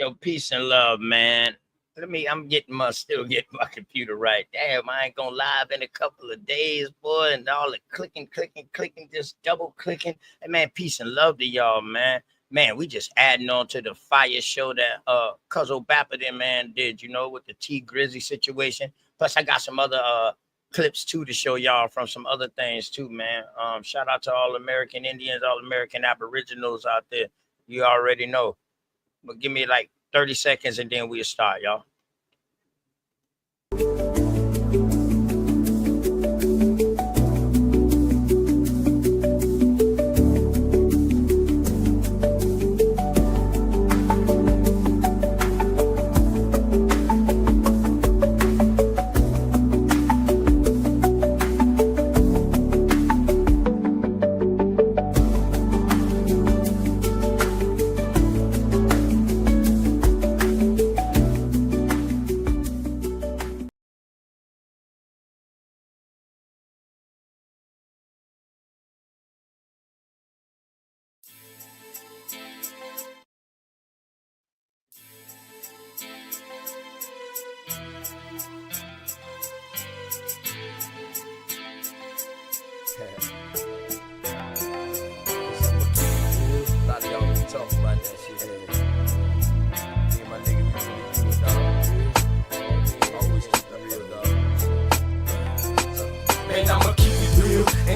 Yo, peace and love, man. Still getting my computer right. Damn, I ain't gonna live in a couple of days, boy, and all the clicking, just double clicking. And man, peace and love to y'all, man. Man, we just adding on to the fire show that Cuzzo Bapper man did, with the Tee Grizzley situation. Plus, I got some other clips too to show y'all from some other things too, man. Shout out to all American Indians, all American Aboriginals out there. You already know. But give me like 30 seconds and then we'll start, y'all.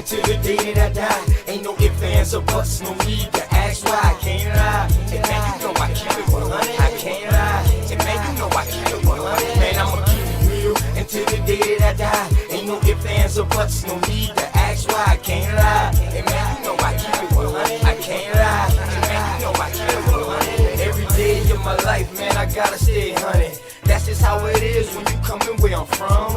Till the day that I die, ain't no ifs, ands, or buts, no need to ask why. I can't lie, and man, you know I keep it 100. I can't lie, and man, you know I keep it 100. Man, I'ma keep it real until the day that I die. Ain't no ifs, ands, or buts, no need to ask why. I can't lie, and man, you know I keep it 100. I can't lie, and man, you know I keep it 100. Every day of my life, man, I gotta stay 100. That's just how it is when you coming where I'm from.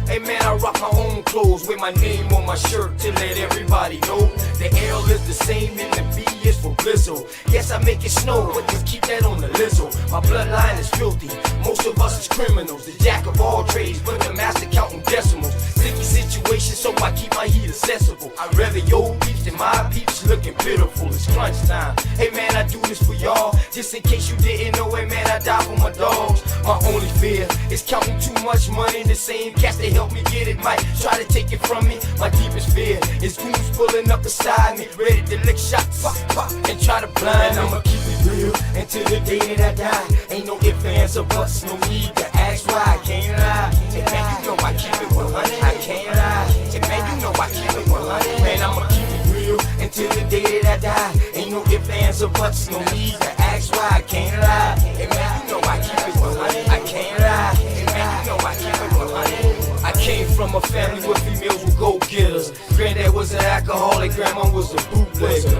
Hey man, I rock my own clothes with my name on my shirt to let everybody know the L is the same and the B is for Blizzle. Yes, I make it snow, but just keep that on the lizzo. My bloodline is filthy, most of us is criminals. The jack of all trades, but the master counting decimals. Sticky situation, so I keep my heat accessible. I'd rather your peeps than my peeps looking pitiful. It's crunch time. Hey man, I do this for y'all, just in case you didn't know it, man, I die for my dogs. My only fear is counting too much money. The same cats that help me get it might try to take it from me. My deepest fear is goons pulling up beside me, ready to lick shots, pop, pop, and try to blind me. I'ma keep it real until the day that I die. Ain't no ifs, ands, or buts, no need to ask why. I can't lie, and man, you know I keep it 100. I can't lie, and man, you know I keep it 100. Man, I'ma keep it real until the day that I die. Ain't no ifs, ands, or buts, no need to ask why. I can't lie, and man, you know I keep it 100. I can't lie, and man, you know I keep it 100. I came from a family where females were go-getters. Granddad was an alcoholic, grandma was a bootlegger.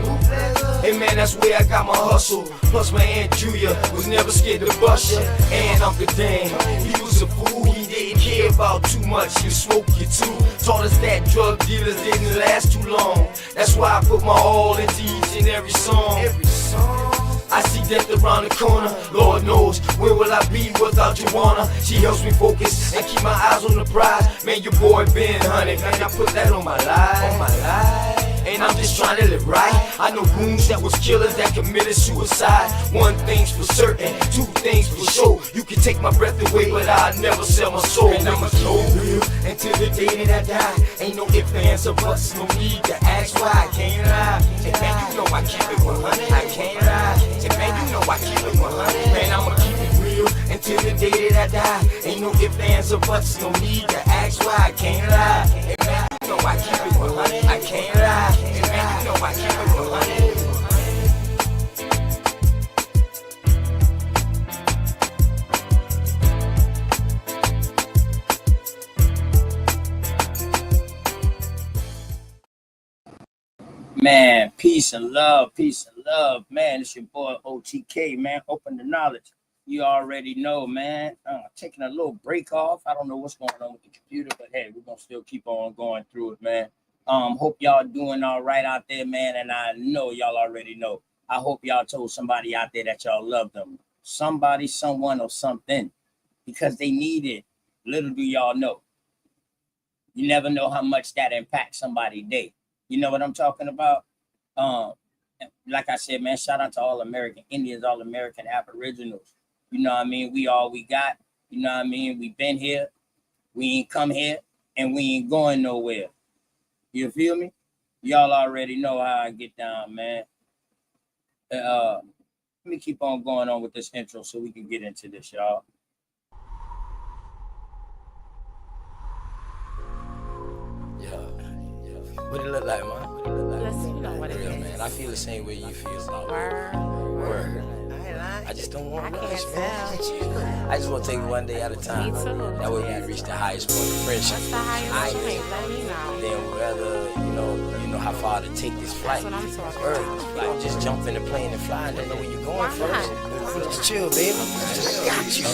Hey man, that's where I got my hustle. Plus my Aunt Julia was never scared to bust ya. And Uncle Dan, he was a fool, he didn't care about too much. You smoke, you too. Taught us that drug dealers didn't last too long. That's why I put my all into each and every song. I see death around the corner. Lord knows, where will I be without Joanna? She helps me focus and keep my eyes on the prize. Man, your boy been hunting, man, I put that on my life. And I'm just trying to live right. I know goons that was killers that committed suicide. One thing's for certain, two things for sure. You can take my breath away, but I'll never sell my soul. And I'ma keep it real until the day that I die. Ain't no ifs, ands, or buts, no need to ask why. I can't lie, and man, you know I keep it 100. I can't lie, and man, you know I keep it 100. Man, I'ma keep it real until the day that I die. Ain't no ifs, ands, or buts, no need to ask why. I can't lie, and man, you know I keep it 100. I can't lie, and man, you know I keep it 100. Man, peace and love, man. It's your boy OTK, man. Open the knowledge. You already know, man. Taking a little break off. I don't know what's going on with the computer, but hey, we're gonna still keep on going through it, man. Hope y'all doing all right out there, man. And I know y'all already know. I hope y'all told somebody out there that y'all love them. Somebody, someone, or something, because they need it. Little do y'all know. You never know how much that impacts somebody's day. You know what I'm talking about? And like I said, man, shout out to all American Indians, all American Aboriginals. You know what I mean? We all we got. You know what I mean? We been here, we ain't come here, and we ain't going nowhere. You feel me? Y'all already know how I get down, man. Let me keep on going on with this intro so we can get into this, y'all. Yeah. What it look like, man? What it look like? Yes, you know what it Real, is. man. I feel the same way you feel about Word. I just don't want I much, can't man. tell. I just want to take it one day at a time. Me too. That way we can reach the highest point of friendship. What's the highest I point? Let me know. then whether you know how far to take this flight. That's what I'm talking Word. about. You don't just jump in the plane and fly and don't know where you're going Why first. not? Just chill, baby. I got you.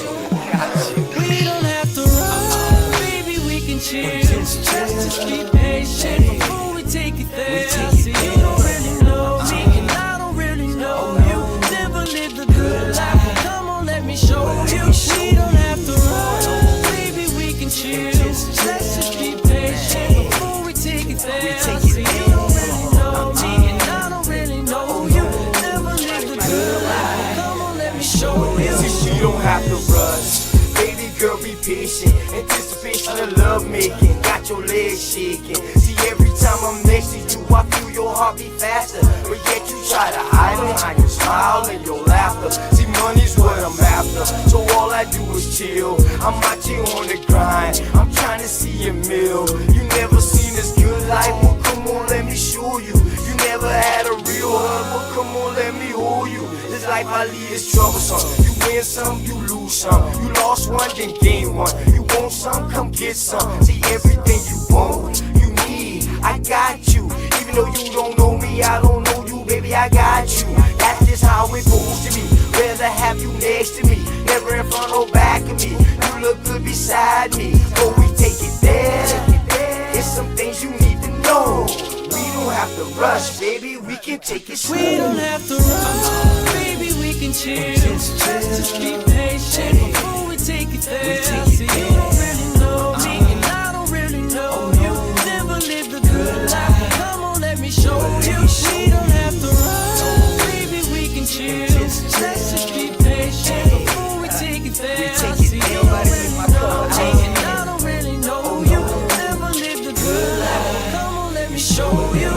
We don't have to run, baby, we can chill. Just be patient before we take it there. See, you don't really know me, and I don't really know you. Never lived a good life, but come on, let me show you. We don't have to run, baby, we can chill. Let's just be patient before we take it there. See, you don't really know me, and I don't really know you. Never lived a good life, but come on, let me show you. See, you don't have to rush. Baby girl, be patient. Anticipation of love making. Got your legs shaking. See, every time I'm next to you, I feel your heart beat faster. But yet you try to hide behind your smile and your laughter. See, money's what I'm after. So all I do is chill. I'm out here on the grind. I'm trying to see a meal. You never seen this good life. Well, come on, let me show you. You never had a real hug. Well, come on, let me hold you. This life I lead is troublesome. You win some, you lose some. You lost one, then gain one. You want some, come get some. See, everything you want, you need, I got you. Even though you don't know me, I don't know you, baby, I got you. That's just how it's supposed to be. Rather have you next to me, never in front or back of me. You look good beside me, but we take it there. It's some things you need to know. We don't have to rush, baby, we can take it slow. We don't have to run, baby, we can chill. Just be patient before we take it there. See, you don't really know me, and I don't really know you. Never lived a good life, but come on, let me show you. We don't have to run, baby, we can chill. Let's just be patient before we take it there. See, you don't really know me, and I don't really know you. Never lived a good life, but come on, let me show you.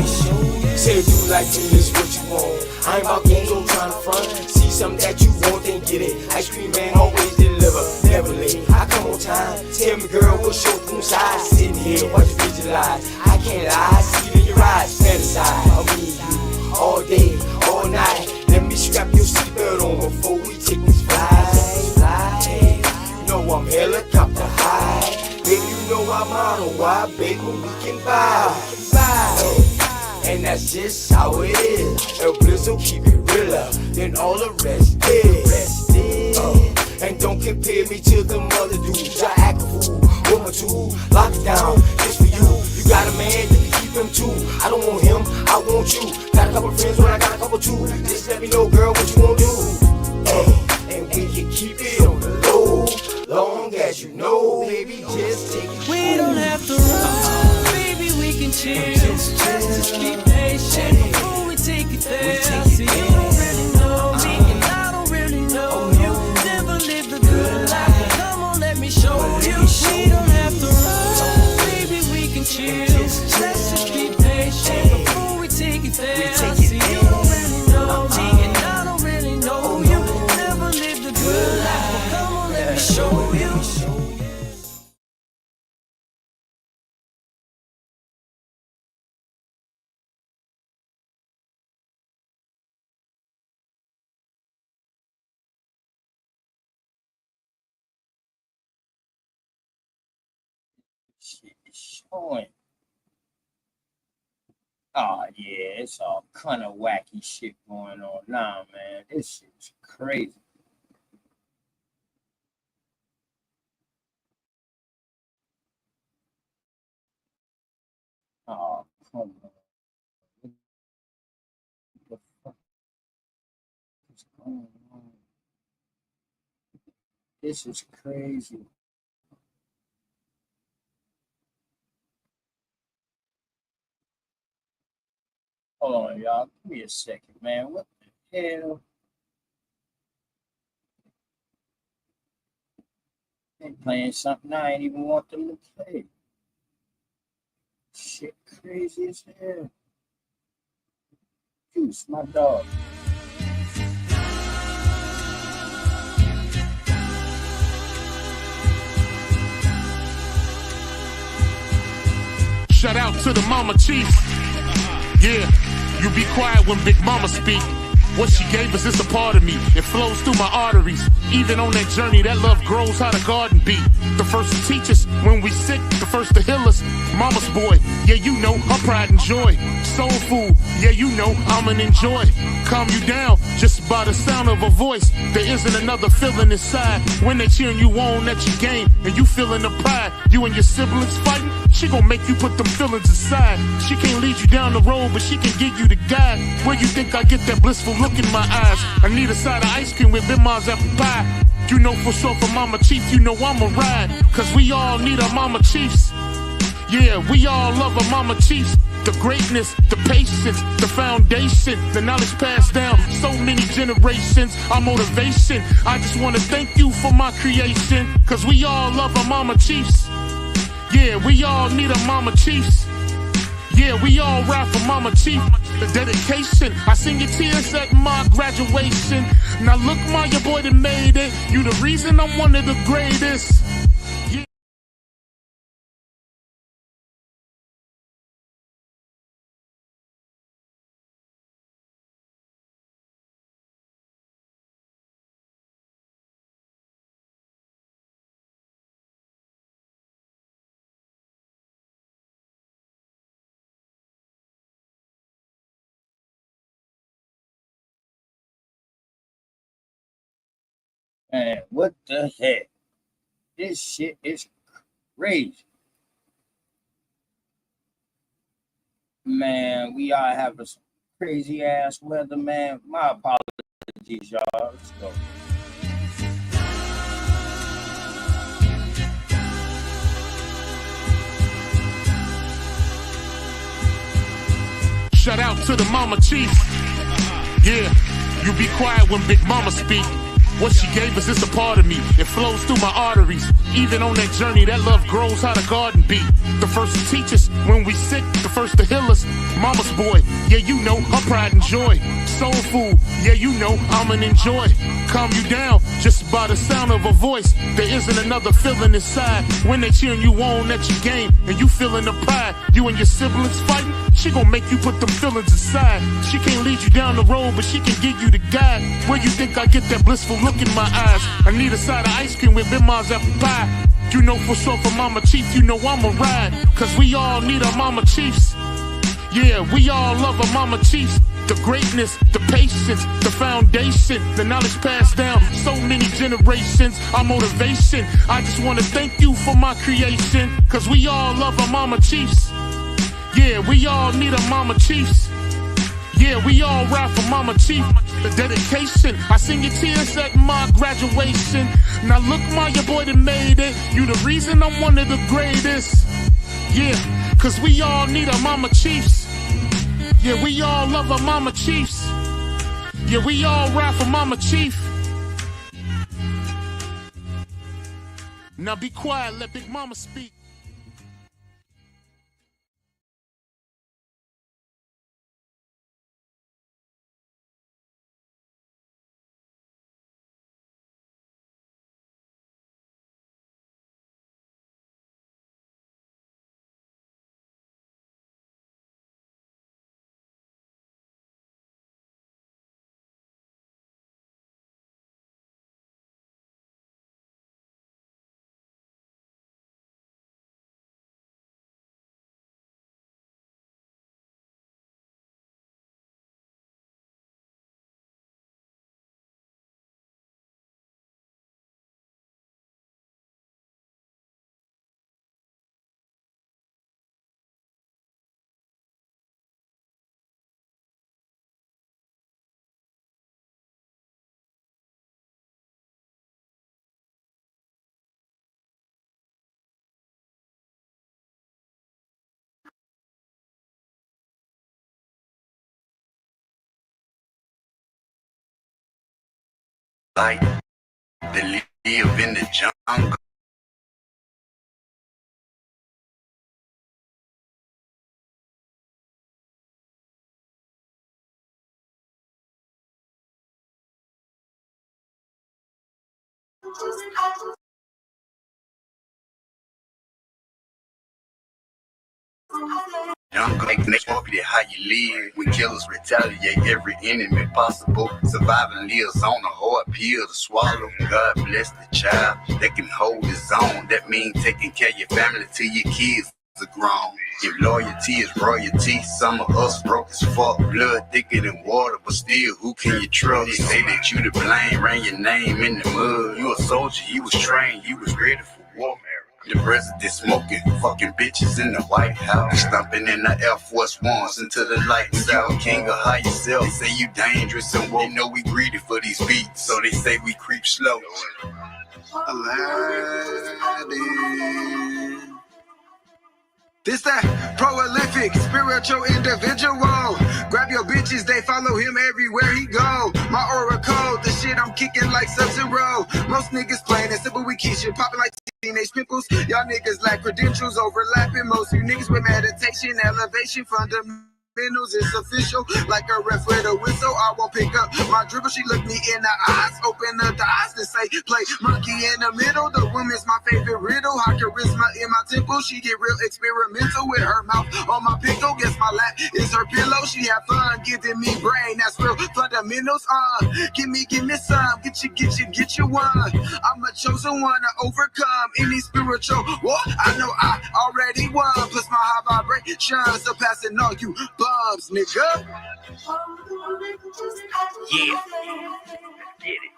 Say you like me, this what you want. I ain't about games, I'm trying to front. See something that you want, then get it. Ice cream man always deliver, never late. I come on time. Tell me, girl, what's your room size? Sitting here, watch you visualize. I can't lie, see it in your eyes. Fantasize, I'll be you all day, all night. Let me strap your seatbelt on before we take this flight. You know I'm helicopter high. Baby, you know I'm on why, baby, we can buy. And that's just how it is. El Blizzle keep it realer than all the rest is. And don't compare me to them other dudes. I act a fool, woman too. Lock it down, just for you. You got a man, you can keep him too. I don't want him, I want you. Got a couple friends when I got a couple too. Just let me know, girl, what you wanna do. And we can keep it on the low, long as you know, baby, just take it. We don't have to run, baby, we can chill. Just be patient before we take it there. See, you don't really know me, and I don't really know you. Never lived a good life, but come on, let me show you. We don't have to run, baby, we can chill. Let's just be patient before we take it there. See, you don't really know me, and I don't really know you. Never lived a good life, but come on, let me show you. Shit is showing. Oh yeah, it's all kind of wacky shit going on now, man. This shit's crazy. Oh, come on. What the fuck is going on? This is crazy. Hold on, y'all. Give me a second, man. What the hell? They playing something I ain't even want them to play. Shit crazy as hell. Juice, my dog. Shout out to the mama chief. Yeah, you be quiet when Big Mama speak. What she gave us is a part of me. It flows through my arteries. Even on that journey, that love grows how the garden be. The first to teach us when we sick, the first to heal us. Mama's boy, yeah, you know, her pride and joy. Soul food, yeah, you know, I'm an enjoy. Calm you down just by the sound of her voice. There isn't another feeling inside when they cheering you on at your game and you feeling the pride. You and your siblings fighting, she gon' make you put them feelings aside. She can't lead you down the road, but she can give you the guide. Where you think I get that blissful look in my eyes? I need a side of ice cream with Bim's apple pie. You know for sure for Mama Chief, you know I'ma ride. Cause we all need our Mama Chiefs. Yeah, we all love our Mama Chiefs. The greatness, the patience, the foundation, the knowledge passed down so many generations, our motivation. I just wanna thank you for my creation. Cause we all love our Mama Chiefs. Yeah, we all need our Mama Chiefs. Yeah, we all ride for Mama Chief. The dedication, I seen your tears at my graduation. Now look, my your boy that made it. You the reason I'm one of the greatest. Yeah. Man, what the heck? This shit is crazy. Man, we are having some crazy ass weather, man. My apologies, y'all. Let's go. Shout out to the Mama Chief. Yeah, you be quiet when Big Mama speak. What she gave us is a part of me. It flows through my arteries. Even on that journey, that love grows how the garden be. The first to teach us when we sick, the first to heal us. Mama's boy, yeah, you know, her pride and joy. Soul food, yeah, you know, I'm an enjoy. Calm you down just by the sound of her voice. There isn't another feeling inside when they cheering you on at your game and you feeling the pride. You and your siblings fighting, she gon' make you put them feelings aside. She can't lead you down the road, but she can give you the guide. Where you think I get that blissful look in my eyes? I need a side of ice cream with Bim's apple pie. You know for sure for Mama Chief, you know I'ma ride. Cause we all need our Mama Chiefs. Yeah, we all love our Mama Chiefs. The greatness, the patience, the foundation, the knowledge passed down so many generations, our motivation. I just wanna thank you for my creation. Cause we all love our Mama Chiefs. Yeah, we all need our Mama Chiefs. Yeah, we all ride for Mama Chief. The dedication, I seen your tears at my graduation. Now look, my your boy that made it. You the reason I'm one of the greatest. Yeah, cause we all need our Mama Chiefs. Yeah, we all love our Mama Chiefs. Yeah, we all ride for Mama Chief. Now be quiet, let Big Mama speak. light that live in the jungle. Jungle next how you live. When killers retaliate every enemy possible. Surviving lives on a hard pill to swallow. God bless the child that can hold his own. That means taking care of your family till your kids are grown. If loyalty is royalty, some of us broke as fuck. Blood thicker than water, but still, who can you trust? They say that you to blame, ran your name in the mud. You a soldier, you was trained, you was ready for war. The president smoking, fucking bitches in the White House. Stomping in the Air Force Ones into the lights out. King of high yourself. They say you dangerous and they know we greedy for these beats. So they say we creep slow. Aladdin. This that prolific, spiritual individual. Grab your bitches, they follow him everywhere he go. My oracle, the shit I'm kicking like Sub-Zero. Most niggas playing it simple, we keep shit popping like teenage pimples. Y'all niggas lack credentials, overlapping. Most you niggas with meditation, elevation, fundamentals. It's official, like a ref with a whistle. I won't pick up my dribble. She looked me in the eyes, open up the eyes to say, play monkey in the middle. The woman's my favorite riddle. High charisma in my temple. She get real experimental with her mouth on my pickle. Guess my lap is her pillow. She have fun giving me brain. That's real fundamentals. Give me some. Get you one. I'm a chosen one to overcome any spiritual war. I know I already won. Plus my high vibration surpassing all you bums, nigga. Yeah. Get it.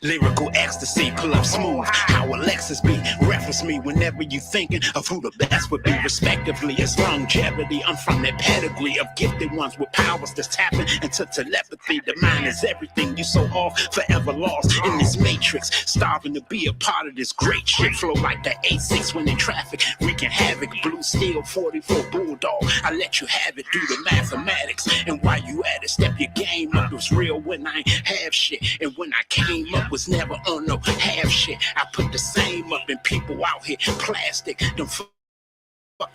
Lyrical ecstasy, pull up smooth. How Alexis be? Reference me whenever you thinking of who the best would be, respectively. It's longevity. I'm from that pedigree of gifted ones with powers that's tapping into telepathy. The mind is everything. You so off, forever lost in this matrix. Starving to be a part of this great shit. Flow like the A6 when in traffic, wreaking havoc. Blue steel 44 bulldog. I let you have it, do the mathematics. And while you at it, step your game up. It was real when I ain't have shit. And when I came up, was never on no half shit. I put the same up in people out here plastic. Them fuck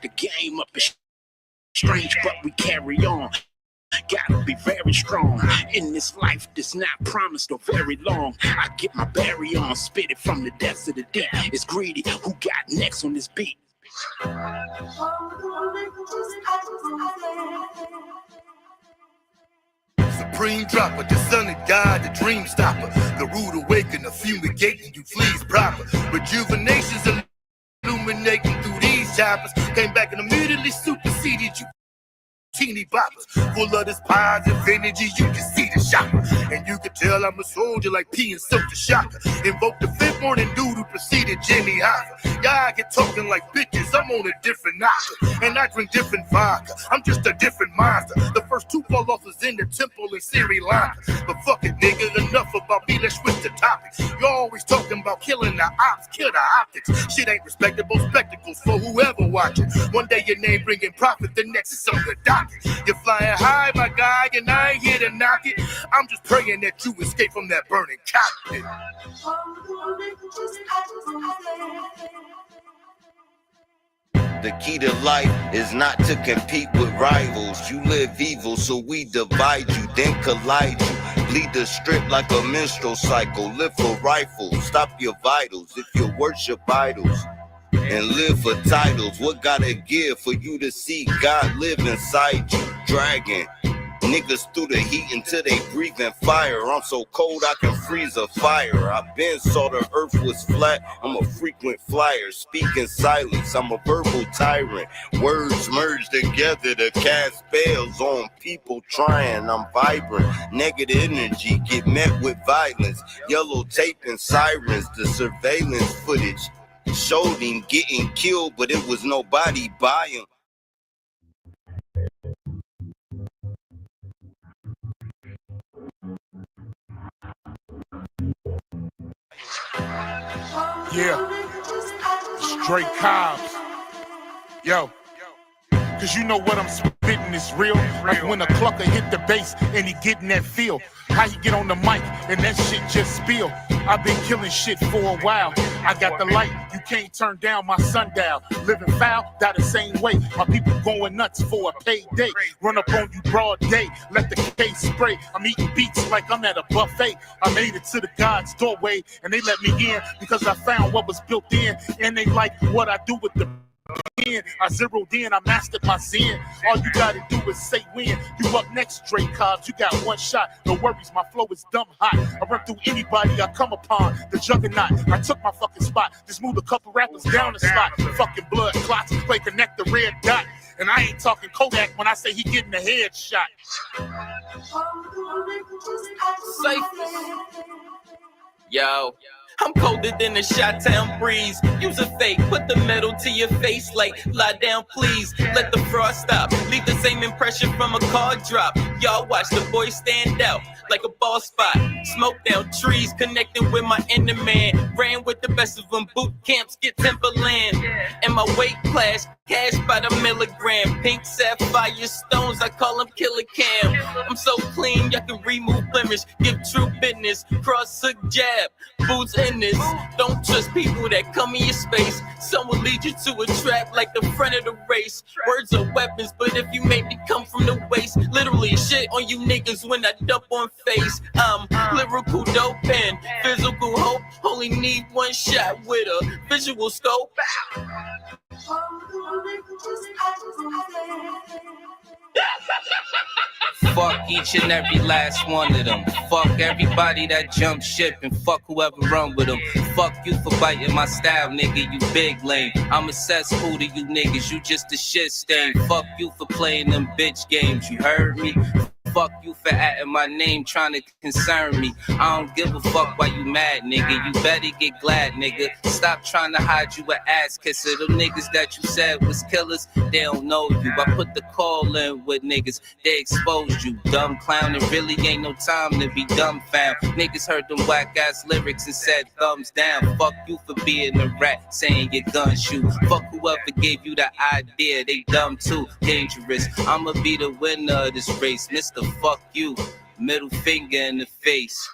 the game up. It's strange, but we carry on. Gotta be very strong. In this life that's not promised or very long. I get my berry on, spit it from the depths of the deep. It's greedy. Who got next on this beat? Supreme dropper, the son of God, the dream stopper, the rude awakener, fumigating you fleas proper. Rejuvenation's illuminating through these choppers. Came back and immediately superseded you. Teeny boppers, full of this positive energy, you can see the shopper. And you can tell I'm a soldier like P and Silk the Shocker. Invoke the fifth morning dude who preceded Genealogy. Y'all get talking like bitches, I'm on a different knocker. And I drink different vodka, I'm just a different monster. The first two fall off was in the temple in Sri Lanka. But fuck it, nigga, enough about me, let's switch the topic. You're always talking about killing the ops, kill the optics. Shit ain't respectable spectacles for whoever watching. One day your name bringing profit, the next is on the docket. You're flying high, my guy, and I ain't here to knock it. I'm just praying that you escape from that burning cockpit. The key to life is not to compete with rivals. You live evil, so we divide you, then collide you. Bleed the strip like a menstrual cycle. Live for rifles, stop your vitals if you worship idols. And live for titles. What gotta give for you to see God live inside you? Dragon niggas through the heat until they breathing fire. I'm so cold I can freeze a fire. I been saw the earth was flat. I'm a frequent flyer, speak in silence. I'm a verbal tyrant. Words merge together to cast spells on people trying. I'm vibrant. Negative energy get met with violence. Yellow tape and sirens. The surveillance footage showed him getting killed, but it was nobody by him. Yeah, straight cops. Yo, cause you know what I'm spitting is real. Like when a clucker hit the bass and he getting that feel. How he get on the mic and that shit just spill. I've been killing shit for a while. I got the light, you can't turn down my sundial. Living foul, die the same way. My people going nuts for a payday. Run up on you broad day, let the case spray. I'm eating beats like I'm at a buffet. I made it to the God's doorway and they let me in because I found what was built in. And they like what I do with the I zeroed in, I mastered my zen. All you gotta do is say when. You up next, Dre Cobbs, you got one shot. No worries, my flow is dumb hot. I run through anybody I come upon. The juggernaut, I took my fucking spot. Just moved a couple rappers down the slot. Fucking blood clots, play connect the red dot. And I ain't talking Kodak when I say he getting a headshot. Safe. Yo, I'm colder than a Chi-Town breeze. Use a fake, put the metal to your face like, lie down please. Let the frost stop, leave the same impression from a car drop. Y'all watch the boy stand out like a ball spot. Smoke down trees, connecting with my inner man. Ran with the best of them, boot camps, get Timberland. And my weight class, cash by the milligram. Pink sapphire stones, I call them killer cam. I'm so clean, y'all can remove blemish. Give true business, cross hook jab, boots in this. Don't trust people that come in your space. Some will lead you to a trap like the front of the race. Words are weapons, but if you make me come from the waist, literally shit on you niggas when I dump on face. I'm lyrical dope and physical hope. Only need one shot with a visual scope. Fuck each and every last one of them. Fuck everybody that jumped ship and fuck whoever run with them. Fuck you for biting my style, nigga, you big lame. I'm a cesspool to you niggas, you just a shit stain. Fuck you for playing them bitch games, you heard me? Fuck you for adding my name, trying to concern me. I don't give a fuck why you mad, nigga. You better get glad, nigga. Stop trying to hide you an ass kisser. Them niggas that you said was killers, they don't know you. I put the call in with niggas, they exposed you. Dumb clown, it really ain't no time to be dumbfound. Niggas heard them whack ass lyrics and said thumbs down. Fuck you for being a rat, saying your gun shoot. Fuck whoever gave you the idea, they dumb too, dangerous. I'ma be the winner of this race, Mr. Fuck you, middle finger in the face.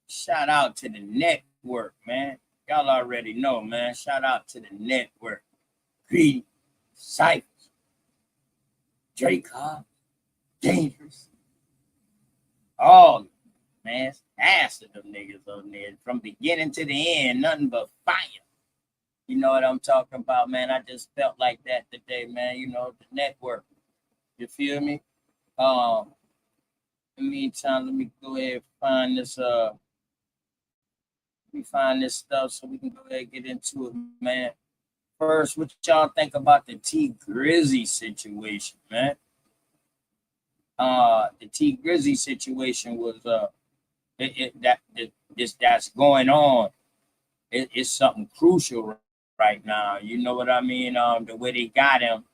Shout out to the network, man. Y'all already know, man. Shout out to the network. Greedy, Cyphers, Drake Cobb, Dangerous. All man, ass of them niggas on there from beginning to the end, nothing but fire. You know what I'm talking about, man? I just felt like that today, man. You know, the network. You feel me? In the meantime, let me go ahead and find this let me find this stuff so we can go ahead and get into it, man. First, what y'all think about the Tee Grizzley situation, man? The Tee Grizzley situation was that's going on. It's something crucial right now. You know what I mean? The way they got him.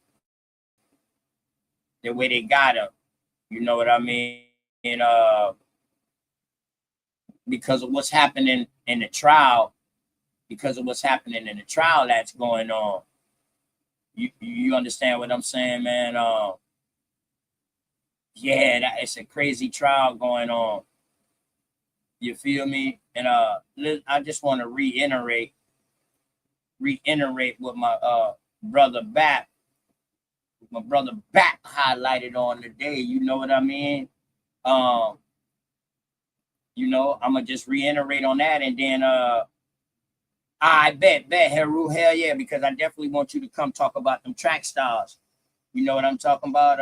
You know what I mean? And because of what's happening in the trial, that's going on. You understand what I'm saying, man? Yeah, it's a crazy trial going on. You feel me? And I just want to reiterate what my brother Bout highlighted on today. You know what I mean? You know, I'm gonna just reiterate on that, and then I bet Heru, hell yeah, because I definitely want you to come talk about them track styles. You know what I'm talking about?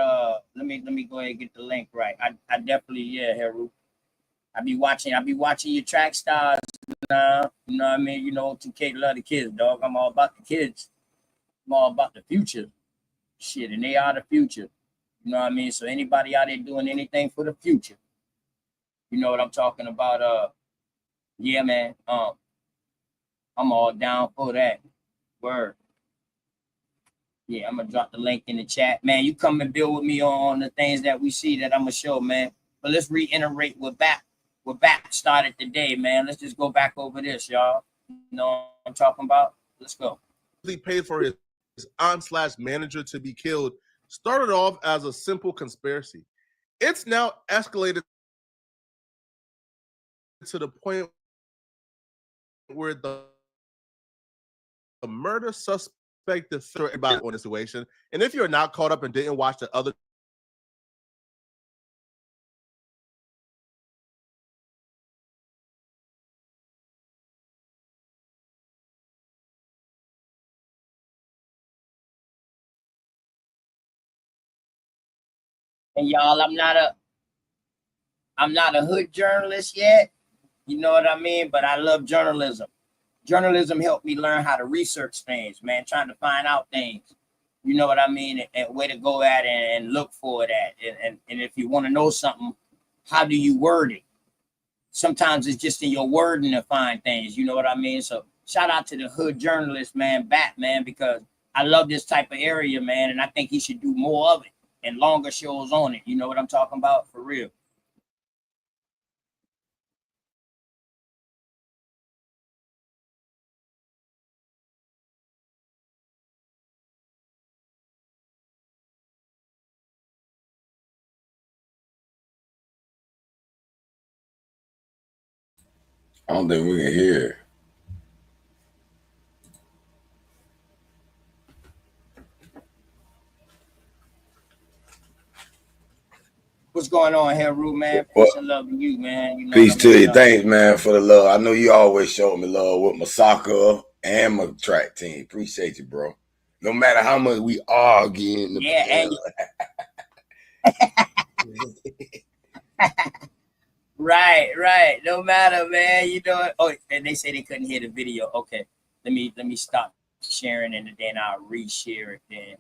Let me go ahead and get the link right. I definitely, yeah, Heru. I be watching your track styles now. You know what I mean? You know, 2K love the kids, dog. I'm all about the kids. I'm all about the future. Shit, and they are the future. You know what I mean? So anybody out there doing anything for the future, you know what I'm talking about? Yeah, man. I'm all down for that. Word. Yeah, I'm gonna drop the link in the chat, man. You come and build with me on the things that we see that I'm gonna show, man. But let's reiterate what Bout started today, man. Let's just go back over this, y'all. You know what I'm talking about? Let's go. He paid for his aunt/manager to be killed. Started off as a simple conspiracy. It's now escalated to the point where the murder suspect is about on the situation. And if you're not caught up and didn't watch the other And y'all, I'm not a hood journalist yet. You know what I mean? But I love journalism. Journalism helped me learn how to research things, man, trying to find out things. You know what I mean? And where to go at and look for it at. And if you want to know something, how do you word it? Sometimes it's just in your wording to find things. You know what I mean? So shout out to the hood journalist, man, Batman, because I love this type of area, man. And I think he should do more of it and longer shows on it. You know what I'm talking about? For real. I don't think we can hear. What's going on here, Rue, man? Peace and love to you, man. You know Peace to you. Thanks, man, for the love. I know you always showed me love with my soccer and my track team. Appreciate you, bro. No matter how much we argue. Yeah, right. No matter, man. You know. Oh, and they say they couldn't hear the video. Okay, let me stop sharing and then I'll reshare it. Then,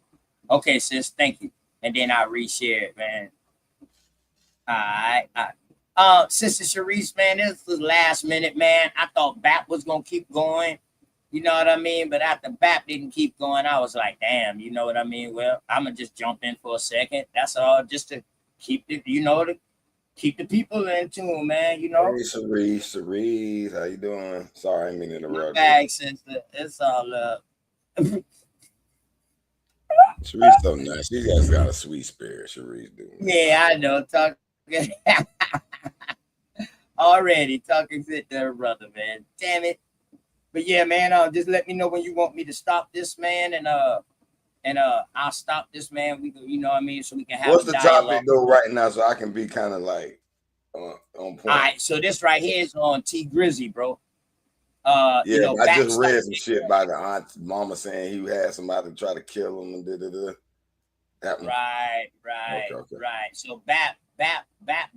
okay, sis, thank you. And then I'll reshare it, man. All right. Sister Sharice, man, this was last minute, man. I thought BAP was gonna keep going. You know what I mean? But after BAP didn't keep going, I was like, damn, you know what I mean? Well, I'm gonna just jump in for a second. That's all, just to keep the, keep the people in tune, man. You know. Hey, Cerise, how you doing? Sorry, I didn't mean to interrupt. Bag, sister. It's all up. Cerise so nice. She just got a sweet spirit. Cerise do. Yeah, I know. Already talking shit to her brother, man. Damn it. But yeah, man, just let me know when you want me to stop this, man, and I'll stop this, man. We can, you know what I mean, so we can have. What's the topic though right now, so I can be kind of like on point. All right, so this right here is on Tee Grizzley, bro. Yeah, you know, I just read some shit about the aunt mama saying he had somebody try to kill him and that one. Right. Okay. So BAP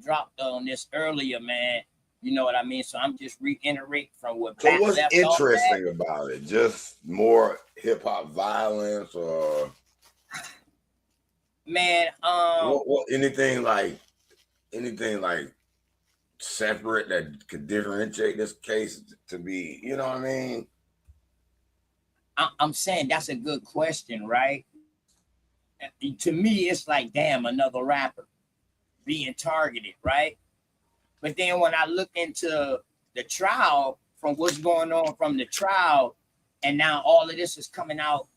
dropped on this earlier, man. You know what I mean? So I'm just reiterating from what. So what's interesting about it? Just more hip hop violence, or man? What anything like separate that could differentiate this case to be? You know what I mean? I'm saying that's a good question, right? To me, it's like, damn, another rapper being targeted, right? But then when I look into the trial, from what's going on from the trial, and now all of this is coming out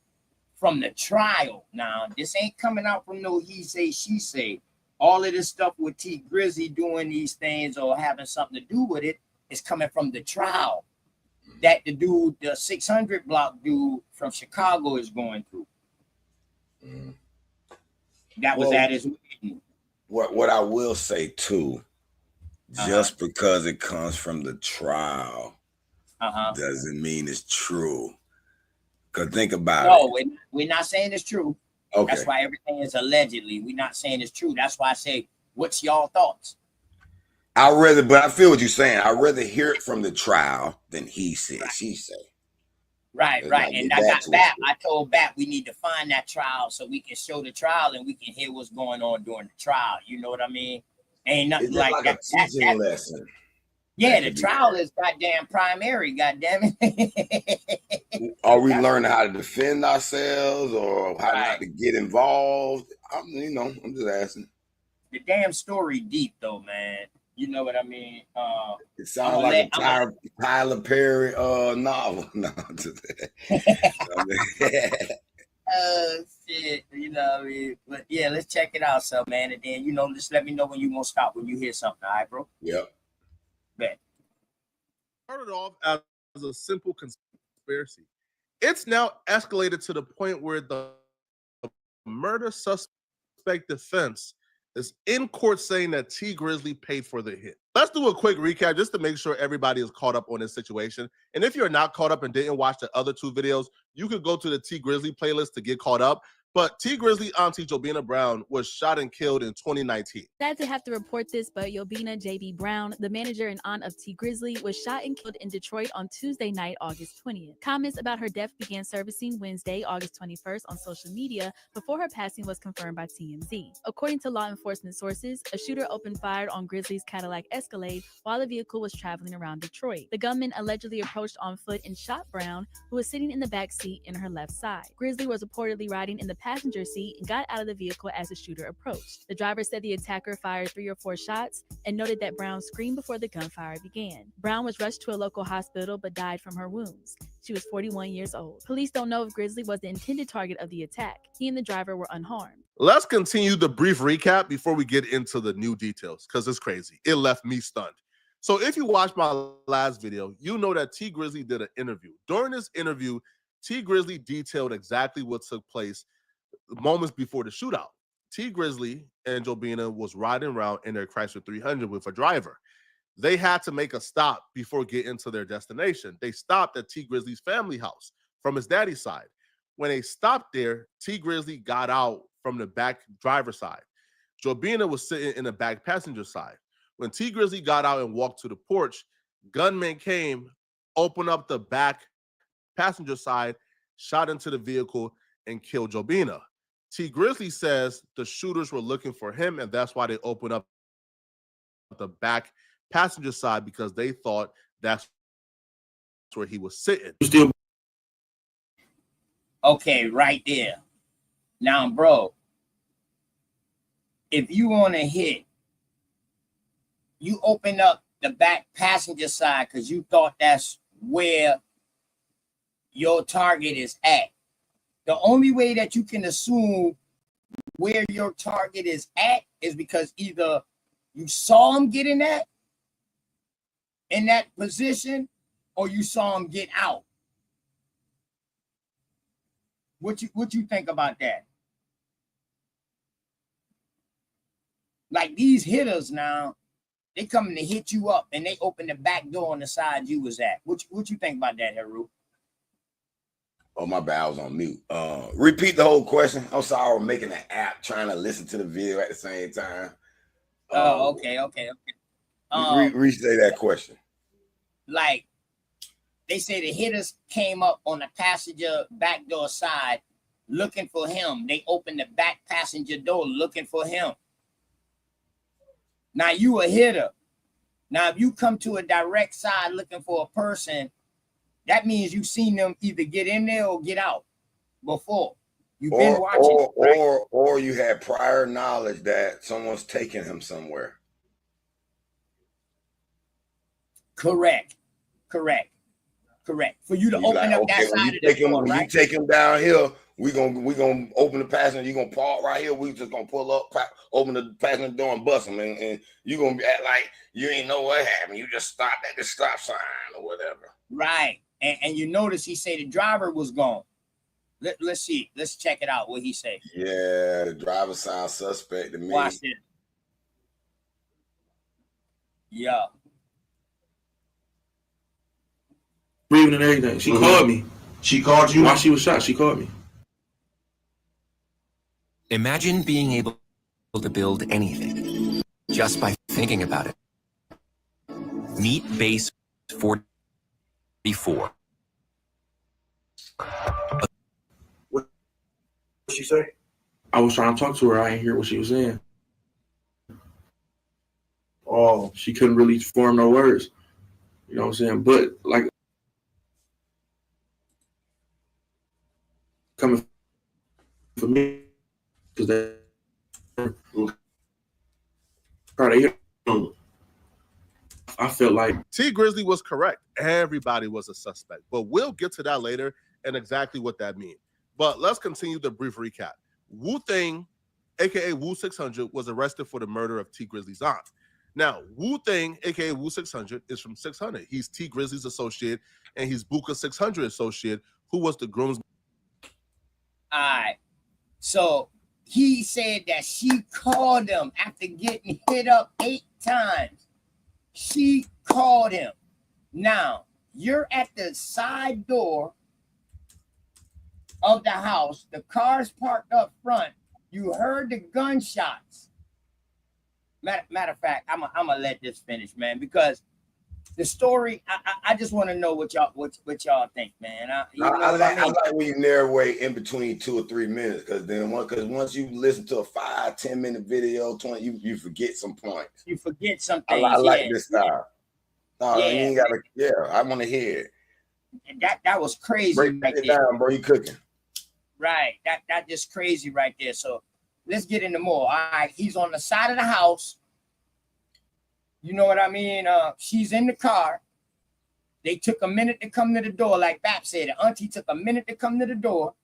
from the trial. Now, this ain't coming out from no he say, she say. All of this stuff with Tee Grizzley doing these things or having something to do with it is coming from the trial that the dude, the 600 block dude from Chicago is going through. That was at his meeting. What I will say too, just because it comes from the trial doesn't mean it's true. Because think about it. No, we're not saying it's true. Okay. That's why everything is allegedly. We're not saying it's true. That's why I say, what's y'all thoughts? But I feel what you're saying. I'd rather hear it from the trial than he said, she say. Right. And I got BAP. I told BAP we need to find that trial so we can show the trial and we can hear what's going on during the trial. You know what I mean? Ain't nothing like that. A teaching lesson. Yeah, the trial is goddamn primary, goddamn it. Are we learning how to defend ourselves or how not to get involved? I'm just asking. The damn story deep though, man. You know what I mean? It sounds like a Tyler Perry novel. No, oh shit, you know what I mean? But yeah, let's check it out, so man, and then just let me know when you gonna stop when you hear something, all right, bro? Yep. Bet. Started off as a simple conspiracy. It's now escalated to the point where the murder suspect defense is in court saying that Tee Grizzley paid for the hit. Let's do a quick recap just to make sure everybody is caught up on this situation. And if you're not caught up and didn't watch the other two videos, you could go to the Tee Grizzley playlist to get caught up. But Tee Grizzley auntie Jobina Brown was shot and killed in 2019. Sad to have to report this, but Jobina J.B. Brown, the manager and aunt of Tee Grizzley, was shot and killed in Detroit on Tuesday night, August 20th. Comments about her death began surfacing Wednesday, August 21st on social media before her passing was confirmed by TMZ. According to law enforcement sources, a shooter opened fire on Grizzly's Cadillac Escalade while the vehicle was traveling around Detroit. The gunman allegedly approached on foot and shot Brown, who was sitting in the back seat in her left side. Grizzly was reportedly riding in the passenger seat and got out of the vehicle as the shooter approached. The driver said the attacker fired 3 or 4 shots and noted that Brown screamed before the gunfire began. Brown was rushed to a local hospital but died from her wounds. She was 41 years old. Police don't know if Grizzly was the intended target of the attack. He and the driver were unharmed. Let's continue the brief recap before we get into the new details, because it's crazy. It left me stunned. So if you watched my last video, you know that Tee Grizzley did an interview. During this interview, Tee Grizzley detailed exactly what took place moments before the shootout. Tee Grizzley and Jobina was riding around in their Chrysler 300 with a driver. They had to make a stop before getting to their destination. They stopped at Tee Grizzley's family house from his daddy's side. When they stopped there, Tee Grizzley got out from the back driver's side. Jobina was sitting in the back passenger side. When Tee Grizzley got out and walked to the porch, gunmen came, opened up the back passenger side, shot into the vehicle, and killed Jobina. Tee Grizzley says the shooters were looking for him, and that's why they opened up the back passenger side, because they thought that's where he was sitting. Okay, right there. Now, bro, if you want to hit, you open up the back passenger side because you thought that's where your target is at. The only way that you can assume where your target is at is because either you saw him get in that position or you saw him get out. What you think about that? Like these hitters now, they coming to hit you up and they open the back door on the side you was at. What you think about that, Haru? Oh, my bad, I was on mute. Repeat the whole question. I'm sorry, I'm making an app trying to listen to the video at the same time. Okay. Restate that question. Like, they say the hitters came up on the passenger back door side looking for him. They opened the back passenger door looking for him. Now, you a hitter. Now, if you come to a direct side looking for a person, that means you've seen them either get in there or get out before. You've been watching. Or you had prior knowledge that someone's taking him somewhere. Correct. For you to open up that side of the door, right? You take him down here, we gonna open the passenger, you gonna park right here, we just gonna pull up, open the passenger door and bust him, and you gonna act like you ain't know what happened. You just stopped at the stop sign or whatever. Right. And you notice he said the driver was gone. Let's see. Let's check it out. What he say? Yeah, the driver sounds suspect to me. Watch it. Yeah. Breathing and everything. She called me. She called you? While she was shot, she called me. Imagine being able to build anything just by thinking about it. Meet Base 44. What did she say? I was trying to talk to her. I didn't hear what she was saying. Oh, she couldn't really form no words. You know what I'm saying? But like coming for me, because they I felt like Tee Grizzley was correct. Everybody was a suspect, but we'll get to that later and exactly what that means. But let's continue the brief recap. Wu Thing, aka Wu 600, was arrested for the murder of Tee Grizzley's aunt. Now, Wu Thing, aka Wu 600, is from 600. He's Tee Grizzley's associate, and he's Buka 600 associate, who was the groomsman. All right. So he said that she called him after getting hit up 8 times. She called him. Now, you're at the side door of the house. The car's parked up front. You heard the gunshots. Matter of fact, I'm gonna let this finish, man, because the story. I just want to know what y'all think, man. I like when you narrate in between 2 or 3 minutes, because once you listen to a 5-10 minute video, 20, you forget some points. You forget some things. I like this style. No, you ain't gotta. Yeah, I want to hear it. That was crazy. Break right it there. down, bro. You cooking? Right. That just crazy right there. So let's get into more. All right. He's on the side of the house. You know what I mean? She's in the car. They took a minute to come to the door, like Bap said. The auntie took a minute to come to the door.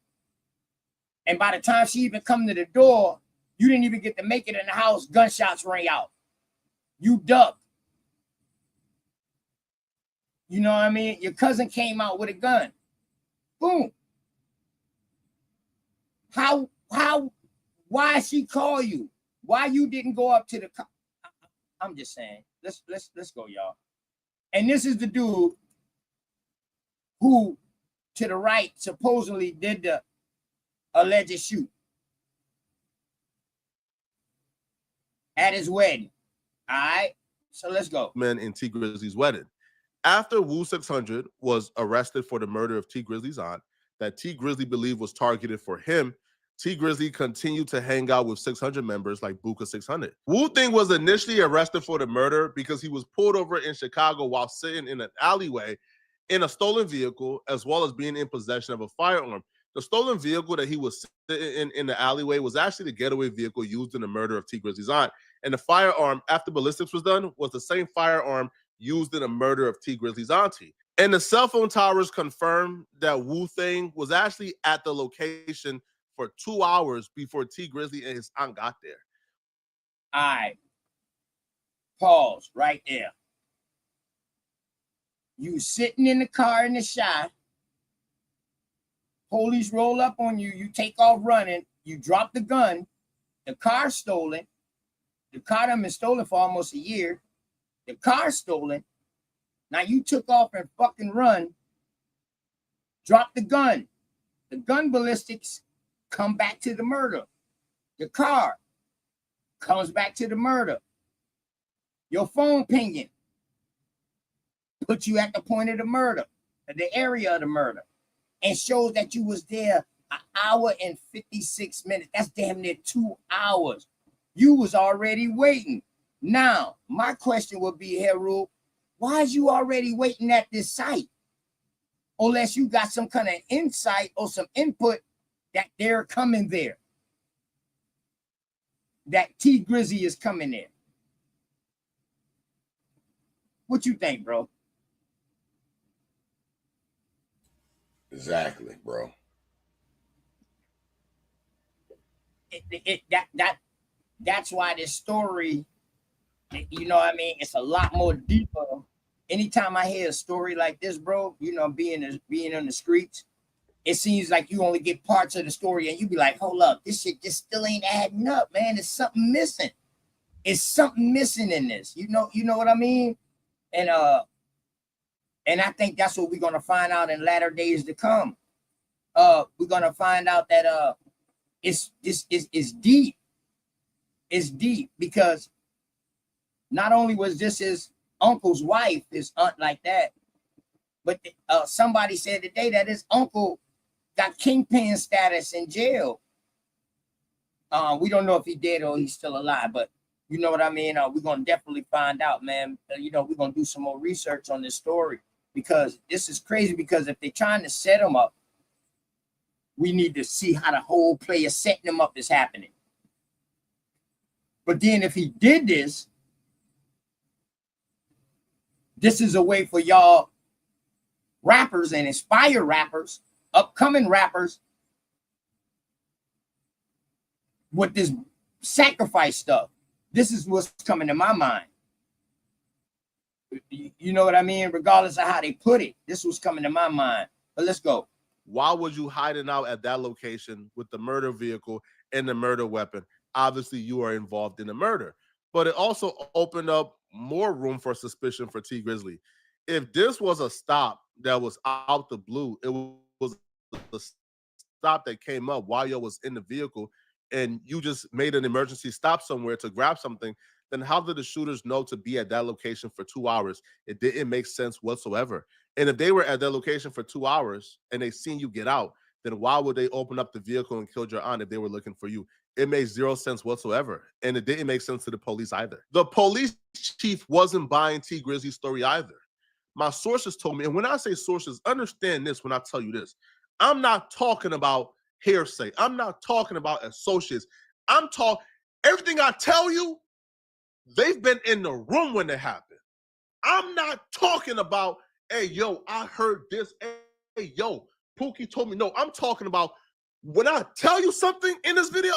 And by the time she even come to the door, you didn't even get to make it in the house. Gunshots rang out. You ducked. You know what I mean? Your cousin came out with a gun. Boom. Why she call you? Why you didn't go up to the car? I'm just saying. Let's go, y'all. And this is the dude who, to the right, supposedly did the alleged shoot at his wedding. All right. So let's go. Men in Tee Grizzley's wedding. After Wu 600 was arrested for the murder of Tee Grizzley's aunt, that Tee Grizzley believed was targeted for him, Tee Grizzley continued to hang out with 600 members like Buka 600. Wu Thing was initially arrested for the murder because he was pulled over in Chicago while sitting in an alleyway in a stolen vehicle, as well as being in possession of a firearm. The stolen vehicle that he was sitting in the alleyway was actually the getaway vehicle used in the murder of Tee Grizzley's aunt. And the firearm, after ballistics was done, was the same firearm used in the murder of Tee Grizzley's auntie. And the cell phone towers confirmed that Wu Thing was actually at the location for 2 hours before Tee Grizzley and his aunt got there. All right. Pause right there. You sitting in the car in the shot. Police roll up on you. You take off running. You drop the gun. The car's stolen. The car done been stolen for almost a year. The car's stolen. Now you took off and fucking run. Drop the gun. The gun ballistics come back to the murder. The car comes back to the murder. Your phone pinging put you at the point of the murder, the area of the murder, and shows that you was there 1 hour and 56 minutes. That's damn near 2 hours. You was already waiting. Now, my question would be, Harold, why is you already waiting at this site? Unless you got some kind of insight or some input that they're coming there. That Tee Grizzley is coming there. What you think, bro? Exactly, bro. That's why this story, you know what I mean, it's a lot more deeper. Anytime I hear a story like this, bro, you know, being on the streets, it seems like you only get parts of the story and you be like, hold up, this shit just still ain't adding up, man. There's something missing. It's something missing in this. You know what I mean? And I think that's what we're gonna find out in latter days to come. We're gonna find out that it's deep. It's deep because not only was this his uncle's wife, his aunt like that, but somebody said today that his uncle got kingpin status in jail. We don't know if he dead or he's still alive, but You know what I mean? We're gonna definitely find out, man. You know, we're gonna do some more research on this story because this is crazy. Because if they're trying to set him up, we need to see how the whole play of setting him up is happening. But then if he did this, this is a way for y'all rappers and inspire rappers, upcoming rappers, with this sacrifice stuff. This is what's coming to my mind. You know what I mean? Regardless of how they put it, this was coming to my mind. But let's go. Why was you hiding out at that location with the murder vehicle and the murder weapon? Obviously, you are involved in the murder. But it also opened up more room for suspicion for Tee Grizzley. If this was a stop that was out the blue, it was a stop that came up while you was in the vehicle, and you just made an emergency stop somewhere to grab something, then how did the shooters know to be at that location for 2 hours? It didn't make sense whatsoever. And if they were at that location for 2 hours and they seen you get out, then why would they open up the vehicle and kill your aunt if they were looking for you? It made zero sense whatsoever. And it didn't make sense to the police either. The police chief wasn't buying Tee Grizzley's story either. My sources told me, and when I say sources, understand this when I tell you this. I'm not talking about hearsay. I'm not talking about associates. I'm talking, everything I tell you, they've been in the room when it happened. I'm not talking about, hey, yo, I heard this. Hey, yo, Pookie told me. No, I'm talking about when I tell you something in this video,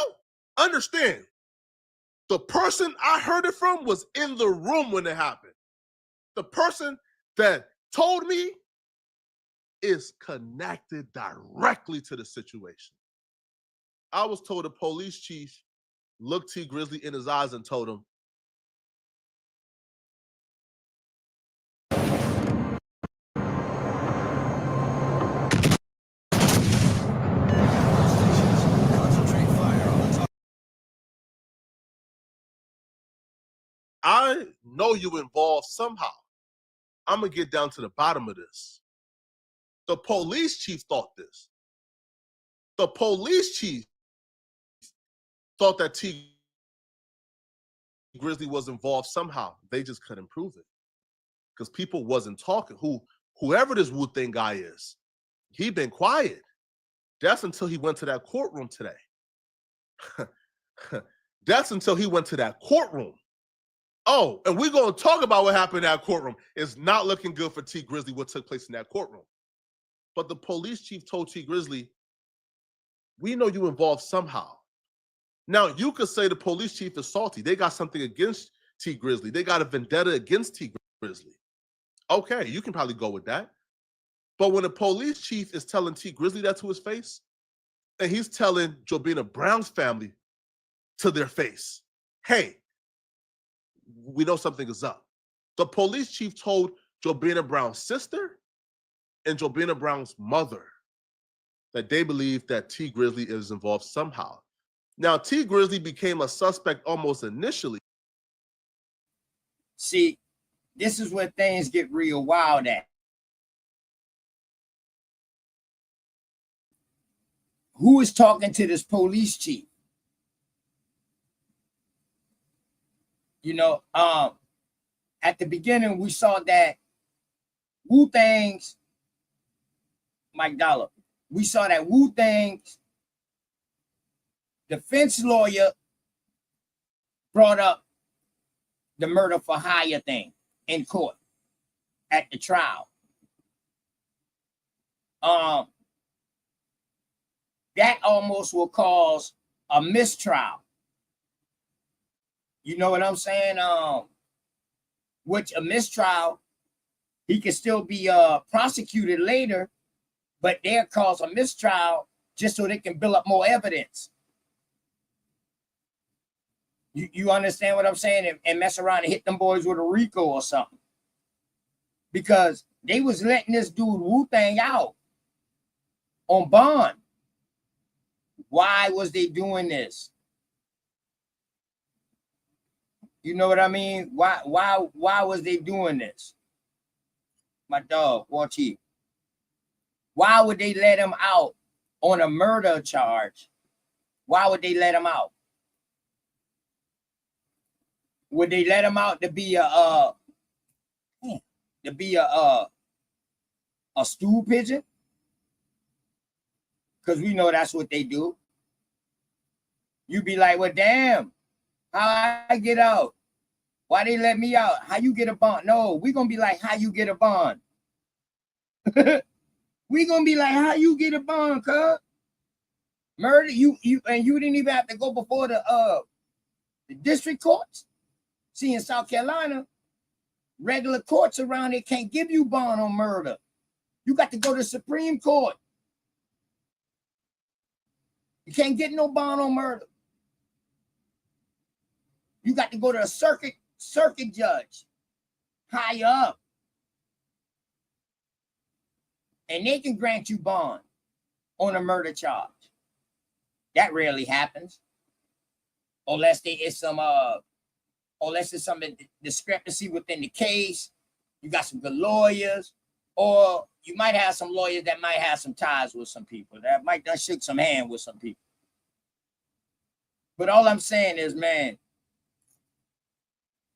understand, the person I heard it from was in the room when it happened. The person that told me is connected directly to the situation. I was told the police chief looked Tee Grizzley in his eyes and told him, I know you involved somehow. I'm going to get down to the bottom of this. The police chief thought this. The police chief thought that Tee Grizzley was involved somehow. They just couldn't prove it because people wasn't talking. Whoever this Wu-Tang guy is, he been quiet. That's until he went to that courtroom today. That's until he went to that courtroom. Oh, and we're going to talk about what happened in that courtroom. It's not looking good for Tee Grizzley, what took place in that courtroom. But the police chief told Tee Grizzley, we know you involved somehow. Now, you could say the police chief is salty. They got something against Tee Grizzley. They got a vendetta against Tee Grizzley. Okay, you can probably go with that. But when the police chief is telling Tee Grizzley that to his face, and he's telling Jobina Brown's family to their face, hey, we know something is up. The police chief told Jobina Brown's sister and Jobina Brown's mother that they believe that Tee Grizzley is involved somehow. Now, Tee Grizzley became a suspect almost initially. See, this is where things get real wild at. Who is talking to this police chief? You know, at the beginning, we saw that Wu-Tang's Mike Dollar. We saw that Wu-Tang's defense lawyer brought up the murder for hire thing in court at the trial. That almost will cause a mistrial. You know what I'm saying? Which a mistrial, he can still be prosecuted later, but they'll cause a mistrial just so they can build up more evidence. You understand what I'm saying? And mess around and hit them boys with a RICO or something. Because they was letting this dude Wu-Tang out on bond. Why was they doing this? You know what I mean? Why was they doing this? My dog, Warchief. Why would they let him out on a murder charge? Why would they let him out? Would they let him out to be a stool pigeon? Because we know that's what they do. You be like, well, damn, how I get out? Why they let me out? How you get a bond? No, we gonna be like, how you get a bond? We gonna be like, how you get a bond, cuz? Murder, you and you didn't even have to go before the district courts. See, in South Carolina, regular courts around here can't give you bond on murder. You got to go to the Supreme Court. You can't get no bond on murder. You got to go to a circuit judge higher up. And they can grant you bond on a murder charge. That rarely happens. Unless it's some discrepancy within the case. You got some good lawyers, or you might have some lawyers that might have some ties with some people that might done shook some hand with some people. But all I'm saying is, man,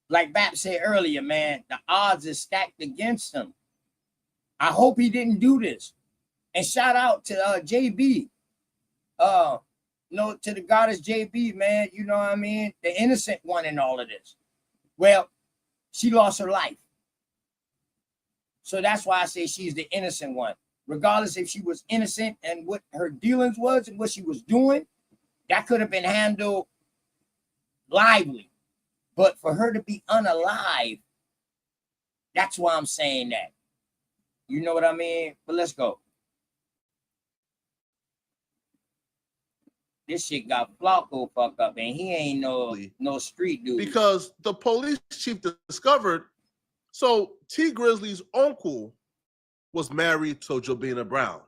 like Bout said earlier, man, the odds is stacked against him. I hope he didn't do this. And shout out to JB. To the goddess JB, man. You know what I mean? The innocent one in all of this. Well, she lost her life. So that's why I say she's the innocent one. Regardless if she was innocent and what her dealings was and what she was doing, that could have been handled lively. But for her to be unalive, that's why I'm saying that. You know what I mean? But let's go. This shit got Flacco fucked up, and he ain't no street dude. Because the police chief discovered, so Tee Grizzley's uncle was married to Jobina Brown.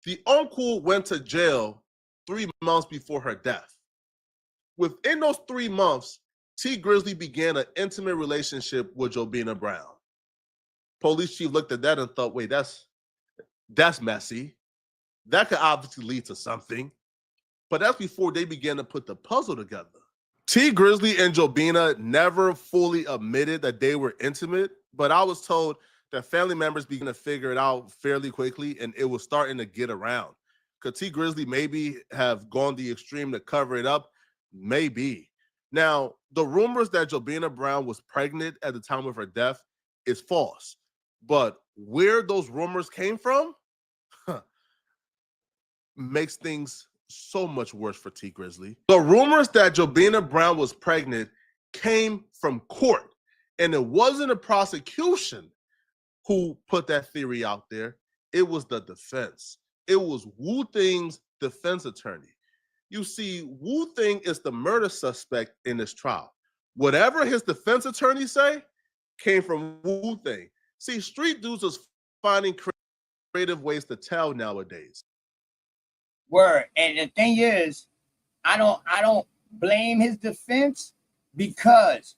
The uncle went to jail 3 months before her death. Within those 3 months, Tee Grizzley began an intimate relationship with Jobina Brown. Police chief looked at that and thought, wait, that's messy. That could obviously lead to something. But that's before they began to put the puzzle together. Tee Grizzley and Jobina never fully admitted that they were intimate, but I was told that family members began to figure it out fairly quickly, and it was starting to get around. Could Tee Grizzley maybe have gone the extreme to cover it up? Maybe. Now, the rumors that Jobina Brown was pregnant at the time of her death is false. But where those rumors came from makes things so much worse for Tee Grizzley. The rumors that Jobina Brown was pregnant came from court, and it wasn't a prosecution who put that theory out there. It was the defense. It was Wu Thing's defense attorney. You see, Wu Thing is the murder suspect in this trial. Whatever his defense attorney say came from Wu Thing. See, street dudes is finding creative ways to tell nowadays. Word. And the thing is, I don't blame his defense, because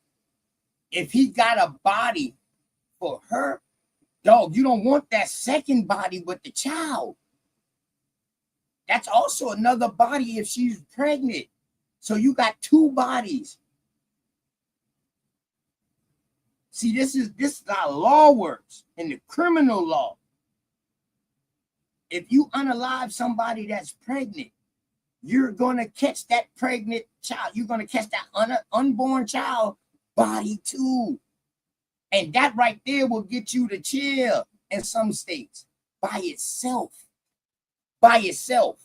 if he got a body for her, dog, you don't want that second body with the child. That's also another body if she's pregnant. So you got 2 bodies. See, this is how law works in the criminal law. If you unalive somebody that's pregnant, you're going to catch that pregnant child. You're going to catch that unborn child body too. And that right there will get you to chill in some states by itself. By itself.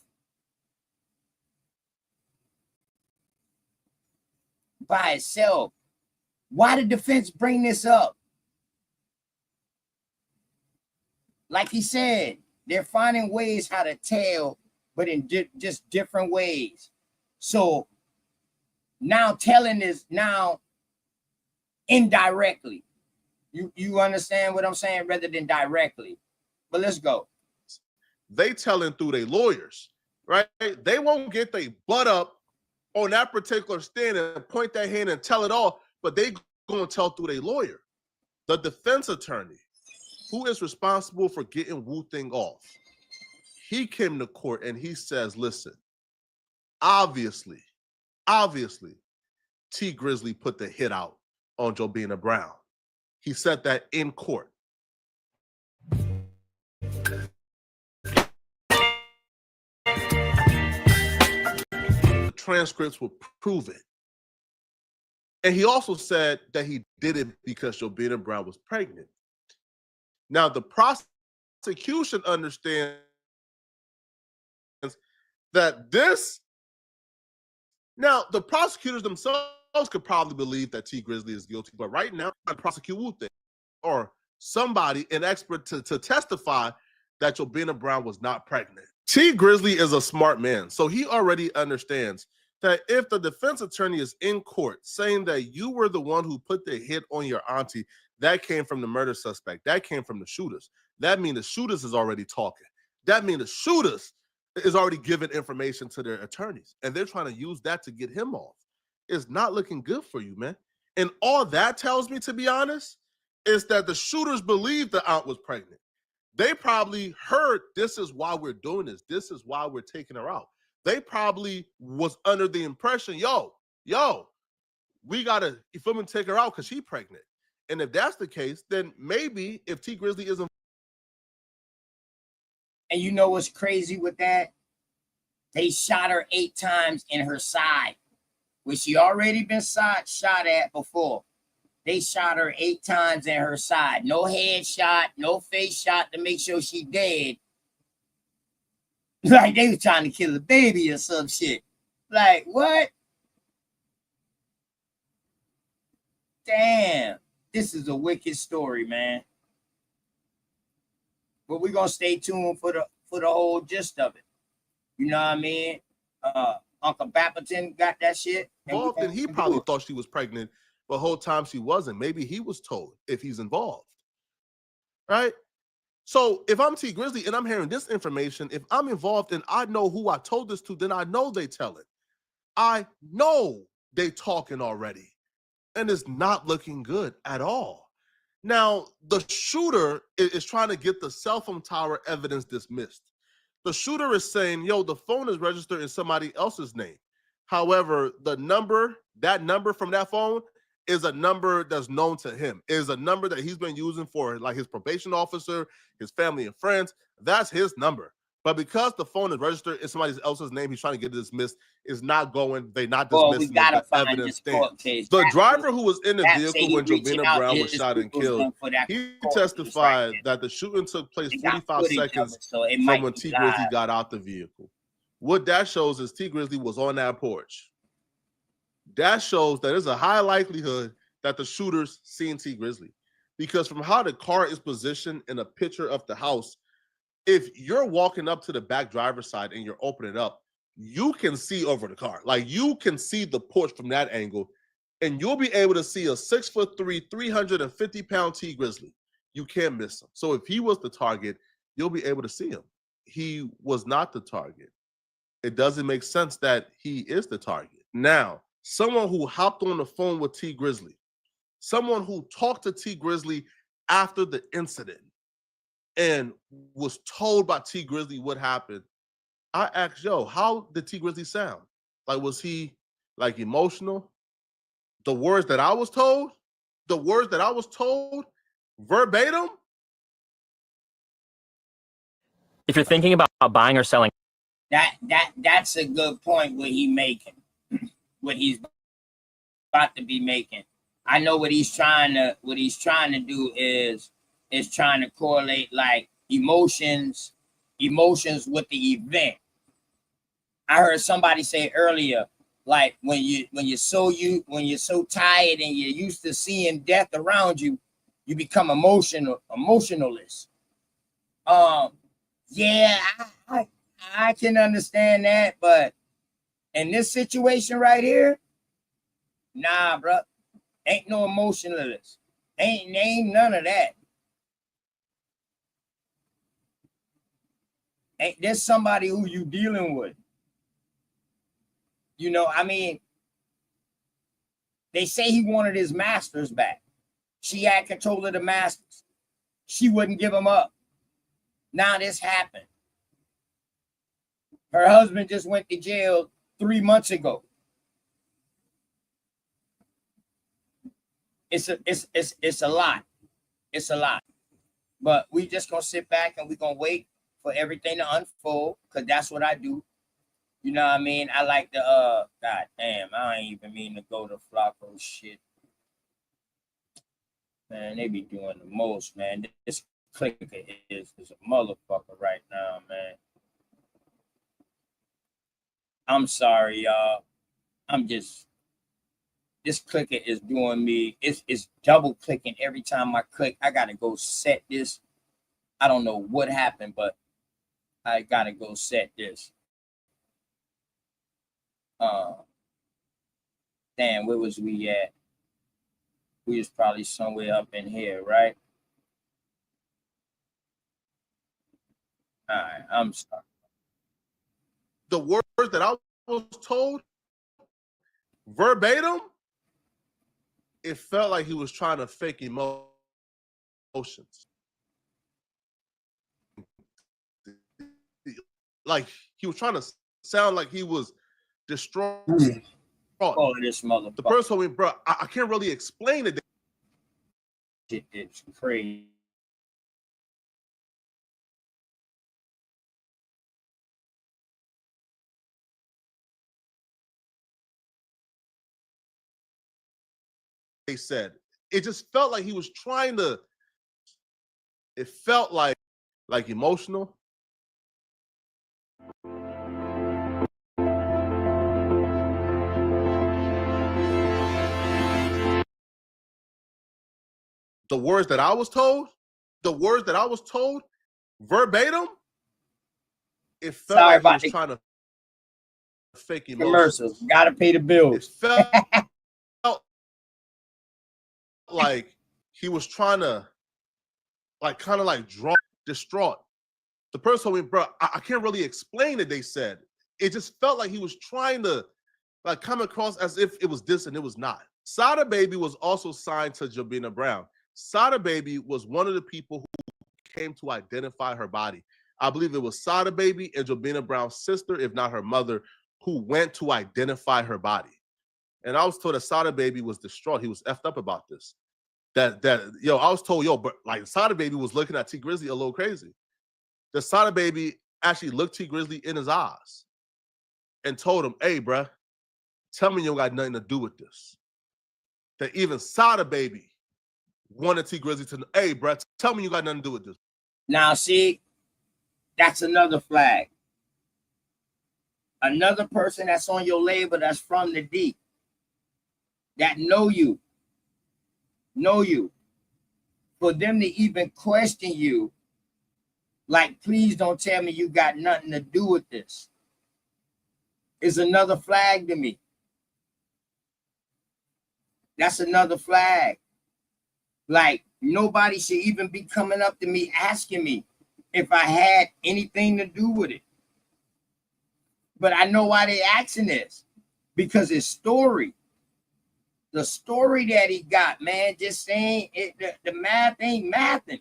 By itself. Why did defense bring this up? Like he said, they're finding ways how to tell, but in just different ways. So now telling is now indirectly. You understand what I'm saying, rather than directly. But let's go. They telling through their lawyers, right? They won't get their butt up on that particular stand and point their hand and tell it all, but they going to tell through their lawyer. The defense attorney, who is responsible for getting Wu Thing off, he came to court and he says, listen, obviously, Tee Grizzley put the hit out on Jobina Brown. He said that in court. The transcripts will prove it. And he also said that he did it because Jobina Brown was pregnant. Now, the prosecution understands that this. Now, the prosecutors themselves could probably believe that Tee Grizzley is guilty, but right now, I prosecute Wu-Thing or somebody, an expert, to testify that Jobina Brown was not pregnant. Tee Grizzley is a smart man, so he already understands that if the defense attorney is in court saying that you were the one who put the hit on your auntie, that came from the murder suspect, that came from the shooters. That means the shooters is already talking. That means the shooters is already giving information to their attorneys, and they're trying to use that to get him off. It's not looking good for you, man. And all that tells me, to be honest, is that the shooters believed the aunt was pregnant. They probably heard, this is why we're doing this. This is why we're taking her out. They probably was under the impression, yo, we got to, you feel me, take her out because she's pregnant. And if that's the case, then maybe if Tee Grizzley isn't. And you know what's crazy with that? They shot her 8 times in her side, which she already been shot at before. They shot her 8 times in her side. No head shot, no face shot to make sure she dead. Like they was trying to kill a baby or some shit. Like, what? Damn. This is a wicked story, man. But we're gonna stay tuned for the whole gist of it. You know what I mean? Uncle Bapperton got that shit. Involved, and he probably thought she was pregnant the whole time she wasn't. Maybe he was told if he's involved. Right? So if I'm Tee Grizzley and I'm hearing this information, if I'm involved and I know who I told this to, then I know they tell it. I know they talking already. And it's not looking good at all. Now, the shooter is trying to get the cell phone tower evidence dismissed. The shooter is saying, yo, the phone is registered in somebody else's name. However, that number from that phone is a number that's known to him, is a number that he's been using for like his probation officer, his family and friends. That's his number. But because the phone is registered in somebody else's name, he's trying to get it dismissed. It's not going. They not dismissing the evidence stands. The driver who was in the vehicle when Jobina Brown was shot and killed, he testified that the shooting took place 45 seconds from when Tee Grizzley got out the vehicle. What that shows is Tee Grizzley was on that porch. That shows that there's a high likelihood that the shooters seen Tee Grizzley, because from how the car is positioned in a picture of the house, if you're walking up to the back driver's side and you're opening up, you can see over the car. Like you can see the porch from that angle, and you'll be able to see a 6'3", 350-pound Tee Grizzley. You can't miss him. So if he was the target, you'll be able to see him. He was not the target. It doesn't make sense that he is the target. Now, someone who hopped on the phone with Tee Grizzley, someone who talked to Tee Grizzley after the incident and was told by Tee Grizzley what happened, I asked, yo, how did Tee Grizzley sound? Like, was he like emotional? The words that I was told verbatim. If you're thinking about buying or selling, that's a good point what he's about to be making. I know what he's trying to do is trying to correlate like emotions with the event. I heard somebody say earlier, like when you're so tired and you're used to seeing death around you, you become emotionalist. Yeah, I can understand that, but in this situation right here, nah, bro, ain't no emotionalist. Ain't none of that. There's somebody who you dealing with. You know, I mean, they say he wanted his masters back. She had control of the masters. She wouldn't give him up. Now this happened. Her husband just went to jail 3 months ago. it's a lot. It's a lot. But we just gonna sit back and we gonna wait for everything to unfold, because that's what I do. You know what I mean? I like to god damn, I ain't even mean to go to Flacco shit. Man, they be doing the most, man. This clicker is a motherfucker right now, man. I'm sorry, y'all. This clicker is doing me. It's double clicking every time I click. I gotta go set this. I don't know what happened, but I gotta go set this. Damn, where was we at? We was probably somewhere up in here, right? All right, I'm sorry. The words that I was told verbatim, it felt like he was trying to fake emotions. Like he was trying to sound like he was distraught. Oh, this motherfucker. The person told me, bro, I can't really explain it. It's crazy. They said it just felt like he was trying to. It felt like emotional. The words that I was told verbatim, it felt Sorry like he was trying to fake emotions. Commercials. Gotta pay the bills. It felt like he was trying to, kind of distraught. The person told me, bro, I can't really explain it, they said. It just felt like he was trying to, come across as if it was this and it was not. Sada Baby was also signed to Jabina Brown. Sada Baby was one of the people who came to identify her body. I believe it was Sada Baby and Jabina Brown's sister, if not her mother, who went to identify her body. And I was told that Sada Baby was distraught. He was effed up about this. I was told, but Sada Baby was looking at Tee Grizzley a little crazy. The Sada Baby actually looked Tee Grizzley in his eyes and told him, hey, bruh, tell me you don't got nothing to do with this. That even Sada Baby wanted Tee Grizzley to know, hey, bruh, tell me you got nothing to do with this. Now, see, that's another flag. Another person that's on your label that's from the deep, that know you. For them to even question you, please don't tell me you got nothing to do with this, is another flag to me. That's another flag. Nobody should even be coming up to me asking me if I had anything to do with it. But I know why they asking this, because his story, the story that he got, man, just saying it, the math ain't mathing.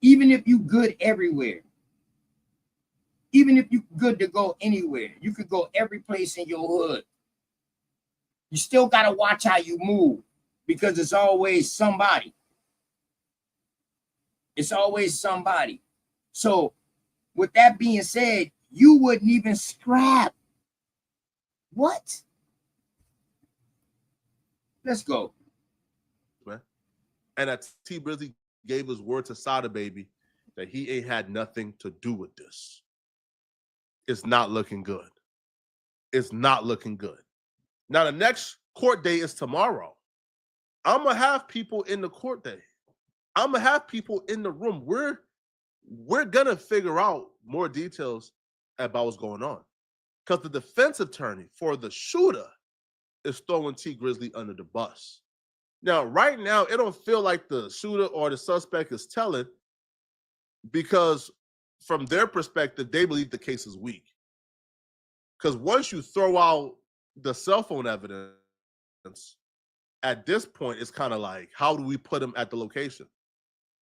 Even if you good everywhere, even if you good to go anywhere, you could go every place in your hood. You still got to watch how you move, because it's always somebody. It's always somebody. So with that being said, you wouldn't even scrap. What? Let's go. And that Tee Grizzley gave his word to Sada Baby that he ain't had nothing to do with this. It's not looking good. It's not looking good. Now, the next court day is tomorrow. I'm going to have people in the court day. I'm going to have people in the room. We're going to figure out more details about what's going on. Because the defense attorney for the shooter is throwing Tee Grizzley under the bus. Now, right now, it don't feel like the shooter or the suspect is telling, because from their perspective, they believe the case is weak. Because once you throw out the cell phone evidence, at this point, it's kind of like, how do we put him at the location?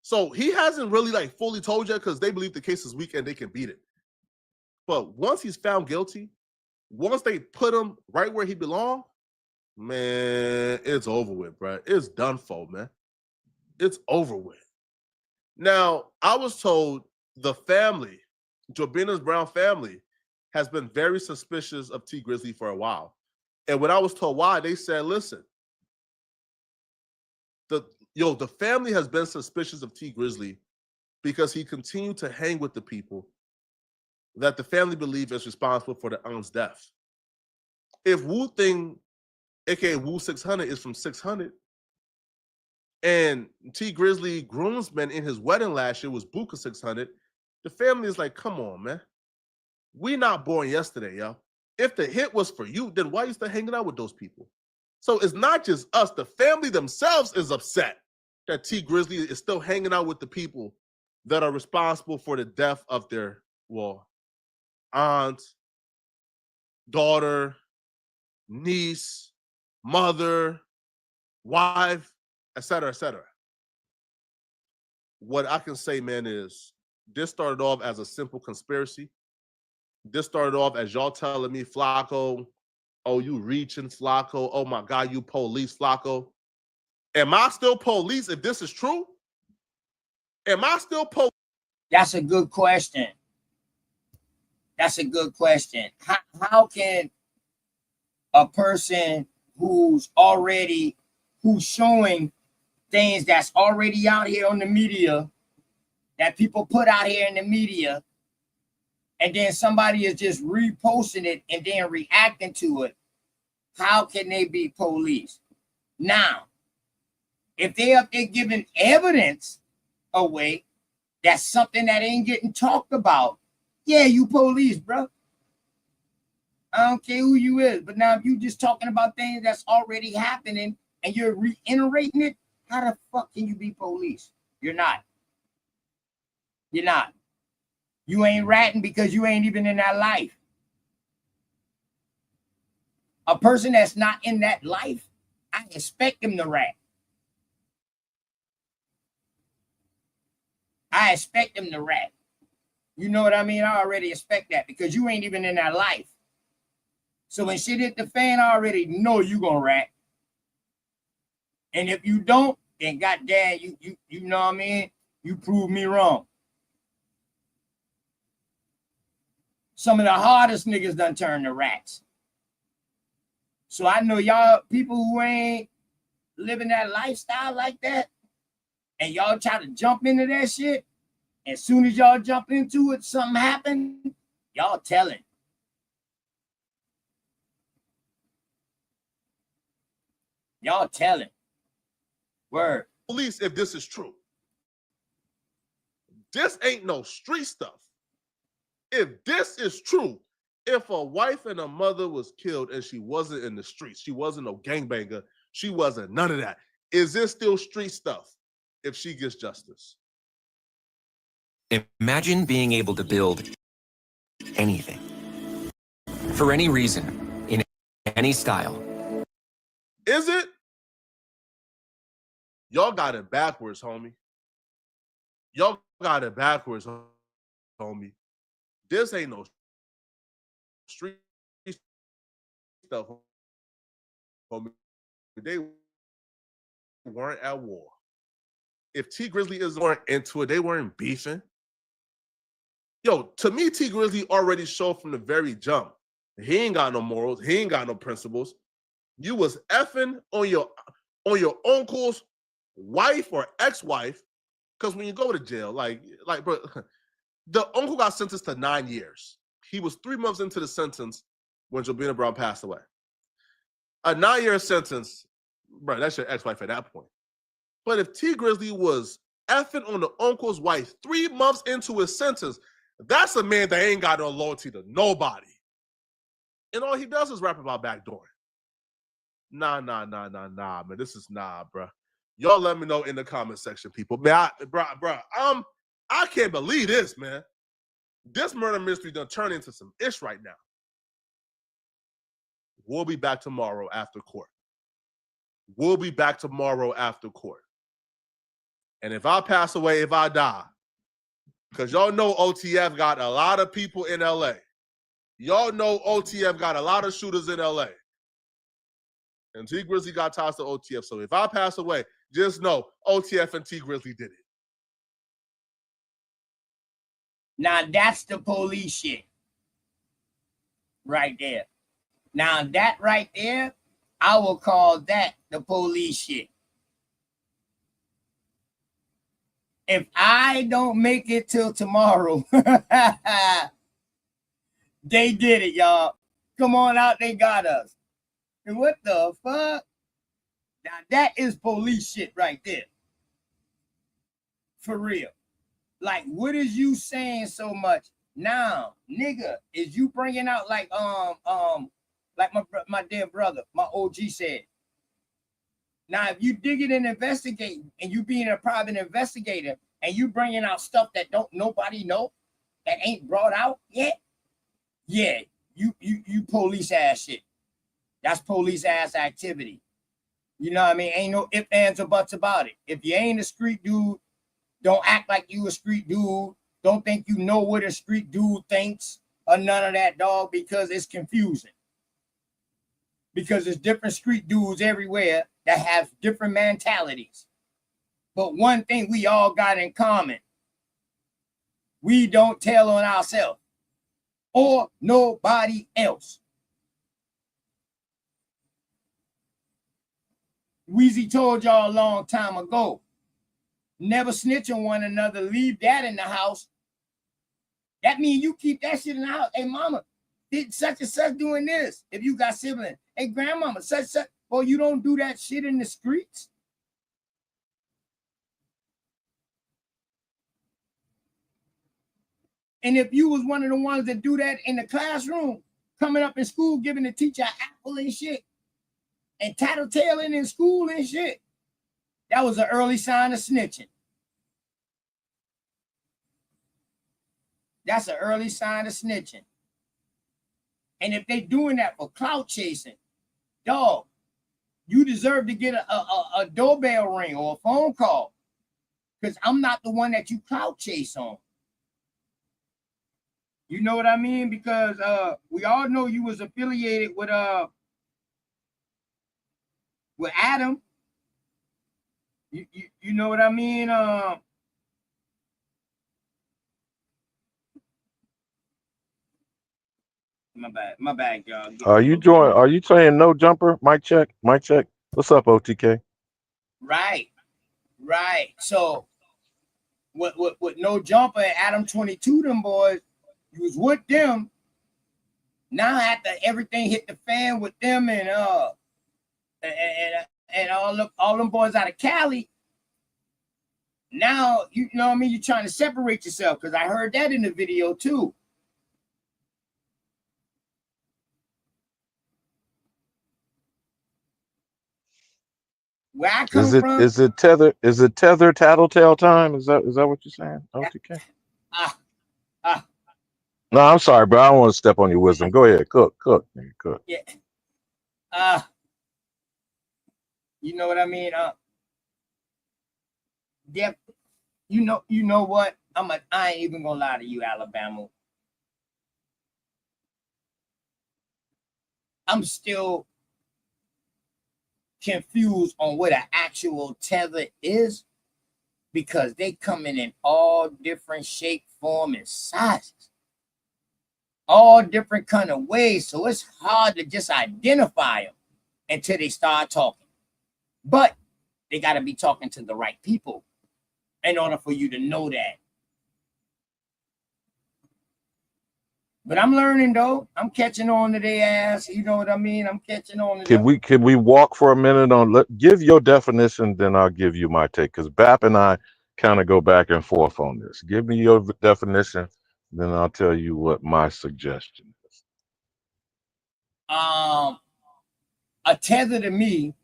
So he hasn't really fully told you, because they believe the case is weak and they can beat it. But once he's found guilty, once they put him right where he belongs, man, it's over with, bro. It's done for, man. It's over with. Now, I was told the family, Jobina's Brown family, has been very suspicious of Tee Grizzley for a while. And when I was told why, they said, listen, the family has been suspicious of Tee Grizzley because he continued to hang with the people that the family believe is responsible for the aunt's death. If Wu Thing, aka Wu 600, is from 600, and Tee Grizzley groomsman in his wedding last year was Buka 600, the family is like, come on, man. We not born yesterday, yo. If the hit was for you, then why are you still hanging out with those people? So it's not just us. The family themselves is upset that Tee Grizzley is still hanging out with the people that are responsible for the death of their, aunt, daughter, niece, mother, wife, etc., etc. What I can say, man, is this started off as a simple conspiracy. This started off as y'all telling me, Flacco, oh, you reaching, Flacco. Oh, my God, you police, Flacco. Am I still police if this is true? Am I still police? That's a good question. That's a good question. How can a person who's showing things that's already out here on the media, that people put out here in the media, and then somebody is just reposting it and then reacting to it, how can they be police? Now, if they're giving evidence away, that's something that ain't getting talked about. Yeah, you police, bro. I don't care who you is, but now if you just talking about things that's already happening and you're reiterating it, how the fuck can you be police? You're not. You're not. You ain't ratting because you ain't even in that life. A person that's not in that life, I expect them to rat. I expect them to rat. You know what I mean? I already expect that because you ain't even in that life. So when shit hit the fan, I already know you gonna rat. And if you don't, then goddamn, you know what I mean? You prove me wrong. Some of the hardest niggas done turned to rats. So I know y'all people who ain't living that lifestyle like that, and y'all try to jump into that shit. As soon as y'all jump into it, something happened, y'all telling. Y'all telling. Word. Police, if this is true. This ain't no street stuff. If this is true, if a wife and a mother was killed and she wasn't in the streets, she wasn't no gangbanger, she wasn't none of that, is this still street stuff if she gets justice? Imagine being able to build anything, for any reason, in any style. Is it? Y'all got it backwards, homie. Y'all got it backwards, homie. This ain't no street stuff, homie. They weren't at war. If Tee Grizzley weren't into it, they weren't beefing. Yo, to me, Tee Grizzley already showed from the very jump. He ain't got no morals. He ain't got no principles. You was effing on your uncle's wife or ex-wife, because when you go to jail, like, bro, the uncle got sentenced to 9 years. He was 3 months into the sentence when Jobina Brown passed away. A 9-year sentence, bro, that's your ex-wife at that point. But if Tee Grizzley was effing on the uncle's wife 3 months into his sentence, that's a man that ain't got no loyalty to nobody. And all he does is rap about backdooring. Nah, man. This is bro. Y'all let me know in the comment section, people. Man, I can't believe this, man. This murder mystery done turned into some ish right now. We'll be back tomorrow after court. And if I pass away, if I die, because y'all know OTF got a lot of people in LA. Y'all know OTF got a lot of shooters in LA. And Tee Grizzley got ties to OTF. So if I pass away, just know OTF and Tee Grizzley did it. Now that's the police shit. Right there. Now that right there, I will call that the police shit. If I don't make it till tomorrow, they did it, y'all. Come on out, they got us. And what the fuck? Now that is police shit right there. For real. Like, what is you saying so much? Now, nigga, is you bringing out like my dear brother, my OG said. Now, if you dig it and investigate, and you being a private investigator, and you bringing out stuff that don't nobody know, that ain't brought out yet, yeah, you police ass shit. That's police ass activity. You know what I mean? Ain't no ifs, ands, or buts about it. If you ain't a street dude, don't act like you a street dude. Don't think you know what a street dude thinks or none of that, dog, because it's confusing. Because there's different street dudes everywhere that have different mentalities. But one thing we all got in common, we don't tell on ourselves or nobody else. Weezy told y'all a long time ago, never snitch on one another, leave that in the house. That means you keep that shit in the house. Hey, mama, did such and such doing this if you got siblings. Hey, grandmama, such. Well, you don't do that shit in the streets. And if you was one of the ones that do that in the classroom, coming up in school, giving the teacher an apple and shit, and tattletaling in school and shit, that was an early sign of snitching. That's an early sign of snitching. And if they doing that for clout chasing, dog, you deserve to get a doorbell ring or a phone call, because I'm not the one that you clout chase on. You know what I mean? Because we all know you was affiliated with Adam. You know what I mean? My bad, y'all. Are you saying no jumper? Mic check. What's up, OTK? Right. So with no jumper and Adam 22, them boys, you was with them. Now after everything hit the fan with them and all them boys out of Cali, now you know what I mean, you're trying to separate yourself, because I heard that in the video too. Where I come from, is it tether tattletale time? Is that what you're saying? OTK. No, I'm sorry, bro. I don't want to step on your wisdom. Go ahead, cook. Yeah. You know what I mean? Yeah. You know what? I ain't even gonna lie to you, Alabama. I'm still confused on what an actual tether is, because they come in all different shape, form, and sizes. All different kind of ways. So it's hard to just identify them until they start talking. But they got to be talking to the right people in order for you to know that. But I'm learning, though. I'm catching on to their ass. You know what I mean? I'm catching on to them. Can we walk for a minute on give your definition, then I'll give you my take, because Bap and I kind of go back and forth on this. Give me your definition, then I'll tell you what my suggestion is. A tether to me,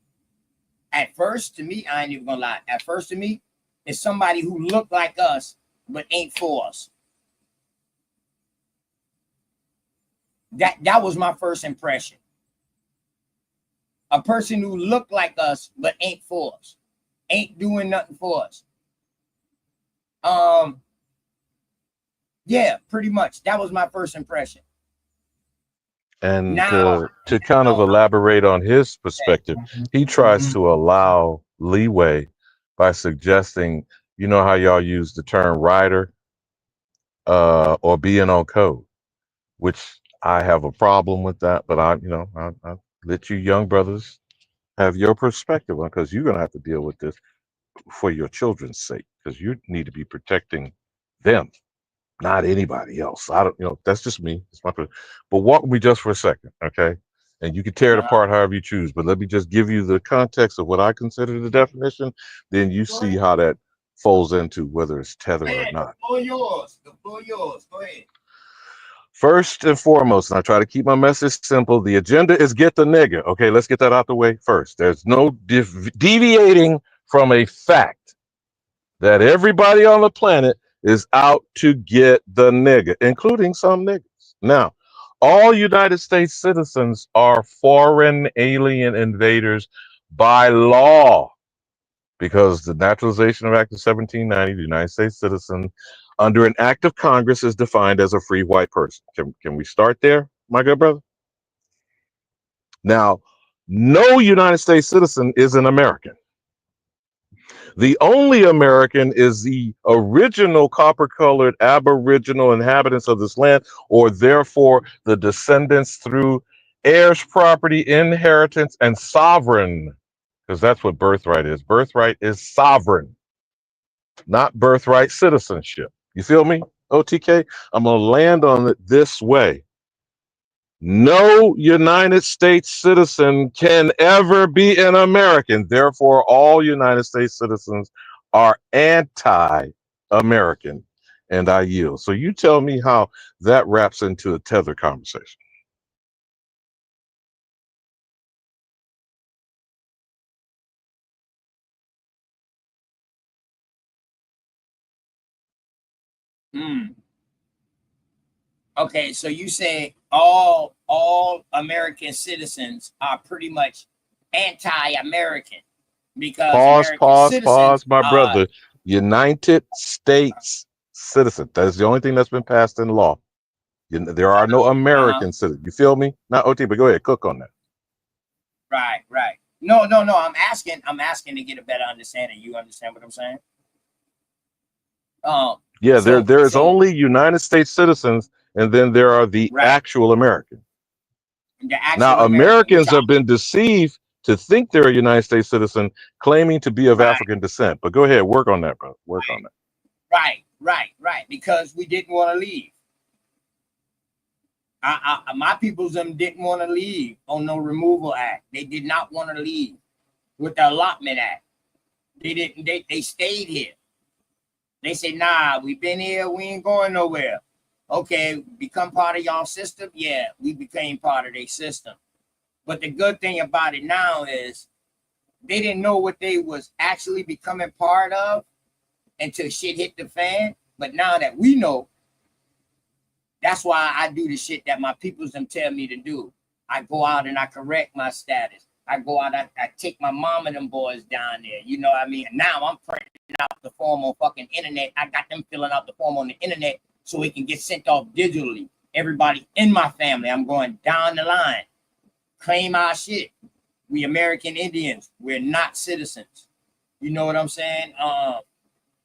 I ain't even gonna lie. At first to me, is somebody who look like us but ain't for us. That was my first impression. A person who looked like us but ain't for us, ain't doing nothing for us. Yeah, pretty much. That was my first impression. And Now, to kind of elaborate on his perspective, he tries to allow leeway by suggesting, you know how y'all use the term rider or being on code, which I have a problem with that. But I let you young brothers have your perspective on, because you're gonna have to deal with this for your children's sake, because you need to be protecting them, not anybody else. I don't, that's just me. It's my, but walk with me just for a second, okay? And you can tear it apart however you choose, but let me just give you the context of what I consider the definition. Then you see how that folds into whether it's tether or not. The floor yours. The floor yours. Go ahead. First and foremost, and I try to keep my message simple, the agenda is get the nigga. Okay, let's get that out the way first. There's no deviating from a fact that everybody on the planet is out to get the nigga, including some niggas. Now, all United States citizens are foreign alien invaders by law, because the Naturalization Act of 1790, the United States citizen under an act of Congress is defined as a free white person. Can we start there, my good brother? Now, no United States citizen is an American. The only American is the original copper-colored Aboriginal inhabitants of this land, or therefore the descendants through heirs, property, inheritance, and sovereign, because that's what birthright is. Birthright is sovereign, not birthright citizenship. You feel me, OTK? I'm going to land on it this way. No United States citizen can ever be an American. Therefore, all United States citizens are anti-American. And I yield. So you tell me how that wraps into a tether conversation. Okay, so you say all American citizens are pretty much anti-American because Pause, my brother. United States citizen. That is the only thing that's been passed in law. There are no American citizens. You feel me? Not OT, but go ahead, cook on that. Right. No. I'm asking to get a better understanding. You understand what I'm saying? Yeah, there is only United States citizens, and then there are the actual Americans. Now, Americans have been deceived to think they're a United States citizen, claiming to be of African descent. But go ahead, work on that, bro. Work on that. Right. Because we didn't want to leave. My peoples didn't want to leave on no removal act. They did not want to leave with the allotment act. They didn't. They stayed here. They say, nah, we've been here. We ain't going nowhere. Okay, become part of y'all system. Yeah, we became part of their system. But the good thing about it now is they didn't know what they was actually becoming part of until shit hit the fan. But now that we know, that's why I do the shit that my peoples them tell me to do. I go out and I correct my status. I go out, I take my mom and them boys down there. You know what I mean? Now I'm printing out the form on fucking internet. I got them filling out the form on the internet so it can get sent off digitally. Everybody in my family, I'm going down the line. Claim our shit. We American Indians. We're not citizens. You know what I'm saying?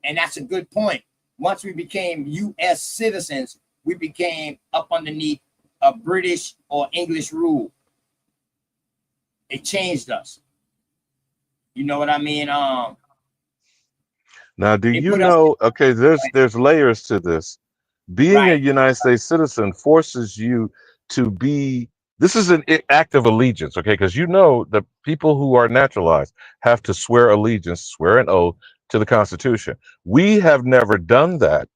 And that's a good point. Once we became U.S. citizens, we became up underneath a British or English rule. It changed us. You know what I mean? Now, do you know? Okay, there's layers to this. Being a United States citizen forces you to be. This is an act of allegiance, okay? Because you know the people who are naturalized have to swear allegiance, swear an oath to the Constitution. We have never done that.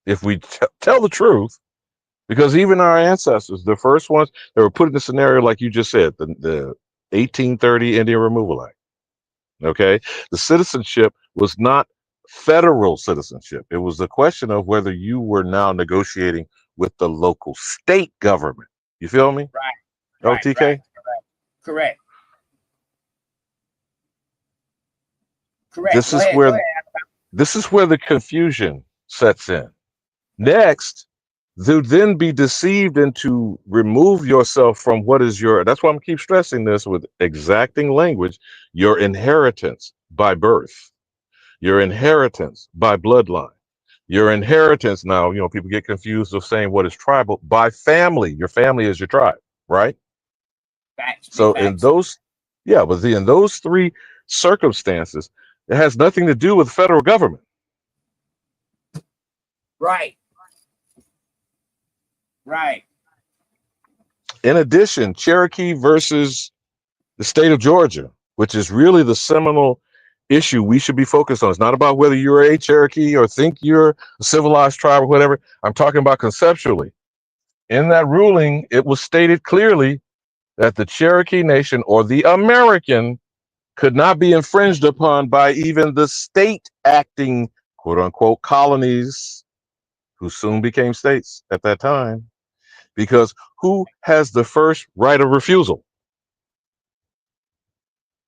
If we tell the truth, because even our ancestors, the first ones that were put in the scenario like you just said, the 1830 Indian Removal Act. Okay, the citizenship was not federal citizenship. It was a question of whether you were now negotiating with the local state government. You feel me? Right. OTK? Correct. This is where the confusion sets in. Next, to then be deceived and to remove yourself from what is your, that's why I'm keep stressing this with exacting language, your inheritance by birth, your inheritance by bloodline, your inheritance. Now, you know, people get confused of saying what is tribal by family. Your family is your tribe, right? Facts, So facts. in those, yeah, but in those three circumstances, it has nothing to do with federal government. Right. Right. In addition, Cherokee versus the state of Georgia, which is really the seminal issue we should be focused on. It's not about whether you're a Cherokee or think you're a civilized tribe or whatever. I'm talking about conceptually. In that ruling, it was stated clearly that the Cherokee Nation or the American could not be infringed upon by even the state acting, quote unquote, colonies, who soon became states at that time. Because who has the first right of refusal?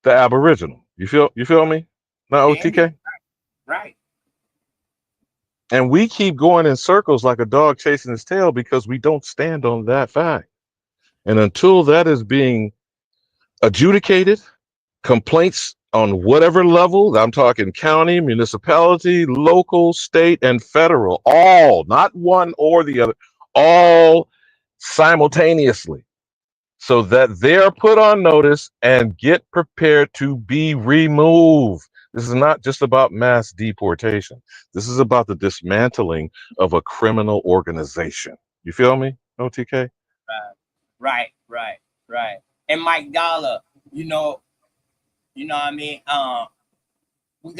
The Aboriginal. You feel me? Now, OTK? Right. And we keep going in circles like a dog chasing his tail because we don't stand on that fact. And until that is being adjudicated, complaints on whatever level, I'm talking county, municipality, local, state, and federal, all, not one or the other, all simultaneously, so that they're put on notice and get prepared to be removed. This is not just about mass deportation. This is about the dismantling of a criminal organization. You feel me, OTK? Right. And Mike Dollar, you know what I mean? We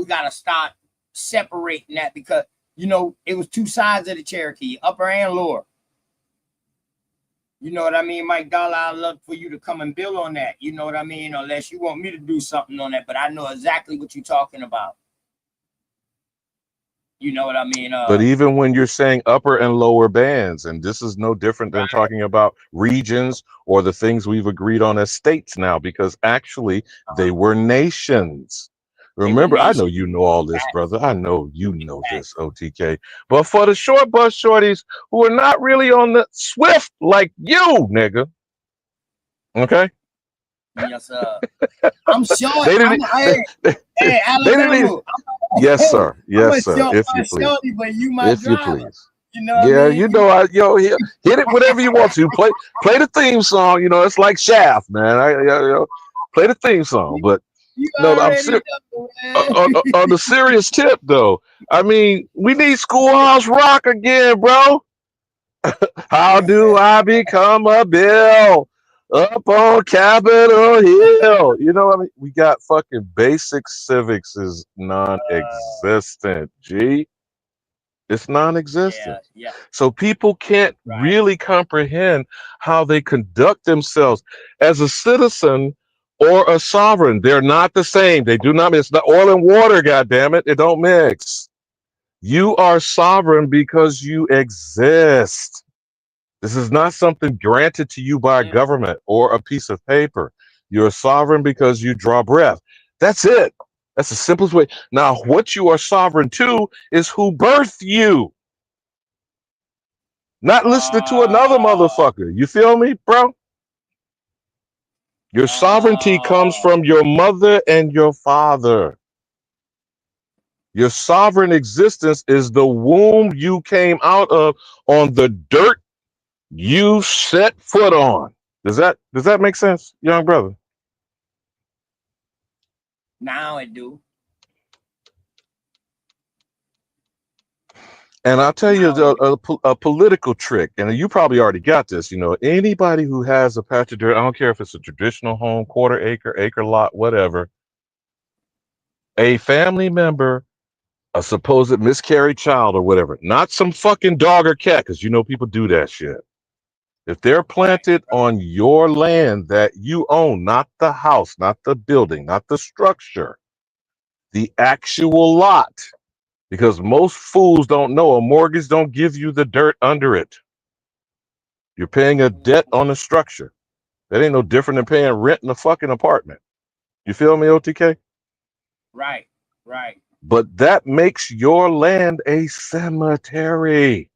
gotta start separating that, because you know it was two sides of the Cherokee, upper and lower. You know what I mean, Mike Dollar? I'd love for you to come and build on that. You know what I mean? Unless you want me to do something on that, but I know exactly what you're talking about. You know what I mean? But even when you're saying upper and lower bands, and this is no different than talking about regions or the things we've agreed on as states now, because actually they were nations. Remember, I know you know all this, brother. I know you know this, OTK. But for the short bus shorties who are not really on the swift like you, nigga. Okay? Yes, sir. I'm short. They didn't, hey, Alabama. Yes, sir. Yes, sir. Short, If you please. shorty, but you my If you driver. please. You know what Yeah, I mean? you know, hit it whatever you want to. Play the theme song. You know, it's like Shaft, man. Play the theme song. But no, I'm serious. On the serious tip, though, I mean, we need Schoolhouse Rock again, bro. How do I become a bill up on Capitol Hill? You know what I mean? We got fucking basic civics is non-existent. G. It's non-existent. Yeah. So people can't really comprehend how they conduct themselves as a citizen or a sovereign. They're not the same. They do not. It's not oil and water. God damn it! It don't mix. You are sovereign because you exist. This is not something granted to you by a government or a piece of paper. You're sovereign because you draw breath. That's it. That's the simplest way. Now, what you are sovereign to is who birthed you. Not listening to another motherfucker. You feel me, bro? Your sovereignty comes from your mother and your father. Your sovereign existence is the womb you came out of on the dirt you set foot on. Does that make sense, young brother? Now it do. And I'll tell you a political trick, and you probably already got this. You know, anybody who has a patch of dirt, I don't care if it's a traditional home, quarter acre, acre lot, whatever, a family member, a supposed miscarried child or whatever, not some fucking dog or cat, because you know people do that shit. If they're planted on your land that you own, not the house, not the building, not the structure, the actual lot, because most fools don't know a mortgage don't give you the dirt under it. You're paying a debt on the structure. That ain't no different than paying rent in a fucking apartment. You feel me, OTK? Right. But that makes your land a cemetery.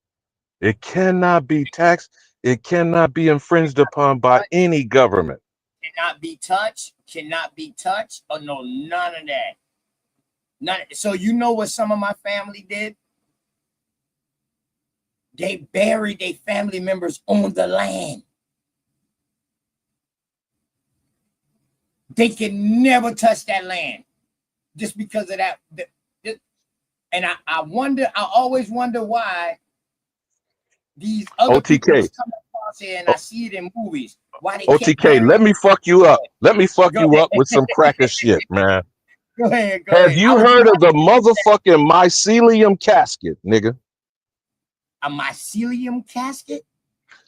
It cannot be taxed. It cannot be infringed upon by any government. Cannot be touched. Cannot be touched. Oh no, none of that. None. So you know what some of my family did? They buried their family members on the land. They can never touch that land just because of that. And I wonder, I always wonder why these other people OTK. is coming across here, and I see it in movies. Why they kept OTK, burying. let me fuck you up. Let me fuck Go you ahead. up with some cracker shit, man. Go ahead. Have you heard of the motherfucking mycelium casket, nigga? A mycelium casket?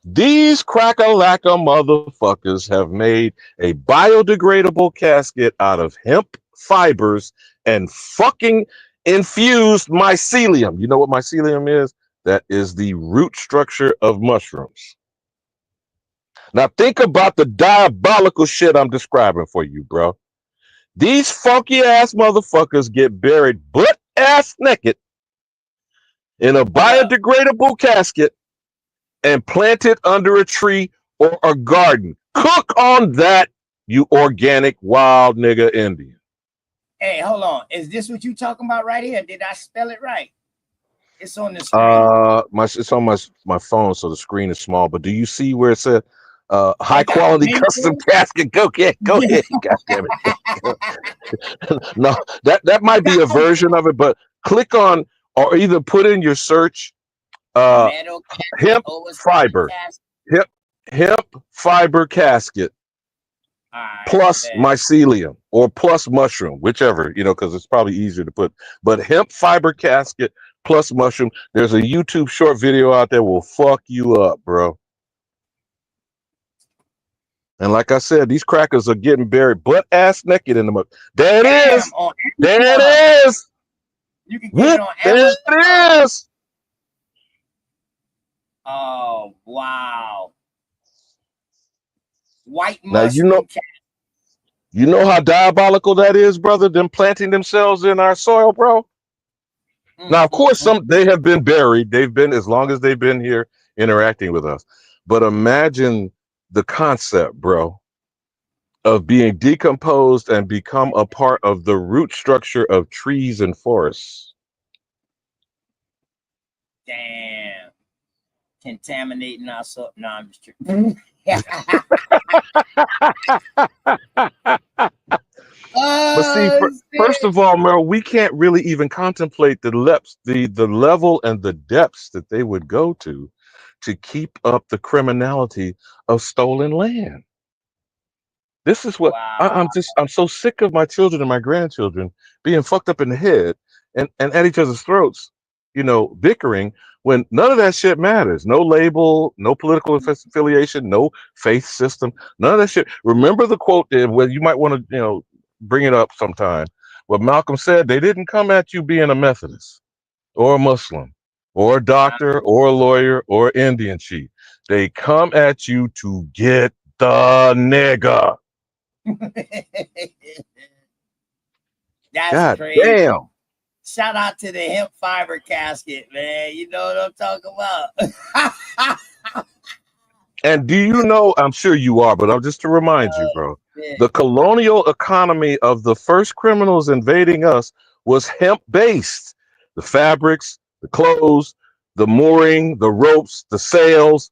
These cracker-lacka motherfuckers have made a biodegradable casket out of hemp fibers and fucking infused mycelium. You know what mycelium is? That is the root structure of mushrooms. Now think about the diabolical shit I'm describing for you, bro. These funky ass motherfuckers get buried butt ass naked in a biodegradable casket and planted under a tree or a garden. Cook on that, you organic wild nigga Indian. Hey, hold on. Is this what you talking about right here? Did I spell it right? It's on the screen. It's on my phone, so the screen is small. But do you see where it said high quality custom casket? Go ahead, God damn it. No, that might be a version of it, but click on or either put in your search hemp fiber, hemp fiber casket plus mycelium or plus mushroom, whichever, because it's probably easier to put. But hemp fiber casket plus mushroom. There's a YouTube short video out there will fuck you up, bro. And like I said, these crackers are getting buried butt ass naked in the mud. There it is. There it is. You can get it on Amazon. There it is. Oh wow! White Now mushroom. you know how diabolical that is, brother. Them planting themselves in our soil, bro. Now, of course, they have been buried. They've been as long as they've been here interacting with us. But imagine the concept, bro, of being decomposed and become a part of the root structure of trees and forests. Damn. Contaminating our soil. No, I'm just tripping. But see, first of all, Merle, we can't really even contemplate the level and the depths that they would go to keep up the criminality of stolen land. This is what I'm so sick of my children and my grandchildren being fucked up in the head and at each other's throats, bickering when none of that shit matters. No label, no political affiliation, no faith system, none of that shit. Remember the quote there where you might want to, bring it up sometime. What Malcolm said, they didn't come at you being a Methodist or a Muslim or a doctor or a lawyer or Indian chief. They come at you to get the nigga. That's God crazy. Damn. Shout out to the hemp fiber casket, man. You know what I'm talking about. And do you know, I'm sure you are, but just to remind you, bro, the colonial economy of the first criminals invading us was hemp-based. The fabrics, the clothes, the mooring, the ropes, the sails,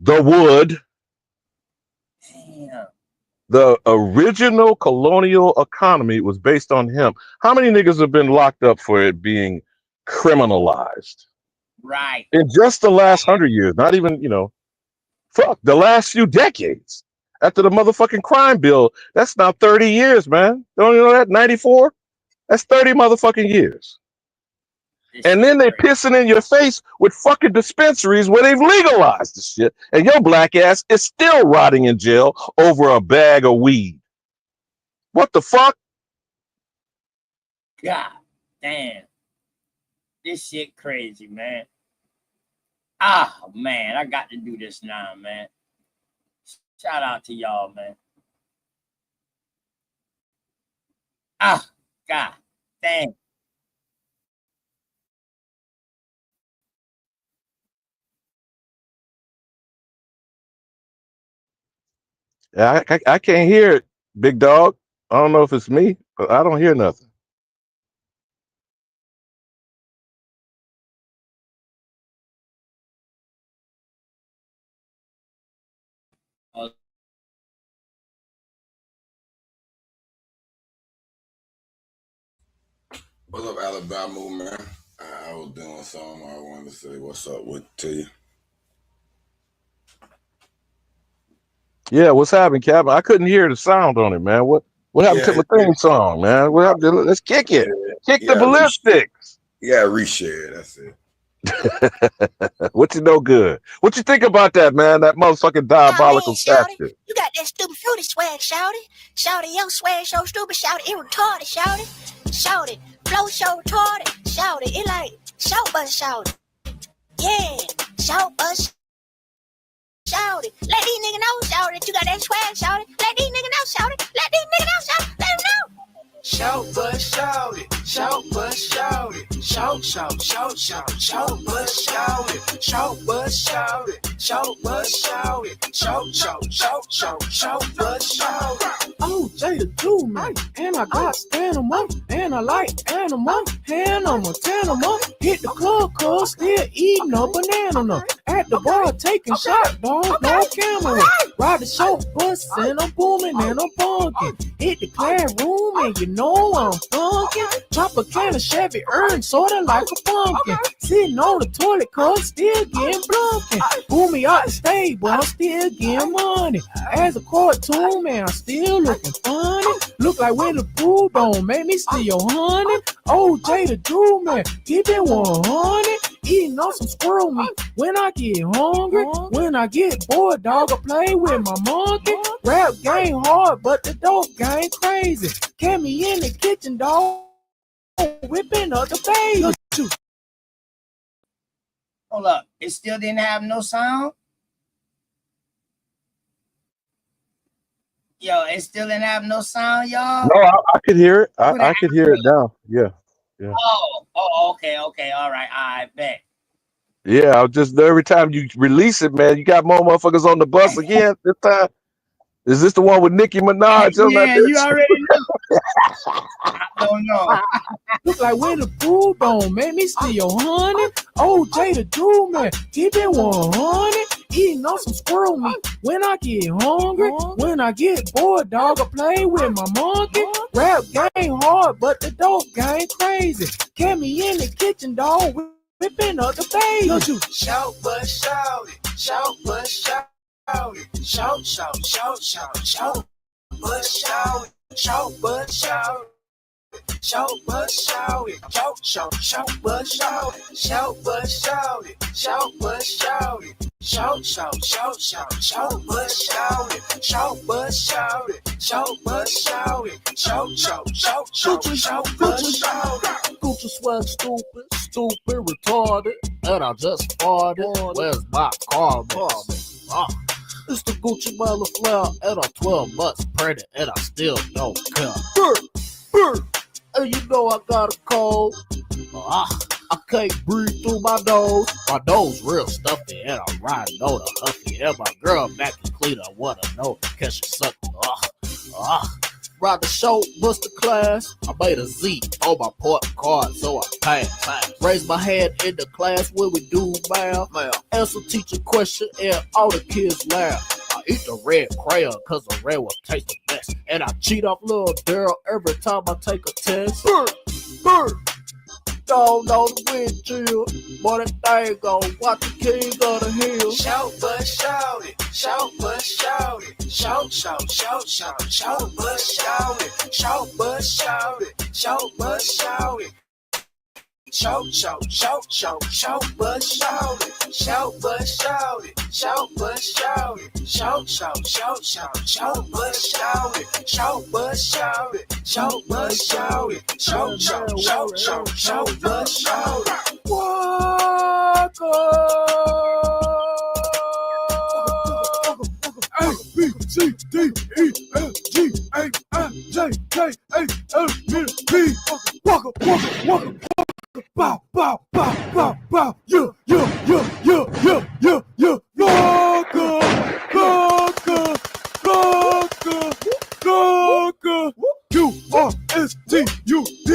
the wood. Damn. The original colonial economy was based on hemp. How many niggas have been locked up for it being criminalized? Right. In just the last 100 years, not even, fuck, the last few decades. After the motherfucking crime bill, that's now 30 years, man. Don't you know that? 94? That's 30 motherfucking years. And then they pissing in your face with fucking dispensaries where they've legalized the shit. And your black ass is still rotting in jail over a bag of weed. What the fuck? God damn. This shit crazy, man. Ah, man, I got to do this now, man. Shout out to y'all, man. Ah, God damn. I can't hear it, big dog. I don't know if it's me, but I don't hear nothing. What's up, Alabama, man? I was doing something. I wanted to say what's up to you. Yeah, what's happening, Cap? I couldn't hear the sound on it, man. What happened to my theme song, man? What happened? Let's kick it. Kick the ballistics. Yeah, reshare. That's it. What you know good? What you think about that, man? That motherfucking diabolical tactic. You got that stupid fruity swag, shouty. Shouty, your swag so stupid, shouty. It retarded, shouty. Shouty, flow so retarded, shouty. It like shout but shouty. Yeah, shout but shouty. Let these niggas know, shouty, that you got that swag, shouty. Let these niggas know, shouty. Let these niggas know, shouty. Let them know. Shout but shout it, shout but shout it, shout, shout, shout, shout, shout but shout it, shout but shout it, shout but shout it, shout, shout, shout, shout, shout but shout it. Oh, Jada do, man, and I got stand 'em up, and I like animal, hand 'em a 10 'em up, hit the club, cause still eating a banana nut. At the bar, taking shot, dog, no camera. Ride the short bus, and I'm booming, and I'm bunking. Hit the classroom, and you know I'm funkin'. Drop a can of Chevy Earn, sorta like a pumpkin. Sitting on the toilet, cause still getting blunkin'. Pull me out the stage, but I'm still getting money. As a cartoon, man, I'm still looking funny. Look like Winnie the Pooh, don't make me steal honey. Oh, Jada do, man, keep it 100. Eating on some squirrel meat when I get hungry. When I get bored, dog, I play with my monkey. Rap game hard, but the dope game crazy. Get me in the kitchen, dog, whipping up the baby. Hold up, it still didn't have no sound? Yo, it still didn't have no sound, y'all? No, I could hear it. I could hear it now. Yeah. Okay, all right, I bet. Yeah, I was just every time you release it, man, you got more motherfuckers on the bus again this time. Is this the one with Nicki Minaj? Yeah, you already know. I don't know. Look like Winnie the Pooh, don't make me steal honey. Oh, Jada do, man, keep it 100. Eating on some squirrel meat when I get hungry. When I get bored, dog, I play with my monkey. Rap game hard, but the dope game crazy. Get me in the kitchen, dog, whipping up the baby. Shout but shout it, shout but shout it, shout, shout, shout, shout, shout but shout it, shout but shout it. Shout but shout it, shout, shout, shout but shout it, shout but shout it, shout but shout it, shout, shout, shout, shout, shout but shout it, shout but shout it, shout but shout it, shout, shout, shout, shout, shout but shout it. Gucci swag stupid, retarded, and I just farted. Where's my car? It's the Gucci Miller Flare, and I'm 12 months pregnant, and I still don't care. And you know I got a cold. I can't breathe through my nose. My nose real stuffy, and I'm riding on a huffy. And my girl back in clean, I wanna know can she suck me? Ride the show, bust the class. I made a Z on my port card, so I passed. Raise my hand in the class when we do math. Answer teacher question, and all the kids laugh. I eat the red crayon, cause the red will taste the best. And I cheat off little Daryl every time I take a test. Bird, don't know the windshield, but that thing gon' watch the king of the hill. Shout but shout it, shout but shout it, shout, shout, shout, shout, shout but shout it, shout but shout it, shout but shout it. Shout, shout, shout, shout, shout but shout it, shout but shout it, shout but shout it, shout, shout, shout, shout, shout but shout it, shout but shout it, shout but shout it, shout, shout, shout, shout, shout but shout it. Walker. A B C D E F G A I J K L M N P. Walker. Bow, bow, bow, bow, bow. Yeah. Walker. S-T-U-D-W-I-X-N-Z.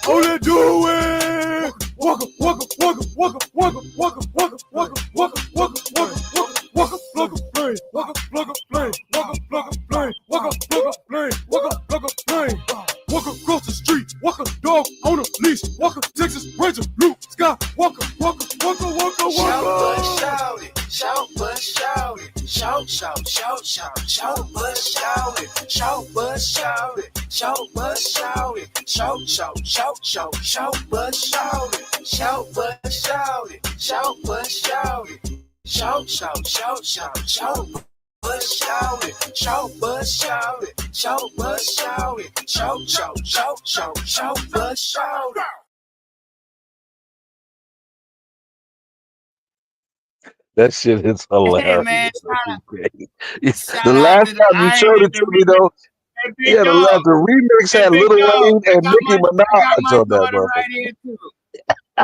All they do is walk up, walk up, walk up, walk up, walk up, walk up, walk up, walk up, walk up, walk up, walk up, walk up, plug up, play, walk up, plug up, play, walk up, plug up, play, walk up, plug up, play, walk up, plug up, play. Walk across the street, walk a dog on a leash, walk a Texas Ranger, Luke Scott, walk a, walk a, walk a, walk a, walk a. Shout it, shout but shout it, shout, shout, shout, shout, shout but shout it, shout but shout it, shout but shout it, shout, shout, shout, shout, shout but shout it, shout but shout it, shout but shout it, shout, shout, shout, shout, shout. But shout it, shout, but shout it, shout, but shout it, shout, shout, shout, shout, shout, but shout it. That shit is hilarious. Hey, man, the last time you showed it to me, though, yeah, the remix had Lil Wayne and Nicki Minaj on that, bro. Right here too.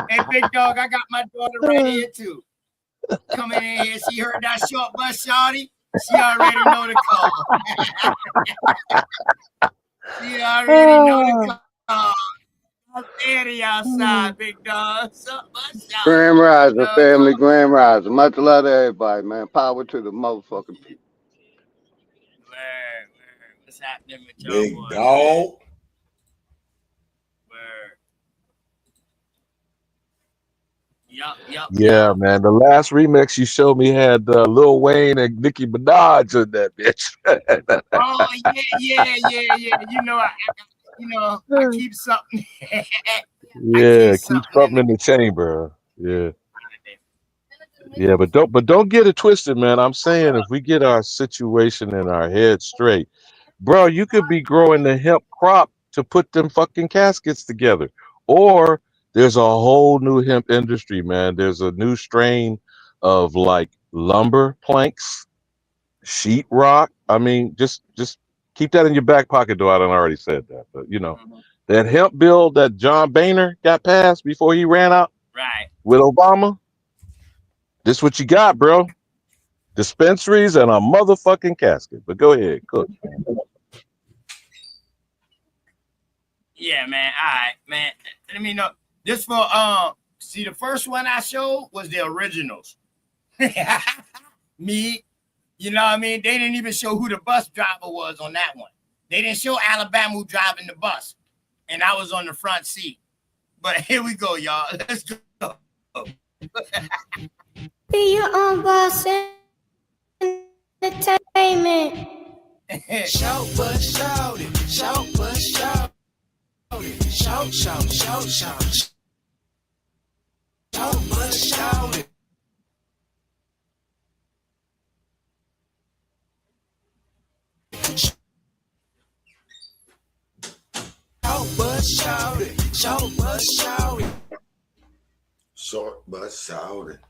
Hey, big dog, I got my daughter right here too. Coming in here, she heard that short bus, shawty. She already know the call. She already know the call. I'm steady outside, big dog. Grand Rising, family, Grand Rising. Much love to everybody, man. Power to the motherfucking people. What's happening with y'all? Big dog. Yeah, man. The last remix you showed me had Lil Wayne and Nicki Minaj on that bitch. Oh yeah. You know, I keep something. Yeah, keep something in the chamber. Yeah. Yeah, but don't get it twisted, man. I'm saying if we get our situation in our head straight, bro, you could be growing the hemp crop to put them fucking caskets together. Or there's a whole new hemp industry, man. There's a new strain of like lumber planks, sheetrock. I mean, just keep that in your back pocket, though. I done already said that, but you know, that hemp bill that John Boehner got passed before he ran out, right, with Obama. This what you got, bro. Dispensaries and a motherfucking casket. But go ahead, cook. Yeah, man. All right, man. Let me know. This for see, the first one I showed was the originals. Me, you know what I mean? They didn't even show who the bus driver was on that one. They didn't show Alabama who driving the bus. And I was on the front seat. But here we go, y'all. Let's go. Be your own boss entertainment. Shout but shout it, shout but shout it, shout, shout, shout, shout. Shout but shout it. Shout but shout it, shout but shout it. Short but shout it.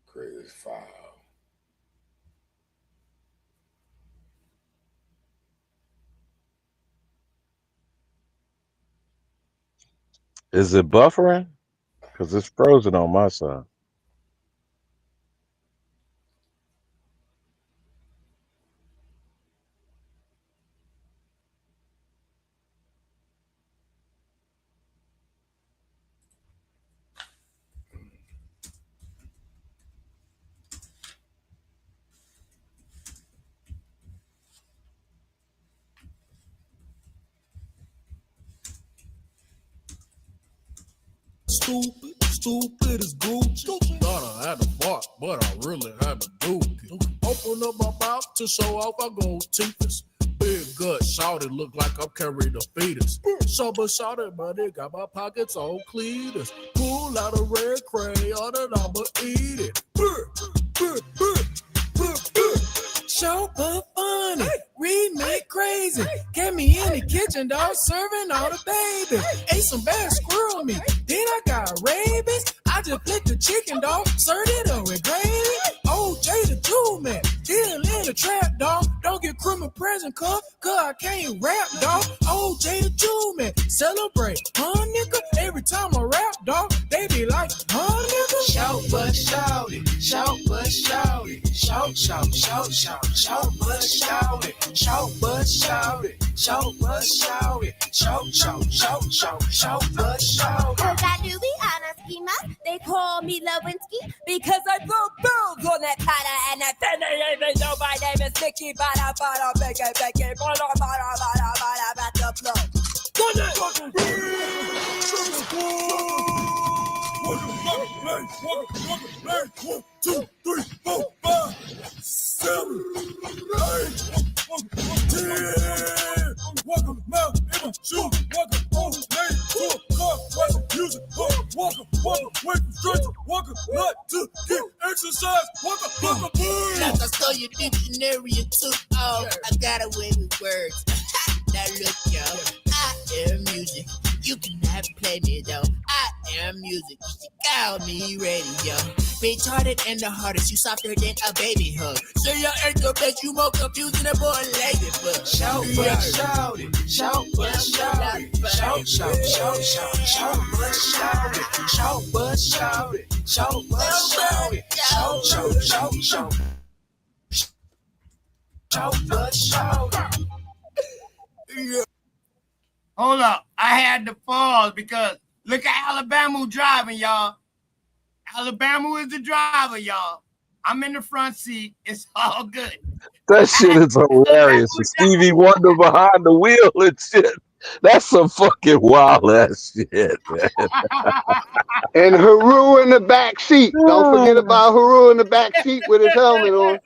Crazy file. Is it buffering? Because it's frozen on my side. Stupid as Gucci. Thought I had a bark, but I really had a dookie. Open up my mouth to show off my gold teeth. Big gut, shouted, look like I'm carrying a fetus. Sober shouted, but it got my pockets all cleaners. Pull out a red crayon and I'ma eat it. Show but funny, remake crazy. Get me in the kitchen, dog, serving all the babies. Ate some bad squirrel meat, then I got rabies. I just flipped the chicken, dog, served it up with gravy. OJ the Jew man, still in the trap, dog. Don't get criminal present, cuz I can't rap, dog. OJ the Jew man, celebrate, huh, nigga? Every time I rap, dog, they be like, huh, nigga? shout, shout, shout, shout, shout, but shout it, shout, but shout it, shout, but shout it, shout, shout, shout, shout, shout, but shout it. Cause I do be honest, schema. They call me Lewinsky because I throw bills on that cutter and that then they even know my name is Mickey, but I'm Becky, but the flow. One, two, three, four, five, 7, 8, 10. Welcome now in my shoes. Welcome on late to a car. Welcome music. Welcome away from stretch. Welcome not to get exercise. Welcome boom. Like I saw your dictionary and took off. I got away with words. Now look, yo, I am music. You cannot play me though. I am music. You should call me radio. Retarded and the hardest. You softer than a baby hug. Say your ain't the best. You more confused than a boy ladybug. Shout, but shout it. Shout, but shout it. Shout, shout, shout, shout, shout, but shout it. Shout, but shout it. Shout, but shout it. Shout, shout, shout, shout. Shout, but shout it. Yeah. Hold up. I had to pause because look at Alabama driving, y'all. Alabama is the driver, y'all. I'm in the front seat. It's all good. That shit is hilarious. Stevie Wonder behind the wheel and shit. That's some fucking wild ass shit, man. And Haru in the back seat. Don't forget about Haru in the back seat with his helmet on.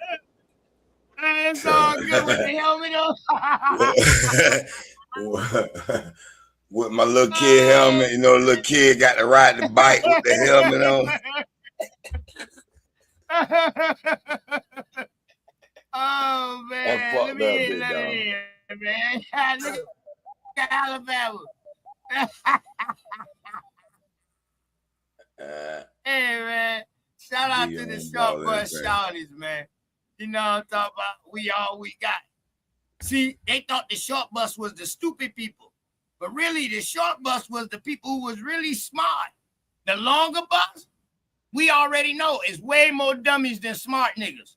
It's all good with the helmet on. With my little kid helmet, you know, little kid got to ride the bike with the helmet on. Oh man, let me in, man. Look at Alabama. Hey man, shout out to the short bus shorties, man. You know what I'm talking about? We all we got. See, they thought the short bus was the stupid people. But really, the short bus was the people who was really smart. The longer bus, we already know, is way more dummies than smart niggas.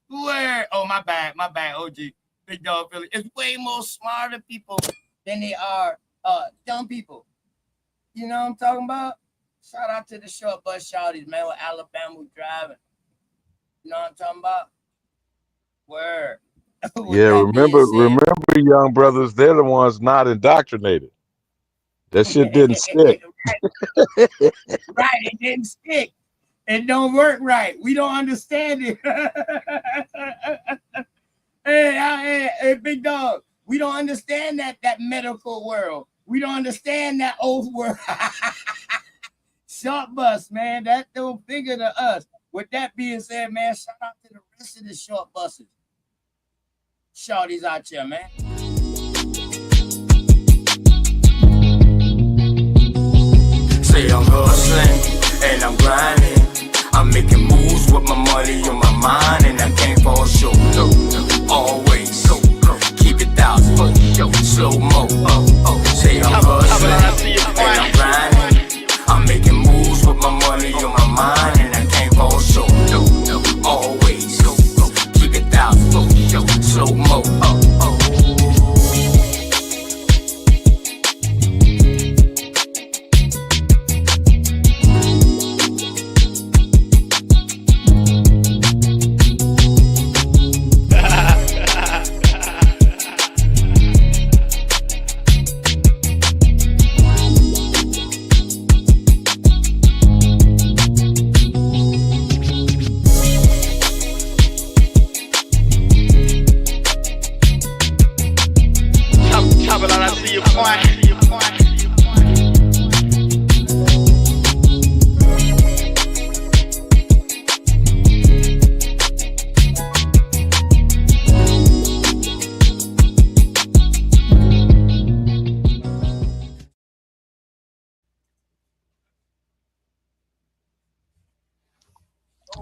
Where? Oh, my bad, OG. Big dog Philly. It's way more smarter people than they are dumb people. You know what I'm talking about? Shout out to the short bus shorties, man, with Alabama driving. You know what I'm talking about? Word. Yeah, remember, young brothers, they're the ones not indoctrinated. That shit didn't stick. Right, it didn't stick. It don't work right. We don't understand it. Hey, big dog. We don't understand that medical world. We don't understand that old world. Short bus, man. That don't figure to us. With that being said, man, shout out to the rest of the short buses. Shorties out here, man. Say I'm hustling and I'm grinding. I'm making moves with my money on my mind, and I can't fall short. No, always so keep it out, slow mo. Say I'm hustling and I'm grinding. I'm making moves with my money on my mind, and I can't fall short. No, always so keep it out, slow mo.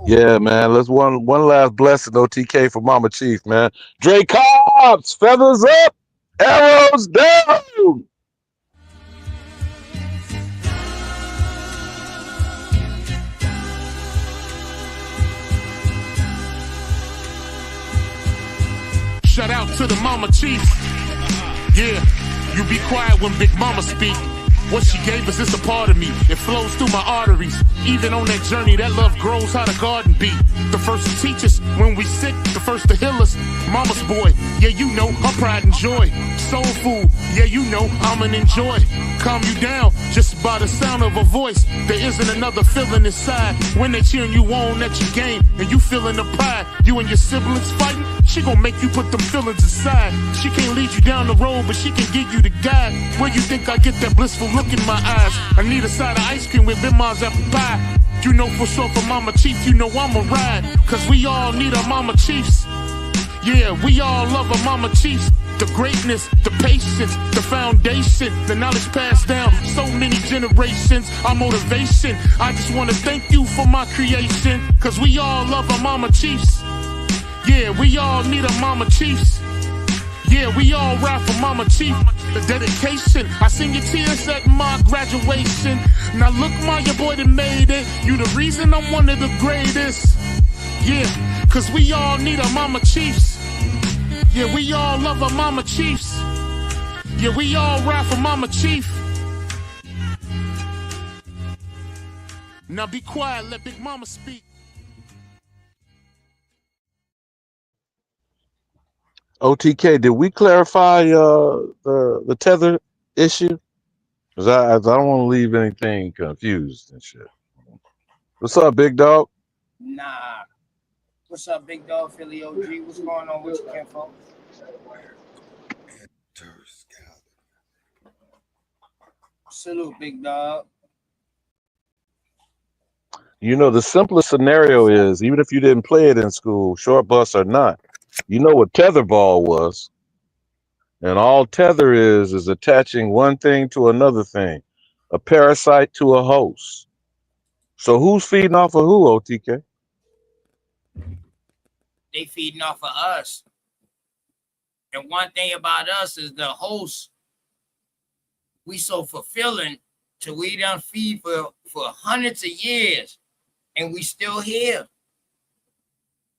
Yeah, man. Let's one last blessing, OTK for Mama Chief, man. Dre Cobbs, feathers up, arrows down. to the mama chief. Yeah, you be quiet when Big Mama speak. What she gave us is a part of me. It flows through my arteries. Even on that journey, that love grows how the garden be. The first to teach us when we sick, the first to heal us. Mama's boy, yeah, you know, her pride and joy. Soul food, yeah, you know, I'm an enjoy. Calm you down just by the sound of a voice. There isn't another feeling inside when they cheering you on at your game and you feeling the pride. You and your siblings fighting, she gon' make you put them feelings aside. She can't lead you down the road, but she can give you the guide. Where you think I get that blissful look in my eyes? I need a side of ice cream with Bim's apple pie. You know for sure for Mama Chief, you know I'ma ride. Cause we all need our Mama Chiefs. Yeah, we all love our Mama Chiefs. The greatness, the patience, the foundation, the knowledge passed down so many generations, our motivation. I just wanna thank you for my creation. Cause we all love our Mama Chiefs. Yeah, we all need our Mama Chiefs. Yeah, we all ride for Mama Chief. The dedication, I seen your tears at my graduation. Now look, ma, your boy that made it. You the reason I'm one of the greatest. Yeah, cause we all need our Mama Chiefs. Yeah, we all love our Mama Chiefs. Yeah, we all ride for Mama Chief. Now be quiet, let Big Mama speak. OTK, did we clarify the tether issue? Because I don't want to leave anything confused and shit. What's up, big dog? Nah. What's up, big dog? Philly OG. What's going on with you, kinfolk? Salute, big dog. You know, the simplest scenario is, even if you didn't play it in school, short bus or not, you know what tetherball was. And all tether is attaching one thing to another thing, a parasite to a host. So who's feeding off of who, OTK? They feeding off of us. And one thing about us is the host, we so fulfilling till we done feed for hundreds of years and we still here.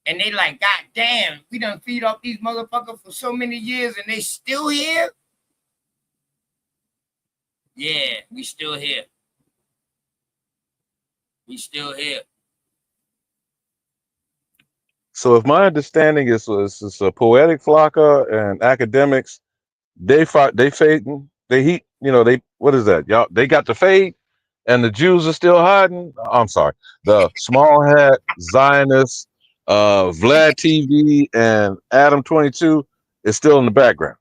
And they like, God damn, we done feed off these motherfuckers for so many years and they still here? Yeah, we still here. We still here. So if my understanding is a poetic flocka and academics, they fading, they heat, you know, they, what is that? Y'all, they got the fade and the Jews are still hiding. I'm sorry. The small hat, Zionists, Vlad TV and Adam 22 is still in the background.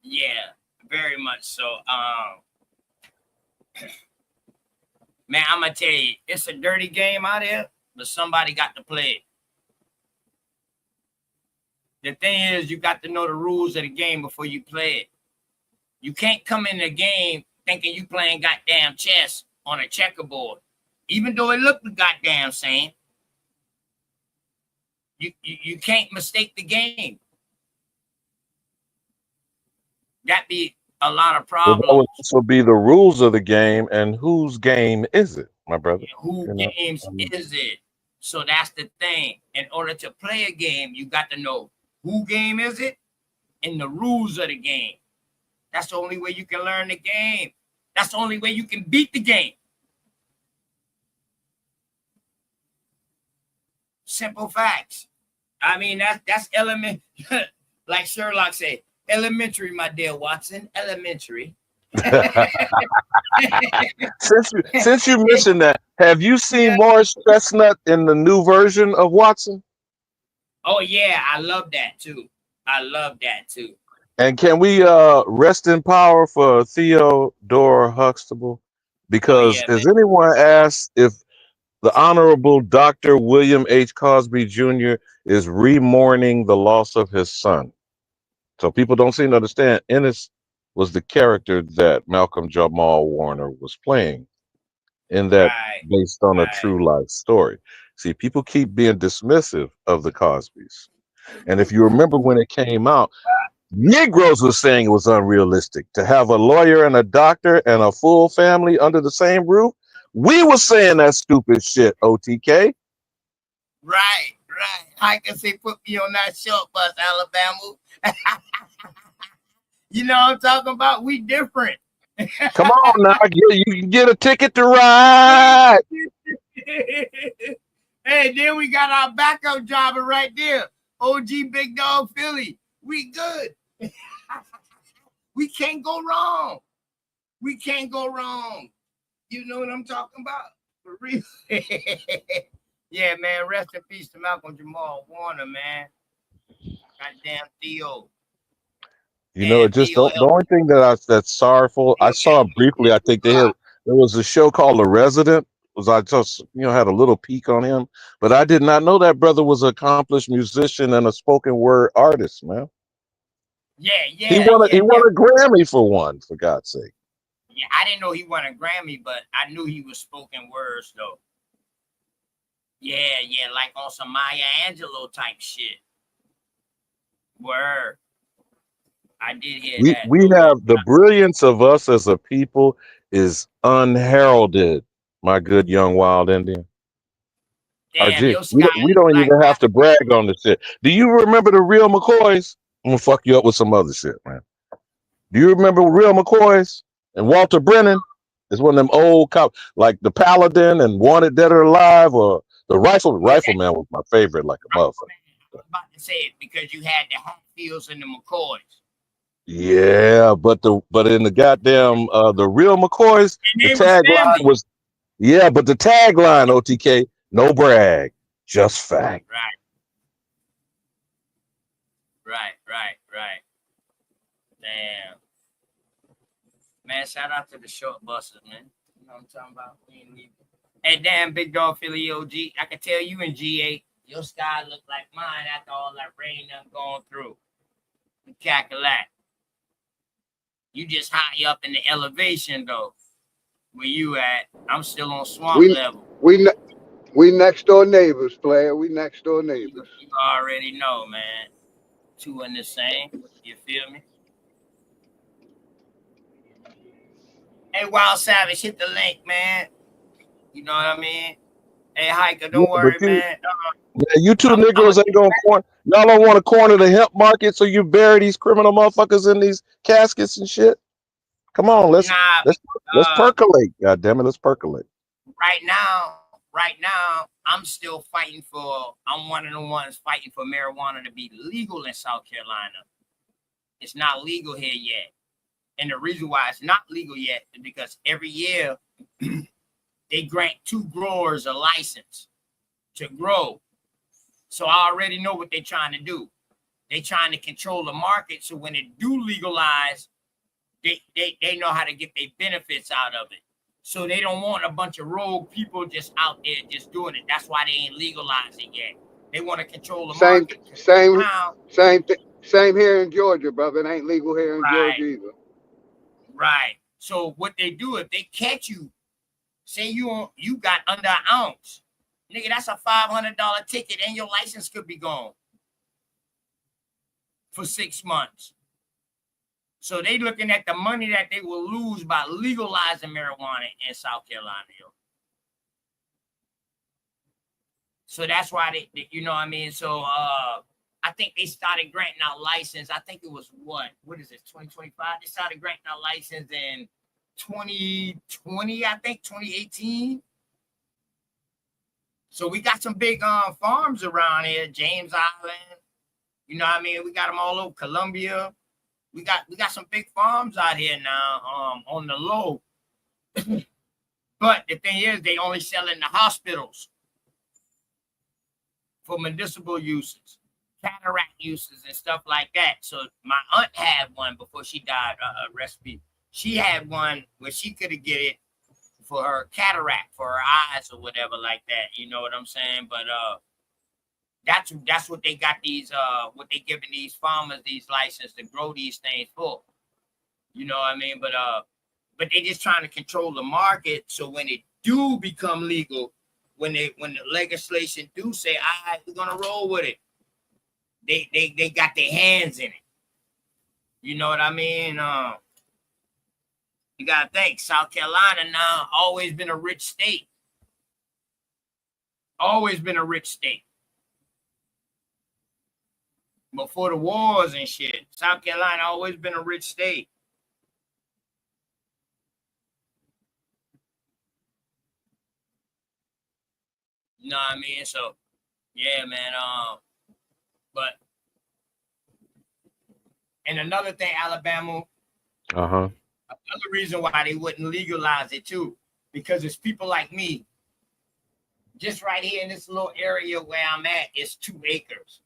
Yeah, very much so. Man, I'm gonna tell you, it's a dirty game out here, but somebody got to play it. The thing is, you got to know the rules of the game before you play it. You can't come in the game thinking you playing goddamn chess on a checkerboard, even though it looked the goddamn same. You can't mistake the game. That be a lot of problems. Well, that would also be the rules of the game, and whose game is it, my brother? Who games is it? So that's the thing. In order to play a game, you got to know who game is it and the rules of the game. That's the only way you can learn the game. That's the only way you can beat the game. Simple facts. I mean, that's element. Like Sherlock said, elementary, my dear Watson, elementary. Since you mentioned that, have you seen Morris Chestnut in the new version of Watson? Oh yeah, I love that too. I love that too. And can we rest in power for Theodore Huxtable? Because has anyone asked if the Honorable Dr. William H. Cosby Jr. is re-mourning the loss of his son? So people don't seem to understand. Ennis was the character that Malcolm Jamal Warner was playing in that based on a true life story. See, people keep being dismissive of the Cosbys. And if you remember when it came out, Negroes were saying it was unrealistic to have a lawyer and a doctor and a full family under the same roof. We were saying that stupid shit, OTK. Right. I can say put me on that short bus, Alabama. You know what I'm talking about? We different. Come on now, you can get a ticket to ride. Hey, then we got our backup driver right there. OG Big Dog Philly. We good. We can't go wrong. We can't go wrong. You know what I'm talking about? For real. Yeah, man. Rest in peace to Malcolm Jamal Warner, man. Goddamn Theo. You know, it just the only thing that's sorrowful. I saw briefly. I think there was a show called The Resident. I just had a little peek on him, but I did not know that brother was an accomplished musician and a spoken word artist, man. Yeah. He won a Grammy for one, for God's sake. Yeah, I didn't know he won a Grammy, but I knew he was spoken words though. Yeah, like on some Maya Angelou type shit. Word. I did hear that. We have the brilliance of us as a people is unheralded, my good young wild Indian. Damn, we don't even have to brag on the shit. Do you remember the real McCoys? I'm gonna fuck you up with some other shit, man. Do you remember real McCoys? And Walter Brennan is one of them old cops, like the Paladin and Wanted Dead or Alive, or the Rifleman was my favorite, like a motherfucker. I was about to say it because you had the Hatfields and the McCoys. Yeah, but in the goddamn the real McCoys, the tagline was but the tagline, OTK, no brag, just fact. Right. Damn. Man, shout out to the short buses, man. You know what I'm talking about? Hey, damn, Big Dog Philly OG. I can tell you in GA, your sky look like mine after all that rain I'm going through. The Cackalack. You just high up in the elevation, though. Where you at? I'm still on swamp level. We next door neighbors, player. We next door neighbors. You already know, man. Two in the same. You feel me? Hey, Wild Savage, hit the link, man. You know what I mean? Hey, Hiker, don't worry, man. You two Negroes ain't gonna y'all don't want to corner the hemp market, so you bury these criminal motherfuckers in these caskets and shit. Come on, let's percolate. God damn it, let's percolate. Right now, I'm still fighting for. I'm one of the ones fighting for marijuana to be legal in South Carolina. It's not legal here yet, and the reason why it's not legal yet is because every year they grant 2 growers a license to grow. So I already know what they're trying to do. They're trying to control the market, so when it do legalize, they know how to get their benefits out of it. So they don't want a bunch of rogue people just out there just doing it. That's why they ain't legalized it yet. They want to control the market. Same here in Georgia, brother. It ain't legal here in Georgia either. Right. So what they do, if they catch you, say you got under an ounce, nigga, that's a $500 ticket and your license could be gone for 6 months. So they looking at the money that they will lose by legalizing marijuana in South Carolina. So that's why they you know what I mean? So I think they started granting out license. I think it was what is it, 2025? They started granting out license in 2020, I think, 2018. So we got some big farms around here, James Island. You know what I mean? We got them all over Columbia. We got some big farms out here now on the low. But the thing is, they only sell in the hospitals for medicinal uses, cataract uses, and stuff like that. So my aunt had one before she died, recipe. She had one where she could get it for her cataract, for her eyes or whatever like that. You know what I'm saying? But that's what they got these what they giving these farmers these licenses to grow these things for. You know what I mean? But they just trying to control the market, so when it do become legal, when the legislation do say, all right, we're gonna roll with it, they got their hands in it. You know what I mean? You gotta think, South Carolina now always been a rich state. Always been a rich state. before the wars and shit. South Carolina always been a rich state. You know what I mean? So, yeah, man. But and another thing, Alabama. Another reason why they wouldn't legalize it too, because it's people like me. Just right here in this little area where I'm at, it's 2 acres.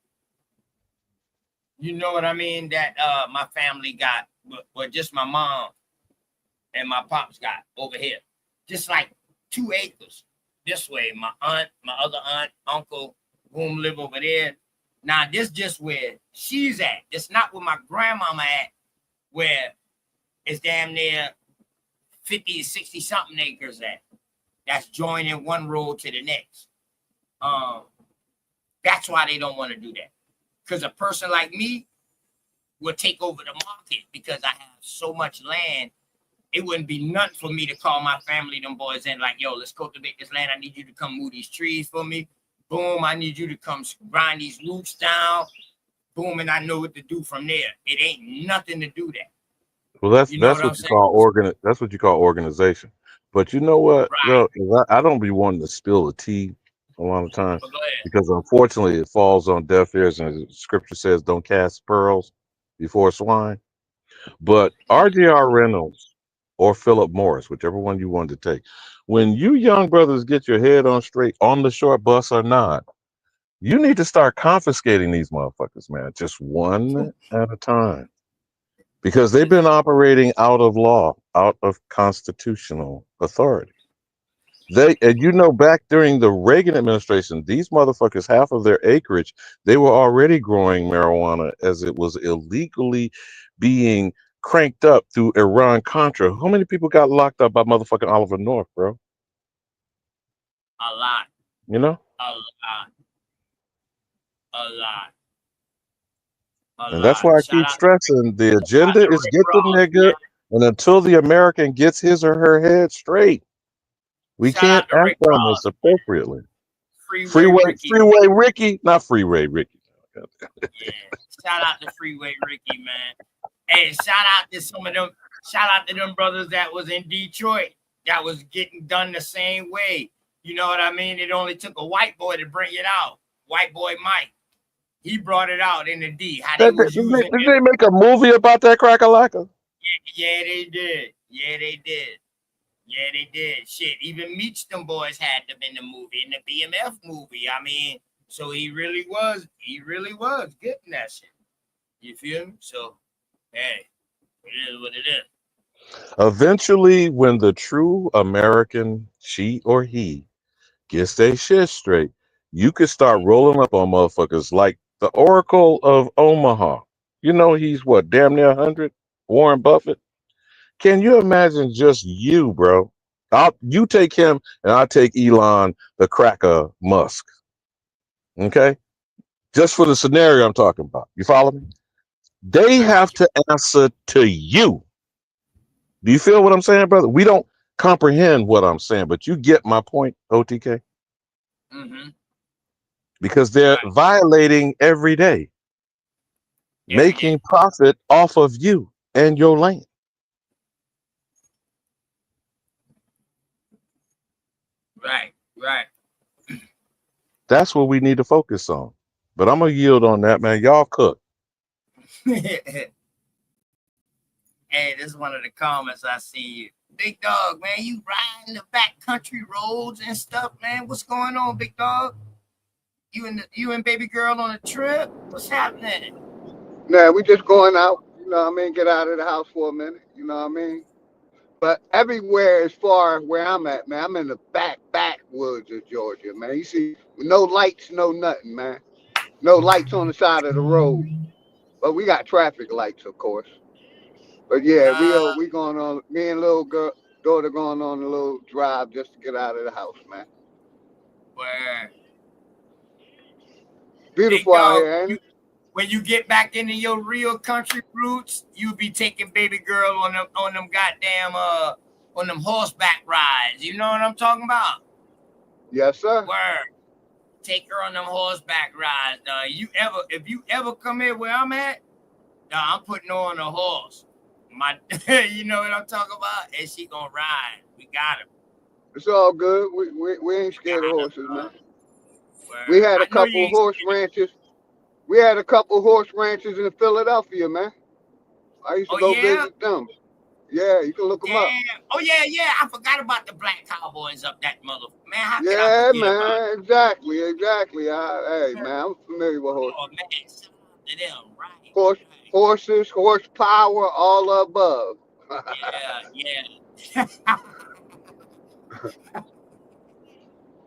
You know what I mean? That my family got, but just my mom and my pops got over here. Just like 2 acres. This way, my aunt, my other aunt, uncle, boom, live over there. Now, this just where she's at. It's not where my grandmama at, where it's damn near 50, 60 something acres at. That's joining one road to the next. That's why they don't want to do that. Because a person like me will take over the market because I have so much land. It wouldn't be nothing for me to call my family, them boys in like, yo, let's cultivate this land. I need you to come move these trees for me. Boom, I need you to come grind these roots down. Boom, and I know what to do from there. It ain't nothing to do that. Well, that's You know that's what I'm what you saying? call that's what you call organization. But you know what? Yo, I don't be wanting to spill the tea a lot of times because unfortunately it falls on deaf ears, and scripture says don't cast pearls before swine. But R.J.R. Reynolds or Philip Morris, whichever one you wanted to take, when you young brothers get your head on straight on the short bus or not, you need to start confiscating these motherfuckers, man, just one at a time. Because they've been operating out of law, out of constitutional authority. And you know, back during the Reagan administration, these motherfuckers, half of their acreage, they were already growing marijuana as it was illegally being cranked up through Iran-Contra. How many people got locked up by motherfucking Oliver North, bro? A lot. You know? A lot. A lot. And that's why I keep stressing the agenda is get the nigga, and until the American gets his or her head straight, we can't act on this appropriately. Freeway Ricky, not Freeway Ricky. Yeah, shout out to Freeway Ricky, man. Hey, shout out to some of them. Shout out to them brothers that was in Detroit that was getting done the same way. You know what I mean? It only took a white boy to bring it out. White boy Mike. He brought it out in the D. How they was using Did they make a movie about that crack-a-lacka? Yeah, they did. Yeah, they did. Yeah, they did. Shit, even Meech them boys had them in the movie, in the BMF movie. I mean, so he really was getting that shit. You feel me? So, hey, it is what it is. Eventually, when the true American, she or he, gets their shit straight, you could start rolling up on motherfuckers like the Oracle of Omaha. You know he's what, damn near 100? Warren Buffett. Can you imagine just you, bro? You take him and I'll take Elon the cracker Musk. Okay? Just for the scenario I'm talking about. You follow me? They have to answer to you. Do you feel what I'm saying, brother? We don't comprehend what I'm saying, but you get my point, OTK? Mm-hmm. Because they're violating every day, making profit off of you and your land. Right. That's what we need to focus on. But I'm gonna yield on that, man. Y'all cook. Hey, this is one of the comments I see you. Big dog, man, you riding the back country roads and stuff, man. What's going on, big dog? You and baby girl on a trip? What's happening? Nah, we just going out, you know what I mean, get out of the house for a minute, you know what I mean? But everywhere as far as where I'm at, man, I'm in the backwoods of Georgia, man. You see, no lights, no nothing, man. No lights on the side of the road. But we got traffic lights, of course. But yeah, we going on, me and little girl, daughter going on a little drive just to get out of the house, man. Where? Beautiful out here, ain't it? When you get back into your real country roots, you'll be taking baby girl on them goddamn on them horseback rides. You know what I'm talking about? Yes, sir. Word. Take her on them horseback rides. If you ever come here where I'm at, I'm putting her on a horse. You know what I'm talking about? And she gonna ride. We got him. It's all good. We ain't scared of horses, man. We had a couple horse ranches. We had a couple horse ranches in Philadelphia, man. I used to go visit them. Yeah, you can look them up. Oh yeah. I forgot about the black cowboys up that mother. Man, how could I Yeah, forget man. about it? Exactly. Hey, man, I'm familiar with horses. Oh man, shout out to them, right? Horses, horsepower, all above. Yeah.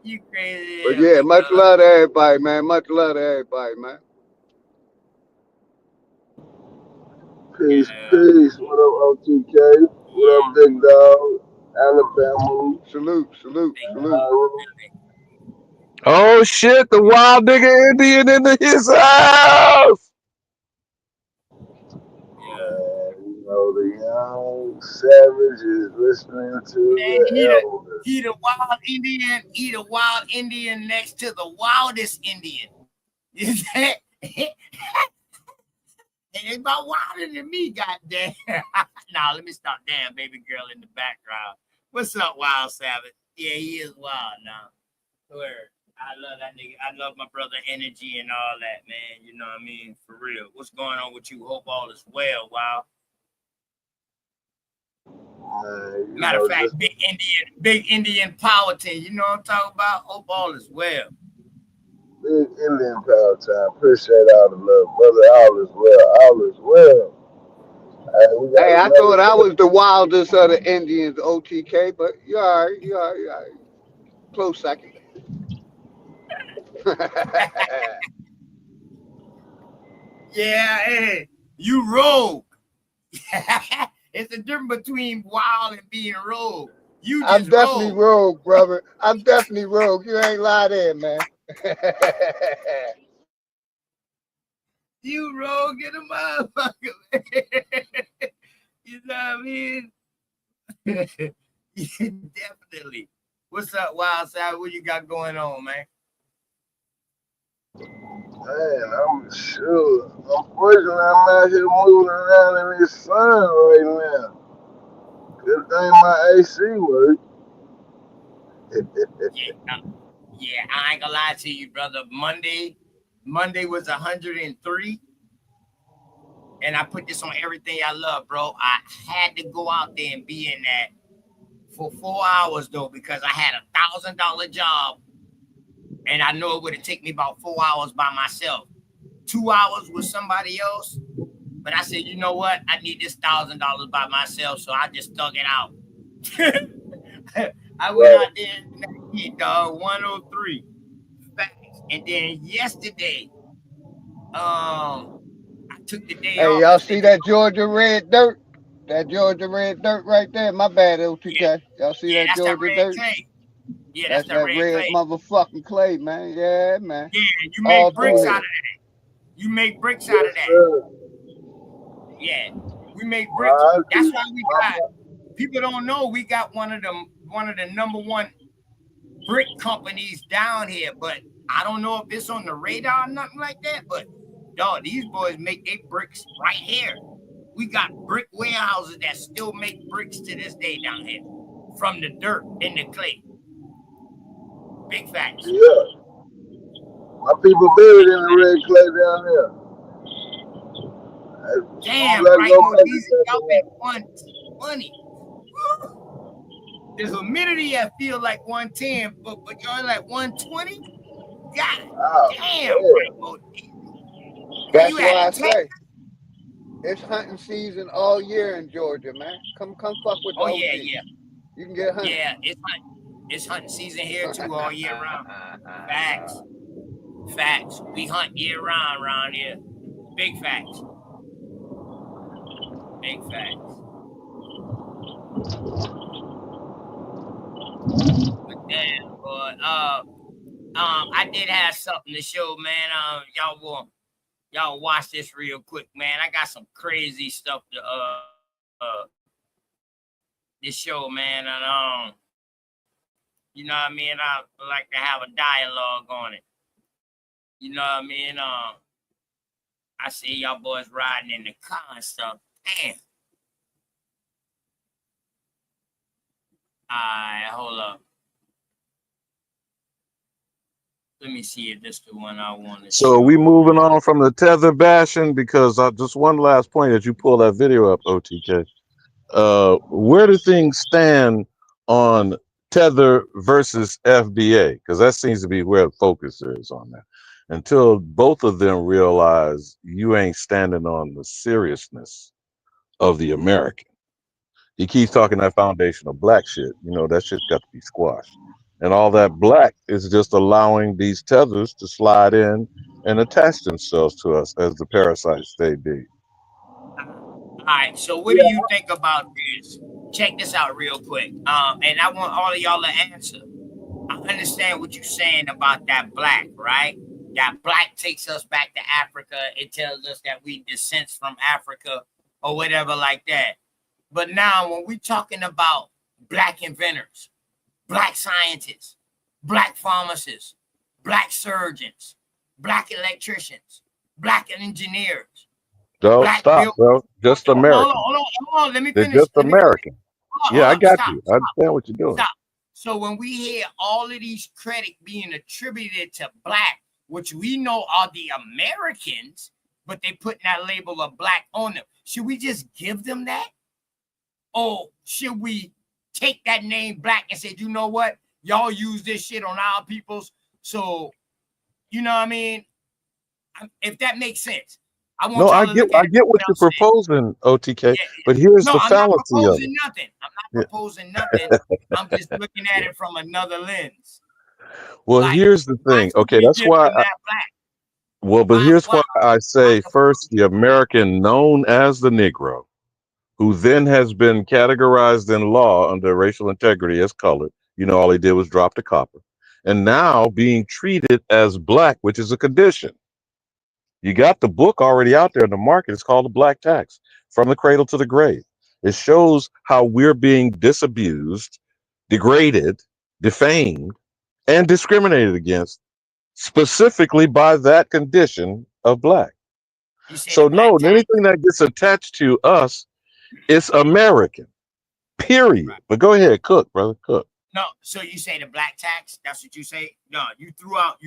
You crazy. But yeah, much love to everybody, man. Much love to everybody, man. Peace. What up, OTK? What up, Big Dog? Alabama. Salute. Oh shit, the wild nigga Indian in his house. You know, the young savage is listening to the elders. He the wild Indian next to the wildest Indian. Is that? It's about wilder than me, goddamn. Nah, let me stop. Damn, baby girl in the background. What's up, Wild Savage? Yeah, he is wild now. Word. I love that nigga. I love my brother energy and all that, man. You know what I mean? For real. What's going on with you? Hope all is well, Wild. Matter of fact, big Indian Powhatan. You know what I'm talking about? Hope all is well. Big Indian Power Time. Appreciate all the love, brother. All is well. Hey, I thought I was the wildest of the Indians, OTK, but you all right. Close second. Yeah, hey, you rogue. It's the difference between wild and being rogue. I'm definitely rogue, brother. I'm definitely rogue. You ain't lie there, man. You rogue in a motherfucker, man. You know what I mean? Definitely. What's up, Wild Side? What you got going on, man? Man, I'm sure. Unfortunately, I'm out here moving around in this sun right now. Good thing my AC works. Yeah, I ain't gonna lie to you, brother. Monday was 103. And I put this on everything I love, bro. I had to go out there and be in that for 4 hours, though, because I had a $1,000 job. And I know it would have taken me about 4 hours by myself. 2 hours with somebody else. But I said, you know what? I need this $1,000 by myself, so I just thug it out. I went out there and hit, dog, 103. Facts. And then yesterday, I took the day off. Hey, y'all see that Georgia red dirt? That Georgia red dirt right there? My bad, OTK. Y'all see that Georgia dirt? Clay. Yeah, that's that red clay. Motherfucking clay, man. Yeah, man. Yeah, you make bricks out of that. You make bricks out of that. Yeah, we make bricks. That's why we got. People don't know we got one of the #1 brick companies down here, but I don't know if it's on the radar or nothing like that. But dog, these boys make their bricks right here. We got brick warehouses that still make bricks to this day down here from the dirt and the clay. Big facts. Yeah. My people buried in the red clay down there. Damn, right, y'all been 120. The humidity, I feel like 110, but y'all like 120? God damn, right, that's why I say it's hunting season all year in Georgia, man. Come fuck with the OG. Yeah. You can get hunting. Yeah, it's hunting season here too all year round. Facts. We hunt year round around here. Big facts. But damn, boy. I did have something to show, man. Y'all watch this real quick, man. I got some crazy stuff to this show, man, and you know what I mean? I like to have a dialogue on it. You know what I mean? I see y'all boys riding in the car and stuff. Damn. Alright, hold up. Let me see if this is the one I want to So show. are we moving on from the tether bashing? Because just one last point as you pull that video up, OTK. Where do things stand on tether versus FBA? Because that seems to be where the focus is on that. Until both of them realize you ain't standing on the seriousness of the American. He keeps talking that foundational black shit. You know, that shit's got to be squashed. And all that black is just allowing these tethers to slide in and attach themselves to us as the parasites they be. All right, so what do you think about this? Check this out real quick. And I want all of y'all to answer. I understand what you're saying about that black, right? That black takes us back to Africa. It tells us that we descend from Africa or whatever like that. But now when we're talking about black inventors, black scientists, black pharmacists, black surgeons, black electricians, black engineers, Don't black stop, builders. bro. Just American. Hold on. Let me They're finish. just American. Yeah, I got you. I Stop. understand what you're doing. Stop. So when we hear all of these credit being attributed to black, which we know are the Americans, but they putting that label of black on them, should we just give them that? Or should we take that name black and say, you know what? Y'all use this shit on our peoples. So, you know what I mean? If that makes sense. I want I y'all to look at get what you're proposing, OTK. But here's the I'm not fallacy of it. proposing nothing. I'm not proposing nothing. I'm just looking at it from another lens. Well, here's the thing. Okay, that's why. But here's why I say first the American known as the Negro, who then has been categorized in law under racial integrity as colored. You know, all he did was drop the copper. And now being treated as black, which is a condition. You got the book already out there in the market. It's called The Black Tax, From the Cradle to the Grave. It shows how we're being disabused, degraded, defamed, and discriminated against, specifically by that condition of black. So no, anything that gets attached to us, it's American, period. Right. But go ahead, cook, brother, cook. No, so you say the black tax? That's what you say? No, you threw out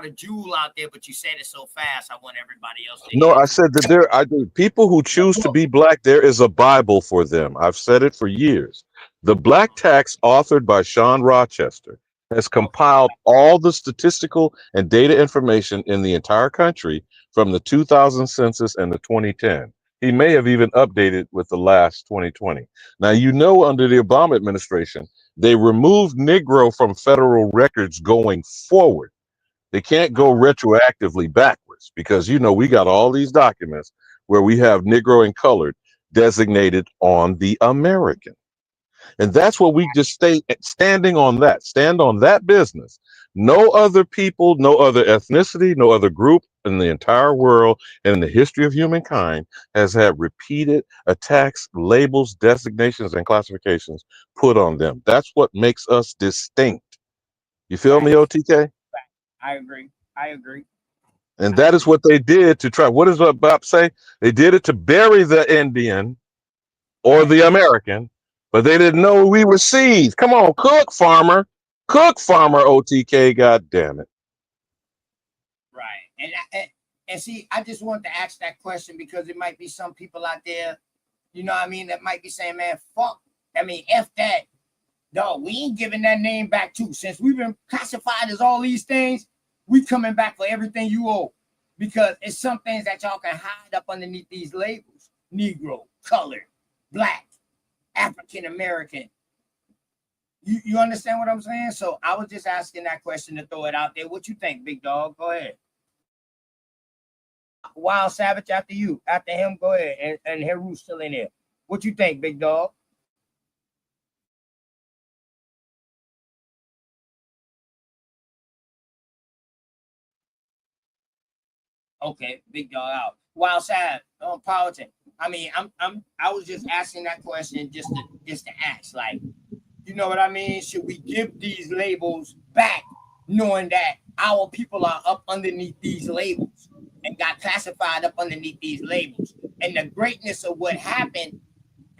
a jewel out there, but you said it so fast. I want everybody else to No, I said that people who choose to be black, there is a Bible for them. I've said it for years. The Black Tax, authored by Sean Rochester, has compiled all the statistical and data information in the entire country from the 2000 census and the 2010. He may have even updated with the last 2020. Now, you know, under the Obama administration, they removed Negro from federal records going forward. They can't go retroactively backwards because, you know, we got all these documents where we have Negro and colored designated on the American. And that's what we just stand on that business. No other people, no other ethnicity, no other group in the entire world and in the history of humankind has had repeated attacks, labels, designations, and classifications put on them. That's what makes us distinct. You feel me, OTK? I agree. And that is what they did to try. What does Bout say? They did it to bury the Indian or the American, but they didn't know we were seeds. Come on, cook farmer, OTK, God damn it. Right. And see, I just want to ask that question because it might be some people out there, you know what I mean, that might be saying, man, F that. No, we ain't giving that name back too. Since we've been classified as all these things, we coming back for everything you owe. Because it's some things that y'all can hide up underneath these labels. Negro, colored, black, African American. You understand what I'm saying? So I was just asking that question to throw it out there. What you think, big dog? Go ahead. Wild Savage after you. After him, go ahead. And Heru's still in there. What you think, big dog? Okay, big dog out. Wild Savage on politics. I mean, I was just asking that question just to ask, like, you know what I mean? Should we give these labels back, knowing that our people are up underneath these labels and got classified up underneath these labels. And the greatness of what happened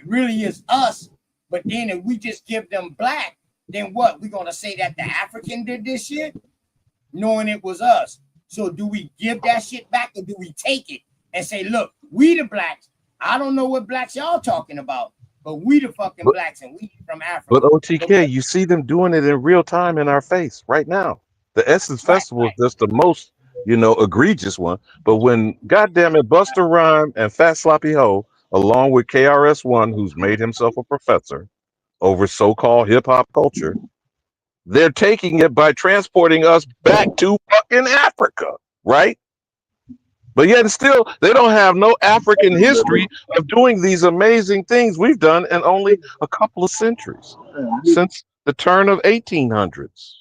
really is us. But then if we just give them black, then what? We're going to say that the African did this shit, knowing it was us. So do we give that shit back or do we take it and say, look, we the blacks. I don't know what blacks y'all talking about, but we the fucking blacks and we from Africa. But OTK, you see them doing it in real time in our face right now. The Essence Festival is just the most, egregious one. But when, goddamn it, Busta Rhyme and Fat Sloppy Ho, along with KRS-One, who's made himself a professor over so-called hip-hop culture, they're taking it by transporting us back to fucking Africa, right? But yet still, they don't have no African history of doing these amazing things we've done in only a couple of centuries, since the turn of 1800s.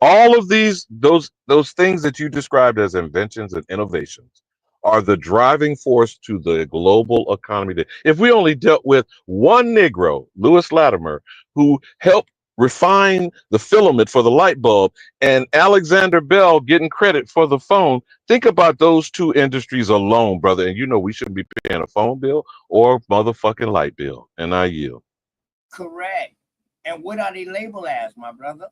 All of those things that you described as inventions and innovations are the driving force to the global economy. If we only dealt with one Negro, Lewis Latimer, who helped refine the filament for the light bulb, and Alexander Bell getting credit for the phone, think about those two industries alone, brother. And we shouldn't be paying a phone bill or motherfucking light bill. And I yield. Correct. And what are they labeled as, my brother?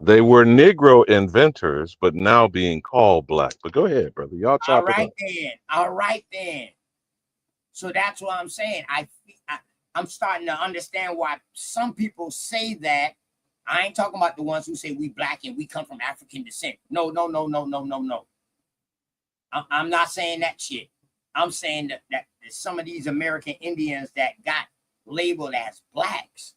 They were Negro inventors, but now being called black. But go ahead, brother. Y'all chop it up. All right then. So that's what I'm saying. I'm starting to understand why some people say that. I ain't talking about the ones who say we black and we come from African descent. No. I'm not saying that shit. I'm saying that some of these American Indians that got labeled as blacks.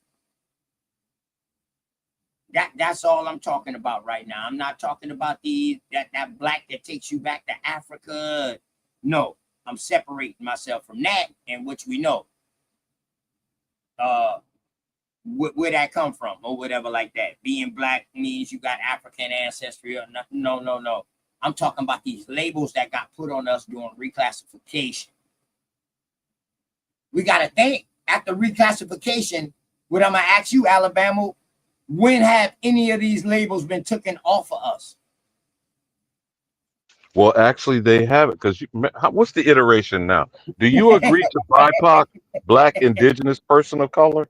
That's all I'm talking about right now. I'm not talking about that black that takes you back to Africa. No, I'm separating myself from that, and which we know. Where that come from or whatever like that. Being black means you got African ancestry or nothing. No. I'm talking about these labels that got put on us during reclassification. We got to think after reclassification, what I'm going to ask you, Alabama, when have any of these labels been taken off of us? Well, actually, they have it because what's the iteration now? Do you agree to BIPOC, Black, Indigenous, Person of Color?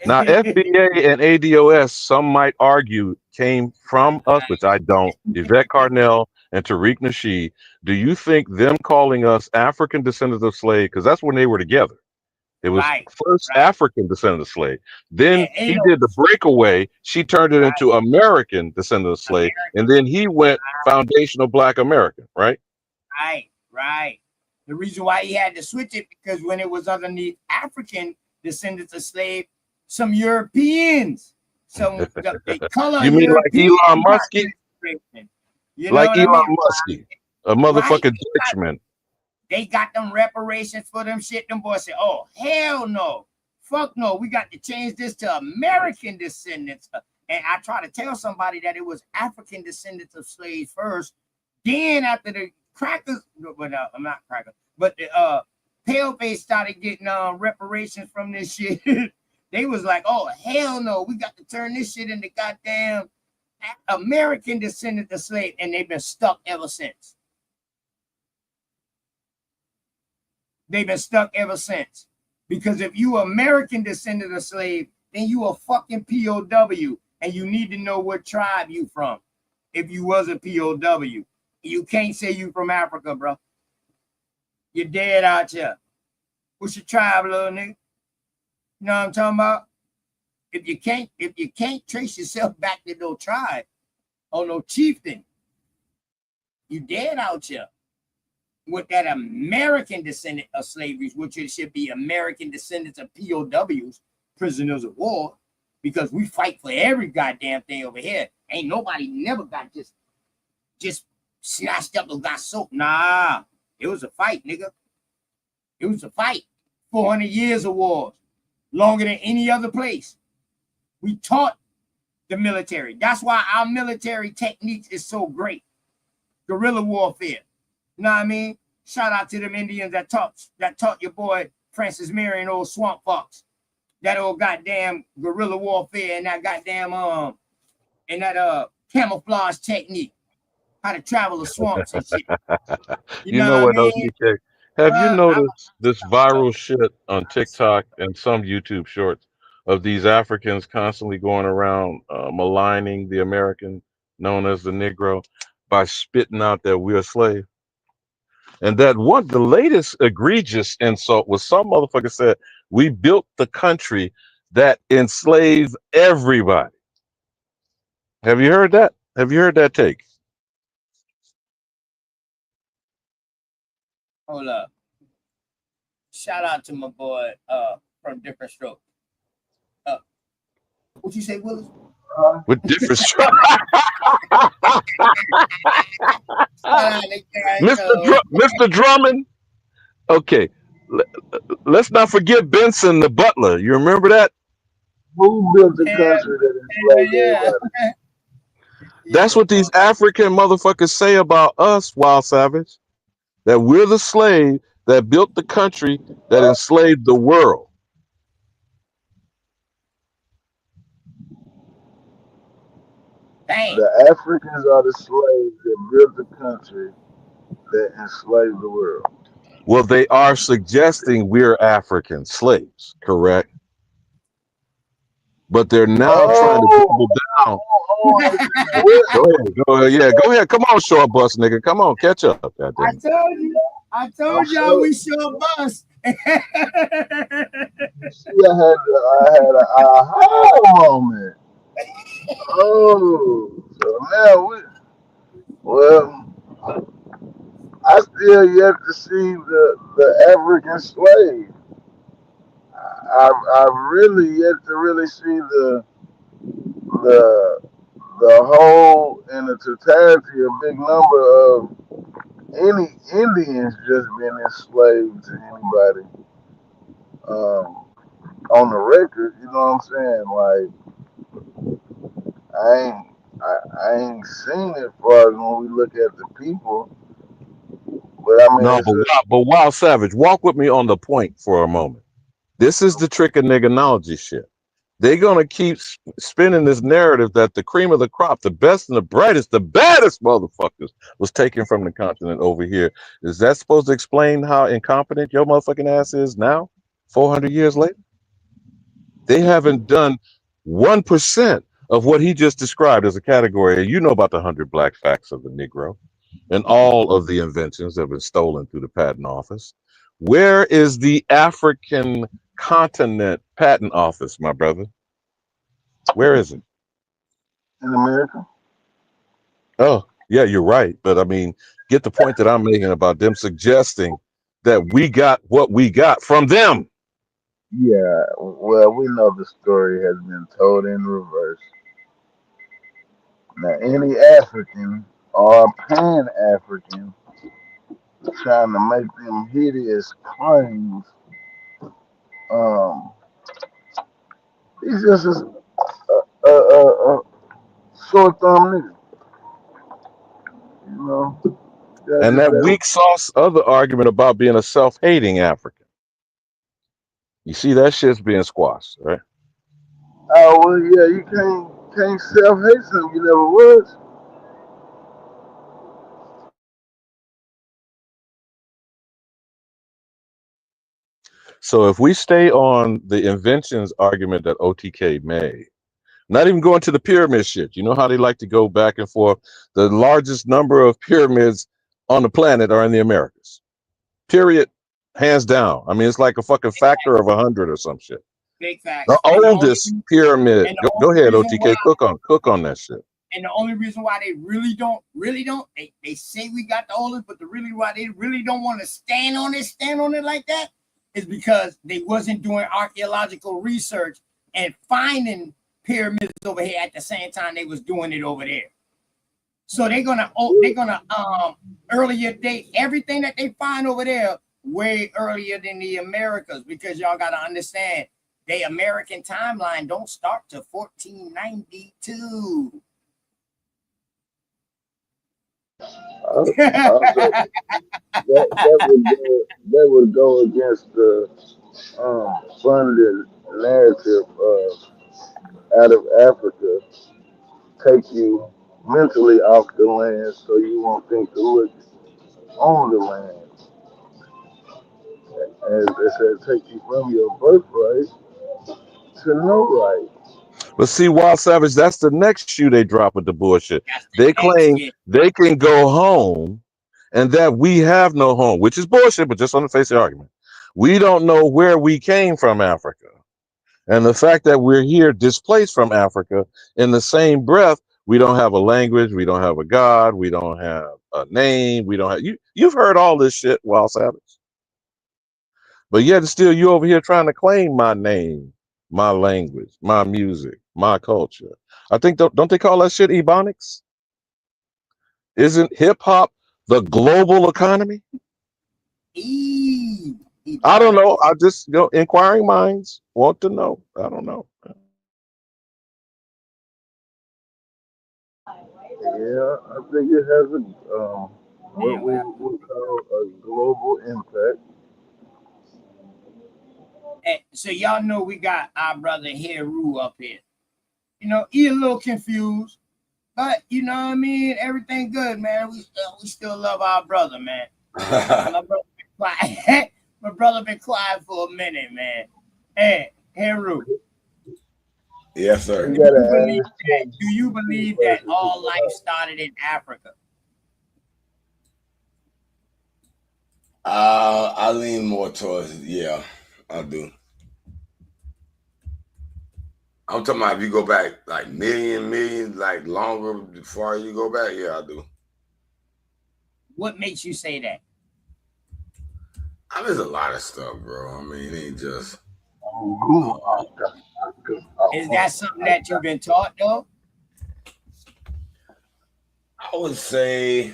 Now, FBA and ADOS, some might argue, came from us, which I don't. Yvette Carnell and Tariq Nasheed. Do you think them calling us African descendants of slaves, because that's when they were together. It was first African descendant of slave. Then he did the breakaway. She turned it into American descendant of slave. And then he went foundational Black American, right? Right. The reason why he had to switch it, because when it was underneath African descendants of slave, some Europeans, they color you mean European like Elon Musk? Like Elon Musk, a motherfucking Dutchman. They got them reparations for them shit. Them boys say, oh, hell no. Fuck no. We got to change this to American descendants. And I try to tell somebody that it was African descendants of slaves first. Then after the crackers, but I'm not crackers, but the paleface started getting reparations from this shit. They was like, oh, hell no. We got to turn this shit into goddamn American descendants of slaves. And they've been stuck ever since. They've been stuck ever since. Because if you American descendant of slave, then you a fucking POW. And you need to know what tribe you from. If you was a POW. You can't say you from Africa, bro. You're dead out here. What's your tribe, little nigga? You know what I'm talking about? If you can't trace yourself back to no tribe or no chieftain, you dead out here. With that American descendant of slavery, which it should be American descendants of POWs, prisoners of war, because we fight for every goddamn thing over here. Ain't nobody never got just snatched up or got soaked. Nah, it was a fight, nigga. It was a fight. 400 years of wars, longer than any other place. We taught the military. That's why our military techniques is so great. Guerrilla warfare. You know what I mean? Shout out to them Indians that taught your boy Francis Marion, old swamp fox. that old goddamn guerrilla warfare and that goddamn and that camouflage technique, how to travel the swamps and shit. You You know know what I what, mean? OTK? Have you noticed this viral shit on TikTok and some YouTube shorts of these Africans constantly going around maligning the American known as the Negro by spitting out that we're a slave? And that one, the latest egregious insult was some motherfucker said, we built the country that enslaved everybody. Have you heard that? Have you heard that take? Hold up. Shout out to my boy from Different Strokes. What you say, Willis? With different strokes. Mr. Drummond. Okay. Let's not forget Benson the butler. You remember that? Who built the country that enslaved everybody? That's what these African motherfuckers say about us, Wild Savage. That we're the slave that built the country that enslaved the world. Dang. The Africans are the slaves that built the country that enslaved the world. Well, they are suggesting we're African slaves, correct? But they're now trying to double down. Go ahead, yeah, go ahead. Come on, short bus nigga. Come on, catch up. I told y'all we sure bust. See, I had an aha moment. Oh, so now I still yet to see the African slave. I really yet to really see the whole and the totality, a big number of any Indians just being enslaved to anybody on the record. You know what I'm saying? Like I ain't seen it far as when we look at the people. But I mean, No, but Wild Savage, walk with me on the point for a moment. This is the trick of nigganology shit. They're gonna keep spinning this narrative that the cream of the crop, the best and the brightest, the baddest motherfuckers was taken from the continent over here. Is that supposed to explain how incompetent your motherfucking ass is now, 400 years later? They haven't done 1% of what he just described as a category. You know about the 100 black facts of the Negro and all of the inventions that have been stolen through the patent office. Where is the African continent patent office, my brother? Where is it? In America. Oh, yeah, you're right. But I mean, get the point that I'm making about them suggesting that we got what we got from them. Yeah, well, we know the story has been told in reverse. Now, any African or Pan-African trying to make them hideous claims, he's just a short thumb nigga, you know. And that weak sauce other argument about being a self-hating African. You see that shit's being squashed, right? Oh well, yeah, you can't self-hate something you never was. So if we stay on the inventions argument that OTK made, not even going to the pyramid shit. You know how they like to go back and forth. The largest number of pyramids on the planet are in the Americas. Period. Hands down. I mean, it's like a fucking factor of 100 or some shit. Big facts. The oldest pyramid. Go ahead, OTK. Cook on that shit. And the only reason why they really don't, they say we got the oldest, but the really why they really don't want to stand on it like that is because they wasn't doing archaeological research and finding pyramids over here at the same time they was doing it over there. So they're gonna earlier date everything that they find over there way earlier than the Americas, because y'all gotta understand the American timeline don't start to 1492. That would go against the funded narrative out of Africa take you mentally off the land so you won't think to look on the land. As they said, take you from your birthright to no right. But see, Wild Savage, that's the next shoe they drop with the bullshit. They next claim shit. they can go home and that we have no home, which is bullshit, but just on the face of the argument. We don't know where we came from, Africa. And the fact that we're here displaced from Africa, in the same breath, we don't have a language, we don't have a God, we don't have a name, we don't have you've heard all this shit, Wild Savage. But yet still you over here trying to claim my name, my language, my music, my culture. I think don't they call that shit ebonics? Isn't hip hop the global economy? I don't know. I just inquiring minds want to know. I don't know. Yeah, I think it has what we would call a global impact. And so y'all know we got our brother Heru up here. You know, he a little confused, but you know what I mean. Everything good, man. We still love our brother, man. My brother been quiet. My brother been quiet for a minute, man. Hey, Heru. Yes, sir. Do you believe that all life started in Africa? I lean more towards I do. I'm talking about if you go back like millions, like longer before you go back. Yeah, I do. What makes you say that? There's a lot of stuff, bro. I mean, it ain't just. Is that something that you've been taught, though? I would say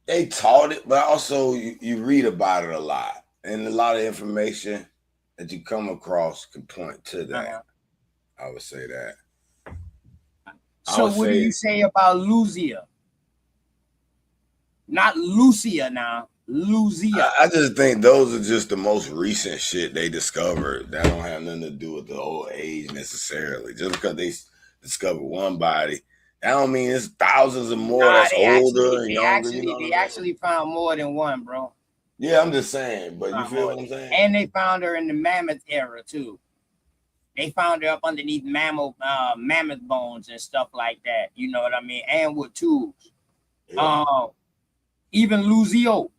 they taught it, but also you read about it a lot, and a lot of information that you come across can point to that. I would say that. So what do you say about Lucia? Not Lucia now, Lucia. I just think those are just the most recent shit they discovered. That don't have nothing to do with the old age necessarily. Just because they discovered one body, that don't mean it's thousands of more that's older and younger. They actually found more than one, bro. Yeah, I'm just saying, but you feel what I'm saying? And they found her in the mammoth era too. They found her up underneath mammoth bones and stuff like that. You know what I mean? And with tools. Yeah. Even Lucio.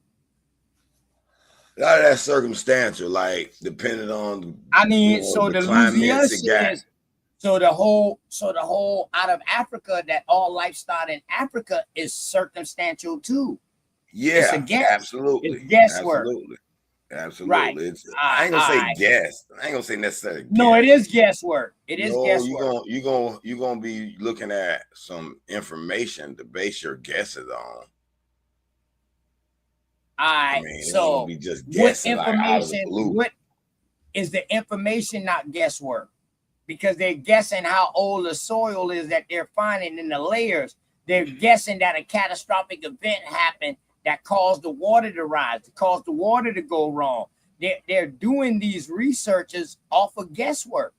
A lot of that circumstantial, like depending on. I mean, so the Lucia says, so the whole out of Africa, that all life started in Africa is circumstantial too. Yeah, it's a guess. Absolutely. It's guesswork. Absolutely. Right. I ain't gonna say guess. I ain't gonna say necessarily guess. No, it is guesswork. It is guesswork. You're gonna be looking at some information to base your guesses on. I mean, so be just what information? What is the information? Not guesswork, because they're guessing how old the soil is that they're finding in the layers. They're guessing that a catastrophic event happened that caused the water to rise, to cause the water to go wrong. They're doing these researches off of guesswork.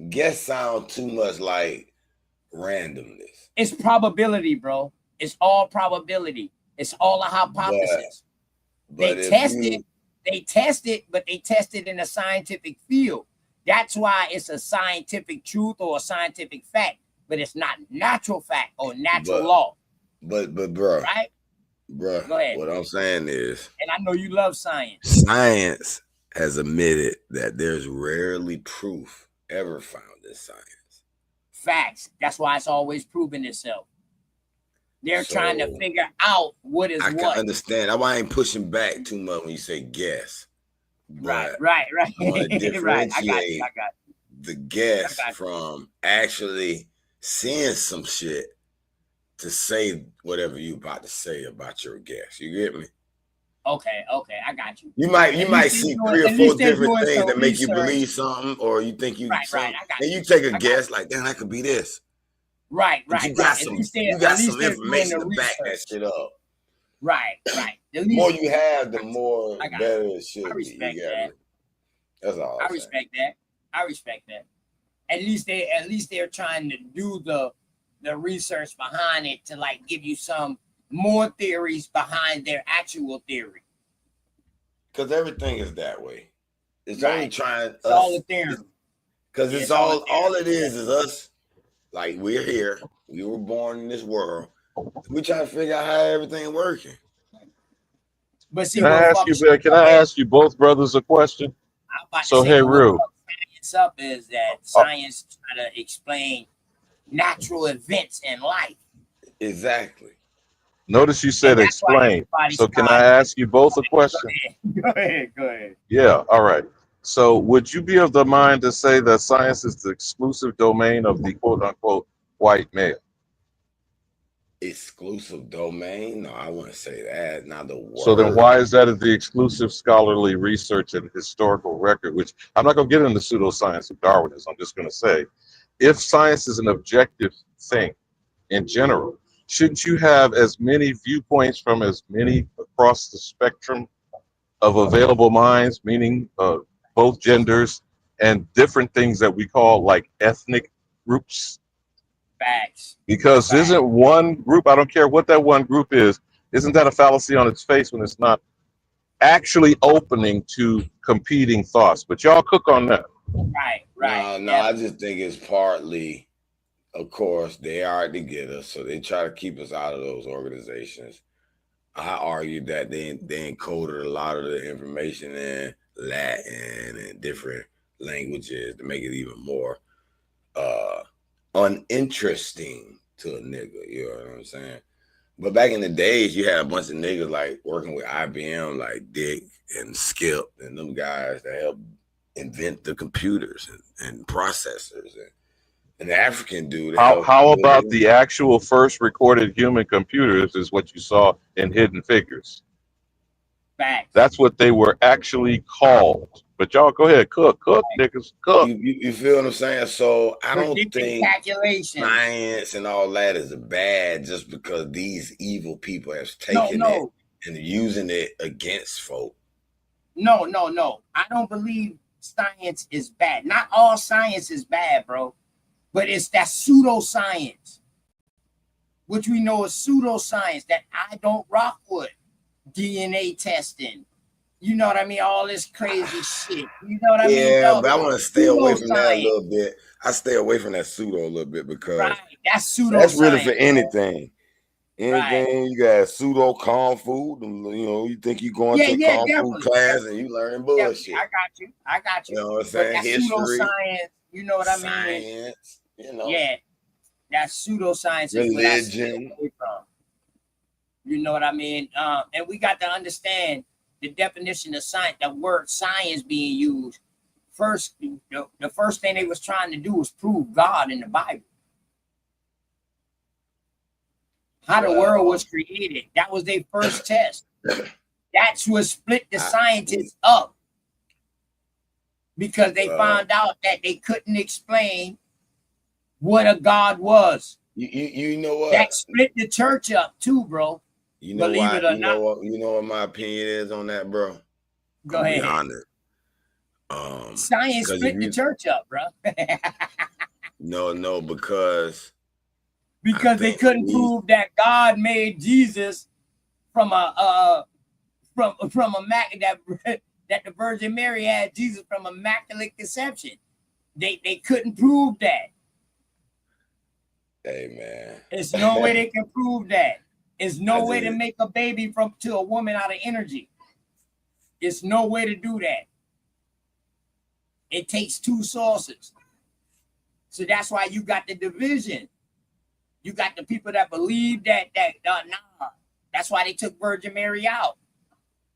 Guess sound too much like randomness. It's probability, bro. It's all probability. It's all a hypothesis. But they test it, but they test it in a scientific field. That's why it's a scientific truth or a scientific fact, but it's not natural fact or natural law. But bro, right? Bro, go ahead. What I'm saying is, and I know you love science. Science has admitted that there's rarely proof ever found in science. Facts. That's why it's always proven itself. They're trying to figure out what is what. I can understand. That's why I ain't pushing back too much when you say guess. Right. I want to differentiate right. I got you. The guess from actually seeing some shit to say whatever you about to say about your guess. You get me? Okay, I got you. You might see 3 or 4 different things that make you believe something, or you think you and you take a guess like, damn, that could be this. Right. You got some information to back that shit up. Right. the more you have, the more I got better it. it should I be. respect You got that. it. That's all. I respect that. I respect that. At least they're trying to do the research behind it to like give you some more theories behind their actual theory. Because everything is that way. It's Right. only trying It's all a theory. Because Yeah, it's it's all all it is us. Like we're here. We were born in this world. We try to figure out how everything working. But see, Can I ask you both brothers a question? I'm about So to say, hey, what Rue. fucks science up is that science try to explain natural events in life. Exactly. Notice you said that's why explain. everybody So can I started- ask you both a question? Go ahead. Yeah, all right. So would you be of the mind to say that science is the exclusive domain of the quote unquote white male? Exclusive domain? No, I wouldn't say that. Not the word. So then why is that the exclusive scholarly research and historical record, which I'm not going to get into pseudoscience of Darwinism. I'm just going to say, if science is an objective thing in general, shouldn't you have as many viewpoints from as many across the spectrum of available minds, meaning both genders and different things that we call like ethnic groups? Facts. Because isn't one group, I don't care what that one group is, isn't that a fallacy on its face when it's not actually opening to competing thoughts? But y'all cook on that. Right. No, I just think it's partly, of course, they are to get us, so they try to keep us out of those organizations. I argue that they encoded a lot of the information in Latin and different languages to make it even more uninteresting to a nigga. You know what I'm saying? But back in the days, you had a bunch of niggas like working with IBM, like Dick and Skip and them guys that helped invent the computers and processors and the African dude. How about the actual first recorded human computers is what you saw in Hidden Figures? Facts. That's what they were actually called. But y'all go ahead, cook, niggas, cook. You feel what I'm saying? So I don't Predictive think calculation. science and all that is bad just because these evil people have taken it and using it against folk. No. I don't believe science is bad. Not all science is bad, bro. But it's that pseudoscience, which we know is pseudoscience that I don't rock with. DNA testing. You know what I mean? All this crazy shit. You know what I mean? Yeah, but I want to stay away from that a little bit. I stay away from that pseudo a little bit because that's pseudoscience. That's really for anything. Anything you got pseudo kung fu. You know, you think you going to a kung fu class and you learning bullshit. I got you. You know what I'm saying? But History, pseudoscience. You know what I mean? Science. You know. Yeah, that's pseudoscience. Religion. You know what I mean? And we got to understand the definition of science, the word science being used. First, the first thing they was trying to do was prove God in the Bible. How the world was created. That was their first test. That's what split the scientists up. Because they found out that they couldn't explain what a God was. You know what? That split the church up too, bro. You know Believe why? it or You not. know what? You know what my opinion is on that, bro? Go ahead. Be honest. Science split the church up, bro. No, because they couldn't prove that God made Jesus from a that the Virgin Mary had Jesus from immaculate conception. They couldn't prove that. Hey man, there's no way they can prove that. There's no way to make a baby to a woman out of energy. There's no way to do that. It takes two sources. So that's why you got the division. You got the people that believe that nah. That's why they took Virgin Mary out.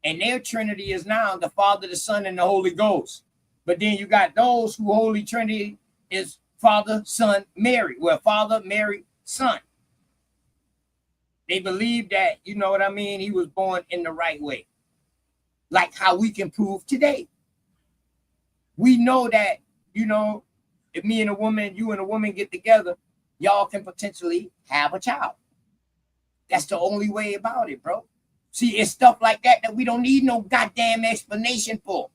And their Trinity is now the Father, the Son, and the Holy Ghost. But then you got those who Holy Trinity is Father, Son, Mary. Well, Father, Mary, Son. They believe that, you know what I mean, he was born in the right way. Like how we can prove today. We know that, you know, if me and a woman, you and a woman get together, y'all can potentially have a child. That's the only way about it, bro. See, it's stuff like that that we don't need no goddamn explanation for.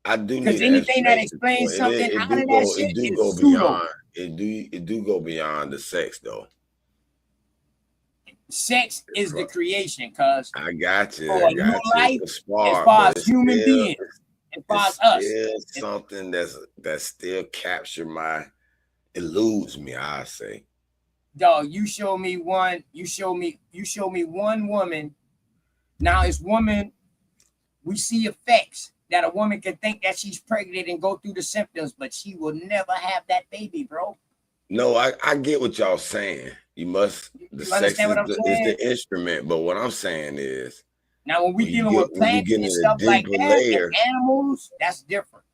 I do Because need anything that explanation explains for it. something It out do of go, that shit it do is go pseudo. beyond. It do go beyond the sex though. Sex is the creation, cuz I got you. for I your got you. life, It's a as spark, far but as it's human still, beings, as far it's as us. still something that still capture my, eludes me, I say. Dog, you show me one woman. Now it's woman, we see effects that a woman can think that she's pregnant and go through the symptoms, but she will never have that baby, bro. No, I get what y'all saying. You must, the sex understand what I'm is saying? the instrument, but what I'm saying is, Now, when we when you dealing with when you plants get and in a stuff like deeper that layer, and animals, that's different.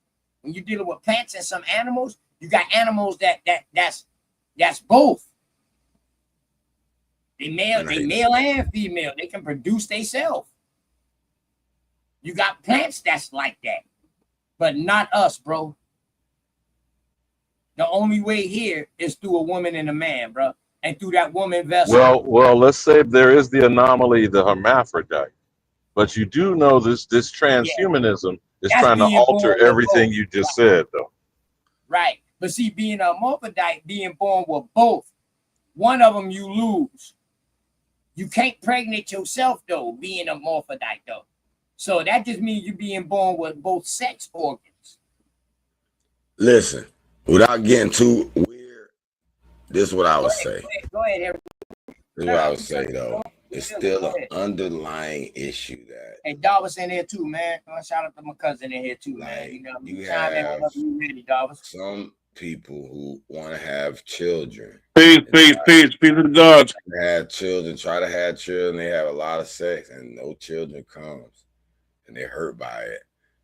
When you're dealing with plants and some animals, you got animals that's both. They male and female. They can produce themselves. You got plants that's like that, but not us, bro. The only way here is through a woman and a man, bro, and through that woman vessel. Well, let's say there is the anomaly, the hermaphrodite, but you do know this transhumanism is That's trying to being born alter with everything both. you just said, though. Right. But see, being a hermaphrodite, being born with both, one of them you lose. You can't pregnant yourself, though, being a hermaphrodite, though. So that just means you're being born with both sex organs. listen, without getting too weird, this is what I would say. Go ahead, Harry. This is what I would say, though. It's still an underlying issue that, Hey, Darvis in here too, man. Shout out to my cousin in here too, man. You know, you chime in have whenever you ready, Darvis. some people who want to have children. Peace to the gods. Have children, try to have children. They have a lot of sex, and no children comes, and they're hurt by it.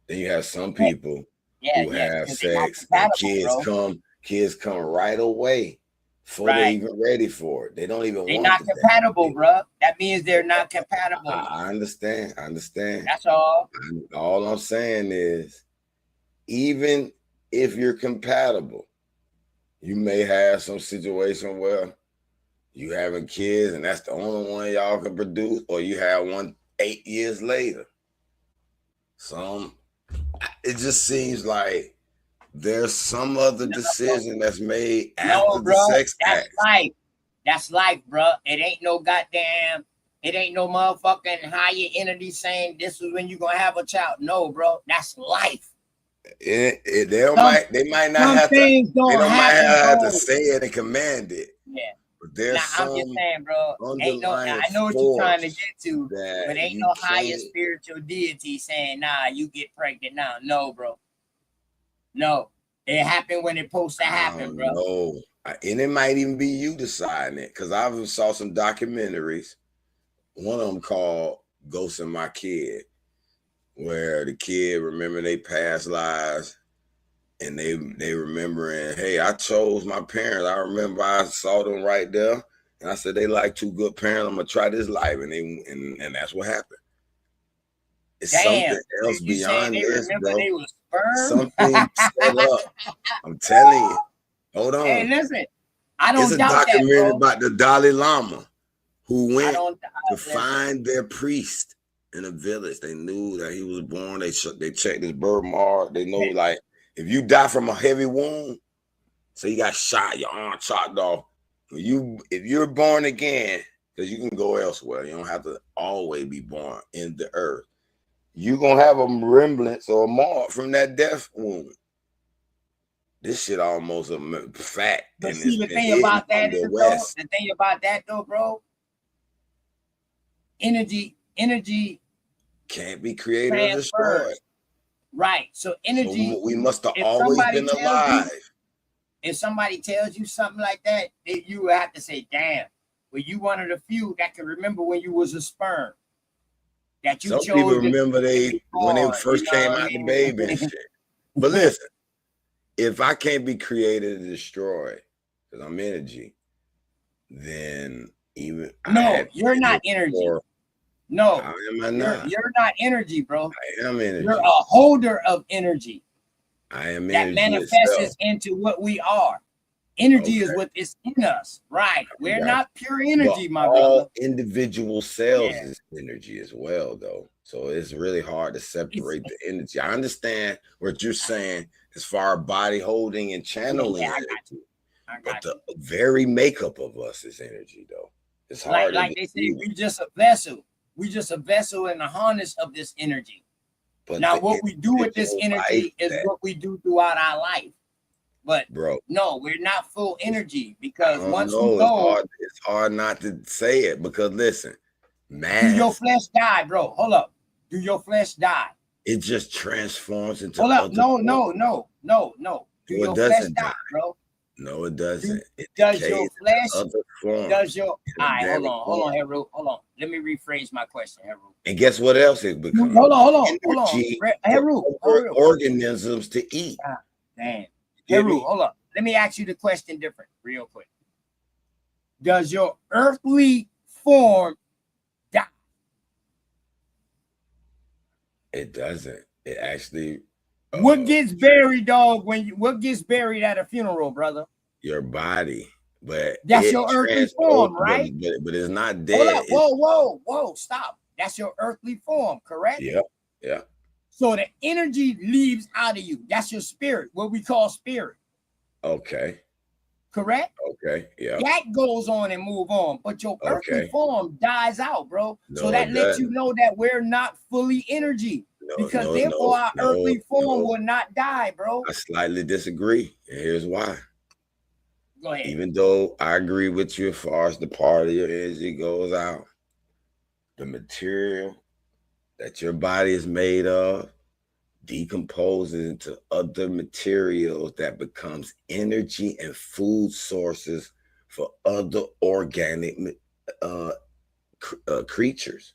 Then you have some people who have sex, and kids come right away before they're even ready for it. They don't even They're want not compatible, bro. That means they're not compatible. I understand. That's all. All I'm saying is, even if you're compatible, you may have some situation where you having kids and that's the only one y'all can produce, or you have one 8 years later. It just seems like there's some other decision that's made after the sex act. Life. That's life, bro. It ain't no motherfucking higher entity saying this is when you're gonna have a child. No, bro. That's life. They might not have to say it and command it. Yeah. But there's I'm just saying, bro. Ain't no, I know what you're trying to get to, but ain't no higher spiritual deity saying, nah, you get pregnant now. No, bro. No. It happened when it's supposed to happen, bro. No. And it might even be you deciding it. Because I saw some documentaries. One of them called Ghost in My Kid, where the kid remember they past lives, and they remembering, hey, I chose my parents. I remember I saw them right there, and I said they like two good parents. I'm gonna try this life, and that's what happened. It's something else beyond this, bro. Something set up. I'm telling you. Hold on. Hey, listen, I don't It's a doubt documentary that, bro. about the Dalai Lama who went to find their priest in a village. They knew that he was born. They checked his birthmark. They know, like, if you die from a heavy wound, so you got shot, your arm chopped off. If you're born again, because you can go elsewhere, you don't have to always be born in the earth. You're gonna have a remnants or a mark from that death wound. This shit almost a fact. But see, the thing about that though, bro, energy can't be created or destroyed. Right. So energy. So we must have always been alive. If somebody tells you something like that, you have to say, damn, well, you one of the few that can remember when you was a sperm. That you Some chose people remember when they first came out the baby and shit. But listen, if I can't be created and destroyed because I'm energy, then you're not energy. No, how am I not? You're not energy, bro. I am energy. You're a holder of energy. I am that energy manifests itself. into what we are. Energy is what is in us, right? We're not pure energy, my all brother. individual cells is energy as well, though. So it's really hard to separate the energy. I understand what you're saying as far as body holding and channeling energy, but the very makeup of us is energy, though. It's hard. Like they say, we just a vessel. We just a vessel in the harness of this energy. But now, what we do with this energy is what we do throughout our life. But no, we're not full energy because once we go, it's hard not to say it because listen, man, do your flesh die, bro? Hold up, do your flesh die? It just transforms into. Hold up, no. Do your flesh die, bro? No, it doesn't. Does your flesh? Does your? All right, hold on, Heru. Hold on. Let me rephrase my question, Heru. And guess what else it becomes? Hold on, Heru. Organisms to eat. God, damn. Heru, hold up. Let me ask you the question different, real quick. Does your earthly form die? It doesn't. It actually. What gets buried, dog? What gets buried at a funeral, brother? Your body, but that's your earthly form, right? But it's not dead. Hold up. Whoa! Stop. That's your earthly form, correct? Yeah. So the energy leaves out of you. That's your spirit, what we call spirit. Okay. Correct? Okay, yeah. That goes on and move on, but your earthly form dies out, bro. So that lets you know that we're not fully energy. Because therefore our earthly form will not die, bro. I slightly disagree, and here's why. Go ahead. Even though I agree with you as far as the part of your energy goes out, the material that your body is made of decomposes into other materials that becomes energy and food sources for other organic creatures.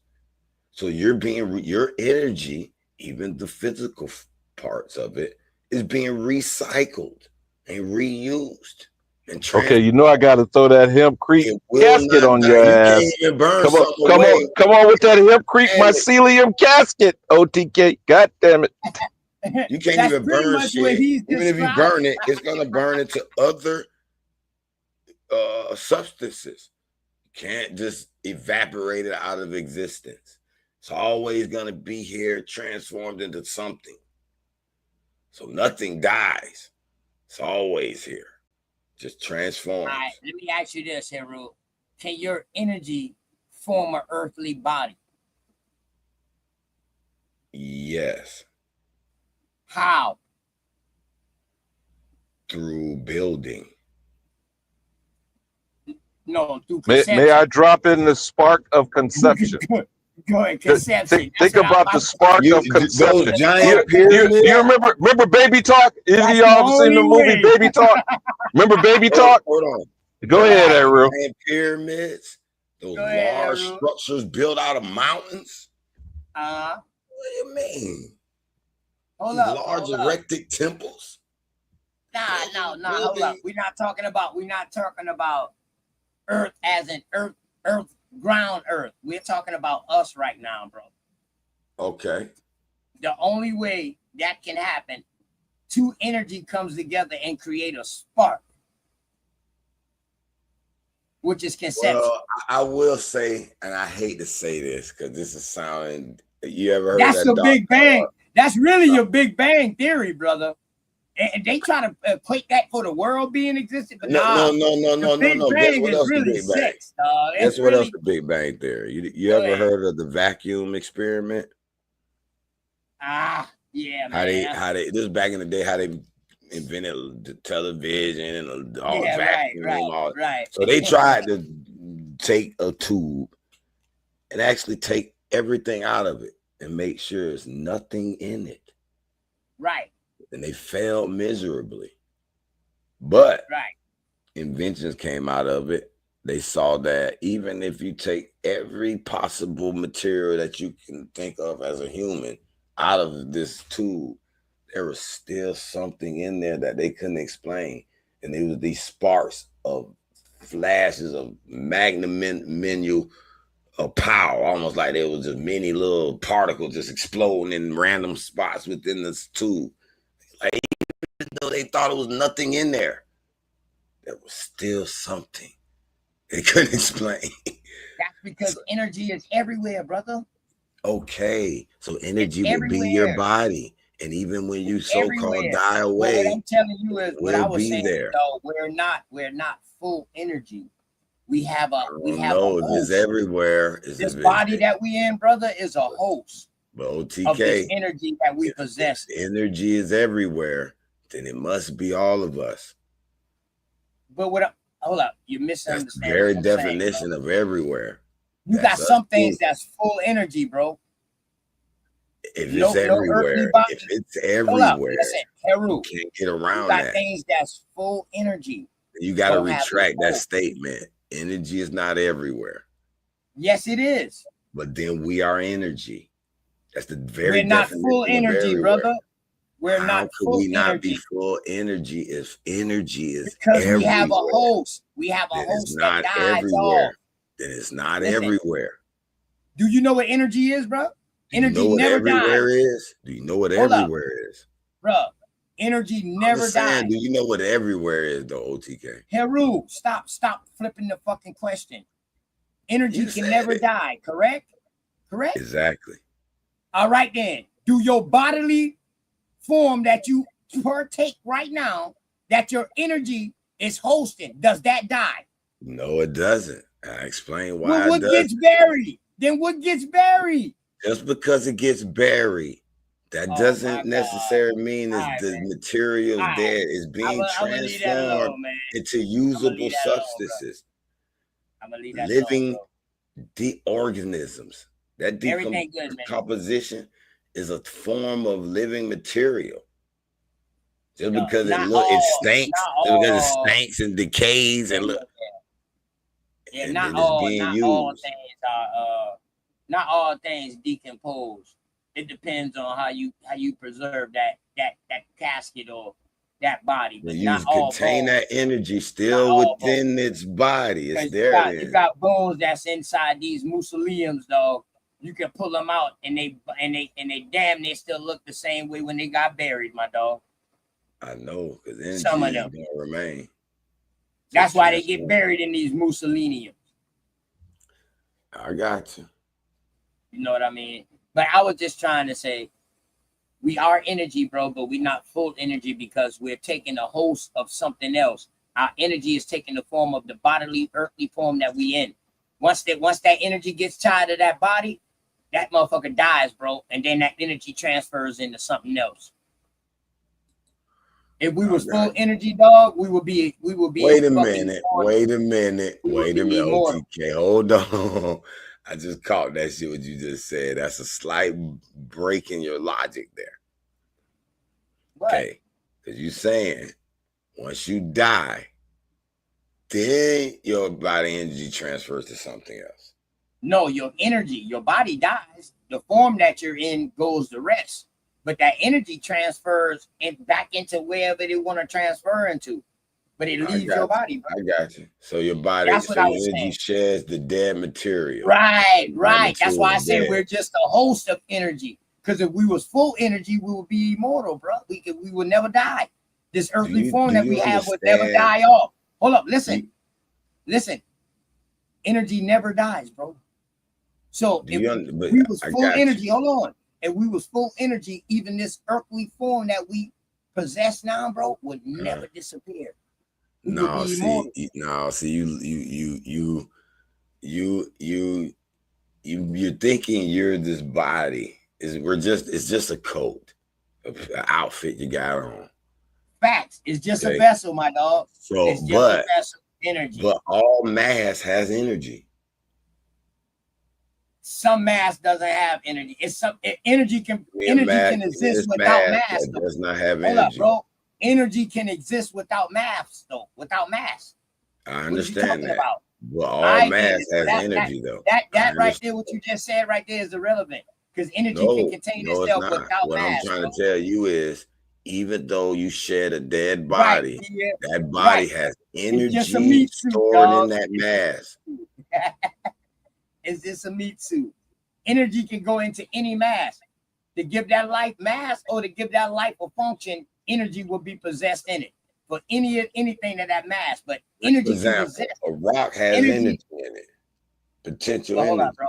So your energy, even the physical parts of it, is being recycled and reused. Okay, you know I got to throw that hempcrete casket on your ass. Come on with that hempcrete mycelium casket, OTK. God damn it. You can't even burn shit. Even if you burn it, it's gonna burn into other substances. You can't just evaporate it out of existence. It's always gonna be here, transformed into something. So nothing dies. It's always here. Just transforms. All right, let me ask you this, Heru. Can your energy form an earthly body? Yes. How? Through building. No, through conception. May I drop in the spark of conception? Go ahead, conception. Think about the spark of conception. Those giant Do you remember Baby Talk? If y'all ever seen the movie Baby Talk? Remember Baby Talk? Hold on. Go ahead, Ariel. Giant pyramids, those large structures built out of mountains. What do you mean? Large erected temples? Nah. Hold up. We're not talking about Earth as in Earth, ground Earth. We're talking about us right now, bro. Okay. The only way that can happen, two energy comes together and create a spark, which is conception. Well, I will say, and I hate to say this because this is sounding. You ever heard that's that? The Big Bang. That's really your Big Bang theory, brother. And they try to equate that for the world being existent, but no. Big Bang is really sex. Guess what else the Big Bang theory? You ever heard of the vacuum experiment? Yeah. How they this back in the day, how they invented the television and all vacuum, right. So they tried to take a tube and actually take everything out of it and make sure there's nothing in it. Right. And they failed miserably. But inventions came out of it. They saw that even if you take every possible material that you can think of as a human out of this tube, there was still something in there that they couldn't explain. And it was these sparks of flashes of magnum of power, almost like there was just many little particles just exploding in random spots within this tube. Like, even though they thought it was nothing in there, that was still something they couldn't explain. That's because energy is everywhere, brother. Okay, so energy It's will be your everywhere. body, and even when you so-called Everywhere. die But what away, I'm telling you is, it what I will was be saying, there. though, we're not full energy. We have a I don't know if it's host. everywhere. This body that we in, brother, is a host But of this OTK, energy that we possess. energy is everywhere, then it must be all of us. But what? Hold up, you That's the misunderstand very what I'm saying, definition of everywhere. You That's got us some too. things that's full energy, bro. If No it's earthly everywhere, body. if it's Hold up, everywhere, listen, you Heru. can't get You around got that. things that's full energy. You got to Don't have no retract that host. statement. Energy is not everywhere. Yes, it is. But then we are energy. That's the very We're not definition full of energy, everywhere. brother. We're How not could full we not energy be full energy if energy is because we everywhere? have a host. We have a Then it's host that not dies everywhere. off. Then it's not Listen. everywhere. Do you know what energy is, bro? Do you know Energy what never everywhere dies, is? Do you know what Hold up. everywhere is? bro. Energy I'm never just saying, dies. do you know what everywhere is, though, OTK? Heru, stop flipping the fucking question. Energy You can said never it. die, correct? Correct? Exactly. All right, then. Do your bodily form that you partake right now, that your energy is hosting, does that die? No, it doesn't. I explain why Well, it what does. gets buried? Then what gets buried? Just because it gets buried, that doesn't necessarily mean that the materials there is being I'm gonna leave that transformed alone, man. into I'm gonna usable leave that alone, bro. substances. I'm gonna leave that Living alone, bro. organisms. That Everything good, man. decomposition is a form of living material. Just No, because not it stinks, not just because it all. stinks and decays and look, Yeah, and not then it's all. being Not all used. things are. Not all things decompose. It depends on how you preserve that casket or that body. But When you not all contain bones. that energy Not still all bones. within its body, it's Because there you then. got bones that's inside these mausoleums, though. You can pull them out, and they damn near still look the same way when they got buried, my dog. I know, because Some of energy is them. gonna remain. That's why they get buried in these mausoleums. I got you. You know what I mean? But I was just trying to say, we are energy, bro, but we're not full energy because we're taking a host of something else. Our energy is taking the form of the bodily, earthly form that we in. Once that energy gets tied to that body, that motherfucker dies, bro, and then that energy transfers into something else. If we was full energy, dog, we would be. Wait a minute. Wait a minute. Wait a minute. immortal. OTK, hold on. I just caught that shit what you just said. That's a slight break in your logic there. What? Okay. Because you're saying once you die, then your body energy transfers to something else. No, your energy, your body dies. The form that you're in goes to rest. But that energy transfers back into wherever they want to transfer into. But it leaves your body, bro. I got you. So your body, That's what I was your energy saying. sheds the dead material. Right. That That's why I material is say dead. we're just a host of energy. Because if we was full energy, we would be immortal, bro. We would never die. This earthly form that we have would never die off. Hold up, listen. Energy never dies, bro. So if we was full energy, hold on. If we was full energy, even this earthly form that we possess now, bro, would never disappear. We would be immortal. You're thinking you're this body. It's just a coat, an outfit you got on. Facts. It's just a vessel, my dog. So, it's just a vessel. Energy. But all mass has energy. Some mass doesn't have energy. Energy can exist without mass. That does not have Hold energy. up, bro. Energy can exist without mass, though. Without mass. I understand that. About? But all mass has energy, though. That right there, what you just said right there is irrelevant. Because energy can contain itself without what mass. I'm trying to tell you is, even though you shed a dead body, that body has energy stored in that mass. Is this a meat suit? Energy can go into any mass. To give that life mass or to give that life a function, energy will be possessed in it. for anything that mass, but energy For example, can exist. a rock has energy in it, potential Well, hold energy. on, bro.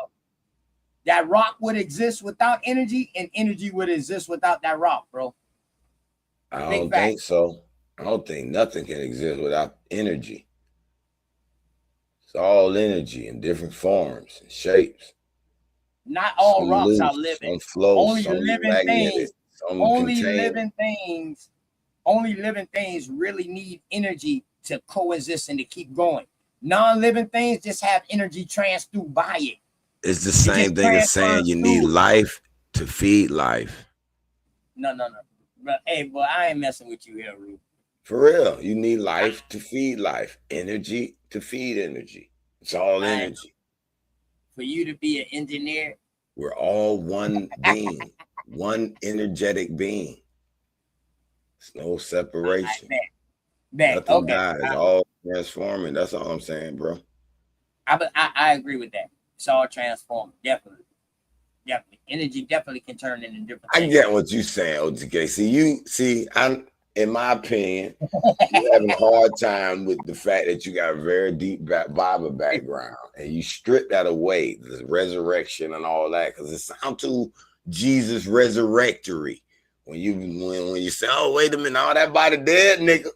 That rock would exist without energy, and energy would exist without that rock, bro. I don't think so. I don't think nothing can exist without energy. It's all energy in different forms and shapes. Not all Some rocks loose, are living. some flow, Only some living magnetic, things. some Only contained. living things really need energy to coexist and to keep going. Non-living things just have energy transferred by it. It's the same thing as saying you need life to feed life. No. But hey, boy, I ain't messing with you here, Rube. For real, you need life to feed life, energy to feed energy. It's all energy. For you to be an engineer, we're all one being, one energetic being. There's no separation. Nothing dies, all transforming. That's all I'm saying, bro. I agree with that. It's all transforming, definitely. Energy definitely can turn into different things. I get what you're saying, OTK. I'm, in my opinion, you're having a hard time with the fact that you got a very deep Bible background, and you strip that away, the resurrection and all that, because it sounds too Jesus resurrectory. When you say, "Oh, wait a minute, all that body dead, nigga."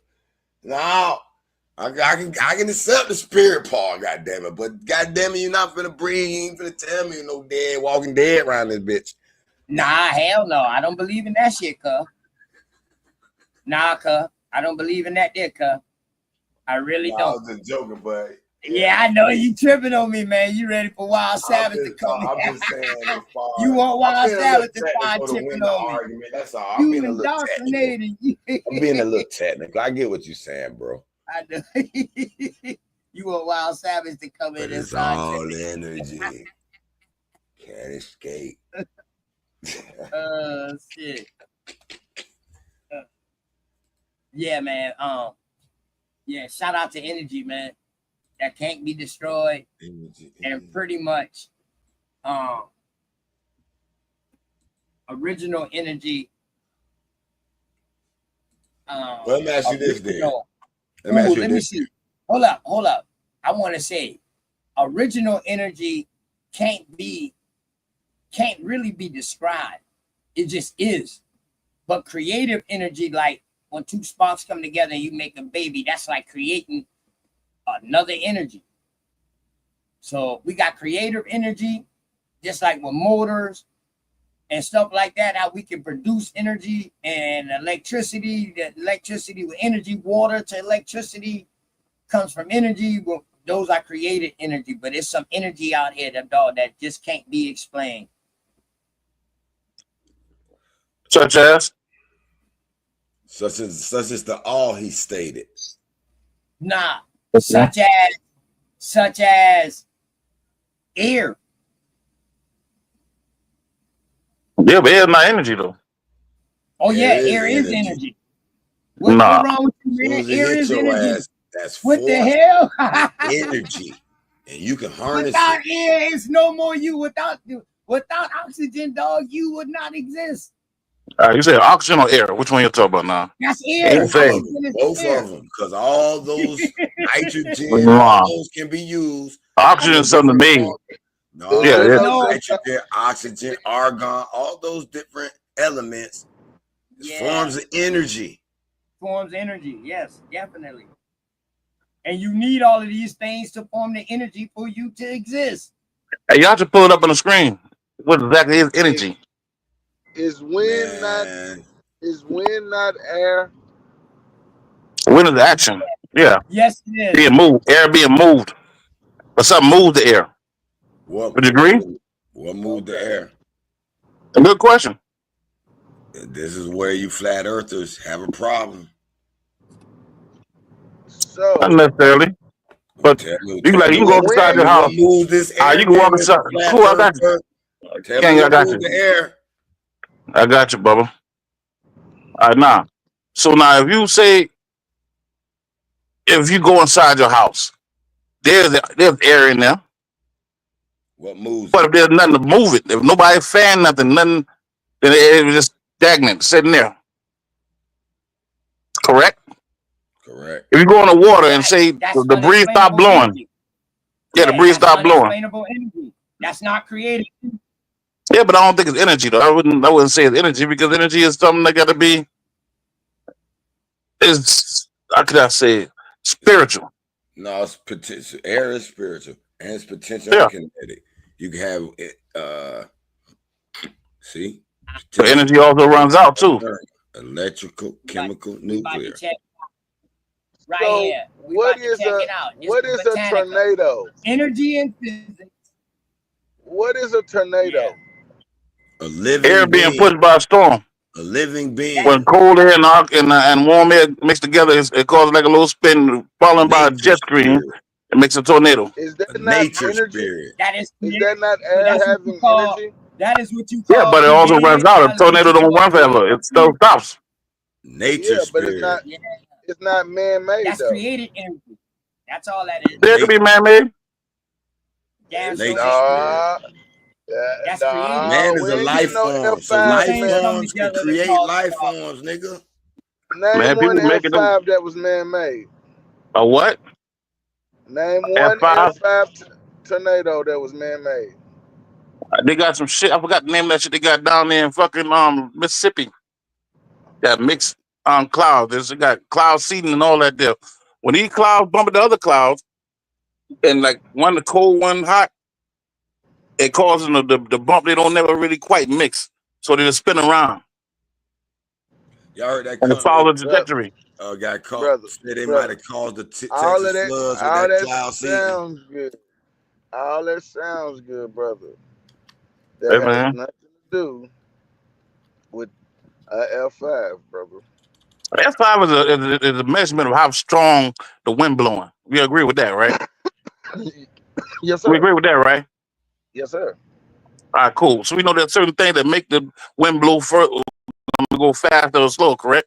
No, I can accept the spirit part, goddamn it. But goddamn it, you're not finna bring, you ain't finna tell me no dead, walking dead around this bitch. Nah, hell no. I don't believe in that shit, cuz. Nah, cuz. I don't believe in that there, cuz. I really don't. I was just joking, but yeah, I know you tripping on me, man. You ready for Wild Savage to come in? I'm just saying, you want Wild Savage to start tripping on me? Argument. That's all. I'm being a little technical. I'm being a little technical. I get what you're saying, bro. I know. You want Wild Savage to come in and it's all energy. Can't escape. Shit. Yeah, man. Yeah, shout out to energy, man. That can't be destroyed. And pretty much original energy. Let me ask you this, then. Let me see. Hold up. I want to say original energy can't really be described. It just is. But creative energy, like when two sparks come together and you make a baby, that's like creating another energy. So we got creative energy, just like with motors and stuff like that, how we can produce energy and electricity, with energy, water to electricity comes from energy. Well, those are created energy, but there's some energy out here that just can't be explained. Such as the all he stated. Nah, such as air. Yeah, but air's not energy though. Oh yeah, air is energy. What's wrong with you, man? Air is energy. That's what the hell? Energy, and you can harness without it. Air, it's no more you. Without oxygen, dog, you would not exist. You said oxygen or air? Which one you talking about now? That's air. Both of them, because all those nitrogen, all those can be used. Oxygen is something made. No, nitrogen, oxygen, argon, all those different elements forms of energy. Forms energy, yes, definitely. And you need all of these things to form the energy for you to exist. Hey, y'all should pull it up on the screen. What exactly is energy? Is wind not air? Wind is action. Yeah. Yes, it is. Being moved. Air being moved. But something moved the air. Would you agree? What moved the air? A good question. This is where you flat earthers have a problem. So not necessarily. But you can go inside your house. Move this air. You can walk inside. Cool, I got you. I got you. The air. I got you, Bubba. All right, now. So now if you say, if you go inside your house, there's air in there. What moves? But if there's nothing to move it, if nobody fan nothing, then it was just stagnant, sitting there. Correct? Correct. If you go in the water and say That's the breeze stop unexplainable blowing, energy. yeah, the breeze That's stop blowing. unexplainable energy. That's not created. Yeah, but I don't think it's energy though. I wouldn't say it's energy because energy is something that got to be is how could I say it? Spiritual. No, it's potential. Air is spiritual and it's potential Yeah. and kinetic. You can have it. See, The potential, energy also runs out too. electrical, chemical, We about to nuclear. check right So here. We what about to is check a it out. This what is is a botanical. tornado? Energy and physics. What is a tornado? A Air living being being. pushed by a storm. A living being. When cold air and warm air mix together, it causes like a little spin, followed by a Nature jet stream. spirit. It makes a tornado. Is that A not nature energy? spirit. That is Is created. that not So air that's what you having call. energy? That is what you Yeah, call but it also runs created. out. A That is what tornado you don't call run forever. It still energy. stops. Nature Yeah, but spirit. it's not man-made That's though. created energy. That's all that is. There could be man-made. Damn Nature sure is. spirit. That's created. Man is We a ain't getting life no form. So F5 life Things come forms man. can together to create cause life stuff. forms, nigga. Name Man, one people making them F5 that was man-made. a what? Name one F5. F5 tornado that was man-made. They got some shit. I forgot the name of that shit they got down there in fucking Mississippi. That mixed clouds. They got cloud seeding and all that there. When these clouds bump into other clouds, and like one cold, one hot, it causes the bump. They don't never really quite mix, so they just spin around Y'all heard that and it follows the Brother, trajectory. got caught. brother, Said they might brother. have caused the All Texas of that, floods with all that that cloud seeding. sounds good. All that sounds good, brother. That Hey has man, nothing to do with F5, brother. F5 is a measurement of how strong the wind blowing. We agree with that, right? Yes, We sir. agree with that, right? Yes, sir. All right, cool. So we know there's certain things that make the wind blow go faster or slow, correct?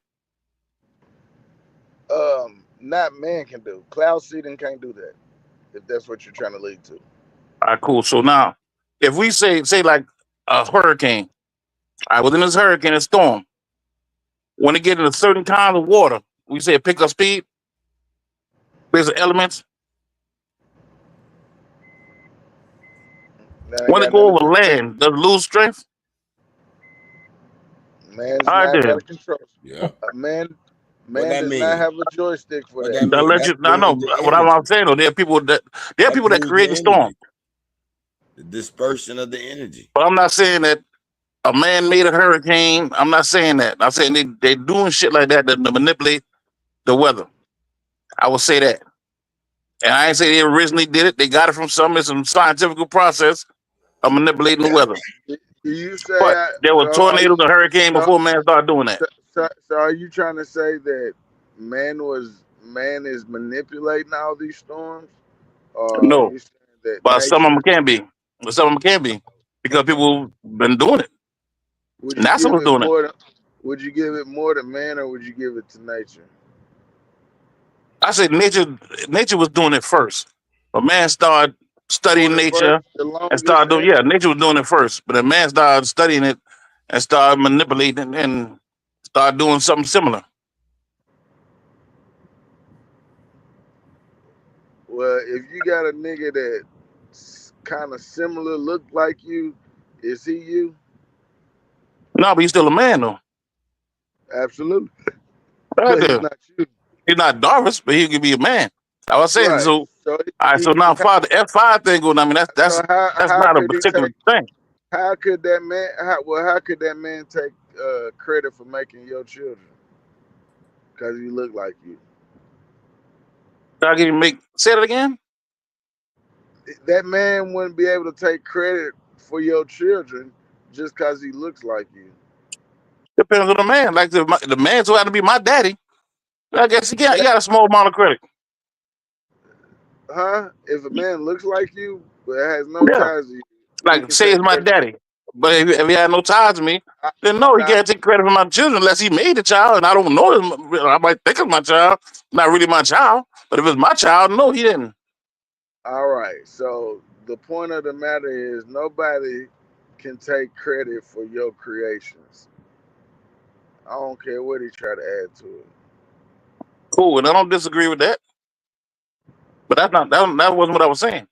Not man can do. Cloud seeding can't do that. If that's what you're trying to lead to. All right, cool. So now, if we say like a hurricane, all right, within this hurricane, a storm, when it gets in a certain kind of water, we say pick up speed, there's elements. That ain't When it got go nothing to over do with land, does it lose strength? it. Man's All right, not got then. a control. Yeah. Man What that does not mean? have a joystick for What that. that That mean? let That you. I know moves the what energy. I'm saying. Though there are people that Moves the create the storm, energy. The dispersion of the energy. but I'm not saying that a man made a hurricane. I'm not saying that. I'm saying they doing shit like that to manipulate the weather. I would say that. And I ain't say they originally did it. They got it from some scientific process of manipulating the weather. Do you say But there were so? Are tornadoes you and hurricane so, before man started doing that. so? Are you trying to say that man is manipulating all these storms, or are No, you saying that but some of them nature? can be. But some of them can be because people been doing it. Would you NASA give was it doing it. more? Would you give it more to man, or would you give it to nature? I said nature was doing it first. But man started Doing studying it first, nature the and longest, started doing and yeah, nature was doing it first. But then man started studying it and started manipulating and started doing something similar. well, if you got a nigga that kind of similar look like you, is he you? No, but he's still a man though. Absolutely, Right but he's there. not you. He's not Darvis, but he could be a man. I was saying Right. so. So All right, so now father F5 thing going. I mean so that's how not a could he particular take? thing. How could that man? How could that man take credit for making your children? Because he look like you. So I can even make say it again. That man wouldn't be able to take credit for your children just because he looks like you. Depends on the man. Like the man who had to be my daddy. I guess he That got a small amount of credit. huh? If a man looks like you but has no Yeah. ties to you, he Like can say take it's my credit. daddy. But if he had no ties to me, I, then no, he I, can't take credit for my children unless he made the child and I don't know him. I might think it's my child. Not really my child. But if it's my child, no, he didn't. all right. So the point of the matter is nobody can take credit for your creations. I don't care what he try to add to it. Cool, and I don't disagree with that. But that's not that wasn't what I was saying.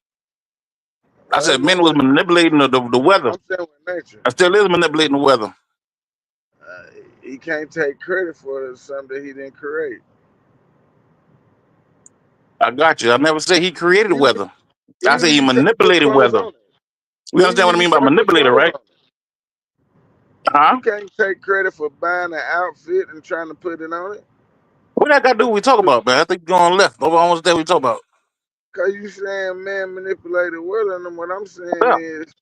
I said men was manipulating the weather. I'm saying with nature. I still is manipulating the weather. He can't take credit for something that he didn't create. I got you. I never said he created the weather. I said he Even if he put manipulated clothes weather. on it. You understand what I mean by manipulator, right? Huh? You can't take credit for buying an outfit and trying to put it on it. What that got to do with we talk about, man? I think you're going left. Over almost there we talk about. Cause you saying man manipulated weather, and what I'm saying Yeah. is,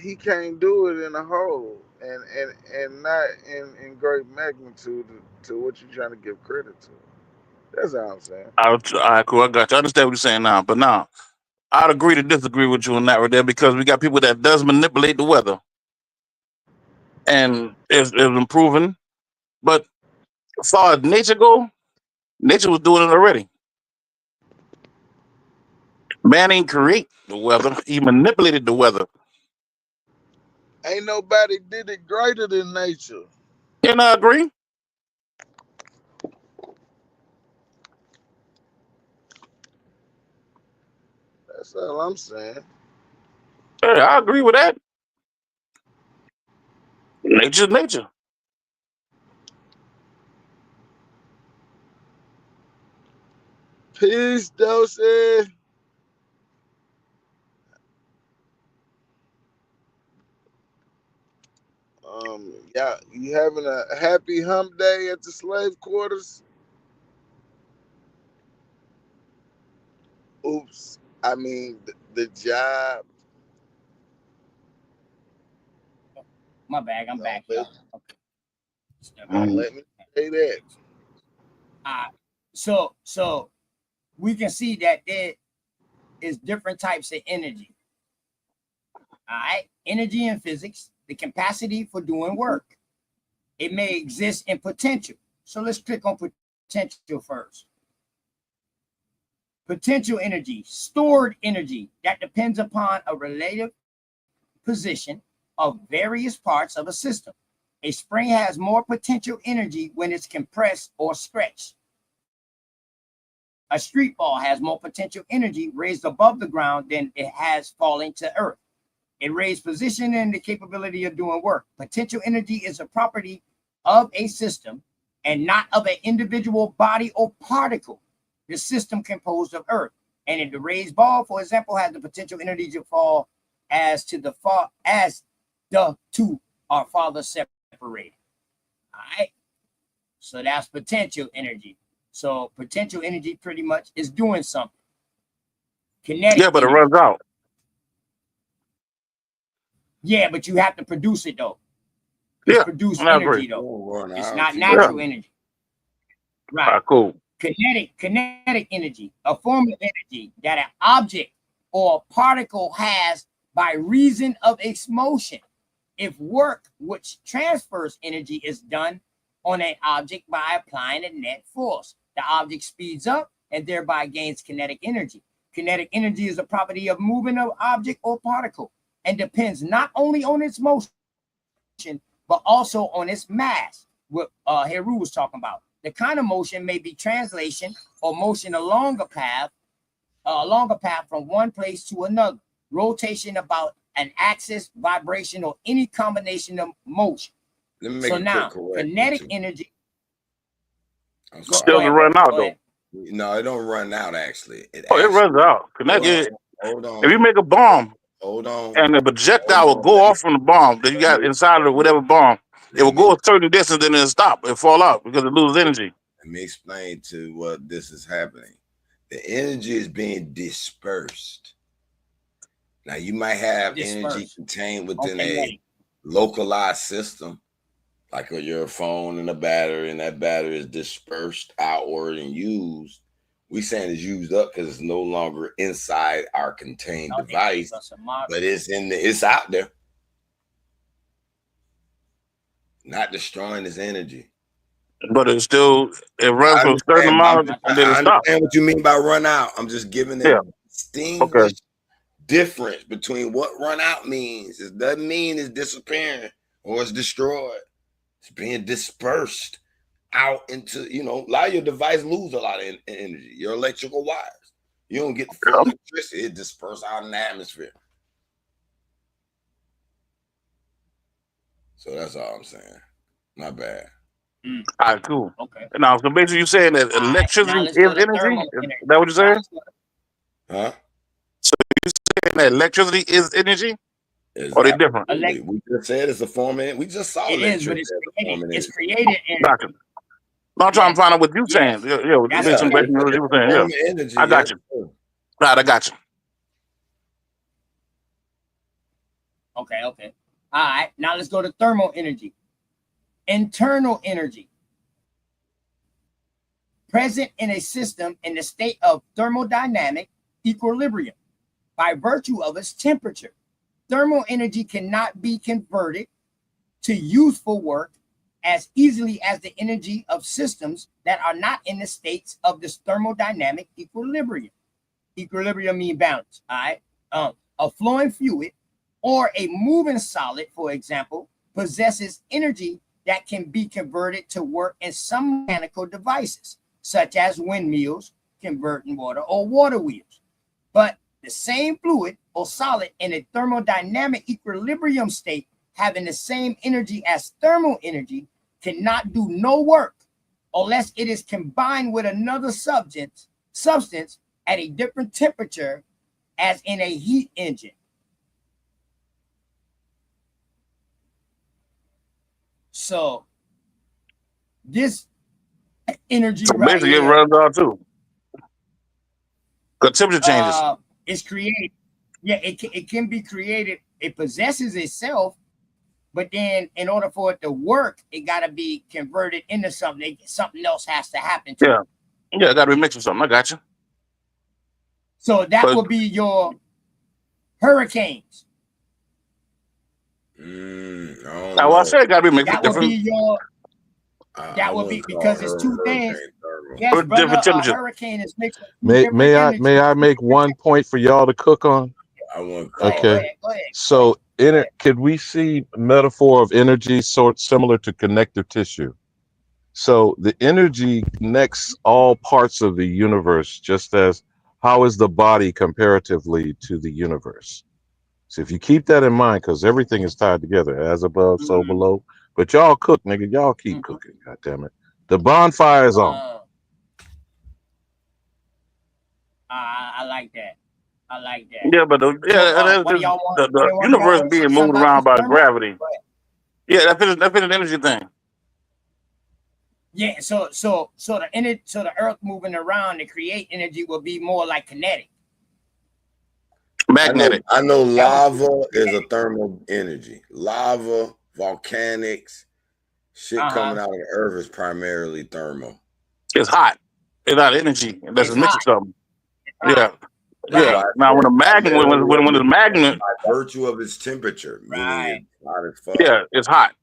he can't do it in a whole and not in great magnitude to what you're trying to give credit to. That's all I'm saying. All right, cool. I got you. I understand what you're saying now. But now, I'd agree to disagree with you on that right there because we got people that does manipulate the weather. And it's improving. But as far as nature go, nature was doing it already. Man ain't create the weather. He manipulated the weather. Ain't nobody did it greater than nature. You know, I agree. That's all I'm saying. Hey, I agree with that. Nature's nature. Peace, Dosey. Yeah, you having a happy hump day at the slave quarters? Oops. I mean, the job. My bag. I'm back, y'all. Okay. Don't let me say that. So we can see that there is different types of energy. All right, energy in physics, the capacity for doing work. It may exist in potential. So let's click on potential first. Potential energy, stored energy that depends upon a relative position of various parts of a system. A spring has more potential energy when it's compressed or stretched. A street ball has more potential energy raised above the ground than it has falling to earth. It raised position and the capability of doing work. Potential energy is a property of a system and not of an individual body or particle. The system composed of earth. And in the raised ball, for example, has the potential energy to fall as the two are farther separated. All right. So that's potential energy. So potential energy pretty much is doing something. Kinetic Yeah, but energy. it runs out. Yeah, but you have to produce it though. Yeah, produce I energy agree. though. It's not natural energy. Right. All right, cool. Kinetic energy, a form of energy that an object or a particle has by reason of its motion. If work which transfers energy is done on an object by applying a net force, the object speeds up and thereby gains kinetic energy. Kinetic energy is a property of moving of object or particle and depends not only on its motion, but also on its mass, what Heru was talking about. The kind of motion may be translation or motion along a path from one place to another, rotation about an axis, vibration, or any combination of motion. So now, kinetic energy still to run out though. No, it don't run out actually. It runs out. Kinetic. Hold on. If you make a bomb, hold on, and the projectile will go off from the bomb that you got inside of whatever bomb, it will go a certain distance and then stop and fall out because it loses energy. Let me explain to what this is happening. The energy is being dispersed. Now you might have energy contained within a localized system, like your phone and a battery, and that battery is dispersed outward and used. We saying it's used up because it's no longer inside our contained device, but it's out there, not destroying its energy. But it runs for a certain amount and then it stops. I understand what you mean by run out. I'm just giving a distinguished difference between what run out means. It doesn't mean it's disappearing or it's destroyed. It's being dispersed out into, you know, a lot of your device lose a lot of energy. Your electrical wires, you don't get the full electricity. It disperses out in the atmosphere. So that's all I'm saying. Not bad. All right, cool. Okay. Now, so basically, you're saying that electricity is energy? Is that what you're saying? Huh? So you're saying that electricity is energy? Is or are they different? We just said it's a form of, we just saw it is, but electricity it's as a form of created. It's energy. created in. Gotcha. No, I'm trying to find out what you're saying. Yeah, That's some basically what you were saying. Form Yeah. of energy, I got you. Right, I got you. Okay. All right. Now let's go to thermal energy. Internal energy. Present in a system in the state of thermodynamic equilibrium by virtue of its temperature. Thermal energy cannot be converted to useful work as easily as the energy of systems that are not in the states of this thermodynamic equilibrium. Equilibrium means balance. All right. A flowing fluid or a moving solid, for example, possesses energy that can be converted to work in some mechanical devices, such as windmills, converting water, or water wheels. But the same fluid or solid in a thermodynamic equilibrium state having the same energy as thermal energy cannot do no work unless it is combined with another substance at a different temperature, as in a heat engine. So this energy right Basically, it here, runs out too. Because temperature changes. It's created. Yeah, it can be created. It possesses itself, but then in order for it to work, it got to be converted into something. Something else has to happen to it. Yeah, got to be mixed with something. I got you. So that will be your hurricanes. Now, I said it got to be mixed with That will be different. your. That will be because it's two things. Yes, With brother. different A temperatures. hurricane is mixed with different May energies. I make one point for y'all to cook on? I want. Okay. So, could we see metaphor of energy sort similar to connective tissue? So the energy connects all parts of the universe, just as how is the body comparatively to the universe? So if you keep that in mind, because everything is tied together, as above, so below. But y'all cook, nigga. Y'all keep cooking. God damn it. The bonfire is on. I like that. I like that. Yeah, but What do y'all want? the universe being moved around by gravity. Yeah, that finished energy thing. Yeah, so the earth moving around to create energy will be more like kinetic. Magnetic. I know lava is a thermal energy. Lava, volcanics, shit coming out of the earth is primarily thermal. It's hot. It's not energy. That's a mix of something. Yeah. Right. Yeah. Now when a magnet when it's magnet by virtue of its temperature, meaning it's hot as fuck. Yeah, it's hot.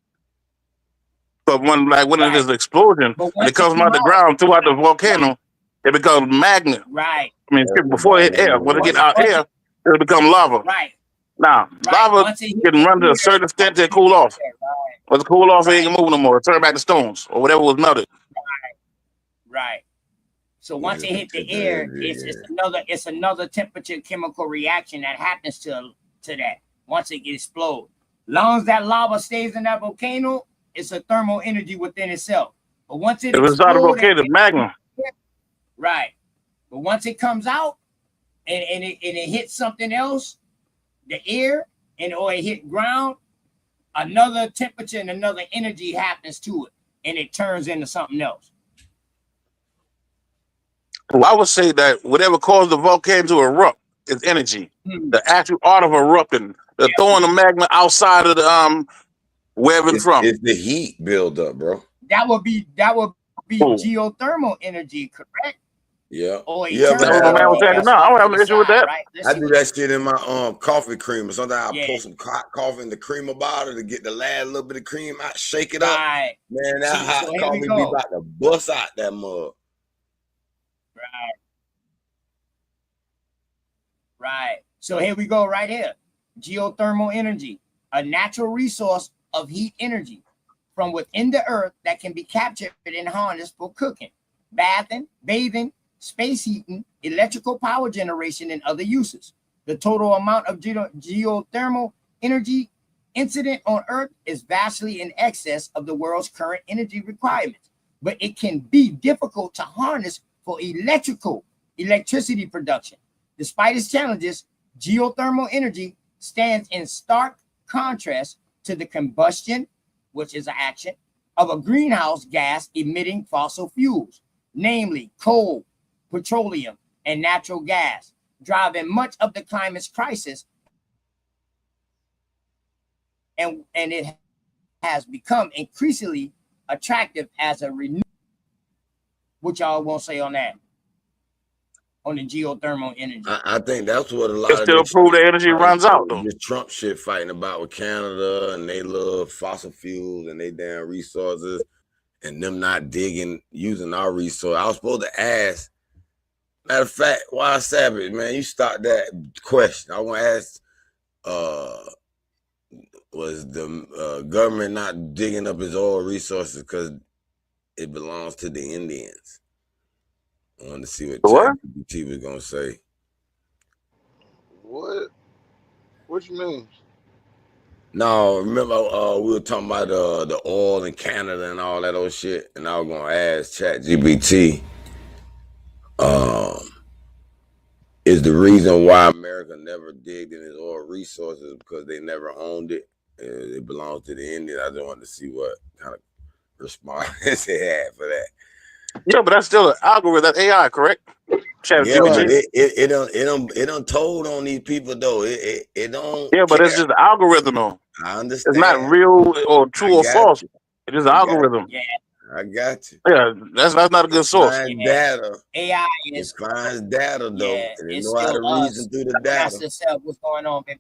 But when it is an explosion and it comes out the ground throughout the volcano, it becomes magnet. Right. I mean, before it hit air, when it get out air, it'll become lava. Right. Now, lava can run to a certain extent to cool off. Once it cool off, it ain't moving no more. It turn back to stones or whatever was melted. Right. So once it hit the air, it's another temperature chemical reaction that happens to that once it explodes. Long as that lava stays in that volcano, it's a thermal energy within itself. But once it explodes, out of volcano, it's magma. Right. But once it comes out and it hits something else, the air, or it hit ground, another temperature and another energy happens to it, and it turns into something else. Well, I would say that whatever caused the volcano to erupt is energy. The actual art of erupting, the throwing the magma outside of the wherever it's from. It's the heat buildup, bro. That would be geothermal energy, correct? Yeah. Or yeah, that's what my man was saying. No, I don't have an issue with that. Right? I do that shit in my coffee creamer. Sometimes I pour some hot coffee in the creamer bottle to get the last little bit of cream out, shake it up. Man, that hot coffee be about to bust out that mug. Right. So here we go right here. Geothermal energy, a natural resource of heat energy from within the earth that can be captured and harnessed for cooking, bathing, space heating, electrical power generation, and other uses. The total amount of geothermal energy incident on Earth is vastly in excess of the world's current energy requirements, but it can be difficult to harness for electricity production. Despite its challenges, geothermal energy stands in stark contrast to the combustion, which is an action, of a greenhouse gas emitting fossil fuels, namely coal, petroleum, and natural gas, driving much of the climate crisis, and it has become increasingly attractive as a renewable. What y'all won't say on that? On the geothermal energy. I think that's what a lot It of still this prove the energy runs out though. This Trump shit fighting about with Canada, and they love fossil fuels and they damn resources, and them not using our resources. I was supposed to ask. Matter of fact, why Savage, man, you start that question. I want to ask, was the government not digging up its oil resources because it belongs to the Indians? I wanted to see what ChatGPT was gonna say. What? What you mean? No, remember we were talking about the oil in Canada and all that old shit, and I was gonna ask ChatGPT, is the reason why America never digged in its oil resources because they never owned it? It belongs to the Indians. I just wanted to see what kind of response it had for that. Yeah, but that's still an algorithm. That's AI, correct? Yeah, but it don't told on these people though. It don't. Yeah, but care. it's just an algorithm though. I understand. It's not real or true or false. It's just an algorithm. Yeah, I got you. Yeah, that's not a good source. Data. AI is it finds data though. Yeah, and it it's know how to still us. reason through the data. Ask yourself what's going on, baby.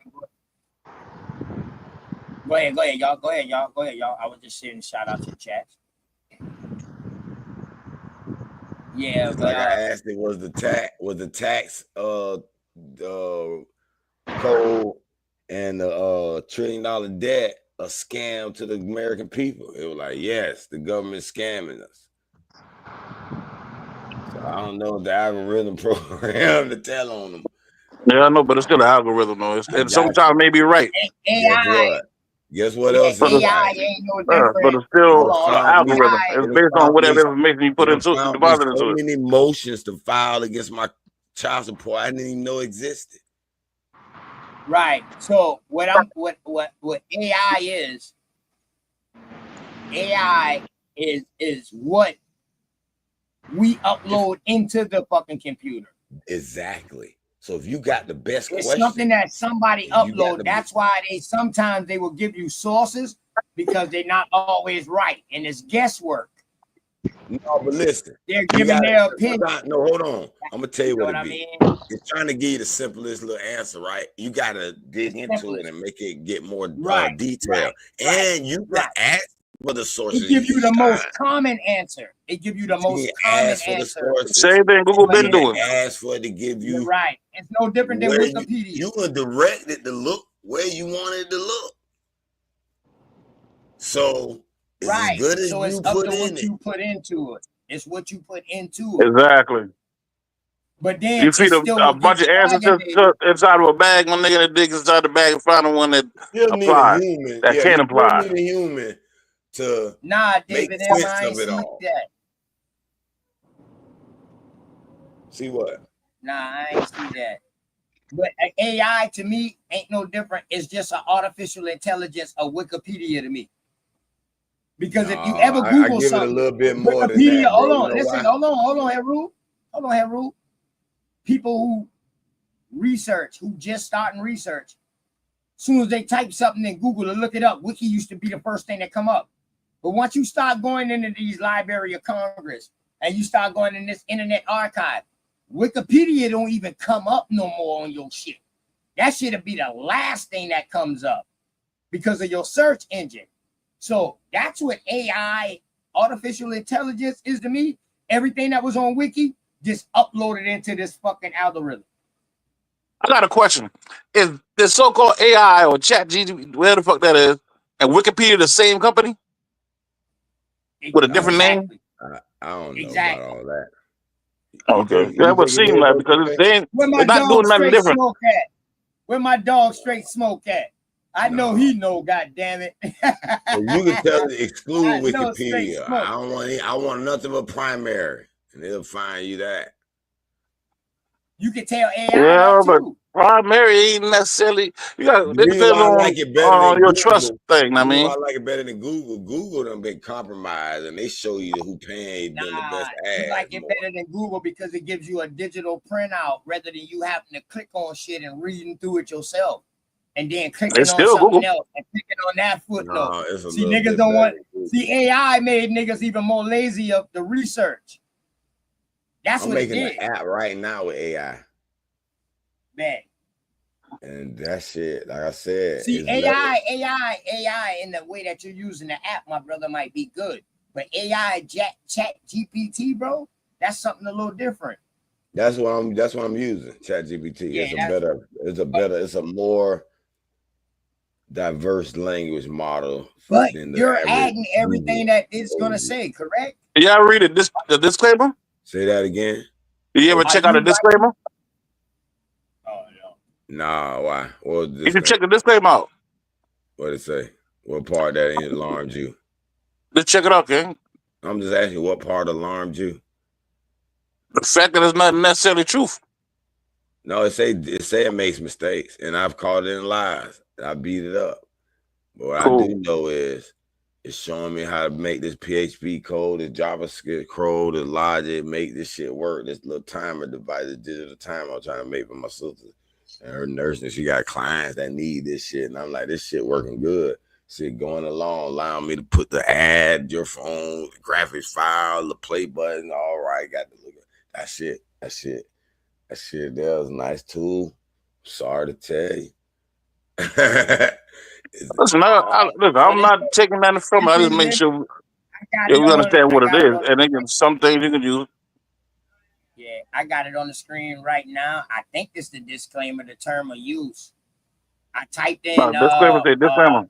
Go ahead, y'all. Go ahead, y'all. I was just sitting. Shout out to the chat. Yeah, It's like I asked it, was the tax code and the $1 trillion debt a scam to the American people? It was like, yes, the government's scamming us. So I don't know the algorithm program to tell on them. Yeah, I know, but it's still an algorithm though. And sometimes it may be right. AI. Guess what else? AI ain't no different. But it's still an algorithm. It's based on whatever information you put into it. deposit into so it. many motions to file against my child support I didn't even know existed. Right. So what AI is what we upload into the fucking computer. Exactly. So if you got the best it's question, something that somebody upload. That's why sometimes they will give you sources because they're not always right, and it's guesswork. No, but listen, they're giving their opinion. No, hold on. I'm gonna tell you what it be. mean? It's trying to give you the simplest little answer, right? You gotta dig into it and make it get more detail. And you can ask for the sources. It give you the most common answer. It give you the most common answer. Same thing Google been doing. Ask for it to give you. You're right. It's no different than Wikipedia. You can direct it to look where you want it to look. So it's as good as so it's you up put to in what it. you put into it. It's what you put into it. Exactly. But then you feed a bunch of answers inside of a bag, one nigga that digs inside the bag and find the one that applies. That can apply. You need a human to David, make sense I ain't of it see all. that. See what? I ain't see that. But AI to me ain't no different. It's just an artificial intelligence of Wikipedia to me. Because if you ever Google I give something, it a little bit more Wikipedia, than that, hold bro. on, listen, hold on, Heru. People who research, who just starting research, as soon as they type something in Google and look it up, Wiki used to be the first thing that come up. But once you start going into these Library of Congress and you start going in this Internet Archive, Wikipedia don't even come up no more on your shit. That shit'll be the last thing that comes up because of your search engine. So that's what AI, artificial intelligence, is to me. Everything that was on Wiki just uploaded into this fucking algorithm. I got a question. Is this so-called AI or ChatGPT, whatever the fuck that is, and Wikipedia the same company? with a different name. I don't know Exactly. about all that. Okay, that would seem like because they're Where my not doing dog nothing straight different. smoke at? Where my dog straight smoke at? I know he know, God damn it. You can tell it exclude I know straight Wikipedia. smoke. I don't want I want nothing but primary, and it'll find you that. You can tell AI Well, that but too. primary ain't necessarily. You got The it reason depends why I like it better on than your Google, trust thing. I the reason mean, why I like it better than Google. Google done been compromised, and they show you who paying them the best You ads. like it better than Google because it gives you a digital printout rather than you having to click on shit and reading through it yourself. And then clicking it's on still something Google. else and clicking on that footnote. No, it's a See, little niggas bit don't better want. than Google. See, AI made niggas even more lazy of the research. That's I'm what it making did. an app right now with AI, Man. and that shit, like I said, See, is AI in the way that you're using the app, my brother, might be good. But AI chat GPT, bro, that's something a little different. That's what I'm using. ChatGPT. Yeah, it's a more diverse language model But than the you're average adding everything Google. that it's gonna say, correct? Yeah, I read it. The disclaimer. Say that again. Did you ever Are check out you a disclaimer? Oh no. Nah, why? What You should check the disclaimer out. What it say? What part that alarmed you? Just check it out, King. I'm just asking what part alarmed you. The fact that it's not necessarily truth. No, it say it makes mistakes, and I've called it in lies. I beat it up. But what I do know is it's showing me how to make this PHP code, this JavaScript code, this logic, make this shit work. This little timer device, this digital timer I'm trying to make for my sister and her nursing. She got clients that need this shit, and I'm like, this shit working good. Shit going along, allowing me to put the ad, your phone, the graphics file, the play button. All right, got to look at that shit. That shit there was a nice tool. Sorry to tell you. Listen, I'm not taking nothing from it. I just make sure we understand what it is, and then some things you can use. Yeah, I got it on the screen right now. I think this is the disclaimer, the term of use. I typed in Disclaimer.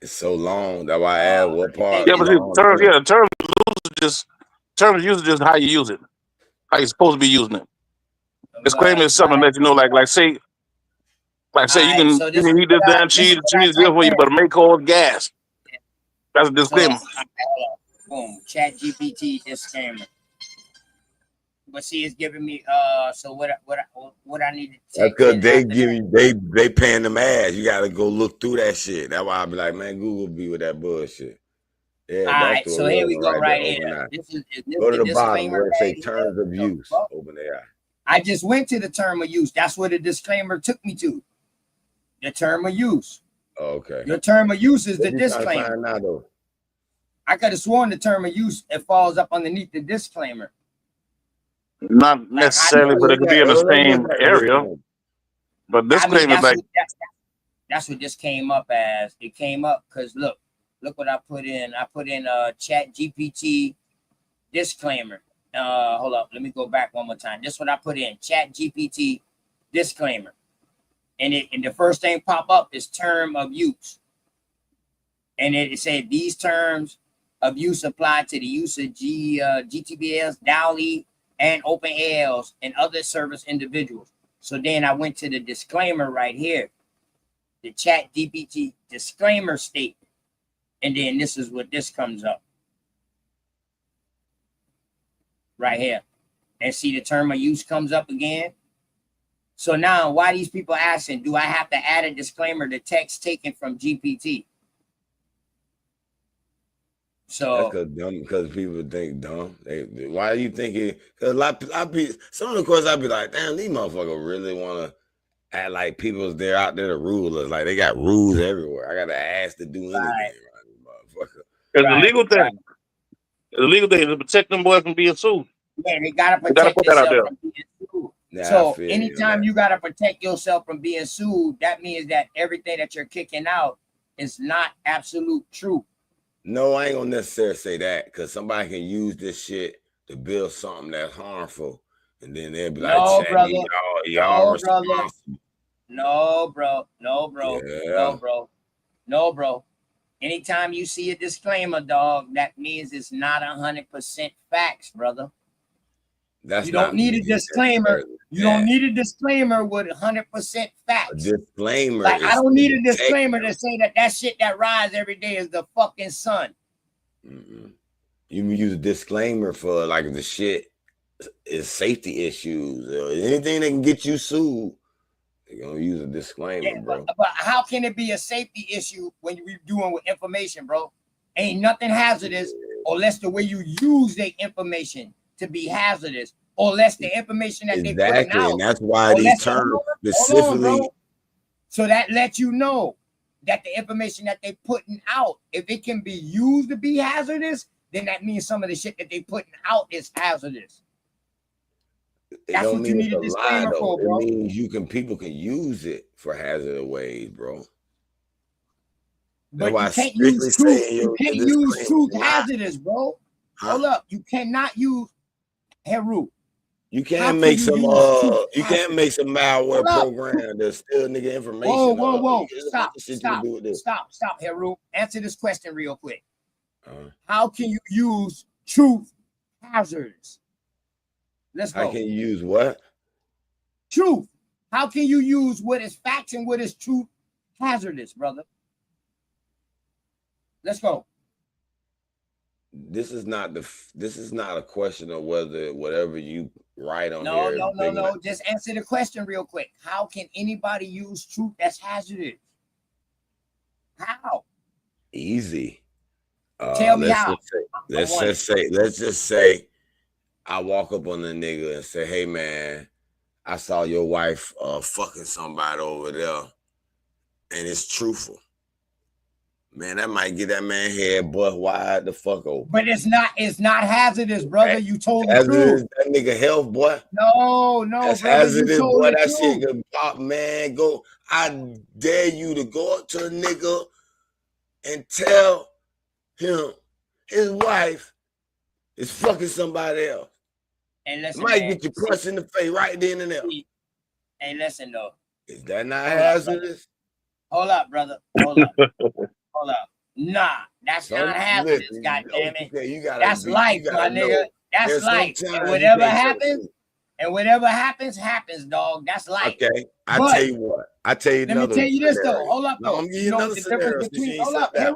It's so long. That's why I asked what part. Yeah, but the term of use is just how you use it, how you're supposed to be using it. Disclaimer is something that you know, like say you can heat this damn cheese. The cheese is good for you, but it may cause gas. That's a disclaimer. Boom, Chat GPT disclaimer. But see, it's giving me so what I need to That's because they give you they paying them ads. You gotta go look through that shit. That's why I be like, man, Google be with that bullshit. Yeah, all right, so here we go right here. Go to the bottom where it say terms of use. Open AI. I just went to the term of use. That's where the disclaimer took me to. The term of use. Okay. Your term of use is the disclaimer. Now, though? I could have sworn the term of use it falls up underneath the disclaimer. Not necessarily, but it could be in the same area. But disclaimer, that's what this came up as. It came up because look what I put in. I put in Chat GPT disclaimer. Hold up, let me go back one more time. This is what I put in Chat GPT disclaimer, and the first thing pop up is term of use, and it said these terms of use apply to the use of GTBLs, DALI, and OpenALs and other service individuals. So then I went to the disclaimer right here, the Chat GPT disclaimer statement, and then this is what this comes up right here, and see the term of use comes up again. So now, why these people asking, do I have to add a disclaimer to text taken from GPT? So because people think dumb. Why are you thinking? Because a lot of people, some of the questions I'd be like, damn, these motherfuckers really want to act like people's there out there to rule us. Like they got rules everywhere. I got to ask to do anything, right, motherfucker. Because the legal thing, the legal thing is to protect them boys from being sued. Yeah, they gotta protect themselves from being sued. Yeah, so anytime you gotta protect yourself from being sued, that means that everything that you're kicking out is not absolute truth. No, I ain't gonna necessarily say that because somebody can use this shit to build something that's harmful, and then they'll be like, no, brother, y'all responsible. No, bro, yeah. no, bro. Anytime you see a disclaimer, dog, that means it's not 100% facts, brother. That's You don't not need a meaning disclaimer. necessarily You don't that. need a disclaimer with 100% A facts. disclaimer Like, I is don't to need a protect disclaimer them. to say that shit that rise every day is the fucking sun. You use a disclaimer for like the shit is safety issues or anything that can get you sued. You're gonna use a disclaimer, Yeah, bro. but how can it be a safety issue when you're doing with information, bro? Ain't nothing hazardous unless the way you use the information to be hazardous, or less the information that they putting Exactly, out. and that's why Or these less terms hold on, specifically. bro. So that lets you know that the information that they putting out, if it can be used to be hazardous, then that means some of the shit that they putting out is hazardous. It That's don't what you mean need it's a a lie disclaimer though. for, It bro. means people can use it for hazardous ways, bro. That's But why you I can't use strictly truth. say You can't your use disclaimer truth is not. hazardous, bro. Hold up. You cannot use Heru. You How can't can make you some use truth you can't hazardous? make some malware Hold up. program to steal nigga Whoa, information. whoa, whoa. There's a bunch Stop, of shit you stop, can do with this. stop, Heru. Answer this question real quick. How can you use truth hazardous? Let's How go. can you use what? Truth. How can you use what is facts and what is truth hazardous, brother? Let's go. This is not a question of whether whatever you write on No, here. no, is no, big no. enough. Just answer the question real quick. How can anybody use truth that's hazardous? How? Easy. Tell me how. Let's just say I walk up on the nigga and say, hey man, I saw your wife fucking somebody over there, and it's truthful. Man, that might get that man head butt wide the fuck open. But it's not hazardous, brother. You told the Hazardous, truth. that nigga health, boy. No, That's brother. hazardous, You told boy. the That shit truth. can pop, man. Go. I dare you to go up to a nigga and tell him his wife is fucking somebody else. And listen, Might man, get you punched in the face right then and there. Hey, listen though. Is that not Hold up, hazardous? Hold up, brother. Hold up. Hold up. Nah, that's Some- not hazardous, listen, goddamn it. okay, you gotta That's be- life, you my gotta nigga. know. That's There's life. sometimes And you whatever can't trust happens, happens, dog. That's life. Okay, I But tell you what. I tell you let me another tell you this though. scenario. Hold up No, though. I'm gonna give You you know another what the difference scenario since you between ain't hold up, said that.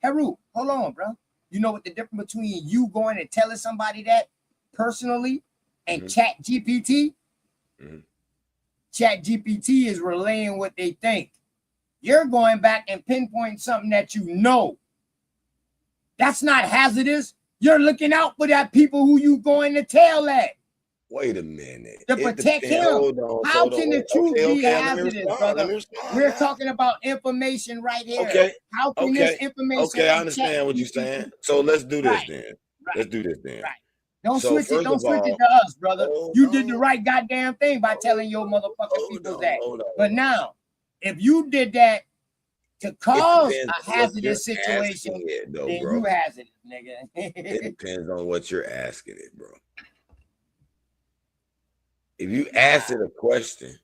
Heru, hold on, bro. You know what the difference between you going and telling somebody that personally and Chat GPT? Chat GPT is relaying what they think. You're going back and pinpointing something that you know. That's not hazardous. You're looking out for that people who you going to tell that. Wait a minute. To protect him. How can the truth be hazardous, brother? We're talking about information right here. Okay. How can this information? Okay, I understand what you're saying. So let's do this then. Let's do this then. Don't So switch it. first Don't of switch all- it to us, brother. You did the right goddamn thing by telling your motherfucking people that. But now, if you did that to cause depends a on what hazardous you're situation, asking it, though, then bro. you hazardous, nigga. It depends on what you're asking it, bro. If you ask it a question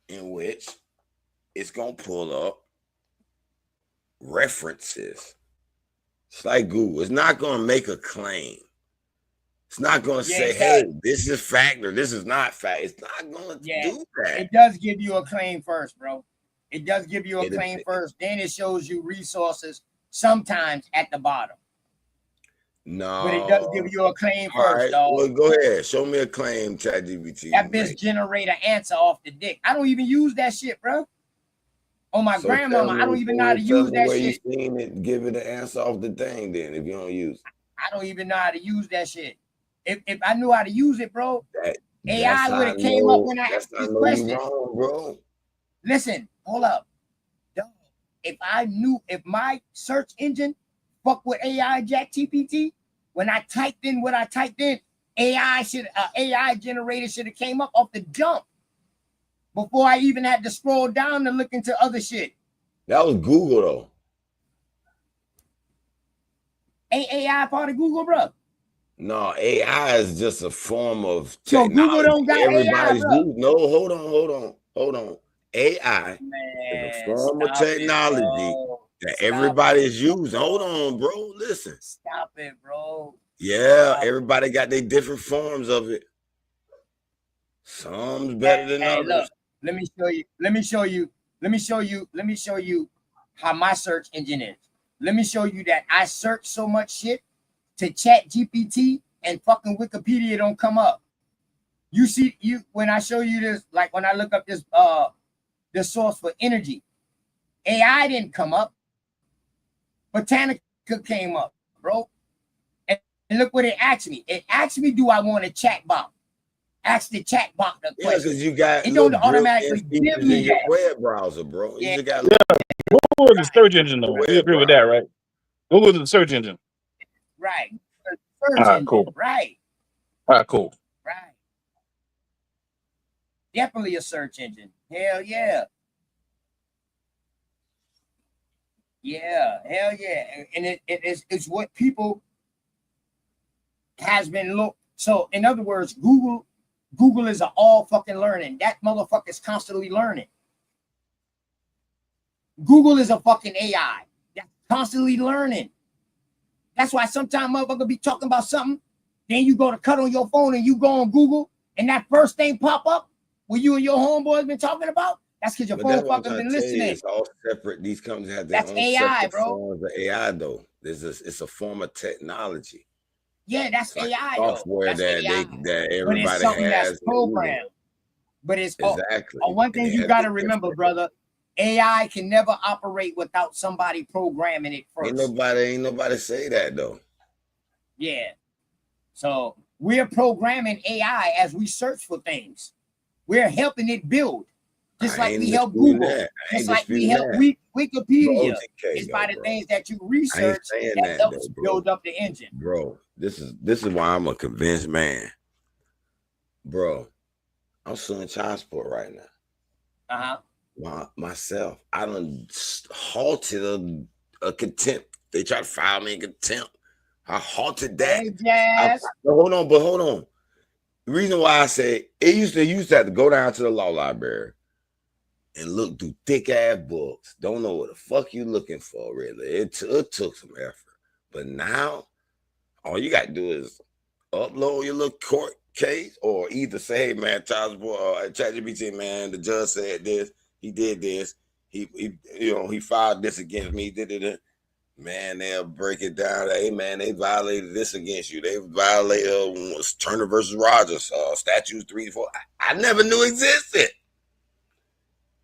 in which it's gonna pull up references, it's like Google. It's not gonna make a claim. It's not gonna say, "Hey, this is fact" or "This is not fact." It's not gonna do that. It does give you a claim first, bro. It does give you a It- claim first. Then it shows you resources sometimes at the bottom. No, But it does give you a claim All first, right, dog. well, go ahead. Show me a claim, ChatGPT. That bitch generate an answer off the dick. I don't even use that shit, bro. On my grandmama, I don't even know how to use that shit. You seen it, give it an answer off the thing. Then, if you don't use it. I don't even know how to use that shit. If I knew how to use it, bro, AI That's would how have I came know- up when I that's asked how I this know you question. wrong, bro. Listen, hold up. Dog, if I knew, if my search engine fuck with AI ChatGPT, when I typed in what I typed in, AI generator should have came up off the jump before I even had to scroll down to look into other shit. That was Google though. Ain't AI part of Google, bro? No, AI is just a form of So technology. Google don't got Everybody's AI, bro. using. No, hold on. AI is a form of stop it, technology bro. that everybody is using. Hold on, bro. Listen. Stop it, bro. Yeah, everybody got their different forms of it. Some's better than Hey, others. look, let me show you how my search engine is. Let me show you that I search so much shit to Chat GPT and fucking Wikipedia don't come up. You see, when I show you this, like when I look up this source for energy, AI didn't come up. Botanica came up, bro. And look what it asked me. It asked me, do I want a chat bot? Ask the chat bot the question. Yeah, because you got it don't automatically give me in your that. web browser, bro. You just got Google is the search engine, though. We agree with that, right? Google is the search engine. Right. All right, cool. Right. All right, cool. Right. Definitely a search engine. Hell yeah. Yeah, hell yeah. And it's what people has been looked. So in other words, Google is all fucking learning. That motherfucker's constantly learning. Google is a fucking AI that's constantly learning. That's why sometimes motherfucker be talking about something, then you go to cut on your phone and you go on Google, and that first thing pop up what you and your homeboys been talking about. That's because your phone fucking been listening. It's all separate. These companies have their own AI, separate bro. forms of AI, though. It's a form of technology. Yeah, that's like AI, software though. That's AI. that everybody but it's something has. that's programmed. But it's exactly. One thing you got to remember, brother. AI can never operate without somebody programming it first. Ain't nobody say that though. Yeah. So we're programming AI as we search for things. We're helping it build. Just like we help Google. Just like we help Wikipedia. It's by the things that you research that helps build up the engine. Bro, this is why I'm a convinced man. Bro, I'm suing child support right now. Myself, I done halted a contempt. They try to file me in contempt. I halted that. Hold on. The reason why I say it used to have to go down to the law library and look through thick ass books. Don't know what the fuck you looking for, really. It took some effort. But now, all you got to do is upload your little court case, or either say, hey man, child support, ChatGPT, man, the judge said this, he did this, he filed this against me, man, they'll break it down. Hey man, they violated this against you. They violated Turner versus Rogers, statutes 3 to 4. I never knew existed.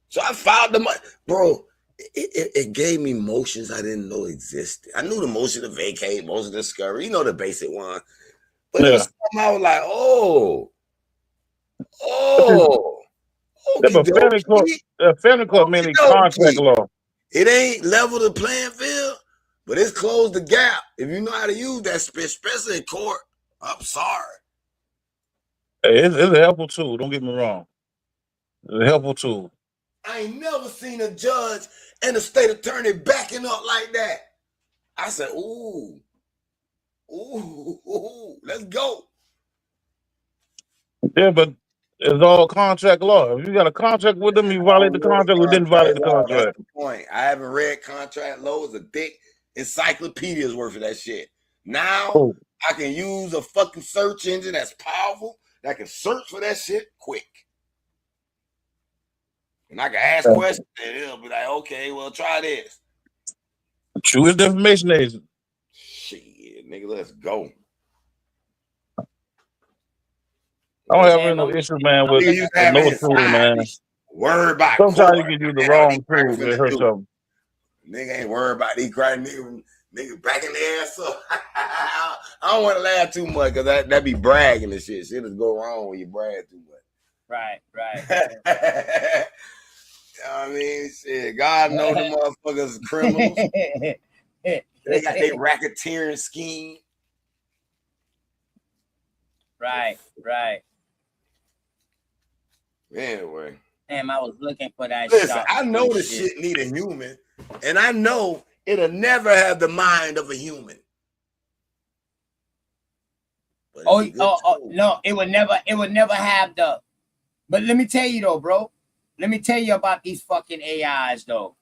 So I filed the money, bro. It gave me motions I didn't know existed. I knew the motion to vacate, motion to discovery, the basic one. But it was something I was like, family court mainly contract law. It ain't level the playing field, but it's closed the gap. If you know how to use that, especially in court, I'm sorry. Hey, it's a helpful tool. Don't get me wrong. It's a helpful tool. I ain't never seen a judge and a state attorney backing up like that. I said, ooh, let's go. Yeah, but it's all contract law. If you got a contract with them, you violate the contract, we didn't violate the contract. That's the point. I haven't read contract law. It's a thick encyclopedia's worth of that shit. Now I can use a fucking search engine that's powerful that can search for that shit quick. And I can ask questions and it'll be like, okay, well, try this. Truest information agent. Shit, nigga, let's go. I don't have no issue, man, with no tool, man. Worry about sometimes you can use the wrong tool to hurt something. Nigga ain't worried about these crying nigga backing their ass up. I don't want to laugh too much because that be bragging and shit. Shit just go wrong when you brag too much. Right. I mean, shit, God know the motherfuckers criminals. They got their racketeering scheme. Right. Anyway. Damn, I was looking for that. Listen, I know the shit need a human, and I know it'll never have the mind of a human. No, it would never have the. But let me tell you though, bro. Let me tell you about these fucking AIs though.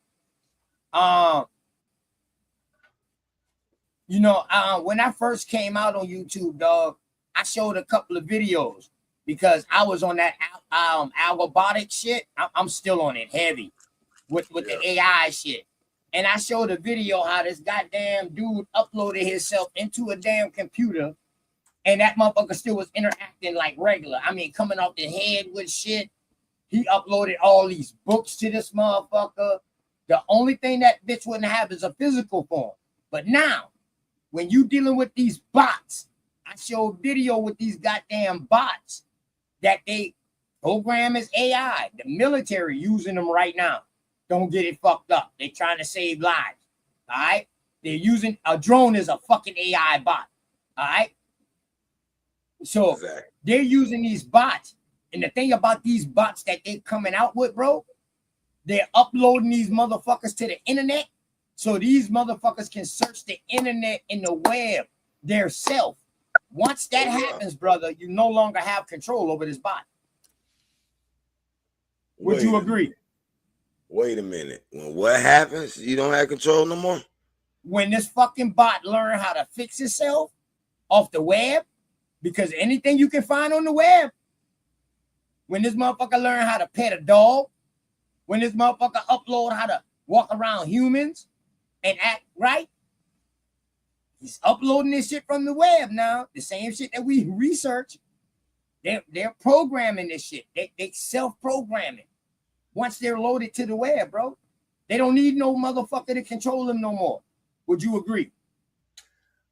You know, when I first came out on YouTube, dog, I showed a couple of videos because I was on that algobotic shit. I'm still on it heavy with the AI shit. And I showed a video how this goddamn dude uploaded himself into a damn computer, and that motherfucker still was interacting like regular. I mean, coming off the head with shit. He uploaded all these books to this motherfucker. The only thing that bitch wouldn't have is a physical form. But now, when you dealing with these bots, I showed video with these goddamn bots that they program as AI. The military using them right now. Don't get it fucked up. They're trying to save lives. All right? They're using a drone as a fucking AI bot. All right? So they're using these bots. And the thing about these bots that they're coming out with, bro, they're uploading these motherfuckers to the internet. So these motherfuckers can search the internet and the web theirself. Once that happens, brother, you no longer have control over this bot. Would you agree? Wait a minute. When what happens, you don't have control no more? When this fucking bot learn how to fix itself off the web, because anything you can find on the web, when this motherfucker learn how to pet a dog, when this motherfucker upload how to walk around humans and act right, he's uploading this shit from the web now. The same shit that we research. They're programming this shit. They self-programming. Once they're loaded to the web, bro, they don't need no motherfucker to control them no more. Would you agree?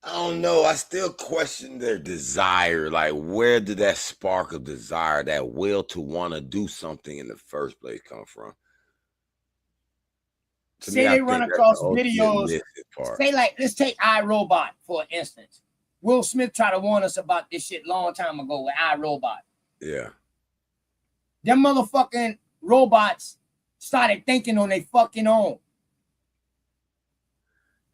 I don't know. I still question their desire. Like, where did that spark of desire, that will to want to do something in the first place come from? Say they run across videos. Say, like, let's take iRobot for instance. Will Smith tried to warn us about this shit long time ago with iRobot. Yeah. Them motherfucking robots started thinking on their fucking own.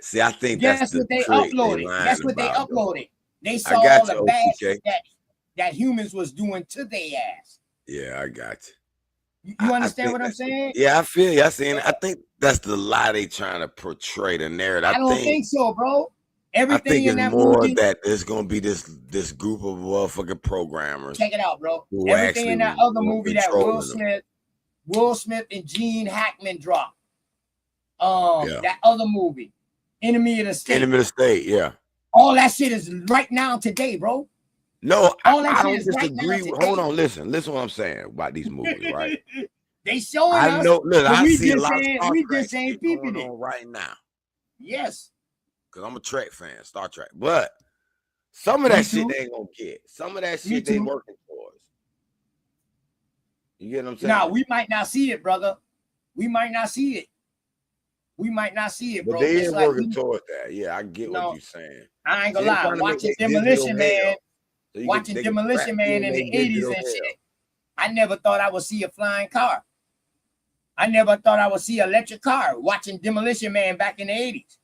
See, I think Guess that's what they trick uploaded. That's what they about, uploaded. They I saw got all you, the bad OTK. shit that humans was doing to their ass. Yeah, I got you. You understand what I'm saying? Yeah, I feel you. I think that's the lie they trying to portray, the narrative. I don't think so, bro. I Everything think in it's that more movie. that there's gonna be this group of motherfucking programmers. Check it out, bro. who Everything in that other actually movie that controlling Will Smith and Gene Hackman dropped. Yeah. That other movie, Enemy of the State. Enemy of the State, yeah. All that shit is right now today, bro. No, All that I shit don't is right now disagree. today. Hold on, listen what I'm saying about these movies, right? They showing I us. know. Look, but I we see a just lot of ain't, Star we Trek just ain't shit peeping going it. on right now. Yes. Cause I'm a Trek fan, Star Trek. But some of that shit they ain't gonna get. Some of that shit they working towards. You get what I'm saying? Now we might not see it, brother. We might not see it. We might not see it, But bro. they Just is like working towards that. Yeah, I get what you're saying. I ain't See, gonna they lie. trying to make Watching that Demolition digital Man, hell. So watching they can Demolition crack Man you in the make 80s digital and hell. shit. I never thought I would see a flying car. I never thought I would see an electric car watching Demolition Man back in the 80s.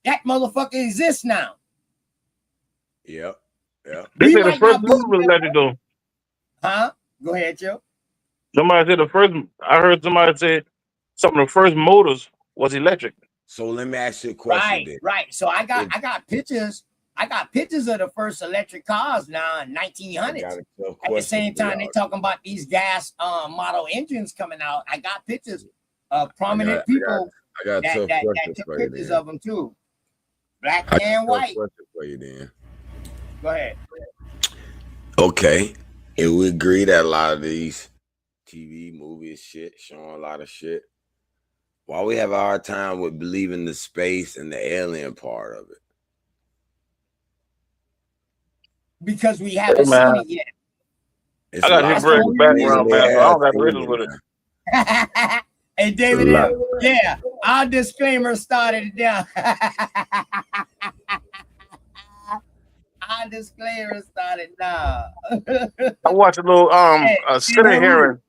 That motherfucker exists now. Yep. Yep. They We say the might first not be motor was electric though. Huh? Go ahead, Joe. Somebody said the first. I heard somebody say some of the first motors was electric. So let me ask you a question. Right, right. So I got pictures. I got pictures of the first electric cars now in 1900s. At the same time, they talking about these gas model engines coming out. I got pictures of prominent people I got a tough that question took for you pictures then. of them too, black I got a and tough white. question for you then. Go ahead. Okay. If we agree that a lot of these TV movies shit showing a lot of shit, why we have a hard time with believing the space and the alien part of it? Because we haven't seen it yet. It's I got a his lot very of background, things man. So I don't got they reasons have with it. seen, Hey, David, lot. yeah, our disclaimer started down. Our disclaimer started now. I watched a little Senate hearing.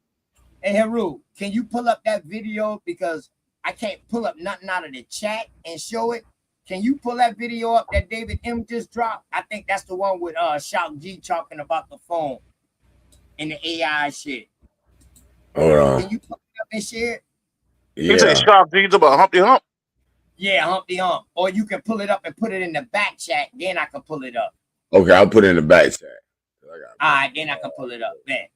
Hey, Haru, can you pull up that video? Because I can't pull up nothing out of the chat and show it. Can you pull that video up that David M just dropped? I think that's the one with Shout G talking about the phone and the AI shit. Hold on. Can you pull it up and share it? You say Yeah. Sharp G's about Humpty Hump? Yeah, Humpty Hump. Or you can pull it up and put it in the back chat. Then I can pull it up. Okay, I'll put it in the back chat. All right, then I can pull it up. Bet.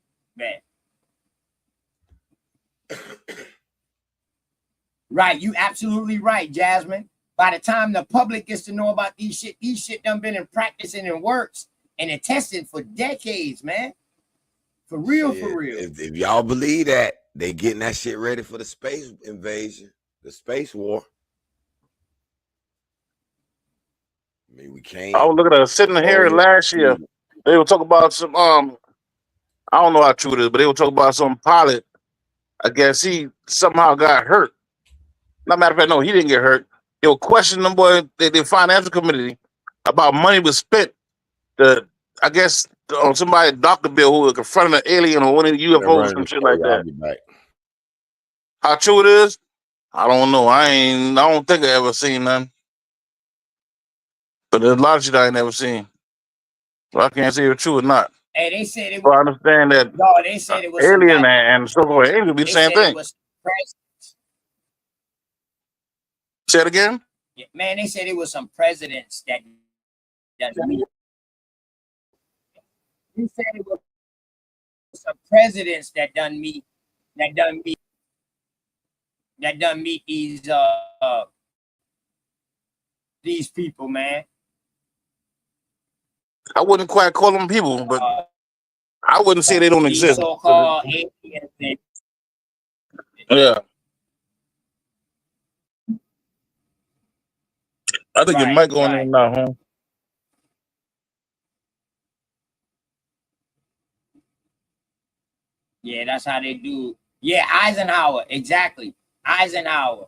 Right, you absolutely right, Jasmine. By the time the public gets to know about these shit done been in practicing and works and in testing for decades, man. For real, Shit, for real. If y'all believe that, they getting that shit ready for the space invasion, the space war. I mean, we can't. I was looking at sitting here last year. They were talking about some I don't know how true it is, but they were talking about some pilot. I guess he somehow got hurt. Not matter of fact, no, he didn't get hurt. They were questioning them boy, the financial committee about money was spent. I guess on somebody Dr. Bill who was confronting an alien or one of the UFOs, some shit like that. I'll be back. How true it is? I don't know. I don't think I ever seen none. But there's a lot of shit I ain't never seen. So I can't say if it's true or not. Hey, they said it was. I understand that. No, they said it was alien and so-called angel be the same thing. Say it again? Yeah, man, they said it was some presidents that he said it was some presidents that done meet these people, man. I wouldn't quite call them people, but I wouldn't say they don't exist. So-called aliens. Yeah. I think your mic going in now, huh? Yeah, that's how they do. Yeah, Eisenhower, exactly. Eisenhower.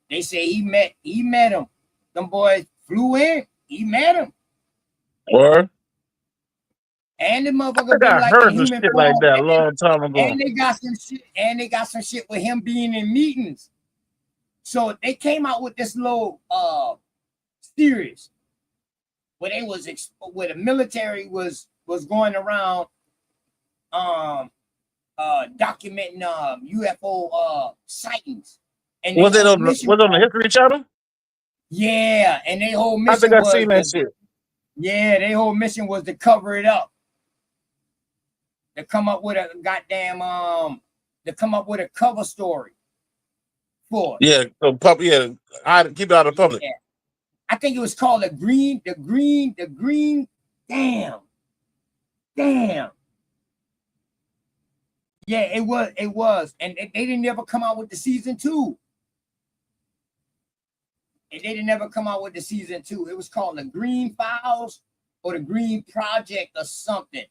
They say he met him. Them boys flew in. He met him. Or and the motherfucker I like heard some shit like that a long time ago. And they got some shit with him being in meetings. So they came out with this little series where they was where the military was going around documenting UFO sightings. And was it on the History Channel? Yeah, and their whole mission I think I seen that shit. Yeah, their whole mission was to cover it up. To come up with a goddamn to come up with a cover story for it. Yeah, so keep it out of the public. Yeah. I think it was called the green. Damn. Yeah, it was. And they didn't ever come out with the season 2. And they didn't ever come out with the season 2. It was called the Green Files or the Green Project or something.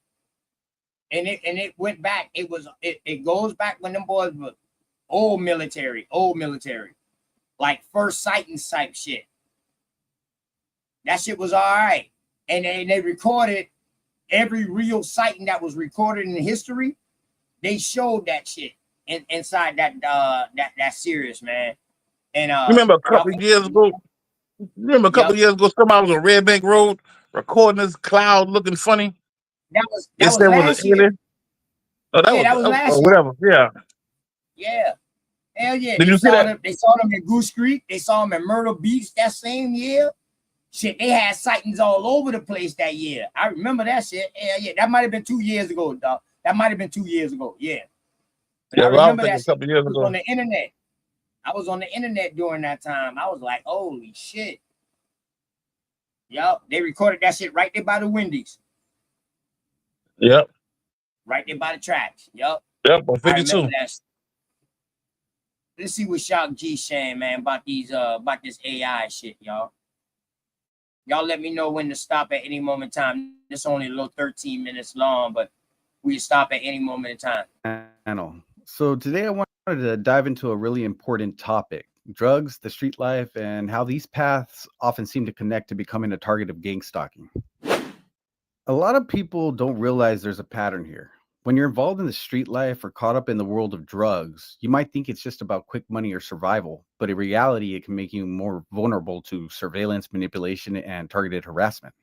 And it went back. It goes back when them boys were old military, like first sightings type shit. That shit was all right. And they recorded every real sighting that was recorded in history. They showed that shit inside that series, man. And remember a couple of years ago? Years ago, somebody was on Red Bank Road recording this cloud looking funny. That was last year. Oh, that was last year. Whatever. Yeah. Yeah. Hell yeah. Did you see that? They saw them in Goose Creek. They saw them in Myrtle Beach that same year. Shit, they had sightings all over the place that year. I remember that shit. Hell yeah. That might have been 2 years ago, dog. That might have been 2 years ago. Yeah. But I remember that shit. A couple years ago. On the internet. I was on the internet during that time. I was like, holy shit. Yup. They recorded that shit right there by the Wendy's. Yep. Right there by the tracks. Yup. Yep, on 52. Let's see what Shock G saying, man, about this AI shit, y'all. Y'all let me know when to stop at any moment in time. It's only a little 13 minutes long, but we stop at any moment in time. So today I wanted to dive into a really important topic: drugs, the street life, and how these paths often seem to connect to becoming a target of gangstalking. A lot of people don't realize there's a pattern here. When you're involved in the street life or caught up in the world of drugs, you might think it's just about quick money or survival, but in reality, it can make you more vulnerable to surveillance, manipulation, and targeted harassment.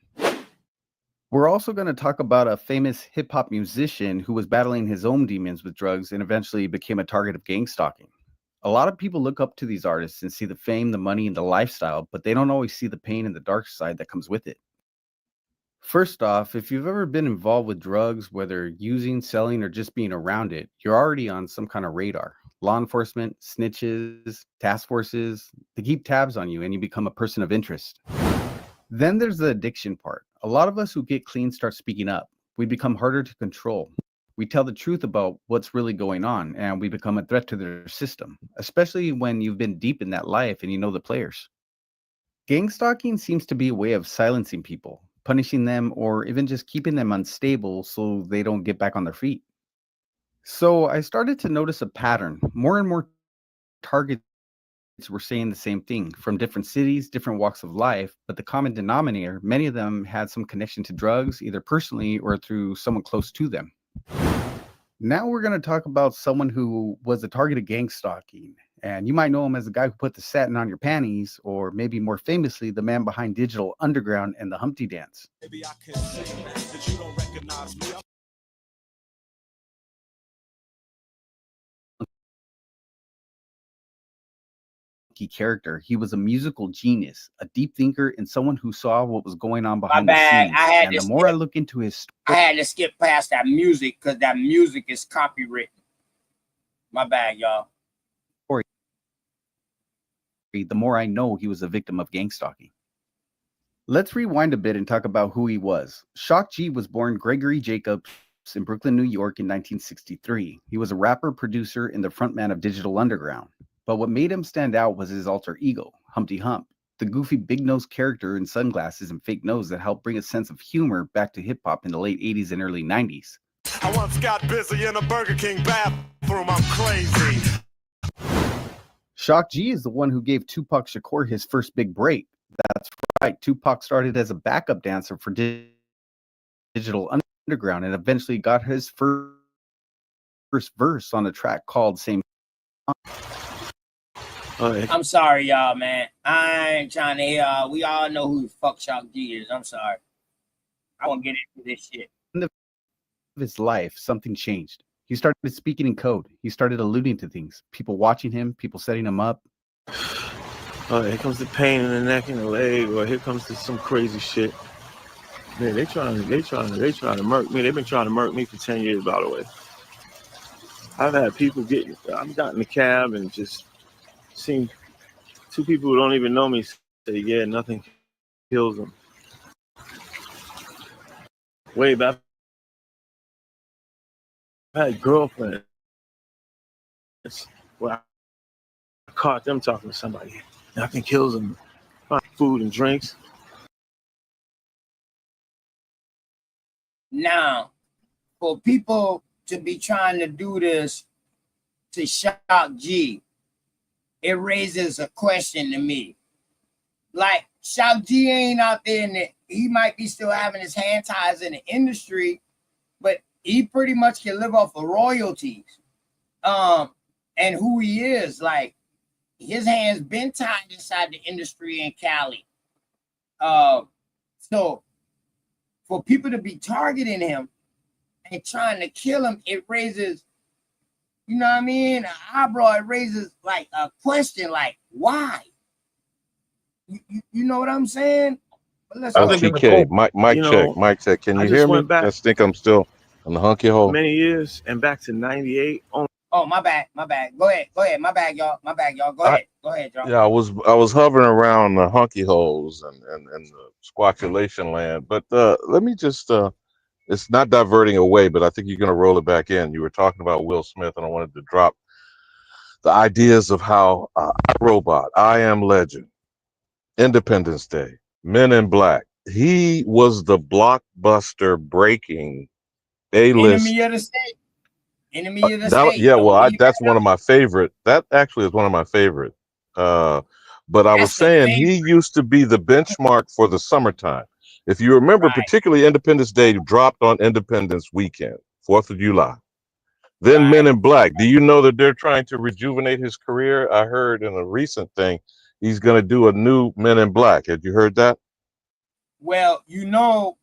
We're also going to talk about a famous hip-hop musician who was battling his own demons with drugs and eventually became a target of gangstalking. A lot of people look up to these artists and see the fame, the money, and the lifestyle, but they don't always see the pain and the dark side that comes with it. First off, if you've ever been involved with drugs, whether using, selling, or just being around it, you're already on some kind of radar. Law enforcement, snitches, task forces, they keep tabs on you and you become a person of interest. Then there's the addiction part. A lot of us who get clean start speaking up. We become harder to control. We tell the truth about what's really going on, and we become a threat to their system, especially when you've been deep in that life and you know the players. Gang stalking seems to be a way of silencing people, punishing them, or even just keeping them unstable so they don't get back on their feet. So I started to notice a pattern. More and more targets were saying the same thing from different cities, different walks of life, but the common denominator, many of them had some connection to drugs, either personally or through someone close to them. Now we're going to talk about someone who was the target of gang stalking. And you might know him as the guy who put the satin on your panties, or maybe more famously, the man behind Digital Underground and the Humpty Dance. Maybe I can sing that you don't recognize me. Character. He was a musical genius, a deep thinker, and someone who saw what was going on My behind the bad. scenes. I had And to the more I skip. look into his I had to skip past that music because that music is copywritten. My bad, y'all. story, the more I know he was a victim of gang stalking. Let's rewind a bit and talk about who he was. Shock G was born Gregory Jacobs in Brooklyn, New York in 1963. He was a rapper, producer, and the frontman of Digital Underground. But what made him stand out was his alter ego, Humpty Hump, the goofy big-nosed character in sunglasses and fake nose that helped bring a sense of humor back to hip-hop in the late 80s and early 90s. I once got busy in a Burger King bathroom. I'm crazy. Shock G is the one who gave Tupac Shakur his first big break. That's right, Tupac started as a backup dancer for Digital Underground and eventually got his first verse on a track called Same. I'm sorry, y'all, man. I ain't trying to hear. We all know who the fuck Shock G is. I'm sorry. I won't get into this shit. In his life, something changed. He started speaking in code. He started alluding to things. People watching him, people setting him up. Oh, here comes the pain in the neck and the leg, or here comes some crazy shit. Man, they trying to murk me. They've been trying to murk me for 10 years, by the way. I've had people I've got in the cab and just seen two people who don't even know me say, yeah, nothing kills them. Way back, I had girlfriends where I caught them talking to somebody. Nothing kills them. Food and drinks. Now, for people to be trying to do this to Shock G, it raises a question to me. Like, Shock G ain't out there in the, he might be still having his hand ties in the industry, but he pretty much can live off of royalties. And who he is, like, his hands been tied inside the industry in Cali. So for people to be targeting him and trying to kill him, it raises, you know what I mean, an eyebrow. It raises like a question, like, why? You know what I'm saying? But let's go. TK, mic check. Can you hear me? Went back I think I'm still on the hunky hole. many years and back to 98. Oh, my bad. Go ahead. My bad, y'all. Go ahead, y'all. Yeah, I was hovering around the hunky holes and the squatulation land. But let me just it's not diverting away, but I think you're gonna roll it back in. You were talking about Will Smith, and I wanted to drop the ideas of how Robot, I Am Legend, Independence Day, Men in Black. He was the blockbuster breaking A-list. Enemy of the state. Enemy of the state. Yeah, well, that's one of my favorite. That actually is one of my favorite. But I was saying he used to be the benchmark for the summertime. If you remember, particularly Independence Day dropped on Independence Weekend, 4th of July. Then Men in Black. Do you know that they're trying to rejuvenate his career? I heard in a recent thing he's going to do a new Men in Black. Had you heard that? Well, you know,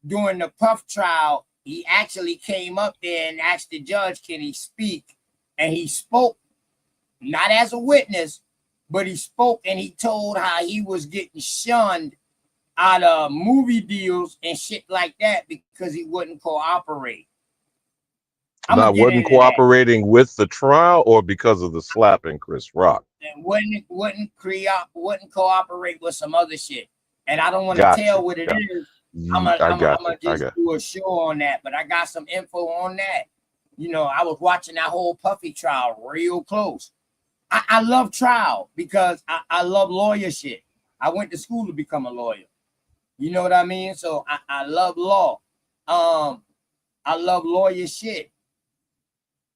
during the Puff trial, he actually came up there and asked the judge, can he speak? And he spoke not as a witness, but he spoke and he told how he was getting shunned out of movie deals and shit like that because he wouldn't cooperate. I'm Now, gonna get wasn't into that. cooperating with the trial or because of the slapping Chris Rock? And wouldn't cooperate with some other shit. And I don't want to Gotcha. tell what it is. I'm I got you. gonna I just got do a show on that, but I got some info on that. You know, I was watching that whole Puffy trial real close. I love trial because I love lawyer shit. I went to school to become a lawyer. You know what I mean? So I love law. I love lawyer shit.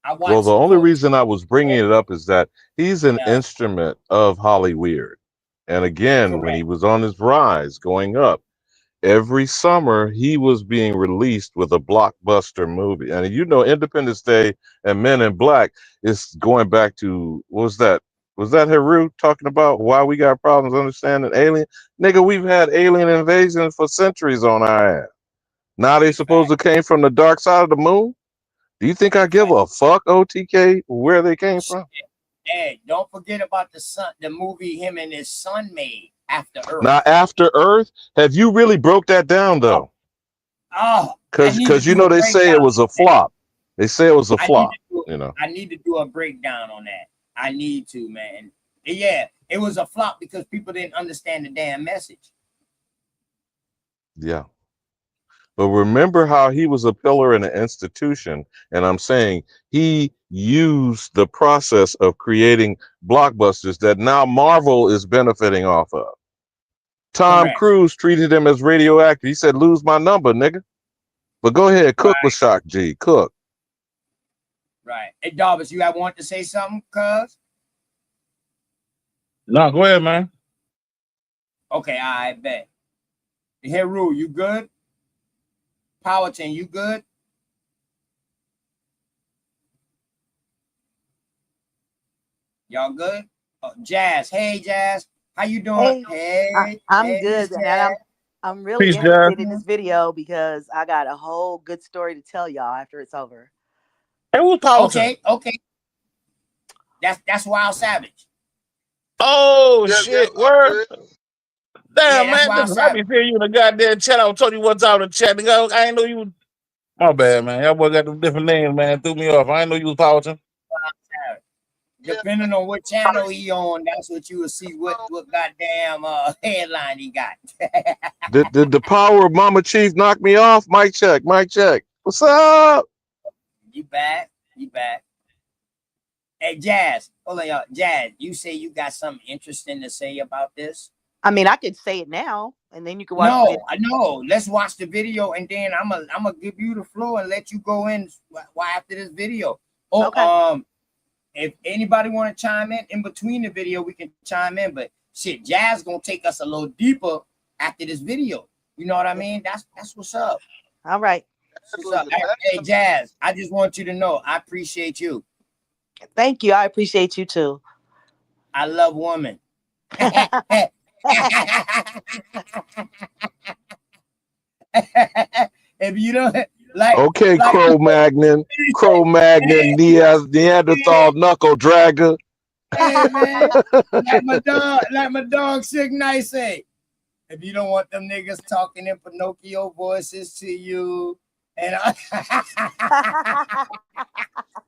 I watch Well, the some only folks. reason I was bringing it up is that he's an instrument of Hollyweird. And again, when he was on his rise going up, every summer he was being released with a blockbuster movie. And you know, Independence Day and Men in Black is going back to, what was that? Was that Heru talking about why we got problems understanding alien? Nigga, we've had alien invasions for centuries on our ass. Now they supposed to came from the dark side of the moon? Do you think I give a fuck, OTK, where they came from? Hey, don't forget about the movie him and his son made, After Earth. Now, After Earth, have you really broke that down though? Oh, Because you know they say it was a flop. They say it was a flop. You know. I need to do a breakdown on that. I need to, man. Yeah, it was a flop because people didn't understand the damn message. Yeah. But remember how he was a pillar in an institution, and I'm saying he used the process of creating blockbusters that now Marvel is benefiting off of. Tom Cruise treated him as radioactive. He said, "Lose my number, nigga." But go ahead, cook with Shock G. Cook. Right. Hey, Darvis, you want to say something, cuz? No, go ahead, man. Okay, I bet. Heru, you good? Powerton, you good? Y'all good? Oh, Jazz. Hey, Jazz. How you doing? Hey, I'm hey, good, Miss and Jazz. I'm really Peace, interested Jazz. in this video because I got a whole good story to tell y'all after it's over. Hey, who's Powerton? Okay. That's Wild Savage. Oh, shit. Word. Damn, Yeah, that's man. Wild Listen, I be Savage. seeing you in the goddamn chat. I told you one time in the chat. Nigga, I ain't know you. My bad, man. Y'all boy got them different names, man. Threw me off. I ain't know you was Powerton. Wild Savage. Depending on what channel he on, that's what you will see what goddamn headline he got. Did the power of Mama Chief knock me off? Mic check, mic check. What's up? You back? You back? Hey, Jazz. Hold on, y'all. Jazz, you say you got something interesting to say about this? I mean, I could say it now, and then you can watch. No, I know. Let's watch the video, and then I'm gonna give you the floor and let you go in after this video. Oh, okay. If anybody want to chime in between the video, we can chime in. But shit, Jazz gonna take us a little deeper after this video. You know what I mean? That's what's up. All right. That's what's up. Hey, Jazz, I just want you to know I appreciate you. Thank you. I appreciate you too. I love women. If you don't like, Okay, Cro-Magnon, Neanderthal knuckle dragger. Hey man, like my dog Sig Nice say, if you don't want them niggas talking in Pinocchio voices to you, and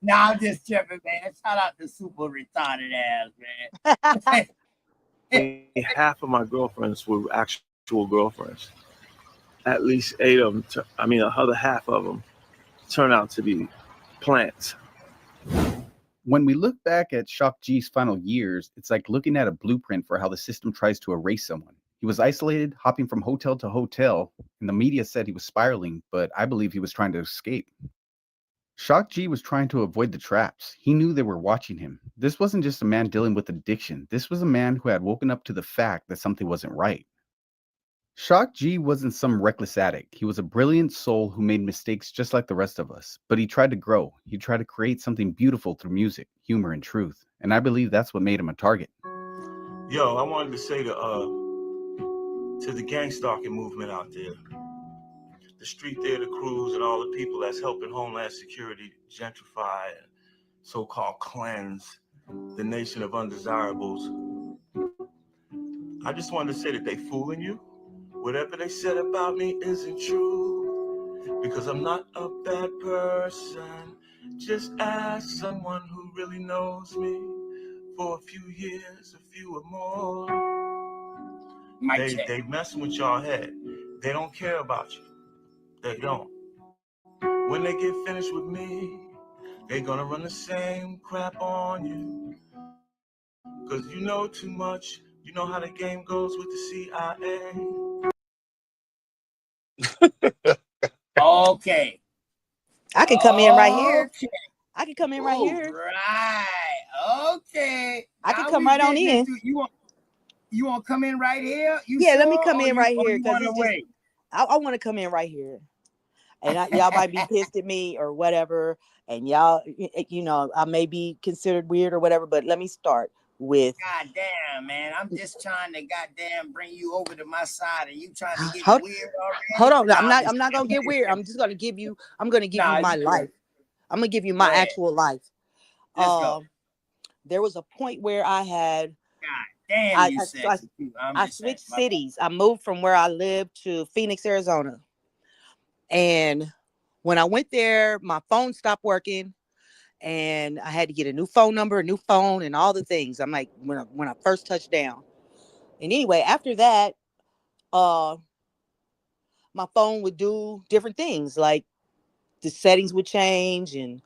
nah, I'm just tripping, man. Shout out to super retarded ass, man. Half of my girlfriends were actual girlfriends. At least 8 of them, the other half of them turn out to be plants. When we look back at Shock G's final years, it's like looking at a blueprint for how the system tries to erase someone. He was isolated, hopping from hotel to hotel, and the media said he was spiraling, but I believe he was trying to escape. Shock G was trying to avoid the traps. He knew they were watching him. This wasn't just a man dealing with addiction. This was a man who had woken up to the fact that something wasn't right. Shock G wasn't some reckless addict. He was a brilliant soul who made mistakes just like the rest of us. But he tried to grow. He tried to create something beautiful through music, humor, and truth. And I believe that's what made him a target. Yo, I wanted to say to the gangstalking movement out there, the street theater crews and all the people that's helping Homeland Security gentrify and so-called cleanse the nation of undesirables. I just wanted to say that they fooling you. Whatever they said about me isn't true, because I'm not a bad person. Just ask someone who really knows me for a few years, a few or more. They messing with y'all head. They don't care about you. They don't. When they get finished with me, they gonna run the same crap on you. Cause you know too much. You know how the game goes with the CIA. Okay. I can come in right here. Okay. I can come in right here. Right. Okay. I can Now come we right on getting in. into you want to come in right here? Yeah, let me come in right or here you because want to it's just wait? I want to come in right here, and y'all might be pissed at me or whatever, and y'all, you know, I may be considered weird or whatever, but let me start with. God damn, man! I'm just trying to goddamn bring you over to my side, and you trying to get Hold, weird already? hold on, Nah, I'm not gonna get weird. I'm just gonna give you. I'm gonna give you my life. I'm gonna give you my actual life. Let's go. There was a point where I had. Damn, I switched cities. I moved from where I lived to Phoenix, Arizona. And when I went there, my phone stopped working and I had to get a new phone number, a new phone, and all the things. I'm like, when I first touched down. And anyway, after that, my phone would do different things. Like the settings would change and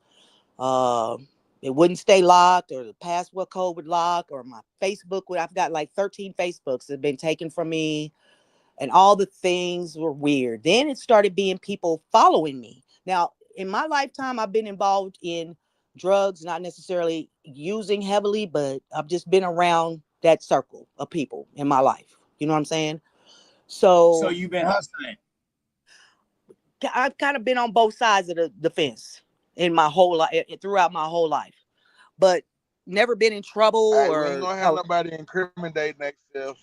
it wouldn't stay locked, or the password code would lock, or my Facebook would. I've got like 13 Facebooks that have been taken from me, and all the things were weird. Then it started being people following me. Now, in my lifetime, I've been involved in drugs, not necessarily using heavily, but I've just been around that circle of people in my life. You know what I'm saying? So So you've been hustling. I've kind of been on both sides of the fence in my whole life, throughout my whole life, but never been in trouble Hey, we ain't gonna have nobody incriminating themselves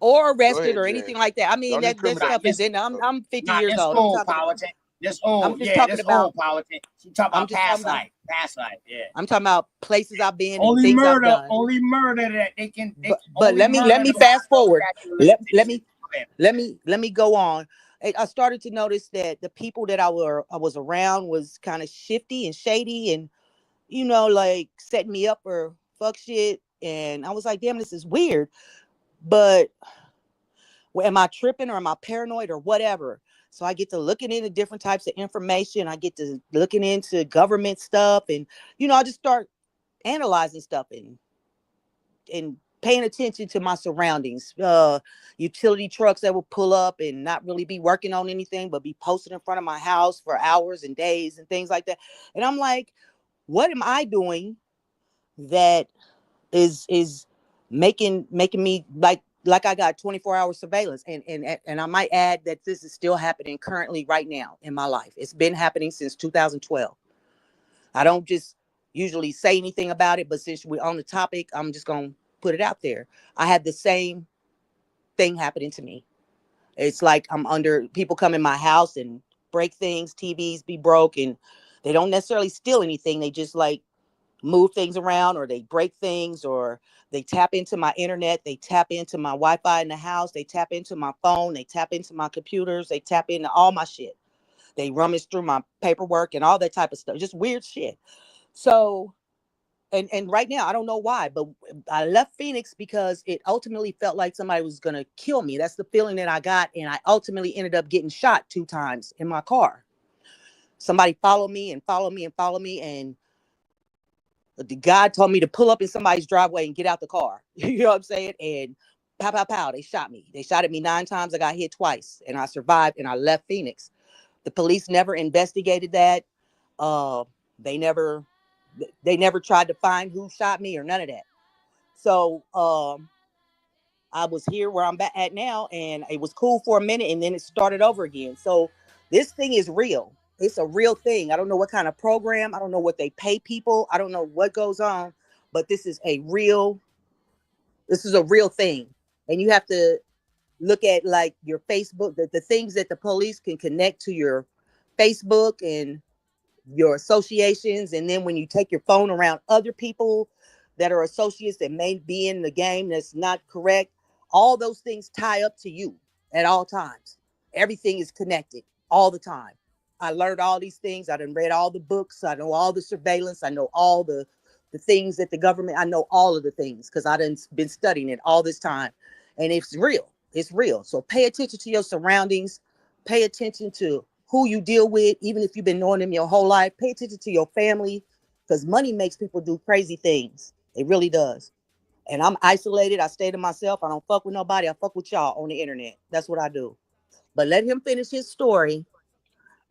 or Go arrested ahead, or Jazz. anything like that. I mean, Don't that stuff is in. I'm 50 years That's old. old politics. That's old. I'm just Yeah, talking that's about. old politics. You talk I'm about just past talking about. life. Past life. Yeah. I'm talking about places I've been and Only things I've murder. done. Only murder that they can. But let me fast forward. Let me go on. I started to notice that the people that I was around was kind of shifty and shady, and you know, like setting me up for fuck shit. And I was like, damn, this is weird. But am I tripping or am I paranoid or whatever? So I get to looking into different types of information. I get to looking into government stuff, and you know, I just start analyzing stuff and paying attention to my surroundings. Utility trucks that will pull up and not really be working on anything, but be posted in front of my house for hours and days and things like that. And I'm like, what am I doing that is making me like I got 24-hour surveillance? And I might add that this is still happening currently right now in my life. It's been happening since 2012. I don't just usually say anything about it, but since we're on the topic, I'm just gonna put it out there. I had the same thing happening to me. It's like I'm under people come in my house and break things, TVs be broke, and they don't necessarily steal anything. They just like move things around, or they break things, or they tap into my internet, they tap into my Wi-Fi in the house, they tap into my phone, they tap into my computers, they tap into all my shit. They rummage through my paperwork and all that type of stuff. Just weird shit. So and right now I don't know why, but I left Phoenix because it ultimately felt like somebody was gonna kill me. That's the feeling that I got, and I ultimately ended up getting shot 2 times in my car. Somebody followed me and followed me and followed me, and the guy told me to pull up in somebody's driveway and get out the car. You know what I'm saying? And pow, pow, pow, they shot me. They shot at me 9 times. I got hit twice, and I survived, and I left Phoenix. The police never investigated that. They never tried to find who shot me or none of that. So I was here where I'm at now, and it was cool for a minute, and then it started over again. So this thing is real. It's a real thing. I don't know what kind of program. I don't know what they pay people. I don't know what goes on, but this is a real thing. And you have to look at like your Facebook, the things that the police can connect to your Facebook and your associations. And then when you take your phone around other people, that are associates that may be in the game that's not correct. All those things tie up to you at all times. Everything is connected all the time. I learned all these things. I done read all the books. I know all the surveillance. I know all the things that the government, I know all of the things because I done been studying it all this time. And it's real. It's real. So pay attention to your surroundings. Pay attention to who you deal with, even if you've been knowing them your whole life. Pay attention to your family because money makes people do crazy things. It really does. And I'm isolated. I stay to myself. I don't fuck with nobody. I fuck with y'all on the internet. That's what I do. But let him finish his story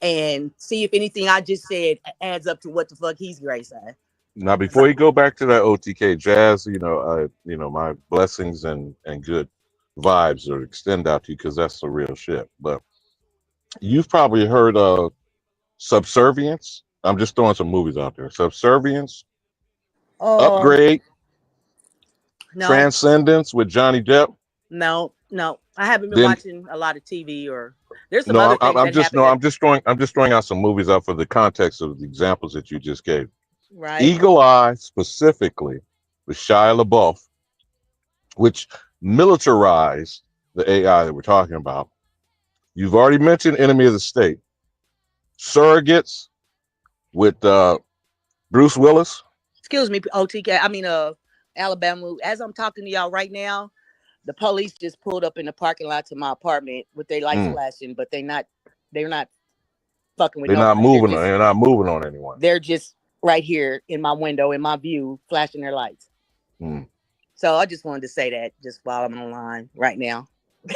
and see if anything I just said adds up to what the fuck he's great saying. Now, before you go back to that OTK Jazz, my blessings and good vibes are extend out to you because that's the real shit. But you've probably heard of Subservience. I'm just throwing some movies out there. Subservience, Upgrade, No, Transcendence with Johnny Depp. no. I haven't been Then watching a lot of TV or there's some no, other things I'm that just happen. I'm just throwing out some movies out for the context of the examples that you just gave. Right. Eagle Eye specifically with Shia LaBeouf, which militarized the AI that we're talking about. You've already mentioned Enemy of the State. Surrogates with Bruce Willis. Excuse me, OTK. I mean, Alabama. As I'm talking to y'all right now, the police just pulled up in the parking lot to my apartment with their lights flashing, but they're not fucking with They're not nobody. moving. They're not moving on anyone. They're just right here in my window, in my view, flashing their lights. So I just wanted to say that just while I'm online right now.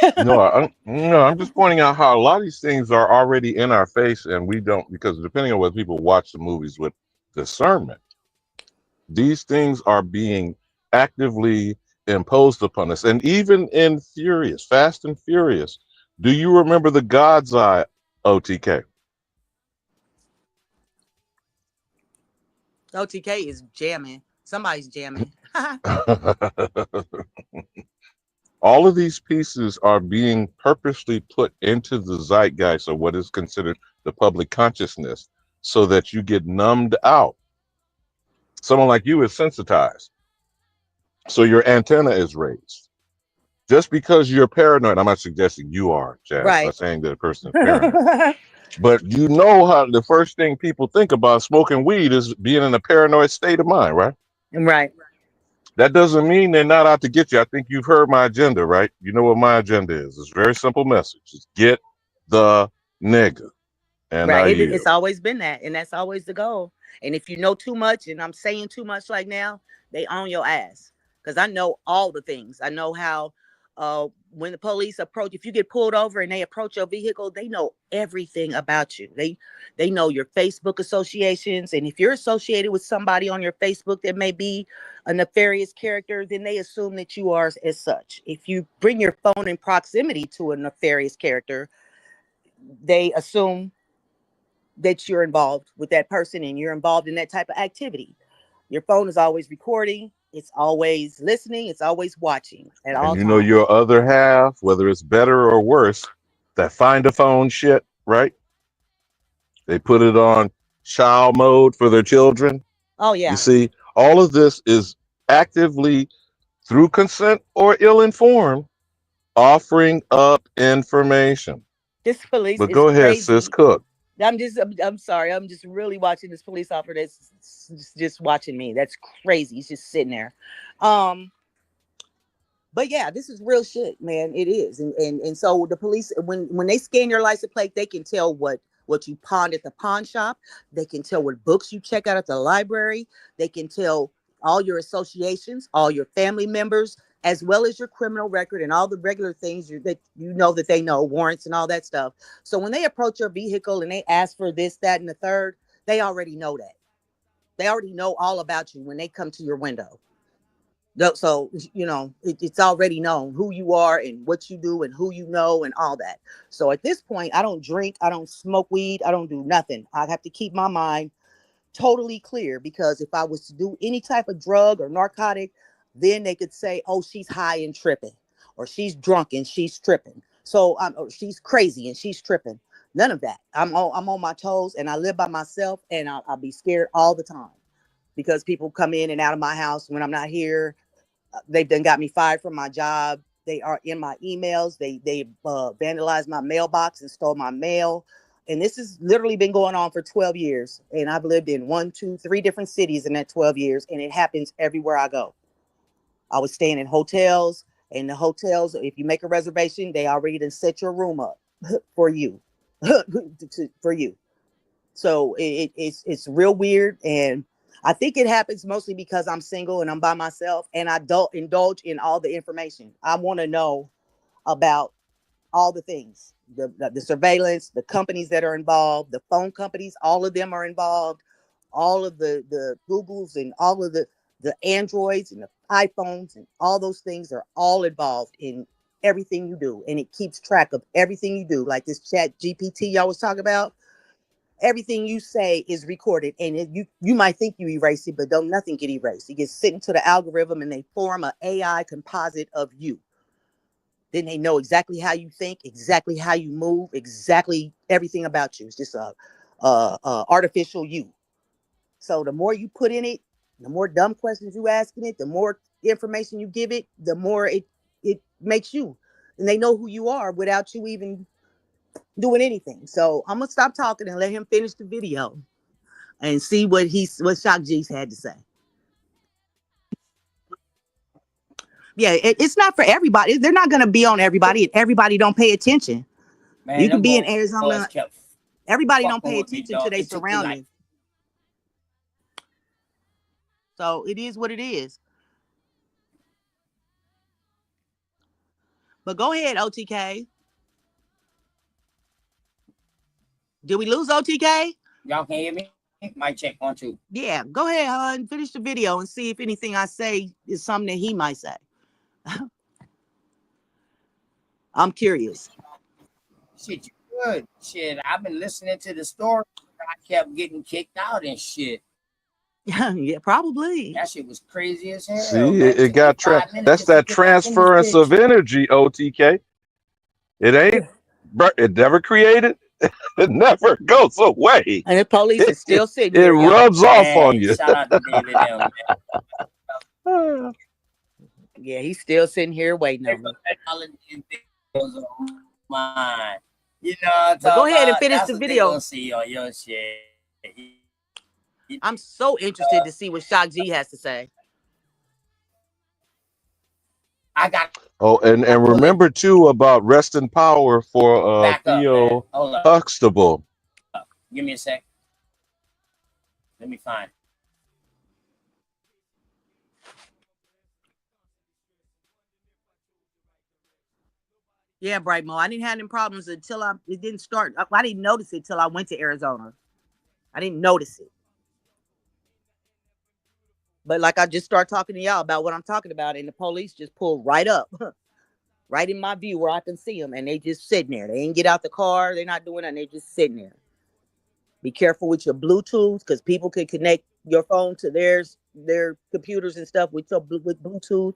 I'm just pointing out how a lot of these things are already in our face, and we don't, because depending on whether people watch the movies with discernment, these things are being actively imposed upon us. And even in Fast and Furious, do you remember the God's Eye, OTK? OTK is jamming. Somebody's jamming. All of these pieces are being purposely put into the zeitgeist, or what is considered the public consciousness, so that you get numbed out. Someone like you is sensitized, so your antenna is raised. Just because you're paranoid, I'm not suggesting you are, Jazz. Right. I'm not saying that a person is paranoid. But you know how the first thing people think about smoking weed is being in a paranoid state of mind, right? Right. That doesn't mean they're not out to get you. I think you've heard my agenda, right? You know what my agenda is. It's a very simple message. It's get the nigga. And right. It's always been that. And that's always the goal. And if you know too much, and I'm saying too much like now, they own your ass. Because I know all the things. I know how when the police approach, if you get pulled over and they approach your vehicle, they know everything about you. They know your Facebook associations. And if you're associated with somebody on your Facebook that may be a nefarious character, then they assume that you are as such. If you bring your phone in proximity to a nefarious character, they assume that you're involved with that person and you're involved in that type of activity. Your phone is always recording. It's always listening. It's always watching at all And you times. know your other half, whether it's better or worse, that find a phone shit, right? They put it on child mode for their children. Oh, yeah. You see, all of this is actively, through consent or ill-informed, offering up information. This police But is go ahead, crazy. sis, cook. I'm sorry. I'm just really watching this police officer that's just watching me. That's crazy. He's just sitting there. But yeah, this is real shit, man. It is. And so the police, when they scan your license plate, they can tell what you pawned at the pawn shop. They can tell what books you check out at the library. They can tell all your associations, all your family members, as well as your criminal record and all the regular things that they know, warrants and all that stuff. So when they approach your vehicle and they ask for this, that, and the third, they already know that. They already know all about you when they come to your window. So, it's already known who you are and what you do and who you know and all that. So at this point, I don't drink, I don't smoke weed, I don't do nothing. I have to keep my mind totally clear, because if I was to do any type of drug or narcotic, then they could say, oh, she's high and tripping, or she's drunk and she's tripping. So or she's crazy and she's tripping. None of that. I'm on my toes and I live by myself, and I'll be scared all the time, because people come in and out of my house when I'm not here. They've done got me fired from my job. They are in my emails. They vandalized my mailbox and stole my mail. And this has literally been going on for 12 years. And I've lived in 1, 2, 3 different cities in that 12 years. And it happens everywhere I go. I was staying in hotels, and the hotels, if you make a reservation, they already done set your room up for you, for you. So it's real weird. And I think it happens mostly because I'm single and I'm by myself, and I don't indulge in all the information. I want to know about all the things, the surveillance, the companies that are involved, the phone companies, all of them are involved, all of the Googles and all of the Androids and the iPhones and all those things are all involved in everything you do. And it keeps track of everything you do. Like this chat GPT y'all was talking about, everything you say is recorded, and you might think you erase it, but don't nothing get erased. It gets sent into the algorithm and they form an AI composite of you. Then they know exactly how you think, exactly how you move, exactly everything about you. It's just a artificial you. So the more you put in it, the more dumb questions you ask in it, the more information you give it, the more it makes you. And they know who you are without you even doing anything. So I'm gonna stop talking and let him finish the video and see what Shock G's had to say. Yeah, it's not for everybody. They're not gonna be on everybody. Everybody don't pay attention. Man, you can them be in boys Arizona. kept Everybody don't fucking pay with me, attention to dog. their It took me like surroundings. So it is what it is. But go ahead, OTK. Did we lose OTK? Y'all can hear me? Mic check 1, 2. Yeah, go ahead, hon. Finish the video and see if anything I say is something that he might say. I'm curious. Shit, you good. Shit, I've been listening to the story. I kept getting kicked out and shit. Yeah, probably. That shit was crazy as hell. See, Man. it got that's that transference of energy, OTK. It ain't, it never created. It never goes away. And the police is still sitting It here, y'all. rubs off on you. Shout out to David M. Yeah, he's still sitting here waiting on me. Mine. You know, but go ahead and finish the video. Gonna see on your shit. I'm so interested to see what Shock G has to say. I got. Oh, and remember too about rest in power for Theo Huxtable. Give me a sec. Let me find. Yeah, Bright Mo. I didn't have any problems until it didn't start. I didn't notice it till I went to Arizona. I didn't notice it. But like I just start talking to y'all about what I'm talking about, and the police just pull right up, right in my view where I can see them, and they just sitting there. They ain't get out the car. They're not doing that. They just sitting there. Be careful with your Bluetooth, because people can connect your phone to their computers and stuff with Bluetooth.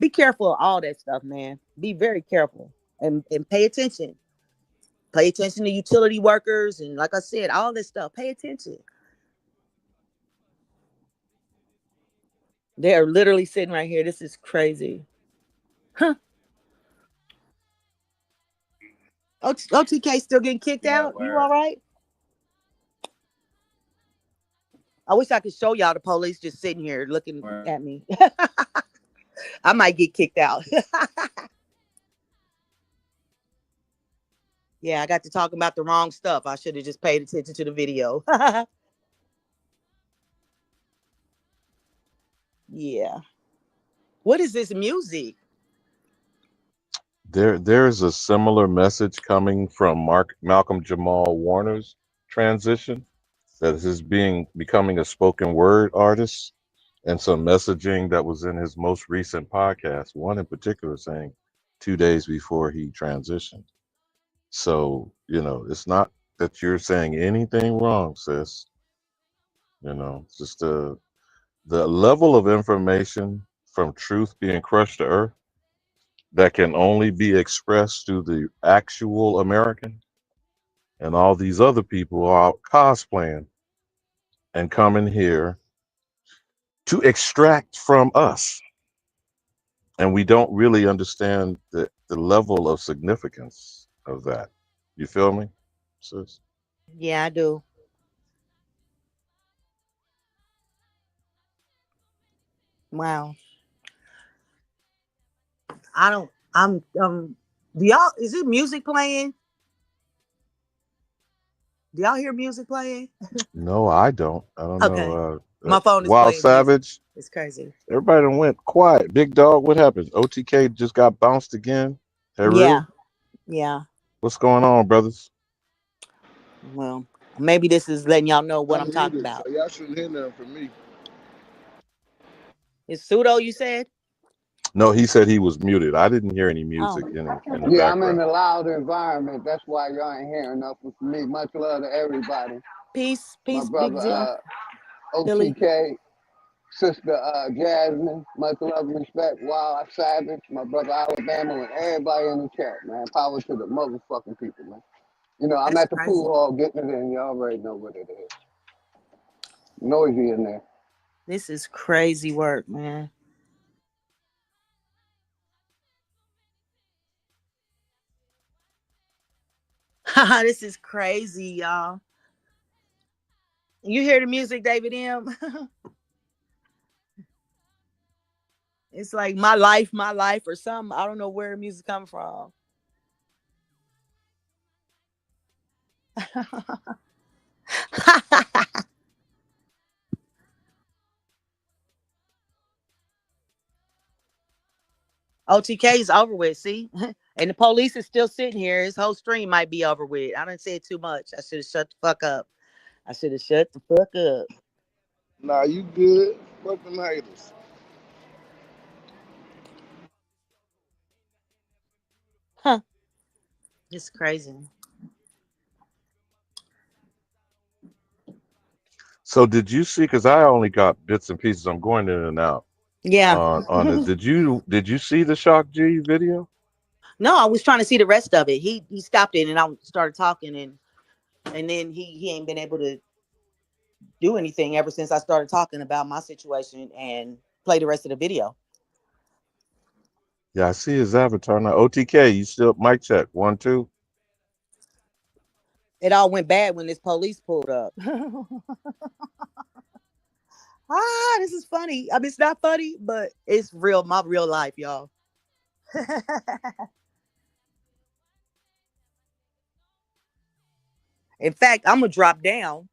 Be careful of all that stuff, man. Be very careful and pay attention. Pay attention to utility workers and, like I said, all this stuff. Pay attention. They're literally sitting right here. This is crazy. Huh. OTK still getting kicked out? You all right? I wish I could show y'all the police just sitting here looking at me. I might get kicked out. Yeah, I got to talking about the wrong stuff. I should have just paid attention to the video. Yeah. What is this music? There's a similar message coming from Malcolm Jamal Warner's transition, that is becoming a spoken word artist, and some messaging that was in his most recent podcast, one in particular saying 2 days before he transitioned. So, it's not that you're saying anything wrong, sis. Just the level of information from truth being crushed to earth that can only be expressed through the actual American, and all these other people are out cosplaying and coming here to extract from us. And we don't really understand the level of significance of that. You feel me, sis? Yeah, I do. Wow. I don't. Do y'all? Is it music playing? Do y'all hear music playing? No, I don't. I don't Okay. know. My phone is Wild playing music. Savage. It's crazy. Everybody done went quiet. Big Dog, what happened? OTK just got bounced again. Hey, Yeah. real? Yeah. What's going on, brothers? Well, maybe this is letting y'all know what I'm I'm talking muted, about. so y'all shouldn't hear nothing from me. It's pseudo, you said? No, he said he was muted. I didn't hear any Oh. music in the Yeah, I'm in background. a loud environment. That's why y'all ain't hearing nothing from me. Much love to everybody. Peace, My big brother deal. Billy. OTK, sister Jasmine, much love and respect. Wild Savage, my brother Alabama, and everybody in the chat, man. Power to the motherfucking people, man. You know, I'm That's at the crazy. pool hall getting it in. Y'all already know what it is. Noisy in there. This is crazy work, man. This is crazy, y'all. You hear the music, David M? It's like my life, or something. I don't know where the music come from. OTK is over with, see? And the police is still sitting here. His whole stream might be over with. I didn't say too much. I should have shut the fuck up. I should have shut the fuck up. Nah, you good. Fuck them haters. Huh. It's crazy. So did you see? Because I only got bits and pieces. I'm going in and out Yeah. on it. Did you see the Shock G video? No, I was trying to see the rest of it. He stopped it and I started talking, and then he ain't been able to do anything ever since I started talking about my situation and play the rest of the video. Yeah, I see his avatar now. OTK, you still mic check 1 2. It all went bad when this police pulled up. This is funny. I mean, it's not funny, but it's real, my real life, y'all. In fact, I'm gonna drop down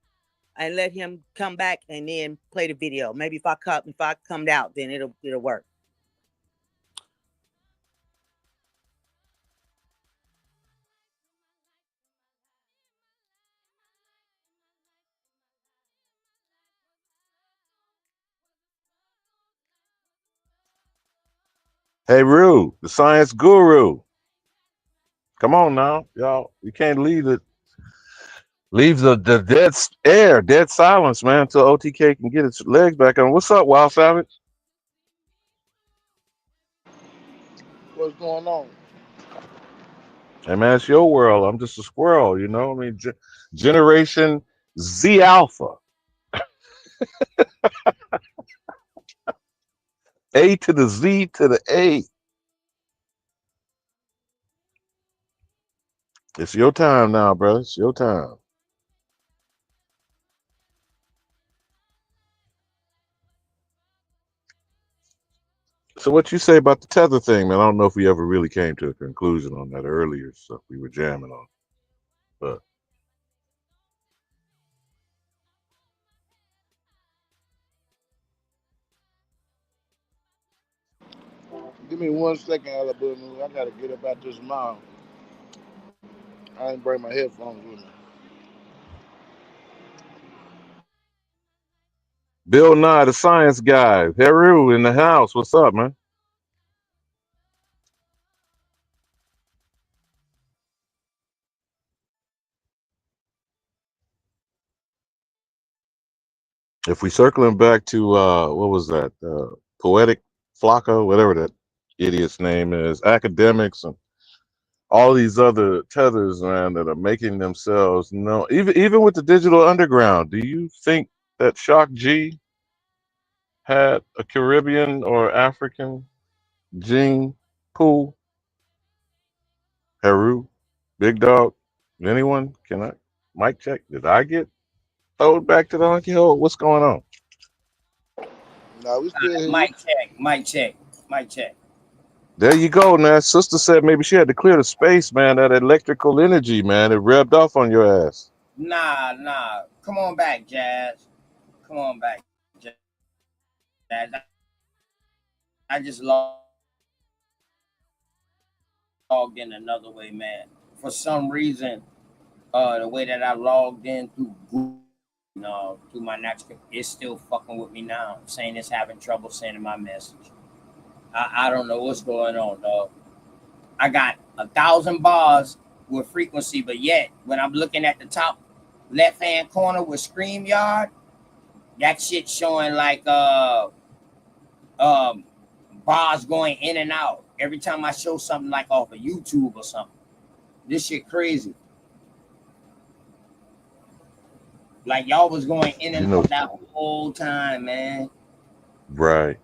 and let him come back and then play the video. Maybe if I come out, then it'll work. Hey, Rue, the science guru. Come on now, y'all. You can't leave the dead silence, man, until OTK can get its legs back on. What's up, Wild Savage? What's going on? Hey, man, it's your world. I'm just a squirrel, you know. I mean, Generation Z Alpha, A to the Z to the A. It's your time now, brother. It's your time. So what you say about the tether thing, man? I don't know if we ever really came to a conclusion on that earlier stuff we were jamming on. But Give me 1 second, Alabama. I gotta get up out this mile. I ain't bring my headphones with me. Bill Nye, the science guy, Heru in the house. What's up, man? If we circling back to what was that? Poetic Flocka, whatever that idiot's name is, academics and all these other tethers, man, that are making themselves known. Even with the digital underground, do you think that Shock G had a Caribbean or African gene pool? Heru, Big Dog, anyone? Can I mic check? Did I get thrown back to the hunky hole? What's going on? No, we still here. Mic check, mic check, mic check. There you go, now. Sister said maybe she had to clear the space, man. That electrical energy, man, it rubbed off on your ass. Nah. Come on back, Jazz. Come on back, Jazz. I just logged in another way, man. For some reason, the way that I logged in through Google, through my natural, it's still fucking with me now. Saying it's having trouble sending my message. I don't know what's going on, dog. I got 1,000 bars with frequency, but yet when I'm looking at the top left hand corner with StreamYard, that shit showing like bars going in and out every time I show something like off of YouTube or something. This shit crazy. Like y'all was going in and out that whole time, man. Right.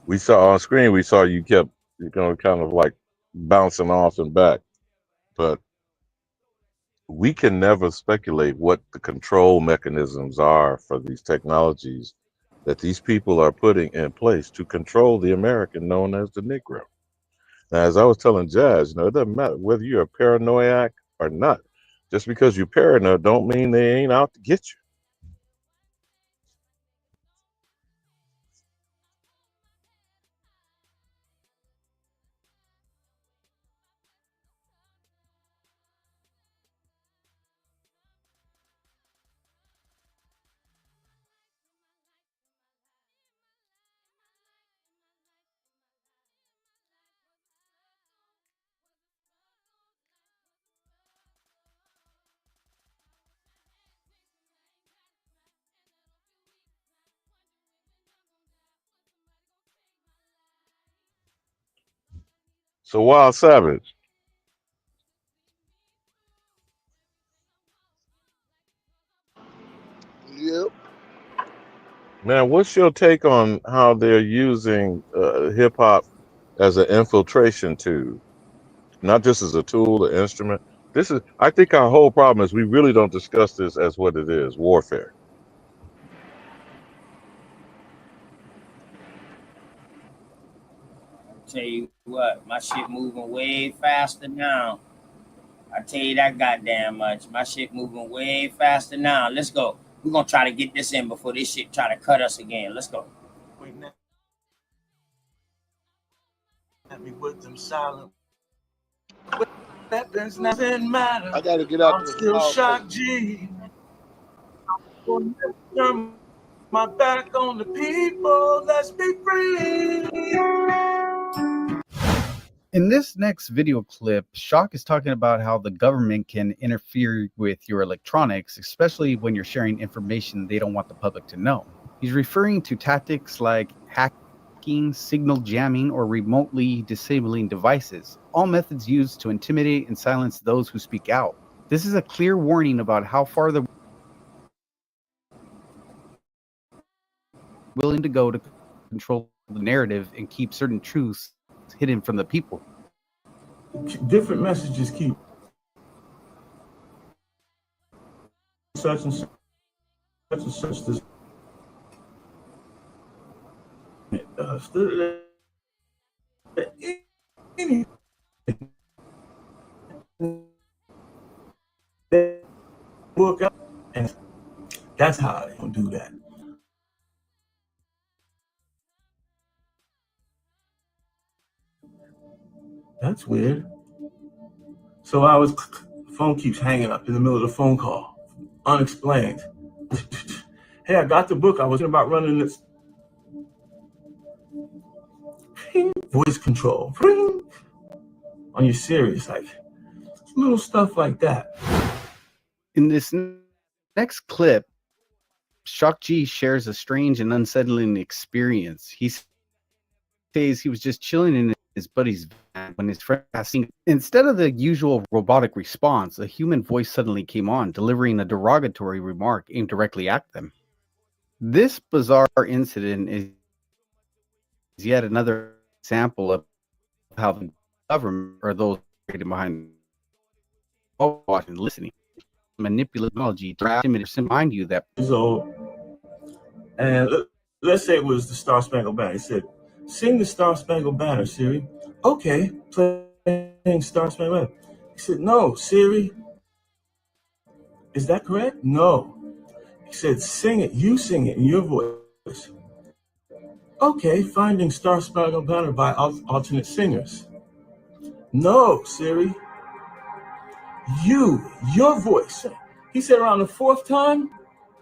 We saw on screen, we saw you kept, kind of like bouncing off and back. But we can never speculate what the control mechanisms are for these technologies that these people are putting in place to control the American known as the Negro. Now, as I was telling Jazz, it doesn't matter whether you're a paranoiac or not. Just because you're paranoid don't mean they ain't out to get you. So, Wild Savage, Yep. man, what's your take on how they're using hip hop as an infiltration tool, not just as a tool, an instrument? I think our whole problem is we really don't discuss this as what it is, warfare. I'll tell you what, my shit moving way faster now. I tell you that goddamn much. My shit moving way faster now. Let's go. We're gonna try to get this in before this shit try to cut us again. Let's go. At me with them silent weapons, nothing matter. I gotta get out I'm this still small shock G. I'm gonna turn my back on the people. Let's be free. In this next video clip, Shock is talking about how the government can interfere with your electronics, especially when you're sharing information they don't want the public to know. He's referring to tactics like hacking, signal jamming, or remotely disabling devices, all methods used to intimidate and silence those who speak out. This is a clear warning about how far they're willing to go to control the narrative and keep certain truths hidden from the people. Different messages keep such and such and such this book up, and that's how they don't do that. That's weird. So the phone keeps hanging up in the middle of the phone call, unexplained. Hey, I got the book. I was thinking about running this voice control on your Sirius, like little stuff like that. In this next clip, Shock G shares a strange and unsettling experience. He says he was just chilling in his buddy's van when his friend passed. Instead of the usual robotic response, a human voice suddenly came on, delivering a derogatory remark aimed directly at them. This bizarre incident is yet another example of how the government or those behind watching, listening, manipulate technology to remind you that. So, and let's say it was the Star Spangled Banner. He said, "Sing the Star Spangled Banner, Siri." Okay, playing Star Spangled Banner. He said, "No, Siri. Is that correct?" No. He said, "Sing it. You sing it in your voice." Okay, finding Star Spangled Banner by alternate singers. No, Siri. Your voice. He said around the fourth time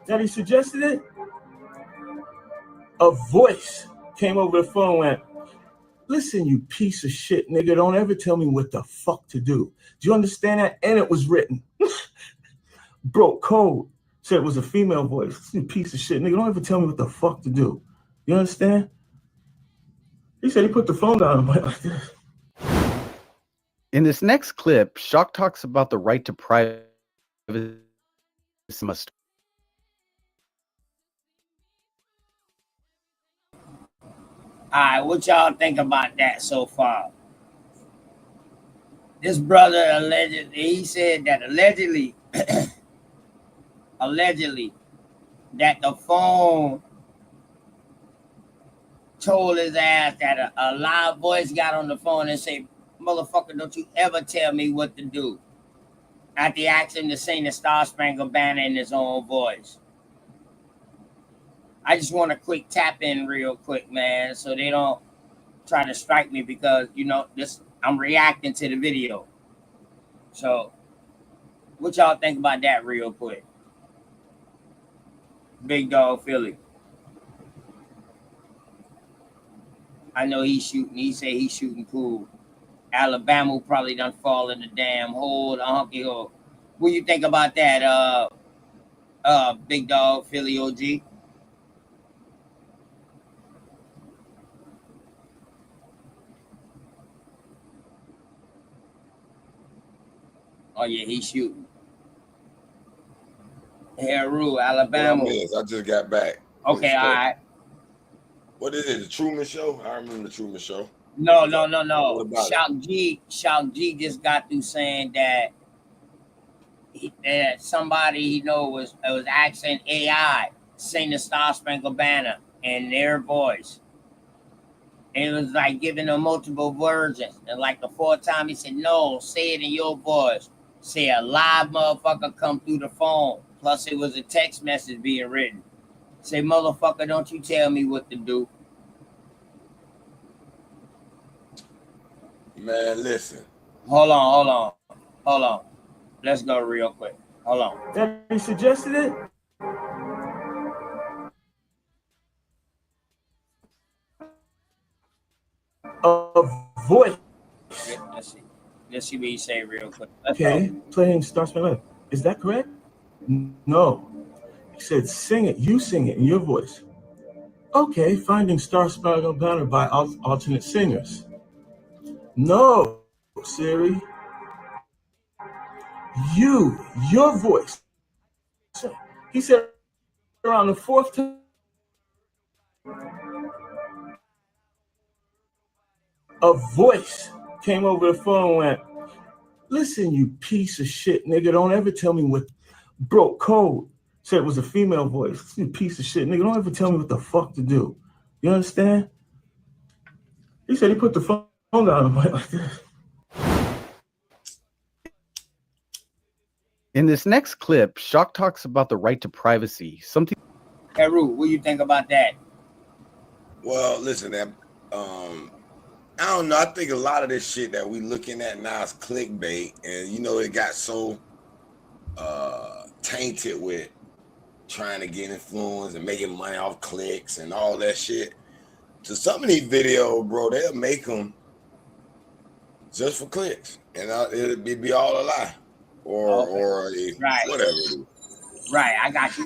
that he suggested it, a voice came over the phone and went, "Listen, you piece of shit, nigga, don't ever tell me what the fuck to do. Do you understand that?" And it was written. Broke code. Said it was a female voice. "You piece of shit, nigga, don't ever tell me what the fuck to do. You understand?" He said he put the phone down and went like this. In this next clip, Shock talks about the right to privacy. All right, what y'all think about that so far? This brother allegedly, he said that allegedly, that the phone told his ass that a loud voice got on the phone and said, "Motherfucker, don't you ever tell me what to do." After he asked him to sing the Star Spangled Banner in his own voice. I just want a quick tap in real quick, man, so they don't try to strike me because, you know, I'm reacting to the video. So, what y'all think about that real quick? Big Dog Philly. I know he's shooting. He say he's shooting pool. Alabama probably done fall in the damn hole, the hunky hole. What you think about that, Big Dog Philly OG? Oh yeah, he's shooting. Heru, Alabama. Yes, I just got back. Okay, all right. What is it? The Truman Show? I remember the Truman Show. No. Shout Shout G just got through saying that that somebody he know was asking AI sing the Star Spangled Banner in their voice. And it was like giving them multiple versions. And like the fourth time he said, "No, say it in your voice." Say a live motherfucker come through the phone. Plus it was a text message being written. Say, "Motherfucker, don't you tell me what to do." Man, listen. Hold on. Let's go real quick. Hold on. That he suggested it? A voice. Let's see what you say real quick. Okay, playing Star Spangled Banner. Is that correct? No. He said, "Sing it. You sing it in your voice." Okay, finding Star Spangled Banner by alternate singers. No, Siri. Your voice. He said around the fourth time. A voice came over the phone and went, "Listen, you piece of shit, nigga, don't ever tell me what." Broke code. Said it was a female voice. "You piece of shit, nigga, don't ever tell me what the fuck to do. You understand?" He said he put the phone down and went like this. In this next clip, Shock talks about the right to privacy. Something. Heru, what do you think about that? Well, listen, I don't know. I think a lot of this shit that we looking at now is clickbait, and you know it got so tainted with trying to get influence and making money off clicks and all that shit. So some of these videos, bro, they'll make them just for clicks, and it'll be all a lie, or right. Whatever it is. Right, I got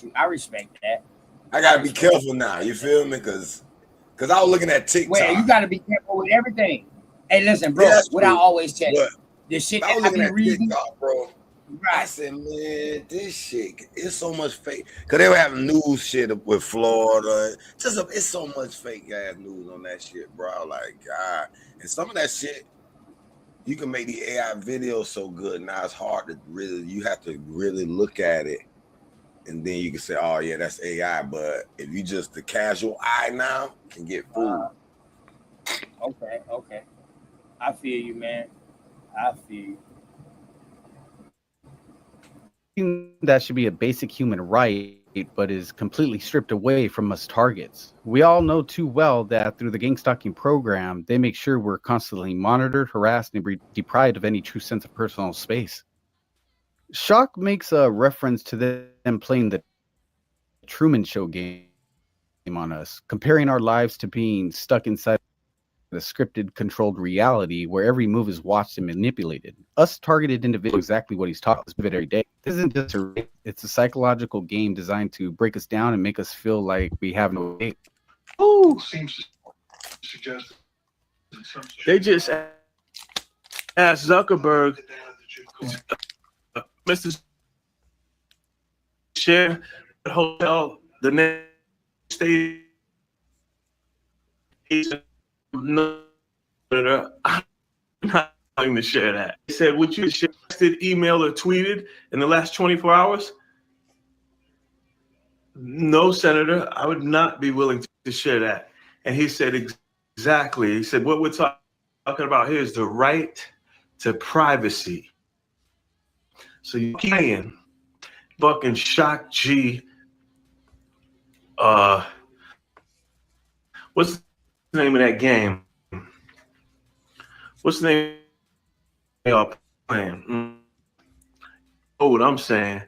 you. I respect that. I gotta be careful now. You feel me? Because I was looking at TikTok. Well, you gotta be careful with everything. Hey, listen, bro. Yeah, what I always tell you, but the shit I that was I looking be at reading, TikTok, bro. I said, man, this shit, it's so much fake. Cause they were having news shit with Florida. It's so much fake ass news on that shit, bro. Like, God. And some of that shit, you can make the AI videos so good. Now it's hard to really, you have to really look at it. And then you can say, oh yeah, that's AI. But if you just the casual eye now can get fooled. Okay. I feel you, man. I feel you. That should be a basic human right, but is completely stripped away from us targets. We all know too well that through the gangstalking program, they make sure we're constantly monitored, harassed, and deprived of any true sense of personal space. Shock makes a reference to them playing the Truman Show game on us, comparing our lives to being stuck inside a scripted, controlled reality where every move is watched and manipulated. Us targeted individuals, exactly what he's taught us every day. This isn't just a race, it's a psychological game designed to break us down and make us feel like we have no way. Ooh. Seems to suggest they just asked Zuckerberg, Mr. Share hotel the next day. He's no, I'm not going to share that. He said, would you share email or tweeted in the last 24 hours? No, Senator, I would not be willing to share that. And he said, exactly. He said, what we're talking about here is the right to privacy. So you can fucking Shock G. What's the name of that game? What's the name of y'all playing? Oh, what I'm saying,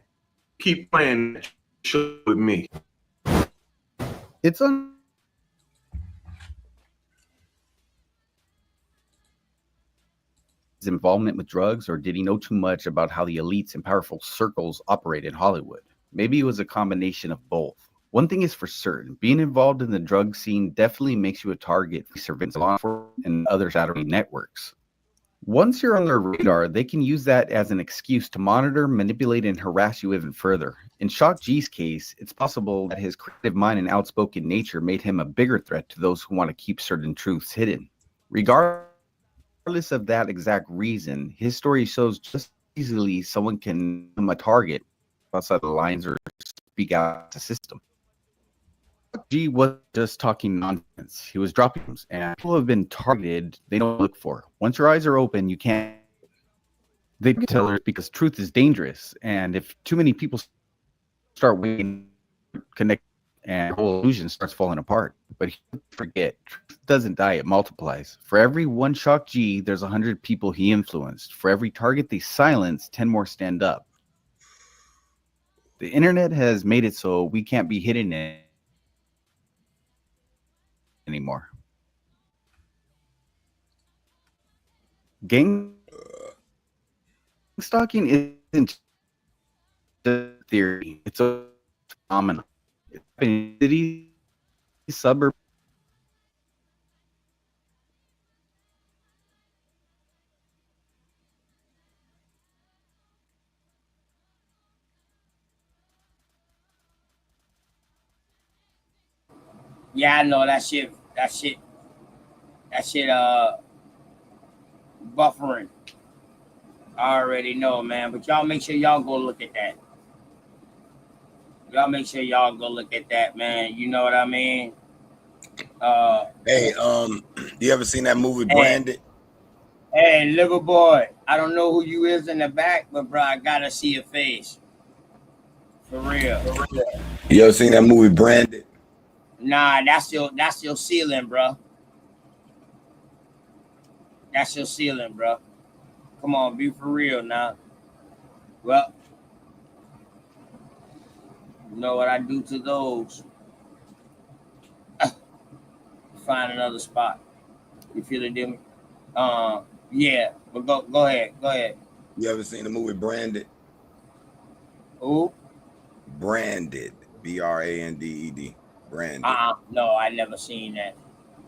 keep playing that show with me. It's on. His involvement with drugs, or did he know too much about how the elites and powerful circles operate in Hollywood? Maybe it was a combination of both. One thing is for certain, being involved in the drug scene definitely makes you a target for surveillance, law enforcement, and other shadowy networks. Once you're on their radar, they can use that as an excuse to monitor, manipulate, and harass you even further. In Shock G's case, it's possible that his creative mind and outspoken nature made him a bigger threat to those who want to keep certain truths hidden. Regardless of that exact reason, his story shows just easily someone can become a target outside the lines or speak out the system. G was just talking nonsense. He was dropping them, and people have been targeted. They don't look for. Once your eyes are open, you can't. They tell her because truth is dangerous, and if too many people start waiting, connect, and the whole illusion starts falling apart. But forget, truth doesn't die; it multiplies. For every one Shock G, there's 100 people he influenced. For every target they silence, 10 more stand up. The internet has made it so we can't be hidden anymore. Gang stalking isn't just a theory; it's a phenomenon. It's in cities, suburbs. Yeah, I know that shit. Buffering. I already know, man. But y'all make sure y'all go look at that. Y'all make sure y'all go look at that, man. You know what I mean? Hey, you ever seen that movie Branded? Hey, Liver Boy. I don't know who you is in the back, but bro, I gotta see your face. For real. You ever seen that movie Branded? Nah, that's your ceiling, bro. That's your ceiling, bro. Come on, be for real now. Well, you know what I do to those? Find another spot. You feel it, Dimmy? Yeah, but go ahead. You ever seen the movie Branded? Who? Branded, Branded. Branded. No, I never seen that.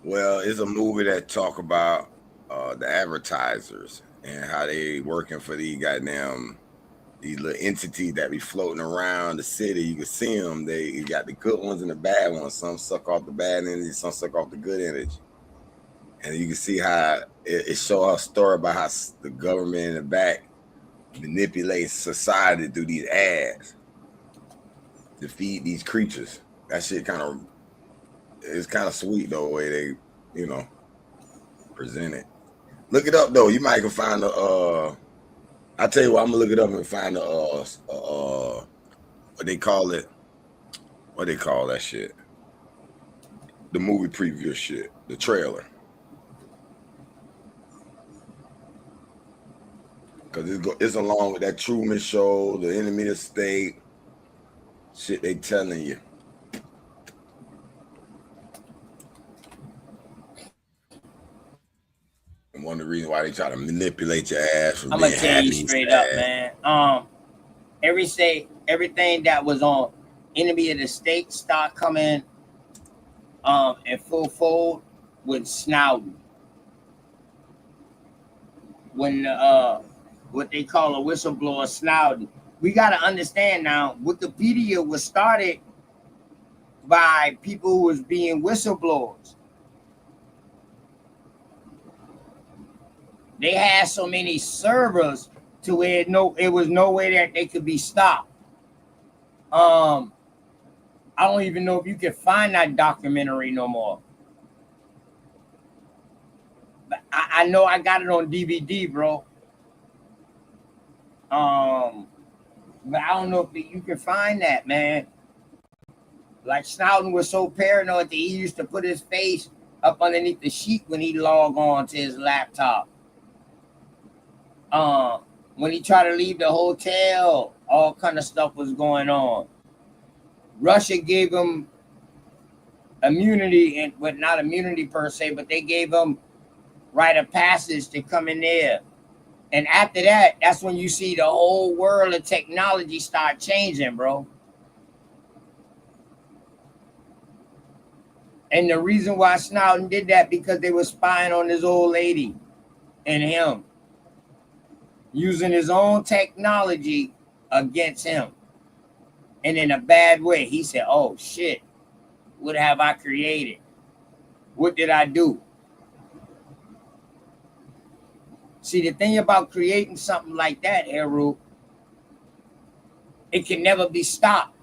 Well, it's a movie that talk about the advertisers and how they working for these goddamn these little entities that be floating around the city. You can see them. You got the good ones and the bad ones. Some suck off the bad energy, some suck off the good energy. And you can see how it shows a story about how the government in the back manipulates society through these ads to feed these creatures. That shit it's kind of sweet though, the way they, present it. Look it up though. You might can find I tell you what, I'm gonna look it up and find what they call it. What they call that shit? The movie preview shit, the trailer. Cause it's along with that Truman Show, the Enemy of the State, shit they telling you. And one of the reasons why they try to manipulate your ass from I'm being gonna tell you happy straight and up, sad. man. Everything that was on Enemy of the State start coming in full fold with Snowden. When what they call a whistleblower Snowden. We gotta understand now, Wikipedia was started by people who was being whistleblowers. They had so many servers to where it was no way that they could be stopped. I don't even know if you can find that documentary no more. But I know I got it on DVD, bro. But I don't know if you can find that, man. Like Snowden was so paranoid that he used to put his face up underneath the sheet when he logged on to his laptop. When he tried to leave the hotel, all kind of stuff was going on. Russia gave him immunity, but not immunity per se, but they gave him right of passage to come in there. And after that, that's when you see the whole world of technology start changing, bro. And the reason why Snowden did that, because they were spying on this old lady and him, using his own technology against him. And in a bad way. He said, oh shit, what have I created? What did I do? See, the thing about creating something like that, Heru, it can never be stopped,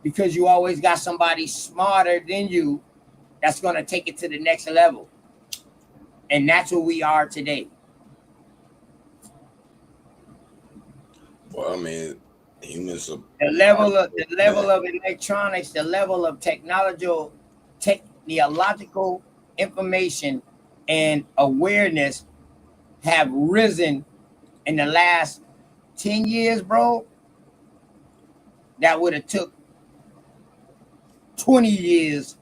because you always got somebody smarter than you that's going to take it to the next level. And that's where we are today. Well, I mean, humans are The level of electronics, the level of technological information and awareness have risen in the last 10 years, bro. That would have took 20 years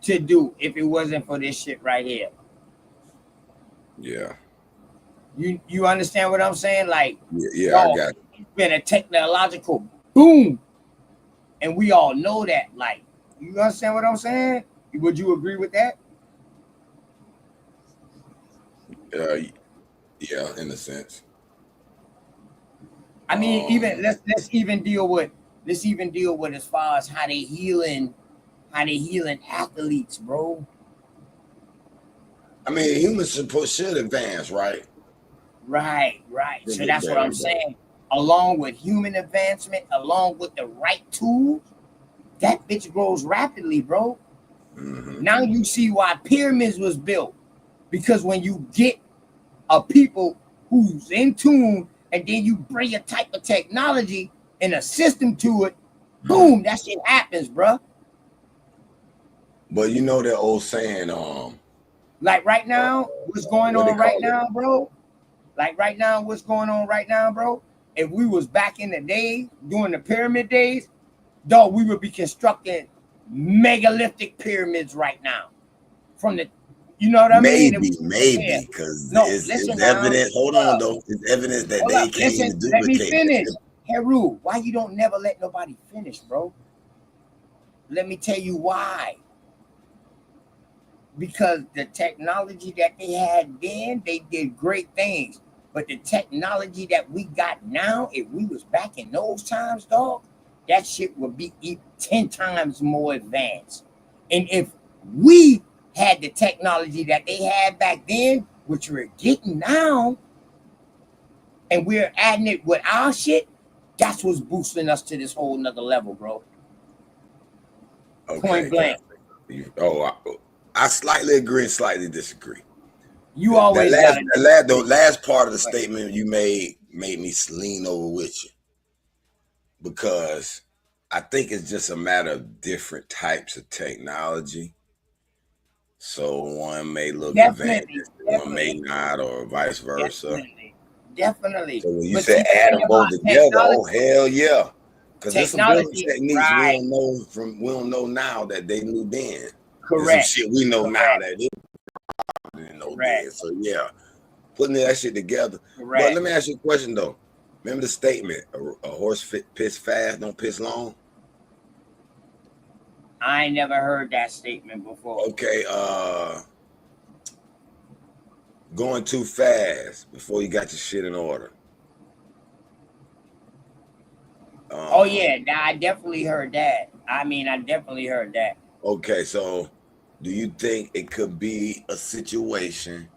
to do if it wasn't for this shit right here. Yeah. You understand what I'm saying? Like, yeah, I got it. It's been a technological boom, and we all know that. Like, you understand what I'm saying? Would you agree with that? Yeah, in a sense. I mean, even let's even deal with as far as how they healing athletes, bro. I mean, humans should advance, right? Right. So that's what I'm saying. Along with human advancement, along with the right tools, that bitch grows rapidly, bro. Mm-hmm. Now you see why pyramids was built. Because when you get a people who's in tune, and then you bring a type of technology and a system to it, boom, that shit happens, bro. But you know that old saying, like right now, what's going on right now, bro? Like right now, what's going on right now, bro? If we was back in the day, during the pyramid days, dog, we would be constructing megalithic pyramids right now. From the, you know what I mean? Maybe, because it's evidence. Hold on, though. It's evidence that they can't even duplicate. Let me finish. Heru, why you don't never let nobody finish, bro? Let me tell you why. Because the technology that they had then, they did great things. But the technology that we got now, if we was back in those times, dog, that shit would be 10 times more advanced. And if we had the technology that they had back then, which we're getting now, and we're adding it with our shit, that's what's boosting us to this whole nother level, bro. Okay. Point blank. I slightly agree and slightly disagree. You always got the last part of the statement you made me lean over with you, because I think it's just a matter of different types of technology. So one may look advanced, one may not, or vice versa. Definitely. So when you say add them both together, oh hell yeah, because there's some building techniques we don't know now that they knew then. Correct. There's some shit we know now that they didn't know then. So yeah, putting that shit together. Correct. But let me ask you a question though. Remember the statement: a horse piss fast, don't piss long. I ain't never heard that statement before. Okay, going too fast before you got your shit in order. Oh yeah, now I definitely heard that. I definitely heard that. Okay, so do you think it could be a situation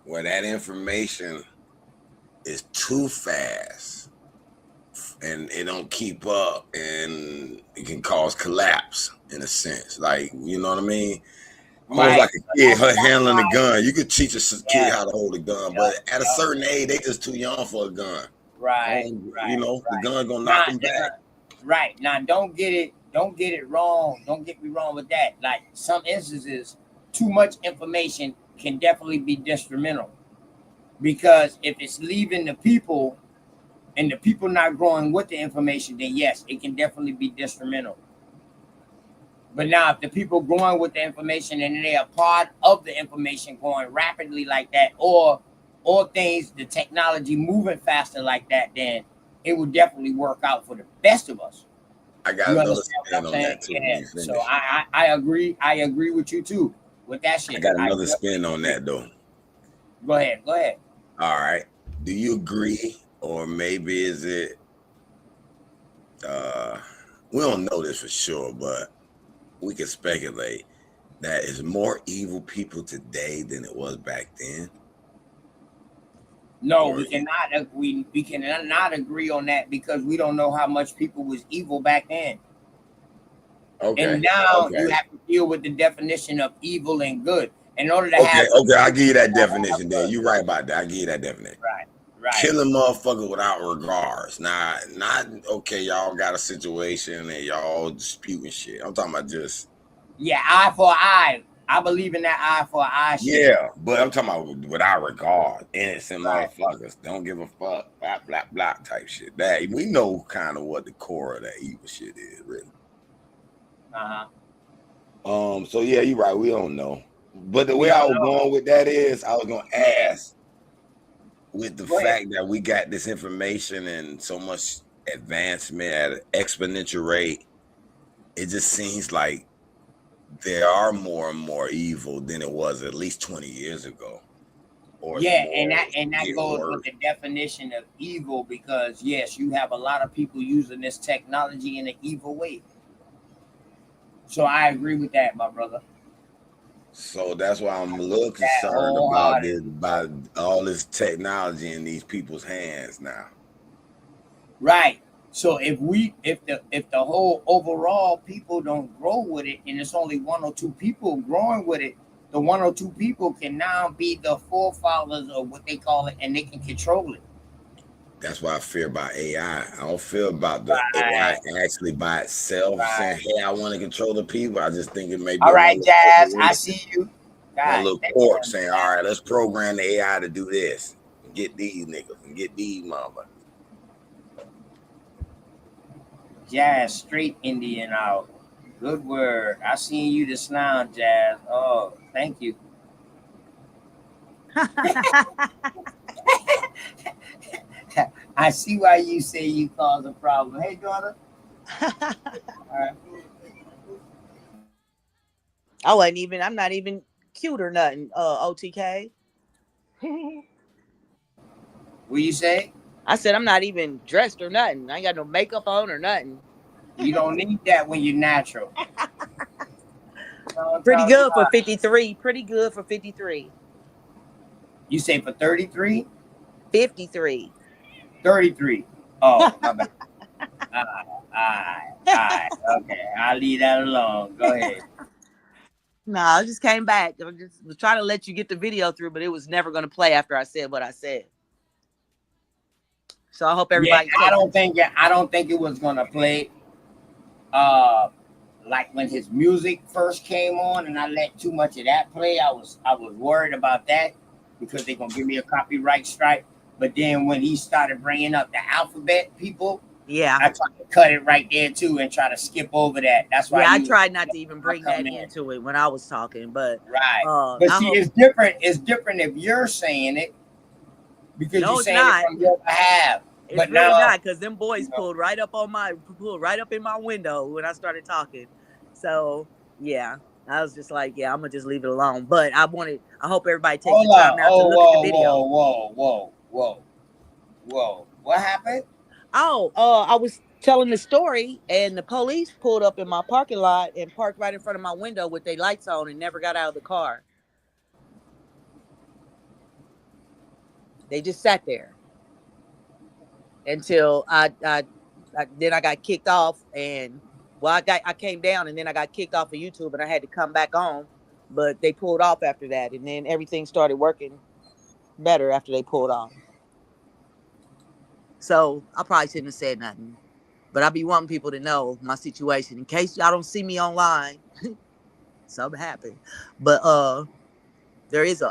where that information is too fast and it don't keep up and it can cause collapse in a sense? Like, you know what I mean? Almost like a kid handling a gun. You could teach a kid how to hold a gun, but at a certain age, they just too young for a gun. Right. You know, the gun gonna knock them back. Right. Now, don't get it wrong. Don't get me wrong with that. Like some instances, too much information can definitely be detrimental. Because if it's leaving the people and the people not growing with the information, then yes, it can definitely be detrimental. But now if the people growing with the information and they are part of the information going rapidly like that, or things, the technology moving faster like that, then it would definitely work out for the best of us. I got another spin on that too. Yeah. So I agree with you too with that shit. I got another spin on that though. Go ahead. All right. Do you agree, or maybe is it we don't know this for sure, but we can speculate that is more evil people today than it was back then? No, we cannot agree. We cannot agree on that because we don't know how much people was evil back then. Okay. And now you have to deal with the definition of evil and good in order to have. Okay, I'll give you that definition. There, you're right about that. I give you that definition. Right. Killing motherfucker without regards. Not okay. Y'all got a situation and y'all disputing shit. I'm talking about just eye for eye. I believe in that eye for eye shit. Yeah, but I'm talking about without regard. Innocent motherfuckers don't give a fuck. Blah blah blah type shit. That we know kind of what the core of that evil shit is, really. So yeah, you're right. We don't know. But the way I was going with that is, I was gonna ask, with the fact that we got this information and so much advancement at an exponential rate, it just seems like there are more and more evil than it was at least 20 years ago. And that goes with the definition of evil, because yes, you have a lot of people using this technology in an evil way. So I agree with that, my brother. So that's why I'm a little concerned about all this technology in these people's hands now. Right. So if the whole overall people don't grow with it, and it's only one or two people growing with it, the one or two people can now be the forefathers of what they call it, and they can control it. That's why I fear about AI. I don't fear about the AI actually by itself saying, "Hey, I want to control the people." I just think it may be all right, Jazz. I see you. A little court saying, "All right, let's program the AI to do this. And get these niggas and get these motherfuckers." Jazz, straight Indian out. Good word. I seen you just now, Jazz. Oh, thank you. I see why you say you cause a problem. Hey, daughter. All right. I'm not even cute or nothing, OTK. What you say? I said I'm not even dressed or nothing. I ain't got no makeup on or nothing. You don't need that when you're natural. Pretty good for 53. Pretty good for 53. You say for 33? 53. 33. Oh, my bad. Alright. Okay, I'll leave that alone. Go ahead. No, I just came back. I was trying to let you get the video through, but it was never going to play after I said what I said. So I hope everybody. Yeah, I don't think it was gonna play. Like when his music first came on, and I let too much of that play. I was worried about that because they're gonna give me a copyright strike. But then when he started bringing up the alphabet people, yeah, I tried to cut it right there too and try to skip over that. That's why. Yeah, I tried not to even bring that into it when I was talking, but right. But see, it's different. It's different if you're saying it because you're saying it from your behalf. It's but really now, not, because them boys pulled right up in my window when I started talking. So yeah, I was just like, yeah, I'm gonna just leave it alone. But I hope everybody takes the time out to look at the video. Whoa! What happened? Oh, I was telling the story, and the police pulled up in my parking lot and parked right in front of my window with their lights on and never got out of the car. They just sat there until I got kicked off, and I came down, and then I got kicked off of YouTube, and I had to come back on, but they pulled off after that, and then everything started working better after they pulled off. So I probably shouldn't have said nothing, but I be wanting people to know my situation in case y'all don't see me online. Something happened, but there is a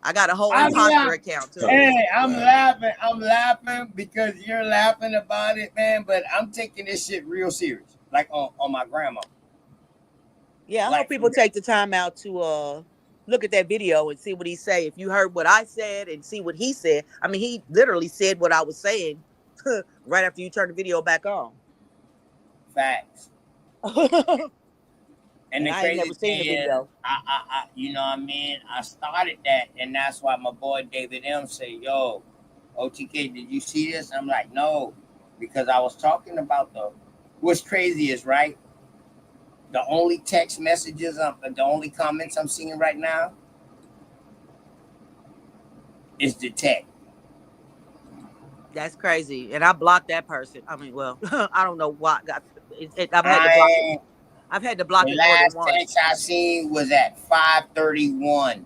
I got a whole imposter account too. Hey, I'm laughing because you're laughing about it, man. But I'm taking this shit real serious, like on my grandma. Yeah, I hope people take the time out to look at that video and see what he say. If you heard what I said and see what he said, I mean, he literally said what I was saying right after you turned the video back on. Facts. And the I ain't never crazy seen the thing is, video. I you know what I mean? I started that, and that's why my boy David M say, yo, OTK, did you see this? I'm like, no, because I was talking about what's crazy is, right, the only text messages, the only comments I'm seeing right now is the text. That's crazy. And I blocked that person. I mean, well, I don't know why. I've had to block it more than once. The last text I seen was at 5:31.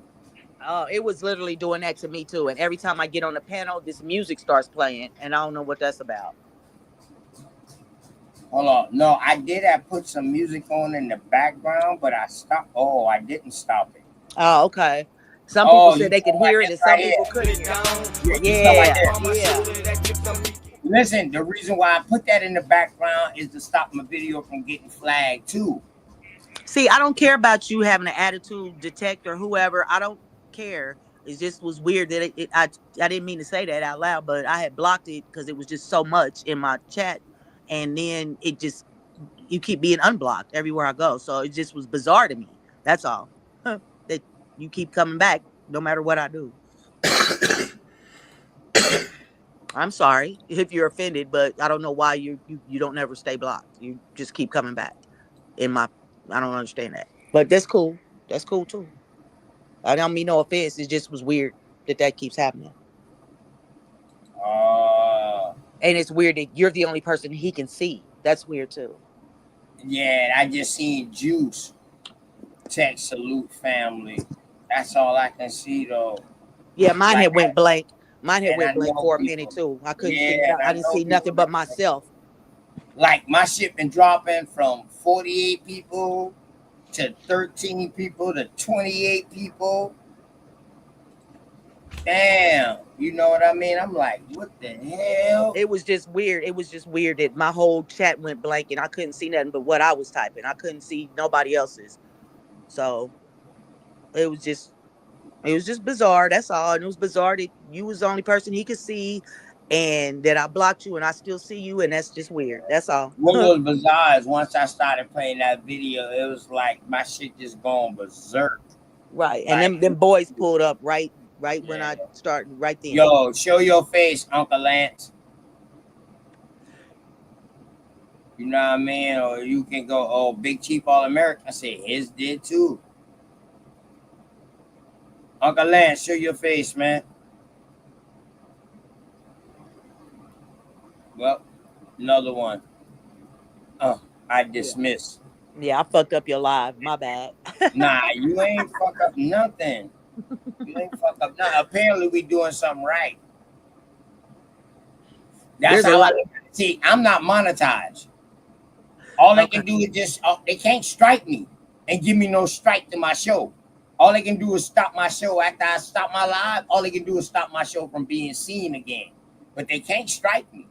Oh, it was literally doing that to me too. And every time I get on the panel, this music starts playing, and I don't know what that's about. Hold on. No, I did have put some music on in the background, but I stopped. Oh, I didn't stop it. Oh, okay. Some people said they could hear it, and some people couldn't. Yeah. Listen, the reason why I put that in the background is to stop my video from getting flagged too. See, I don't care about you having an attitude detector or whoever. I don't care. It just was weird that I didn't mean to say that out loud, but I had blocked it because it was just so much in my chat, and then you keep being unblocked everywhere I go. So it just was bizarre to me. That's all. That you keep coming back no matter what I do. I'm sorry if you're offended, but I don't know why you don't never stay blocked. You just keep coming back. I don't understand that. But that's cool. That's cool too. I don't mean no offense. It just was weird that keeps happening. And it's weird that you're the only person he can see. That's weird too. Yeah, I just seen Juice text salute family. That's all I can see though. Yeah, mine had went blank. Mine had went blank for a minute too. I couldn't see. I didn't see nothing but myself. Like my shit been dropping from 48 people to 13 people to 28 people. Damn, you know what I mean? I'm like, what the hell? It was just weird. It was just weird that my whole chat went blank and I couldn't see nothing but what I was typing. I couldn't see nobody else's. So it was just bizarre. That's all. And it was bizarre that you was the only person he could see, and that I blocked you and I still see you, and that's just weird. That's all. What was bizarre is once I started playing that video, it was like my shit just going berserk. Right. And Like, them boys pulled up right when I started right then. yo, show your face, Uncle Lance. You know what I mean? Or you can go, oh, Big Chief All American. I said his did too. Uncle Lance, show your face, man. Well, another one. I dismiss. Yeah, I fucked up your live. My bad. Nah, you ain't fuck up nothing. You ain't fuck up nothing. Apparently, we doing something right. That's There's a how lot. see. I'm not monetized. All they can do is just they can't strike me and give me no strike to my show. All they can do is stop my show after I stop my live. All they can do is stop my show from being seen again. But they can't strike me.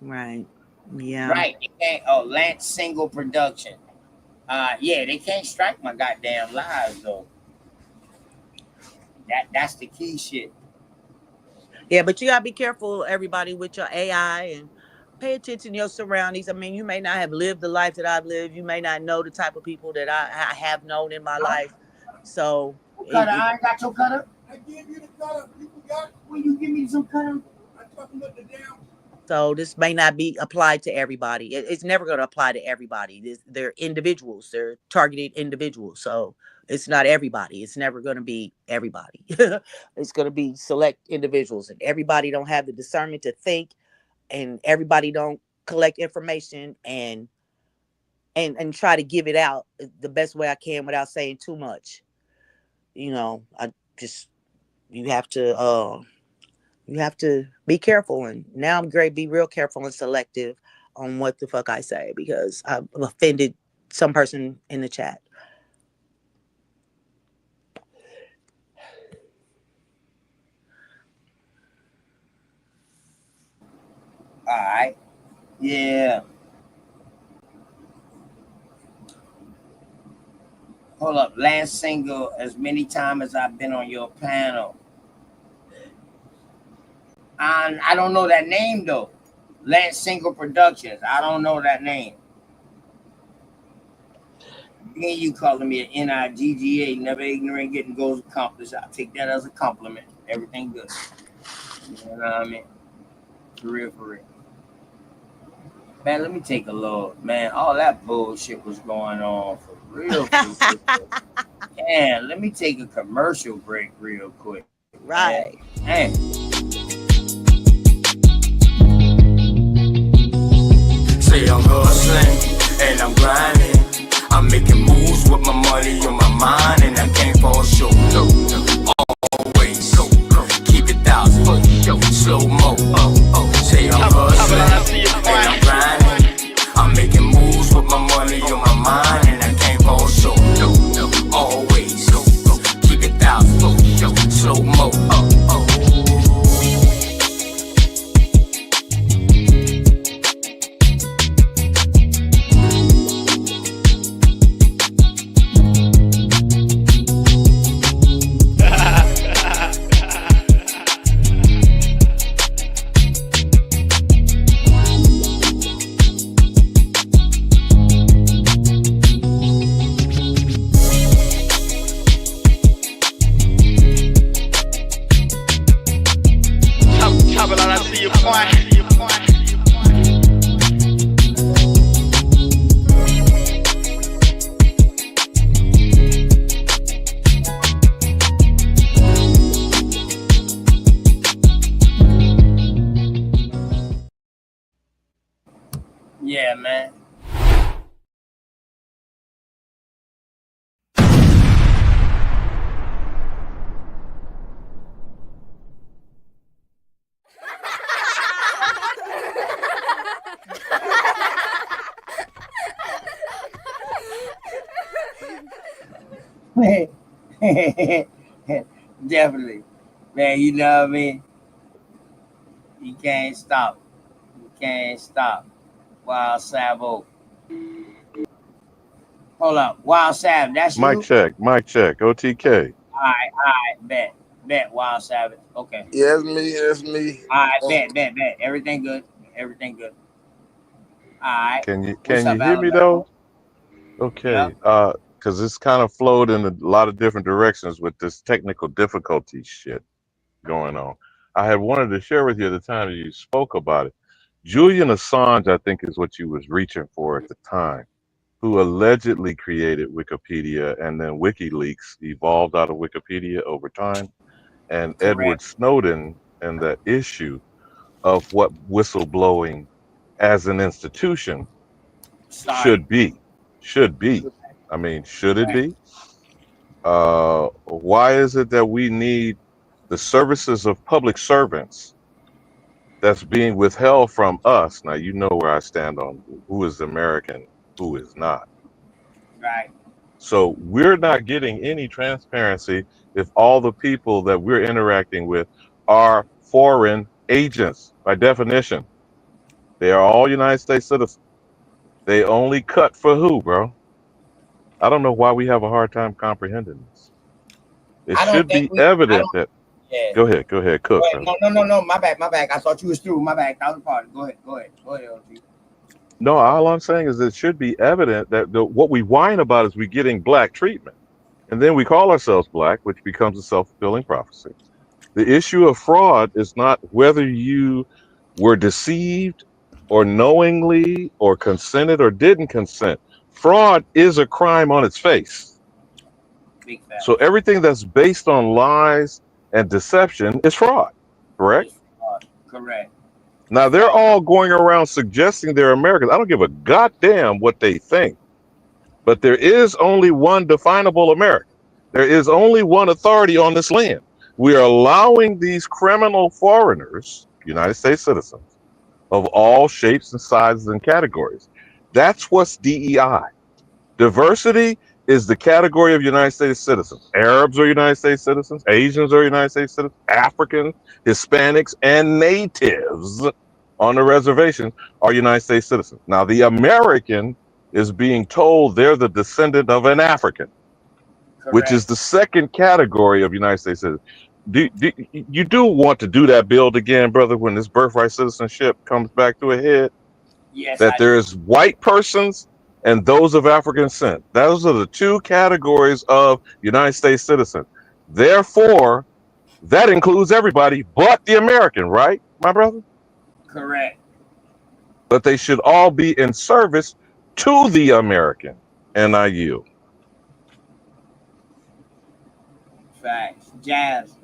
Right. Yeah. Right. They can't. Oh, Lance Single Production. Yeah, they can't strike my goddamn lives though. That's the key shit. Yeah, but you gotta be careful, everybody, with your AI and pay attention to your surroundings. I mean, you may not have lived the life that I've lived. You may not know the type of people that I have known in my life. So Cutter, I ain't got your cutter. I gave you the cutter. You forgot? Will you give me some cutter? I'm talking about the damn. So this may not be applied to everybody. It's never going to apply to everybody. They're individuals. They're targeted individuals. So it's not everybody. It's never going to be everybody. It's going to be select individuals, and everybody don't have the discernment to think, and everybody don't collect information and try to give it out the best way I can without saying too much. You know, you have to be careful. And now I'm going to be real careful and selective on what the fuck I say, because I've offended some person in the chat. All right. Yeah. Hold up. Lance Single, as many times as I've been on your panel. I don't know that name though. Lance Single Productions. I don't know that name. Then you calling me an NIGGA, never ignorant, getting goals accomplished. I'll take that as a compliment. Everything good. You know what I mean? For real, for real. Man, let me take a look. Man, all that bullshit was going on for real. Man, let me take a commercial break real quick. Right. Man. Say I'm hustling and I'm grinding. I'm making moves with my money on my mind, and I can't fall short. No, always keep it 1,000. Slow mo. Say I'm hustling and I'm grinding. I'm making moves with my money on my mind, and I can't fall short. No, always keep it 1,000. Slow mo. Yeah, man. Definitely. Man, you know what I mean? You can't stop. You can't stop. Wild Savo. Hold up. Wild Sav, that's you? Mic check, OTK. All right, bet, Wild Savage. Okay. Yeah, it's me. All right, bet. Everything good. All right. Can you What's up, hear me Alabama? though? Okay. Yep. because it's kind of flowed in a lot of different directions with this technical difficulty shit going on. I had wanted to share with you at the time that you spoke about it. Julian Assange, I think, is what you was reaching for at the time, who allegedly created Wikipedia, and then WikiLeaks evolved out of Wikipedia over time, and Edward Correct. Snowden and the issue of what whistleblowing as an institution Started. should be. I mean, should it Correct. be? Why is it that we need the services of public servants that's being withheld from us? Now, you know where I stand on who is American, who is not. Right. So we're not getting any transparency if all the people that we're interacting with are foreign agents by definition. They are all United States citizens. They only cut for who, bro? I don't know why we have a hard time comprehending this. It I don't should think be we. I evident don't. that. Yeah. Go ahead, Go cook, ahead. brother. No. My bad. I thought you was through. My bad. That was part. Go ahead. LG. No, all I'm saying is it should be evident that what we whine about is we getting black treatment. And then we call ourselves black, which becomes a self-fulfilling prophecy. The issue of fraud is not whether you were deceived or knowingly or consented or didn't consent. Fraud is a crime on its face. Big fact. So everything that's based on lies and deception is fraud, correct? Correct. Now they're all going around suggesting they're Americans. I don't give a goddamn what they think. But there is only one definable American. There is only one authority on this land. We are allowing these criminal foreigners, United States citizens, of all shapes and sizes and categories. That's what's DEI. Diversity is the category of United States citizens. Arabs are United States citizens. Asians are United States citizens. Africans, Hispanics, and natives on the reservation are United States citizens. Now, the American is being told they're the descendant of an African, which is the second category of United States citizens. You do want to do that build again, brother, when this birthright citizenship comes back to a head? Yes. That there's white persons and those of African descent. Those are the two categories of United States citizens. Therefore, that includes everybody but the American, right, my brother? Correct. But they should all be in service to the American. And I yield. Facts. Jazz.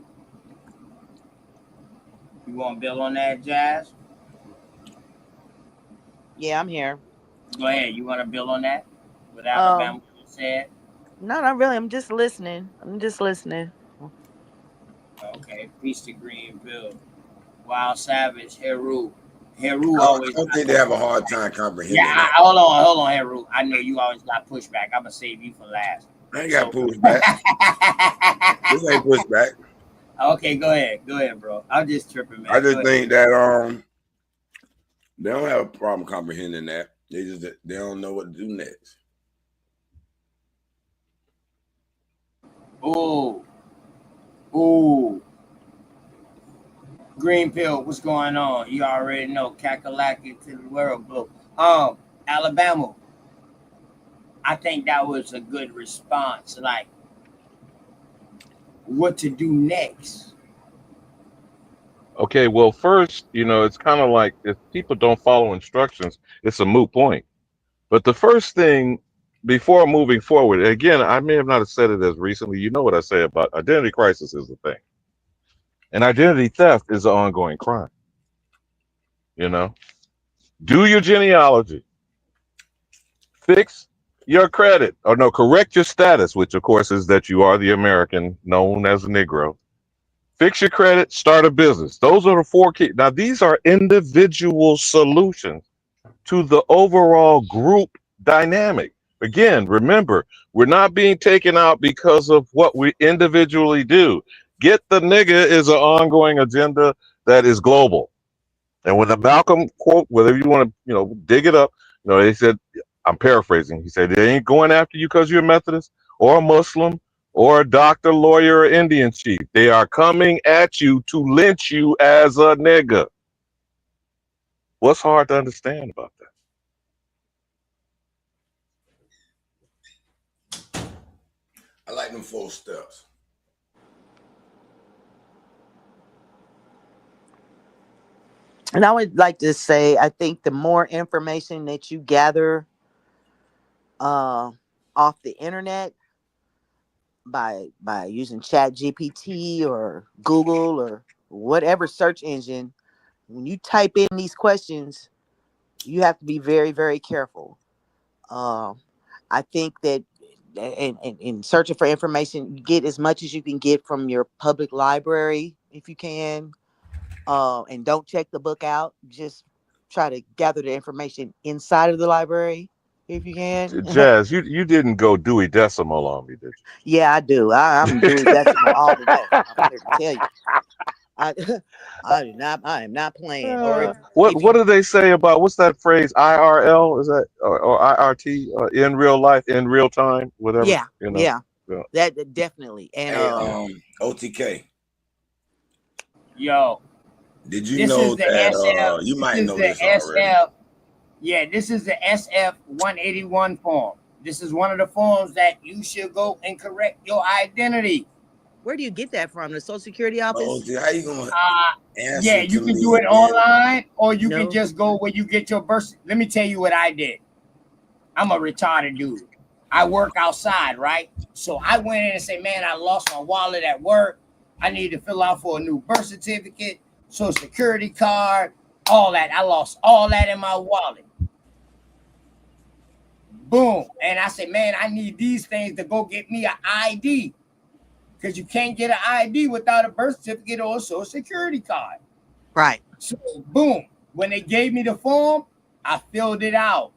You want to build on that, Jazz? Yeah, I'm here. Go ahead. You want to build on that? What Alabama said? No, not really. I'm just listening. Okay. Peace to Greenville. Wild Savage. Heru I always. don't think they have a hard time comprehending Yeah, that. hold on, Heru. I know you always got pushback. I'm gonna save you for last. I ain't got pushback. This ain't pushback. Okay, go ahead, bro. I'm just tripping, man. I just think that they don't have a problem comprehending that. They don't know what to do next. Ooh. Green pill, what's going on? You already know. Kakalaki to the world blue. Alabama. I think that was a good response. Like, what to do next? Okay, well, first, it's kind of like if people don't follow instructions, it's a moot point. But the first thing before moving forward, again, I may have not said it as recently. You know what I say about identity crisis is the thing. And identity theft is an ongoing crime. Do your genealogy. Fix your credit. Or no, correct your status, which of course is that you are the American known as a Negro. Fix your credit, start a business. Those are the four key. Now, these are individual solutions to the overall group dynamic. Again, remember, we're not being taken out because of what we individually do. Get the nigga is an ongoing agenda that is global. And when the Malcolm quote, whether you want to, dig it up, they said, I'm paraphrasing. He said, they ain't going after you because you're a Methodist or a Muslim or a doctor, lawyer, or Indian chief. They are coming at you to lynch you as a nigga. What's hard to understand about that? like them 4 steps. And I would like to say, I think the more information that you gather off the internet by using Chat GPT or Google or whatever search engine, when you type in these questions, you have to be very, very careful. I think that in searching for information, you get as much as you can get from your public library if you can. And don't check the book out. Just try to gather the information inside of the library if you can. Jazz, you didn't go Dewey Decimal on me, did you? Yeah, I do. I'm Dewey Decimal all the way. I'm here to tell you. I am not playing. Or What do they say about what's that phrase? IRL is that or IRT in real life, in real time, whatever. Yeah, You know. yeah. Yeah. That definitely. And Hey, OTK. Yo, Did you this know is the that SF. you might know This is this the already? SF. Yeah, this is the SF 181 form. This is one of the forms that you should go and correct your identity. where do you get that from? The Social Security office? OT, how you gonna answer Yeah, you to can me? do it online, or you No. can just go where you get your birth. Let me tell you what I did. I'm a retarded dude. I work outside, right? So I went in and said, man, I lost my wallet at work. I need to fill out for a new birth certificate, Social Security card, all that. I lost all that in my wallet. Boom. And I said, man, I need these things to go get me an ID. Because you can't get an ID without a birth certificate or a Social Security card. Right. So, boom. When they gave me the form, I filled it out.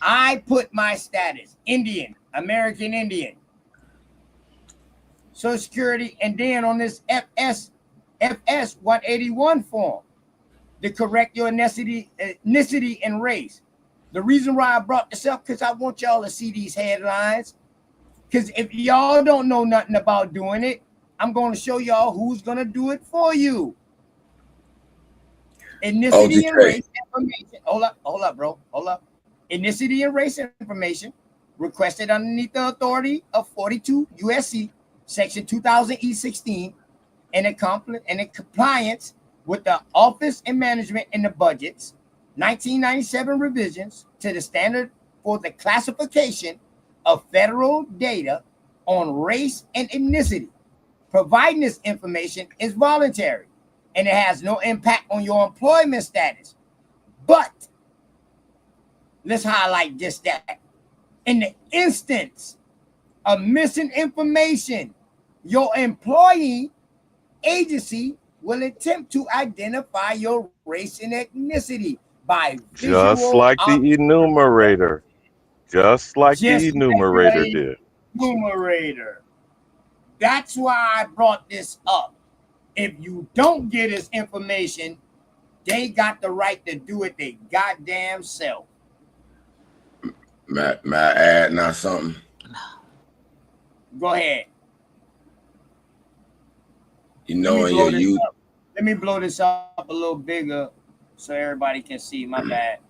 I put my status, Indian, American Indian, Social Security, and then on this FS 181 form, to correct your ethnicity and race. The reason why I brought this up, because I want y'all to see these headlines. Because if y'all don't know nothing about doing it, I'm going to show y'all who's going to do it for you. Ethnicity and race information. Hold up, bro. Hold up. Ethnicity and race information requested underneath the authority of 42 USC Section 2000 E16 and in compliance with the Office and Management and the Budgets 1997 revisions to the standard for the classification of federal data on race and ethnicity. Providing this information is voluntary and it has no impact on your employment status. But let's highlight just that. In the instance of missing information, your employee agency will attempt to identify your race and ethnicity by Just like the enumerator. Just like the enumerator did. Enumerator. That's why I brought this up. If you don't get this information, they got the right to do it their goddamn self. May I add now something? Go ahead. You know, in your youth. Let me blow this up a little bigger so everybody can see. My bad.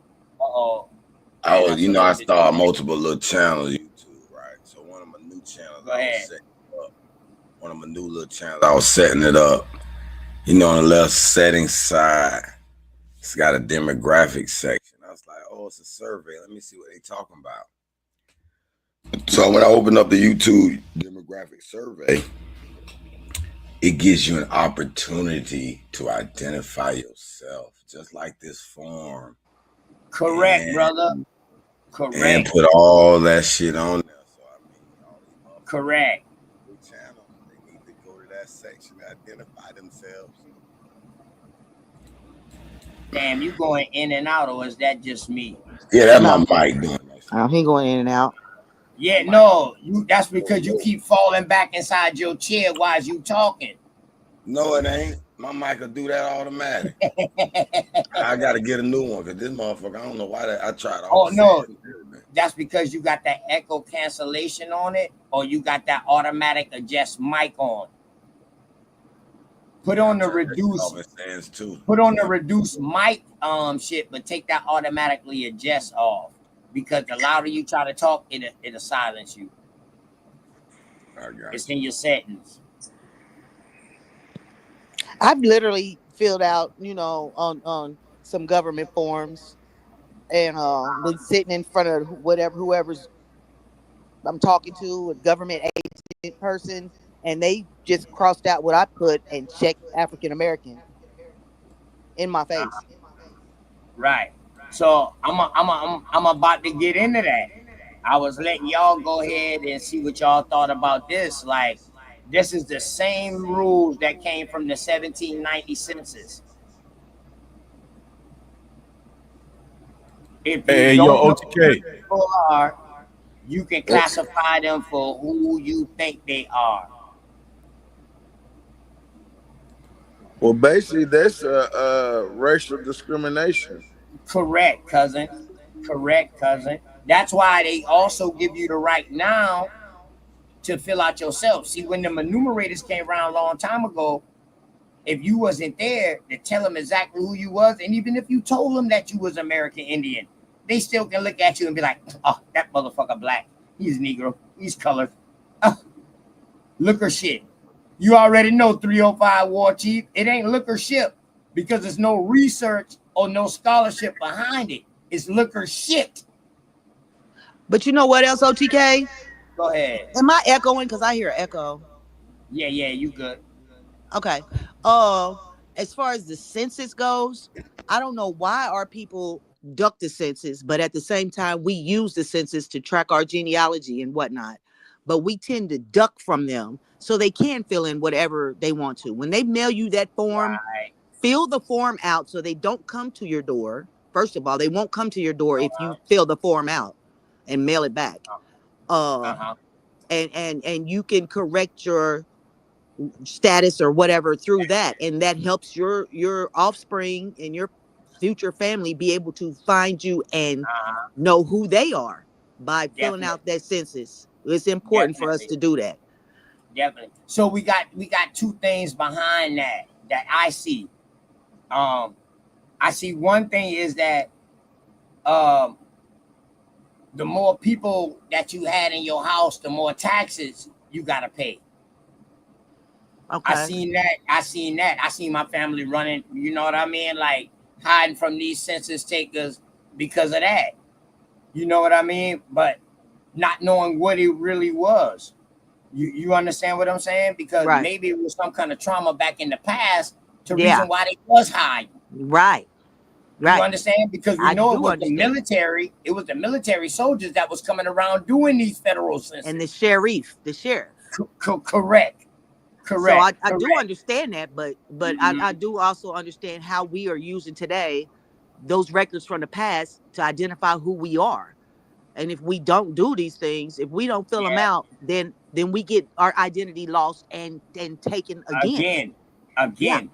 I started multiple little channels YouTube, right? So one of my new channels, one of my new little channels, I was setting it up. You know, on the left settings side, it's got a demographic section. I was like, oh, it's a survey. Let me see what they're talking about. So when I opened up the YouTube demographic survey, it gives you an opportunity to identify yourself, just like this form. Correct, brother. Correct. And put all that shit on there. So correct. Channel, they need to go to that section to identify themselves. Damn, you going in and out, or is that just me? Yeah, that's my mic doing that. He going in and out. Yeah, no, that's because you keep falling back inside your chair while you talking. No, it ain't. My mic will do that automatic. I got to get a new one because this motherfucker, I don't know why I tried. Oh, no. That's because you got that echo cancellation on it, or you got that automatic adjust mic on. Put on the reduce mic shit, but take that automatically adjust off. Because the louder you try to talk, it'll silence you. I got It's you. in your settings. I've literally filled out, on some government forms and been sitting in front of whoever's I'm talking to, a government agent person, and they just crossed out what I put and checked African American in my face. Right. So I'm about to get into that. I was letting y'all go ahead and see what y'all thought about this. Like, this is the same rules that came from the 1790 census. If you Hey, yo, don't know who OTK. people are, you can classify them for who you think they are. Well, basically, that's racial discrimination. Correct, cousin. Correct, cousin. That's why they also give you the right now to fill out yourself. See, when the enumerators came around a long time ago, if you wasn't there to tell them exactly who you was, and even if you told them that you was American Indian, they still can look at you and be like, "Oh, that motherfucker black. He's Negro. He's colored. Oh, look or shit." You already know 305 War Chief. It ain't look or shit because there's no research or no scholarship behind it. It's look or shit. But you know what else, OTK? Go ahead. Am I echoing? Because I hear an echo. Yeah, you good. Okay. As far as the census goes, I don't know why our people duck the census, but at the same time, we use the census to track our genealogy and whatnot. But we tend to duck from them so they can fill in whatever they want to. When they mail you that form, Right. fill the form out so they don't come to your door. First of all, they won't come to your door if Uh-huh. you fill the form out and mail it back. Uh, Uh-huh. and you can correct your status or whatever through that, and that helps your offspring and your future family be able to find you and Uh-huh. know who they are by filling Definitely. out that census. It's important for us Definitely. to do that. Definitely. So we got two things behind that I see. Um, I see one thing is that um the more people that you had in your house, the more taxes you gotta pay. I Okay. seen that. I seen that. I seen my family running, you know what I mean? Like hiding from these census takers because of that. You know what I mean? But not knowing what it really was. You understand what I'm saying? Because Right. maybe it was some kind of trauma back in the past to Yeah. reason why they was hiding. Right. You Right. understand? Because we I know it do was the understand. military, it was the military soldiers that was coming around doing these federal And the censuses. sheriff. Correct. So Correct. I do Correct. understand that, but Mhm. I do also understand how we are using today those records from the past to identify who we are. And if we don't do these things, if we don't fill them Yeah. out, then we get our identity lost and taken again. Again. Yeah. Again.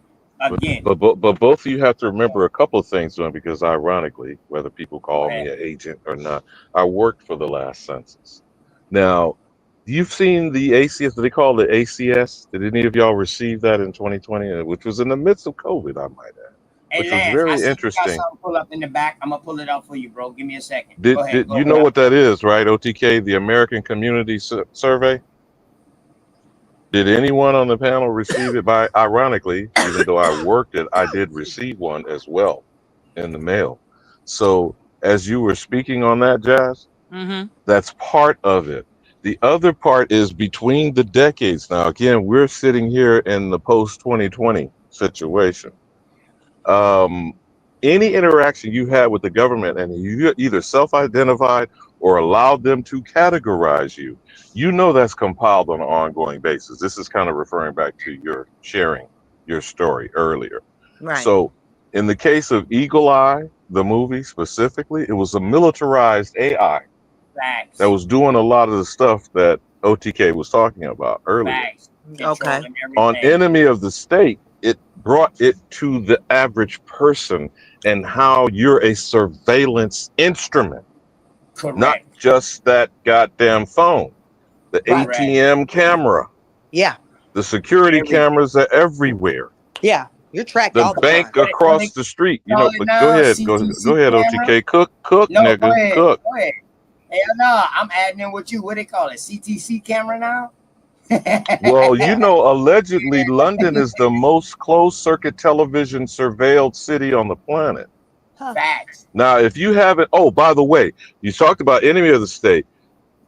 But Again. but both of you have to remember a couple of things, man, because ironically, whether people Go call me ahead. an agent or not, I worked for the last census. Now, you've seen the ACS, they call it ACS. Did any of y'all receive that in 2020, which was in the midst of COVID, I might add, Hey which was Lance, I very see you got interesting. something pull up in the back. I'm gonna pull it out for you, bro. Give me a second. Go ahead. Did Go you know ahead. what that is, right? OTK, the American Community Survey. Did anyone on the panel receive it? By ironically, even though I worked it, I did receive one as well in the mail. So as you were speaking on that, Jazz, Mm-hmm. that's part of it. The other part is between the decades. Now, again, we're sitting here in the post 2020 situation. Um, any interaction you had with the government and you either self-identified or allowed them to categorize you, you know that's compiled on an ongoing basis. This is kind of referring back to your sharing your story earlier. Right. So in the case of Eagle Eye, the movie specifically, it was a militarized AI that Facts. was doing a lot of the stuff that OTK was talking about earlier. Facts. Okay. Controlling On everything. Enemy of the State, it brought it to the average person and how you're a surveillance instrument, not Correct. just that goddamn phone, the Right. Correct. ATM camera, Yeah. the security Everything. cameras are everywhere, Yeah. You're tracked the all the time. bank What they across the street. You call know, it but go now? ahead, go CTC ahead, camera? OTK, cook, No, go nigga, ahead. cook. Go ahead. Hell no, I'm adding in with you. What they call it? CTC camera now? Well, you know, allegedly, London is the most closed circuit television surveilled city on the planet. Facts. Now, if you haven't, oh, by the way, you talked about enemy of the state.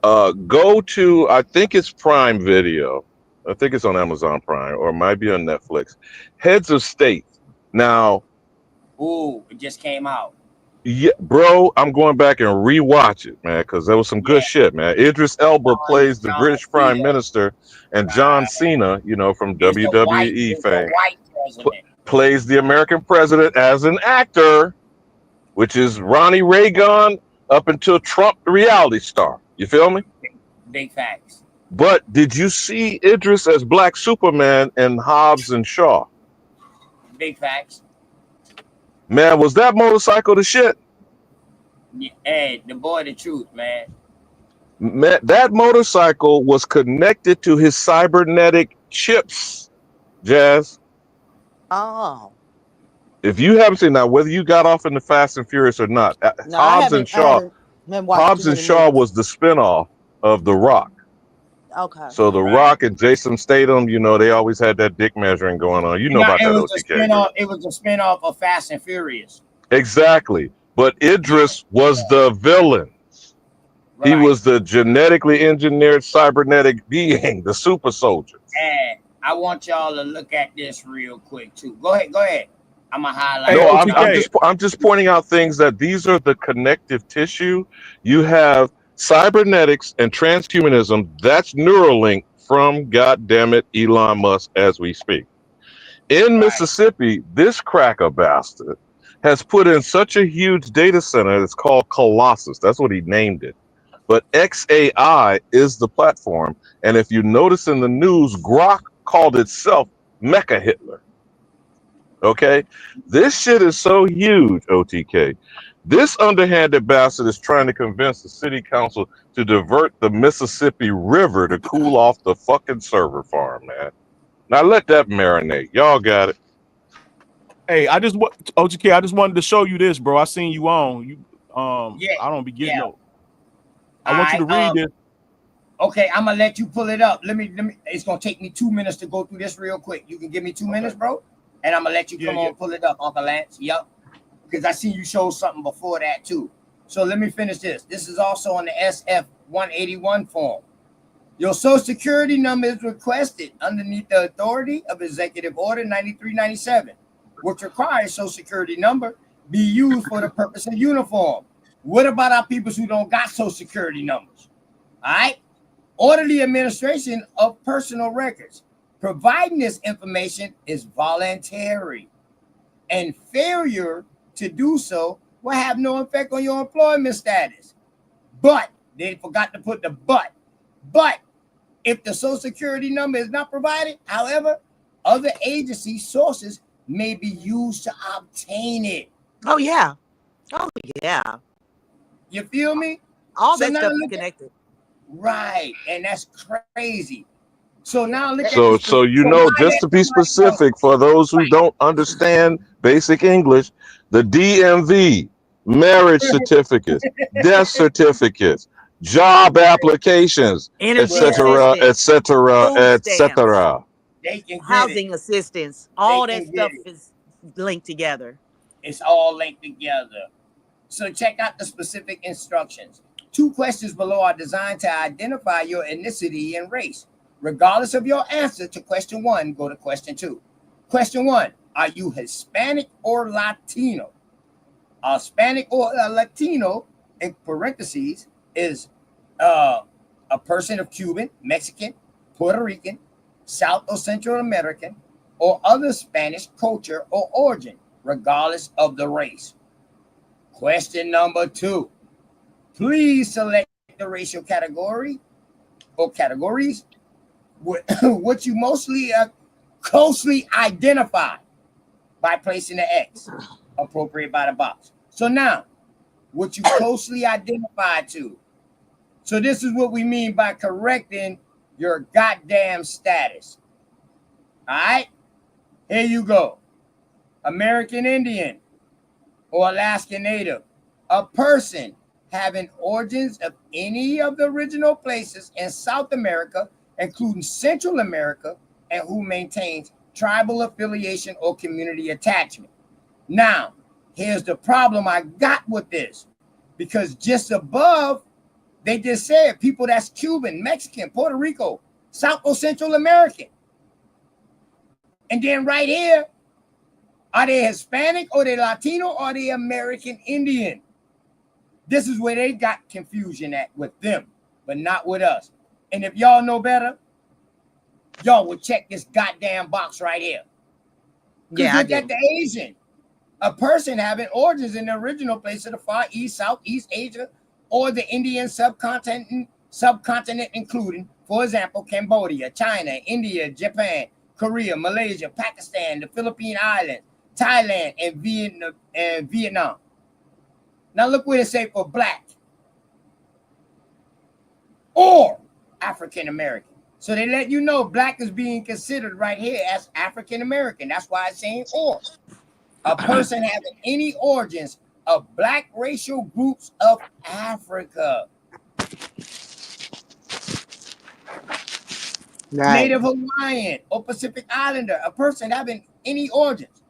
Go to, I think it's Prime Video. I think it's on Amazon Prime or it might be on Netflix. Heads of State. Now, Ooh, it just came out. yeah, bro, I'm going back and rewatch it, man, because there was some good shit, man. Idris Elba plays the John British Prime Cena. Minister, and John Cena, you know, from Is the white WWE is the fame, white president. plays the American president as an actor, which is Ronnie Reagan up until Trump, the reality star. You feel me? Big facts. But did you see Idris as Black Superman in Hobbs and Shaw? Big facts. Man, was that motorcycle the shit? Yeah, hey, the boy, the truth, man. Man, that motorcycle was connected to his cybernetic chips, Jazz. Oh. If you haven't seen that, whether you got off in the Fast and Furious or not, No, I haven't watched Hobbs too and many Shaw movies. was the spinoff of The Rock. Okay. So The Rock and Jason Statham, you know, they always had that dick measuring going on. You know about that, OTK. It was a spinoff of Fast and Furious. Exactly. But Idris was the villain. He was the genetically engineered cybernetic being, the super soldier. And I want y'all to look at this real quick too. Go ahead. I'm gonna highlight. No, I'm just pointing out things that these are the connective tissue. You have cybernetics and transhumanism. That's Neuralink from goddammit Elon Musk as we speak. In Mississippi, this cracker bastard has put in such a huge data center. It's called Colossus. That's what he named it. But XAI is the platform. And if you notice in the news, Grok called itself Mecha Hitler. Okay? This shit is so huge, OTK. This underhanded bastard is trying to convince the city council to divert the Mississippi River to cool off the fucking server farm, man. Now let that marinate. Y'all got it. Hey, OTK, I just wanted to show you this, bro. I seen you on. I don't be getting no. I want you to read this. Okay, I'm gonna let you pull it up. Let me. It's gonna take me 2 minutes to go through this real quick. You can give me 2 minutes, bro, and I'm gonna let you come on pull it up, Uncle Lance. Yep, because I see you show something before that too. So let me finish this. This is also on the SF 181 form. Your Social Security number is requested underneath the authority of Executive Order 9397, which requires Social Security number be used for the purpose of uniform. What about our people who don't got Social Security numbers? All right. Orderly administration of personal records. Providing this information is voluntary, and failure to do so will have no effect on your employment status. But they forgot to put the but. But if the Social Security number is not provided, however, other agency sources may be used to obtain it. Oh yeah. Oh yeah. You feel me? All that stuff is connected. Right, and that's crazy. So now look at this. So you know, just to be specific, for those who don't understand basic English, the DMV, marriage certificates, death certificates, job applications, etc., etc., etc. Housing assistance, all that stuff is linked together. It's all linked together. So check out the specific instructions. 2 questions below are designed to identify your ethnicity and race. Regardless of your answer to question 1, go to question 2. Question 1, are you Hispanic or Latino? Hispanic or Latino, in parentheses, is a person of Cuban, Mexican, Puerto Rican, South or Central American, or other Spanish culture or origin, regardless of the race. Question number 2. Please select the racial category or categories what you mostly closely identify by placing the X appropriate by the box. So now, what you closely identify to. So this is what we mean by correcting your goddamn status. All right, here you go. American Indian or Alaskan Native, a person having origins of any of the original places in South America including Central America, and who maintains tribal affiliation or community attachment. Now, here's the problem I got with this, because just above, they just said people that's Cuban, Mexican, Puerto Rico, South or Central American. And then right here, are they Hispanic or they Latino or are they American Indian? This is where they got confusion at with them, but not with us. And if y'all know better, y'all will check this goddamn box right here. Yeah, I look at do. the Asian. A person having origins in the original place of the Far East, Southeast Asia, or the Indian subcontinent, including, for example, Cambodia, China, India, Japan, Korea, Malaysia, Pakistan, the Philippine Islands, Thailand, and Vietnam. Now look what it say for black or African American. So they let you know black is being considered right here as African American. That's why it's saying or. A person having any origins of black racial groups of Africa. Right. Native Hawaiian or Pacific Islander, a person having any origins.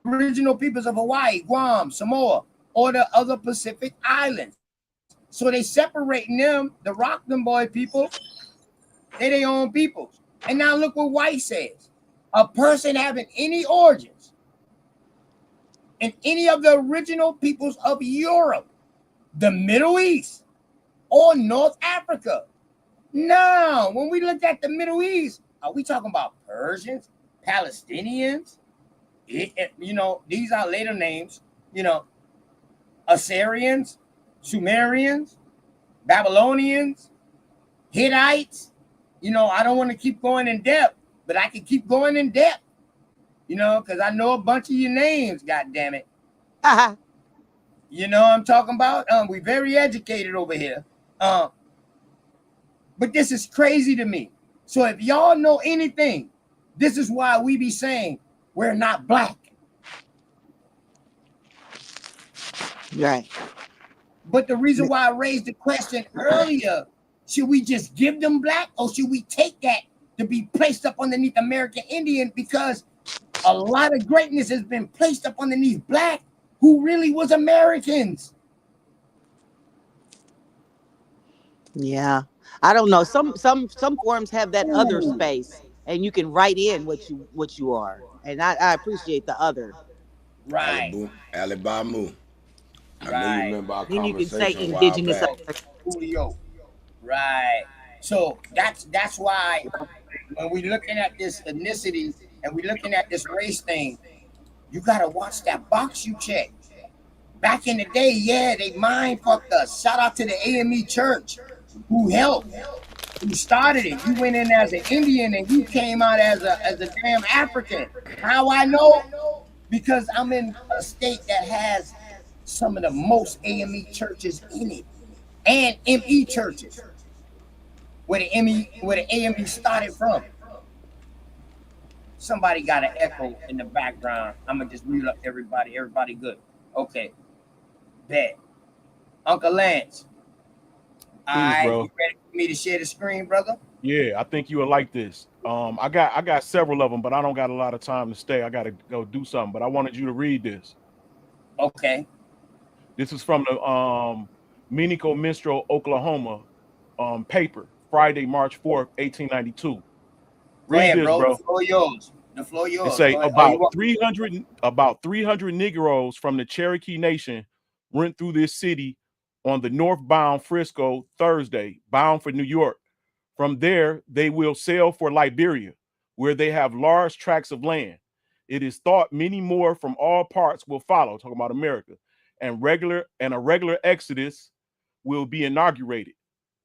Original peoples of Hawaii, Guam, Samoa, or the other Pacific Islands. So they separating them, the Rock them boy people, they their own peoples. And now look what White says. A person having any origins in any of the original peoples of Europe, the Middle East, or North Africa. Now, when we look at the Middle East, are we talking about Persians, Palestinians? You know, these are later names, you know, Assyrians, Sumerians, Babylonians, Hittites. You know, I don't want to keep going in depth, but I can keep going in depth, you know, because I know a bunch of your names, God damn it. You know what I'm talking about? We're very educated over here. But this is crazy to me. So if y'all know anything, this is why we be saying we're not black. Right. But the reason why I raised the question earlier, should we just give them black or should we take that to be placed up underneath American Indian, because a lot of greatness has been placed up underneath black who really was Americans. Yeah. I don't know. Some forums have that other space and you can write in what you are. And I appreciate the other. Right. Alabama. I know you remember our Then you can say conversation a while indigenous. back. Julio. Right. So that's why when we're looking at this ethnicity and we're looking at this race thing, you gotta watch that box you check. Back in the day, yeah, they mind fucked us. Shout out to the AME Church who helped, who started it. You went in as an Indian and you came out as a damn African. How I know? Because I'm in a state that has some of the most AME churches in it, and ME churches, where the AME started from. Somebody got an echo in the background. I'm gonna just mute up everybody. Everybody good? Okay. Bet. Uncle Lance. All right, bro. you ready for me to share the screen, brother? Yeah, I think you will like this. I got several of them, but I don't got a lot of time to stay. I got to go do something, but I wanted you to read this. Okay. This is from the Minico Minstrel, Oklahoma paper, Friday, March 4th, 1892. Read ahead, this, bro. bro. The floor yours. The floor yours. It say Go ahead. about 300 Negroes from the Cherokee Nation went through this city on the northbound Frisco Thursday, bound for New York. From there, they will sail for Liberia, where they have large tracts of land. It is thought many more from all parts will follow, talking about America, and a regular exodus will be inaugurated.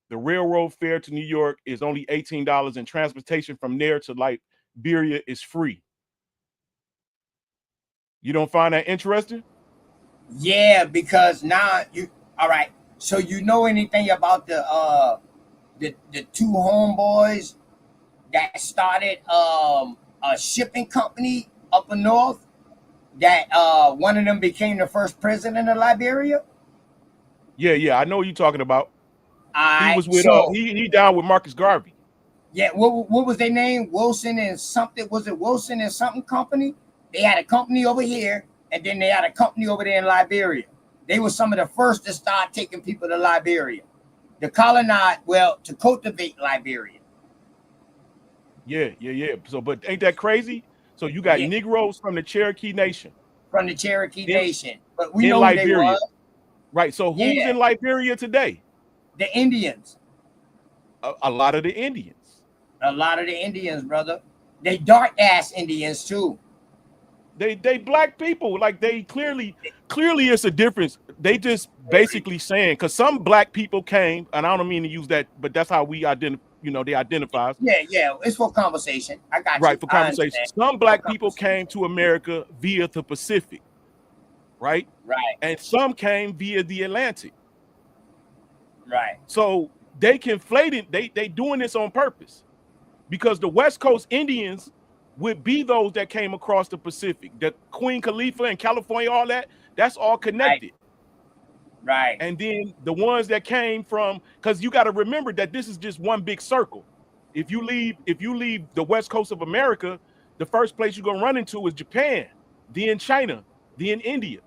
The railroad fare to New York is only $18, and transportation from there to Liberia is free. You don't find that interesting? Yeah, because now all right. So you know anything about the two homeboys that started a shipping company up north, that one of them became the first president of Liberia? Yeah, I know what you're talking about. He was with So he down with Marcus Garvey. yeah, what was their name? Wilson and something. Was it Wilson and something company? They had a company over here, and then they had a company over there in Liberia. They were some of the first to start taking people to Liberia, to colonize, to cultivate Liberia. Yeah. So, but ain't that crazy? So you got Yeah, Negroes from the Cherokee Nation from the Cherokee Nation, but we in know who they Liberia, was. right? So who's Yeah, in Liberia today? the Indians. A lot of the Indians. A lot of the Indians, brother. They dark ass Indians too. They black people. Like they clearly it's a difference. They just basically saying because some black people came, and I don't mean to use that, but that's how we identify. They identify us. Yeah. It's for conversation. I got Right, you. for I conversation. understand. Some For black people conversation. came to America via the Pacific, right? Right. And some came via the Atlantic. Right. So they conflated, they doing this on purpose because the West Coast Indians would be those that came across the Pacific. The Queen Khalifa in California, all that's all connected. Right. And then the ones that came from, because you got to remember that this is just one big circle. If you leave the West Coast of America, the first place you're gonna run into is Japan, then China, then India.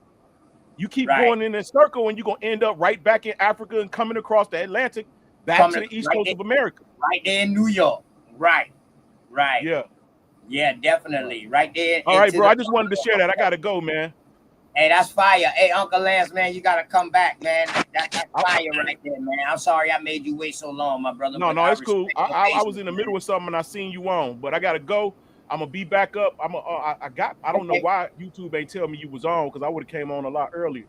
You keep going in a circle and you're gonna end up right back in Africa and coming across the Atlantic back to the East Coast of America. Right there in New York. Right. Yeah. Yeah, definitely. Right there. All right, bro. I just wanted to share that. I gotta go, man. Hey, that's fire. Hey, Uncle Lance, man, you gotta come back, man. That's fire right there, man. I'm sorry I made you wait so long, my brother. No, it's cool. I was in the middle of something and I seen you on, but I gotta go. I'm gonna be back up. I don't know why YouTube ain't tell me you was on because I would have came on a lot earlier.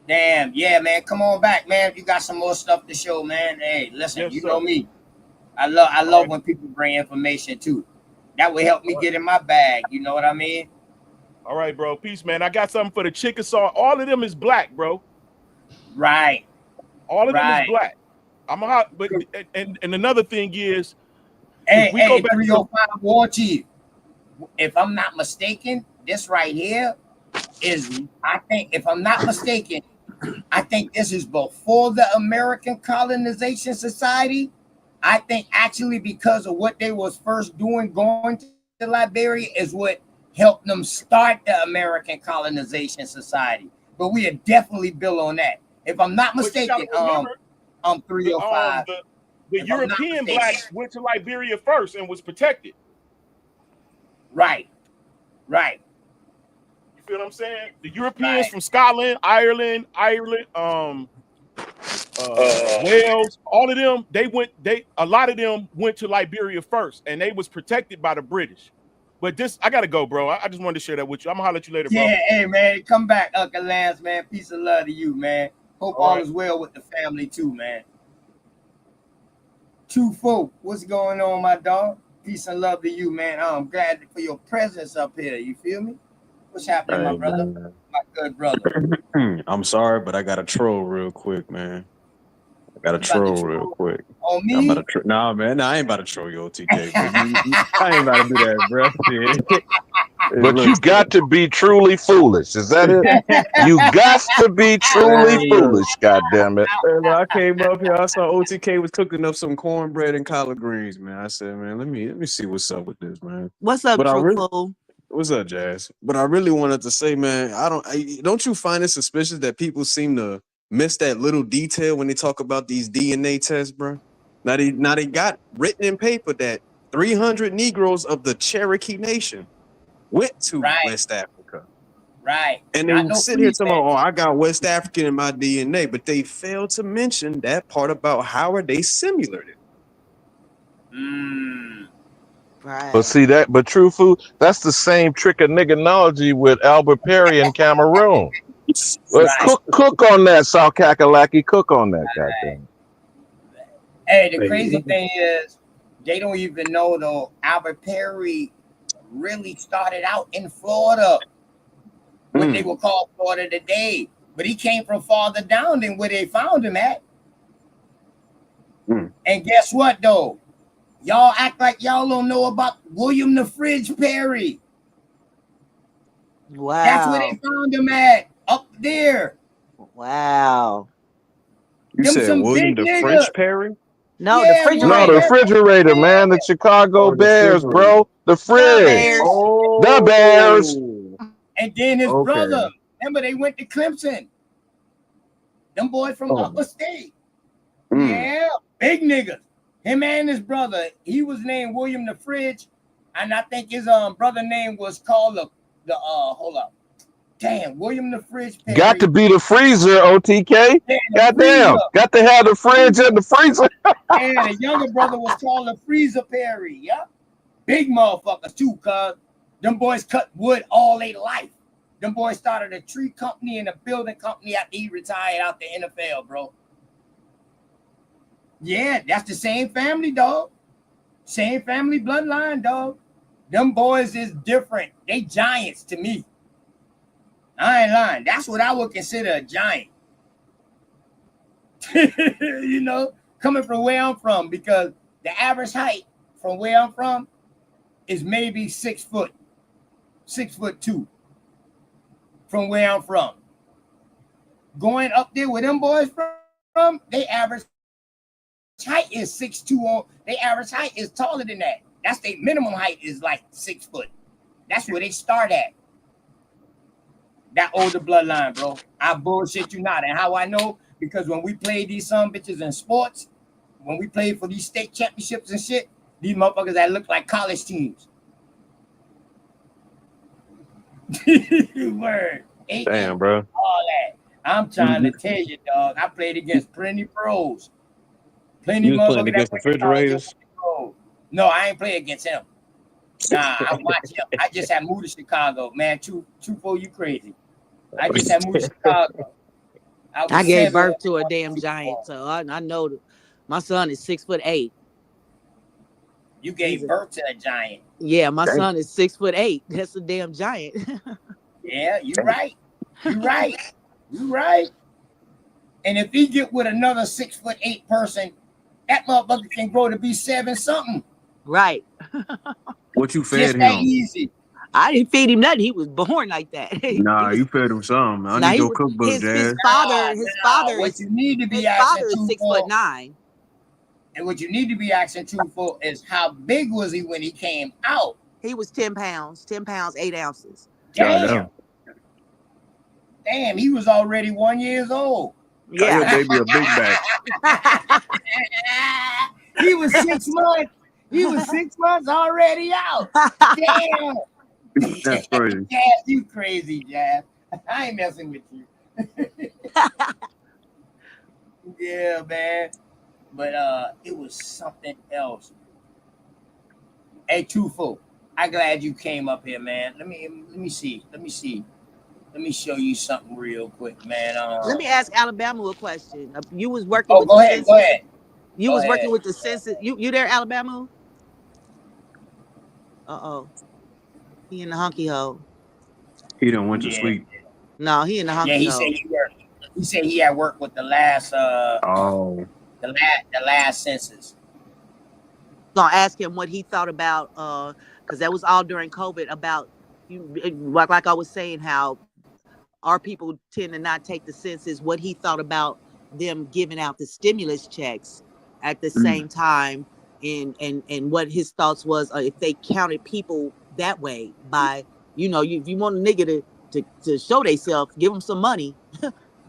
Damn, yeah, man. Come on back, man. You got some more stuff to show, man. Hey, listen, Yes, you sir. know me. I love when people bring information too. That would help me get in my bag. You know what I mean? All right, bro. Peace, man. I got something for the Chickasaw. All of them is black, bro. Right. All of them is black. But another thing is, Hey, we go back 305 War Chief. If I'm not mistaken, this right here is, I think, if I'm not mistaken, I think this is before the American Colonization Society. I think actually because of what they was first doing, going to Liberia, is what helped them start the American Colonization Society. But we are definitely built on that. If I'm not mistaken, 305. The European blacks went to Liberia first and was protected. Right. You feel what I'm saying? The Europeans from Scotland, Ireland, Wales, all of them, a lot of them went to Liberia first, and they was protected by the British. But I gotta go, bro. I just wanted to share that with you. I'm gonna holler at you later, bro. Yeah, hey man, come back, Uncle Lance, man. Peace and love to you, man. Hope all is well with the family too, man. Two folk, what's going on, my dog? Peace and love to you, man. I'm glad for your presence up here. You feel me? What's happening, my brother? Man. My good brother. I'm sorry, but I got to troll real quick, man. On me? I'm about to nah, man. I ain't about to troll your OTK. I ain't about to do that, bro. But Look, you got to be truly foolish. Is that it? You got to be truly foolish, goddammit. I came up here, I saw OTK was cooking up some cornbread and collard greens, man. I said, man, let me see what's up with this, man. What's up, Truthful? What's up, Jazz? But I really wanted to say, man, don't you find it suspicious that people seem to miss that little detail when they talk about these DNA tests, bro? Now they got written in paper that 300 Negroes of the Cherokee Nation went to West Africa. Right. And they sit here talking about, I got West African in my DNA, but they failed to mention that part about how are they similar. Right. But see that, but true food, that's the same trick of niggernology with Albert Perry in Cameroon. Cook on that, South Kakalaki. Cook on that, goddamn. Hey, the crazy thing is, they don't even know though. Albert Perry really started out in Florida, what they would call Florida today, but he came from farther down than where they found him at. And guess what though? Y'all act like y'all don't know about William the Fridge Perry. Wow. That's where they found him at, up there. Wow. You Them said some William big the niggas. French Perry? No, the Yeah, No, the refrigerator. refrigerator, man. The Chicago Oh, the Bears, refrigerator. bro. The The fridge. Bears. The Bears. Oh, And then his okay. brother. Remember, they went to Clemson. Them boys from Oh, Upper State. mm. Yeah, big niggas. Him and his brother. He was named William the Fridge, and I think his brother name was called the hold up. Damn, William the Fridge Perry. Got to be the freezer, OTK. Yeah, the Goddamn. freezer. Got to have the fridge and the freezer. And the younger brother was called the Freezer Perry. Yeah, big motherfuckers too, cuz them boys cut wood all their life. Them boys started a tree company and a building company after he retired out the NFL, bro. Yeah, that's the same family, dog. Same family bloodline, dog. Them boys is different. They giants to me. I ain't lying. That's what I would consider a giant. You know, coming from where I'm from, because the average height from where I'm from is maybe 6 foot, 6'2" from where I'm from. Going up there with them boys from, they average height is 6'2". They average height is taller than that. That's their minimum height is like 6 foot. That's where they start at. That older bloodline, bro. I bullshit you not. And how I know? Because when we played these some bitches in sports, when we played for these state championships and shit, these motherfuckers that look like college teams. Word. Damn, bro. All that. I'm trying to tell you, dog. I played against plenty pros. Plenty You was playing motherfuckers against that went to college and refrigerators? pro. No, I ain't play against him. Nah, I watch him. I just had moved to Chicago, man. True for you crazy. I just had moved to Chicago. I gave birth to a damn giant, so I know my son is 6'8". You gave birth to a giant. Yeah, my son is 6'8". That's a damn giant. Yeah, you're right. You're right. You're right. And if he get with another 6'8" person, that motherfucker can grow to be 7 something. Right. What you fed Just him? that easy. I didn't feed him nothing. He was born like that. Nah, you fed him some. I need your cookbook, his Jazz. father what is you need to be his asking father is truthful, 6'9". and what you need to be asking truthful is how big was he when he came out? He was 10 pounds, 8 ounces. Damn. Damn, he was already 1 year old. Yeah. Your baby a big back. He was 6 months. He was 6 months already out. Damn. That's crazy. Jazz, you crazy, Jazz. I ain't messing with you. Yeah, man. But it was something else. Hey, truthful. I'm glad you came up here, man. Let me see. Let me show you something real quick, man. Let me ask Alabama a question. You was working with go the ahead, census. go ahead. You Go was ahead. working with the census. You there, Alabama? Uh-oh. He in the honky hole. He done went to sleep. No, he in the honky Yeah, he hole. said he worked. He said he had worked with the last the last census. Gonna ask him what he thought about because that was all during COVID about like I was saying, how our people tend to not take the census, what he thought about them giving out the stimulus checks at the same time, and what his thoughts was if they counted people that way by, if you want a nigga to show themselves, give them some money,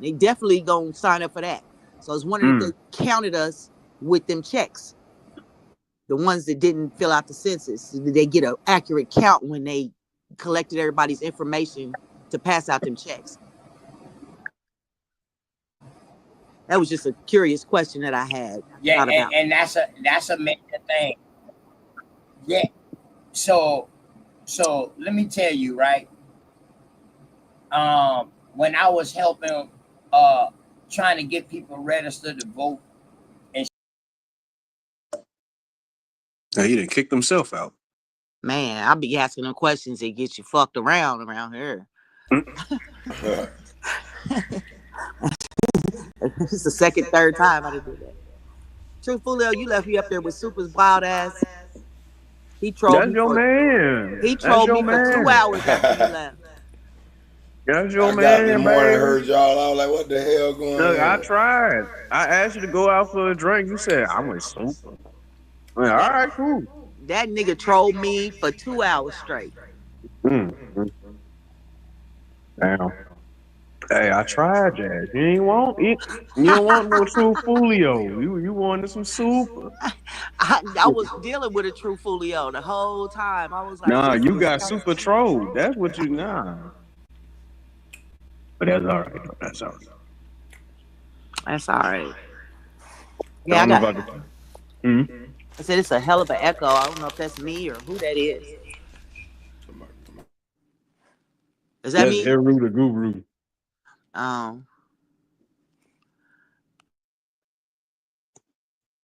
they definitely gonna sign up for that. So I was wondering if they counted us with them checks. The ones that didn't fill out the census, did they get an accurate count when they collected everybody's information to pass out them checks? That was just a curious question that I had. Yeah, and that's a major thing. Yeah. So let me tell you, right? When I was helping trying to get people registered to vote, He done kicked himself out. Man, I'll be asking them questions that get you fucked around here. It's the second, third time I did that. Truthfully, you left me up there with Super's wild ass. He trolled That's me your man. He trolled me for 2 hours after you left. That's your I got this man, morning, baby. heard y'all. I was like, what the hell going Look, I on? tried. I asked you to go out for a drink. You said I went super. I mean, all That right, cool. that nigga trolled me for 2 hours straight. Mm. Damn. Hey, I tried that. You ain't want it. You don't want no true folio. You wanted some super. I was dealing with a true folio the whole time. I was like, Nah, this you is got super trolled. That's what you nah. But that's all right. That's all right. That's all right. I Yeah, I don't know got. about the. Mm-hmm. I said it's a hell of an echo. I don't know if that's me or who that is. Is that That's me? Heru the Guru.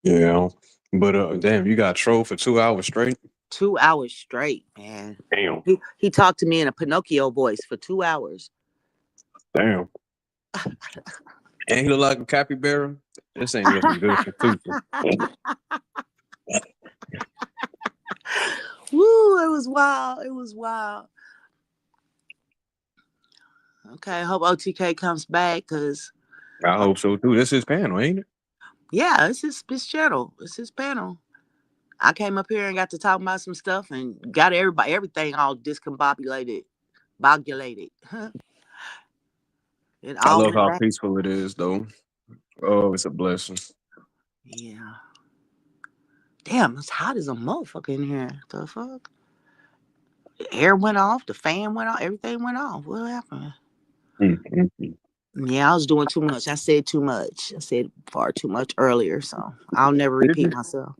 Yeah. But damn, you got trolled for 2 hours straight? 2 hours straight, man. Damn. He talked to me in a Pinocchio voice for 2 hours. Damn. And he look like a capybara. This ain't looking good for super. Woo, it was wild. It was wild. Okay, I hope OTK comes back because I hope so too. This is his panel, ain't it? yeah, it's his channel. It's his panel. I came up here and got to talk about some stuff and got everything all discombobulated, bogulated. It I all love went how back. peaceful it is though. Oh, it's a blessing. Yeah. Damn, it's hot as a motherfucker in here. The fuck? The air went off, the fan went off, everything went off. What happened? Yeah, I was doing too much. I said too much. I said far too much earlier, so I'll never repeat myself.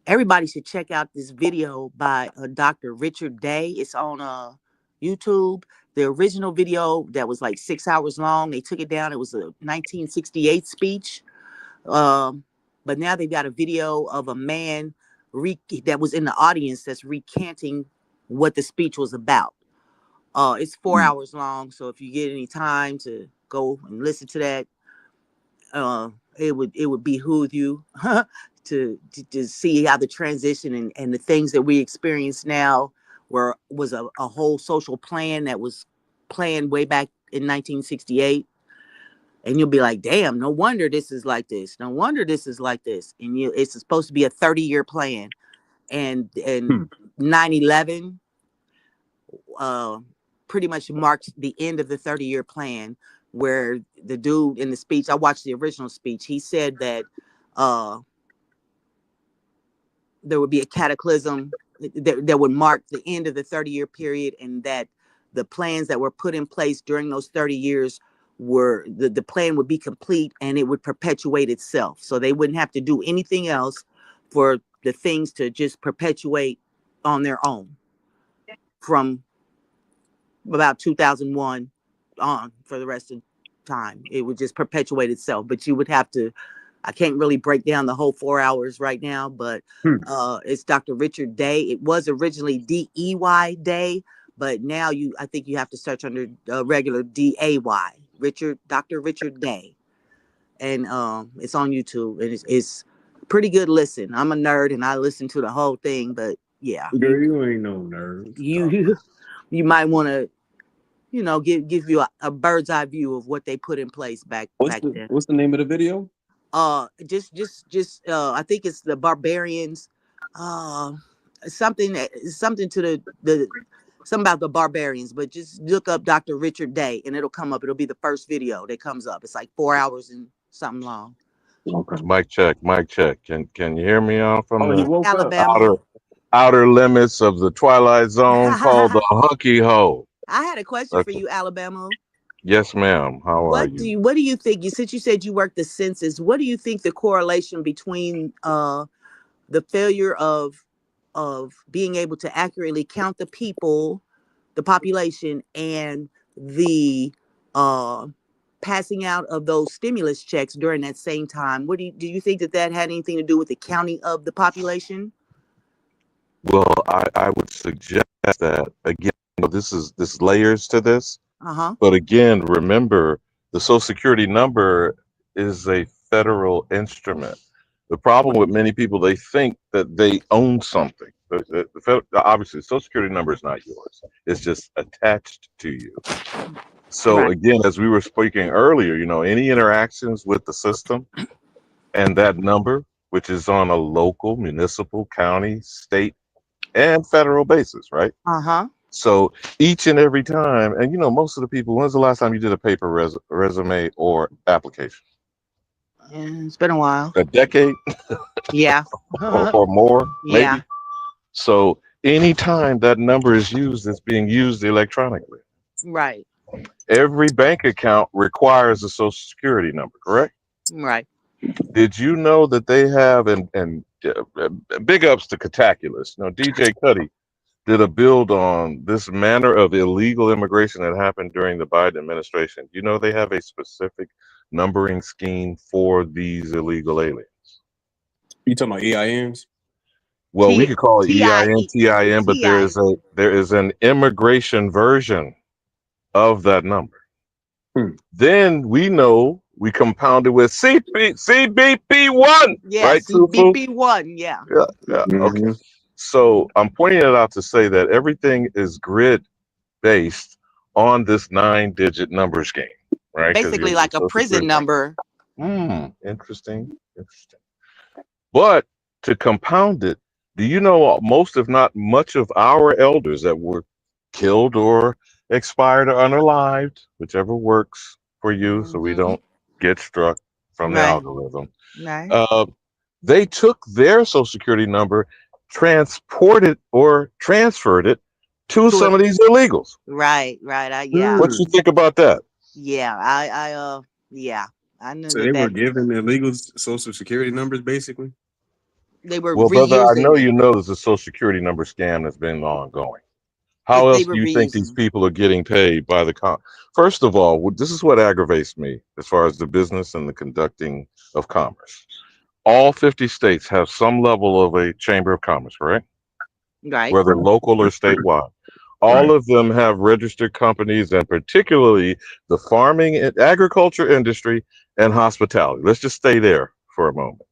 Everybody should check out this video by Dr. Richard Day. It's on YouTube. The original video that was like 6 hours long, they took it down. It was a 1968 speech. But now they've got a video of a man that was in the audience that's recanting what the speech was about. It's 4 hours long, so if you get any time to go and listen to that, it would behoove you to see how the transition and the things that we experience now was a whole social plan that was planned way back in 1968. And you'll be like, damn, no wonder this is like this. No wonder this is like this. And it's supposed to be a 30-year plan. And 9/11 pretty much marked the end of the 30-year plan, where the dude in the speech, I watched the original speech, he said that there would be a cataclysm that would mark the end of the 30-year period, and that the plans that were put in place during those 30 years were the plan would be complete and it would perpetuate itself. So they wouldn't have to do anything else for the things to just perpetuate on their own from about 2001 on for the rest of time. It would just perpetuate itself, but you would have to, I can't really break down the whole 4 hours right now, but it's Dr. Richard Day. It was originally DEY Day, but now I think you have to search under regular DAY, Dr. Richard Day. And it's on YouTube, and it's pretty good listen. I'm a nerd and I listen to the whole thing, but yeah. Girl, you ain't no nerd. You might want to, give you a bird's eye view of what they put in place back then. What's the name of the video? Just I think it's the Barbarians. Something to the something about the Barbarians, but just look up Dr. Richard Day and it'll come up. It'll be the first video that comes up. It's like 4 hours and something long. Okay. Mic check. Can you hear me on from the Alabama. outer limits of the Twilight Zone called the Hunky Hole? I had a question for you, Alabama. Yes, ma'am. How are you? What do you think? Since you said you worked the census, what do you think the correlation between the failure of being able to accurately count the people, the population, and the passing out of those stimulus checks during that same time? What do you think that had anything to do with the counting of the population? Well, I would suggest that again. This layers to this. But again, remember the Social Security number is a federal instrument. The problem with many people, they think that they own something. Obviously, the Social Security number is not yours. It's just attached to you. So Right. again, as we were speaking earlier, any interactions with the system and that number, which is on a local, municipal, county, state, and federal basis, right? Uh-huh. So each and every time, and most of the people, when's the last time you did a paper resume or application? Yeah, it's been a while. A decade Yeah. or more, Yeah. maybe. So anytime that number is used, it's being used electronically. Right. Every bank account requires a Social Security number, correct? Right. Did you know that they have, and big ups to Cataculus, DJ Cuddy did a build on this manner of illegal immigration that happened during the Biden administration. You know they have a specific numbering scheme for these illegal aliens. You talking about EINs? Well, we could call it EIN, TIN, but there TIN. is an immigration version of that number. Then we know we compounded with CBP1, Yeah, right? CBP1, yeah. Yeah. Okay. So I'm pointing it out to say that everything is grid based on this 9-digit number scheme, right? Basically like a prison number. Interesting. But to compound it, do you know most, if not much, of our elders that were killed or expired or unalived, whichever works for you, so we don't get struck from the algorithm. Right. They took their Social Security number, transported or transferred it to some of these illegals. Right. Yeah. What you think about that? Yeah, I knew So they were giving illegals Social Security numbers, basically. They were Well, brother, I know reusing. you know there's a Social Security number scam that's been ongoing. How else do you think these people are getting paid by the First of all, this is what aggravates me as far as the business and the conducting of commerce. All 50 states have some level of a chamber of commerce, correct? Right. Whether local or statewide. All of them have registered companies, and particularly the farming and agriculture industry and hospitality. Let's just stay there for a moment.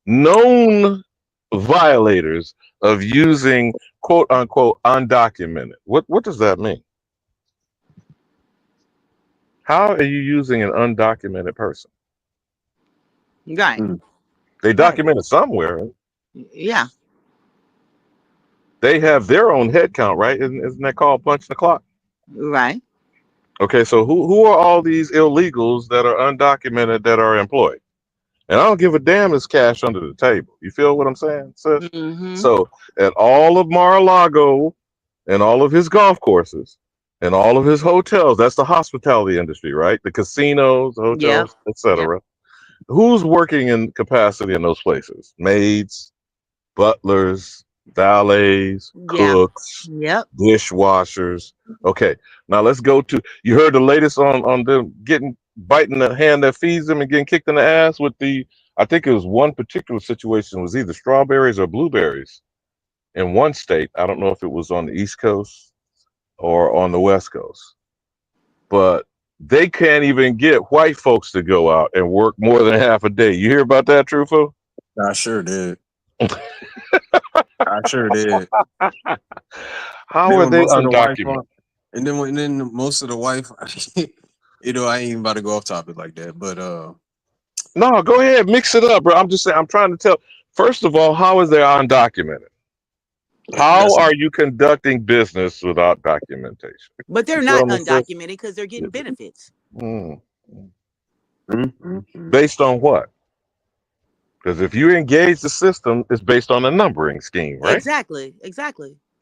Known violators of using quote unquote undocumented. What does that mean? How are you using an undocumented person? Right. They documented somewhere. Yeah. They have their own head count, right? Isn't that called punching the clock? Right. Okay, so who are all these illegals that are undocumented that are employed? And I don't give a damn it's cash under the table. You feel what I'm saying, sis? So at all of Mar-a-Lago and all of his golf courses and all of his hotels, that's the hospitality industry, right? The casinos, the hotels, etc. Who's working in capacity in those places? Maids, butlers, valets, cooks, dishwashers. Okay, now let's go to, you heard the latest on them biting the hand that feeds them and getting kicked in the ass with I think it was one particular situation, was either strawberries or blueberries in one state. I don't know if it was on the East Coast or on the West Coast, but they can't even get white folks to go out and work more than half a day. You hear about that, Trufo? I sure did. I sure did. How are they undocumented? And then most of the wife, I ain't even about to go off topic like that, but no, go ahead, mix it up, bro. I'm just saying, I'm trying to tell. First of all, how is they undocumented? How are you conducting business without documentation? But they're not undocumented because they're getting benefits. Based on what? Because if you engage the system, it's based on a numbering scheme, right? Exactly.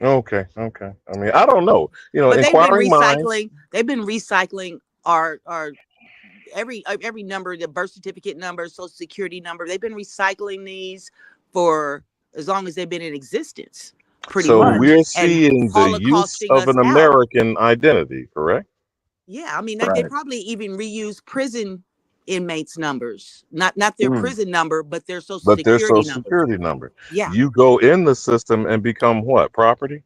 Okay. I mean, I don't know. But inquiring minds. They've been recycling our every number, the birth certificate number, social security number. They've been recycling these for as long as they've been in existence. Pretty much. So we're seeing the use of an American identity, correct? Yeah, I mean, they probably even reuse prison inmates' numbers, not their prison number, but their social security number. Yeah, you go in the system and become what? Property.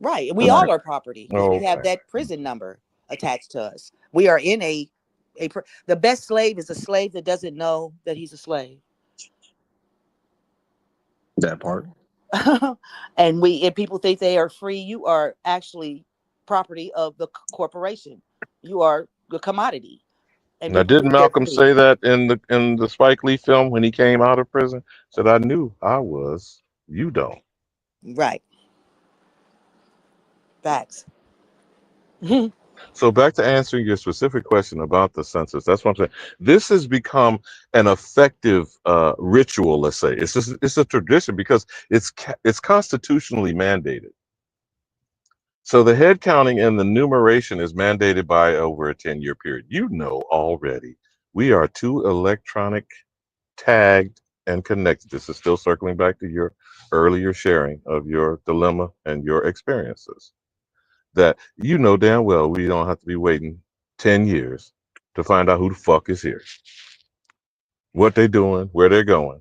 Right. We all are property because we have that prison number attached to us. We are in the best slave is a slave that doesn't know that he's a slave. That part. and people think they are free. You are actually property of the corporation. You are the commodity, and Now, people didn't think they're Malcolm free. say that in the Spike Lee film when he came out of prison? Said, "I knew I was. You don't." Right. Facts. So back to answering your specific question about the census. That's what I'm saying. This has become an effective ritual. Let's say it's a tradition because it's constitutionally mandated. So the head counting and the numeration is mandated by over a 10-year period. You know already. We are too electronic, tagged, and connected. This is still circling back to your earlier sharing of your dilemma and your experiences. That you know damn well we don't have to be waiting 10 years to find out who the fuck is here, what they're doing, where they're going,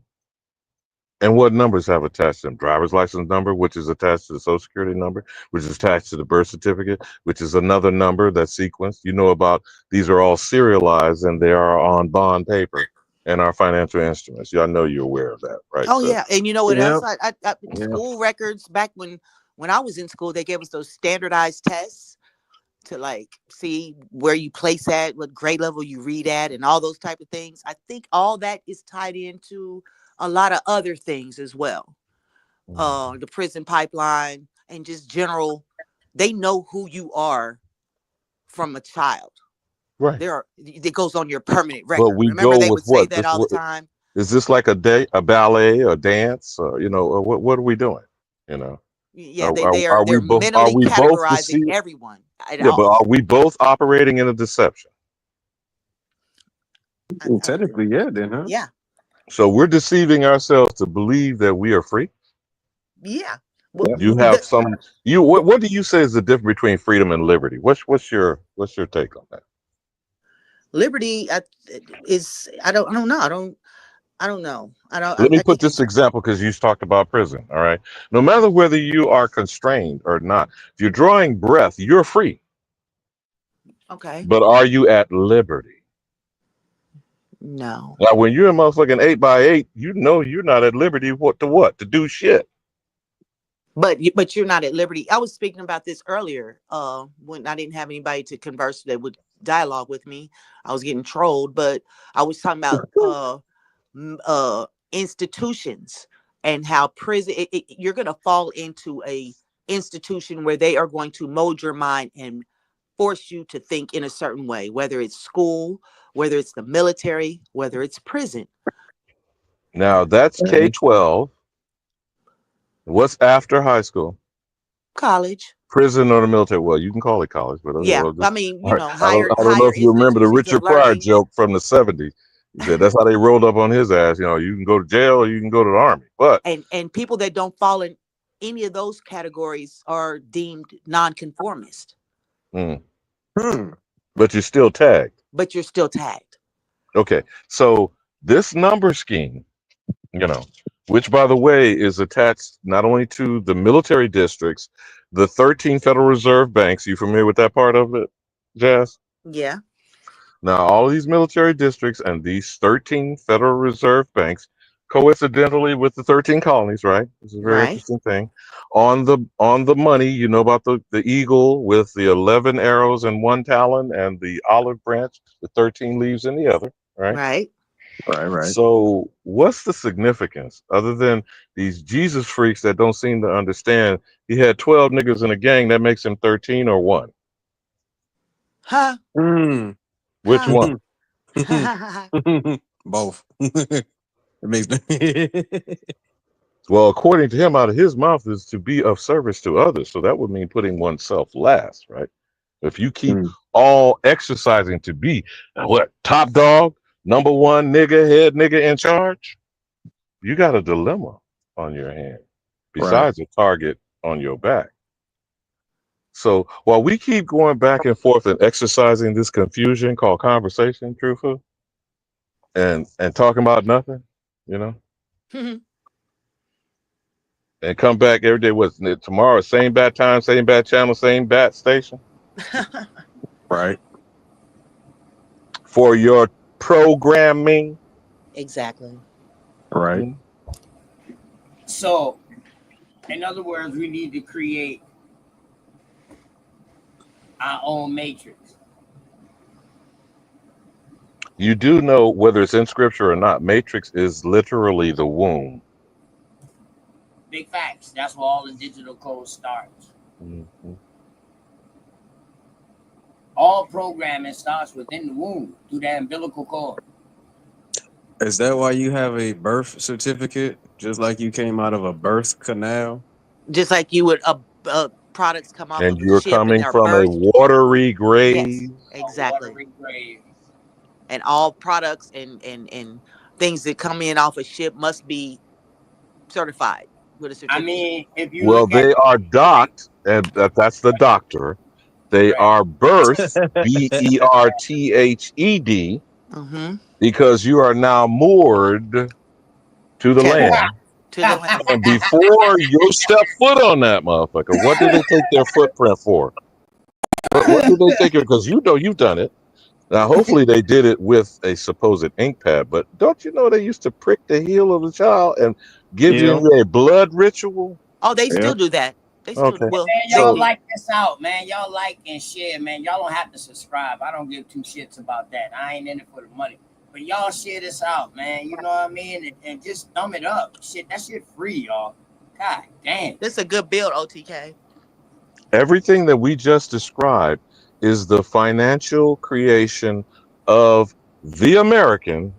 and what numbers have attached to them. Driver's license number, which is attached to the social security number, which is attached to the birth certificate, which is another number that's sequenced. You know about these are all serialized and they are on bond paper and our financial instruments. Yeah, I know you're aware of that, right, Oh sir? yeah, and you know what Yeah. else? School records back when I was in school, they gave us those standardized tests to like see where you place at, what grade level you read at, and all those type of things. I think all that is tied into a lot of other things as well. The prison pipeline and just general, they know who you are from a child. Right. It goes on your permanent But record. we Remember, go they with would say what? that all the time. Is this like a ballet, a dance, or what are we doing? You know, Yeah, they're we both are mentally we both categorizing deceived? everyone. Yeah, but are we both operating in a deception? Technically, yeah, then, huh? Yeah. So we're deceiving ourselves to believe that we are free. Yeah. You have some. What do you say is the difference between freedom and liberty? What's your take on that? Liberty is I don't know. I don't know. Let me I put think this example because you talked about prison. All right. No matter whether you are constrained or not, if you're drawing breath, you're free. okay. But are you at liberty? No. Now, when you're a motherfucking 8x8, you know you're not at liberty. What? To do shit. But you're not at liberty. I was speaking about this earlier. When I didn't have anybody to converse that would dialogue with me, I was getting trolled. But I was talking about institutions and how prison. You're gonna fall into a institution where they are going to mold your mind and force you to think in a certain way. Whether it's school, whether it's the military, whether it's prison, Now that's K-12. What's after high school? college. Prison or the military? Well, you can call it college, but okay, Yeah, well, I just, mean, all right. I don't know higher if you remember the institutions of Richard Pryor learning. joke from the '70s. He said that's how they rolled up on his ass. You know, you can go to jail or you can go to the army. But And people that don't fall in any of those categories are deemed nonconformist. but you're still tagged. But you're still tagged. Okay, so this number scheme, you know, which by the way is attached not only to the military districts, the 13 Federal Reserve banks. You familiar with that part of it, Jazz? Yeah. Now, all of these military districts and these 13 Federal Reserve banks, coincidentally with the 13 colonies, right? This is a very Right. interesting thing. On the money, you know about the eagle with the 11 arrows in one talon and the olive branch with 13 leaves in the other, right? Right. Right. So, what's the significance other than these Jesus freaks that don't seem to understand? He had 12 niggas in a gang, that makes him 13 or one. Huh? Which one? Both. It makes Well, according to him, out of his mouth is to be of service to others. So that would mean putting oneself last, right? If you keep all exercising to be what top dog, number one nigga, head nigga in charge, you got a dilemma on your hand. Besides a target on your back. So while we keep going back and forth and exercising this confusion called conversation, truthful, and talking about nothing, you know, and come back every day. What's tomorrow? Same bad time, same bad channel, same bad station. Right. For your programming. Exactly. Right. So In other words, we need to create our own matrix. You do know, whether it's in scripture or not, matrix is literally the womb. Big facts. That's where all the digital code starts. Mhm. All programming starts within the womb through that umbilical cord. Is that why you have a birth certificate? Just like you came out of a birth canal? Just like you would, products come off And of a you're ship and coming are from a birthed. watery Yes, grave. exactly. Watery grave. And all products and things that come in off a ship must be certified with a I certificate. mean, if you Well, look at they are docked, and that's the doctor. They right, are birthed, BERTHED, Mm-hmm. because you are now moored to the Tethered land. to the land. And before you step foot on that motherfucker, what do they take their footprint for? What do they take it? Because you know you've done it. Now, hopefully they did it with a supposed ink pad, but don't you know they used to prick the heel of the child and give Yeah. you a blood ritual? Oh, they Yeah. still do that. They still Okay. will. man, They y'all So do. like this out, man. Y'all like and share, man. Y'all don't have to subscribe. I don't give two shits about that. I ain't in it for the money. But y'all share this out, man. You know what I mean? And just thumb it up. Shit, that shit free, y'all. God damn. This is a good build, OTK. everything that we just described is the financial creation of the American,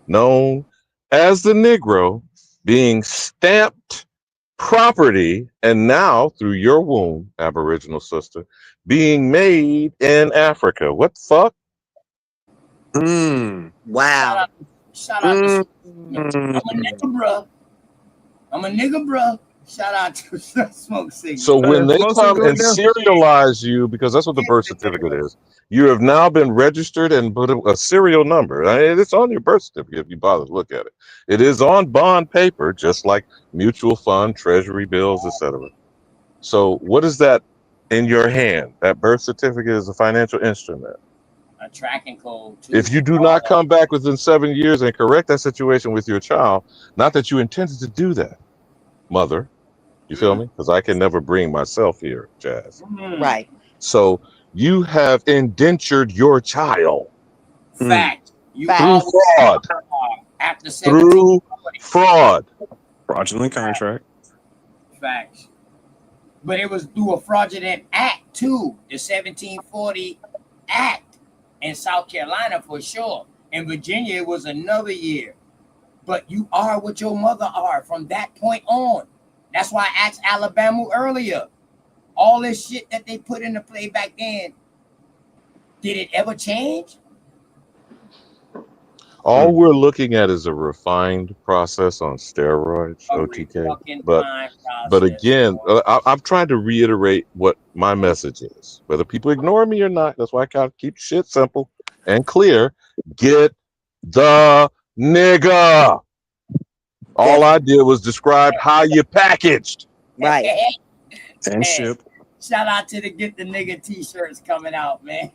known as the Negro, being stamped property, and now through your womb, Aboriginal sister, being made in Africa. What the fuck? Mm. Wow. Shout out to Mm. I'm a nigga, bruh. I'm a nigga, bruh. Shout out to Smoke Signal. So when they Smoke come signal and down. serialize you, because that's what the birth certificate is, you have now been registered and put a serial number. It's on your birth certificate if you bother to look at it. It is on bond paper, just like mutual fund, treasury bills, etc. So what is that in your hand? That birth certificate is a financial instrument. A tracking code too. If you do not come back within 7 years and correct that situation with your child, not that you intended to do that, mother, you feel me? Because I can never bring myself here, Jazz. Right. So you have indentured your child Fact. You Fact. through always fraud. after Through 1740. fraud. Fraudulent contract. Facts. But it was through a fraudulent act too, the 1740 Act in South Carolina for sure. In Virginia, it was another year. But you are what your mother are from that point on. That's why I asked Alabama earlier. All this shit that they put into play back then, did it ever change? All we're looking at is a refined process on steroids, A OTK. fucking But fine but process. again, I'm trying to reiterate what my message is. Whether people ignore me or not, that's why I gotta keep shit simple and clear. Get the nigga. All I did was describe how you packaged. Right. And Hey, ship. shout out to the Get the Nigga t-shirts coming out, man.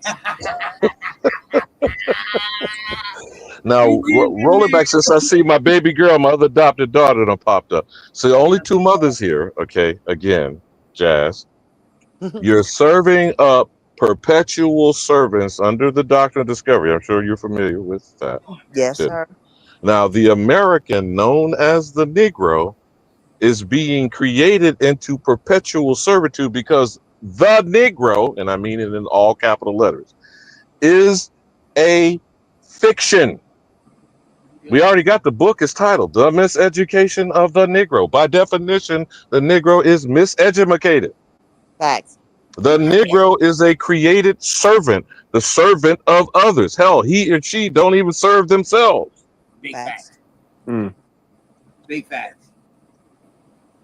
Now, roll it back since I see my baby girl, my other adopted daughter, done popped up. So only two mothers here. Okay, again, Jazz. You're serving up perpetual servants under the doctrine of discovery. I'm sure you're familiar with that. Yes, too. sir. Now, the American, known as the Negro, is being created into perpetual servitude because the Negro, and I mean it in all capital letters, is a fiction. We already got the book. It's titled The Miseducation of the Negro. By definition, the Negro is miseducated. Facts. The Negro is a created servant, the servant of others. Hell, he or she don't even serve themselves. Big Facts. facts. Big facts.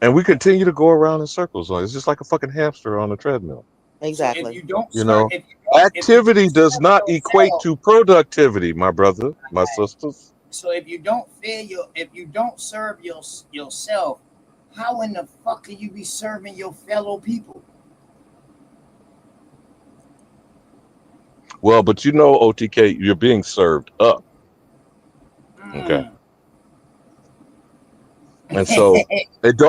And we continue to go around in circles. It's just like a fucking hamster on a treadmill. Exactly. So if you don't You know, if you don't, activity does not equate yourself, to productivity, my brother, my sisters. so if you don't serve yourself, how in the fuck can you be serving your fellow people? Well, but you know, OTK, you're being served up. Okay. And so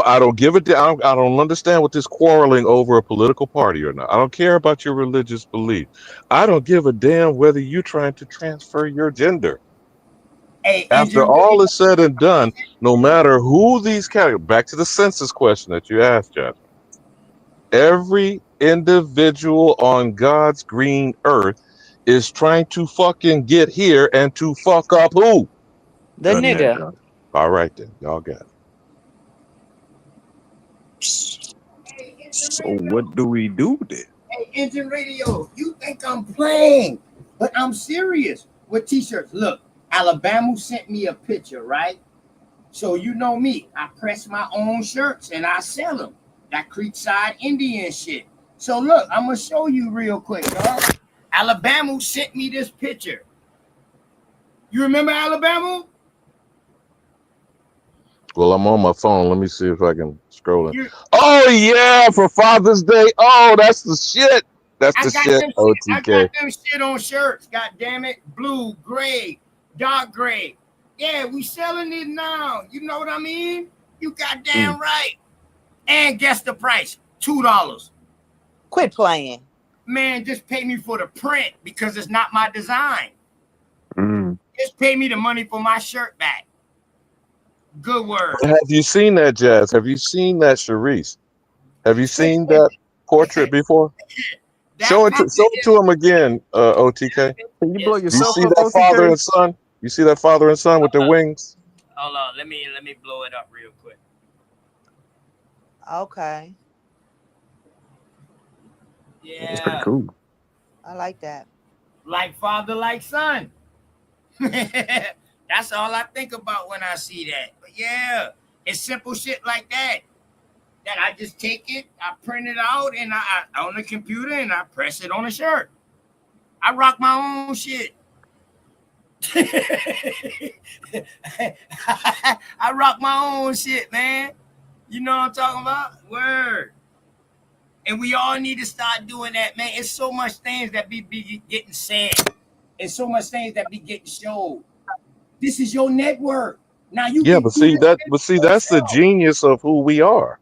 I don't give a damn. I don't understand what this quarreling over a political party or not. I don't care about your religious belief. I don't give a damn whether you're trying to transfer your gender. Hey, After engine all radio. is said and done, no matter who these categories, back to the census question that you asked, Jasmine. Every individual on God's green earth is trying to fucking get here and to fuck up who? The nigga. All right then, y'all got it. Hey, engine So radio. what do we do then? Hey, engine radio. You think I'm playing, but I'm serious with t-shirts. Look, Alabama sent me a picture, right? So you know me. I press my own shirts and I sell them. That Creekside Indian shit. So look, I'm gonna show you real quick, dog. Alabama sent me this picture. You remember Alabama? Well, I'm on my phone. Let me see if I can scroll in. You, Oh yeah, for Father's Day. Oh, that's the shit. That's I the got shit. them shit. I OTK. got them shit on shirts. God damn it, blue, gray, dark gray. Yeah, we selling it now. You know what I mean? You goddamn right. And guess the price? $2. Quit playing. Man, just pay me for the print because it's not my design. Mm. Just pay me the money for my shirt back. Good word. Have you seen that, Jazz? Have you seen that, Sharice? Have you seen that portrait before? Show it to him again, OTK. Can you blow You yourself see up, that father OTK? and son? You see that father and son with their wings? Hold on, let me blow it up real quick. Okay. That's pretty Yeah, cool. I like that. like father, like son. That's all I think about when I see that. But yeah, it's simple shit like that. That I just take it, I print it out, and I on the computer, and I press it on a shirt. I rock my own shit. I rock my own shit, man. You know what I'm talking about? Word. And we all need to start doing that, man. It's so much things that be getting said. It's so much things that be getting showed. This is your network. Now you Yeah, can but do see that's the genius of who we are.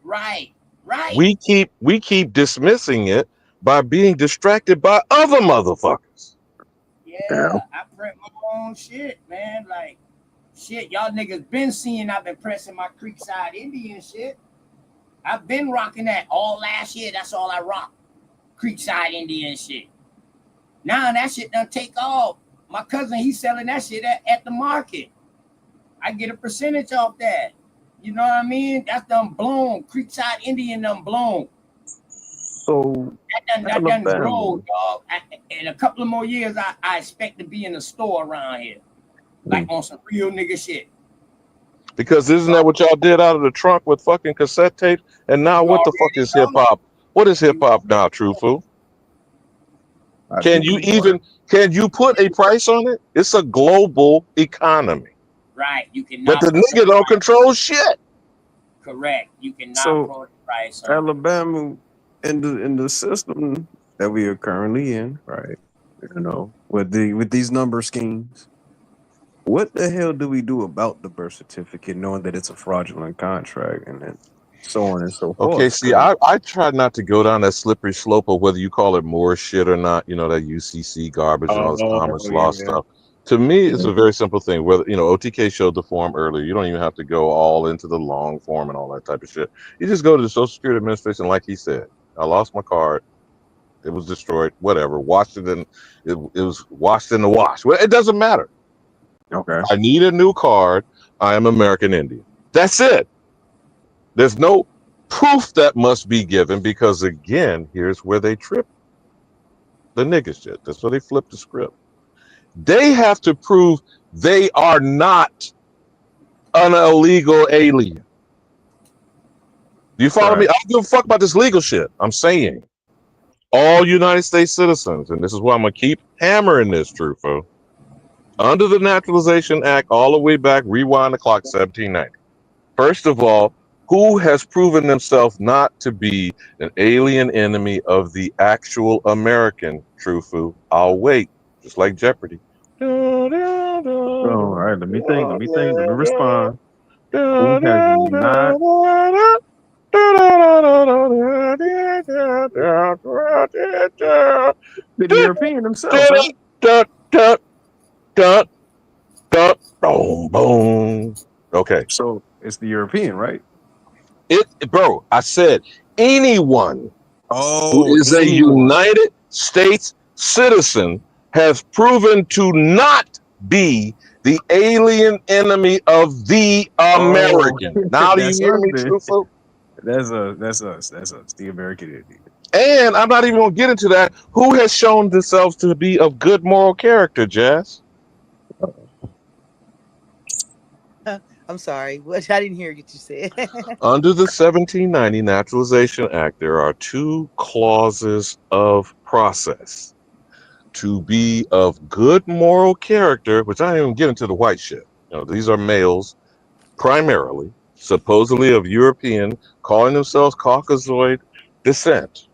right, right. We keep dismissing it by being distracted by other motherfuckers. Yeah, I print my own shit, man. Like, shit, y'all niggas been seeing I've been pressing my Creekside Indian shit. I've been rocking that all last year. That's all I rock. Creekside Indian shit. Now that shit done take off. My cousin, he's selling that shit at the market. I get a percentage off that. You know what I mean? That's done blown. Creekside Indian done blown. So That done grow, dog. In a couple of more years, I expect to be in a store around here. Like on some real nigga shit. Because isn't that what y'all did out of the trunk with fucking cassette tapes? And now what the fuck is hip hop? What is hip hop now, Truthful? Can you put a price on it? It's a global economy. Right. You cannot. But the nigga don't control shit. Correct. You cannot So put a price on it. Alabama in the system that we are currently in, right? You know, with these number schemes. What the hell do we do about the birth certificate, knowing that it's a fraudulent contract and then so on and so forth? Okay, see, I try not to go down that slippery slope of whether you call it more shit or not, you know, that UCC garbage and all this commerce law stuff. To me, it's a very simple thing. Whether, you know, OTK showed the form earlier. You don't even have to go all into the long form and all that type of shit. You just go to the Social Security Administration, like he said. I lost my card. It was destroyed. Whatever. Washed it in. It was washed in the wash. Well, it doesn't matter. Okay. I need a new card. I am American Indian. That's it. There's no proof that must be given because, again, here's where they trip the nigga shit. That's where they flip the script. They have to prove they are not an illegal alien. Do you follow me? I don't give a fuck about this legal shit. I'm saying all United States citizens, and this is why I'm going to keep hammering this, Trufo, under the Naturalization Act, all the way back, rewind the clock, 1790. First of all, who has proven themselves not to be an alien enemy of the actual American, Trufu? I'll wait, just like Jeopardy. All right, let me think. Let me respond. Da, Who has da, not? da, da, The European himself, ain't boom, boom. Okay. So it's the European, right? Bro, I said anyone who Oh, is a anyone. United States citizen has proven to not be the alien enemy of the Oh, American. Now do you that's hear us me, then. truthful? That's us. That's us. That's us. The American Indian. And I'm not even going to get into that. Who has shown themselves to be of good moral character, Jazz? I'm sorry. What? I didn't hear what you said. Under the 1790 Naturalization Act, there are two clauses of process. To be of good moral character, which I don't even get into the white shit. These are males, primarily, supposedly of European, calling themselves Caucasoid descent,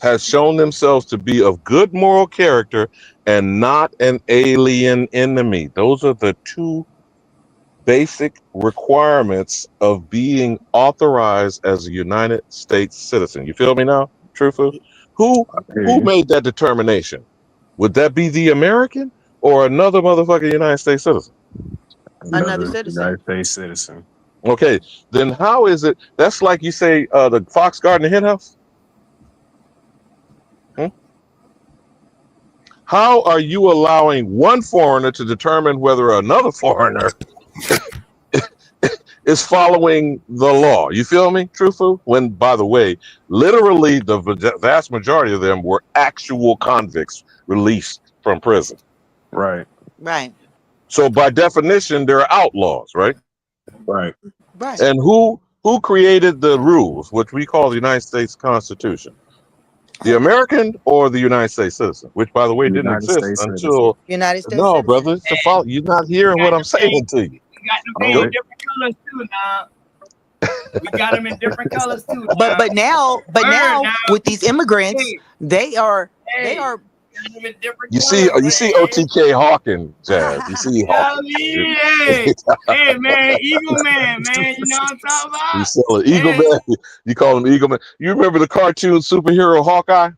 has shown themselves to be of good moral character and not an alien enemy. Those are the two basic requirements of being authorized as a United States citizen. You feel me now, Truthful? Who made that determination? Would that be the American or another motherfucking United States citizen? Another Another citizen. United States citizen. Okay, then how is it? That's like you say the fox guarding the hen house. How are you allowing one foreigner to determine whether another foreigner is following the law? You feel me, Truthful? When, by the way, literally the vast majority of them were actual convicts released from prison. Right. Right. So by definition, they're outlaws, right? Right. Right. And who created the rules, which we call the United States Constitution? The American or the United States citizen, which, by the way, didn't United exist States citizen. until United States no, citizen. brother. It's the fault. You're not hearing what I'm saying to you. We got them painted in different colors too now. We got them in different colors too. But now with these immigrants, Hey. they are got them in different You see OTK hawking, Jazz. You see hawking. Hey man, Eagle Man, man. You know what I'm talking about? You sell an Eagle Man. You call him Eagle Man. You remember the cartoon superhero Hawkeye?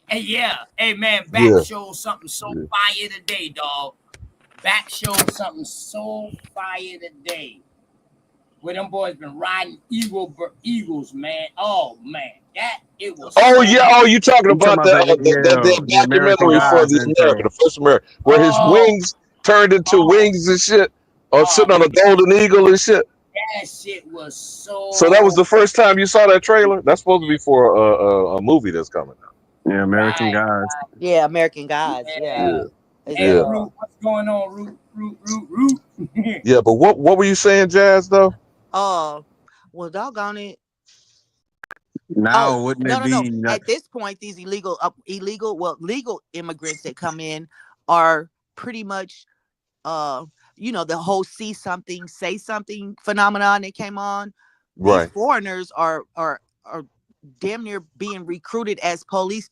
Hey, yeah. Hey, man, showed something so fire today, dog. Back showed something so fire today. Where them boys been riding eagles, man. Oh, man. It was. Oh, so yeah. Oh, you talking about that documentary for the America, the first America, where his wings turned into wings and shit, or sitting on a golden eagle and shit. That shit was so. So that was the first time you saw that trailer? That's supposed to be for a movie that's coming out. Yeah, American Gods. Yeah, American Gods. Yeah. Hey, Root, what's going on, Root? Yeah, but what were you saying, Jazz, though? Oh, well, doggone it. Now, wouldn't it be? No. At this point, these legal immigrants that come in are pretty much, the whole see something, say something phenomenon that came on. Right. These foreigners are damn near being recruited as police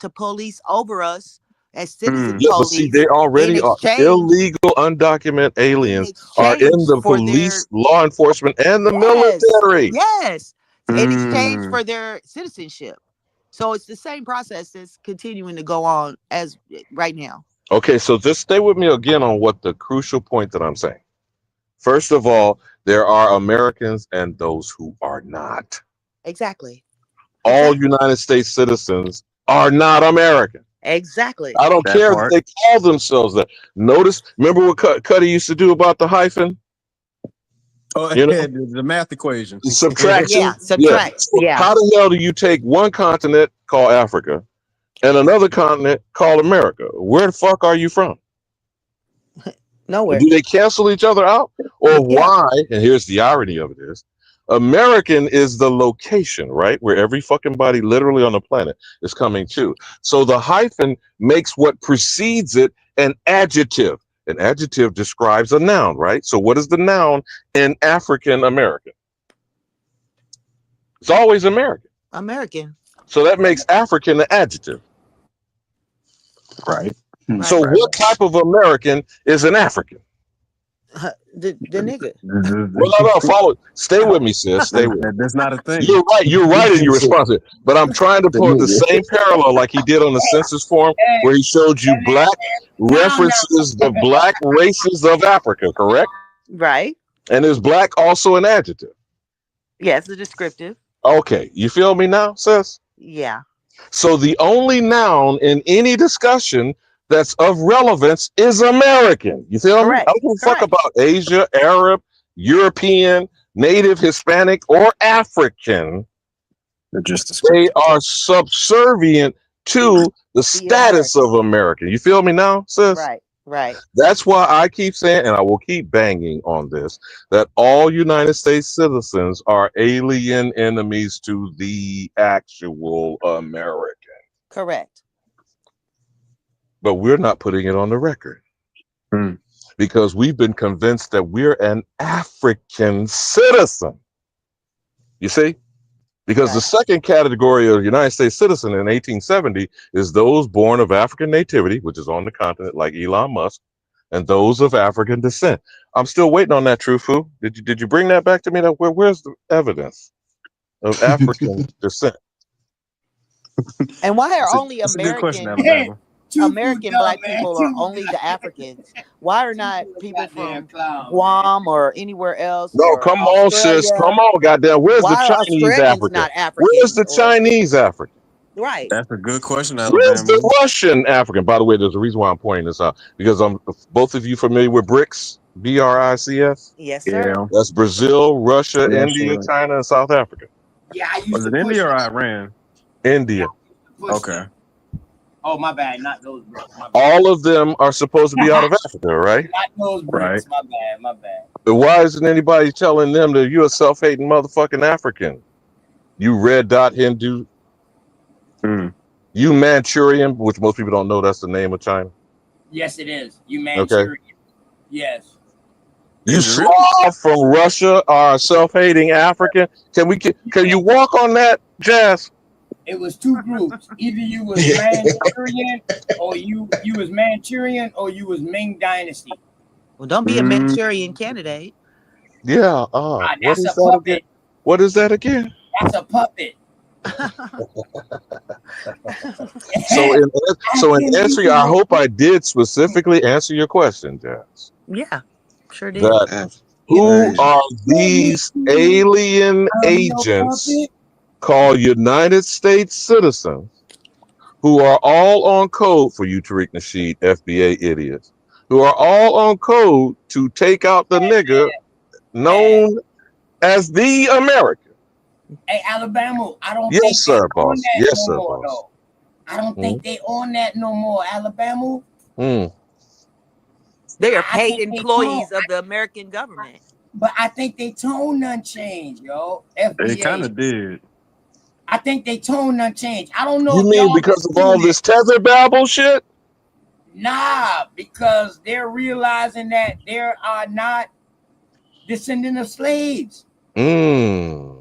over us, as citizen Yeah, but police. see, they already are illegal, undocumented aliens are in the police, law enforcement, and the military. Yes, in exchange for their citizenship. So it's the same process that's continuing to go on as right now. Okay, so just stay with me again on what the crucial point that I'm saying. First of all, there are Americans and those who are not. Exactly. All United States citizens are not American. Exactly. I don't care if they call themselves that. Remember what Cuddy used to do about the hyphen? Oh, the math equation. Subtraction. Yeah, subtract. Yeah. How the hell do you take one continent called Africa and another continent called America? Where the fuck are you from? Nowhere. Do they cancel each other out? Or why? And here's the irony of it is, American is the location, right? Where every fucking body literally on the planet is coming to. So the hyphen makes what precedes it an adjective. An adjective describes a noun, right? So what is the noun in African American? It's always American. American. So that makes African an adjective. Right. So what type of American is an African? The nigga. Well, no, follow. Stay with me, sis. Stay with me. That's not a thing. You're right. You're right in your response. But I'm trying to pull the same parallel like he did on the census form, where he showed you black references the black races of Africa, correct? Right. And is black also an adjective? Yes, a descriptive. Okay, you feel me now, sis? Yeah. So the only noun in any discussion that's of relevance is American. You feel me? I don't give a fuck about Asia, Arab, European, Native, Hispanic, or African. They're just they are subservient to the status of American. You feel me now, sis? Right. Right. That's why I keep saying, and I will keep banging on this, that all United States citizens are alien enemies to the actual American. Correct. But we're not putting it on the record because we've been convinced that we're an African citizen. You see? Because the second category of United States citizen in 1870 is those born of African nativity, which is on the continent like Elon Musk, and those of African descent. I'm still waiting on that, Trufu. Did you bring that back to me? Where's the evidence of African descent? And why are only That's a good question, American Alabama. American black people are only the Africans? Why are not people from Guam or anywhere else? No, or come on, sis. Australia? Come on, goddamn. Where's Why the are Chinese Australians African? not African? Where's the Chinese African? Right. That's a good question, Where's Alabama. the Russian African? By the way, there's a reason why I'm pointing this out, because both of you familiar with BRICS, BRICS? Yes, sir. Yeah. That's Brazil, Russia, Yeah, India, sure. China, and South Africa. Yeah, I used Was to it push India or them. Iran? India. Push Okay. them. Oh, my bad. Not those bricks. My bad. All of them are supposed to be out of Africa, right? Not those bricks. Right. My bad. My bad. But why isn't anybody telling them that you're a self-hating motherfucking African? You red dot Hindu. You Manchurian, which most people don't know that's the name of China. Yes, it is. You Manchurian. Yes. You Slav from Russia are a self-hating African. Can you walk on that, Jazz? It was two groups. Either you was Manchurian or you was Manchurian or you was Ming Dynasty. Well, don't be a Manchurian candidate. Yeah. Ah, what that's is a that puppet. again? What is that again? That's a puppet. So in answer, I hope I did specifically answer your question, Jazz. Yeah, sure did. That who are these alien agents called United States citizens who are all on code for you, Tariq Nasheed, FBA idiots, who are all on code to take out the nigga known as the American? Hey, Alabama, I don't Yes, think sir, they boss. on that Yes, no sir, more, boss. though. I don't think they on that no more, Alabama. They are I paid think they employees tone- of the American government. But I think they tone none change, yo. FBA. They kind of did. I think they tone none change. I don't know You if mean y'all because been of all doing this tether babble shit? Nah, because they're realizing that there are not descendant of slaves. And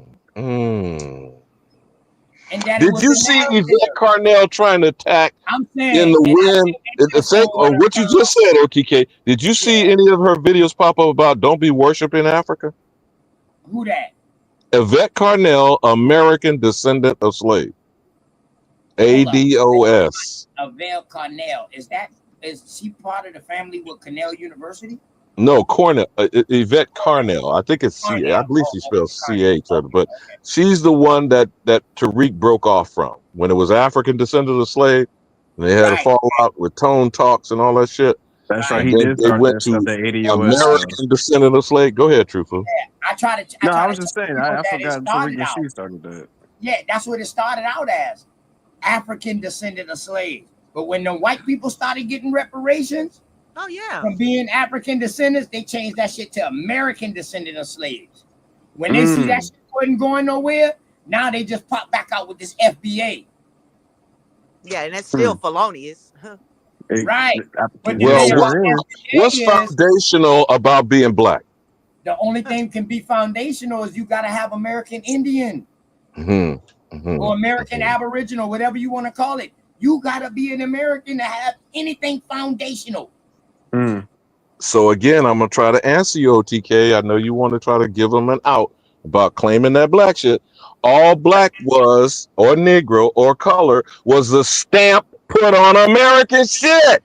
that it Did was you the see narrative. Yvette Carnell trying to attack I'm saying, in the and I wind? think they just don't wanna What you just said, OTK. Did you see any of her videos pop up about don't be worshiping Africa? Who that? Yvette Carnell, American descendant of slave. Hold up. ADOS. Avelle Carnell. Is she part of the family with Cornell University? No, Cornell. Yvette Carnell. I think it's C. I believe she spells CH, but she's the one that Tariq broke off from when it was African descendant of slave. And they had a fallout with tone talks and all that shit. That's right. And He then did they start went that to stuff, that ADOS American stuff. descendant of slave. Go ahead, Truthful. I try to. No, I was just saying. I that forgot it Tariq started out. Nasheed started that. Yeah, that's what it started out as. African descendant of slaves. But when the white people started getting reparations, oh yeah, from being African descendants, they changed that shit to American descendant of slaves. When they see that shit wasn't going nowhere, now they just pop back out with this FBA. Yeah, and that's still felonious. Right. But the Well, thing about what's FBA is, foundational about being black? the only thing can be foundational is you got to have American Indian or American Aboriginal, whatever you want to call it. You got to be an American to have anything foundational. So again, I'm gonna try to answer you, OTK. I know you want to try to give them an out about claiming that black shit. All black was, or Negro, or color was the stamp put on American shit.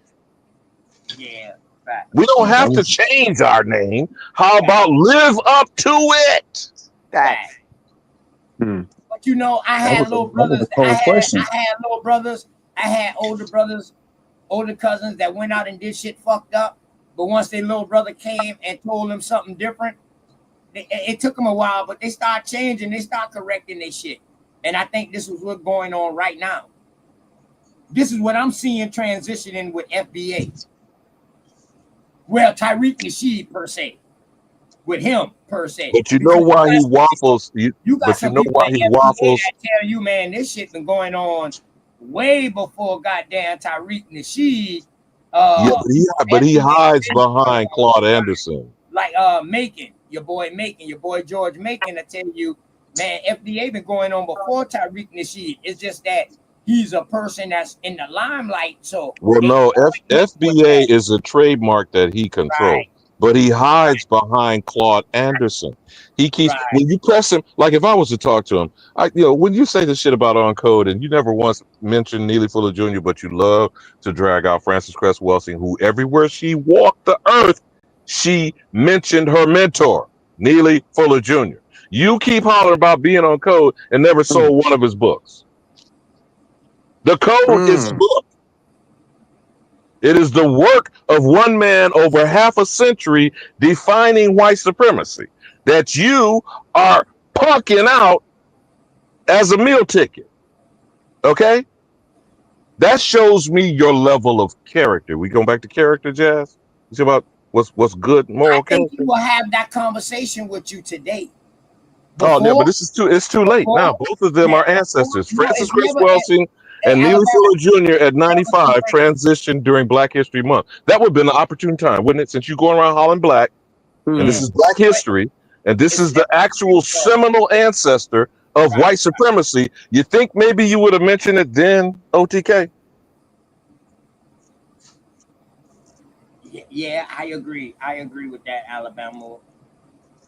Yeah, right. We don't That have to was change our name. How about live up to it? Facts. But you know, I that had was a little that was brothers. a cold question. I had little brothers. I had older brothers, older cousins that went out and did shit fucked up. But once their little brother came and told them something different, it took them a while, but they start changing. They start correcting their shit. And I think this is what's going on right now. This is what I'm seeing transitioning with FBA. Well, Tariq Nasheed per se, with him per se. But you know Because why he waffles. you got But you some know people why at he FBA waffles. that tell you, man, this shit been going on way before goddamn Tariq Nasheed. Yeah, but he FBA hides been going behind on. Claude Anderson. Like Macon, your boy George Macon, I tell you, man, FDA been going on before Tariq Nasheed. It's just that he's a person that's in the limelight, so Well, they no, with FBA that. is a trademark that he controls, Right, but he hides behind Claude Anderson. He keeps right. when you press him. Like if I was to talk to him, when you say this shit about On Code, and you never once mentioned Neely Fuller Jr., but you love to drag out Frances Cress Welsing, who everywhere she walked the earth, she mentioned her mentor, Neely Fuller Jr. You keep hollering about being on Code and never sold one of his books. The Code is a book. It is the work of one man over half a century defining white supremacy that you are punking out as a meal ticket. Okay? That shows me your level of character. We going back to character, Jazz? It's about what's good I moral think he character. will have that conversation with you today. Oh no, but Before, it's too late now. Both of them yeah, are before, ancestors. no, Francis it's Chris never. Welsing Hey, and Neely Alabama, Fuller Jr. at never too 95 late. transitioned during Black History Month. That would have been an opportune time, wouldn't it? Since you're going around hollering black, and this is Black history, and this It's is the never too actual late, though. seminal ancestor of white supremacy. You think maybe you would have mentioned it then, OTK? Yeah, I agree. I agree with that, Alabama.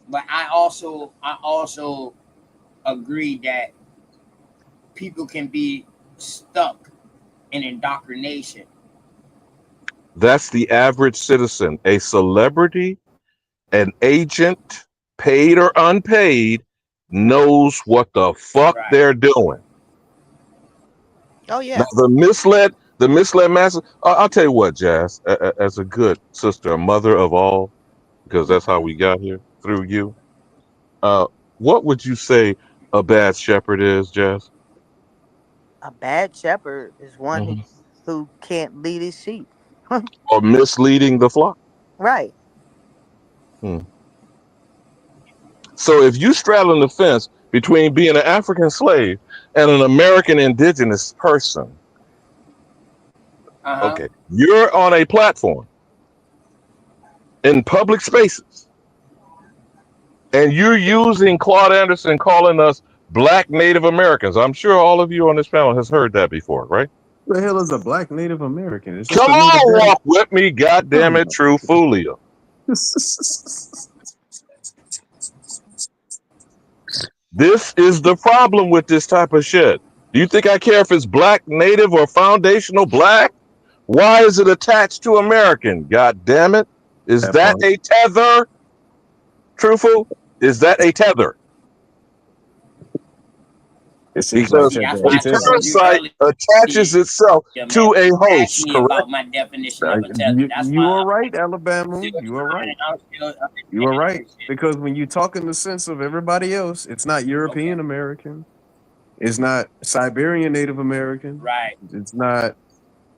But I also agree that people can be stuck in indoctrination. That's the average citizen. A celebrity, an agent, paid or unpaid, knows what the fuck they're doing. Oh yeah. Now, the misled masses. I'll tell you what, Jazz, as a good sister, a mother of all, because that's how we got here through you. What would you say a bad shepherd is, Jazz? A bad shepherd is one who can't lead his sheep. Or misleading the flock? Right. So if you straddling the fence between being an African slave and an American indigenous person, okay, you're on a platform in public spaces, and you're using Claude Anderson calling us Black Native Americans. I'm sure all of you on this panel has heard that before, right? What the hell is a Black Native American? It's just Come a native on, that walk with me, goddamn it, True Fulia. This is the problem with this type of shit. Do you think I care if it's Black, Native, or foundational Black? Why is it attached to American? God damn it. Is that a tether? Truthful? Is that a tether? It seems Because like That's that why I antenna. told you parasite earlier. attaches itself Yeah, man, to a ask host, me correct? about my definition of a tether. That's You why are right, Alabama. I'm still You are right. understanding You are right. this shit. Because when you talk in the sense of everybody else, it's not European American. It's not Siberian Native American. Right. It's not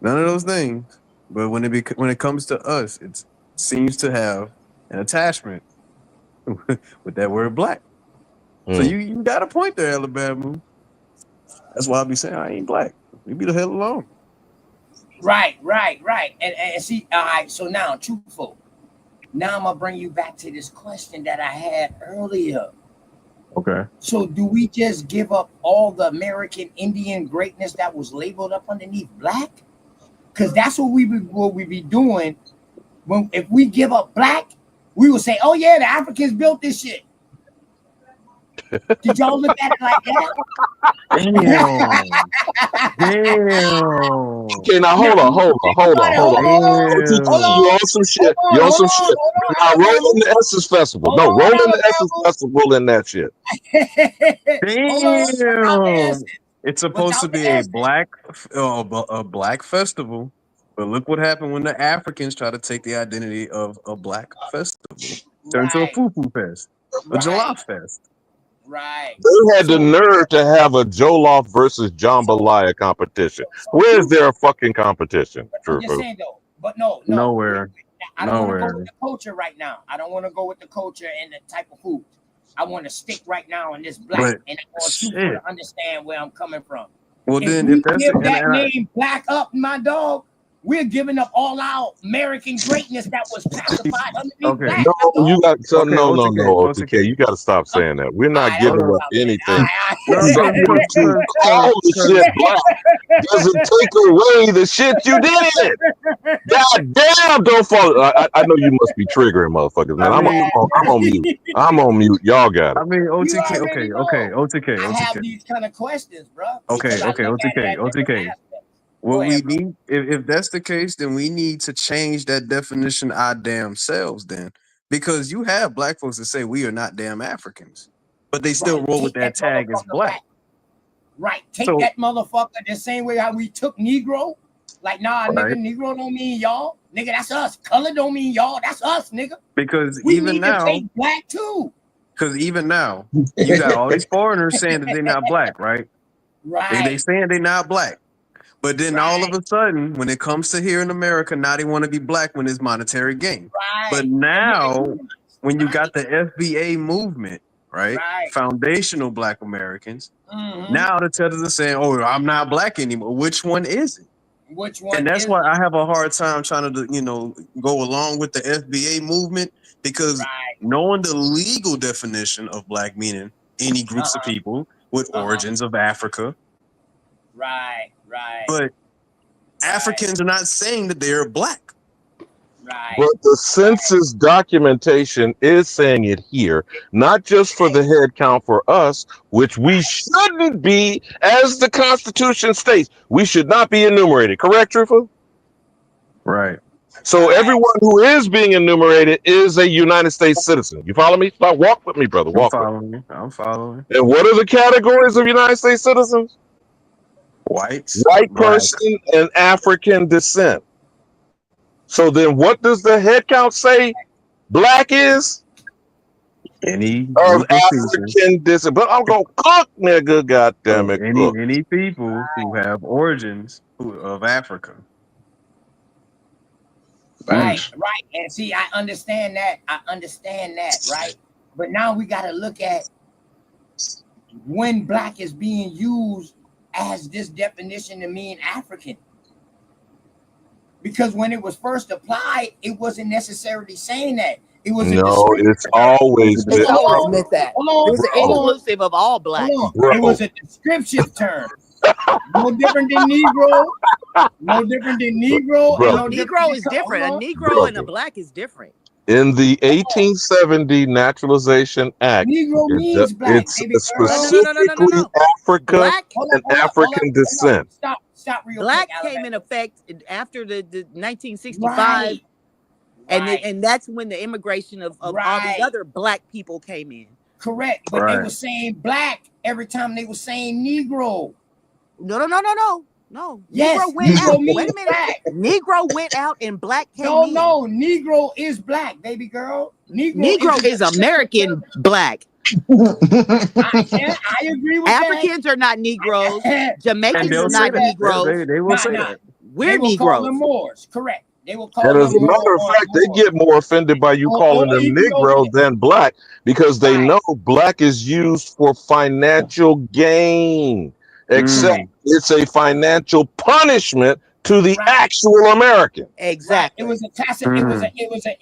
none of those things. But when it comes to us, it seems to have an attachment with that word black. So you got a point there, Alabama. That's why I be saying I ain't black. Leave me the hell alone. Right. And see, all right, so now, truthful. Now I'm gonna bring you back to this question that I had earlier. Okay. So do we just give up all the American Indian greatness that was labeled up underneath black? Because that's what we be doing if we give up black, we will say, oh yeah, the Africans built this shit. Did y'all look at it like that? Damn. Okay, now hold on. OTK, you on some shit. You on some shit. Now roll in the Essence Festival. No, roll in the Essence Festival in that shit. Damn. It's supposed to be a black festival, but look what happened when the Africans try to take the identity of a black festival. Turn to a Fufu fest, a Jollof fest. Right. They had the nerve to have a Jollof versus Jambalaya competition. Where's their fucking competition? I'm just saying though, but no. Nowhere. I don't want to go with the culture right now. I don't want to go with the culture and the type of food. I want to stick right now in this black, and I want you to understand where I'm coming from. Well, if then, we if that's give that name black up, my dog, we're giving up all our American greatness that was pacified underneath black. No, you got so no, OTK. You got to stop saying that. We're not giving up anything. All the shit black doesn't take away the shit you did. God damn, don't fall. I know you must be triggering motherfuckers, man. I'm on mute. I'm on mute. Y'all got it. I mean, OTK. OTK. I have these kind of questions, bro. Okay, OTK. What we need, if that's the case, then we need to change that definition our damn selves then. Because you have black folks that say we are not damn Africans, but they still roll with that tag as black. Right. Take that motherfucker the same way how we took Negro. Like, nah, nigga, Negro don't mean y'all. Nigga, that's us. Color don't mean y'all. That's us, nigga. Because we even need now, to take black too. Because even now, you got all these foreigners saying that they're not black, right? Right. They saying they're not black. But then all of a sudden, when it comes to here in America, now they want to be black when it's monetary gain. Right. But now, when you got the FBA movement, right? Foundational Black Americans, now the tethers are saying, oh, I'm not black anymore. Which one is it? Which one? And that's why I have a hard time trying to, go along with the FBA movement, because knowing the legal definition of black, meaning any groups of people with origins of Africa. Right. But Africans are not saying that they're black. Right. But the census documentation is saying it here, not just for the head count for us, which we shouldn't be, as the Constitution states. We should not be enumerated. Correct, Trufa? Right. So everyone who is being enumerated is a United States citizen. You follow me? Walk with me, brother. I'm following. And what are the categories of United States citizens? White person and African descent. So then what does the head count say black is? Any of African descent. But I'm going to cook, nigga. God damn it. Any people who have origins of Africa. Right. And see, I understand that, right? But now we got to look at when black is being used as this definition to mean African. Because when it was first applied, it wasn't necessarily saying that. It was it's always been. It always meant that. It was inclusive of all black. It was a descriptive term. No different than Negro. No different than Negro. Bro. Negro is different. A Negro and a black is different. In the 1870 Naturalization Act, Negro means black. It's specifically Africa and African descent. Stop real black quick, came in effect after the 1965, and that's when the immigration of all these other black people came in. Correct, but they were saying black every time they were saying Negro. No. Yes, Negro went Negro out. means Wait a minute. black. Negro went out and black came in. No, Negro is black, baby girl. Negro is American black. I agree with Africans are not Negroes. Jamaicans are not Negroes. They will say that. We're Negroes. Negroes. Them Moors, correct. They will call And as a them matter of fact, they get more offended by you calling them Negro than black, because they know black is used for financial gain, except it's a financial punishment to the actual American. Exactly. It was a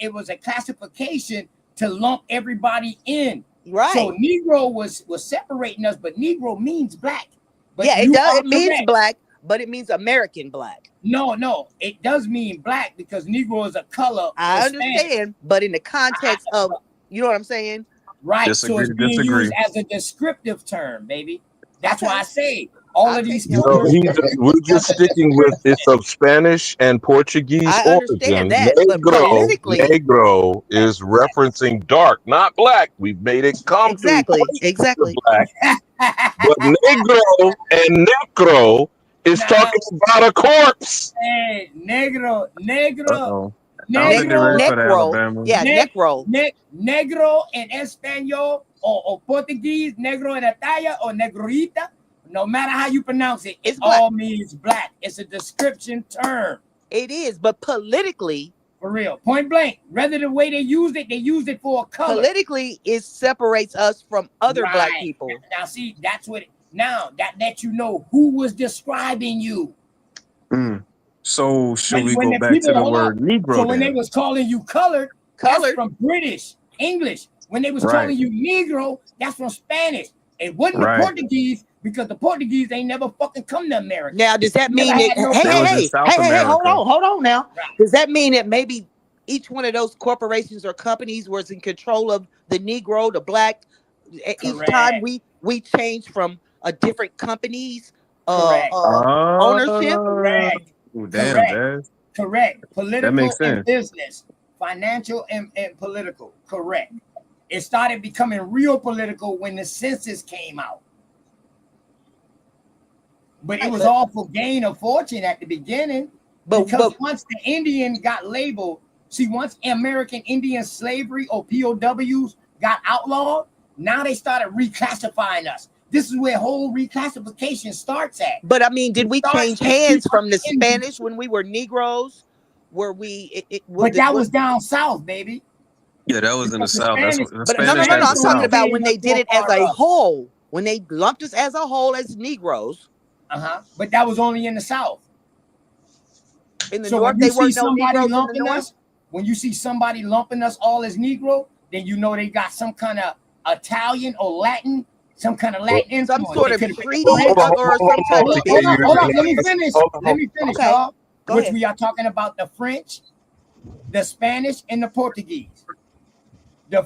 it was a classification to lump everybody in. Right. So Negro was separating us, but Negro means black. But it does. It means black. but it means American black. No, it does mean black because Negro is a color. I for Spanish. understand, but in the context of, you know what I'm saying? Right. So it's being used as a descriptive term, baby. That's why I say all of these No, colors. we're just sticking with it's of Spanish and Portuguese I origin. understand that, but politically, Negro is referencing dark, not black. We've made it come to exactly. black. But Negro and Necro is talking about a corpse. Hey, negro. Uh-oh. I don't think they're ready for the Alabama. Yeah, necro. Negro in Espanol or Portuguese, negro en Italia or negrita, no matter how you pronounce it, it all means black. It's a description term. It is, but politically, for real, point blank, rather the way they use it for a color. Politically, it separates us from other black people. Now, see, that's what. Now that lets you know who was describing you. So should we go back to the hold word on. Negro? So when then? they was calling you colored, that's from British, English. When they was calling you Negro, that's from Spanish. It wasn't the Portuguese because the Portuguese ain't never fucking come to America. Now, does that mean that? Hey, hold on now. Does that mean that maybe each one of those corporations or companies was in control of the Negro, the black? Each time we changed from a different company's ownership. Correct. Political That makes and sense. business, financial and political. Correct. It started becoming real political when the census came out. But it was all for gain of fortune at the beginning. Because once the Indian got labeled, once American Indian slavery or POWs got outlawed, now they started reclassifying us. This is where whole reclassification starts at. But I mean, did we change hands from the Spanish when we were Negroes? Were we? But that was down south, baby. Yeah, that was in the South. That's what the But no. Spanish had the I'm talking South. about when they did it as a whole. When they lumped us as a whole as Negroes. But that was only in the South. In the North, they weren't no Negroes in the North. When you see somebody lumping us all as Negro, then you know they got some kind of Italian or Latin, some kind of Latin influence. Some sort of treaty or some type of thing. Hold on, let me finish. Okay. Y'all. Go Which ahead. we are talking about the French, the Spanish, and the Portuguese. The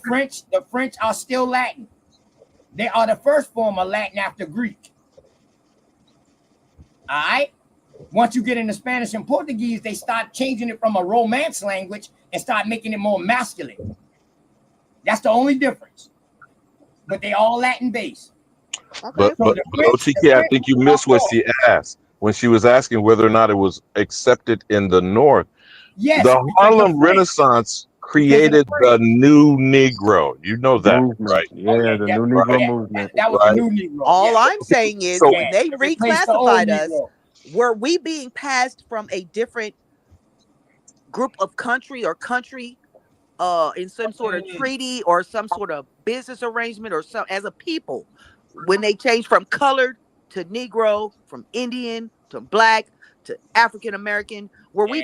French are still Latin. They are the first form of Latin after Greek. All right. Once you get into Spanish and Portuguese, they start changing it from a Romance language and start making it more masculine. That's the only difference. But they all Latin based. But OTK, I think you missed what she asked when she was asking whether or not it was accepted in the North. Yes, the Harlem Renaissance created the new Negro. You know that, right? Yeah, the new Negro movement. That was the new Negro. All I'm saying is So- when they replaced the old reclassified us, Negro. were we being passed from a different group of country in some sort of treaty or some sort of business arrangement or some as a people when they changed from colored to Negro, from Indian to black to African American? Were we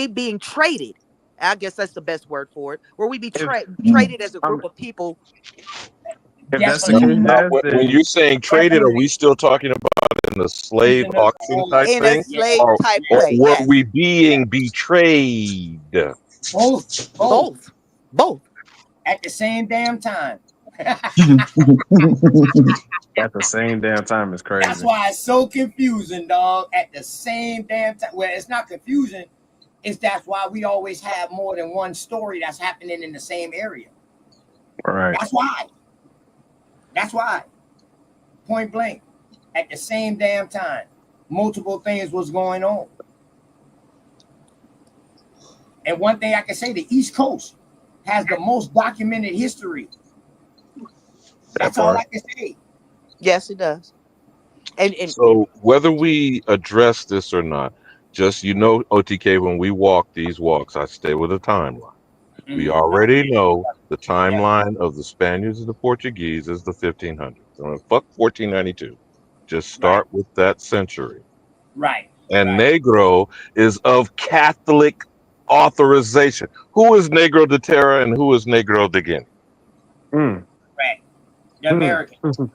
being traded? I guess that's the best word for it. Were we traded as a group of people? If that's the case, when you're saying traded, are we still talking about in the slave auction type In thing? a slave type or way, were yes. we being betrayed? Both. At the same damn time. At the same damn time is crazy. That's why it's so confusing, dog. At the same damn time. Well, it's not confusion. That's why we always have more than one story that's happening in the same area. Right. That's why. Point blank. At the same damn time. Multiple things was going on. And one thing I can say, the East Coast has the most documented history. That's all I can say. Yes, it does. And So whether we address this or not, just OTK, when we walk these walks, I stay with a timeline. We already know the timeline of the Spaniards and the Portuguese is the 1500s. Fuck 1492. Just start with that century. Right. And Negro is of Catholic authorization. Who is Negro de Terra and who is Negro de Guinea? Right. The American.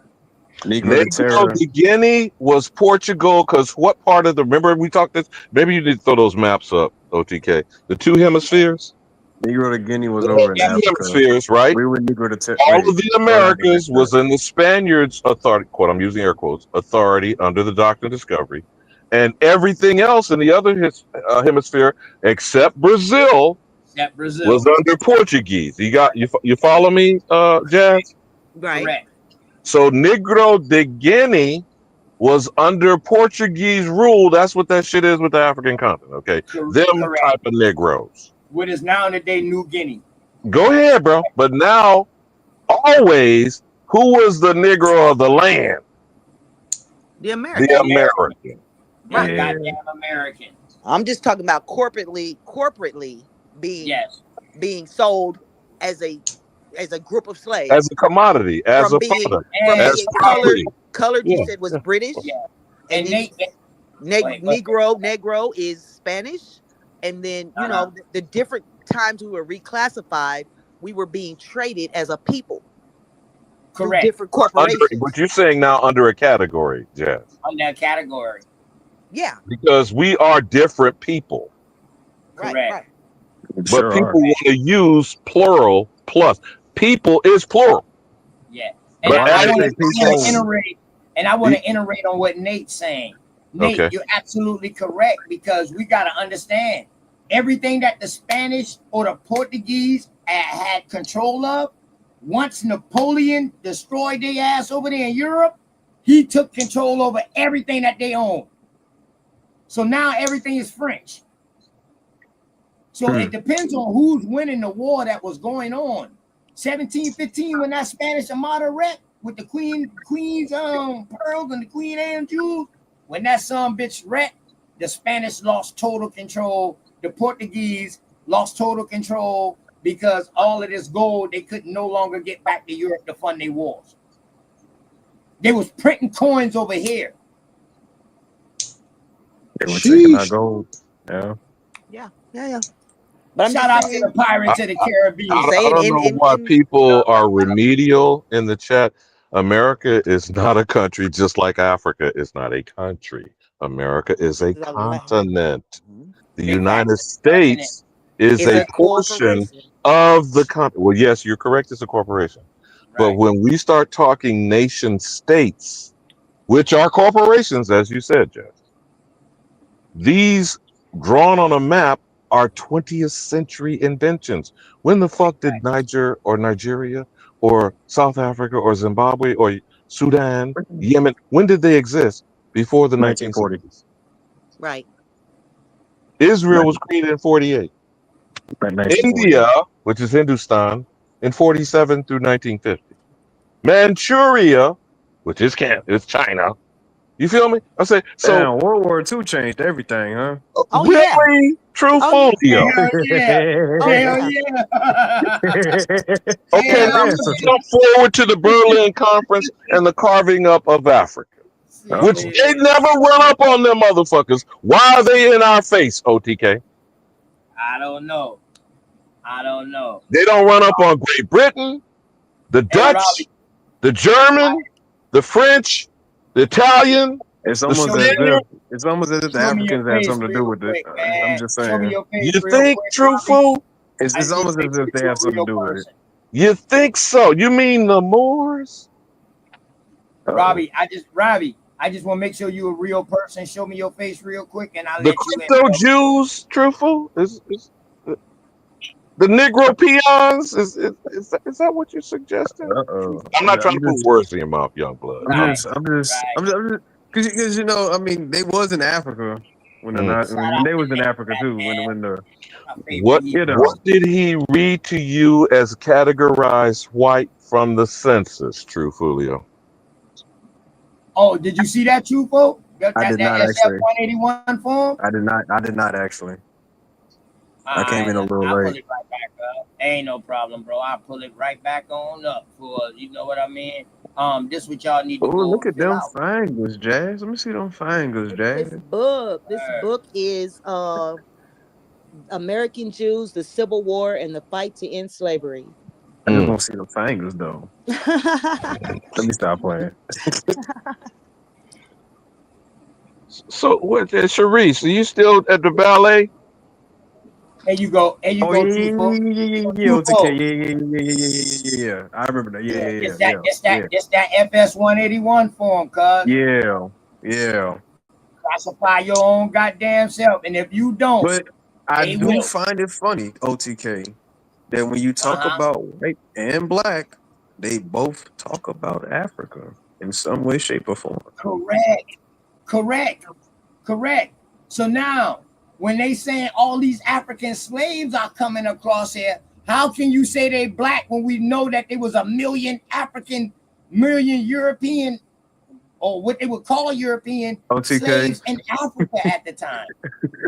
Negro to Negro terror. de Guinea was Portugal, because what part of the, remember we talked this, maybe you need to throw those maps up, OTK. The two hemispheres? Negro to Guinea was The over in two Africa. hemispheres, right? We were Negro to terror. All Wait, of the hold on, Americas was in the Spaniards' authority, quote, I'm using air quotes, authority under the Doctrine of Discovery. And everything else in the other hemisphere, except Brazil, was under Portuguese. You follow me, Jazz? Right. Correct. So Negro de Guinea was under Portuguese rule. That's what that shit is with the African continent, okay? Them Correct. type of Negroes. What is now today New Guinea? Go ahead, bro. But now, always, who was the Negro of the land? The American. The American. Yeah, goddamn American. I'm just talking about corporately being sold as a group of slaves. As a commodity, as from a being, product, from as being property. colored Yeah, you said was yeah. British. Yeah. And then Negro is Spanish. And then, you know, the different times we were reclassified, we were being traded as a people. Correct. Different corporations. But you're saying now under a category, Jazz. Under a category. Yeah. Because we are different people. Correct. But Sure people are. want to use plural plus. People is plural. Yeah. And But I as want a to iterate, and I want to iterate on what Nate's saying. Nate, Okay. you're absolutely correct, because we got to understand everything that the Spanish or the Portuguese had control of. Once Napoleon destroyed their ass over there in Europe, he took control over everything that they owned. So now everything is French. So it depends on who's winning the war that was going on. 1715, when that Spanish Armada wrecked with the Queen's pearls and the Queen Anne jewels, when that son bitch wrecked, the Spanish lost total control. The Portuguese lost total control, because all of this gold they could no longer get back to Europe to fund their wars. They was printing coins over here. They were taking our gold. Yeah. Yeah. But I'm Shout out to the Pirates of the Caribbean. I don't know why people are remedial in the chat. America is not a country, just like Africa is not a country. America is a continent. The United States is a portion of the continent. Well, yes, you're correct. It's a corporation. But when we start talking nation states, which are corporations, as you said, Jeff, these drawn on a map are 20th century inventions. When the fuck did Niger or Nigeria or South Africa or Zimbabwe or Sudan, Yemen, when did they exist? Before the 1940s. Right. Israel was created in 48. India, which is Hindustan, in 47 through 1950. Manchuria, which is it's China. You feel me? I say so. Damn, World War II changed everything, huh? Oh, really? True folio. Hell yeah. Okay, now let's jump forward to the Berlin Conference and the carving up of Africa, which they never run up on them motherfuckers. Why are they in our face, OTK? I don't know. They don't run up on Great Britain, the Dutch, the German, the French, the Italian. It's almost as if the Africans had something to do with it. I'm just saying. You think, Truthful? It's almost as if they have something to do with it. You think so? You mean the Moors? Robbie, I just want to make sure you're a real person. Show me your face real quick, and I'll The let you in. crypto Jews, Truthful? Is the Negro peons? Is that what you're suggesting? I'm not trying to put words in your mouth, young blood. I'm just because you know, I mean, they was in Africa when they was in Africa too. What did he read to you as categorized white from the census, True Fulio? Oh, did you see that, Truthful? I did not SF actually. 181 form? I did not actually. I came in a little I'll late. pull it right back up. Ain't no problem, bro. I'll pull it right back on up for, you know what I mean? This what y'all need to Oh, go look at fill them out. fingers, Jazz. Let me see them fingers, Jazz. This book is American Jews, the Civil War, and the Fight to End Slavery. I just want to see the fingers though. Let me stop playing. So what, Sharice? Are you still at the ballet? There you go. There you Oh go, yeah, Twofold. OTK, Twofold. yeah. I remember that. Yeah, Yeah. it's that FS 181 form, cuz. Yeah. Classify your own goddamn self. And if you don't, But I they do will. find it funny, OTK, that when you talk Uh-huh. about white and black, they both talk about Africa in some way, shape, or form. Correct. So now, when they saying all these African slaves are coming across here, how can you say they black when we know that there was a million European, or what they would call European OTK, slaves in Africa at the time?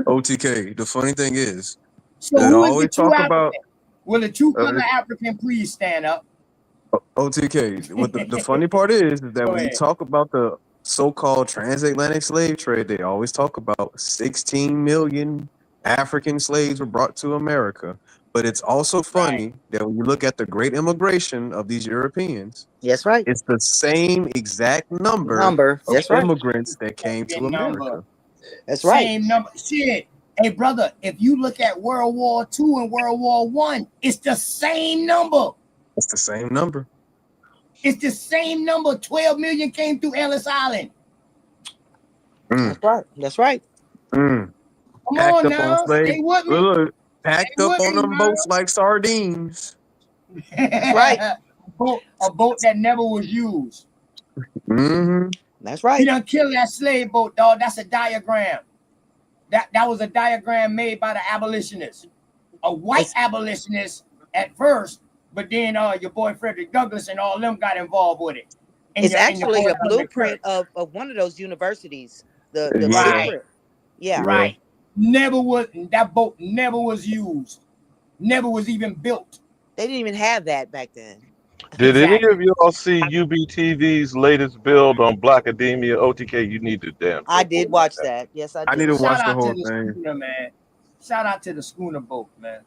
OTK. The funny thing is, So they who is the always true talk African? about Will the true color African please stand up? OTK. What the funny part is that Go when you ahead. talk about the so-called transatlantic slave trade, they always talk about 16 million African slaves were brought to America. But it's also funny that when you look at the great immigration of these Europeans, That's right. it's the same exact number of That's right. immigrants that came to America. That's right. Same number. Shit. Hey, brother, if you look at World War II and World War I, it's the same number. It's the same number. It's the same number. 12 million came through Ellis Island. That's right. Come Packed on up now. on slaves. Stay with me. Look, packed Stay up with on me, them bro. boats like sardines. That's right. A boat that never was used. That's right. He done killed that slave boat, dog. That's a diagram. That was a diagram made by the abolitionists. A white abolitionist at first, but then your boy Frederick Douglass and all them got involved with it. It's actually a blueprint of one of those universities. The blueprint. Yeah. Right. That boat never was used. Never was even built. They didn't even have that back then. Did any of y'all see UBTV's latest build on Black Academia? OTK, you need to damn. I did watch that. Yes, I did. I need to watch the whole to thing. Schooner, man. Shout out to the schooner boat, man.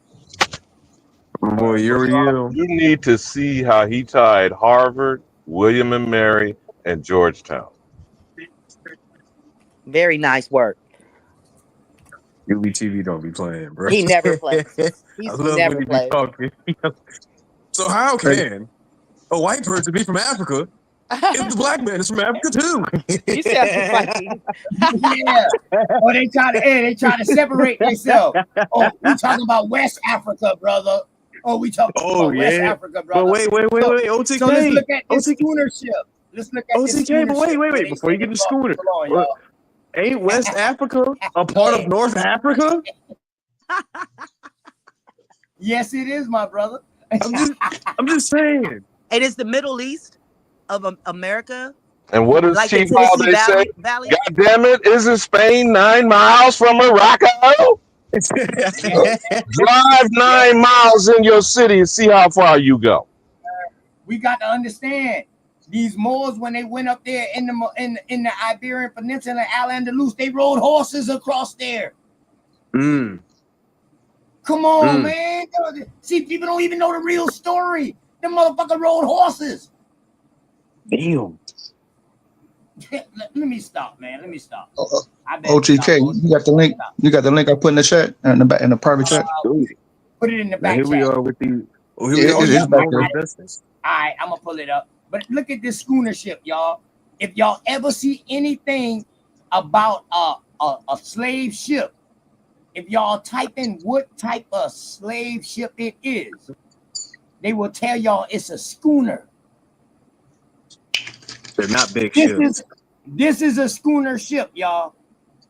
Boy, You need to see how he tied Harvard, William and Mary, and Georgetown. Very nice work. UBTV don't be playing, bro. He never plays. I love when he be talking. So how can a white person be from Africa if the black man is from Africa too? You sound funny. Yeah. Or they try to separate themselves. Oh, we talking about West Africa, brother. Oh, we talking about West Africa, brother. But wait, OTK. So let's look at this schooner ship. Let's look at this OTK, schooner but ship. wait. Before you get the schooner, Hold on, y'all. ain't West Africa a part of North Africa? Yes, it is, my brother. I'm just saying. It is the Middle East of America. And what does like Chief the Holiday say? Valley? God damn it, isn't Spain 9 miles from Morocco? Drive 9 miles in your city and see how far you go. We got to understand these Moors, when they went up there in the Iberian Peninsula, Al-Andalus, they rode horses across there. Come on, man. See, people don't even know the real story. Them motherfuckers rode horses. Damn. Let me stop, man. Let me stop. OTK, you got the link. You got the link I put in the chat in the private chat. Put it in the back Here chat. we are with the. All right, I'm gonna pull it up. But look at this schooner ship, y'all. If y'all ever see anything about a slave ship, if y'all type in what type of slave ship it is, they will tell y'all it's a schooner. They're not big ships. This is a schooner ship, y'all.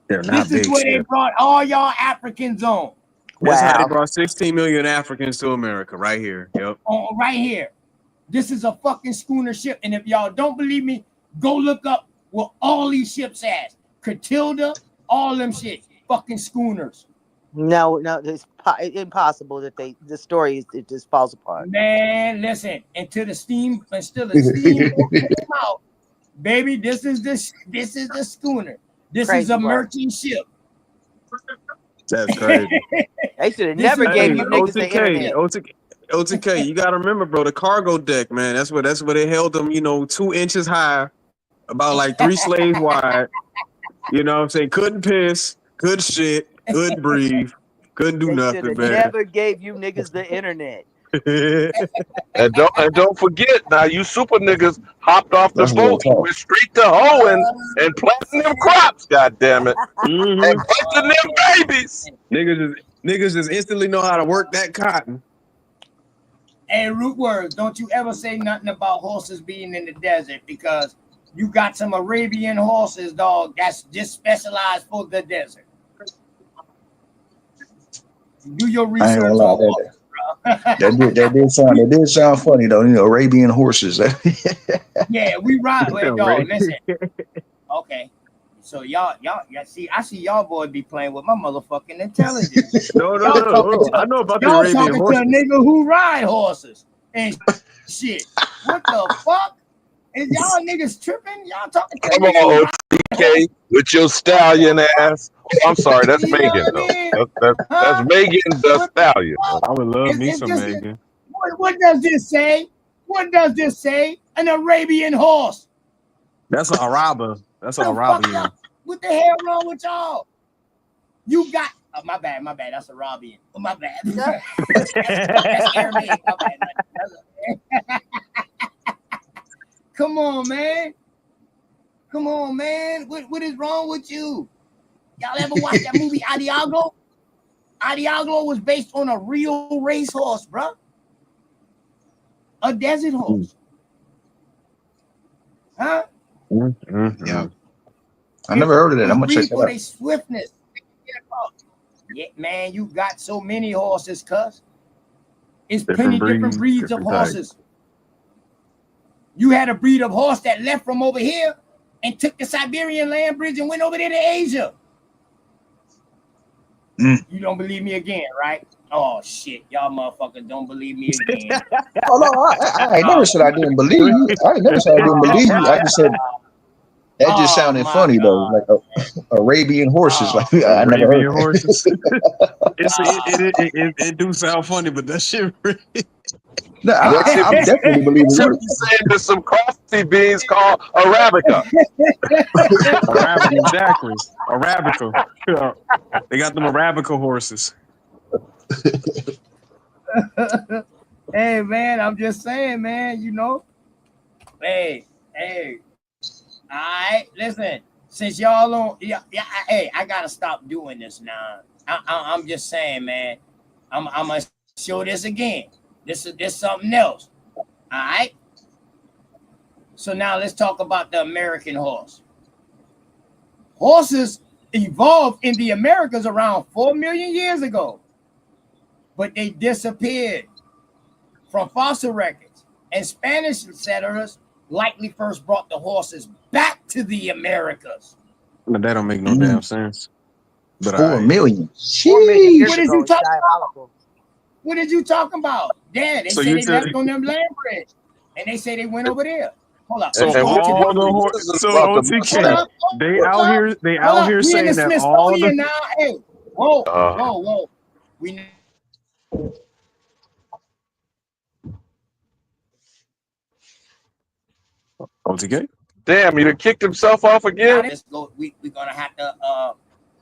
They're not big This is where they brought all y'all Africans on. That's how they brought 16 million Africans to America, right here. Yep. Right here. This is a fucking schooner ship. And if y'all don't believe me, go look up what all these ships has. Catilda, all them shit. Fucking schooners. No, it's impossible that the story it just falls apart. Man, listen, until the steam came out, baby, this is the schooner. This Crazy is a work. merchant ship. That's crazy. They should have never gave you niggas the internet. OTK, you gotta remember, bro, the cargo deck, man. That's where they held them, 2 inches high, about like 3 slaves wide. You know what I'm saying? Couldn't piss, couldn't shit, couldn't breathe, couldn't do They should nothing, have man. never gave you niggas the internet. And don't forget now, you super niggas hopped off the That's real boat and talk. went straight to hoeing and planting them crops. God damn it, Mhm. and bunching them babies. Niggas just instantly know how to work that cotton. Hey, root words, don't you ever say nothing about horses being in the desert, because you got some Arabian horses, dog, that's just specialized for the desert. Do your I ain't gonna research lie, on horses, bro. that did sound funny though. Arabian horses. Yeah, we ride. Wait, dog, Right. listen. Okay. So y'all, see, I see y'all boys be playing with my motherfucking intelligence. No. I know about the y'all Arabian talking horses. to a nigga who ride horses and shit. What the fuck? Is y'all niggas tripping? Y'all talking to a Come nigga who on, ride OTK, with your stallion ass. Oh, I'm sorry, that's You know Megan what I though. mean? That's Huh? Megan the What stallion. I would love me is some this? Megan. What does this say? What does this say? An Arabian horse. That's an Araba. That's an The fuck Arabian. up? What the hell wrong with y'all? You got my bad. That's Arabian. Oh, my bad. That's Aramaic. My bad. Come on, man. What is wrong with you? Y'all ever watch that movie Adiago? Adiago was based on a real racehorse, bro. A desert horse. Huh? Yeah. I never heard of that. I'm gonna check Breed that for out. their swiftness. Yeah, man, you got so many horses, cuz. It's plenty different breeds of horses. You had a breed of horse that left from over here and took the Siberian land bridge and went over there to Asia. You don't believe me again, right? Oh shit, y'all motherfuckers don't believe me again. Oh no, I ain't never said I didn't believe you. I ain't never said I didn't believe you. I just said that just sounded funny though, like Arabian horses. Like I never heard Arabian that. horses. It do sound funny, but that shit really. No, What you I'm definitely believing should you. be saying there's some coffee beans called Arabica. Arabica, exactly. Arabica. Yeah. They got them Arabica horses. Hey man, I'm just saying, man, Hey. All right, listen. Since y'all don't, hey, I gotta stop doing this now. I'm just saying, man. I'm gonna show this again. This is something else. All right. So now let's talk about the American horse. Horses evolved in the Americas around 4 million years ago, but they disappeared from fossil records, and Spanish settlers likely first brought the horses back to the Americas. But that don't make no damn sense. But 4 million. 4 million years What is ago you is talking about? diabolical. What did you talking about? Dad, they So say you they tell- left on them land bridge, and they say they went over there. Hold up. So And what all the what horses. is So about the OTK, Mustang? they out here. They Hold out up. here We in the saying that all Smithsonian the. now. Hey, whoa. We OTK. Damn, he done kicked himself off now again. let's go. We're gonna have to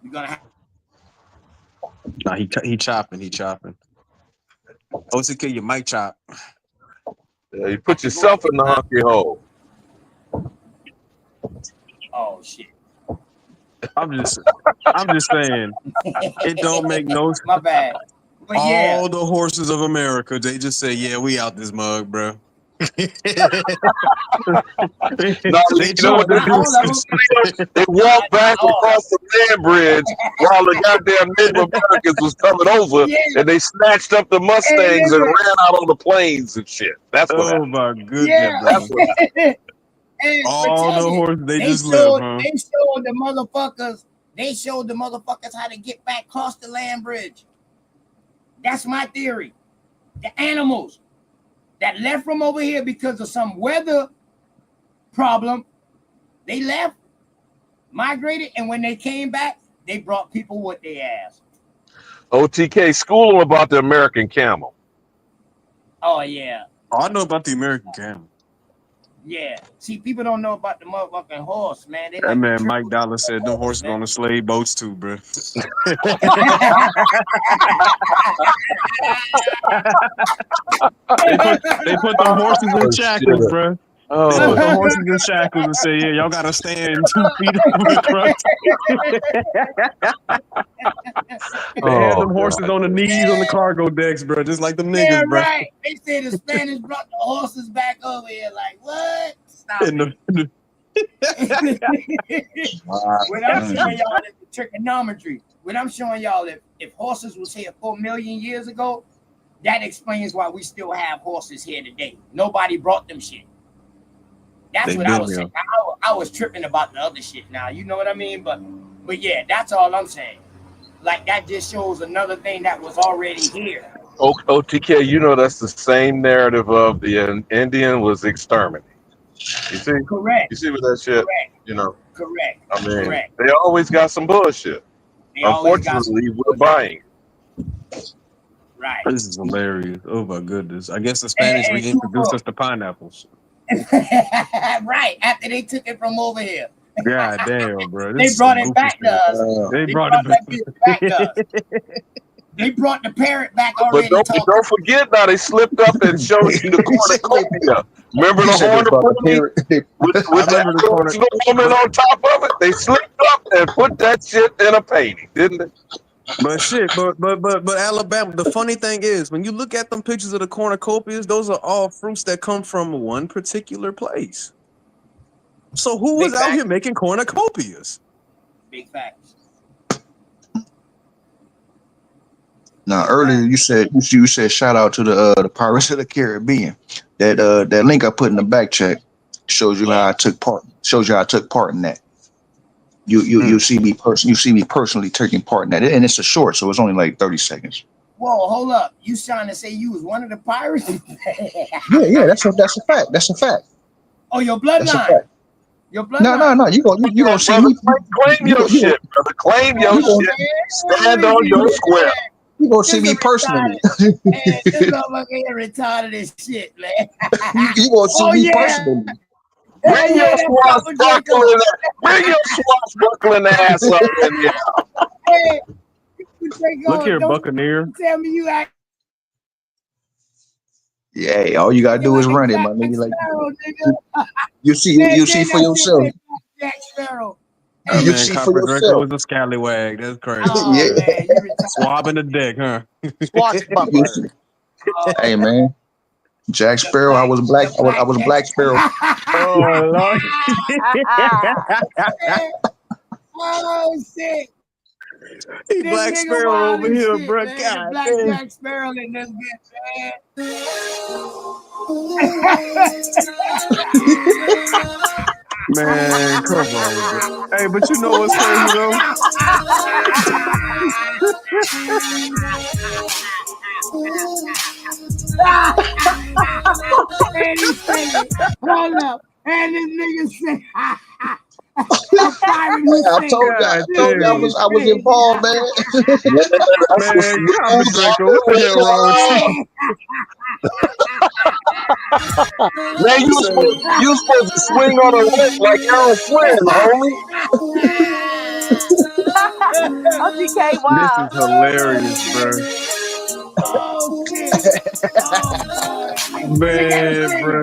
we're gonna have Nah, he chopping. He chopping. OTK, your mic chop. Yeah, you put yourself in the hunky hole. oh shit. I'm just saying. It don't make no. My bad. But All yeah. the horses of America, they just say, "Yeah, we out this mug, bro." No, They you know what trying to they do do? some They walked back across the land bridge while the goddamn Native Americans was coming over, and they snatched up the Mustangs and ran out on the plains and shit. That's what Oh happened. my goodness, Yeah. bro. That's what happened. Hey, All but the check it. horses they just showed, left, huh? They showed the motherfuckers. They showed the motherfuckers how to get back across the land bridge. That's my theory. The animals that left from over here because of some weather problem, they left, migrated, and when they came back, they brought people with their ass. OTK, school them about the American camel. Oh yeah, Oh, I know about the American camel. yeah. See, people don't know about the motherfucking horse, man. They That like to man trip Mike Dollar said them horses, horses man. on the slave boats too, bro. They put them horses in Oh shackles, shit! bro. They put Oh the horses in shackles and say, "Yeah, y'all gotta stand 2 feet over the crust." They had oh them horses god! on the knees on the cargo decks, bro, just like them Yeah, niggas, bro. right. They say the Spanish brought the horses back over here. Like what? Stop In it. When I'm showing y'all the trigonometry, when I'm showing y'all if horses was here 4 million years ago, that explains why we still have horses here today. Nobody brought them shit. That's They what I been was here. saying. I was tripping about the other shit now. You know what I mean? But yeah, that's all I'm saying. Like that just shows another thing that was already here. OTK, you know that's the same narrative of the Indian was exterminated. You see? Correct. You see with that shit? Correct. You know, Correct. I mean, Correct. they always got some bullshit. They always got some Unfortunately, we're buying. right. This is hilarious. Oh my goodness. I guess the Spanish And reintroduced us to pineapples. right. After they took it from over here. God damn, bro. They brought it back to us. They brought that it bitch back to us. They brought the parrot back But already talking. don't forget now, they slipped up and showed you the cornucopia. Remember He the said they horn brought the with parrot. that Aboriginal woman on top of it? They slipped up and put that shit in a painting, didn't they? But shit, but Alabama, the funny thing is when you look at them pictures of the cornucopias, those are all fruits that come from one particular place. So who was Big out facts. here making cornucopias? Big facts. Now earlier you said shout out to the Pirates of the Caribbean. That link I put in the back check shows you how I took part. Shows you how I took part in that. You see me personally taking part in that, and it's a short, so it's only like 30 seconds. Whoa, hold up. You trying to say you was one of the pirates? Yeah, that's a fact. That's a fact. Oh, your That's a bloodline. fact. Your bloodline. No. You gonna see me. Claim your shit, brother. Claim your shit. Stand on your square. You gonna see me personally. Hey, this motherfucker here retarded as shit, man. You gonna see me personally. Bring your swashbuckling ass up in here. Hey, Look here, Buccaneer. Tell me you act Yeah, all you gotta do is run it, my nigga. Like you see for yourself. Jack Sparrow. Oh, You man, see for Copper Draco yourself. is a scallywag. That's crazy. Oh, man, you retarded. Swabbing the dick, huh? Hey man, Jack Sparrow. I was black. I was Black Sparrow. Oh Lord. Oh shit. He This Black nigga Sparrow wild over as here, shit, bro. man. God The Black damn. Jack Sparrow in this bitch, Man, come on, bro. Hey, but you know what's crazy though? And he's singing. Hold up. And this nigga sing. A pirate who I sing. told you I was involved, man. Man, Copper Draco, what the hell wrong with you? Man, you supposed to swing on a rope like Aaron Flynn, homie. OTK, This wow. is hilarious, bro. Oh shit. Man, bro.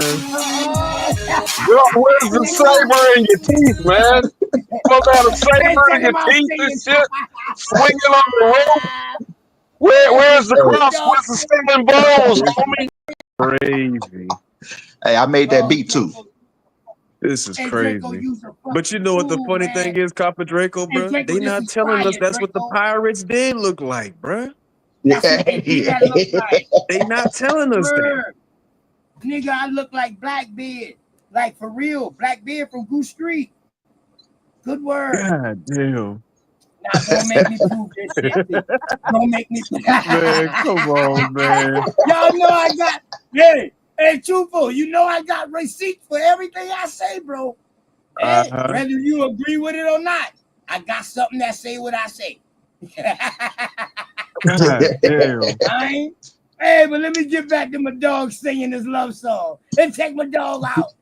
Girl, where's the saber in your teeth, man? You supposed to have a saber in your teeth and shit, swinging on the rope. Where's the cross? Where's the singing bowls, homie? Crazy. Hey, I made that beat too. This is crazy. But you know what the funny thing is, Copper Draco, bro? They not telling us that's what the pirates did look like, bro. They not telling us that. Nigga, I look like Blackbeard. Like for real. Blackbeard from Goose Street. Good word. God damn. Now don't make me prove this shit. Don't make me Man, come on, man. Y'all know I got hey, truthful, you know I got receipts for everything I say, bro. Hey, whether you agree with it or not, I got something that say what I say. God damn. Hey, but let me get back to my dog singing this love song and take my dog out.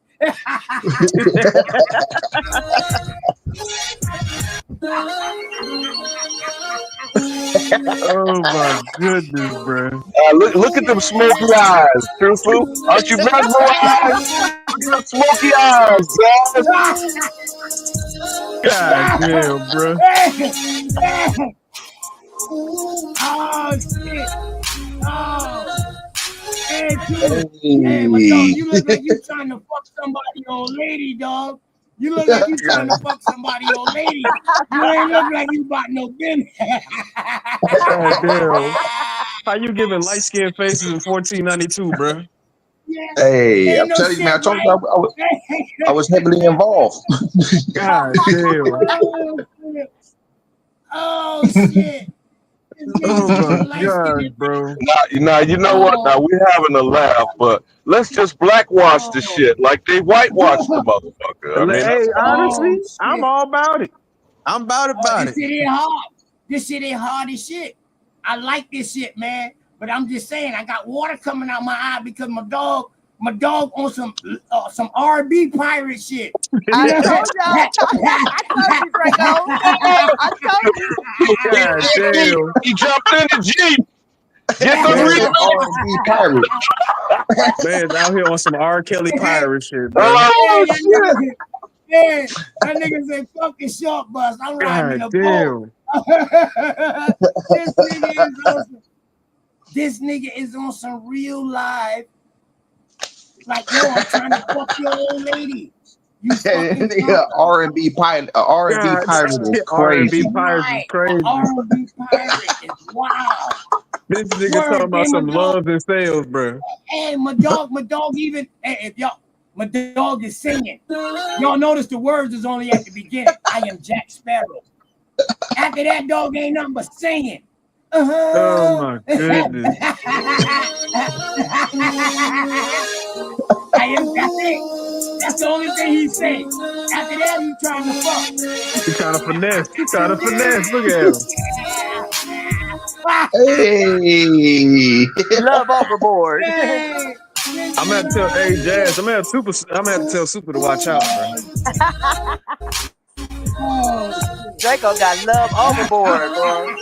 Oh my goodness, bro. Look at them smoky eyes, truthful. Aren't you mesmerized? Look at them smoky eyes, guys. God damn, bro. Oh shit! Oh, hey, dude. Hey, my dog, you look like you trying to fuck somebody old lady, dog. You look like you trying to fuck somebody old lady. You ain't look like you about no business. God damn. How you giving light skinned faces in 1492, bro? Yeah, Hey, ain't I'm no telling you, man. I shit told you right. I was heavily involved. God damn. Oh shit! This Oh nigga my said light God, skinned. bro. Now, you know what? Now we're having a laugh, but let's just blackwash the shit like they whitewashed the motherfucker. I mean, Hey, that's honestly, Oh I'm shit! all about it. I'm about This it. shit ain't hard. This shit ain't hard as shit. I like this shit, man. But I'm just saying, I got water coming out my eye because my dog on some R&B pirate shit. I told y'all. I told you, Draco. I told you. God damn. he jumped in the Jeep. Get the Man Man, said real. R&B pirate. man's out here on some R. Kelly pirate shit, bro. Oh shit! Yeah, that nigga said fucking short bus. I'm riding in God a boat. damn. This nigga is on some real live. Like, yo, I'm trying to fuck your old lady. You fucking Yeah, R&B pirate. R&B God, pirate is R&B crazy. pirates is crazy. R&B pirate is wild. This nigga talking Word, about then my some dog. love and sales, bro. Hey, my dog even. Hey, if y'all, my dog is singing. Y'all notice the words is only at the beginning. I am Jack Sparrow. After that, dog ain't nothing but singing. Oh my goodness. That's it. That's the only thing he said. After that, he trying to fuck. He trying to finesse. He trying to finesse. Look at him. Hey. Love overboard. Hey, I'm gonna have to tell Jazz. I'm gonna have to tell Super to watch out, bro. Draco got love overboard, boy.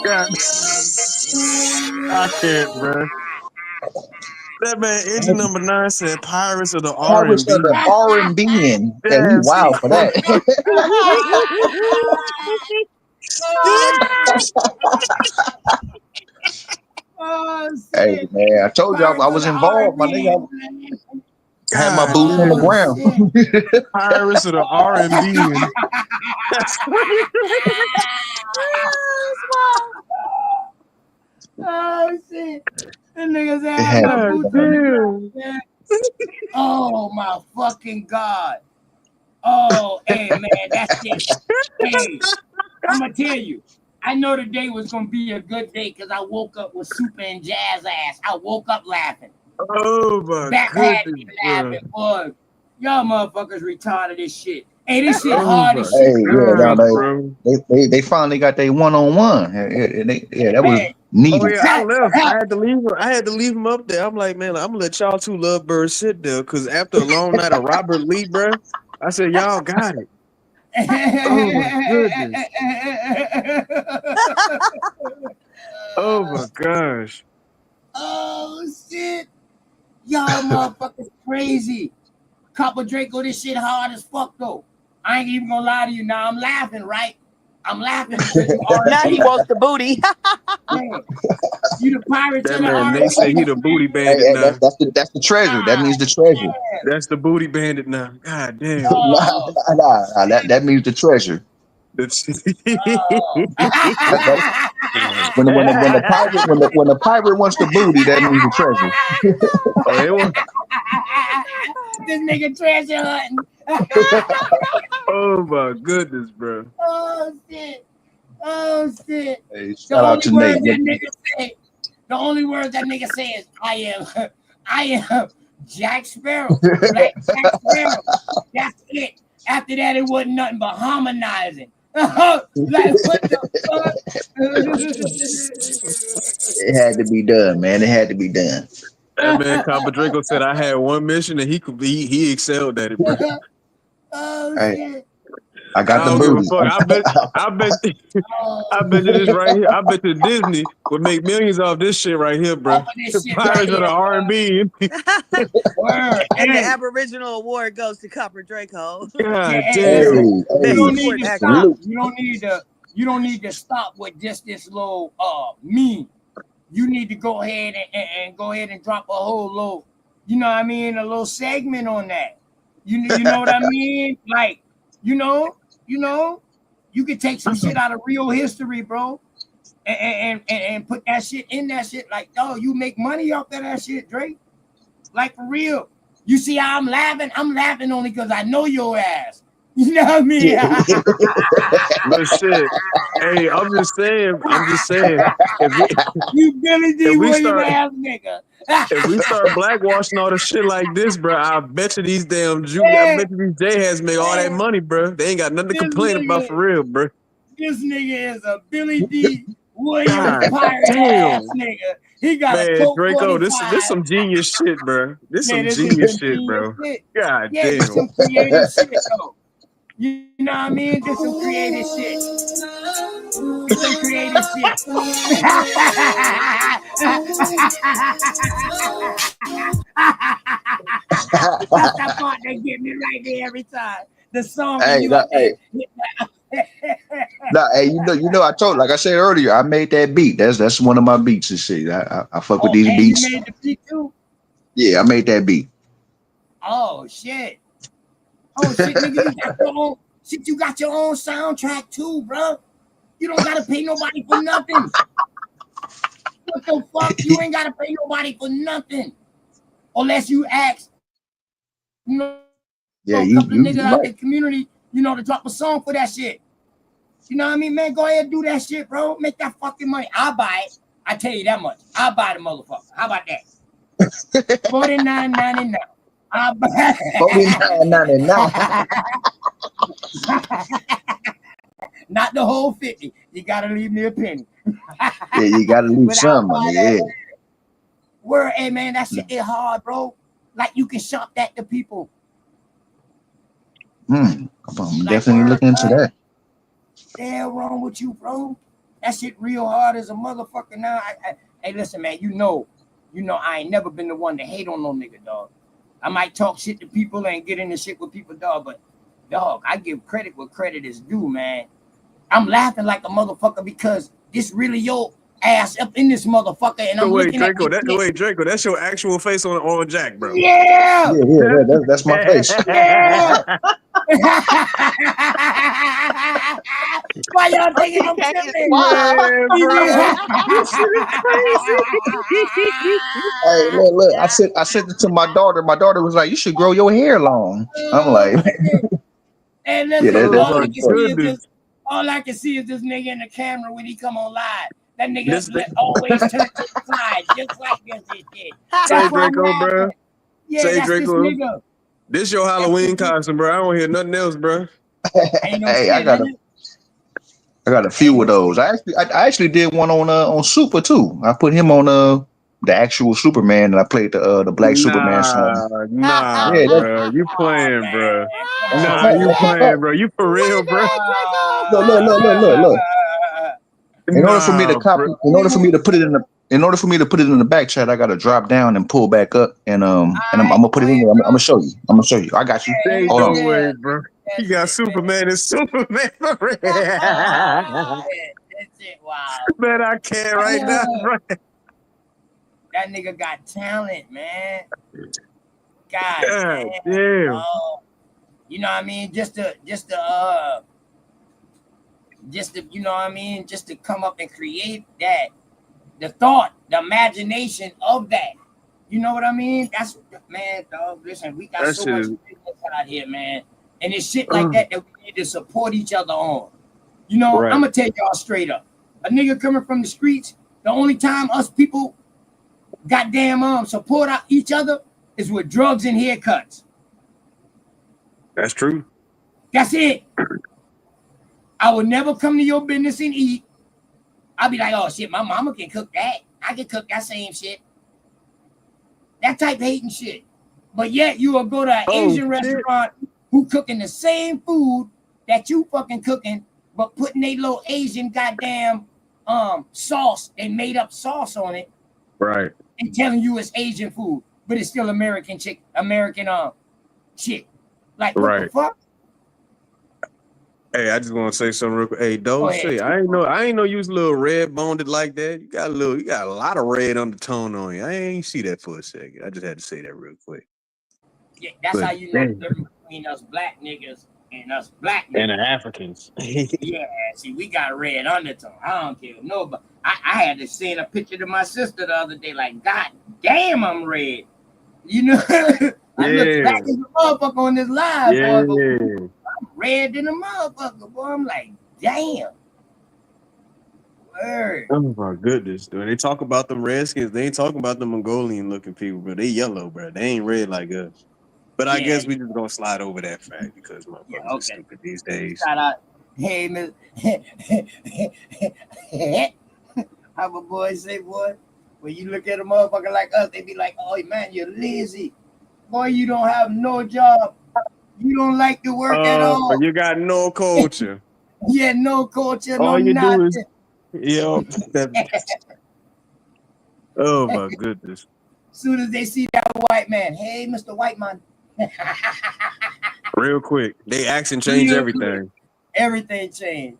God. I can't, bro. That man, engine number 9 said Pirates of the Pirates R&B. of the R&B and yeah, he Yes. wild for that. oh, Hey shit. man, I told you I Pirates of was the involved, my R&B. nigga. I had my God boots on the damn. ground. Pirates of the R&B. That's Oh, shit. That nigga said, I It had my happened, boots on the man. ground, man. Oh, my fucking God. Oh, hey, man, that's it. Hey, I'm going to tell you. I know the day was going to be a good day because I woke up with Super and Jazz ass. I woke up laughing. Oh, my That had goodness, me bro. laughing, boy. Y'all motherfuckers retarded this shit. Hey, this shit Oh, hard my as shit. Hey, yeah, God, no, bro. they finally got their one-on-one. Yeah, that was Man, needed. Oh yeah, I left. I had to leave him up there. I'm like, man, I'm gonna let y'all two lovebirds sit there because after a long night of Robert Lee, bro, I said, y'all got it. Oh my goodness. Oh my gosh. Oh shit. Y'all motherfuckers crazy. Copper Draco, this shit hard as fuck though. I ain't even gonna lie to you. Now I'm laughing, right? I'm laughing because you are. Now he wants the booty. Man, you the pirates That of the man R&B. Nate said he the booty bandit Hey, now. that's the treasure. That means the treasure. That's the booty bandit now. God damn. Oh, That means the treasure. When the pirate wants the booty, that means the treasure. Oh, it was. This nigga treasure hunting. Oh my goodness, bro. Oh shit. Oh shit. Hey, The shout out only to words Nate. that nigga say. The only words that nigga say is I am Jack Sparrow. Black Jack Sparrow. That's it. After that, it wasn't nothing but harmonizing. Like what the fuck? It had to be done, man. It had to be done. That man Copper Draco said I had one mission and he excelled at it, bro. Oh Hey, shit. I got I the don't give a booty. fuck. I bet you this right here. I bet you Disney would make millions off this shit right here, bro. Off of this shit right Pirates of here, the R&B. Word. And the Hey. Aboriginal award goes to Copper Draco. God Yeah, damn. listen, Hey, you don't need to Support stop. salute. You don't need to stop with just this little meme. You need to go ahead and go ahead and drop a whole little, you know what I mean, a little segment on that. You know what I mean? Like, you know, you could take some shit out of real history, bro, and put that shit in that shit. Like, oh, you make money off of that shit, Drake. Like, for real. You see how I'm laughing? I'm laughing only because I know your ass. You know what I mean? But shit. Hey, I'm just saying. You Billy D. If we Williams start ass nigga. if we start blackwashing all the shit like this, bro, I bet you these I bet you these J-heads make all that money, bro. They ain't got nothing to This complain about nigga, for real, bro. this nigga is a Billy D. Williams God pirate damn. ass nigga. He got a Man, Colt Draco, 45. this some genius shit, bro. This Man, some this is genius some shit, genius bro. shit. God Yeah, this damn. some creative shit, though. You know what I mean? This some creative shit. This some creative shit. That's the part that get me right there every time. The song when Hey, you nah, up there. hey, you know, I told, like I said earlier, I made that beat. That's one of my beats and shit. I fuck with Oh, these and you beats. made the beat too? Yeah, I made that beat. Oh shit. Oh shit, nigga, you got your own shit, you got your own soundtrack too, bro. You don't gotta pay nobody for nothing. What the fuck? You ain't gotta pay nobody for nothing. Unless you ask, you know, Yeah, a couple of niggas you out the right. community, you know, to drop a song for that shit. You know what I mean, man? Go ahead and do that shit, bro. Make that fucking money. I'll buy it. I tell you that much. I'll buy the motherfucker. How about that? $49.99. I'll buy $49.99. Not the whole 50. You gotta leave me a penny. Yeah, you gotta leave But I'll some buy money. that. Yeah. Word, hey man, that shit is hard, bro. Like you can shop that to people. I'm Like definitely word, looking into that. the hell wrong with you, bro? That shit real hard as a motherfucker now. Hey, listen, man, you know, I ain't never been the one to hate on no nigga, dog. I might talk shit to people and get into shit with people, dog, but dog, I give credit where credit is due, man. I'm laughing like a motherfucker because this really your ass up in this motherfucker, and So I'm wait, looking at this shit. Draco, that's your actual face on Jack, bro. Yeah. Yeah, that's my face. Yeah. Why y'all thinking I'm tripping? Man, bro. This shit is crazy. Hey, look, I said it to my daughter. My daughter was like, "You should grow your hair long." I'm like, And "Yeah, listen, Oh that's my pretty funny." all I can see is this nigga in the camera when he come on live. That nigga This always turn to the side, just like this and shit. say That's why I'm Draco, bro. laughing. Yeah, Say that's Draco. this nigga. This your Halloween costume, bro. I don't hear nothing else, bro. Ain't no Hey, shit, I got a few of those. I actually did one on Super too. I put him on the actual Superman, and I played the Black Superman song. Nah, Yeah, bro. You playing, bro. Nah, you playing, bro. You for real, bro. look. In order for me to Nah, bro. copy, in order for me to put it in the back chat, I got to drop down and pull back up, and I'm gonna put it in there. I'm gonna show you. I got you. Ain't Hold no on. way, bro. You got Superman and Superman for real. That's it. Wow. Man, I can't right now, bro. That nigga got talent, man. God God damn. damn. You know what I mean? Just to you know what I mean? Just to come up and create that, the thought, the imagination of that. You know what I mean? That's, man, dog. Listen, we got That so shit much is business out here, man. And it's shit like that we need to support each other on. You know, right. I'm gonna tell y'all straight up. A nigga coming from the streets, the only time us people goddamn support each other is with drugs and haircuts. That's true. That's it. I would never come to your business and eat. I'd be like, oh shit, my mama can cook that. I can cook that same shit. That type of hating shit. But yet you will go to an Asian restaurant who cooking the same food that you fucking cooking, but putting a little Asian goddamn sauce, they made up sauce on it, Right. and telling you it's Asian food, but it's still American shit. Like what Right. the fuck? Hey, I just want to say something real quick. Hey, Go don't ahead. say I ain't know you was a little red boned like that. You got a lot of red undertone on you. I ain't see that for a second. I just had to say that real quick. Yeah, that's But how you know the damn. difference between us black niggas and us black niggas. And the Africans. Yeah, see, we got a red undertone. I don't care. No, but I had to send a picture to my sister the other day, like, God damn, I'm red. You know, I look black as a motherfucker on this live, boy, but I'm red than a motherfucker, boy. I'm like, damn. Word. Oh my goodness, dude. They talk about them Redskins. They ain't talking about the Mongolian looking people, bro. They yellow, bro. They ain't red like us. But I guess we just gonna slide over that fact because motherfuckers are stupid these days. Shout out, hey, Miss. How my boy say, boy? When you look at a motherfucker like us, they be like, oh man, you're lazy. Boy, you don't have no job. You don't like to work at all. You got no culture. Yeah, no culture, All no you nothing. do is oh my goodness. Soon as they see that white man, hey, Mr. White Man. Real quick. They accent change everything. Everything changed.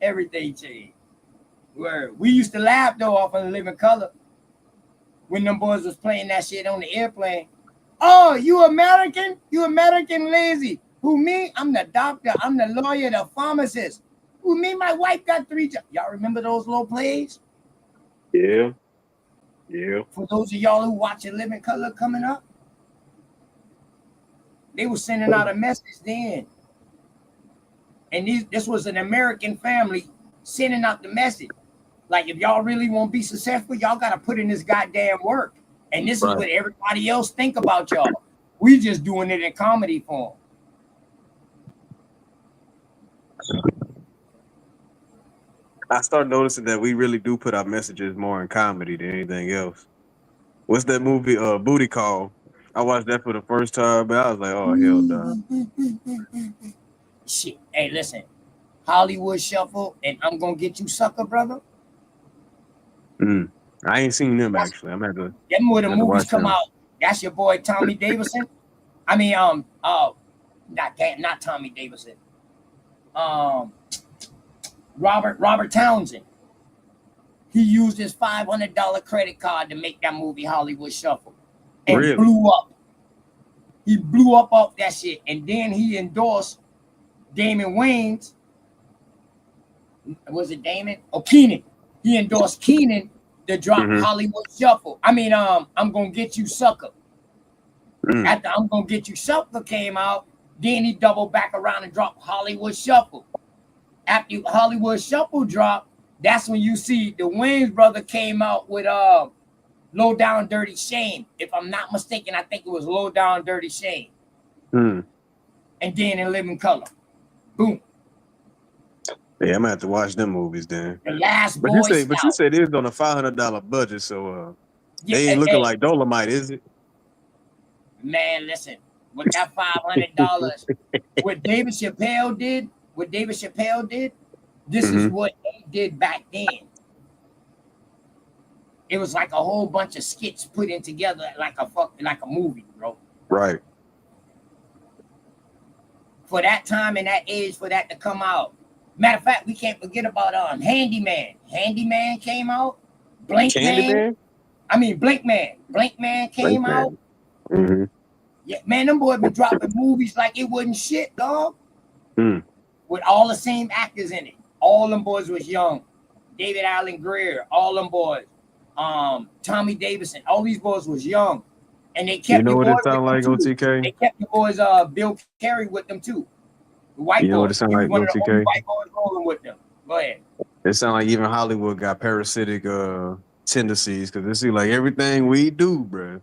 Everything changed. Word. We used to laugh though off of Living Color when them boys was playing that shit on the airplane. Oh, you American? You American lazy. Who, me? I'm the doctor. I'm the lawyer, the pharmacist. Who, me? My wife got 3 jobs. Y'all remember those little plays? Yeah. Yeah. For those of y'all who watching Living Color coming up, they were sending out a message then. And this was an American family sending out the message. Like, if y'all really want to be successful, y'all got to put in this goddamn work. And this is what everybody else think about y'all. We just doing it in comedy form. I start noticing that we really do put our messages more in comedy than anything else. What's that movie, Booty Call? I watched that for the first time, but I was like, oh, hell no. Shit. Hey, listen. Hollywood Shuffle and I'm Gonna Get You Sucker, brother. I ain't seen them, actually. I'm going to them where the movies come out. That's your boy, Tommy Davidson. I mean, not Tommy Davidson. Robert Townsend. He used his $500 credit card to make that movie Hollywood Shuffle, and blew up. He blew up off that shit, and then he endorsed Damon Wayans. Was it Damon? Oh, Keenan. He endorsed Keenan to drop Hollywood Shuffle. I mean, I'm Gonna Get You Sucker. After I'm Gonna Get You Sucker came out, then he doubled back around and dropped Hollywood Shuffle. After Hollywood Shuffle dropped, that's when you see the Wayans brother came out with Low Down Dirty Shame. If I'm not mistaken, I think it was Low Down Dirty Shame. And then in Living Color. Boom. Yeah, I'm gonna have to watch them movies then. The Last But Boy you Scout. said it was on a $500 budget, so they ain't looking like Dolomite, is it? Man, listen, with that $500, what David Chappelle did, this is what they did back then. It was like a whole bunch of skits put in together like a movie, bro. Right. For that time and that age, for that to come out. Matter of fact, we can't forget about Handyman. Handyman came out. Blinkman. Blinkman came out. Yeah, man, them boys been dropping movies like it wasn't shit, dog. With all the same actors in it. All them boys was young. David Allen Greer, all them boys. Tommy Davidson, all these boys was young. And they kept you know what it sound like, OTK? They kept the boys Bill Carey with them too. The white you know boys. what it sound He was like, one of the only OTK? white boys rolling with them. Go ahead. It sound like even Hollywood got parasitic tendencies because it seems like everything we do, bro.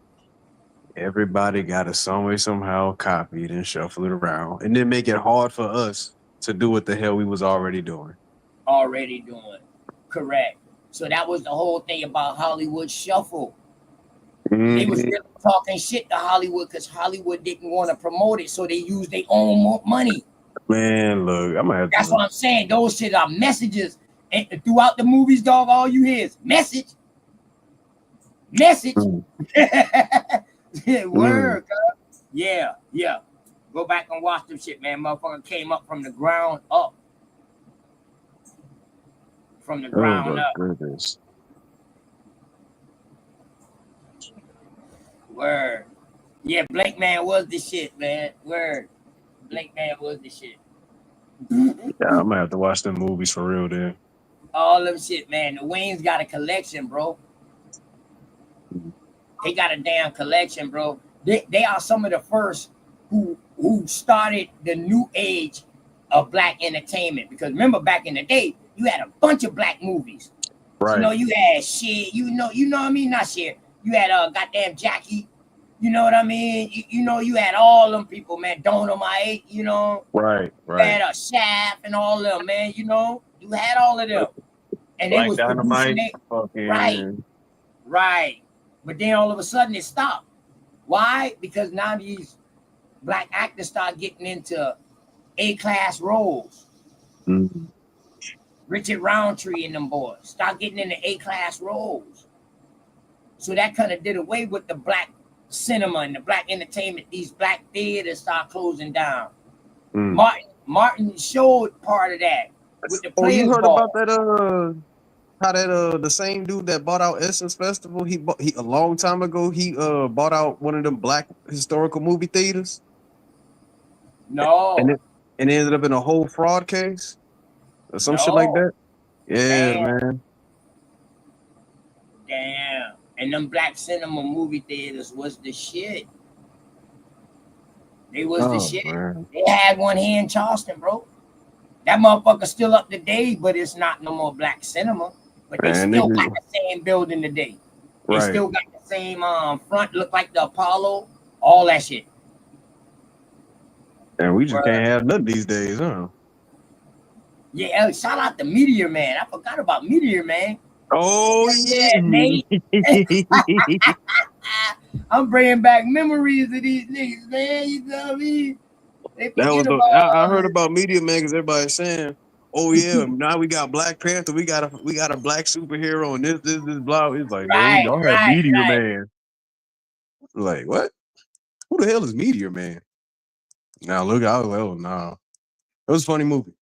Everybody got to some way, somehow copy it and shuffle it around and then make it hard for us to do what the hell we was already doing. Correct. So that was the whole thing about Hollywood Shuffle. They was Mhm. really talking shit to Hollywood because Hollywood didn't want to promote it, so they used their own money. Man, look, I'm gonna have That's to. what I'm saying. Those shit are messages. And throughout the movies, dog, all you hear is message. Message. Mm. Word, cuz. Yeah. Go back and watch them shit, man. Motherfucker came up from the ground up. From the Oh ground my up. goodness. Word. Yeah, Blake Man was the shit, man. Word. Blake Man was the shit. Yeah, I'm gonna have to watch them movies for real then. All them shit, man. The Waynes got a collection, bro. They got a damn collection, bro. They are some of the first who started the new age of black entertainment. Because remember back in the day, you had a bunch of black movies. Right. You know, you had shit, you know what I mean? Not shit. You had goddamn Jackie. You know what I mean? You know, you had all them people, man. Dynamite, you know. Right. You had a Shaft and all of them, man. You know, you had all of them. And they Black was producing Dynamite. it. Fucking. Right. But then all of a sudden it stopped. Why? Because now these black actors start getting into A-class roles. Mhm. Richard Roundtree and them boys start getting into A-class roles. So that kind of did away with the black cinema and the black entertainment. These black theaters start closing down. Mm. Martin showed part of that with the Oh, you Players heard Ball. about that? How that the same dude that bought out Essence Festival, he a long time ago he bought out one of them black historical movie theaters. No. And it ended up in a whole fraud case or some shit like that. Yeah, man. Damn. And them black cinema movie theaters was the shit. They was the Oh shit. man. They had one here in Charleston, bro. That motherfucker's still up to date, but it's not no more black cinema. But they Man, still niggas, got the same building today. They right. still got the same front, look like the Apollo, all that shit. And we just Word. can't have none these days, huh? Yeah, shout out to Meteor Man. I forgot about Meteor Man. Oh yeah, Nate. I'm bringing back memories of these niggas, man. You know what I mean? They That was forget the about I heard about Media Man because everybody's saying, "Oh yeah, now we got Black Panther, we got a black superhero, and this blah." It's like, man, right. y'all have Meteor Man. Like what? Who the hell is Meteor Man? Now look, I was like, oh no, it was a funny movie.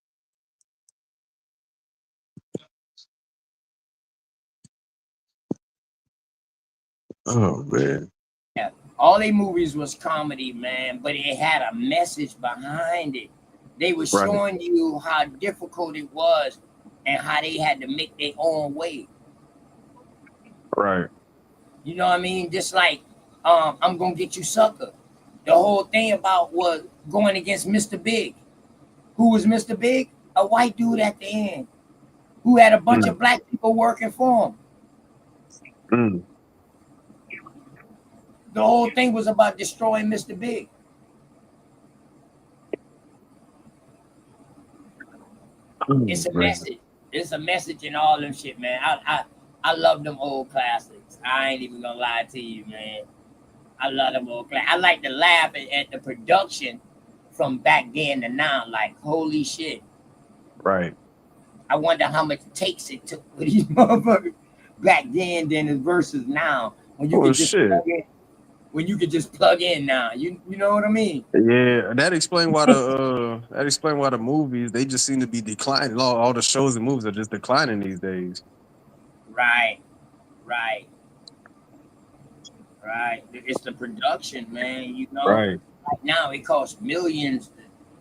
Oh man. Yeah, all they movies was comedy, man, but it had a message behind it. They were Right. showing you how difficult it was and how they had to make their own way. Right. You know what I mean? Just like I'm Gonna Get You Sucker. The whole thing about was going against Mr. Big. Who was Mr. Big? A white dude at the end who had a bunch of black people working for him. Mm. The whole thing was about destroying Mr. Big. It's a message. It's a message in all them shit, man. I love them old classics. I ain't even gonna lie to you, man. I love them old classics. I like to laugh at the production from back then to now. Like, holy shit. Right. I wonder how much takes it took for these motherfuckers back then versus now. When you could just plug in. When you could just plug in now. You know what I mean? Yeah, that explains why the movies they just seem to be declining. All the shows and movies are just declining these days. Right. It's the production, man. You know, Right. Like now it costs millions.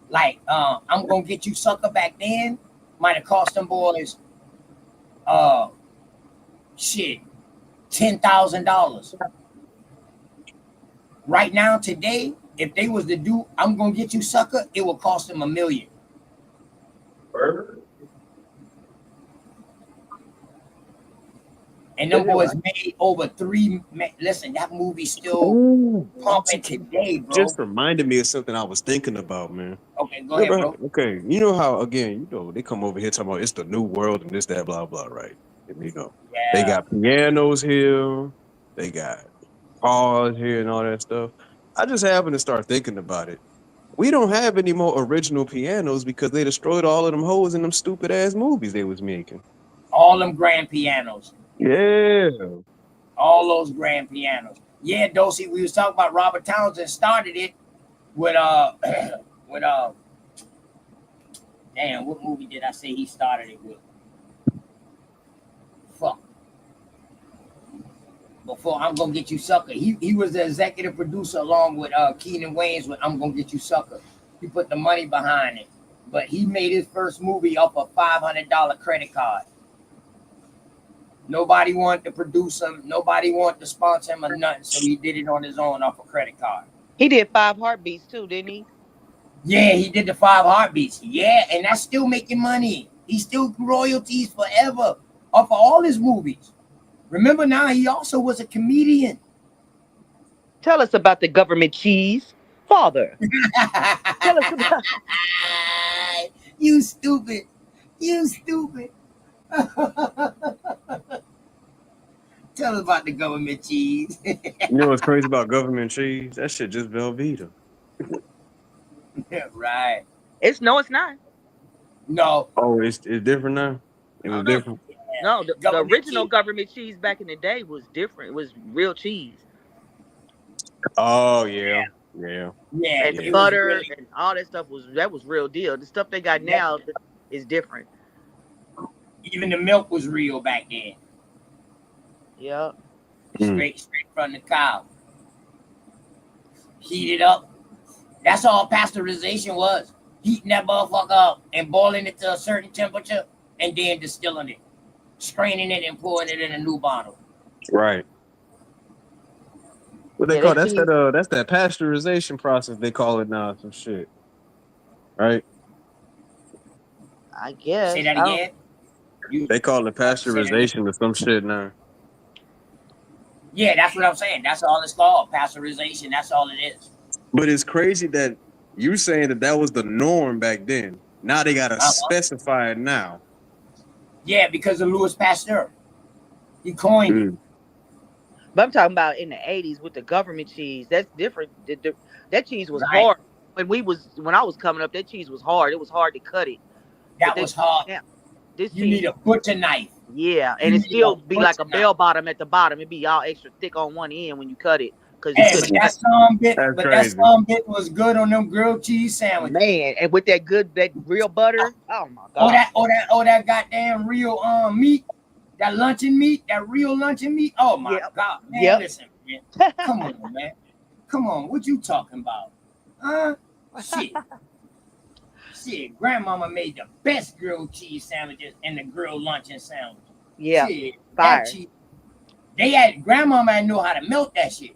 Like I'm Gonna Get You Sucker back then might have cost them boys $10,000. Right now, today, if they was to do I'm Gonna Get You Sucker, it will cost them $1 million. And them Yeah. boys made over listen, that movie still Ooh, pumping today, bro. just reminded me of something I was thinking about, man. Okay, go ahead, bro. Okay, you know how again, they come over here talking about it's the new world and this, that, blah, blah, right? And they Yeah. got pianos here, they got cars here and all that stuff. I just happened to start thinking about it. We don't have any more original pianos because they destroyed all of them hoes in them stupid ass movies they was making. All them grand pianos. Yeah. All those grand pianos. Yeah, Dosey, we was talking about Robert Townsend started it with with damn, what movie did I say he started it with? Fuck. Before I'm Gonna Get You Sucker. He was the executive producer along with Keenan Wayans with I'm Gonna Get You Sucker. He put the money behind it. But he made his first movie off a $500 credit card. Nobody wanted to produce him. Nobody wanted to sponsor him or nothing. So he did it on his own off a credit card. He did 5 Heartbeats too, didn't he? Yeah, he did the 5 Heartbeats. Yeah, and that's still making money. He still royalties forever off of all his movies. Remember now, he also was a comedian. Tell us about the government cheese, Father. Tell us about. You stupid. You stupid. Tell us about the government cheese. You know what's crazy about government cheese? That shit just Velveeta. Right. It's not. No. Oh, it's different now? It was different? No, the original government cheese back in the day was different. It was real cheese. Oh, yeah. Yeah. Yeah. And the butter and all that stuff was real deal. The stuff they got now is different. Even the milk was real back then. Yeah. Straight from the cow. Heat it up. That's all pasteurization was. Heating that motherfucker up and boiling it to a certain temperature and then distilling it. Straining it and pouring it in a new bottle. Right. What they call that's that pasteurization process they call it now, some shit. Right? I guess. Say that again. They call it pasteurization or some shit now. Yeah, that's what I'm saying. That's all it's called. Pasteurization. That's all it is. But it's crazy that you saying that was the norm back then. Now they gotta specify it now. Yeah, because of Louis Pasteur. He coined it. But I'm talking about in the 80s with the government cheese. That's different. That cheese was hard. When I was coming up, that cheese was hard. It was hard to cut it. That was hard. Yeah, you need a butcher knife. Yeah, and it still be like a bell bottom at the bottom. It'd be all extra thick on one end when you cut it. That some bit was good on them grilled cheese sandwiches. Man, and with that real butter. Oh my god. That goddamn real meat. That luncheon meat, that real luncheon meat. Oh my god, man! Listen, man. Come on, man. Come on, what you talking about? Huh? Shit. Grandmama made the best grilled cheese sandwiches and the grilled luncheon sandwich. Yeah, shit, fire. Grandmama know how to melt that shit.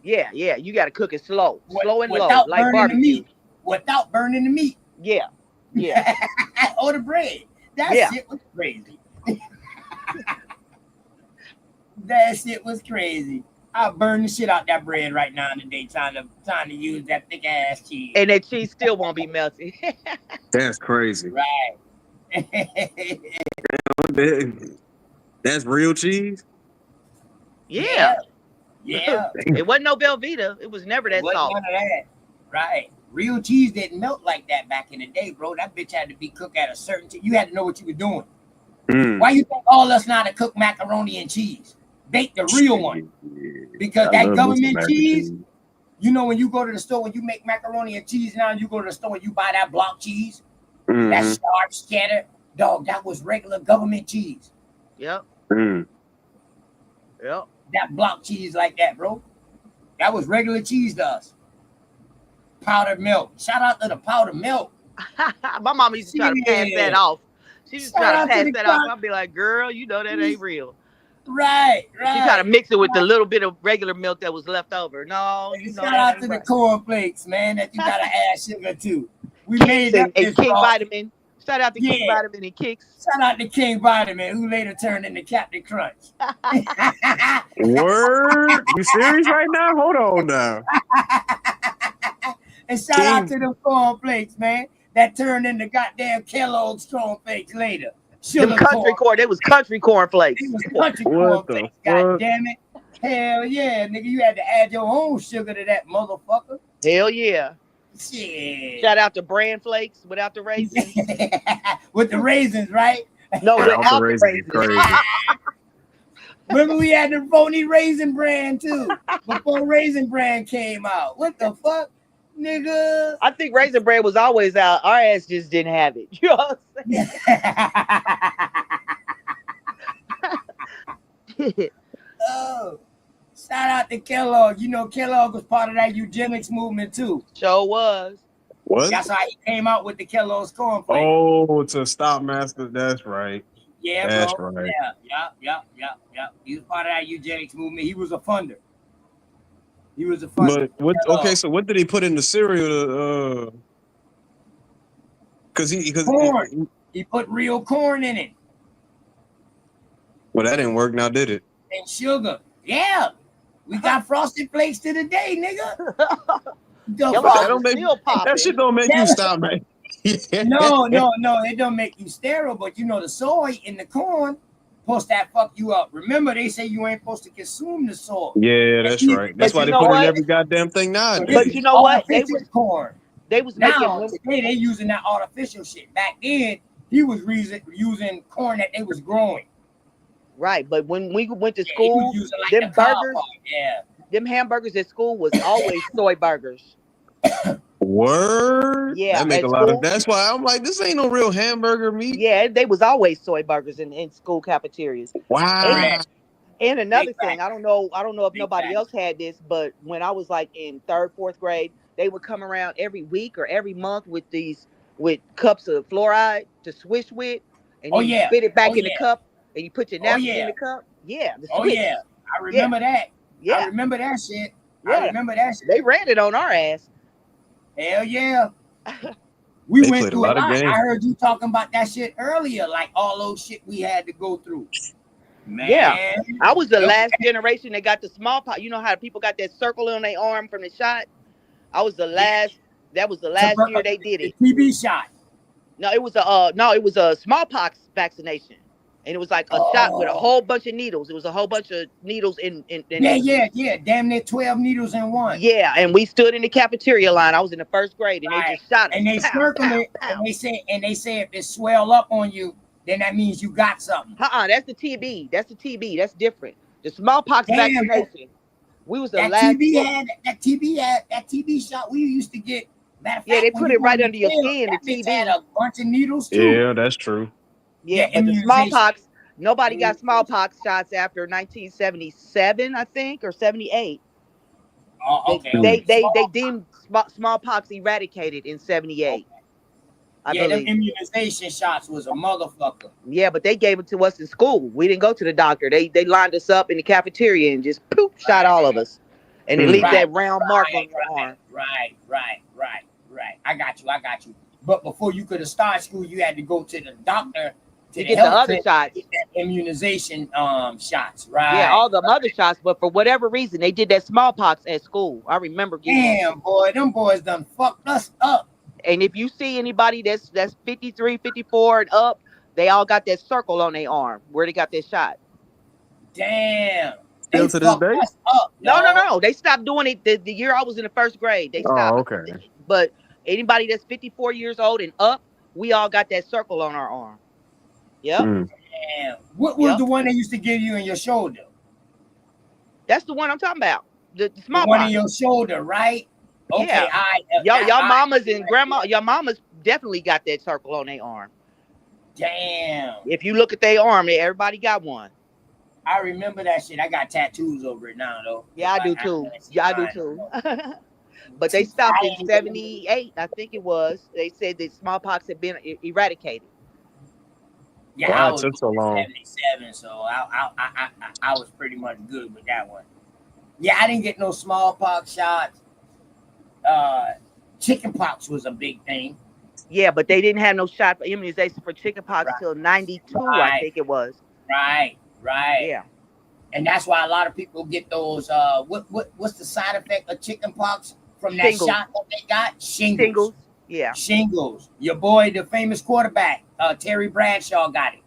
Yeah, you got to cook it slow and low, without like burning barbecue. the meat. Without burning the meat. Yeah. Or the bread. That shit was crazy. That shit was crazy. I'll burn the shit out that bread right now in the day trying to use that thick ass cheese. And that cheese still won't be melted. That's crazy. Right. That's real cheese? Yeah. It wasn't no Velveeta. It was never that soft. None of that. Right. Real cheese didn't melt like that back in the day, bro. That bitch had to be cooked at a certain you had to know what you were doing. Why you think all us know how to cook macaroni and cheese? Bake the real one. Because that government cheese, you know, when you go to the store, when you make macaroni and cheese now, you go to the store and you buy that block cheese, that starch cheddar, dog, that was regular government cheese. Yep. Yep. That block cheese like that, bro. That was regular cheese to us. Powdered milk. Shout out to the powdered milk. My mama used to try to pass that off. She used to try to pass that off. I'd be like, girl, you know that ain't real. Right. She tried to mix it with the little bit of regular milk that was left over. No, you know shout out to the cornflakes, man, that you gotta add sugar to. We made that and King Vitamin. Shout out to King Yeah. Vitamin and Kicks. Shout out to King Vitamin, who later turned into Captain Crunch. Word? You serious right now? Hold on now. And shout out King, to the cornflakes, man, that turned into goddamn Kellogg's cornflakes later. Them Sugar country corn. corn. They was country cornflakes. It was country what the cornflakes, god fuck? damn it. Hell yeah, nigga, you had to add your own sugar to that motherfucker. Hell yeah. Shit. Shout out to bran flakes without the raisins. With the raisins, right? No, Without the without the raisins, raisins. crazy. Remember we had the phony Raisin Bran too before Raisin Bran came out. What the fuck, nigga? I think Raisin Bran was always out. Our ass just didn't have it. You know what I'm saying? Oh, shout out to Kellogg. You know Kellogg was part of that eugenics movement too. Sure was. What? That's how he came out with the Kellogg's cornflakes. Oh, to stop master. That's right. Yeah, That's bro. right. Yeah. He was part of that eugenics movement. He was a funder. But what? Okay, so what did he put in the cereal? To, corn. He put real corn in it well, that didn't work. Now did it? and sugar. Yeah, we got Frosted Flakes to the day, nigga. That shit don't make you stop, man. No, it don't make you sterile, but you know the soy in the corn supposed to fuck you up. Remember, they say you ain't supposed to consume the soy. Yeah, that's right. That's why they put in every goddamn thing now. But you know what? They was corn. They was now making today they using that artificial shit. Back then, he was using corn that they was growing. Right, but when we went to school, like them the cow burgers, part, yeah. them hamburgers at school was always soy burgers. Word. Yeah, that make at a lot school. of. That's why I'm like, this ain't no real hamburger meat. Yeah, they was always soy burgers in school cafeterias. Wow. And another thing, I don't know if nobody else had this, but when I was like in 3rd, 4th grade, they would come around every week or every month with cups of fluoride to swish with, and then you spit it back in the cup, and you put your napkin in the cup. Yeah. The switch. I remember that. Yeah. I remember that shit. Yeah. I remember that shit. They ran it on our ass. Hell yeah. We They went played a through lot of games. I heard you talking about that shit earlier, like all those shit we had to go through. Man. Yeah. I was the last generation that got the smallpox. You know how people got that circle on their arm from the shot? I was the last. That was the last year they did it. TB shot. No, it was a smallpox vaccination. And it was like a shot with a whole bunch of needles. It was a whole bunch of needles in Yeah. Damn near 12 needles in one. Yeah, and we stood in the cafeteria line. I was in the 1st grade, and they just shot us. And they circle it, and they say if it swell up on you, then that means you got something. That's the TB. That's the TB. That's different. The smallpox vaccination. We was the that last. That TB shot we used to get. Yeah, they put it right under your skin. The TB had a bunch of needles too. Yeah, that's true. Yeah, but the smallpox, nobody got smallpox shots after 1977, I think, or 78. Oh, okay. They deemed smallpox eradicated in 78. I them believe. immunization shots was a motherfucker. Yeah, but they gave it to us in school. We didn't go to the doctor. They lined us up in the cafeteria and just shot all of us. And they leave that round mark on your arm. Right. I got you. But before you could have started school, you had to go to the doctor to get the other shots. Get that immunization shots, right? Yeah, all the other shots, but for whatever reason, they did that smallpox at school. I remember getting Damn, boy, them boys done fucked us up. And if you see anybody that's 53, 54 and up, they all got that circle on their arm where they got that shot. Damn. Still to this day? No. They stopped doing it the year I was in the 1st grade. They stopped. Oh, okay. But anybody that's 54 years old and up, we all got that circle on our arm. Yep. Damn. What was the one they used to give you in your shoulder? That's the one I'm talking about. The smallpox. The one in your shoulder, right? Okay, yeah. Y'all mamas and grandma, your mamas definitely got that circle on their arm. Damn. If you look at their arm, everybody got one. I remember that shit. I got tattoos over it now, though. Yeah, I do too. But they stopped in 78, I think it was. They said that smallpox had been eradicated. Yeah, wow, I was it took so long. 77, so I was pretty much good with that one. Yeah, I didn't get no smallpox shots. Chicken pox was a big thing. Yeah, but they didn't have no shot for immunization for chickenpox Right, till 92, I right, think it was. right, right. Yeah. And that's why a lot of people get those. What's the side effect of chickenpox from that Shingles. shot that they got? Shingles. Shingles. Yeah. Shingles. Your boy, the famous quarterback, Terry Bradshaw, got it.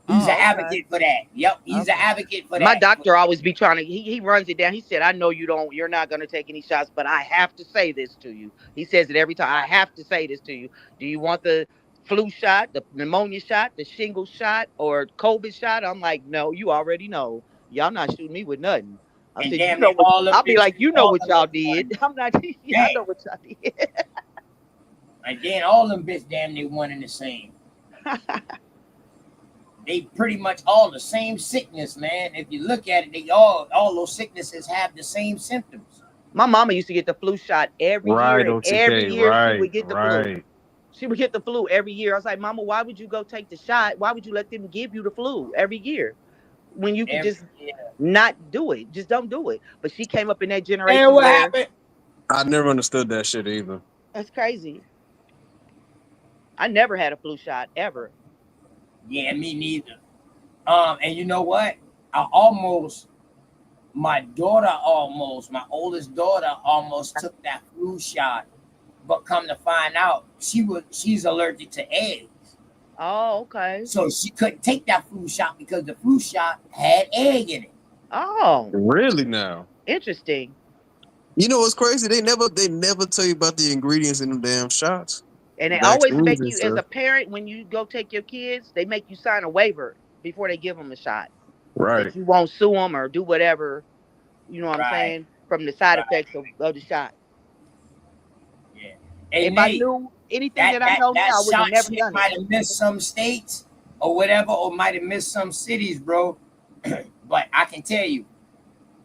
He's an Oh, okay. advocate for that. Yep, he's an advocate for My that. doctor always be trying to. He runs it down. He said, "I know you're not going to take any shots, but I have to say this to you." He says it every time. I have to say this to you. Do you want the flu shot, the pneumonia shot, the shingles shot, or COVID shot? I'm like, no, you already know. Y'all not shooting me with nothing. I And said, you damn know near what? all them I'll be like, bitches, you know all what them y'all bitches did. won. I'm not. I know what y'all did. And then all them bitches damn near one and the same. They pretty much all the same sickness, man. If you look at it, they all those sicknesses have the same symptoms. My mama used to get the flu shot every year, Right, and every OTK. year she Right, would get the flu. right. She would get the flu every year. I was like, Mama, why would you go take the shot? Why would you let them give you the flu every year when you could Every just year. not do it? Just don't do it. But she came up in that And generation what where happened? I never understood that shit either. that's crazy. I never had a flu shot ever. Yeah, me neither. And you know what? My oldest daughter almost took that flu shot, but come to find out, she's allergic to eggs. Oh, okay. So she couldn't take that flu shot because the flu shot had egg in it. Oh, Really now? interesting. You know what's crazy? They never tell you about the ingredients in them damn shots. And they always Vaccines make and you, as a stuff. parent, when you go take your kids, they make you sign a waiver before they give them a shot Right. that you won't sue them or do whatever. You know what I'm Right, saying? From the side right. effects of the shot. Yeah. Hey If I Nate, knew anything that I that know that now, I would have shot never shit done it. might have missed some states or whatever, or might have missed some cities, bro. But I can tell you,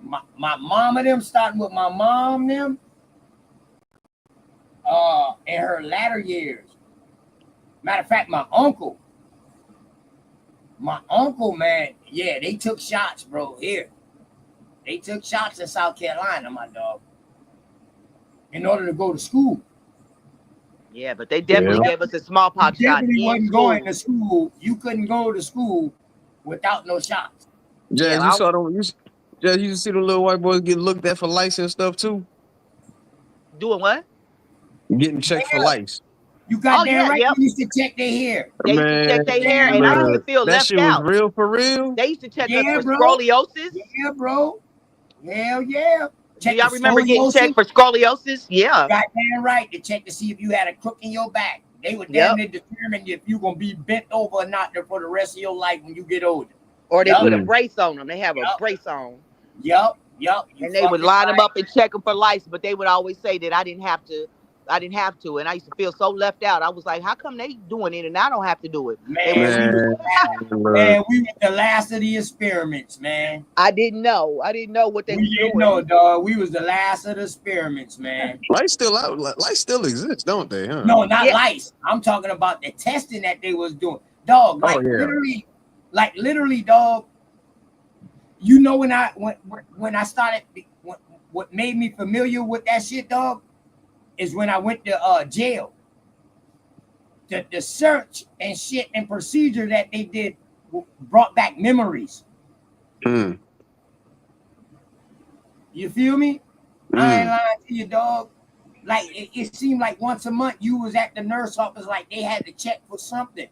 my mom and them, starting with my mom them, in her latter years. Matter of fact, my uncle, man, yeah, they took shots, bro. Here, they took shots in South Carolina, my dog, in order to go to school. Yeah, but they Yeah. definitely gave us a smallpox You shot definitely in wasn't going to school. school. You couldn't go to school without no shots. Yeah, Jazz, you saw them. Jazz, you see the little white boys get looked at for lice and stuff too. doing what? Getting checked for Yeah, lice. you Oh goddamn yeah, right. yep. They used to check their hair. They used to check their hair, Damn and I used to right. Look, feel that left shit was out. real for real. They used to check us Yeah, for bro. scoliosis. Yeah, bro. Hell yeah. Do Check y'all the remember getting scoliosis. checked for scoliosis? Yeah. Goddamn right. To check to see if you had a crook in your back. They would Yep. damn near determine if you're gonna be bent over or not for the rest of your life when you get older. Or they Yup. put a brace on them. They have a Yup. brace on, Yup. You and they would fucking line them right. up and check them for lice. But they would always say that I didn't have to. And I used to feel so left out. I was like, how come they doing it and I don't have to do it? They Man, would, we was Man, look. man, we were the last of the experiments, man. I didn't know what they We was didn't doing. know, dog. We was the last of the experiments, man. Lice still out. Lice still exists, don't they? Huh? No, not Yeah. lice. I'm talking about the testing that they was doing. Dog, Oh yeah. literally, dog. You know when I started, what made me familiar with that shit, dog, is when I went to jail. The search and shit and procedure that they did brought back memories. Mm. You feel me? I ain't Mm. lying to you, dog. Like it seemed like once a month you was at the nurse office, like they had to check for something.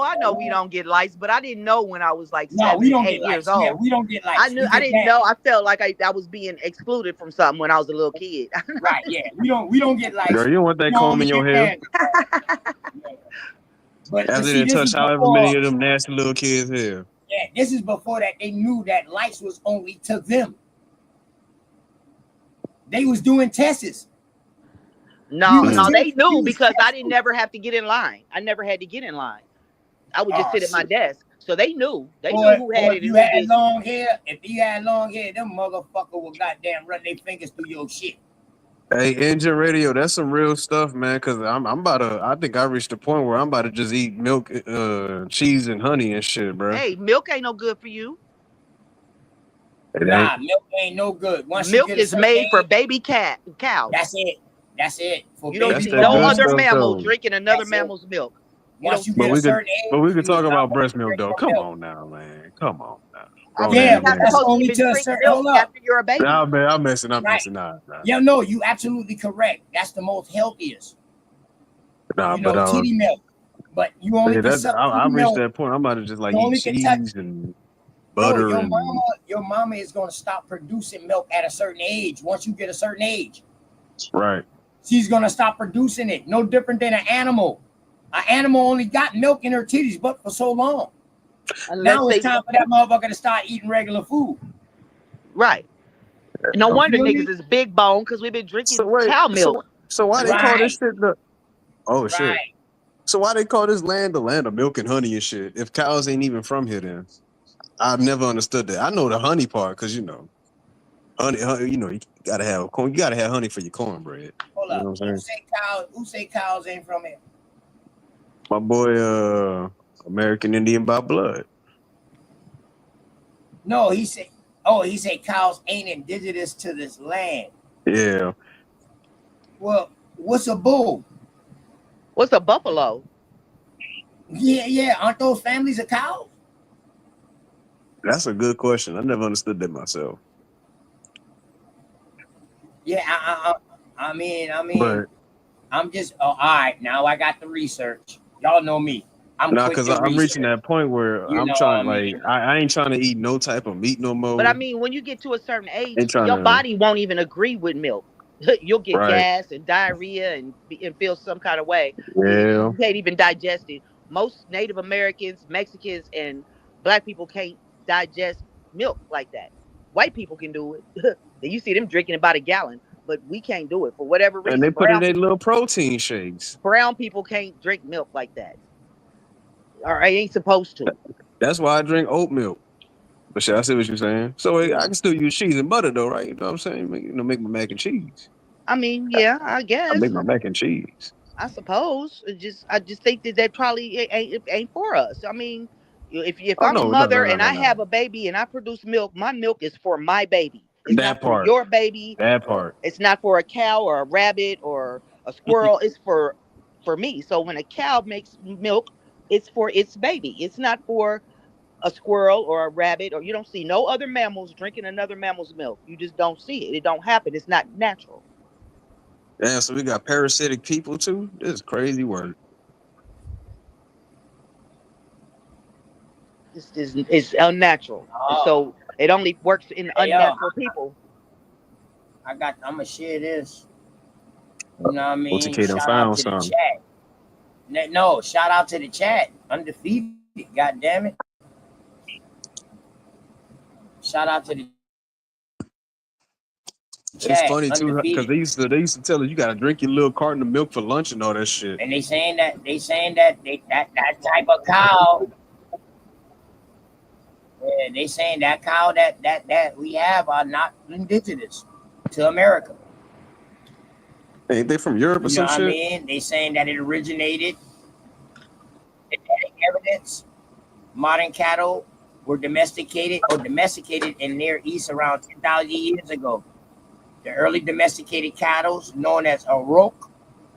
I know we don't get lice, but I didn't know when I was like No, we 7, don't 8 get years lice. Yeah, old. we don't get lice. I We I get didn't that. know. I felt like I was being excluded from something when I was a little kid. Right, yeah. We don't get lice. Girl, you don't want that We comb only in your get hair. that. But After see, they this touch is however before. many of them nasty little kids here. Yeah, this is before that they knew that lice was only to them. They was doing tests. No, was no, they testing. knew because I didn't never have to get in line. I never had to get in line. I would just Oh sit at my shit. desk. So they knew. They knew Or who had if it you and who had didn't. long hair, them motherfucker will goddamn run their fingers through your shit. Hey, Engine Radio, that's some real stuff, man. Cause I'm about to. I think I reached the point where I'm about to just eat milk, cheese, and honey and shit, bro. Hey, milk ain't no good for you. It ain't. Nah, milk ain't no good. Once you Milk get a is certain made for age, baby cows. that's it. That's it for You don't That's baby see that no good boys. other stuff mammal though. drinking another That's it. mammal's milk. You Once don't you see get a it. certain But age, we could you talk is not about supposed breast to milk drink though. no Come milk. on now, man. Come on now. I Grown mean, ass you're Yeah, not but man. that's supposed to only even to a drink certain. milk Hold up, after you're a baby. Nah, man, I'm messing. right? Nah. Yeah, no, you absolutely correct. That's the most healthiest. Nah, You but know, titty milk. But you only yeah, can that suck I titty reached milk. that point. I'm about to just like You eat only can touch. cheese and No, butter and your mama is gonna stop producing milk at a certain age. Once you get a certain age, right. she's gonna stop producing it. No different than an animal. An animal only got milk in her titties, but for so long. Unless Now it's they time for that motherfucker to start eating regular food. right. No You wonder feel niggas me? is big bone because we've been So drinking wait, cow milk. so why they call this Right, shit the? Oh shit. right. So why they call this land the land of milk and honey and shit? If cows ain't even from here, then I've never understood that. I know the honey part because honey, you gotta have corn. You gotta have honey for your cornbread. Hold You know up. what I'm saying? Who say cows ain't from here? My boy, American Indian by blood. No, he said. Oh, he said cows ain't indigenous to this land. Yeah, Well, what's a bull? What's a buffalo? Yeah. Aren't those families of cows? that's a good question. I never understood that myself. Yeah, I mean, But I'm just. Oh, all right. Now I got the research. Y'all know me. I'm nah, quick because to I'm reaching research. that point where You I'm know what I trying like mean? I ain't trying to eat no type of meat no But I more. mean, when you get to a certain age, Ain't trying your to body won't even agree with milk. You'll get right. gas and diarrhea and feel some kind of way. Yeah. You can't even digest it. Most Native Americans, Mexicans, and Black people can't digest milk like that. White people can do it. You see them drinking about a gallon, but we can't do it for whatever And they reason. put it in little protein shakes. Brown people can't drink milk like that, or they ain't supposed to. That's why I drink oat milk. But shit, I see what you're saying. So I can still use cheese and butter though, right? You know what I'm saying? Make my mac and cheese. I mean, yeah, I I make guess. my mac and cheese. I suppose. I just think that probably ain't for us. I mean, if Oh I'm a no, no, no, mother no, and no, I no. have a baby and I produce milk, my milk is for my baby. It's not That for part. your baby. That part. It's not for a cow or a rabbit or a squirrel. It's for me. So when a cow makes milk, it's for its baby. It's not for a squirrel or a rabbit, or you don't see no other mammals drinking another mammal's milk. You just don't see it. It don't happen. It's not natural. Damn, so we got parasitic people too? This is crazy work. It's unnatural. Oh, So it only works in hey, yo, unnatural people. I'm gonna share this. You know what I mean? OTK done Shout out found to the something. chat. No, shout out to the chat. Undefeated. God damn it. Shout out to the It's chat. funny too, because Undefeated. they used to tell us you gotta drink your little carton of milk for lunch and all that shit. And they saying that that type of cow. Yeah, they saying that cow that we have are not indigenous to America. Ain't they from Europe or You know some what I shit? mean? They saying that it originated. Genetic evidence. Modern cattle were domesticated in Near East around 10,000 years ago. The early domesticated cattle, known as Auroch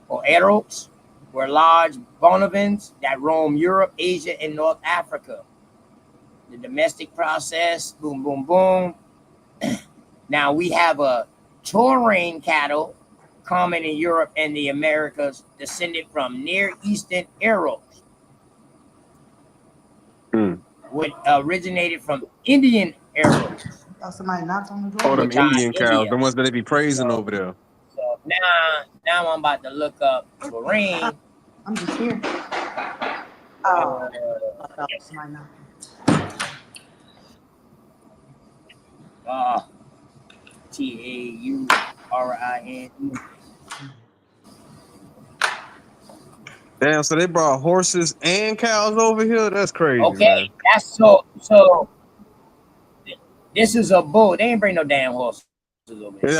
or Eroks, were large bonavins that roam Europe, Asia, and North Africa. The domestic process, boom, boom, boom. Now we have a Taurine cattle, common in Europe and the Americas, descended from Near Eastern Eroks, which originated from Indian Eroks. Oh, somebody knocked on the Oh, door. them Which are Indian cows, India. the ones that they be praising So, over there. so now I'm about to look up Taurine. I'm just here. Oh, somebody knocked. Taurine. Damn, so they brought horses and cows over here? That's crazy, Okay, man. that's so. This is a bull. They ain't bring no damn horses over here.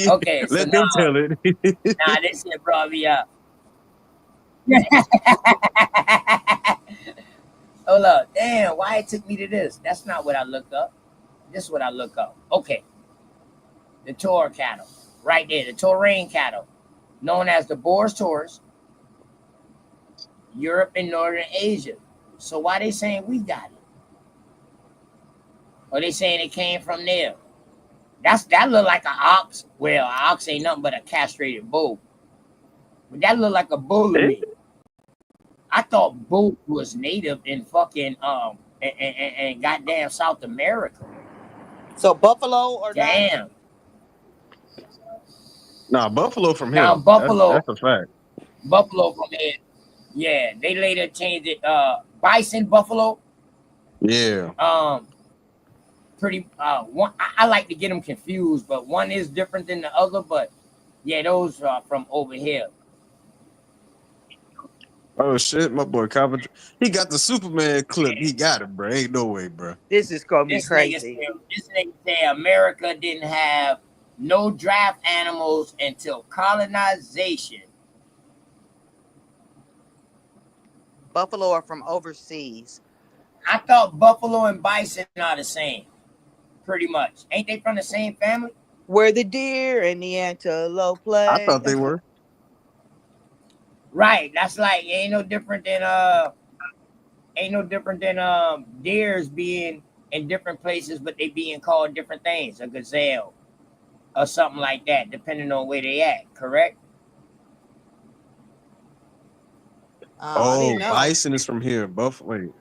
Okay, so let them tell it. Nah, this shit brought me up. Hold up. Damn, why it took me to this? That's not what I looked up. This is what I look up. Okay. The Taur cattle, right there, the Taurine cattle, known as the Boer's Taurus, Europe and Northern Asia. So why they saying we got it? Or they saying it came from there? That look like an ox. Well, an ox ain't nothing but a castrated bull. But that look like a bull to me. I thought bull was native in fucking and goddamn South America. So buffalo or damn. Nah, buffalo from Now here. buffalo, That's a fact. buffalo from here. Yeah, they later changed it. Bison buffalo. Yeah. Pretty. One. I like to get them confused, but one is different than the other. But yeah, those are from over here. Oh shit, my boy Coventry. He got the Superman clip. He got it, bro. Ain't no way, bro. This is gonna be This crazy. nigga say America didn't have no draft animals until colonization. Buffalo are from overseas. I thought buffalo and bison are the same, pretty much. Ain't they from the same family? Where the deer and the antelope play. I thought they were. Right. That's like ain't no different than deers being in different places, but they being called different things. A gazelle or something like that, depending on where they at. Correct? Oh, bison is from here. Buffalo.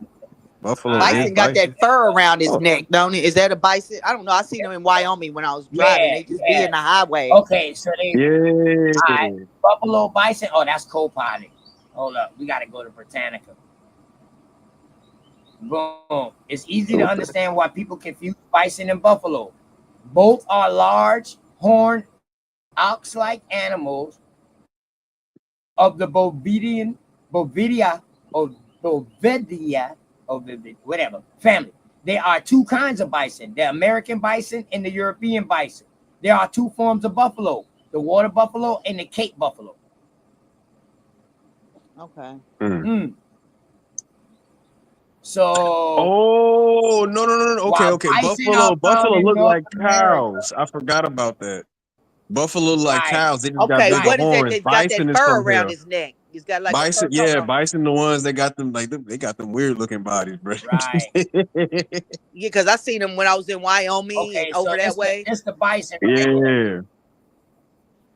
Bison got that fur around his neck, don't it? Is that a bison? I don't know. I seen them in Wyoming when I was driving. They just be in the highway. Okay, so they Yeah. all right, buffalo, bison. Oh, that's co-pilot. Hold up, we gotta go to Britannica. Boom. It's easy to understand why people confuse bison and buffalo. Both are large, horned, ox-like animals of the Bovidia, whatever family. There are two kinds of bison: the American bison and the European bison. There are two forms of buffalo: the water buffalo and the Cape buffalo. Okay. So. Oh no. Okay. Buffalo look like cows. I forgot about that. Buffalo look like cows. They just got bigger what is horns. that? They've got Bison that is fur from around here. his neck. He's got like Bison, a fur coat on. bison, the ones that got them they got them weird looking bodies, bro. Right. Yeah, because I seen them when I was in Wyoming and over that way. It's the bison. Right here.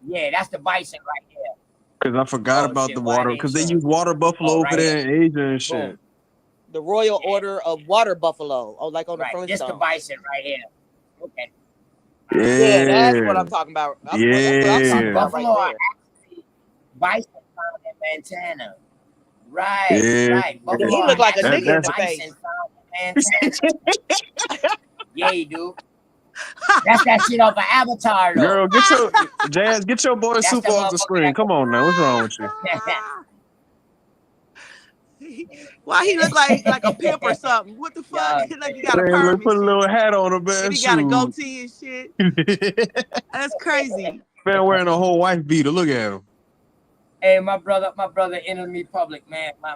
Yeah. Yeah, that's the bison right there. Because I forgot about the water. Because they use water buffalo over there in Asia and shit. Boom. The Royal Order of Water Buffalo. Oh, like on the front This the bison right here. Okay. Yeah, that's what I'm talking about. That's what I'm talking about Buffalo right are there. actually bison found in Montana. Right, Yeah. right. Buffalo He look are like a actually nigga in the bison face. found in Montana. Yeah, you do. That's that shit off of Avatar, though. Girl, get your boy That's Super the off the screen. Come on now. What's wrong with you? Why he look like a pimp or something? What the fuck? Like he got a Man, perm look, and put a shit. little hat on him, man. And he got a Shoot. goatee and shit. That's crazy. Man wearing a whole wife beater. Look at him. Hey, my brother entered me public, man. My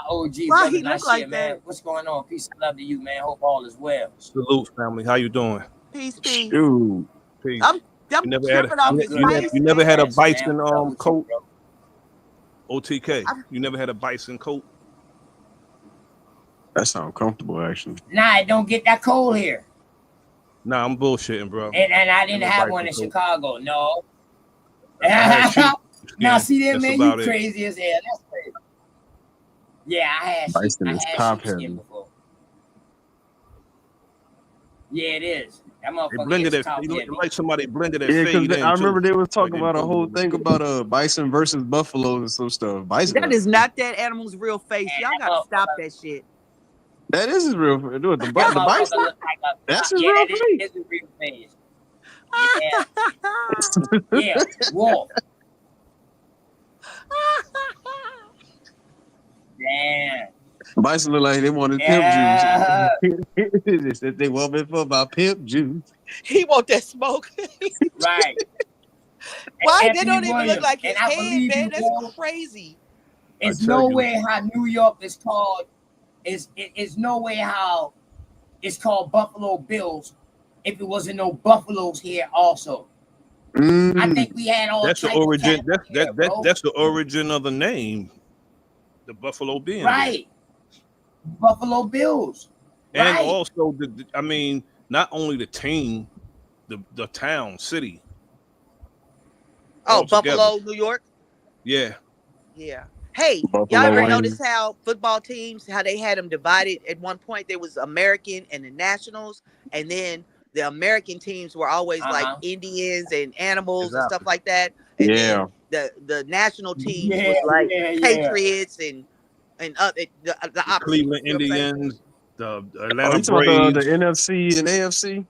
OG Why brother. he Not look shit, like man. that? What's going on? Peace and love to you, man. Hope all is well. Salute, family. How you doing? Peace, peace. Shoot. Peace. I'm You never had tripping off his face. you never had a Yes, man. bison What's up with you, coat? bro? OTK. You never had a bison coat? That sounds comfortable, actually. Nah, it don't get that cold here. Nah, I'm bullshitting, bro. And I didn't Never have bison one in coat. Chicago. No. I had sheep Now skin. see that, That's man, about you it. crazy as hell. That's crazy. Yeah, I had Bison is top sheepskin heavy. before. Yeah, it is. That They motherfucker blended is it. top You look heavy. like somebody blended that Yeah, fade because in I remember too. they was talking Like they about a whole blended thing about bison versus buffalo and some stuff. Bison. That is not that animal's real face. Y'all gotta stop that shit. That is his real. Do it. The That bison. motherfucker look like a That's his yeah, real that is face. his real face. Yeah, yeah, wolf. Damn. Bison look like they wanted Yeah. pimp juice. They said they want me for my pimp juice. He want that smoke. Right. Why? They Anthony don't even Williams. look like his And I head, believe man. you, That's bro. crazy. It's I tell no you. way how New York is called. It's no way how it's called Buffalo Bills if it wasn't no buffaloes here also. I think we had all That's the type of origin. cattle here, bro. That's the origin of the name, the Buffalo being there. Right. Buffalo Bills. And Right. also I mean, not only the team, the town, city. Oh, altogether. Buffalo, New York. Yeah. Yeah. Hey, Buffalo y'all ever Wayne. notice how football teams, how they had them divided? At one point, there was American and the Nationals, and then the American teams were always like Indians and animals and stuff like that. And Yeah. then the national teams Yeah, was like yeah. Patriots and the opposite. Cleveland You know what I'm saying? Indians, the Oh, Atlanta you talking about Braves, the NFC and AFC?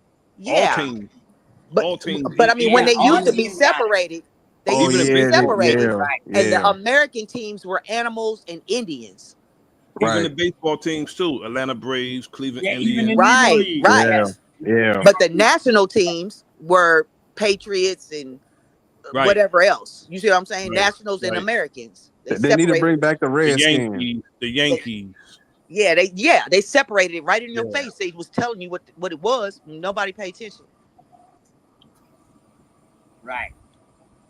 all Yeah, teams. but All teams. but I mean, when Yeah, they all used to be teams got it. separated, they Oh used to Even be the yeah, baseball teams. separated, Right. and the yeah. American teams were animals and Indians. Even the Right. baseball teams too. Atlanta Braves, Cleveland Yeah, even the Indians. Negro Right, League. right. Yeah. Yes. Yeah. But the national teams were Patriots and Right. whatever else. You see what I'm saying? Right. Nationals and Right. Americans. They They need to separated. bring back the The Redskins. Yankees. The Yankees. They separated it right in your Yeah. face. They was telling you what it was. Nobody paid attention. Right.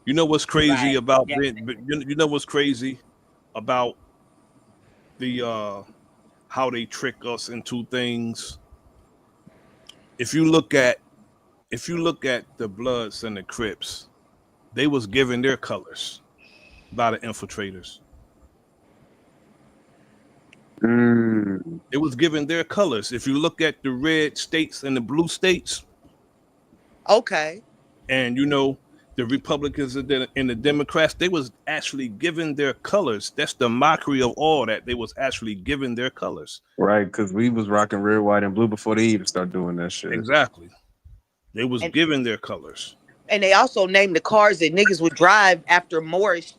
You know what's crazy Right. about Yeah. you know what's crazy about the how they trick us into things. If you look at the Bloods and the Crips, they was given their colors by the infiltrators. Mm. It was given their colors. If you look at the red states and the blue states, Okay. and you know the Republicans and the Democrats, they was actually given their colors. That's the mockery of all that. They was actually given their colors. Right, because we was rocking red, white, and blue before they even start doing that shit. Exactly. They was And given their colors. and they also named the cars that niggas would drive after Moorish,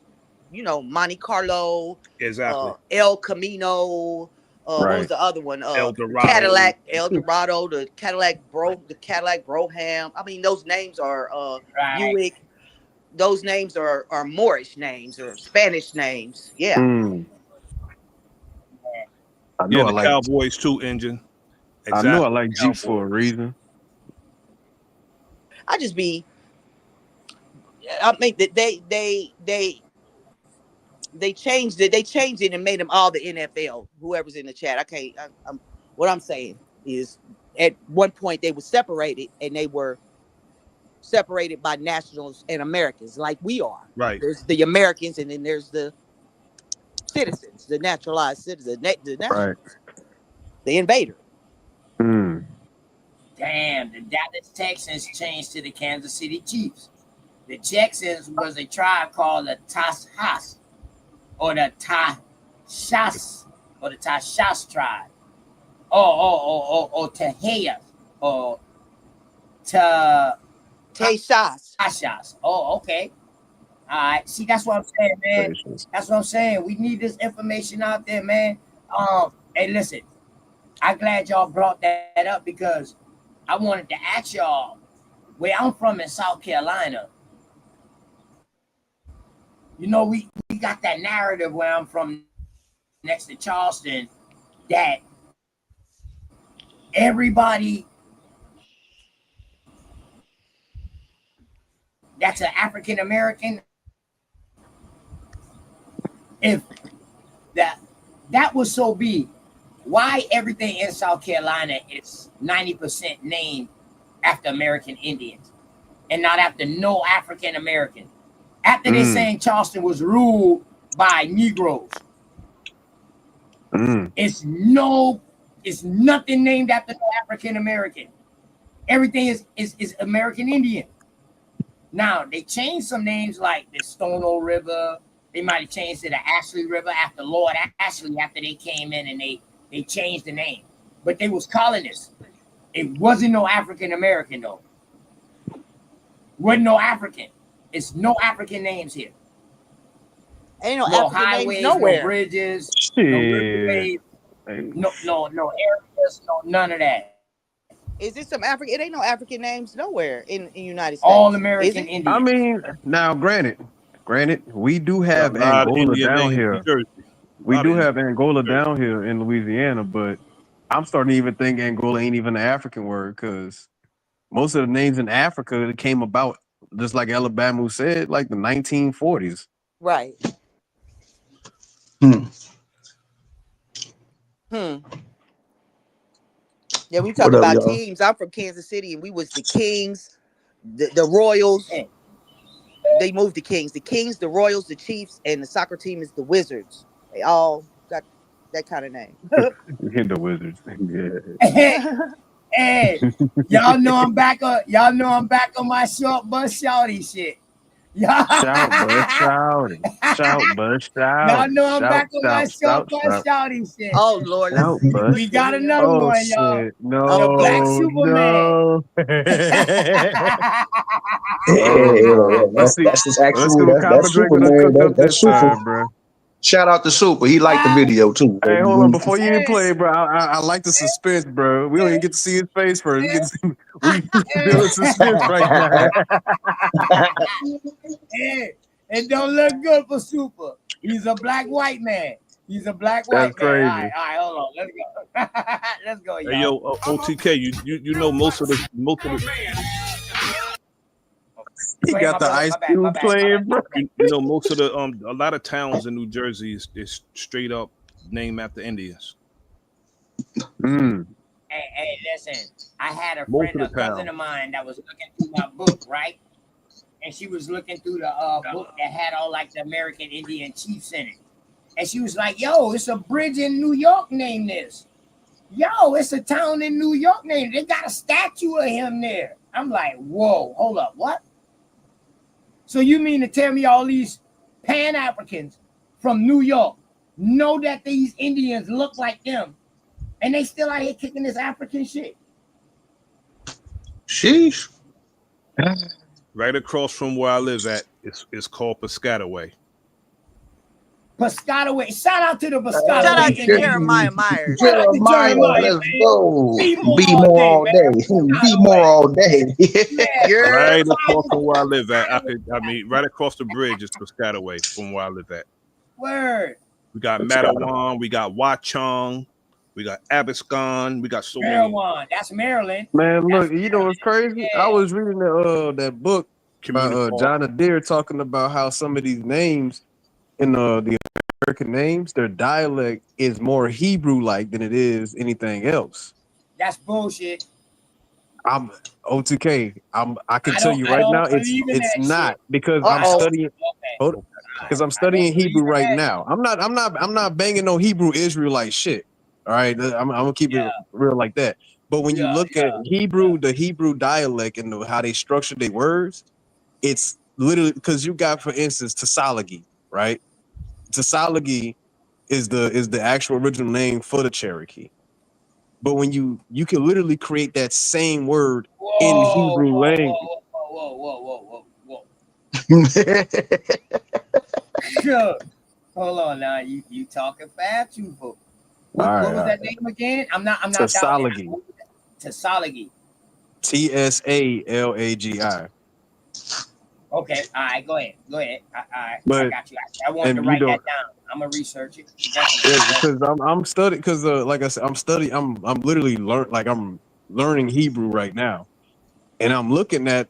Monte Carlo, Exactly. El Camino, what was Right. the other one? El Dorado. Cadillac, El Dorado, the Cadillac Broham. I mean, those names are Right. Buick. Those names are Moorish names or Spanish names. Yeah. Mm. I Yeah, know I the like Cowboys too, engine. I know I Exactly. like Jeep for a reason. I just be. I mean that they changed it. They changed it and made them all the NFL. Whoever's in the chat, what I'm saying is, at one point they were separated, and they were separated by nationals and Americans, like we are. Right. There's the Americans, and then there's the citizens, the naturalized citizens, the nationals, Right. the invader. Mm. Damn, the Dallas Texans changed to the Kansas City Chiefs. The Texans was a tribe called the Tashas, or the Tashas, or the Tashas tribe. Or Teheyas, or Tashas. Tashas. Oh, okay. All right. See, that's what I'm saying, man. That's what I'm saying. We need this information out there, man. Hey, listen, I'm glad y'all brought that up, because I wanted to ask y'all, where I'm from in South Carolina, we got that narrative where I'm from next to Charleston, that everybody that's an African American, if that was so be, why everything in South Carolina is 90% named after American Indians and not after no African American? After they saying Charleston was ruled by Negroes, it's nothing named after no African American. Everything is American Indian. Now they changed some names like the Stono River. They might have changed it to Ashley River after Lord Ashley, after they came in and they changed the name. But they was colonists. It wasn't no African American though. Wasn't no African. It's no African names here. Ain't no No African highways, names nowhere. no bridges, Shit. no riverways, no areas, no none of that. Is this some African? It ain't no African names nowhere in the United States. All Is American it? Indians. I mean, now granted, we do A have lot of Angola Indian down names in here. New Jersey. We Lot do of have Angola Indian down here in Louisiana, but I'm starting to even think Angola ain't even an African word, because Most of the names in Africa that came about, just like Alabama said, like the 1940s. Right. Hmm. Yeah, we talk What up, about y'all? teams. I'm from Kansas City, and we was the Kings, the Royals. They moved the Kings, the Royals, the Chiefs, and the soccer team is the Wizards. They all got that kind of name. Hit the Wizards. Yeah. Hey, y'all know I'm back on my short bus shouty shit. Shout, bud, shout it. Shout, bud, shout Y'all it. know I'm Shout, back on my shout, short shout, bus shout. shouty shit. Oh Lord, Shout, bud. We got another Oh one, y'all. shit. The Black No, Superman. no. Yeah, Let's see. that's his Let's actual. see what Copper That's Drake Super, gonna man. cook up That's this Super. time, bro. Shout out to Super. He liked the video too. Hey, hold on. Before you even play, bro, I like the suspense, bro. We don't even get to see his face first. We get to see, we still in suspense right now. Hey, it don't look good for Super. He's a black white man. He's a black That's white man. crazy. All right, hold on. Let's go. Let's go, y'all. Hey, yo, OTK, you know most of the He Go ahead, got my the brother. Ice My bad, Cube my bad, playing, bro. you know most of the a lot of towns in New Jersey is straight up named after Indians. Hey, listen. I had a Most friend, of a the cousin towns. of mine that was looking through my book, right? And she was looking through the book that had all like the American Indian chiefs in it. And she was like, yo, it's a bridge in New York named this. Yo, it's a town in New York named. They got a statue of him there. I'm like, whoa, hold up, what? So you mean to tell me all these Pan-Africans from New York know that these Indians look like them, and they still out here kicking this African shit? Sheesh. Right across from where I live at, it's called Piscataway. Piscataway. Shout out to the Piscataway. Shout out to Jeremiah Myers. Shout out to Jeremiah, Jeremiah, let's man. go. Be more all day, man. Be more all day. Right across from where I live at, right across the bridge is Piscataway from where I live at. Word. We got Matawan, we got Watchung, we got Abiscon, we got so many. Marijuana. That's Maryland. Man, look, you know what's crazy? I was reading that book by John Adair talking about how some of these names in the American names, their dialect is more Hebrew-like than it is anything else. That's bullshit. I'm O2K. I can tell you right now, it's not because I'm studying. Because I'm studying Hebrew right now. I'm not banging no Hebrew Israelite shit. All right, I'm gonna keep it real like that. But when you look at Hebrew, the Hebrew dialect and how they structure their words, it's literally because you got, for instance, Tasalagi, right? Tasalagi is the actual original name for the Cherokee. But when you can literally create that same word in Hebrew language. Whoa. Hold on now. You talking fast, you fool. What was that name again? I'm not Tasalagi. Tasalagi. Tsalagi. Okay, all right, go ahead. I But, got you. I want to write that down. I'm gonna research it. Because I'm studying. Because like I said, I'm studying. I'm literally I'm learning Hebrew right now, and I'm looking at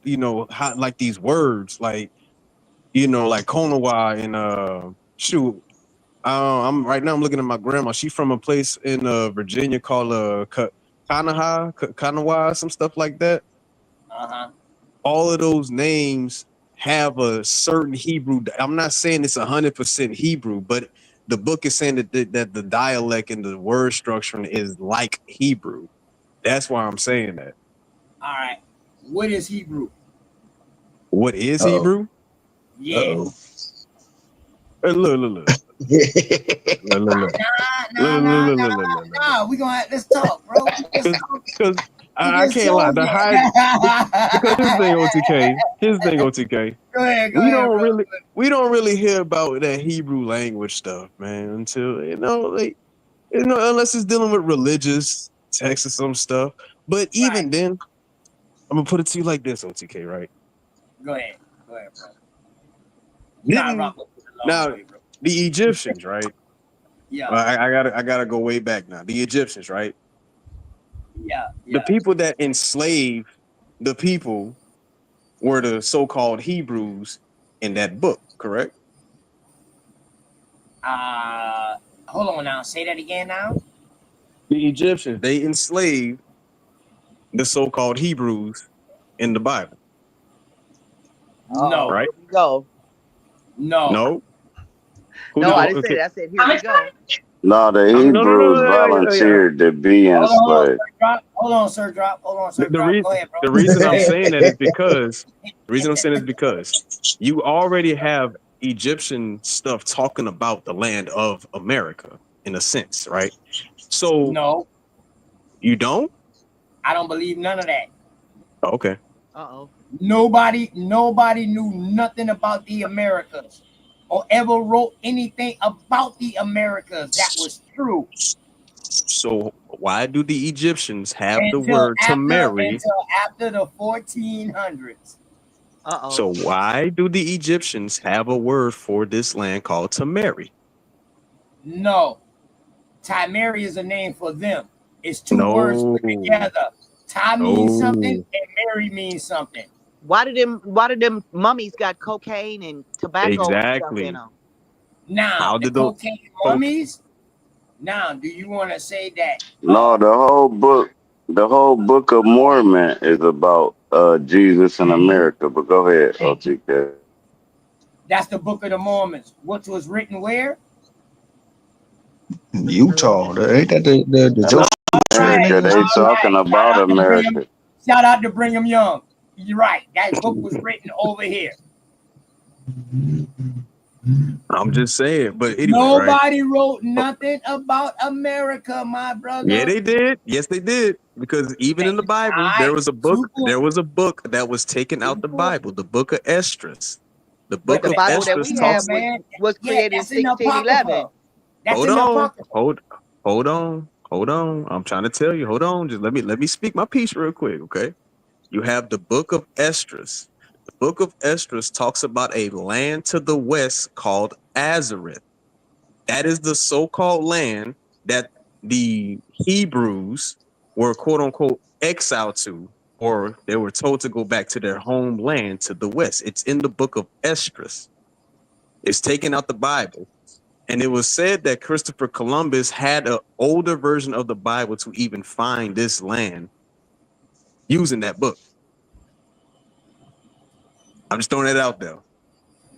how like these words like like Konawa and shoot. I'm looking at my grandma. She's from a place in Virginia called Kanawa, some stuff like that. All of those names have a certain Hebrew. I'm not saying it's 100% Hebrew, but the book is saying that the dialect and the word structure is like Hebrew. That's why I'm saying that. All right. What is Hebrew? What is Hebrew? Yeah. Look. Nah. Let's talk, bro. Because I can't lie. Because his thing, OTK. Go ahead, we don't really hear about that Hebrew language stuff, man, until unless it's dealing with religious texts or some stuff. But even then, I'm gonna put it to you like this, OTK, right? Go ahead, bro. Now, the Egyptians, right? Yeah. I gotta go way back now. The Egyptians, right? Yeah. The people that enslaved the people were the so-called Hebrews in that book, correct? Hold on now. Say that again now. The Egyptians, they enslaved the so-called Hebrews in the Bible, Uh-oh, No. right? here we go. No. No. Who No, did I the didn't say okay? that. I said, here we go. No, the No, no, no, Hebrews no, yeah. volunteered to be Hold on, enslaved. Sir Drop. Hold on, Sir Drop. Hold on, Sir Drop. Go ahead, bro. The reason I'm saying that is because you already have Egyptian stuff talking about the land of America in a sense, right? So No, you don't? I don't believe none of that. Okay. Uh-oh. Nobody knew nothing about the Americas or ever wrote anything about the Americas that was true So why do the Egyptians have the until word to marry? after the 1400s. Uh-oh. So why do the Egyptians have a word for this land called to marry? No, Timeri is a name for them. It's two words No. put together. Ty means something and Mary means something. Why did them mummies got cocaine and tobacco and stuff in Exactly. them? Now, How the did the cocaine mummies. Now, do you want to say that? No, the whole book of Mormon is about Jesus in America. But go ahead, OTK. That's the Book of the Mormons, which was written where? Utah. Ain't that the Joseph America, they talking about America. Shout out to Brigham Young. You're right. That book was written over here. I'm just saying, but anyway, Nobody wrote nothing about America, my brother. Yeah, they did. Yes, they did. Because even in the Bible, there was a book. There was a book that was taken out the Bible, the Book of Esdras. The But Book the of Bible that Esdras we have talks. was created in that's in the 1611. Apocrypha. That's Hold in the on, Apocrypha. hold on. I'm trying to tell you. Hold on, just let me speak my piece real quick, okay? You have the Book of Esdras. The Book of Esdras talks about a land to the west called Azareth. That is the so-called land that the Hebrews were quote unquote exiled to, or they were told to go back to their homeland to the west. It's in the Book of Esdras. It's taken out the Bible. And it was said that Christopher Columbus had an older version of the Bible to even find this land using that book. I'm just throwing that out there.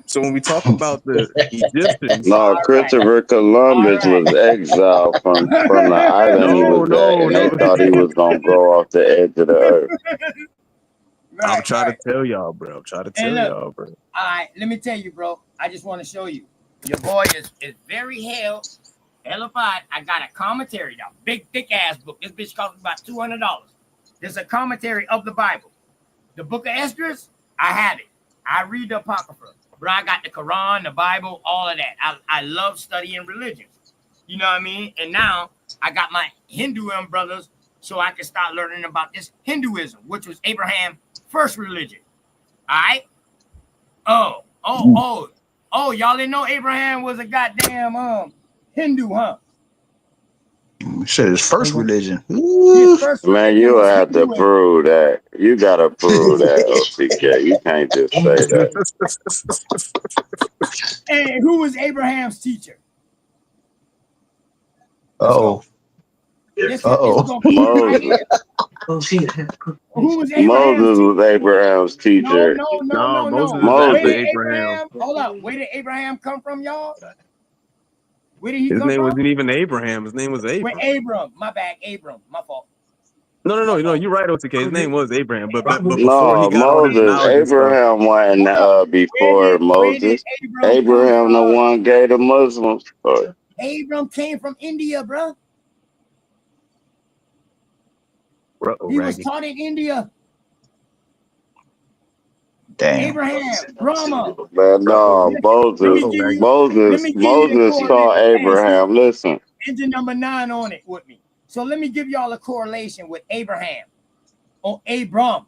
So when we talk about the Egyptians, No, Christopher Columbus was exiled from the island he was at, and they thought he was gonna go off the edge of the earth. I'm trying to tell y'all, bro. I'm trying to tell y'all, bro. All right, let me tell you, bro. I just want to show you. Your boy is very hellified. I got a commentary now. Big, thick ass book. This bitch costs about $200. There's a commentary of the Bible. The Book of Esdras, I have it. I read the Apocrypha. Bro, I got the Quran, the Bible, all of that. I love studying religions. You know what I mean? And now I got my Hinduism brothers so I can start learning about this Hinduism, which was Abraham's first religion. All right? Oh, y'all didn't know Abraham was a goddamn Hindu, huh? Said his first religion. His first Man, religion you was have to Hinduism. prove that. You gotta prove that, OTK. You can't just say that. And who was Abraham's teacher? Oh. This Uh-oh. is gonna be right here. Who was Abraham's Moses teacher? was Abraham's teacher. No. Moses. Where did Abraham? Hold up. Where did Abraham come from, y'all? Where did he His come name from? wasn't even Abraham. His name was Where Abram. Abram? My bad, Abram. My fault. No. You're right, OTK. His name was Abraham, but before No, he got all this Moses. knowledge and stuff, Abraham wasn't before Moses. Abraham the one gave the Muslims. Abram came from India, bro. He was Raggy. taught in India. Damn. Abraham, Brahma. Man, no, Moses taught Abraham. Listen. Engine number 9 on it with me. So let me give y'all a correlation with Abraham or Abram.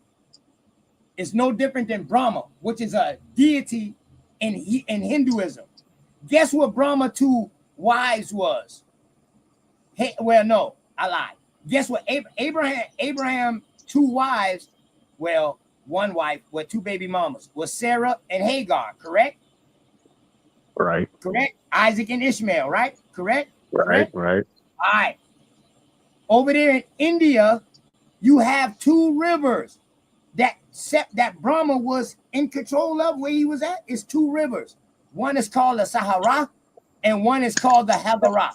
It's no different than Brahma, which is a deity in Hinduism. Guess what Brahma 2 wives was? Hey, well, no, I lied. Guess what Abraham 2 wives well, one wife with 2 baby mamas was Sarah and Hagar, correct? Right. Correct. Isaac and Ishmael, right? Correct. Right. Correct. Right. All right. Over there in India, you have 2 rivers that Brahma was in control of where he was at. It's 2 rivers. One is called the Sahara and one is called the Havara.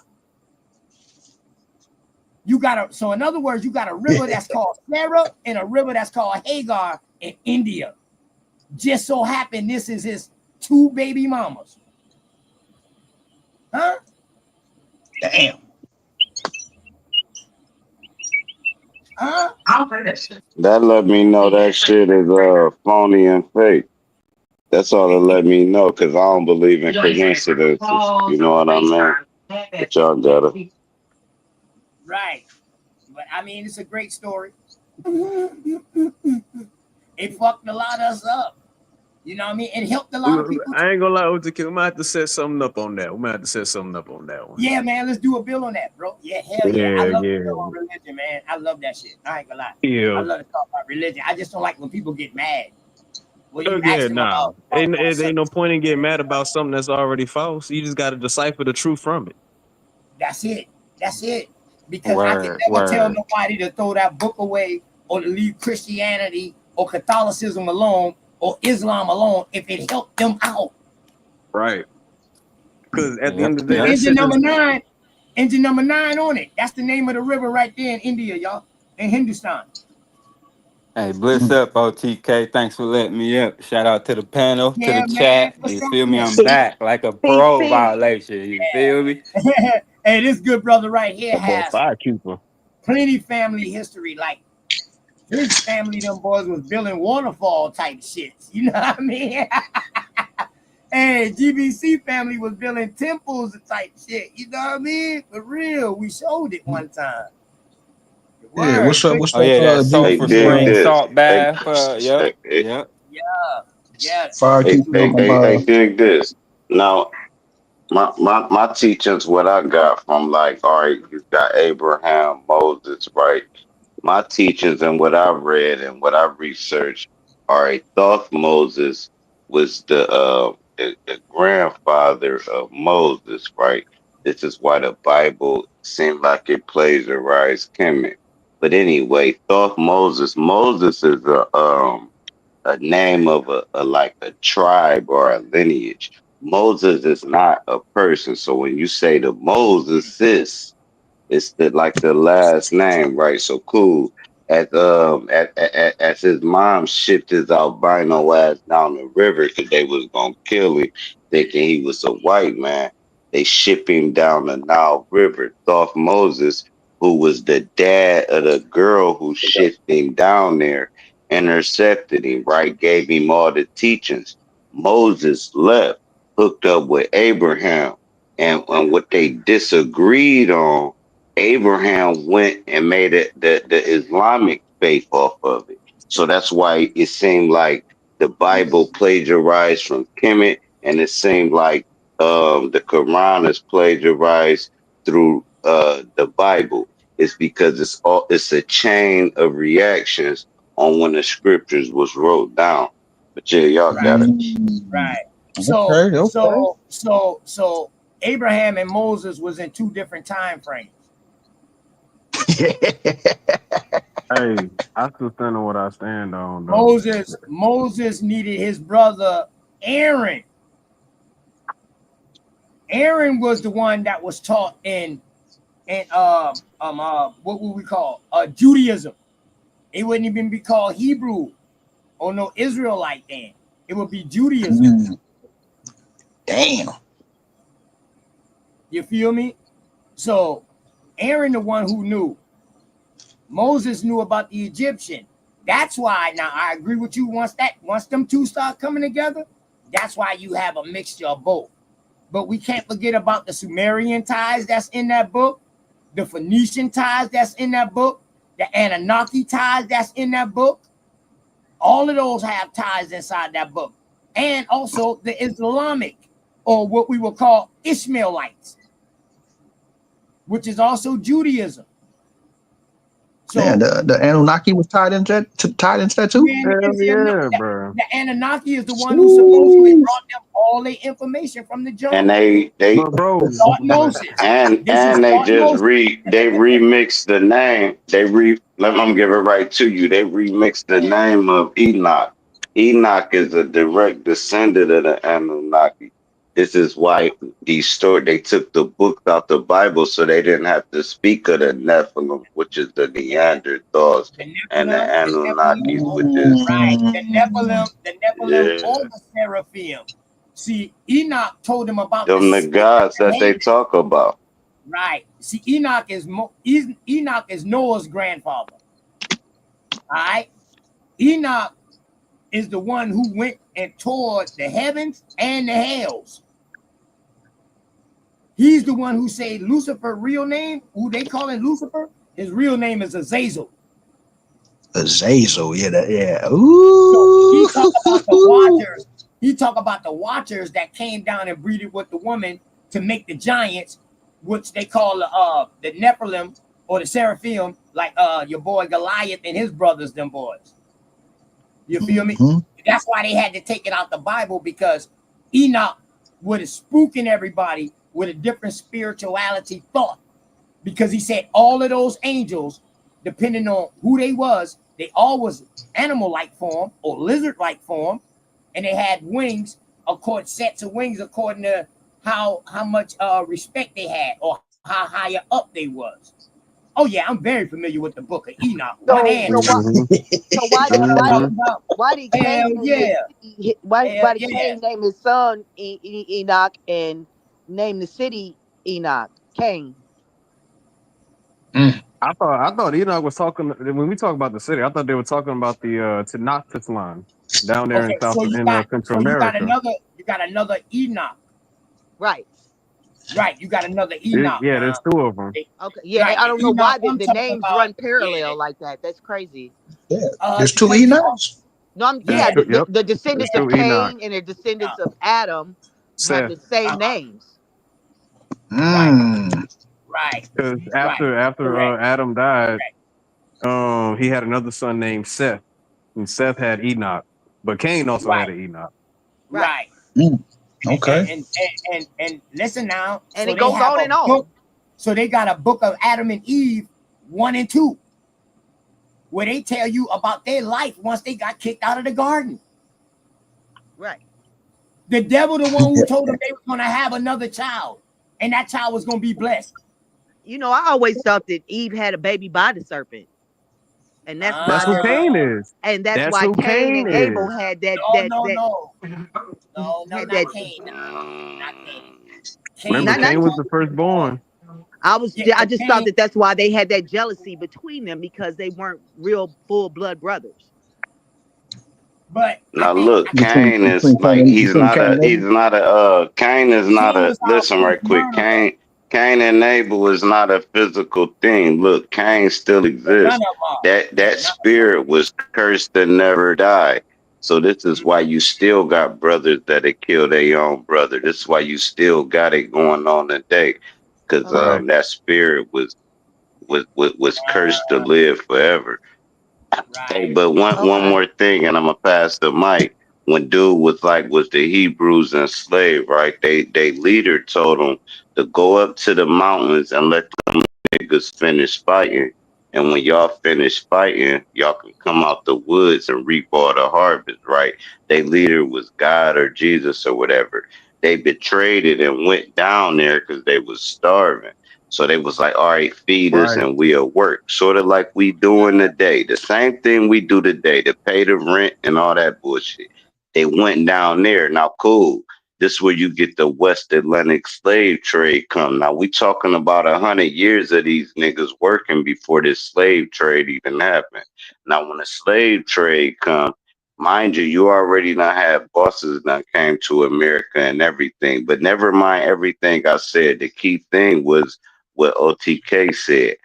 So in other words, you got a river that's called Sarah and a river that's called Hagar in India. Just so happened this is his 2 baby mamas. Huh? Damn. Huh? That let me know that shit is phony and fake. That's all it let me know, because I don't believe in coincidences. You know what I mean? But y'all got it. Right. But I mean, it's a great story. It fucked a lot of us up. You know what I mean? It helped a lot of people. I ain't gonna lie with you. We might have to set something up on that. We might have to set something up on that one. Yeah, man, let's do a bill on that, bro. Yeah, hell yeah. I love the bill on religion, man. I love that shit. I ain't gonna lie. Yeah. I love to talk about religion. I just don't like when people get mad. Well, you Yeah, ask them nah. about Ain't no point in getting mad about something that's already false. You just got to decipher the truth from it. That's it. That's it. Because I can never tell nobody to throw that book away or to leave Christianity or Catholicism alone or Islam alone if it helped them out. Right. Because at the end of the day, that Engine shit number is, 9. Engine number 9 on it. That's the name of the river right there in India, y'all. In Hindustan. Hey, bliss up, OTK. Thanks for letting me up. Shout out to the panel, to Yeah, the man. chat. What's You up feel me? here? I'm back like a parole violation. You feel me? Hey, this good brother right here that boy has firekeeper. plenty family history. Like his family, them boys was building waterfall type shits. You know what I mean? Hey, GBC family was building temples type shit. You know what I mean? For real, we showed it one time. Yeah, what's up? What's Oh up, yeah, that Hey, sulfur dig spring this. salt bath. Yep. Yep. Yeah. Firekeeper on my Dig this. Now, my teachings, what I got from, like, all right, you got Abraham, Moses, right? My teachings and what I read and what I researched, all right, Thoth Moses was the grandfather of Moses, right? This is why the Bible seemed like it plagiarized Kemet. But anyway, Thoth Moses is a name of a like a tribe or a lineage. Moses is not a person. So when you say the Moses, it's like the last name, right? So cool. As his mom shipped his albino ass down the river because they was gonna kill him, thinking he was a white man. They ship him down the Nile River. Thoth Moses, who was the dad of the girl who shipped him down there, intercepted him, right? Gave him all the teachings. Moses left, hooked up with Abraham, and what they disagreed on, Abraham went and made it the Islamic faith off of it. So that's why it seemed like the Bible plagiarized from Kemet, and it seemed like the Quran is plagiarized through the Bible. It's because it's a chain of reactions on when the scriptures was wrote down. But yeah, y'all got it. Right. Okay. So Abraham and Moses was in 2 different time frames. Hey, I still stand on what I stand on, though. Moses needed his brother Aaron. Aaron was the one that was taught in what would we call Judaism. It wouldn't even be called Hebrew or no Israelite then. It would be Judaism. Damn. You feel me? So Aaron, the one who knew. Moses knew about the Egyptian. That's why now I agree with you. Once them 2 start coming together, that's why you have a mixture of both. But we can't forget about the Sumerian ties that's in that book, the Phoenician ties that's in that book, the Anunnaki ties that's in that book. All of those have ties inside that book. And also the Islamic, or what we will call Ishmaelites, which is also Judaism. Yeah, So the Anunnaki was tied into that too. man, Hell it's yeah, bro. the Anunnaki is the one who supposedly brought them all the information from the And jungle. they But bro, Lord Moses. This is they Lord just Moses. they remixed the name. Let me give it right to you. They remixed the name of Enoch. Enoch is a direct descendant of the Anunnaki. This is why they took the book out the Bible so they didn't have to speak of the Nephilim, which is the Yeah. Neanderthals, The and the Nephilim, Anunnakis, which is right. The Nephilim yeah, or the Seraphim. See, Enoch told them about the them the spirit gods that that they made them. talk about. Right. See, Enoch is Noah's grandfather. All right. Enoch is the one who went and toured the heavens and the hells. He's the one who said Lucifer's real name, who they call it Lucifer, his real name is Azazel. Azazel, yeah. So Ooh. he talk about the watchers. He talk about the watchers that came down and breeded with the woman to make the giants, which they call the Nephilim or the Seraphim, like your boy Goliath and his brothers, them boys. You feel me? Mhm. That's why they had to take it out the Bible, because Enoch would have spooking everybody with a different spirituality thought. Because he said all of those angels, depending on who they was, they all was animal-like form or lizard-like form, and they had wings, sets of wings according to how much respect they had or how higher up they was. Oh yeah, I'm very familiar with the book of Enoch. One So, and so two. why, mhm, so why You know did what I'm why did talking mhm. about? why did Hell Cain name his yeah. city? Hell Why did yeah. Cain name his son Enoch and name the city Enoch? Cain. Mm. I thought Enoch was talking when we talk about the city. I thought they were talking about the Tenochtitlan down there in Okay, so Central America. you got another Enoch. Right. Right, you got another Enoch Yeah, there's now. two of them. Okay. Yeah. Right, I the don't know Enoch why I'm the talking names about, run yeah. parallel like that. That's crazy. Yeah. There's two Because you are, Enochs. No, There's yeah, two. Yep, the there's descendants of two Enoch. Cain and the descendants of Adam have Seth. the same uh-huh, names. right, Mm. right, Because right, after correct, Adam died, correct, he had another son named Seth, and Seth had Enoch, but Cain also had right, an Enoch. Right. right. Mm. Okay. And listen now, And so it they goes have on a and on. book, so they got a book of Adam and Eve 1 and 2, where they tell you about their life once they got kicked out of the garden. Right. The devil, the one who told them they were going to have another child, and that child was going to be blessed. You know, I always thought that Eve had a baby by the serpent. And that's That's why who there was Cain is. and that's That's why who Cain Cain and Abel is. had No, had not that Cain. Not Cain. Remember, Cain not was Cain was supposed the to be born. firstborn. Yeah, I but just thought Cain, that that's why they had that jealousy between them, because they weren't real full blood brothers. but Now look, Between Cain is between like Cain and Abel. Cain is not Cain a was our listen first right quick. murderer. Cain and Abel is not a physical thing. Look, Cain still Yeah, none exists. of them are. Yeah, That none of them are. spirit was cursed and never died. So this is why you still got brothers that have killed their own brother. This is why you still got it going on today. Because Okay. Right. that spirit was cursed to live forever. Hey, Right. but one Okay. more thing, and I'm gonna pass the mic. When dude was the Hebrews enslaved, right? They leader told them to go up to the mountains and let them niggas finish fighting. And when y'all finish fighting, y'all can come out the woods and reap all the harvest, right? They leader was God or Jesus or whatever. They betrayed it and went down there because they was starving. So they was like, all right, feed us Right. and we'll work. Sort of like we doing today. The same thing we do today to pay the rent and all that bullshit. They went down there. Now, cool. This is where you get the West Atlantic slave trade come. Now, we talking about 100 years of these niggas working before this slave trade even happened. Now, when the slave trade come, mind you, you already not have bosses that came to America and everything. But never mind everything I said. The key thing was what OTK said.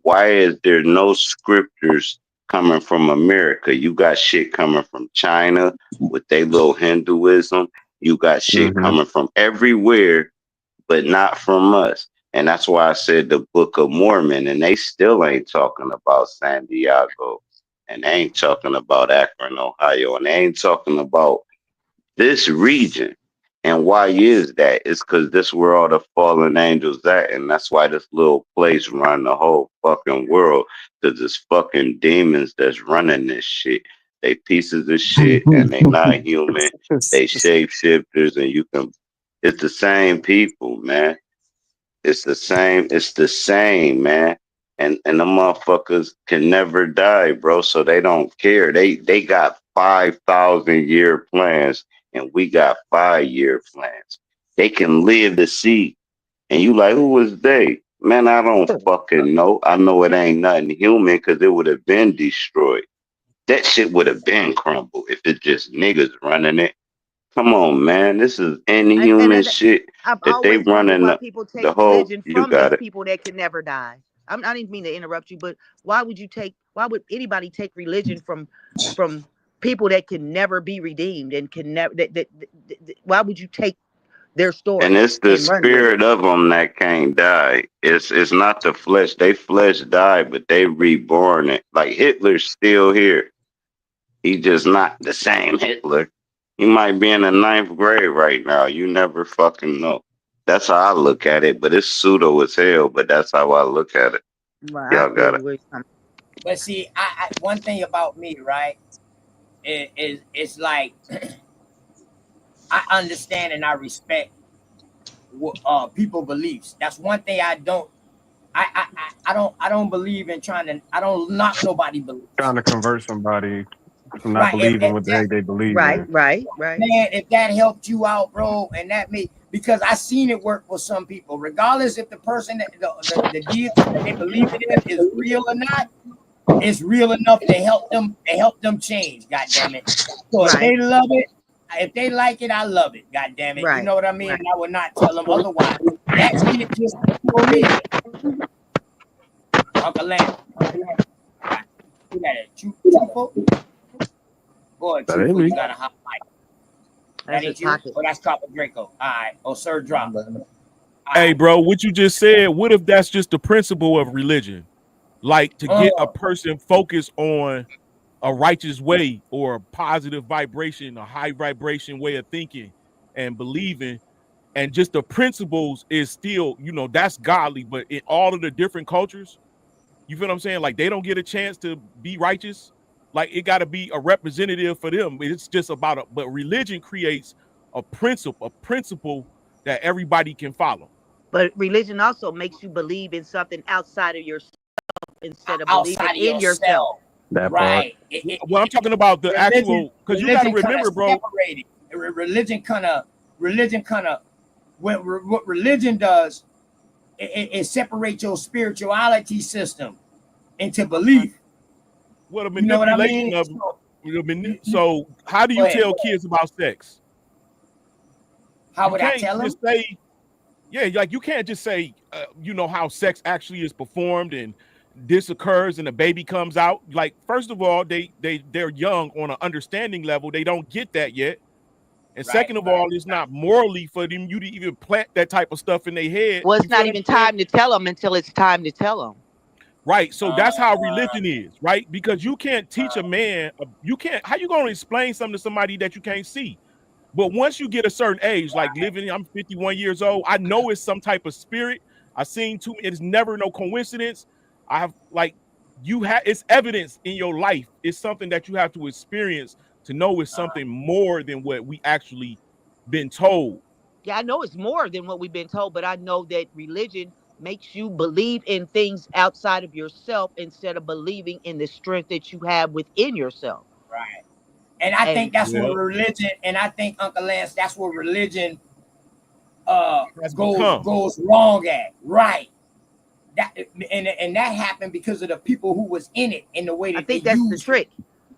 Why is there no scriptures coming from America? You got shit coming from China with their little Hinduism. You got shit Mm-hmm. coming from everywhere, but not from us. And that's why I said the Book of Mormon, and they still ain't talking about San Diego, and they ain't talking about Akron, Ohio, and they ain't talking about this region. And why is that? It's because this where all the fallen angels at, and that's why this little place run the whole fucking world. Because it's fucking demons that's running this shit. They pieces of shit, and they not human. They shapeshifters, and you can. It's the same people, man. It's the same. It's the same, man. And the motherfuckers can never die, bro. So they don't care. They got 5,000-year plans, and we got 5-year plans. They can live to see. And you like, who was they? Man, I don't fucking know. I know it ain't nothing human because it would have been destroyed. That shit would have been crumbled if it just niggas running it. Come on, man. This is inhuman shit I've that they always wondered running why people the take whole. religion You from got these it. people that can never die. I didn't mean to interrupt you, but why would anybody take religion from people that can never be redeemed and can never why would you take their And story it's the and run with it? spirit of them that can't die. It's not the flesh. They flesh died, but they reborn it. Like Hitler's still here. He just not the same Hitler. He might be in the 9th grade right now. You never fucking know. That's how I look at it, but it's pseudo as hell. But that's how I look at it. Well, I Y'all feel got it. you. But see, I one thing about me, right, is it's like I understand and I respect people beliefs. That's one thing I don't. I don't believe in trying to. I don't knock nobody beliefs. Trying to convert somebody from not Right. believing what the heck they believe in. Right. Man, if that helped you out, bro, and that made, because I seen it work for some people, regardless if the person that the deity that they believe in is real or not, it's real enough to help them change. God damn it! So if they love it, if they like it, I love it. God damn it! You know what I mean? And I would not tell them otherwise. That shit just for me, Uncle Lance. You got it, truthful. Boy, That ain't truthful, me. you got a hot mic. That ain't you? Oh, that's Copper Draco. All right. Oh, Sir Drop. Hey, bro, what you just said, what if that's just the principle of religion? Like to get a person focused on a righteous way or a positive vibration, a high vibration way of thinking and believing, and just the principles is still, that's godly, but in all of the different cultures, you feel what I'm saying? Like they don't get a chance to be righteous. Like it got to be a representative for them. It's just about but religion creates a principle that everybody can follow. But religion also makes you believe in something outside of yourself instead of believing Outside of in yourself. yourself. That Right. Well, I'm talking about the actual, because you got to remember, bro. Separated. Religion kind of, what religion does, it separates your spirituality system into belief. What a You know what I manipulation mean? of. So how do you Go ahead. tell kids about sex? How You would I can't tell them? just say, yeah, like you can't just say, how sex actually is performed and this occurs and the baby comes out. Like, first of all, they're young on an understanding level. They don't get that yet. And second of all, it's not morally for them you to even plant that type of stuff in their head. Well, it's not even time to tell them until it's time to tell them. Right. So that's how religion is, right? Because you can't teach a man, how you going to explain something to somebody that you can't see? But once you get a certain age, like I'm 51 years old, I know it's some type of spirit. I've seen it's never no coincidence. It's evidence in your life. It's something that you have to experience to know it's something more than what we actually been told. Yeah, I know it's more than what we've been told, but I know that religion makes you believe in things outside of yourself instead of believing in the strength that you have within yourself. Right. And I think that's where religion, and I think, Uncle Lance, that's where religion goes wrong at. Right. That and that happened because of the people who was in it and the way that I think that's the trick.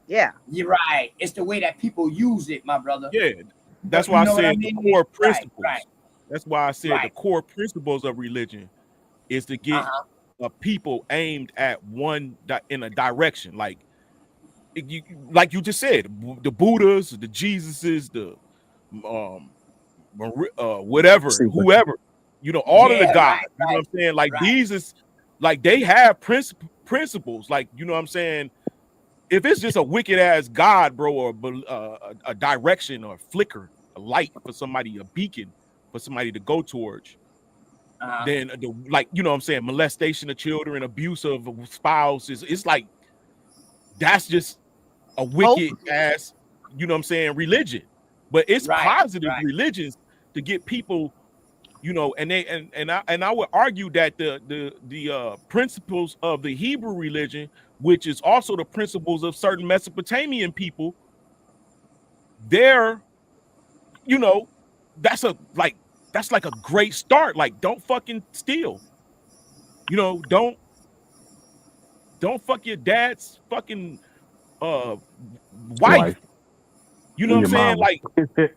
Yeah. You're right. It's the way that people use it, my brother. Yeah. That's why I said the core principles. Right. That's why I said the core principles of religion is to get a people aimed at one in a direction. Like you just said, the Buddhas, the Jesuses, the whatever, whoever. You know, all of the Yeah, gods. right, You know what I'm saying? Like right. these is like they have principles. Like, you know what I'm saying? If it's just a wicked ass god, bro, or a direction or a flicker, a light for somebody, a beacon for somebody to go towards, then like, you know what I'm saying, molestation of children, abuse of spouses, it's like that's just a wicked ass, you know what I'm saying, religion. But it's positive religions to get people, you know, and they and I would argue that the principles of the Hebrew religion, which is also the principles of certain Mesopotamian people, they're, you know, that's like a great start. Like, don't fucking steal. You know, don't fuck your dad's fucking wife. You know what I'm saying? Like,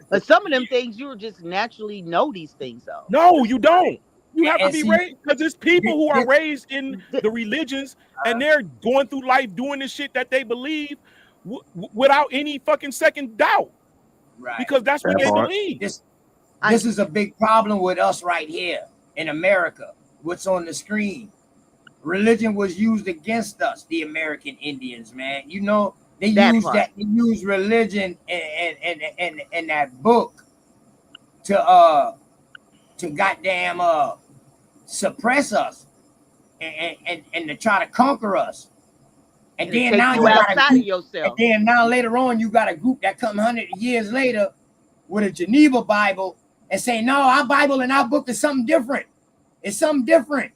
but some of them things you just naturally know these things though. no, you don't. You have to And be see, raised, because it's people who are this- raised in the religions and they're going through life doing this shit that they believe without any fucking second doubt, right, because that's what they believe. This is a big problem with us right here in America. What's on the screen? Religion was used against us, the American Indians, man. You know, they use religion and that book to goddamn suppress us and to try to conquer us. And then take now you you got outside a of yourself. And then now later on you got a group that come 100 years later with a Geneva Bible and say, no, our Bible and our book is something different. It's something different.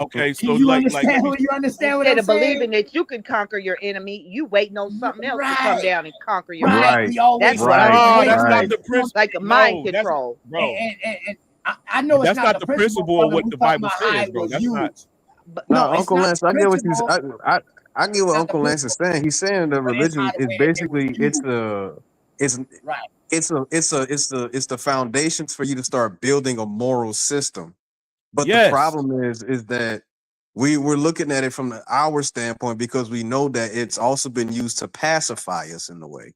Okay, so you like understand what I'm Instead saying? of believing that you can conquer your enemy, you waiting on something else to come down and conquer your enemy. We always That's what I'm that's not the principle. like a mind control. Bro. And I know it's that's not the principle of brother. what We the talking Bible about how says, it bro. was That's used. not. But No, it's Uncle not Lance, the I get what principle. I get what Not Uncle the Lance is saying. He's saying the But it's how religion the is way that it was basically used. it's the foundations for you to start building a moral system. But the Yes. problem is that we're looking at it from our standpoint because we know that it's also been used to pacify us in a way.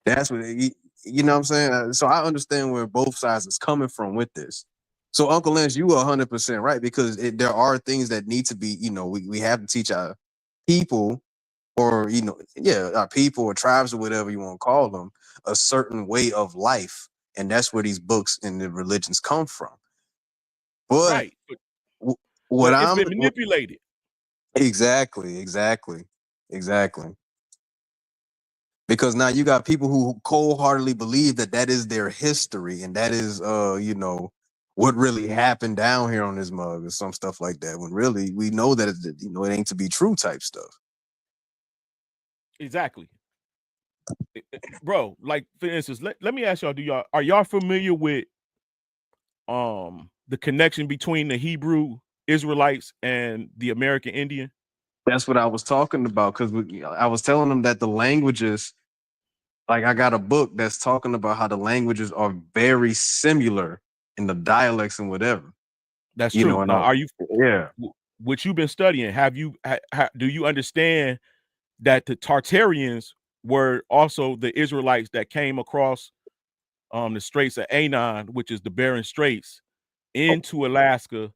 That's what you know what I'm saying. So I understand where both sides is coming from with this. So Uncle Lance, you are 100% right, because there are things that need to be, you know, we have to teach our people, or our people or tribes or whatever you want to call them, a certain way of life, and that's where these books and the religions come from. But Right. what But it's I'm been manipulated. exactly. Because now you got people who cold-heartedly believe that is their history, and that is, what really happened down here on this mug, or some stuff like that. When really we know that it ain't to be true type stuff. Exactly. Bro, like, for instance, let me ask y'all, are y'all familiar with the connection between the Hebrew Israelites and the American Indian? That's what I was talking about, because I was telling them that the languages, like, I got a book that's talking about how the languages are very similar in the dialects and whatever. That's You true. know, and Now, are you? Yeah. What you've been studying? Have you? Do you understand that the Tartarians were also the Israelites that came across the Straits of Anon, which is the Bering Straits, into Alaska,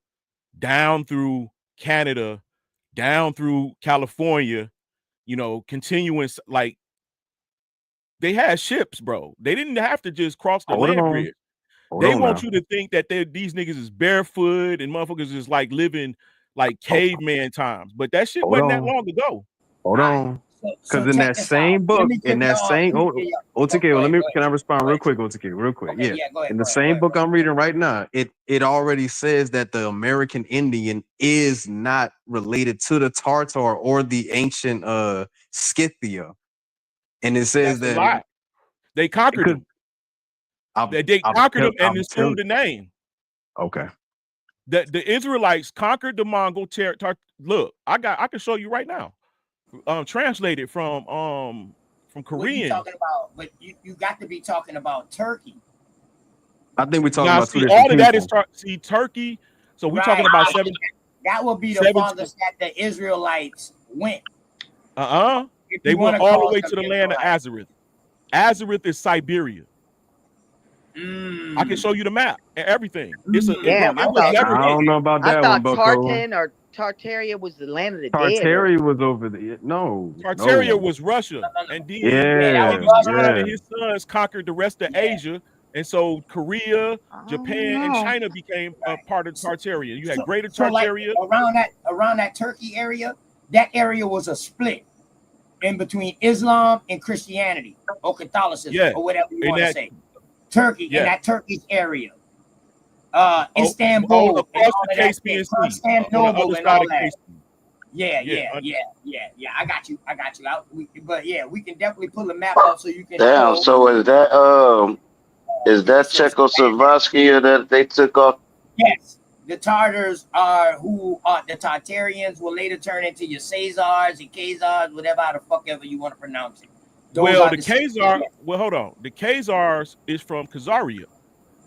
down through Canada, down through California, you know, continuous, like, they had ships, bro. They didn't have to just cross the land bridge. They want you to think that these niggas is barefoot and motherfuckers is like living like caveman times. But that shit wasn't that long ago. Hold on. Because in that same book, can I respond real quick, OTK, real quick? Okay, Yeah. go ahead. In the same book I'm reading right now, it already says that the American Indian is not related to the Tartar or the ancient Scythia. And it says That's a that lie. They conquered them. They conquered them and assumed the name. Okay. The Israelites conquered the Mongol territory. Look, I can show you right now. Translated from Korean. What you talking about? But you got to be talking about Turkey. I think we're talking Now, about two see, different all of that is people. Turkey. So we're talking about seven. That would be the farthest that the Israelites went. They went all the way to the land of Azareth. Azareth is Siberia. I can show you the map and everything. Bro, Damn, I it was thought never I hit. don't know about I that one, thought Bucko. Tartan or Tartaria was the land of the dead. Or Tartary was over there. No, Tartaria no. was Russia, and then Yeah, Genghis Khan yeah. and his sons conquered the rest of Asia, and so Korea, Japan, and know. China became a part of Tartaria. You had Greater So like Tartaria. around that Turkey area, that area was a split in between Islam and Christianity or Catholicism Yeah, or whatever you in want to that, say. Turkey in yeah, that Turkish area, across Istanbul, and all the of that shit, Caspian Sea, on the Constantinople, other and side all of that. Caspian. Yeah. I got you. But yeah, we can definitely pull a map up so you can Damn. show. So is that Czechoslovakia that they took off? Yes, the Tartars are who are the Tartarians will later turn into your Caesars and Khazars, whatever how the fuck ever you want to pronounce it. Those Well, are the the Khazar. Well, hold on. The Khazars is from Khazaria.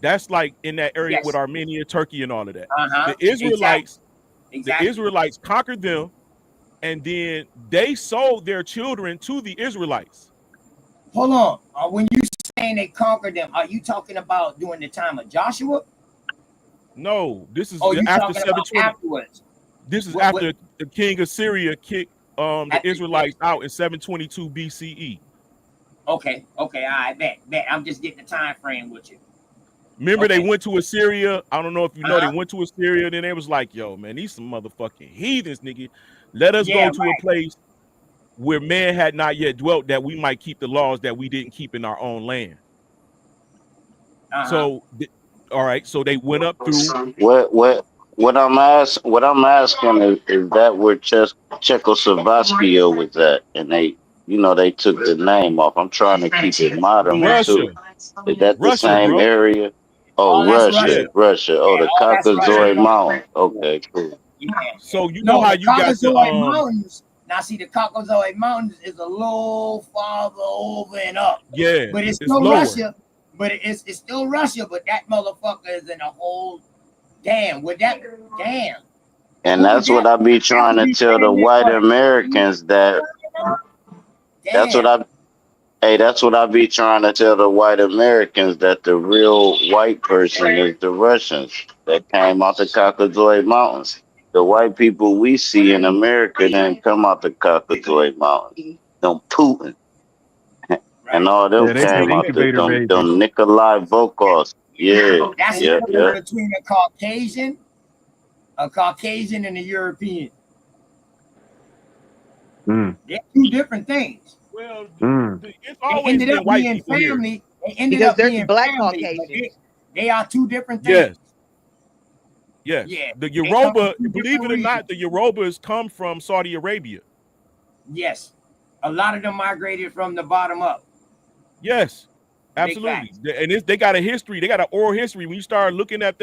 That's like in that area with Yes. Armenia, Turkey, and all of that. Uh-huh. The Israelites, Exactly. the Israelites conquered them, and then they sold their children to the Israelites. Hold on. When you saying they conquered them, are you talking about during the time of Joshua? No, this is Oh, you after talking about 720. afterwards? This is What? after the king of Syria kicked the At the- Israelites out in 722 BCE. Okay. All right. Bet. I'm just getting the time frame with you. Remember, Okay. they went to Assyria. I don't know if you know, they Uh-huh. went to Assyria. Then they was like, yo, man, these some motherfucking heathens, nigga. Let us Yeah, go to a place where man had not yet dwelt, that we might keep the laws that we didn't keep in our own land. Uh-huh. So, all right. So they went up through. What I'm asking is that where Czechoslovakia was at, and they took the name off. I'm trying to keep it modern Russia. too. Is that the Russia, same bro. area? Oh, Oh, that's Russia. Oh, the all that's Caucasoid Russia. Mountains. Okay, cool. Yeah. So you know No, how the you got the Caucasoid Mountains. Now, see, the Caucasoid Mountains is a little farther over and up. Yeah, But it's it's still lower. Russia. But it's still Russia. But that motherfucker is in a whole damn. And that's what I be trying to tell the white Americans that. That's what I. Hey, that's what I be trying to tell the white Americans, that the real white person is the Russians that came out the Caucasoid Mountains. The white people we see in America didn't come out the Caucasoid Mountains. Them Putin and all them Yeah, they came out the incubator babies. them Nikolai Volkovs. Yeah, That's the difference between a Caucasian and a European. They're two different things. Well, it's They always ended been up white being people here. family. They ended Because up there's being black family, but Caucasians. they are two different Yes. things. Yes. Yeah. The They come Yoruba, from two believe it or different not, the Yorubas come from Saudi Arabia. Yes. A lot of them migrated from the bottom up. Yes, Big absolutely. facts. And they got a history. They got an oral history. When you start looking at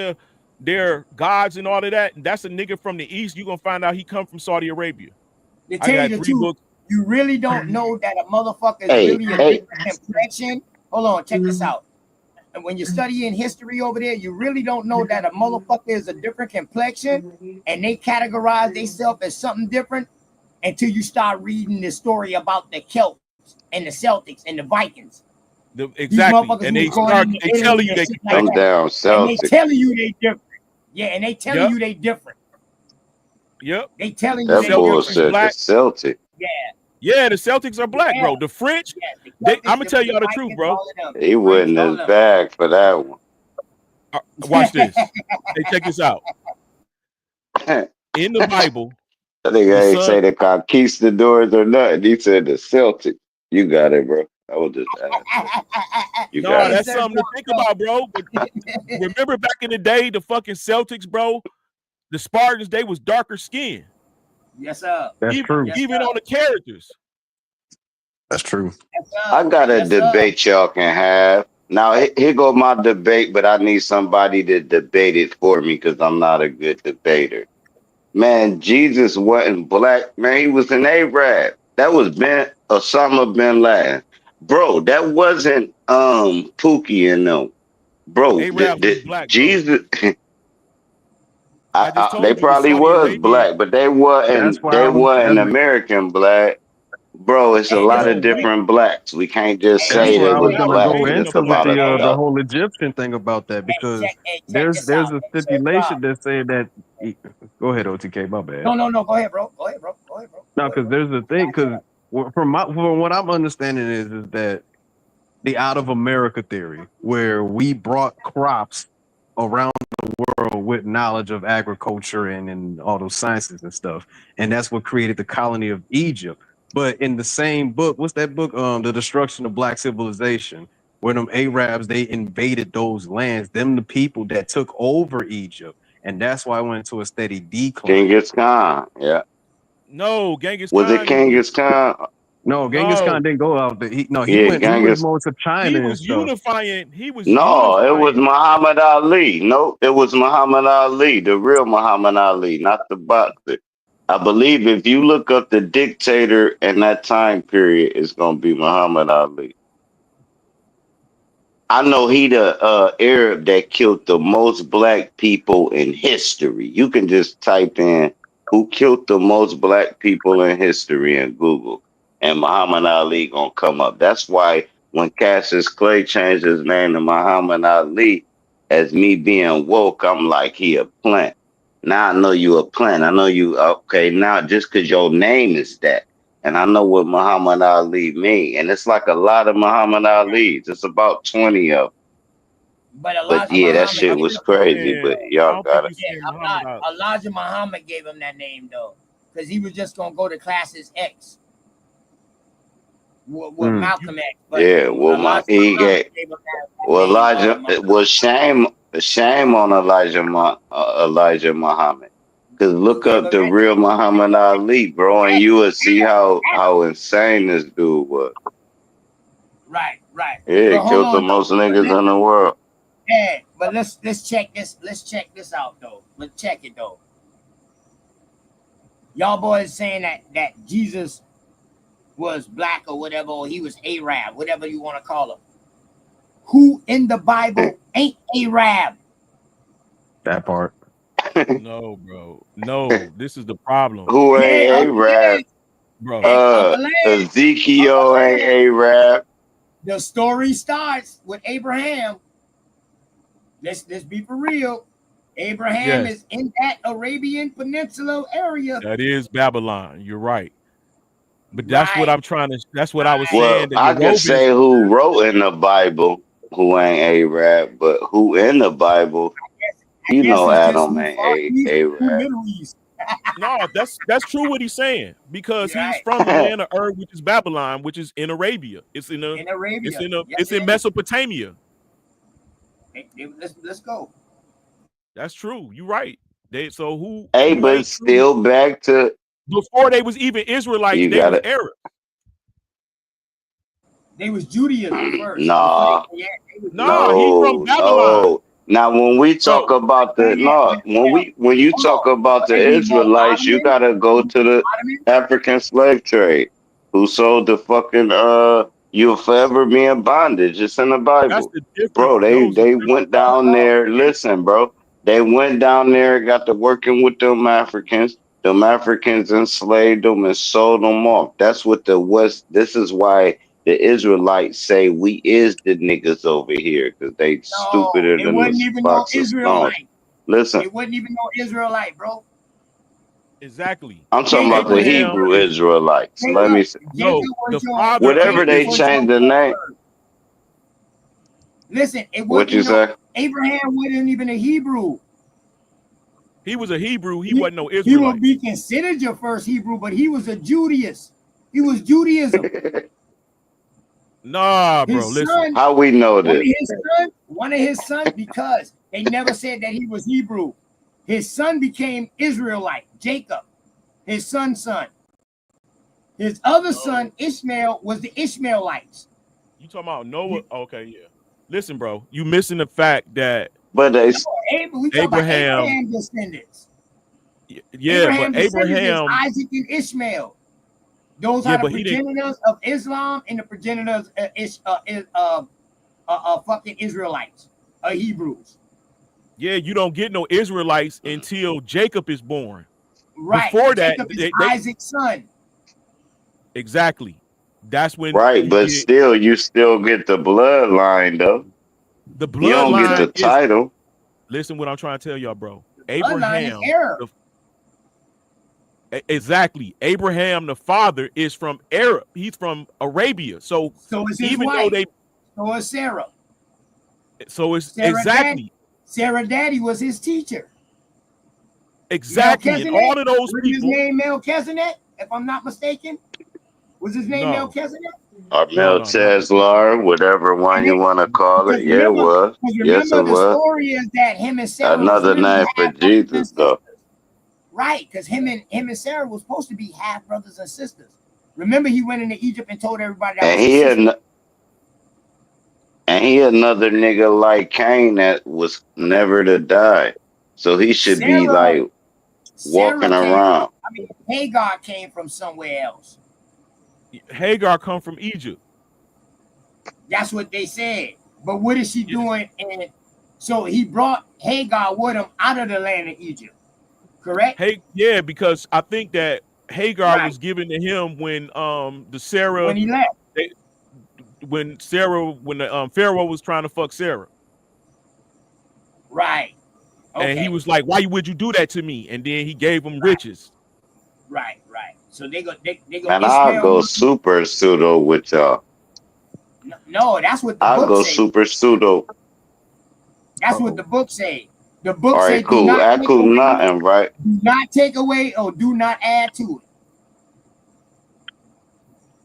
their gods and all of that, and that's a nigga from the East, you're going to find out he come from Saudi Arabia. To I tell got you the 3 truth, books. you really don't know that a motherfucker is Hey, really a hey. different complexion. Hold on, check this out. And when you're studying history over there, you really don't know that a motherfucker is a different complexion, and they categorize themselves as something different until you start reading the story about the Celts and the Celtics and the Vikings. Exactly. These motherfuckers And who they was going start, into they Italy telling you and they shit like I'm that. down And they Celtic. telling you they different. Yeah, and they telling you they different. Yep. They telling you That they boy Celtics is different. said the black. Celtic. Yeah, the Celtics are black, Yeah. bro. The French, Yeah, the Celtics, I'm gonna tell y'all the truth, Vikings, bro. all of them. He The wasn't French, all his of them. bag for that one. Watch this. Hey, check this out. In the Bible, I think I ain't say the conquistadors or nothing. He said the Celtic. You got it, bro. I was just asking. You no, got that's it. something to think about, bro. But remember back in the day, the fucking Celtics, bro, the Spartans, they was darker skin. Yes, sir. That's true. Yes, Even sir. on the characters. That's true. Yes, sir. I got a Yes, sir. debate y'all can have. Now, here go my debate, but I need somebody to debate it for me because I'm not a good debater. Man, Jesus wasn't black. Man, he was an Arab. That was Osama bin Laden. Bro, that wasn't Pookie and them. Bro, Arabs was black, bro. Jesus I just told they you the probably Saudi was Arabian. black, but they wasn't That's American black. bro, it's a And lot this of is great. different blacks. We can't just And That's say this where is it I what was was I gonna was black. go reading It's into a with lot about. of the stuff. whole Egyptian thing about that because Check this there's out. a So, stipulation that said that. Go ahead, OTK. My bad. no. Go ahead, bro. Go ahead, bro. No, because there's a thing. Because from what I'm understanding is that the out of America theory, where we brought crops around the world with knowledge of agriculture and all those sciences and stuff, and that's what created the colony of Egypt. But in the same book, what's that book? The Destruction of Black Civilization, where them Arabs they invaded those lands, them the people that took over Egypt, and that's why it went into a steady decline. Genghis Khan, yeah. No, Genghis Was it Khan didn't do. Genghis Khan? No, Genghis No, Khan didn't go out there. He Yeah, went. He was Genghis. more to he China and was stuff. unifying. He was No, it was unifying. Muhammad Ali. No, it was Muhammad Ali, the real Muhammad Ali, not the boxer. I believe if you look up the dictator in that time period, it's gonna be Muhammad Ali. I know he the Arab that killed the most black people in history. You can just type in who killed the most black people in history in Google, and Muhammad Ali gonna come up. That's why when Cassius Clay changed his name to Muhammad Ali, as me being woke, I'm like he a plant. Now I know you a plant. I know you okay now just because your name is that. And I know what Muhammad Ali mean. And it's like a lot of Muhammad Ali's. It's about 20 of them. But But Elijah yeah, that Muhammad shit I gave don't was him. think you crazy. saying. But I y'all don't think got you it. saying Muhammad Ali. Elijah Muhammad gave him that name though, because he was just gonna go to classes X with Mm. Malcolm X. But Yeah, well Elijah he Muhammad get gave him that well name. Elijah it was shame on Elijah Muhammad. Cause look Yeah, up but the real Muhammad Ali, bro, and you will see how insane this dude was. right. Yeah, he But hold killed the on though. most niggas in the world. Yeah, but let's check this. Let's check this out though. Let's check it though. Y'all boys saying that Jesus was black or whatever, or he was Arab, whatever you want to call him. Who in the Bible ain't Arab? That part. No, bro. No, this is the problem, Who Yeah, ain't Uncle Arab? Land. And Uncle Ezekiel ain't Land. Arab. The story starts with Abraham. Let's be for real. Abraham yes, is in that Arabian Peninsula area. that is Babylon. You're right, but that's what Right. I'm trying to. That's what I was Well, saying. The I could Yorubians. say who wrote in the Bible who ain't Arab, but who in the Bible, I you guess know it's just Adam who ain't Far East, who Arab. Middle East. No, that's true what he's saying because You're he's right. from the land of Ur, which is Babylon, which is in Arabia. It's in In Arabia. Yes, it's in it is. Mesopotamia. Let's go. That's true. You're right. So Hey, who but ain't true? still back to Before they was even Israelites, you they was gotta Arab. They was Judaism first. Before nah, they was Nah, he Judaism. from no, Babylon, no. Now when we talk bro. about the no, when you Hold talk on. about the Whether he was Israelites, you Ottoman, gotta go to the African slave trade who sold the fucking you'll forever be in bondage. It's in the That's Bible. the different. Bro, Those are they different. went down there. Listen, bro. They went down there, got to working with them Africans. Them Africans enslaved them and sold them off. That's what the West, this is why the Israelites say we is the niggas over here, because they no, stupider it than the wasn't even no box of stones. Israelite. Listen, It wasn't even no Israelite, bro. Exactly. I'm talking about Jacob the was your Abraham Hebrew first. is Israelites. Let me see. Jacob no. The was father Whatever ain't Jacob they was your changed the name. first. Listen, it What you wasn't no say? Abraham wasn't even a Hebrew. he was a Hebrew. He He, wasn't no he will Israelite. be considered your first Hebrew, but he was a Judaist. He was Judaism. Nah, bro. His Listen. son, How we know this? one of his sons, because they never said that he was Hebrew. His son became Israelite, Jacob, his son's son. His other son, Ishmael, was the Ishmaelites. You talking about Noah? Okay, yeah. Listen, bro. You missing the fact that But they We talk about Abraham. Abraham descendants. Yeah, but descendants is Abraham. Isaac and Ishmael. Those Yeah, are the but he didn't. progenitors of Islam and the progenitors of fucking Israelites, Hebrews. Yeah, you don't get no Israelites until Jacob is born. Right. Before that, Jacob is they Isaac's son. Exactly. That's when Right, you but get still, you still get the bloodline though. the You don't get bloodline the is. title. Listen, what I'm trying to tell y'all, bro. Bloodline is Abraham, Arab. exactly. Abraham, the father, is from Arab. He's from Arabia. So So is his even though wife. they, So is Sarah. so it's Sarah exactly, daddy was his teacher. exactly, and Melchizedek. all of those Was his people. name Melchizedek? If I'm not mistaken, was his name No, Melchizedek? Or no. Melchizedek, whatever one you want to call it. Because Yeah, it was. Yes, it remember the was. story is that him and Sarah was Another really name for half brothers and Jesus, sisters. though. Right, because him and Sarah was supposed to be half brothers and sisters. Remember, he went into Egypt and told everybody that And was his sister. he another nigga like Cain that was never to die. So he should be Sarah like walking around. Hagar came from somewhere else. Hagar come from Egypt. That's what they said. But what is she doing? And so he brought Hagar with him out of the land of Egypt. Correct? Hey, yeah, because I think that Hagar Right. was given to him when the Sarah When he left. when the Pharaoh was trying to fuck Sarah. Right. Okay. And he was like, "Why would you do that to me?" And then he gave him riches. Right. So they go And I'll Ishmael. go super pseudo with y'all. No, that's what the I'll book go says. super pseudo. That's what the book say. The book All say right, cool. I cool nothing, right? Do not take away or do not add to it.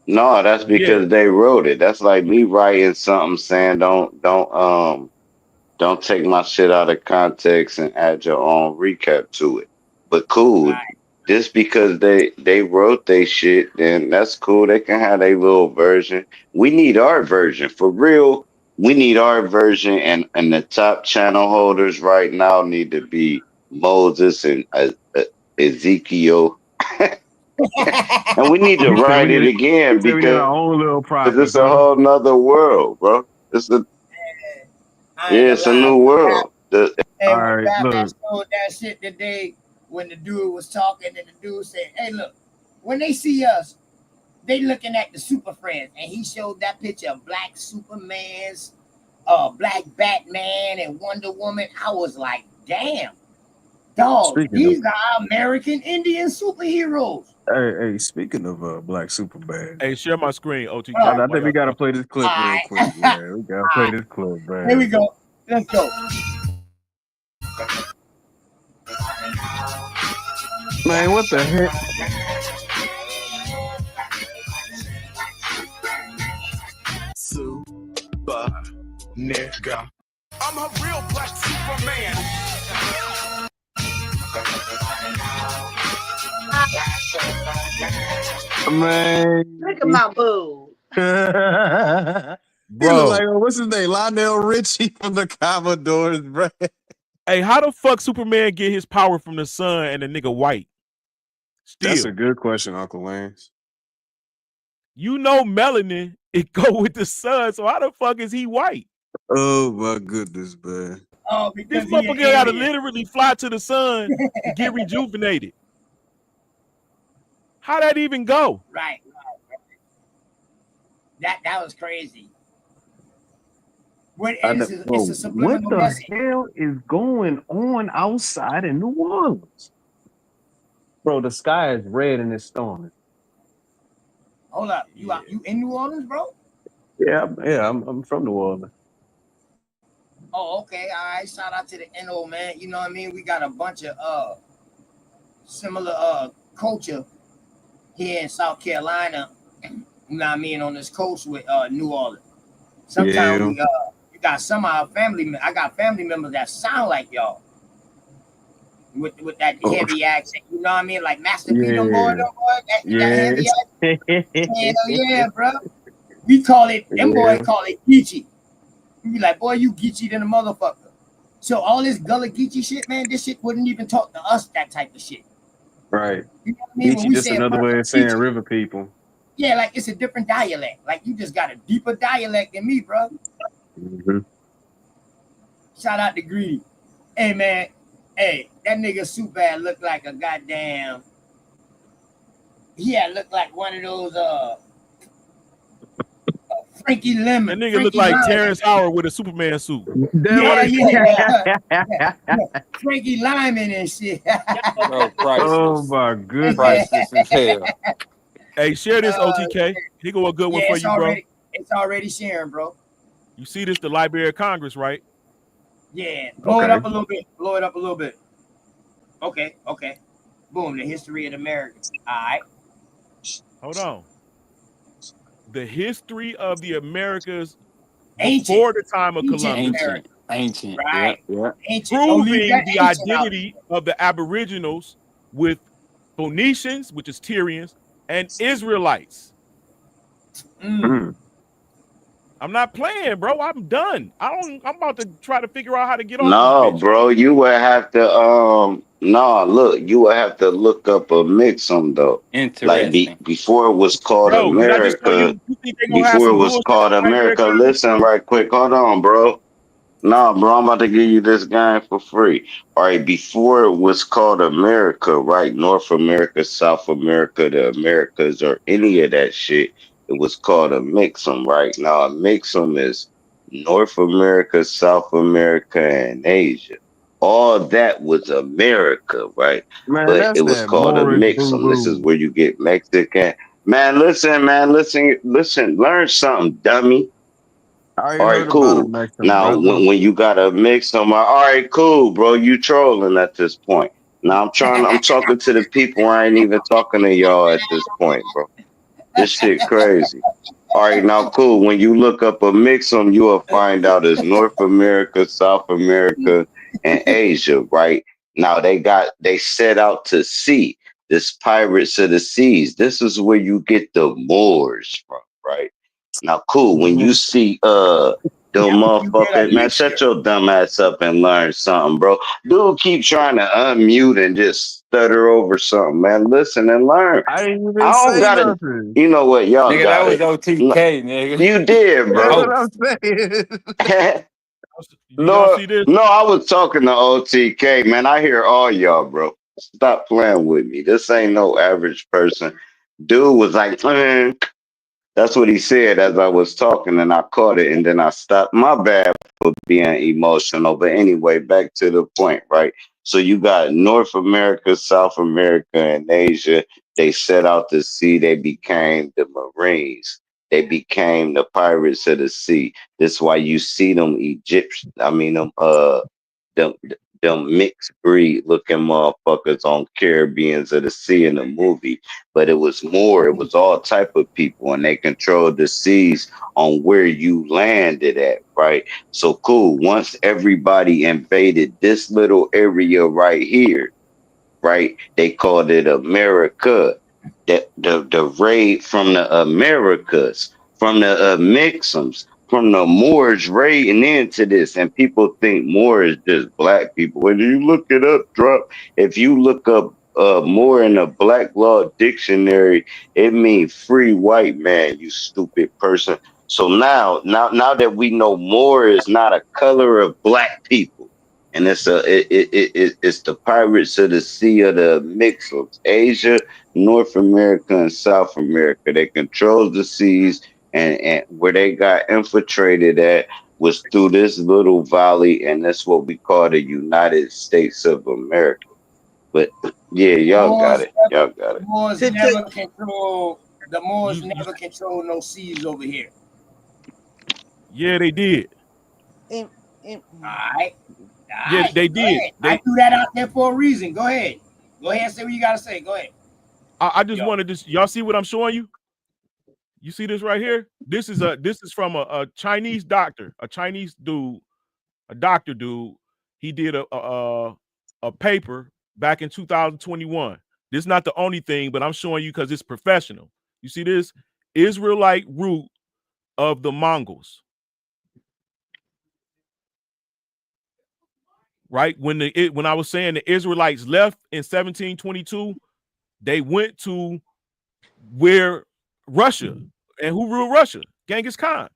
No, that's because they wrote it. That's like me writing something saying don't take my shit out of context and add your own recap to it. But cool, just because they wrote they shit, then that's cool. They can have their little version. We need our version for real. We need our version, and the top channel holders right now need to be Moses and Ezekiel. And we need to You said we write need it again our because own little prophet, it's a huh? whole nother world, bro. It's a I ain't gonna it's a lie. new world. Hey, All when right, Batman look. showed that shit today, when the dude was talking and the dude said, "Hey, look, when they see us, they looking at the Super Friends," and he showed that picture of Black Superman's, Black Batman, and Wonder Woman. I was like, "Damn, dog, Speaking of, these are American Indian superheroes." speaking of Black Superman, Hey, share my screen, OTK. I think we gotta play this clip real quick, man. We gotta play this clip, man. Here we go. Let's go. Man, what the heck? Super nigga. I'm a real black Superman. Man. Look at my boo. He look Bro. like, what's his name? Lionel Richie from the Commodores, bro. Hey, how the fuck Superman get his power from the sun and the nigga white? That's a good question, Uncle Lance. You know melanin, it go with the sun, so how the fuck is he white? Oh my goodness, man. Oh, This because he motherfucker an gotta alien. literally fly to the sun to get rejuvenated. How that even go? Right. That was crazy. It's a What subliminal the message. hell is going on outside in New Orleans? Bro, the sky is red and it's storming. Hold up, you in New Orleans, bro? Yeah, I'm from New Orleans. Oh, okay. All right. Shout out to the NO, man. You know what I mean? We got a bunch of similar culture here in South Carolina. You know what I mean? On this coast with New Orleans. Sometimes we got some of our family. I got family members that sound like y'all. With that heavy accent, you know what I mean? Like Master P, them boy, that heavy accent. Hell yeah, bro. We call it, them boy call it Geechee. We be like, boy, you Geechee than a motherfucker. So all this Gullah Geechee shit, man, this shit wouldn't even talk to us, that type of shit. Right. You know what I mean? When Geechee, we just say another way of saying river people. yeah, like it's a different dialect. Like you just got a deeper dialect than me, bro. Mm-hmm. Shout out to Greedy. Hey, man. Hey, that nigga Super looked like a goddamn Yeah, looked like one of those Frankie That Lemon, nigga look Frankie like Lyman. Terrence Howard with a Superman suit. That what Yeah, yeah, I yeah. Frankie Lyman and shit. Bro, Oh priceless. my goodness. Priceless as hell. Hey, share this Uh, OTK. Here go a good one yeah, for you, bro. it's already sharing, bro. You see this, the Library of Congress, right? Yeah, blow it Okay. up a little bit. Blow it up a little bit. Okay, okay. Boom, the history of America. All right. Hold on. The history of the Americas Ancient. before the time of Ancient Columbus, America. Ancient. Yeah, Right. yeah. Ancient. Don't leave proving that the ancient out. identity of the Aboriginals with Phoenicians, which is Tyrians, and Israelites. Mm. I'm not playing, bro. I'm done. I'm about to try to figure out how to get off this No, bitch. bro, you would have to no, look, you would have to look up a mixum though. Like Interesting. before it was called Bro, did I just tell America, you think they gonna have before it some was bullshit called in the Library of America. Congress? Listen right quick, hold on, bro. No, bro, I'm about to give you this game for free. All right, before it was called America, right? North America, South America, the Americas, or any of that shit, it was called a mixum, right? Now, a mixum is North America, South America, and Asia. All that was America, right? Man, But that's it was that called a Morris boo mixum. This is boo. where you get Mexican. Man, listen, learn something, dummy. I All ain't right, heard about a cool. Mexican Now, brother. when you got to mix them, all right, cool, bro. You trolling at this point. Now I'm talking to the people. I ain't even talking to y'all at this point, bro. This shit crazy. All right, now cool. When you look up a mixum, you will find out it's North America, South America, and Asia, right? Now they set out to sea. This pirates of the seas. This is where you get the Moors from, right? Now cool. When you see them That's when you get a motherfuckers, man, shut mixture. your dumb ass up and learn something, bro. Dude keep trying to unmute and just stutter over something, man. Listen and learn. I didn't I even don't say gotta. nothing. You know what? Y'all Nigga, that got was it. OTK, nigga. You did, The That's what bro. I'm host. saying. Do y'all No, see this? no, I was talking to OTK, man. I hear all y'all, bro. Stop playing with me. This ain't no average person. Dude was like, man, that's what he said as I was talking, and I caught it, and then I stopped. My bad for being emotional, but anyway, back to the point, right? So you got North America, South America, and Asia. They set out to sea. They became the Marines. They became the pirates of the sea. That's why you see them Egyptian. I mean them them mixed breed looking motherfuckers on Caribbeans of the Sea in the movie. But it was more, it was all type of people, and they controlled the seas on where you landed at, right? So cool. Once everybody invaded this little area right here, right? They called it America. The raid from the Americas, from the Mixums, from the Moors raiding into this, and people think Moor is just black people. When you look it up, drop. If you look up Moor in a Black Law Dictionary, it means free white man. You stupid person. So now that we know Moor is not a color of black people, and it's the pirates of the sea of the mix of Asia, North America, and South America. They control the seas, and where they got infiltrated at was through this little valley, and that's what we call the United States of America. But yeah, y'all got Moors it. never, Y'all got it. Moors To, never to, control. The Moors You, never control no seas over here. yeah, they did. in, in, All right, all Yeah, right. they Go did. ahead. I threw that out there for a reason. Go ahead. Go ahead and say what you gotta say. Go ahead. I just Yo, wanted to. Y'all see what I'm showing you? You see this right here? This is from a Chinese doctor, a Chinese dude, a doctor dude. He did a paper back in 2021. This is not the only thing, but I'm showing you because it's professional. You see this Israelite root of the Mongols, right? When I was saying the Israelites left in 1722, they went to where Russia, and who ruled Russia? Genghis Khan.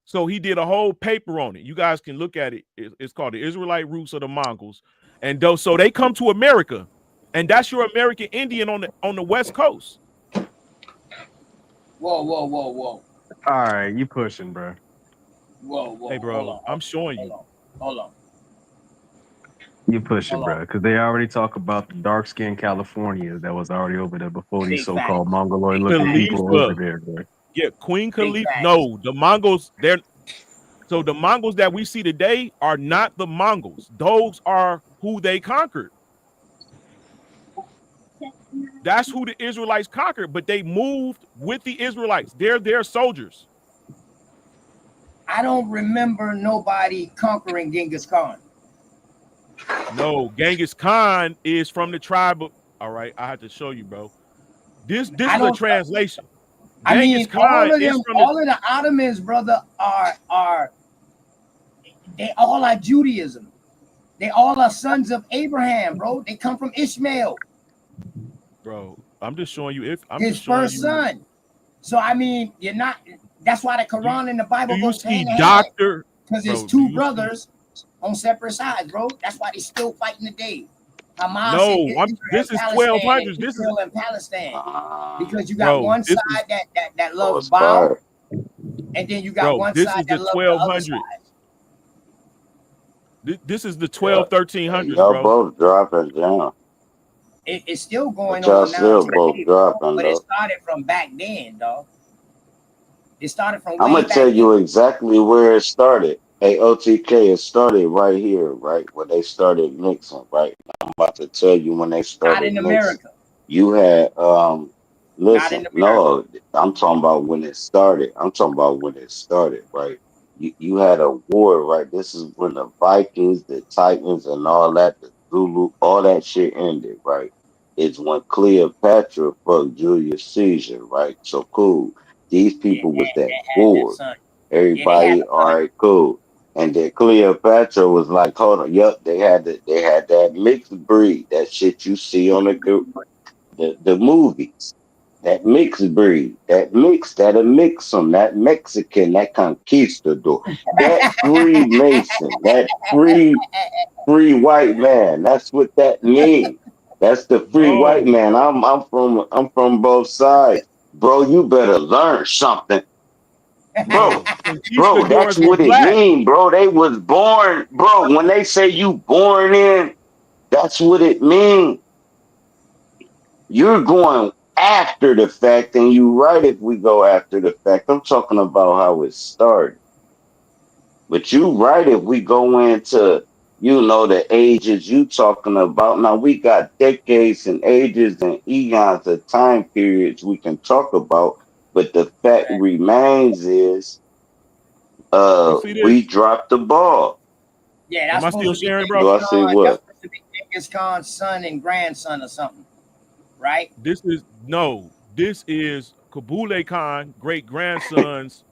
So he did a whole paper on it. You guys can look at it. It's called the Israelite Roots of the Mongols. And so they come to America and that's your American Indian on the West Coast. Whoa. All right, you pushing, bro. Whoa. Hey, bro, I'm showing you. Hold on. You pushing, bro, because they already talk about the dark skinned California that was already over there before these Big so-called facts. mongoloid looking people over there, bro. Yeah, Queen Big Khalifa. facts. No, the Mongols. So the Mongols that we see today are not the Mongols. Those are who they conquered. That's who the Israelites conquered, but they moved with the Israelites. They're their soldiers. I don't remember nobody conquering Genghis Khan. No, Genghis Khan is from the tribe of. All right, I have to show you, bro. This is a translation. I Genghis mean, Khan is from all of the Ottomans, brother, they all are Judaism. They all are sons of Abraham, bro. They come from Ishmael, bro. I'm just showing you. His first son. So I mean, you're not. That's why the Quran and the Bible Do you goes hand see in hand. Doctor? Because it's Bro, two brothers on separate sides, bro. That's why they still fighting today. Hamas No, and this is Palestine 1200s. and This is Israel and Palestine. Because you got bro. one This side is that Oh, loves it's Bout, fire. and then you got bro. one This side is the that loves the other 1200s. side. This is the Yeah. 12 1300s, Y'all bro. both dropping down. It's still going But y'all on now still both today, dropping, but it though. started from back then, dog. It started from I'm way gonna back tell then. you exactly where it started. Hey, OTK, it started right here, right? When they started mixing, right? I'm about to tell you when they Not started in mixing. America. You had Not listen, in America. no, I'm talking about when it started. I'm talking about when it started, right? You had a war, right? This is when the Vikings, the Titans, and all that, the Zulu, all that shit ended, right? It's when Cleopatra fucked Julius Caesar, right? So cool. These people was that They had their bored. son. Yeah, they had Everybody, a all son. right, cool. And then Cleopatra was like, hold on, yup, they had that mixed breed, that shit you see on the movies, that mixed breed, that'll mix them, that Mexican, that conquistador, that Freemason, that free white man. That's what that means. That's the free white No, man. I'm from both sides, bro. You better learn something, bro. no. Bro, that's Conquistadors were what it black. mean, bro. They was born, bro. When they say you born in, that's what it means. You're going after the fact, and you right if we go after the fact. I'm talking about how it started. But you right if we go into, the ages you talking about. Now we got decades and ages and eons of time periods we can talk about. But the fact remains is You see this? we dropped the ball. Yeah, Am that's I supposed still to be sharing, Genghis Do bro? I say Khan. That's what? supposed to be Genghis Khan's son and grandson or something, right? This is Kabule Khan, great grandson's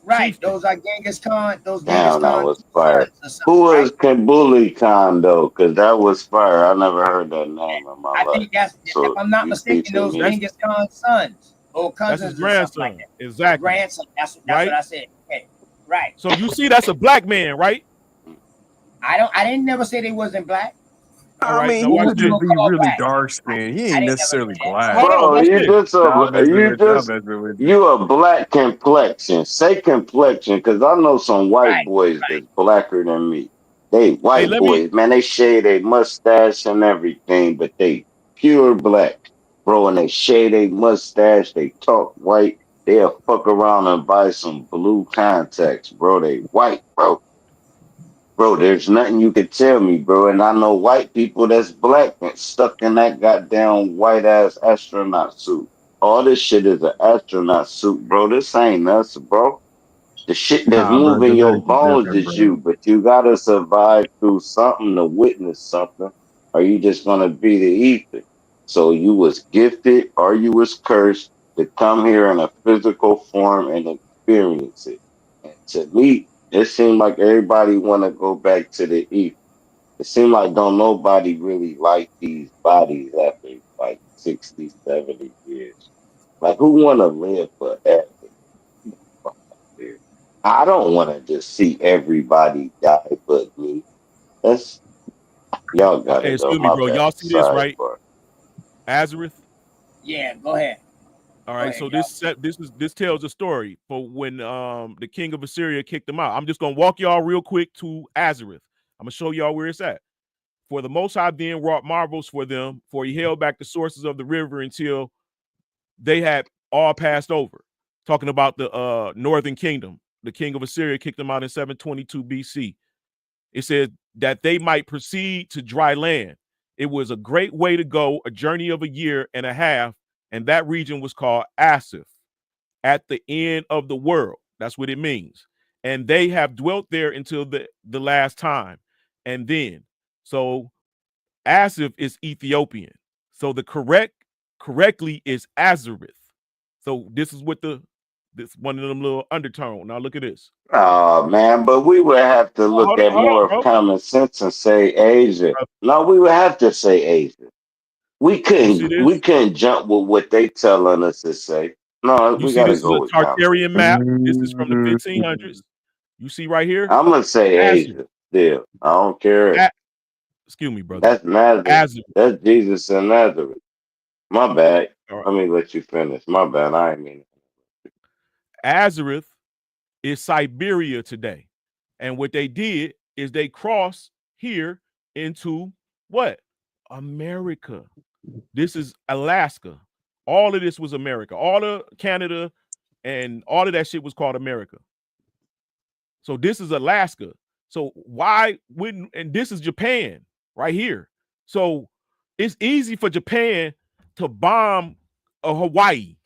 Right. chieftain. Those are Genghis Khan. Those Genghis Damn, that Khan was fire. sons or Who something, was right? Kabuli Khan though? Because that was fire. I never heard that name in my I life. think that's, if So I'm not you mistaken, teaching those me. That's Genghis Khan sons or his cousins or something like grandson, that. exactly. Grandson. That's what Right. I said. Okay. Right. So you see, that's a black man, right? I didn't never say they wasn't black. All I right. mean, Now he Who watch could was you this. just gonna be call really black? dark skinned. He I ain't didn't never necessarily say that. black. Hold on. Bro, Watch you this. just Y'all a messing you with y'all just messing with you. you a black complexion. Say complexion, because I know some white Right. boys that's blacker than me. They Hey, white let me. boys, man. They shave their mustache and everything, but they pure black, bro. And they shave their mustache. They talk white. They'll fuck around and buy some blue contacts, bro. They white, bro. Bro, there's nothing you could tell me, bro. And I know white people that's black and stuck in that goddamn white ass astronaut suit. All this shit is an astronaut suit, bro. This ain't us, bro. The shit that's Nah, bro, moving your genetics is bones different, is bro. you, but you gotta survive through something to witness something, or you just gonna be the ether. So you was gifted or you was cursed to come here in a physical form and experience it. And to me, it seemed like everybody wanna go back to the ether. It seemed like don't nobody really like these bodies after like 60, 70 years. Like who wanna live forever? There. I don't want to just see everybody die but me. That's Y'all got Okay, it though. excuse me, My bro. bad. Y'all see this, right? Sidebar. Azareth. Yeah, go ahead. All Go right, ahead, so y'all. this tells a story for when the king of Assyria kicked them out. I'm just gonna walk y'all real quick to Azareth. I'm gonna show y'all where it's at. For the Most High then wrought marvels for them, for he held back the sources of the river until they had all passed over. Talking about the northern kingdom. The king of Assyria kicked them out in 722 BC. It said that they might proceed to dry land. It was a great way to go, a journey of a year and a half, and that region was called Asif, at the end of the world. That's what it means. And they have dwelt there until the last time. And then, so Asif is Ethiopian. So the correctly is Azareth. So this is what this one of them little undertone. Now look at this. Oh man, but we would have to look at Hold on, more of bro. common sense and say Asia. No, we would have to say Asia. We You see this? couldn't jump with what they telling us to say. No, You we see gotta this is go a with common. Tartarian map. This is from the 1500s. You see right here? I'm gonna say Azareth. Asia still. I don't care. Excuse me, brother. That's Nazareth. Azareth. That's Jesus and Nazareth. My bad. All right. Let me let you finish. My bad. I ain't mean it. Azareth is Siberia today. And what they did is they crossed here into what? America. This is Alaska. All of this was America. All of Canada and all of that shit was called America. So this is Alaska. So why wouldn't, and this is Japan right here. So it's easy for Japan to bomb a Hawaii.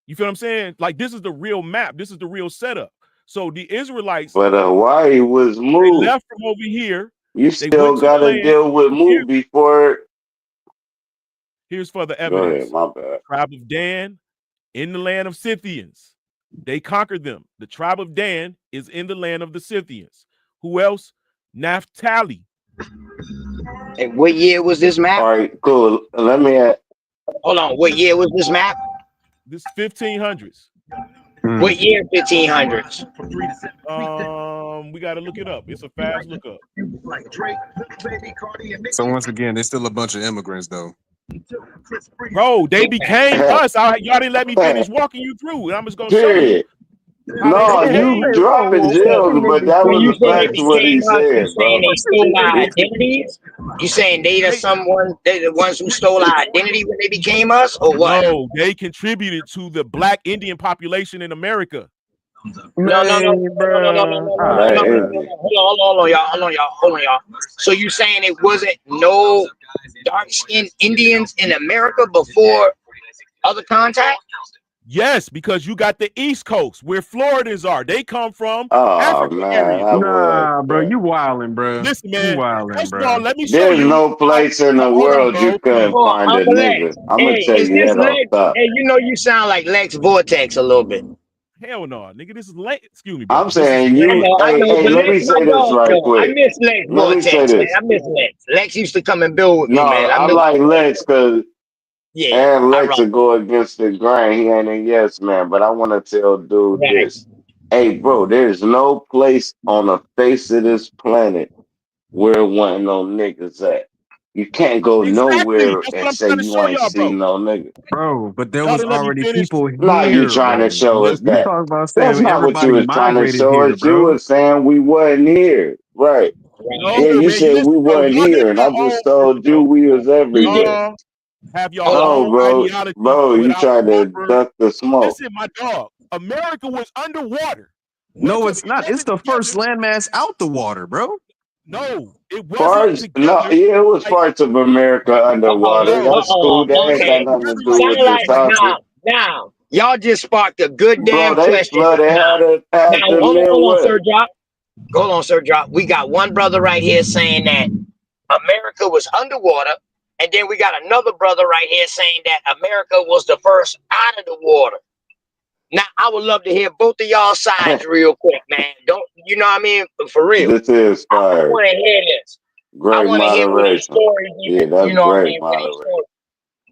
You feel what I'm saying? Like, this is the real map. This is the real setup. So the Israelites, But Hawaii was they moved. left from over here. You They still went to the gotta land. deal with move before. Here's further Go evidence. ahead, my bad. Tribe of Dan in the land of Scythians. They conquered them. The tribe of Dan is in the land of the Scythians. Who else? Naphtali. And what year was this map? All right, cool. Let me add. Hold on. What year was this map? This 1500s. What year? 1500s. We got to look it up. It's a fast look up. So once again, there's still a bunch of immigrants though. Bro, they became us. Y'all didn't let me finish walking you through. And I'm just gonna show you how No, they became. you dropping gems, but that When you was a say they fact what he became us, you said, saying bro. they stole our identities? You saying they the ones who stole our identity when they became us, or what? No, they contributed to the Black Indian population in America. No. Hold on, y'all. So you saying it wasn't no dark-skinned Indians in America before other contact? Yes, because you got the East Coast where Floridians are. They come from Oh Africa man, area. I Nah, was. bro, you wildin', bro. Listen, You man. wildin', First of bro. all, let me show There's you. no place in the Hold on, world bro. you couldn't Oh, find a Uncle Lex. nigga. I'm gonna Hey, tell is you this that off Lex? top. Hey, you know you sound like Lex Vortex a little bit. Hell no, nigga. This is late. Excuse me, I'm brother. This is saying I you. know, Hey, but let me Lex my say this dog right though. I quick. miss Lex Let me say Vortex, man. this. I miss Lex. Lex used to come and build with No, me, man. I I miss like Lex because yeah, and I Lex rock. will go against the grain. He ain't a yes man, but I want to tell dude Right. this. Hey, bro, there's no place on the face of this planet where it wasn't no niggas at. You can't go exactly. nowhere That's what and I'm say trying to you show ain't y'all, seen bro. no nigga. Bro, but there Y'all was didn't let me already finish. people Nah, you here, trying bro. to show us You that. talk about That's saying not what you everybody was trying to migrated show here, us. You bro. was saying we wasn't here. Right. No, Yeah, you man. You said listen, we bro. wasn't Y'all here, got and I your own just told you bro. we was everywhere. Y'all have your Hold on. No, own bro. ideology Bro, you without tried to proper. duck the smoke. Listen, my dog. America was underwater. What No, took it's not. It's seven the first together? landmass out the water, bro. No, it wasn't Parts, no, together. yeah, it was Like, parts of America underwater. That's cool. That ain't got Okay. nothing to do Sound with the like topic. now. Y'all just sparked a good Bro, damn they question. flooded had Now the hold on, Sir Midwest. Drop. Hold on, Sir Drop. We got one brother right here saying that America was underwater, and then we got another brother right here saying that America was the first out of the water. Now, I would love to hear both of y'all sides real quick, man. Don't you know what I mean? For real. This is I fire. want to hear this. I Great want to hear where these moderation. stories Yeah, even, that's you know what I great mean? Where these moderation. stories,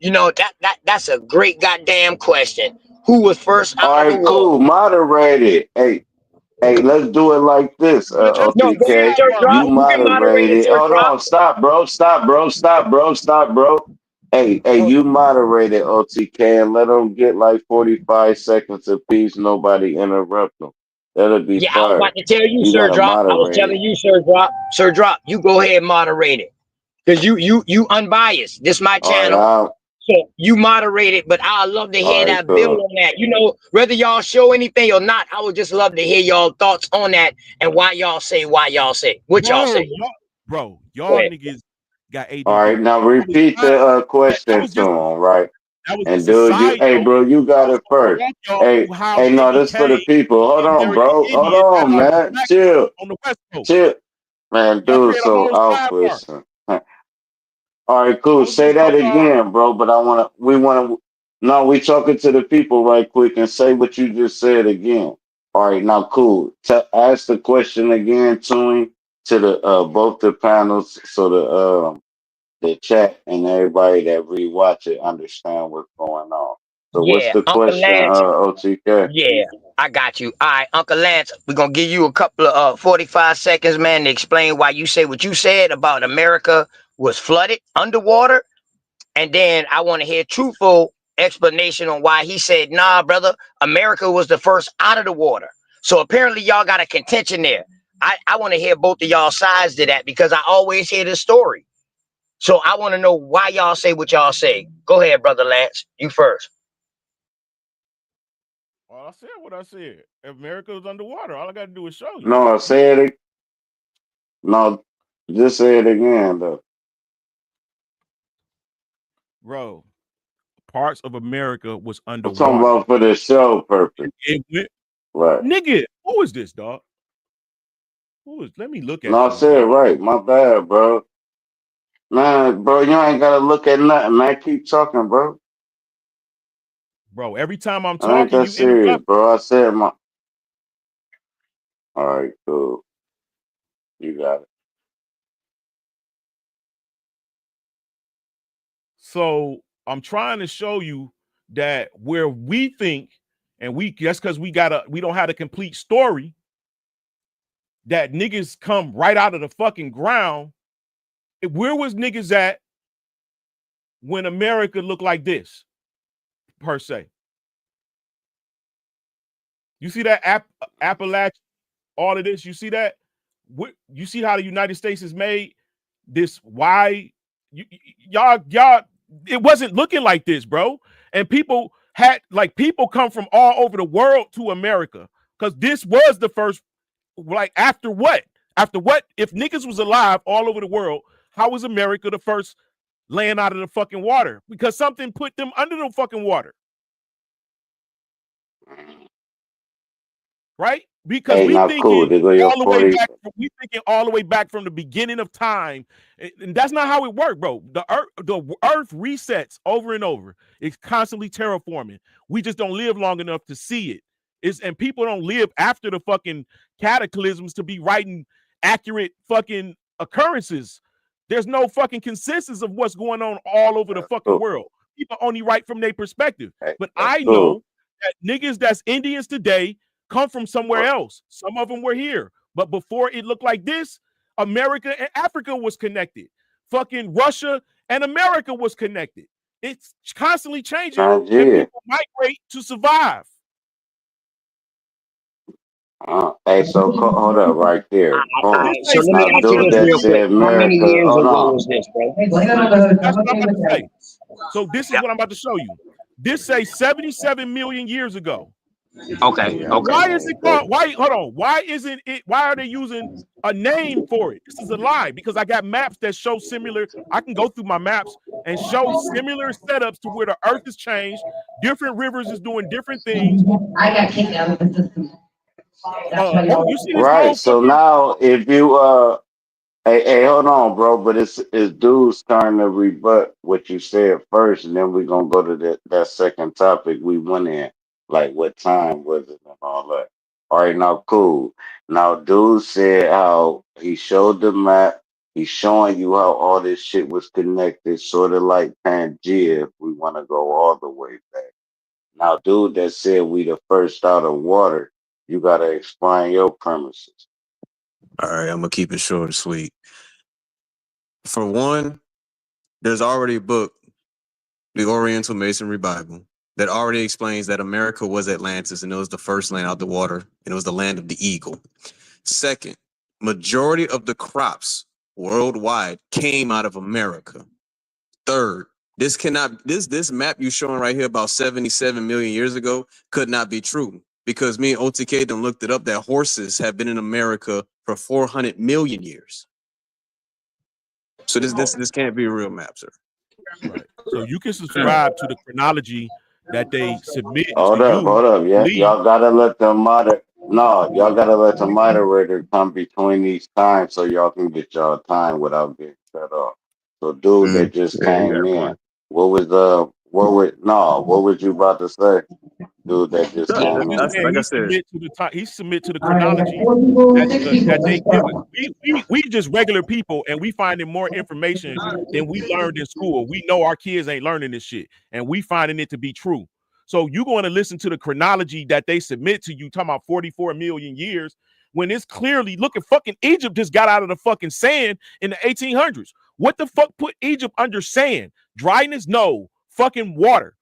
you know, that's a great goddamn question. Who was first All out of the right, water? cool. Moderated. Hey, Hey, let's do it like this, No, go ahead, OTK. Sir Drop. You You can moderate it, moderated. Sir Hold Drop. on, stop, bro. Stop, bro. Stop, bro. Stop, bro. Hey, you moderated OTK and let them get like 45 seconds apiece. Nobody interrupt them. That'll be Yeah, I was fire. about to tell you, You Sir gotta Drop. I was moderate it. telling you, Sir Drop. Sir Drop, you go ahead and moderate it. Because you unbiased. This my All right, channel. So you moderate it, but I love to hear all right, that build cool. on that. You know, whether y'all show anything or not, I would just love to hear y'all thoughts on that and why y'all say. What y'all say. Y'all Go ahead. niggas got ADD. All right, now That was repeat not, the that question was to just him, right? that was And just a dude, side hey, note. bro, you I got was it first. gonna walk y'all Hey, through how hey, no, niggas this for the came people. from Hold the on, American bro. Hold Indians that on, are man. black Chill, on the West Coast. chill. Man, Y'all dude, said I'm so on alpha. sidebar. Son. All right, cool. I was Say gonna that show y'all. again, bro. But no, we talking to the people right quick and say what you just said again. All right, now cool. Ask the question again to him, to the both the panels, so the chat and everybody that rewatch it understand what's going on. So what's Yeah, the Uncle question, Lance. OTK? Yeah, I got you. All right, Uncle Lance, we're gonna give you a couple of 45 seconds, man, to explain why you say what you said about America was flooded underwater. And then I want to hear truthful explanation on why he said, nah, brother, America was the first out of the water. So apparently y'all got a contention there. I want to hear both of y'all sides to that because I always hear this story. So I want to know why y'all say what y'all say. Go ahead, brother Lance. You first. Well, I said what I said. If America was underwater, all I gotta do is show you. No, say it. No, just say it again, though. Bro, parts of America was I'm talking underwater. about for the show purpose, It went, right? nigga, who is this, dog? Who is, let me look No, at I you, said it bro. right. My bad, bro. Man, bro, you ain't gotta look at nothing, man. Keep talking, bro. Bro, every time I'm It ain't talking, that you serious, interrupt. bro. I said my. All right, cool. You got it. So I'm trying to show you that where we think, and we just because we don't have a complete story, that niggas come right out of the fucking ground. Where was niggas at when America looked like this, per se? You see that Appalachia, all of this? You see that? You see how the United States is made? This why y'all it wasn't looking like this, bro. And people come from all over the world to America because this was the first. Like after what? After what? If niggas was alive all over the world, how was America the first land out of the fucking water? Because something put them under the fucking water, right? Because Hey, now cool. There go your 40. we thinking all the way back from the beginning of time, and that's not how it worked, bro. The earth resets over and over. It's constantly terraforming. We just don't live long enough to see it. And people don't live after the fucking cataclysms to be writing accurate fucking occurrences. There's no fucking consensus of what's going on all over the fucking Cool. world. People only write from their perspective. Hey, But that's I cool. know that niggas that's Indians today come from somewhere else. Some of them were here. But before it looked like this, America and Africa was connected. Fucking Russia and America was connected. It's constantly changing, and Nigeria. people migrate to survive. Hey, so hold up right there. All Boom. right, so let me Now, ask you dude this that real quick. said How many America, years hold ago on. was this, bro? That's what I'm about to say. So this is what I'm about to show you. This say 77 million years ago. Okay, Why okay. is it called? Why? Hold on. Why isn't it? Why are they using a name for it? This is a lie because I got maps that show similar. I can go through my maps and show similar setups to where the Earth has changed. Different rivers is doing different things. I got kicked out of the system. Oh, you see this Right. So motherfucker? now, if you hey, hold on, bro. But it's dudes trying to rebut what you said first, and then we're gonna go to that second topic we went in, like what time was it and all that. All right, now cool. Now, dude said how he showed the map. He's showing you how all this shit was connected, sort of like Pangea, if we want to go all the way back. Now, dude that said we the first out of water, You gotta explain your premises. All right, I'm gonna keep it short and sweet. For one, there's already a book, the Oriental Masonry Bible, that already explains that America was Atlantis and it was the first land out the water and it was the land of the eagle. Second, majority of the crops worldwide came out of America. Third, this map you're showing right here about 77 million years ago could not be true, because me and OTK done looked it up that horses have been in America for 400 million years. So this can't be a real map, sir. Right. So you can subscribe to the chronology that they submit Hold to up, you. hold up. Yeah, Leave. y'all gotta let the moderator come between these times so y'all can get y'all time without getting cut off. So dude that just Yeah, you got came a in, point. what was you about to say? Dude that just No, came I'm in. just saying Like I said, he submit to the All right, we got chronology 4 people, that 6 people. that they Let's give start. us. We just regular people, and we finding more information than we learned in school. We know our kids ain't learning this shit, and we finding it to be true. So you going to listen to the chronology that they submit to you, talking about 44 million years, when it's clearly, look at fucking Egypt just got out of the fucking sand in the 1800s. What the fuck put Egypt under sand? Dryness? No. Fucking water.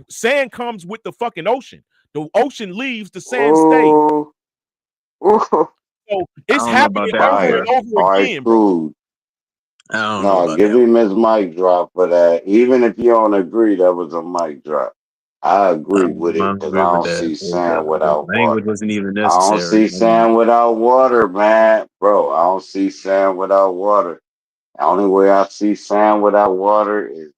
Sand comes with the fucking ocean. The ocean leaves, the sand stays. Ooh, ooh. So I it's don't know about happening that right over Fire. and there. over All right, again, bro. cool. I don't know No, about give that him one. his mic drop for that. Even if you don't agree, that was a mic drop. I agree with I it don't because I agree with don't that. see sand without Language water. wasn't even I don't necessary. see sand without water, man. Bro, I don't see sand without water. The only way I see sand without water is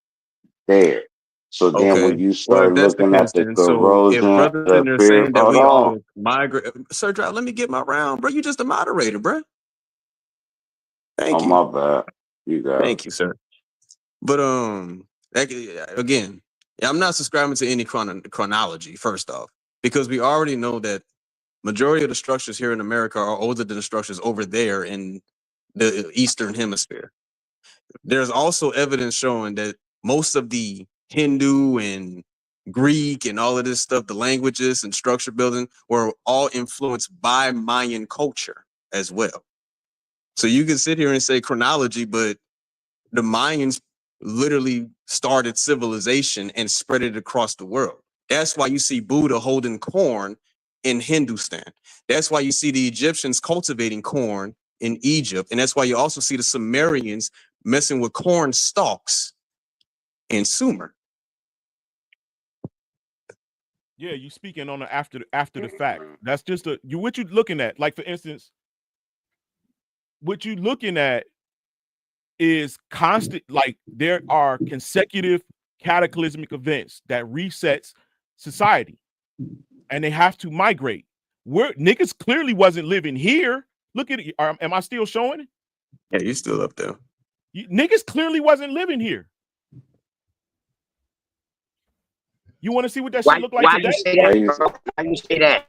there. So then when Okay. you Well, if start that's the looking case, at the then so if corrosion, brothers the in there period, saying that hold we on. all migrate, Sir Drought, let me get my round, bro. You just a moderator, bro. Thank Oh, you. my bad. You got it. Thank you, sir. But again, I'm not subscribing to any chronology. First off, because we already know that majority of the structures here in America are older than the structures over there in the Eastern Hemisphere. There's also evidence showing that most of the Hindu and Greek and all of this stuff, the languages and structure building, were all influenced by Mayan culture as well. So you can sit here and say chronology, but the Mayans literally started civilization and spread it across the world. That's why you see Buddha holding corn in Hindustan. That's why you see the Egyptians cultivating corn in Egypt. And that's why you also see the Sumerians messing with corn stalks in Sumer. Yeah, you speaking on the after the fact. That's just what you looking at. Like, for instance, what you looking at is constant, like there are consecutive cataclysmic events that resets society, and they have to migrate. Where niggas clearly wasn't living here. Look at it. Am I still showing it? Yeah, you're still up there. Niggas clearly wasn't living here. You want to see what that shit look like Why today? you say that, bro? Why you say that?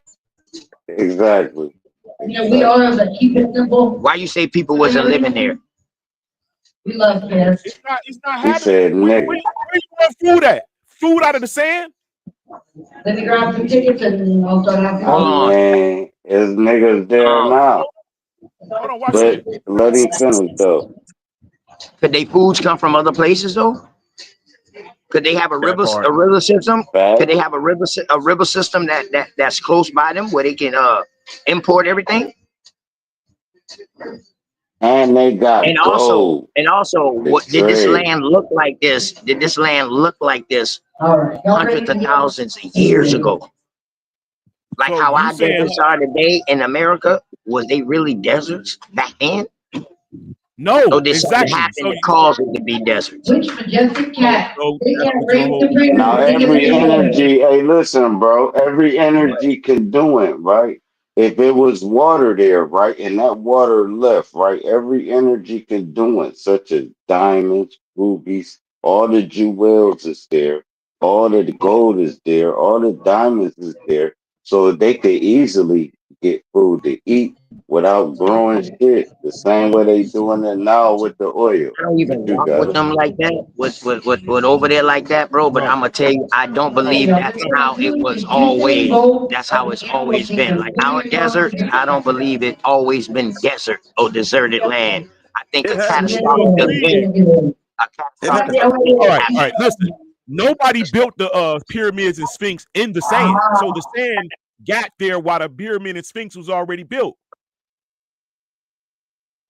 Exactly. You know, we are the keep it simple. Why you say people wasn't living there? We love kids. It's not He happening. said, Where nigga. you want food at? Food out of the sand? Let me grab some tickets and I'll start asking. Hold I on. mean, is niggas there now? Hold on, watch But this. let him finish though. Could they foods come from other places though? Could they have a That part. river system? Fact. Could they have a river system that's close by them where they can import everything? And they got And gold. what The did this trade. land look like this? Did this land look like this All right. hundreds of thousands of years ago? Like So how you our saying deserts are today in America, was they really deserts back then? no? Or did something Exactly. happen to cause it to be deserts? Which majestic cat? So They that can't goes to the raise whole. the bring Now they can every make energy, hey, listen, bro. Every energy can do it, right? If it was water there, right, and that water left, right, every energy can do it, such as diamonds, rubies, all the jewels is there, all of the gold is there, all the diamonds is there, so they could easily get food to eat without growing shit the same way they doing it now with the oil. I don't But even you walk got with it. them like that, with over there like that, bro. But bro, I'm gonna tell you, I don't believe bro. that's how it was always. That's how it's always been. Like our deserts, I don't believe it always been desert or deserted land. I think It a has to. catastrophic Well, event, a It has. catastrophic event all right, all happened. right. Listen, nobody built the pyramids and Sphinx in the sand, so the sand got there while the pyramid and Sphinx was already built.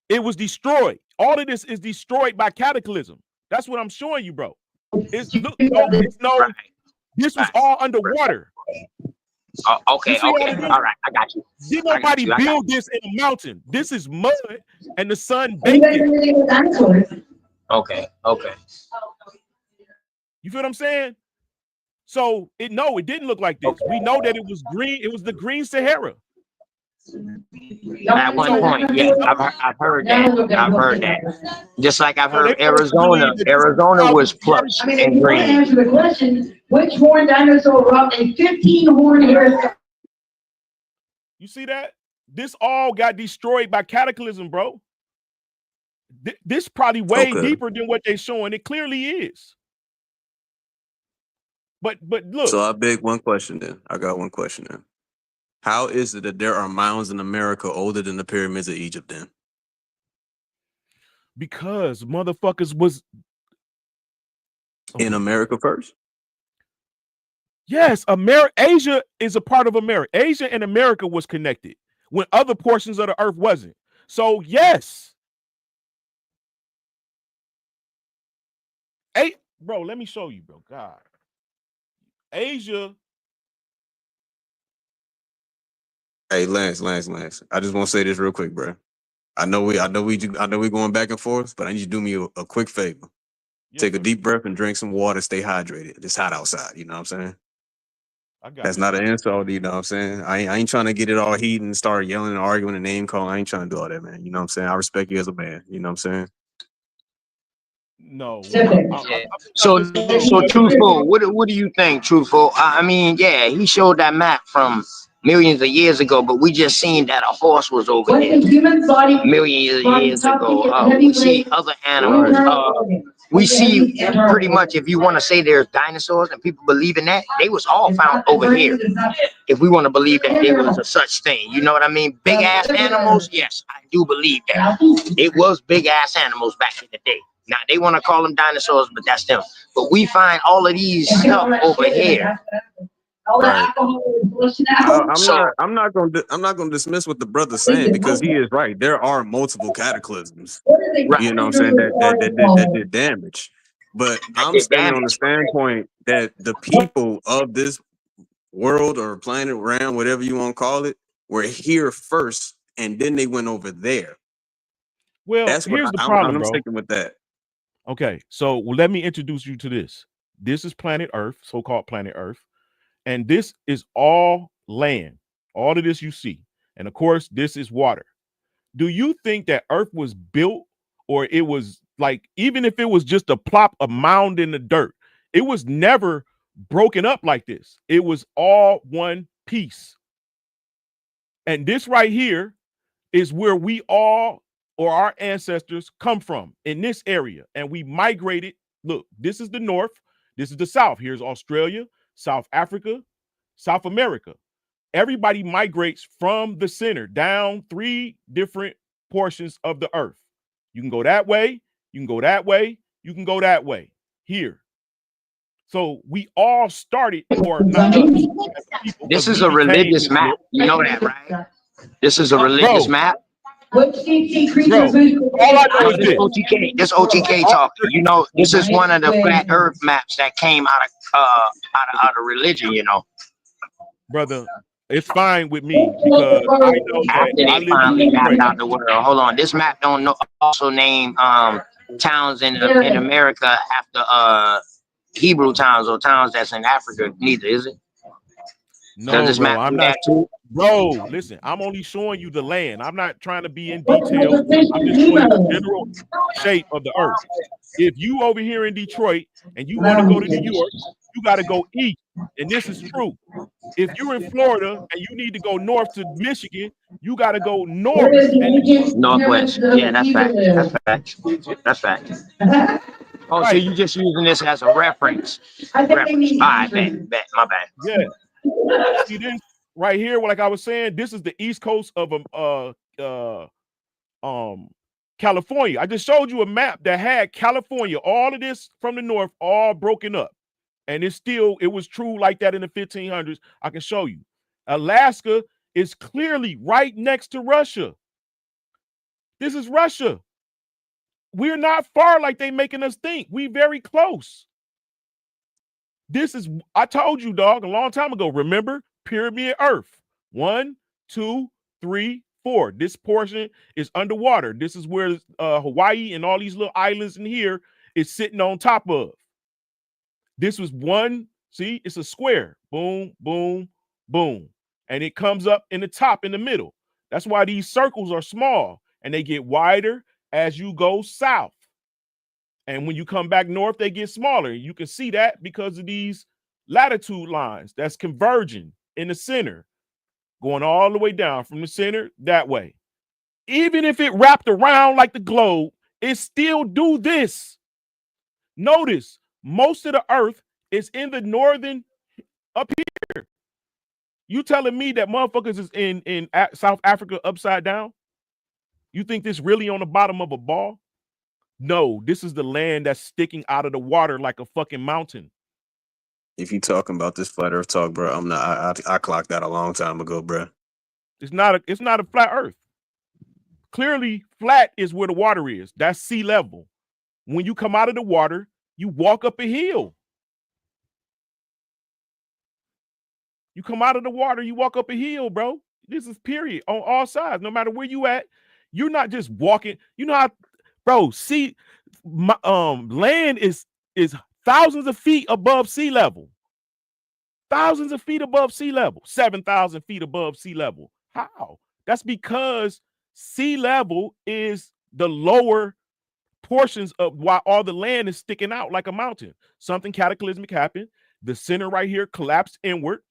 It was destroyed. All of this is destroyed by cataclysm. That's what I'm showing you, bro. It's look, no, it's no. Right, This was right. all underwater. Okay, You see all okay, of this? all right. I got you. Did I got nobody you. I got build this in a mountain? This is mud, and the sun You baked guys it. are living with dinosaurs. you. Okay, okay. You feel what I'm saying? So it didn't look like this. We know that it was green. It was the green Sahara. At one So point, yes, I've heard that. I've heard that. Just like I've so they heard want us to believe that this Arizona cloud was is part of plush I mean, if and you want to green. answer the question, which horned dinosaur robbed a 15-horned hair? You see that? This all got destroyed by cataclysm, bro. This probably way Okay. deeper than what they're showing. It clearly is. But look, So I beg one question then. I got one question then. How is it that there are mounds in America older than the pyramids of Egypt then? because motherfuckers was In America first? yes, Asia is a part of America. Asia and America was connected when other portions of the earth wasn't. So yes. Hey, bro, let me show you, bro. God. Asia. Hey, Lance. I just want to say this real quick, bro. I know we going back and forth, but I need you to do me a quick favor. Yes, Take a sir. deep breath and drink some water. Stay hydrated. It's hot outside. You know what I'm saying? I got That's you. not an insult. You know what I'm saying? I ain't trying to get it all heated and start yelling and arguing and name calling. I ain't trying to do all that, man. You know what I'm saying? I respect you as a man. You know what I'm saying? No. Yeah. So truthful, what do you think, truthful? I mean, yeah, he showed that map from millions of years ago, but we just seen that a horse was over What here the human body millions of years ago. heavy We see weight other animals. organs. We see pretty much, if you want to say there's dinosaurs and people believe in that, they was all found over here. If we want to believe that there was a such thing, you know what I mean? Big ass animals, yes, I do believe that. It was big ass animals back in the day. Now they want to call them dinosaurs, but that's them. But we find all of these stuff over here. Right. So I'm not gonna dismiss what the brother's saying because he is right. There are multiple cataclysms. right, You know what I'm saying? That did damage. But that I'm did standing on the damage. standpoint that the people of this world or planet, round, whatever you want to call it, were here first, and then they went over there. Well, That's what here's the I'm problem, bro. sticking with that. Okay, so let me introduce you to this. This is planet Earth, so-called planet Earth, and this is all land. All of this you see, and of course, this is water. Do you think that Earth was built, or it was like, even if it was just a plop, a mound in the dirt, it was never broken up like this. It was all one piece. And this right here is where we all, or our ancestors, come from, in this area. And we migrated. Look, this is the north, this is the south. Here's Australia, South Africa, South America. Everybody migrates from the center down 3 different portions of the earth. You can go that way, you can go that way, you can go that way. Here. So we all started, or not us, as people, This because is we a became religious this map. here. You know that, right? This is a religious Bro, map. Which CT creature bro, food? all I know No, is this this. OTK. This OTK talking. You know, this is one of the flat Earth maps that came out of religion. You know, Brother, it's fine with me because I know that after I they live in finally mapped Detroit. out the world. Hold on, this map don't know, also name towns in America after Hebrew towns or towns that's in Africa. Neither is it. Does No, this bro, map I'm do not. that too? Bro, listen, I'm only showing you the land. I'm not trying to be in detail. I'm just showing you the general shape of the earth. If you over here in Detroit and you want to go to New York, you got to go east. And this is true. If you're in Florida and you need to go north to Michigan, you got to go Where north. does the And Egypt Northwest. Yeah, that's fact. That's fact. That's fact. Oh, so right, you just using this as a reference. I think they Reference. mean All right, bet. My bad. yeah. See this right here? Like I was saying, this is the east coast of California. I just showed you a map that had California, all of this from the north, all broken up. And it was true like that in the 1500s. I can show you. Alaska is clearly right next to Russia. This is Russia. We're not far like they making us think. We very close. I told you, dog, a long time ago. Remember, pyramid Earth. 1, 2, 3, 4. This portion is underwater. This is where Hawaii and all these little islands in here is sitting on top of. This was one. See, it's a square. Boom, boom, boom. And it comes up in the top in the middle. That's why these circles are small and they get wider as you go south. And when you come back north, they get smaller. You can see that because of these latitude lines that's converging in the center, going all the way down from the center that way. Even if it wrapped around like the globe, it still do this. Notice, most of the earth is in the northern up here. You telling me that motherfuckers is in South Africa upside down? You think this really on the bottom of a ball? No, this is the land that's sticking out of the water like a fucking mountain. If you talking about this flat Earth talk, bro, I'm not. I clocked that a long time ago, bro. It's not a flat Earth. Clearly, flat is where the water is. That's sea level. When you come out of the water, you walk up a hill. You come out of the water, you walk up a hill, bro. This is period on all sides. No matter where you at, you're not just walking. You know how, bro? See, land is thousands of feet above sea level. Thousands of feet above sea level. 7,000 feet above sea level. How? That's because sea level is the lower portions of why all the land is sticking out like a mountain. Something cataclysmic happened. The center right here collapsed inward.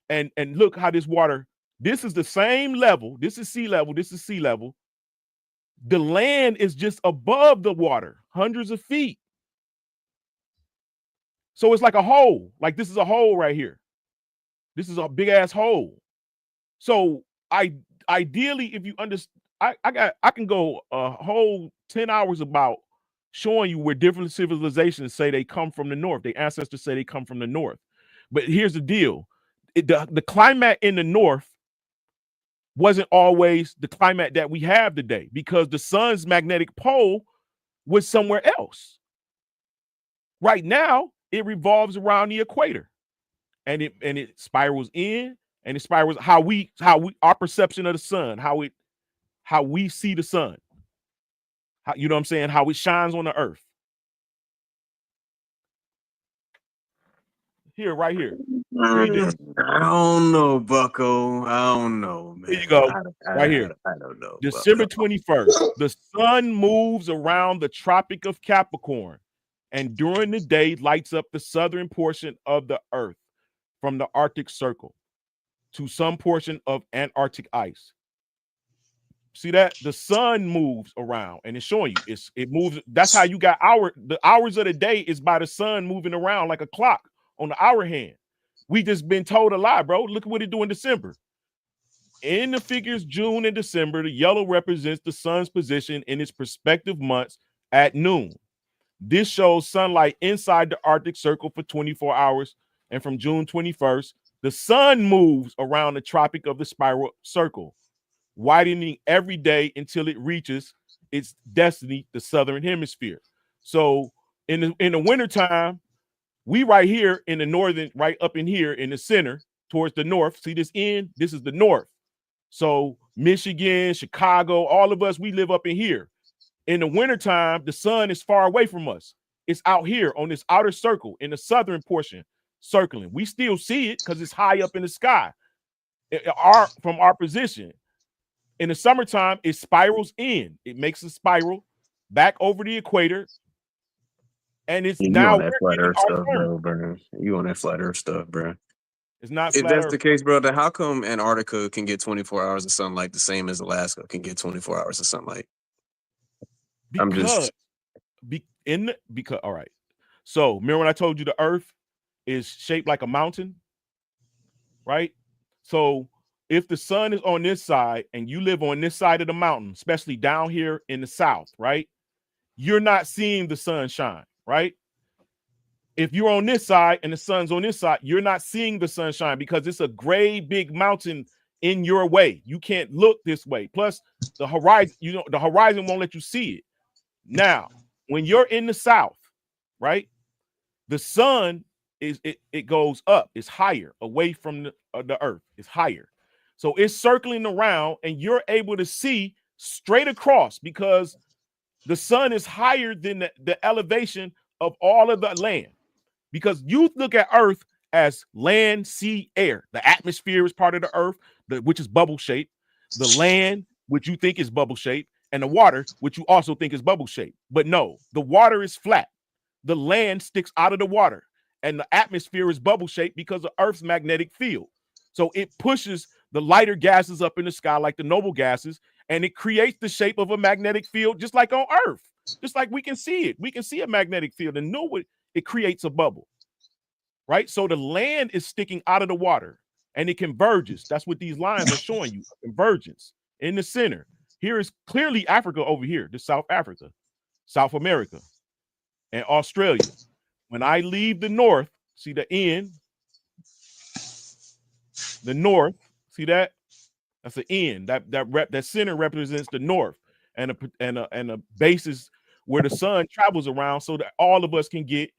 And look how this water, this is the same level. This is sea level. This is sea level. The land is just above the water, hundreds of feet. So it's like a hole. Like this is a hole right here. This is a big ass hole. So ideally, if you understand, I can go a whole 10 hours about showing you where different civilizations say they come from the north. Their ancestors say they come from the north. But here's the deal. The climate in the north wasn't always the climate that we have today because the sun's magnetic pole was somewhere else. Right now, it revolves around the equator, and it spirals in, and it spirals our perception of the sun, how we see the sun. You know what I'm saying? How it shines on the earth. Here, right here. Read this. I don't know, Bucko. I don't know, man. Here you go. Right here. I don't know. December 21st. The sun moves around the Tropic of Capricorn and during the day lights up the southern portion of the earth from the Arctic Circle to some portion of Antarctic ice. See that? The sun moves around and it's showing you. It moves. That's how you got the hours of the day is by the sun moving around like a clock on the hour hand. We just been told a lie, bro. Look at what it do in December. In the figures June and December, the yellow represents the sun's position in its respective months at noon. This shows sunlight inside the Arctic Circle for 24 hours. And from June 21st, the sun moves around the Tropic of the Spiral Circle, widening every day until it reaches its destiny, the southern hemisphere. So in the wintertime, we right here in the northern, right up in here in the center towards the north. See this end? This is the north. So Michigan, Chicago, all of us, we live up in here. In the wintertime, the sun is far away from us. It's out here on this outer circle in the southern portion, circling. We still see it because it's high up in the sky from our position. In the summertime, it spirals in. It makes a spiral back over the equator. And it's you now on that flat Earth stuff, bro. You on that flat Earth stuff, bro. It's not If flat that's Earth. the case, bro, then how come Antarctica can get 24 hours of sunlight the same as Alaska can get 24 hours of sunlight? Because all right. So remember when I told you the Earth is shaped like a mountain, right? So if the sun is on this side and you live on this side of the mountain, especially down here in the south, right? You're not seeing the sun shine, right? If you're on this side and the sun's on this side, you're not seeing the sunshine because it's a gray big mountain in your way. You can't look this way. Plus, the horizon, the horizon won't let you see it. Now, when you're in the south, right? The sun it goes up, it's higher, away from the earth, it's higher. So it's circling around, and you're able to see straight across because the sun is higher than the elevation of all of the land. Because you look at Earth as land, sea, air. The atmosphere is part of the Earth, which is bubble shaped. The land, which you think is bubble shaped, and the water, which you also think is bubble shaped. But no, the water is flat. The land sticks out of the water, and the atmosphere is bubble shaped because of Earth's magnetic field. So it pushes the lighter gases up in the sky, like the noble gases, and it creates the shape of a magnetic field, just like on Earth. Just like we can see it. We can see a magnetic field, and know it creates a bubble, right? So the land is sticking out of the water and it converges. That's what these lines are showing you, convergence in the center. Here is clearly Africa over here, the South Africa, South America, and Australia. When I leave the north, see the end, the north, see that? That's the end. That center represents the north, and a base is where the sun travels around so that all of us can get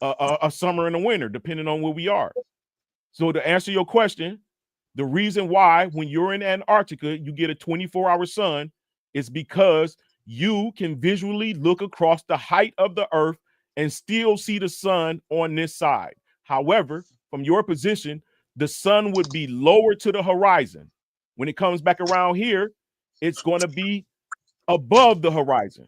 a summer and a winter, depending on where we are. So to answer your question, the reason why when you're in Antarctica, you get a 24-hour sun is because you can visually look across the height of the earth and still see the sun on this side. However, from your position, the sun would be lower to the horizon. When it comes back around here, it's going to be above the horizon.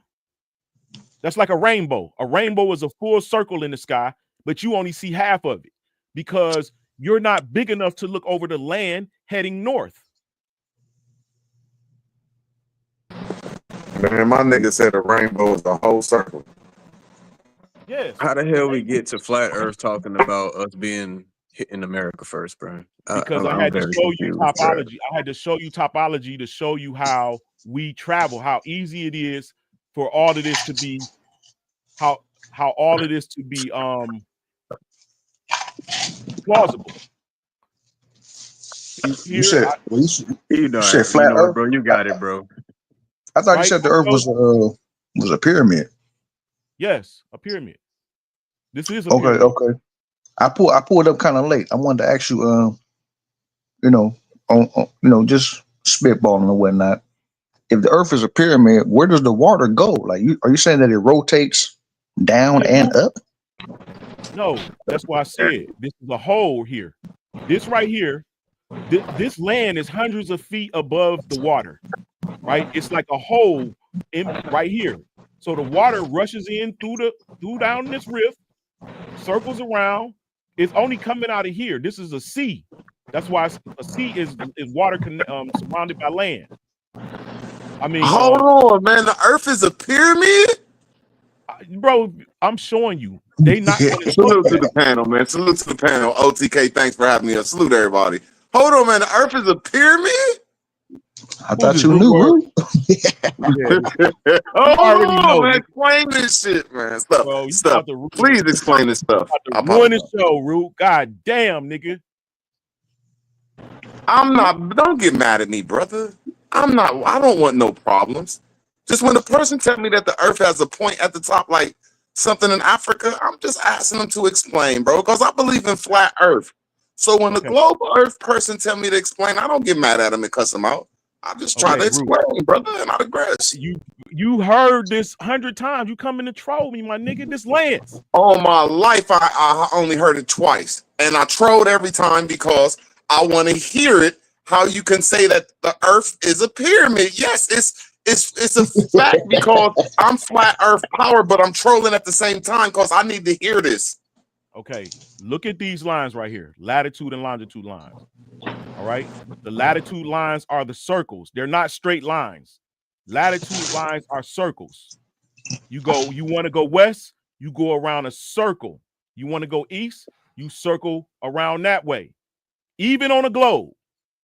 That's like a rainbow. A rainbow is a full circle in the sky, but you only see half of it because you're not big enough to look over the land heading north. Man, my nigga said a rainbow is a whole circle. Yes. How the hell we get to flat Earth talking about us being in America first, bro? Because I had to show you topology. I had to show you topology to show you how we travel, how easy it is for all of this to be, how all of this to be plausible. You said flat you know Earth, it, bro. You got it, bro. I thought you said the Earth was a pyramid. Yes, a pyramid. This is a okay. pyramid. Okay. I pulled up kind of late. I wanted to ask you, just spitballing or whatnot. If the Earth is a pyramid, where does the water go? Like, are you saying that it rotates down and up? No, that's why I said this is a hole here. This right here, this land is hundreds of feet above the water, right? It's like a hole right here. So the water rushes in through down this rift, circles around. It's only coming out of here. This is a sea. That's why a sea is water surrounded by land. I mean, hold on, man. The Earth is a pyramid, bro. I'm showing you. They not going to salute to the panel, man. Salute to the panel. OTK, thanks for having me. Salute everybody. Hold on, man. The Earth is a pyramid. I thought you knew, Roo. Oh, man. Explain this shit, man. Stuff. Please explain this stuff. Ruin the show, Roo. God damn, nigga. Don't get mad at me, brother. I don't want no problems. Just when the person tell me that the Earth has a point at the top, like something in Africa, I'm just asking them to explain, bro, because I believe in flat Earth. So when the global Earth person tell me to explain, I don't get mad at them and cuss them out. I just try to explain, brother, and I digress. You heard this 100 times. You coming to troll me, my nigga. This Lance. All my life, I only heard it twice, and I trolled every time because I want to hear it. How you can say that the Earth is a pyramid? Yes, it's a fact because I'm flat Earth power, but I'm trolling at the same time because I need to hear this. Okay, look at these lines right here, latitude and longitude lines. All right, the latitude lines are the circles. They're not straight lines. Latitude lines are circles. You want to go west, you go around a circle. You want to go east, you circle around that way. Even on a globe,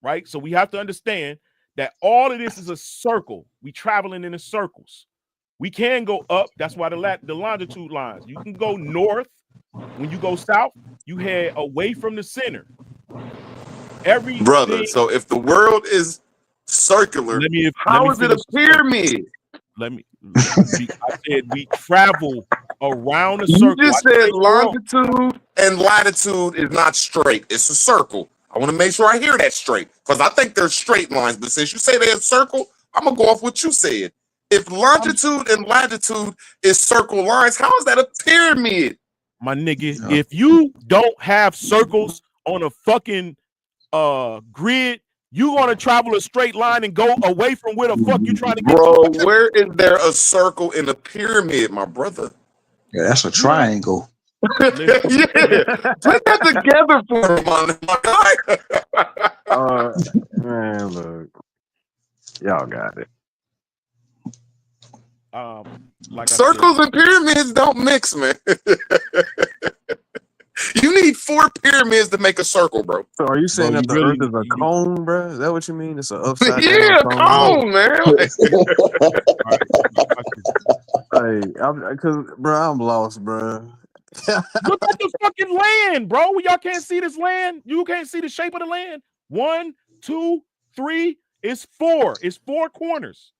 right? So we have to understand that all of this is a circle. We traveling in the circles. We can go up. That's why the longitude lines. You can go north. When you go south, you head away from the center. Brother, so if the world is circular, how is it a pyramid? I said we travel around a You circle. just said longitude and latitude is not straight. It's a circle. I want to make sure I hear that straight because I think they're straight lines. But since you say they're a circle, I'm going to go off what you said. If longitude and latitude is circle lines, how is that a pyramid? My nigga, if you don't have circles on a fucking grid, you want to travel a straight line and go away from where the fuck you trying to get Bro, to. where is there a circle in a pyramid, my brother? Yeah, that's a triangle. Yeah, put that together for him, my guy. Man, look, y'all got it. Like circles and pyramids don't mix, man. You need 4 pyramids to make a circle, bro. So are you saying that the Earth is a cone, bro? Is that what you mean? It's an upside down Yeah, cone, man. Because, bro, I'm lost, bro. Look at the fucking land, bro. Y'all can't see this land. You can't see the shape of the land. 1, 2, 3. It's 4. It's 4 corners.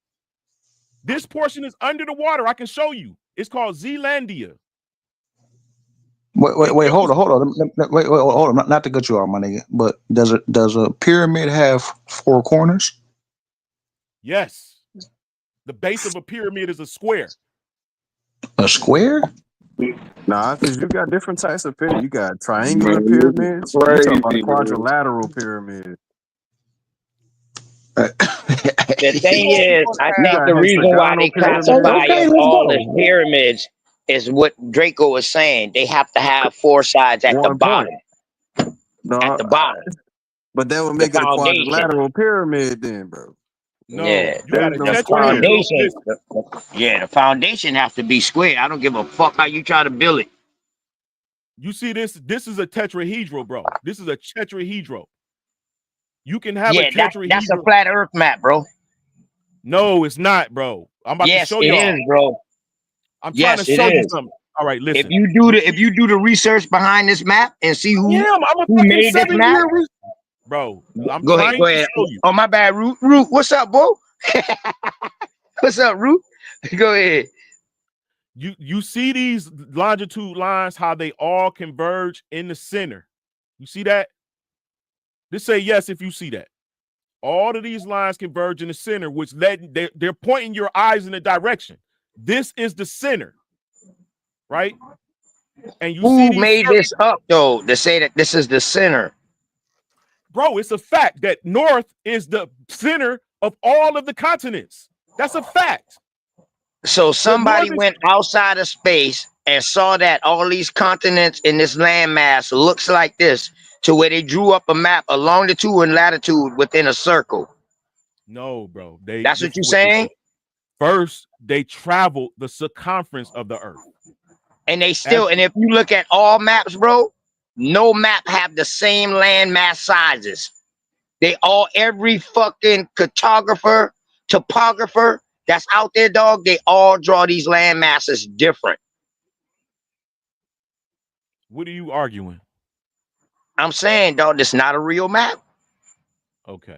This portion is under the water. I can show you. It's called Zealandia. Wait, hold on. Wait, hold on. Not to cut you off, my nigga. But does a pyramid have 4 corners? Yes. The base of a pyramid is a square. A square? Nah, because you got different types of pyramids. You got triangular pyramids. You talking about a quadrilateral pyramid. The thing is, I think the reason why they classify us all as pyramids is what Draco was saying. They have to have 4 sides at the bottom. At the bottom. But that would make it a quadrilateral pyramid then, bro. No, yeah, you got the foundation. Yeah, the foundation has to be square. I don't give a fuck how you try to build it. You see this? This is a tetrahedral, bro. This is a tetrahedral. You can have a tetrahedral. That's a flat Earth map, bro. No, it's not, bro. I'm about to show you. Yes, it is, bro. I'm trying to show you something. All right, listen. If you do the research behind this map and see who made this map, bro. I'm go trying ahead. to show you. Oh, my bad, Root. What's up, bro? What's up, Root? Go ahead. You see these longitude lines, how they all converge in the center. You see that? Just say yes if you see that. All of these lines converge in the center, which they're pointing your eyes in a direction. This is the center, right? And you who made this up though to say that this is the center? Bro, it's a fact that North is the center of all of the continents. That's a fact. So somebody went outside of space and saw that all these continents in this landmass looks like this, to where they drew up a map, a longitude and latitude within a circle. No, bro. That's what you're saying? First, they traveled the circumference of the Earth. And they still, and if you look at all maps, bro, no map have the same landmass sizes. They all, every fucking cartographer, topographer that's out there, dog, they all draw these land masses different. What are you arguing? I'm saying, dog, this is not a real map. Okay.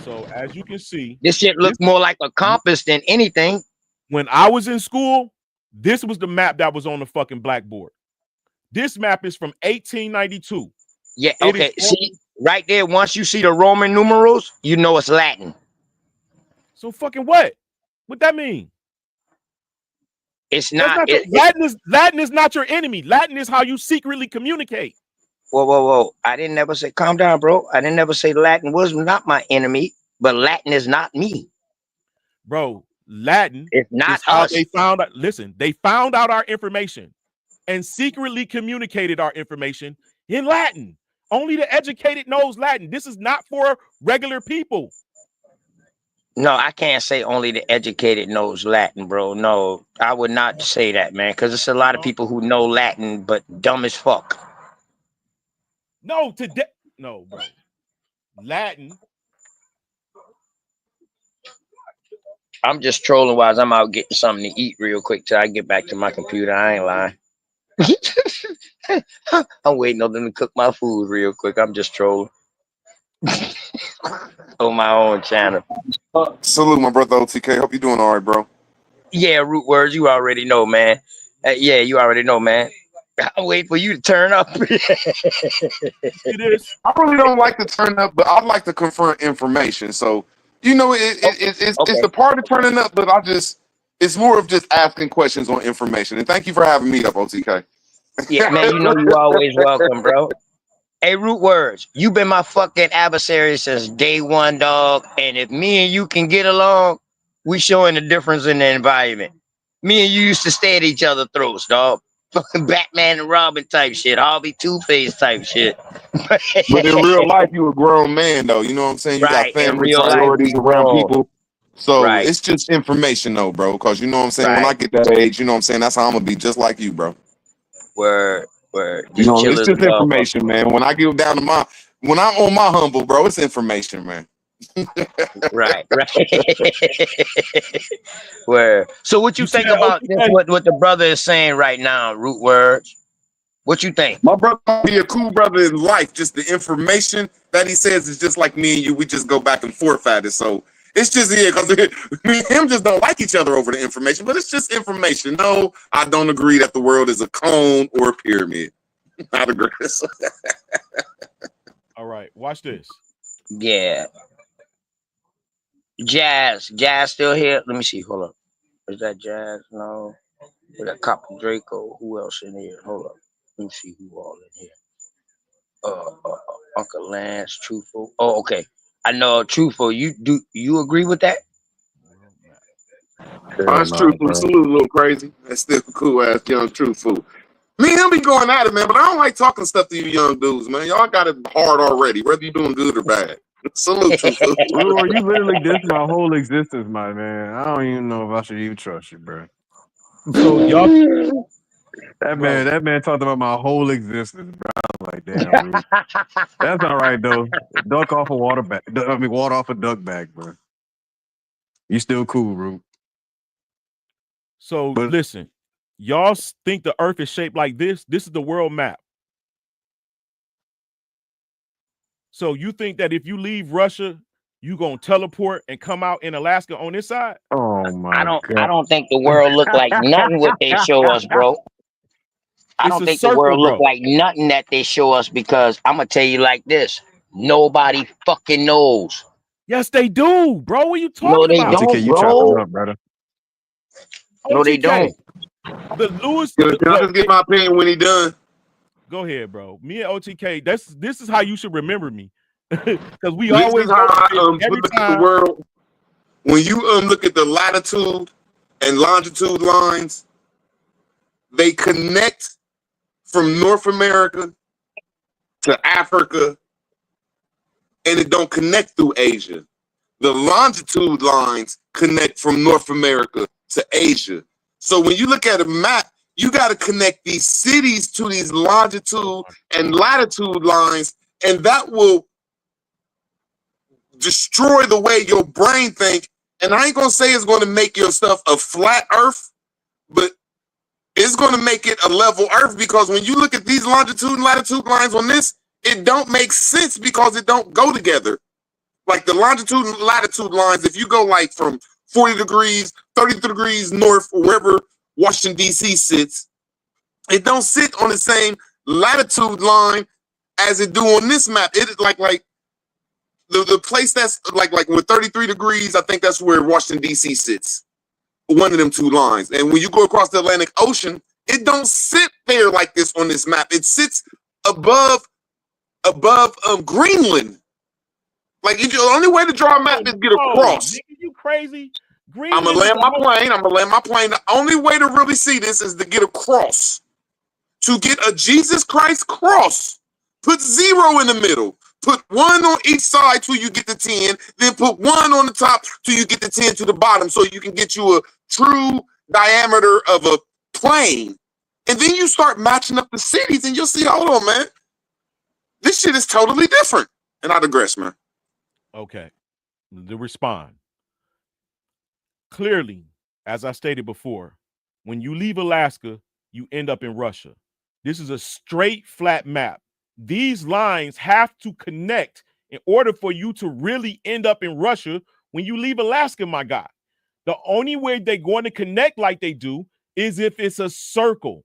So as you can see, this shit looks more like a compass than anything. When I was in school, this was the map that was on the fucking blackboard. This map is from 1892. Yeah, okay. See, right there, once you see the Roman numerals, you know it's Latin. So fucking what? What that mean? It's not. Latin is not your enemy. Latin is how you secretly communicate. Whoa. I didn't never say, calm down, bro. I didn't never say Latin was not my enemy, but Latin is not me. Bro, Latin is not how us. they found out. Listen, they found out our information. and secretly communicated our information in Latin. Only the educated knows Latin. This is not for regular people. No, I can't say only the educated knows Latin, bro. No, I would not say that, man, because it's a lot of people who know Latin but dumb as fuck. No, no, bro. Latin. I'm just trolling while I'm out getting something to eat real quick till I get back to my computer. I ain't lying. I'm waiting on them to cook my food real quick. I'm just trolling on my own channel. Salute, my brother OTK. Hope you're doing all right, bro. Yeah, root words. You already know, man. Yeah, you already know, man. I'll wait for you to turn up. It is. I really don't like to turn up, but I'd like to confront information. So, you know, it's the part of turning up, but it's more of just asking questions on information. And thank you for having me up, OTK. Yeah, man, you know you always welcome, bro. Hey, root words, you been my fucking adversary since day one, dog. And if me and you can get along, we showing the difference in the environment. Me and you used to stay at each other's throats, dog. Fucking Batman and Robin type shit, Harvey Two-Face type shit. But in real life, you a grown man, though. You know what I'm saying? You Right, got in family real life, priorities we around grown. people. So Right. it's just information, though, bro. Because you know what I'm saying? When I Right. get that age, you know what I'm saying? That's how I'm going to be just like you, bro. Word. You Just know, chill it's as a just information, motherfucker. man. When I get down to when I'm on my humble, bro, it's information, man. Right. Word. So what you think said about this, OTK? what the brother is saying right now, root words? What you think? My brother might be a cool brother in life. Just the information that he says is just like me and you. We just go back and forth at it. So it's just because me and him just don't like each other over the information, but it's just information. No, I don't agree that the world is a cone or a pyramid. I agree. All right, watch this. Yeah. Jazz still here? Let me see. Hold up. Is that Jazz? No. We got Copper Draco. Who else in here? Hold up. Let me see who all in here. Uncle Lance, Truthful. Oh, okay. I know Truthful. You agree with that? That's truthful. Salute, a little crazy. That's still cool ass young truthful. Me and him be going at it, man, but I don't like talking stuff to you young dudes, man. Y'all got it hard already, whether you're doing good or bad. Salute, truthful. Bro, you literally dissed my whole existence, my man. I don't even know if I should even trust you, bro. So y'all, that man talked about my whole existence, bro. I was like, damn, Root. That's all right though. Duck off a water bag. Water off a duck bag, bro. You still cool, Root. So listen, y'all think the Earth is shaped like this? This is the world map. So you think that if you leave Russia, you gonna teleport and come out in Alaska on this side? Oh my God! I don't think the world look like nothing what they show us, bro. I don't think the world look like nothing that they show us, because I'm gonna tell you like this: nobody fucking knows. Yes, they do, bro. What are you talking No, they about? don't, OTK, you bro. chopping up, brother. No, they don't. The Lewis. Can I just get my opinion when he done? Go ahead, bro. Me and OTK. This is how you should remember me, because we This always is how I every look time. at the world. When you look at the latitude and longitude lines, they connect from North America to Africa, and it don't connect through Asia. The longitude lines connect from North America to Asia. So when you look at a map, you got to connect these cities to these longitude and latitude lines, and that will destroy the way your brain think. And I ain't gonna say it's going to make your stuff a flat Earth, but it's going to make it a level Earth, because when you look at these longitude and latitude lines on this, it don't make sense because it don't go together. Like the longitude and latitude lines, if you go like from 40 degrees, 30 degrees north, or wherever Washington, D.C. sits, it don't sit on the same latitude line as it do on this map. It like the place that's like with 33 degrees, I think that's where Washington, D.C. sits. One of them two lines. And when you go across the Atlantic Ocean, it don't sit there like this on this map. It sits above Greenland. Like the only way to draw a map is get across. Nigga, you crazy? I'm gonna land my plane. The only way to really see this is to get across. to get a Jesus Christ cross. Put 0 in the middle. Put 1 on each side till you get to 10. Then put 1 on the top till you get to 10 to the bottom, so you can get you a true diameter of a plane. And then you start matching up the cities, and you'll see. Hold on, man. This shit is totally different. And I digress, man. Okay. To respond. Clearly, as I stated before, when you leave Alaska, you end up in Russia. This is a straight flat map. These lines have to connect in order for you to really end up in Russia when you leave Alaska, my guy. The only way they're going to connect like they do is if it's a circle,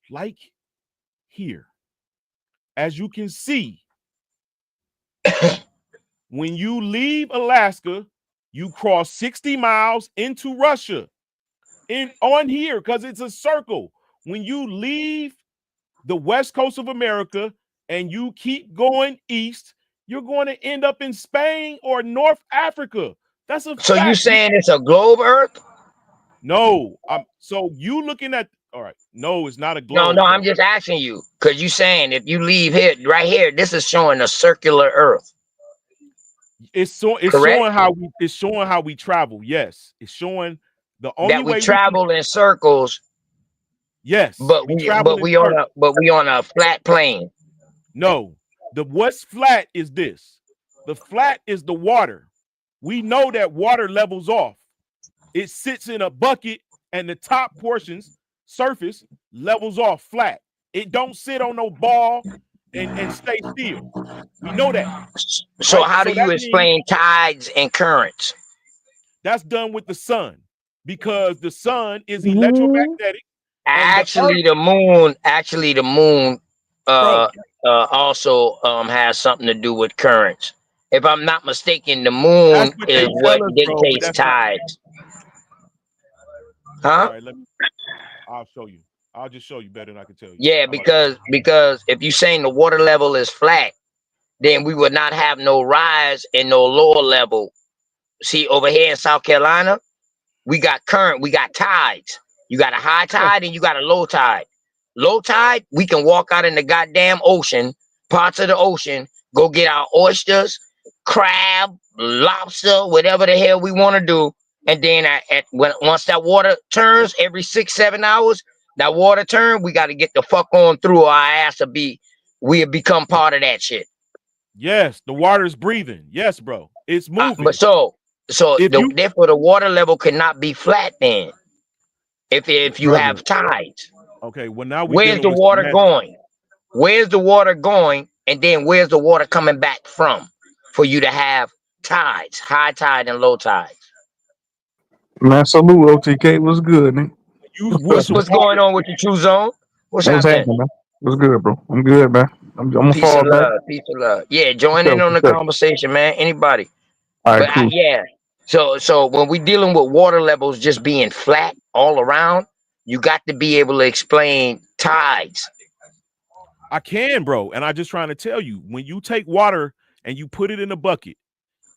like here. As you can see, when you leave Alaska, you cross 60 miles into Russia. On here, because it's a circle. When you leave the west coast of America and you keep going east, you're going to end up in Spain or North Africa. That's a So you fact. saying it's a globe Earth? No. So you looking at, all right. No, it's not a No, globe. I'm just asking you, because you saying if you leave here, right here, this is showing a circular Earth. It's Correct? showing how we travel. Yes. It's showing the only That we way travel in circles. Yes. But we on a flat plane. No. What's flat is this. The flat is the water. We know that water levels off. It sits in a bucket and the top portions, surface, levels off flat. It don't sit on no ball and stay still. We know that. So right? how do you explain tides and currents? That's done with the sun, because the sun is electromagnetic. Actually, the moon also has something to do with currents. If I'm not mistaken, the moon is what dictates tides. Huh? Right, I'll show you. I'll just show you better than I can tell you. Yeah, because if you're saying the water level is flat, then we would not have no rise and no lower level. See, over here in South Carolina, we got current, we got tides. You got a high tide and you got a low tide. Low tide, we can walk out in the goddamn ocean, parts of the ocean, go get our oysters, crab, lobster, whatever the hell we want to do. And then once that water turns every 6-7 hours, that water turn, we got to get the fuck on through, or our ass we'll become part of that shit. Yes, the water's breathing. Yes, bro, it's moving. But therefore the water level cannot be flat then. If you have tides. Okay, well now where's the water going? Where's the water going? And then where's the water coming back from for you to have tides, high tide and low tides? Man, salute OTK. What's good, man? What's going on with the True Zone? What's happening? Man? What's good, bro? I'm good, man. I'm gonna Peace fall and back. love. Peace and love. Yeah, join in on the conversation, man. Anybody. All right, cool. Yeah. So when we're dealing with water levels just being flat all around, you got to be able to explain tides. I can, bro. And I'm just trying to tell you, when you take water and you put it in a bucket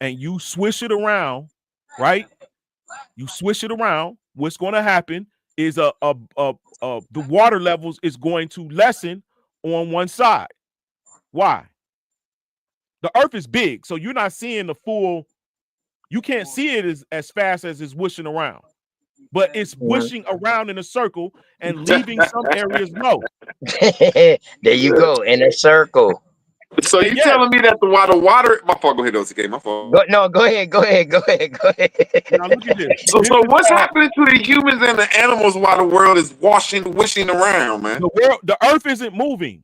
and you swish it around, right? You swish it around, what's going to happen is the water levels is going to lessen on one side. Why? The earth is big, so you're not seeing the full, you can't see it as fast as it's whooshing around. But it's whooshing around in a circle and leaving some areas low. There you go, in a circle. So you telling me that the water, my fault, go ahead, OTK, my fault. Go ahead. Now look at this. So what's happening to the humans and the animals while the world is wishing around, man? The earth isn't moving.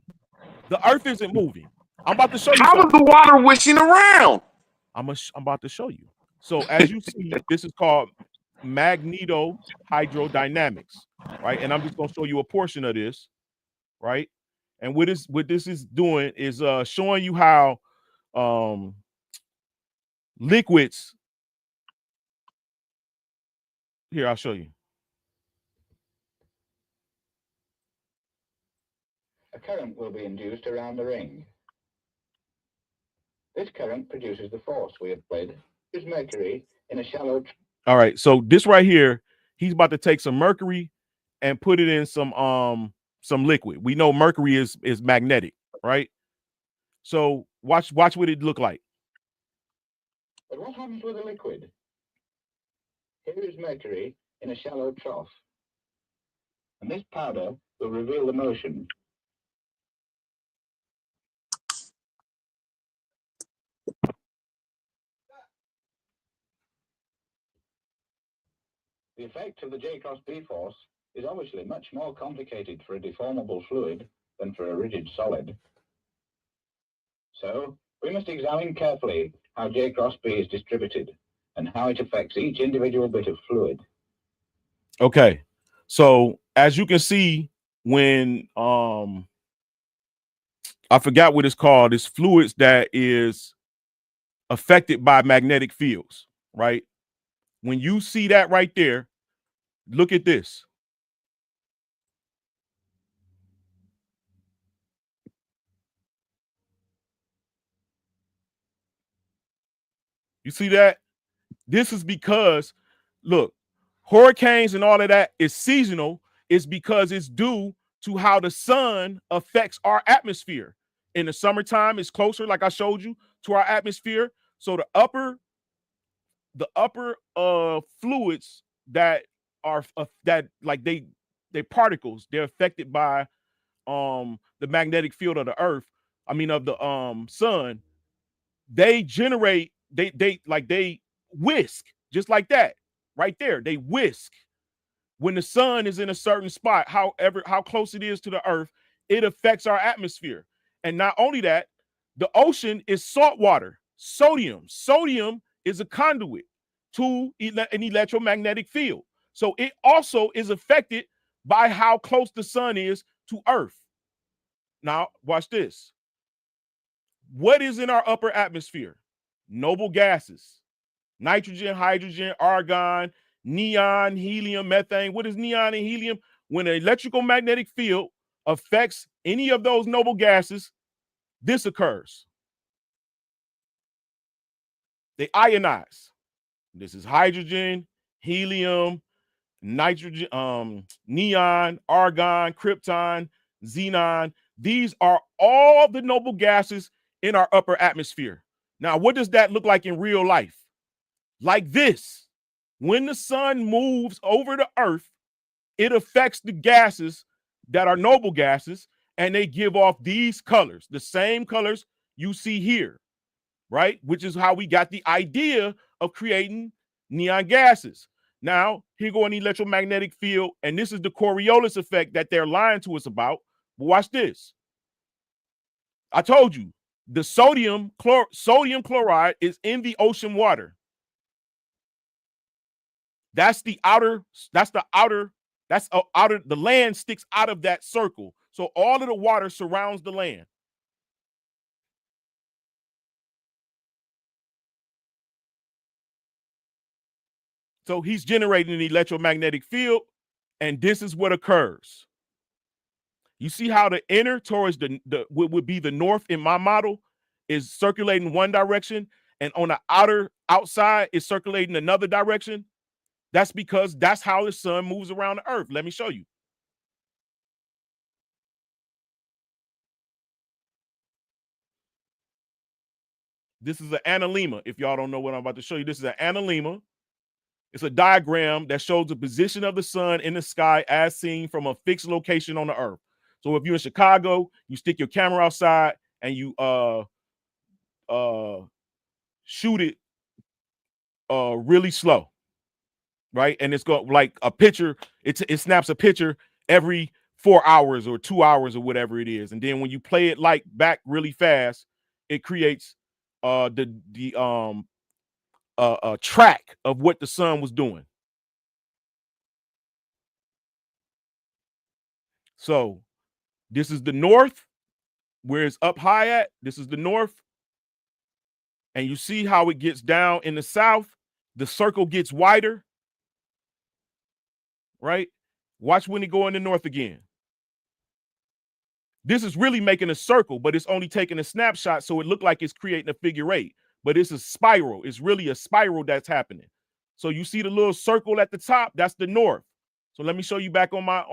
The earth isn't moving. I'm about to show you. How is the water wishing around? I'm about to show you. So as you see, this is called magnetohydrodynamics, right? And I'm just going to show you a portion of this, right? And what this is doing is showing you how liquids. Here, I'll show you. A current will be induced around the ring. This current produces the force we have played. Is mercury in a shallow. All right, so this right here, he's about to take some mercury and put it in some some liquid. We know mercury is magnetic, right? So watch what it look like. But what happens with the liquid? Here is mercury in a shallow trough. And this powder will reveal the motion. The effect of the J cross B force is obviously much more complicated for a deformable fluid than for a rigid solid. So we must examine carefully how J cross B is distributed and how it affects each individual bit of fluid. Okay, so as you can see, when I forgot what it's called, it's fluids that is affected by magnetic fields, right? When you see that right there, look at this. You see that? This is because, look, hurricanes and all of that is seasonal. It's because it's due to how the sun affects our atmosphere. In the summertime, it's closer, like I showed you, to our atmosphere. So the upper fluids that are that like they particles, they're affected by the magnetic field of the earth. I mean of the sun. They generate they whisk just like that right there. They whisk when the sun is in a certain spot. However, how close it is to the earth, it affects our atmosphere. And not only that, the ocean is salt water, sodium. Sodium is a conduit to an electromagnetic field. So it also is affected by how close the sun is to earth. Now, watch this. What is in our upper atmosphere? Noble gases: nitrogen, hydrogen, argon, neon, helium, methane. What is neon and helium? When an electrical magnetic field affects any of those noble gases, this occurs. They ionize. This is hydrogen, helium, nitrogen, neon, argon, krypton, xenon. These are all the noble gases in our upper atmosphere. Now, what does that look like in real life? Like this. When the sun moves over the earth, it affects the gases that are noble gases, and they give off these colors, the same colors you see here, right? Which is how we got the idea of creating neon gases. Now, here go an electromagnetic field, and this is the Coriolis effect that they're lying to us about. But watch this. I told you, the sodium chloride is in the ocean water. The land sticks out of that circle. So all of the water surrounds the land. So he's generating an electromagnetic field, and this is what occurs. You see how the inner towards what would be the north in my model is circulating one direction, and on the outside is circulating another direction? That's because that's how the sun moves around the earth. Let me show you. This is an analemma. If y'all don't know what I'm about to show you, this is an analemma. It's a diagram that shows the position of the sun in the sky as seen from a fixed location on the earth. So if you're in Chicago, you stick your camera outside and you shoot it really slow, right? And it's got like a picture. It snaps a picture every 4 hours or 2 hours or whatever it is. And then when you play it like back really fast, it creates a track of what the sun was doing. So this is the north, where it's up high at. This is the north. And you see how it gets down in the south. The circle gets wider, right? Watch when it go in the north again. This is really making a circle, but it's only taking a snapshot, so it looked like it's creating a figure eight. But it's a spiral. It's really a spiral that's happening. So you see the little circle at the top? That's the north. So let me show you back on my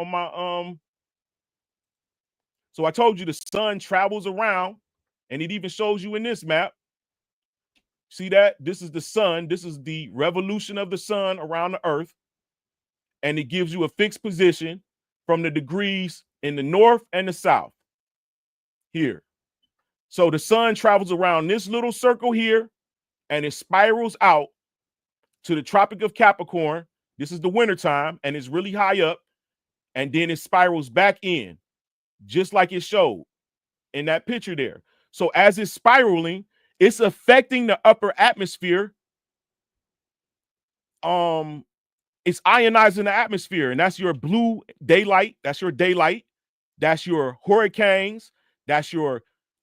So I told you the sun travels around, and it even shows you in this map. See that? This is the sun. This is the revolution of the sun around the earth. And it gives you a fixed position from the degrees in the north and the south here. So the sun travels around this little circle here, and it spirals out to the Tropic of Capricorn. This is the wintertime, and it's really high up. And then it spirals back in, just like it showed in that picture there. So as it's spiraling, it's affecting the upper atmosphere. It's ionizing the atmosphere, and that's your blue daylight. That's your daylight. That's your hurricanes. That's your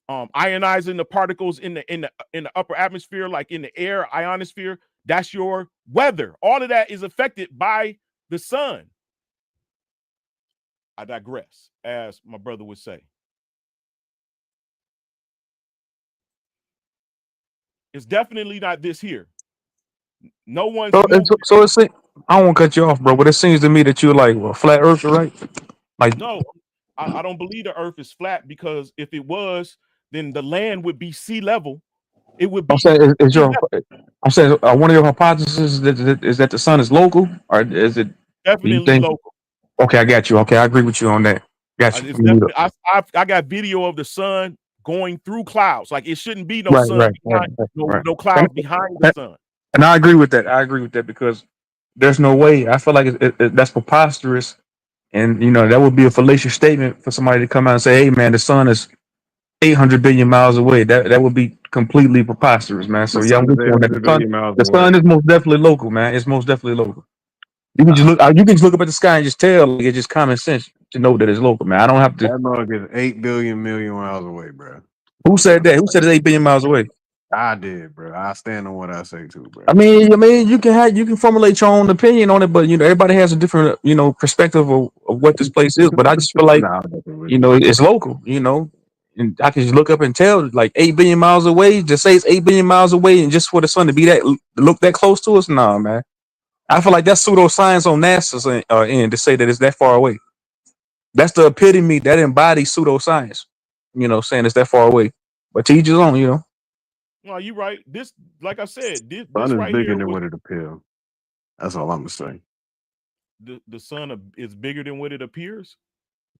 ionizing the particles in the upper atmosphere, like in the air, ionosphere. That's your weather. All of that is affected by the sun. I digress, as my brother would say. It's definitely not this here. No one's moving. So it's, I don't want to cut you off, bro, but it seems to me that you're like a flat earther, right? Like, No, I don't believe the earth is flat, because if it was, then the land would be sea level. It would be. I'm saying, one of your hypotheses is that the sun is local, or is it? Definitely local. Okay, I got you. Okay, I agree with you on that. Got It's you. definitely, I got video of the sun going through clouds. Like, it shouldn't be no Right, sun right, behind, right. no clouds behind the sun. And I agree with that. I agree with that because there's no way. I feel like that's preposterous, and that would be a fallacious statement for somebody to come out and say, "Hey, man, the sun is 800 billion miles away." That would be completely preposterous, man. So The yeah, I'm sun is with you on that. 800 billion miles The away. sun is most definitely local, man. It's most definitely local. You can just look. You can just look up at the sky and just tell. Like, it's just common sense to know that it's local, man. I don't have to. That mug is 8 billion million miles away, bro. Who said that? Who said it's 8 billion miles away? I did, bro. I stand on what I say too, bro. I mean, you can formulate your own opinion on it, but everybody has a different perspective of what this place is. But I just feel like Nah, I'm fucking with you. it's local, and I can just look up and tell like 8 billion miles away. Just say it's 8 billion miles away, and just for the sun to be look that close to us, nah, man. I feel like that's pseudoscience on NASA's end to say that it's that far away. That's the epitome that embodies pseudoscience. Saying it's that far away. But to each his own, No, you're right. This, like I said, this Sun is right bigger here than was, what it appears. That's all I'm gonna say. the sun is bigger than what it appears.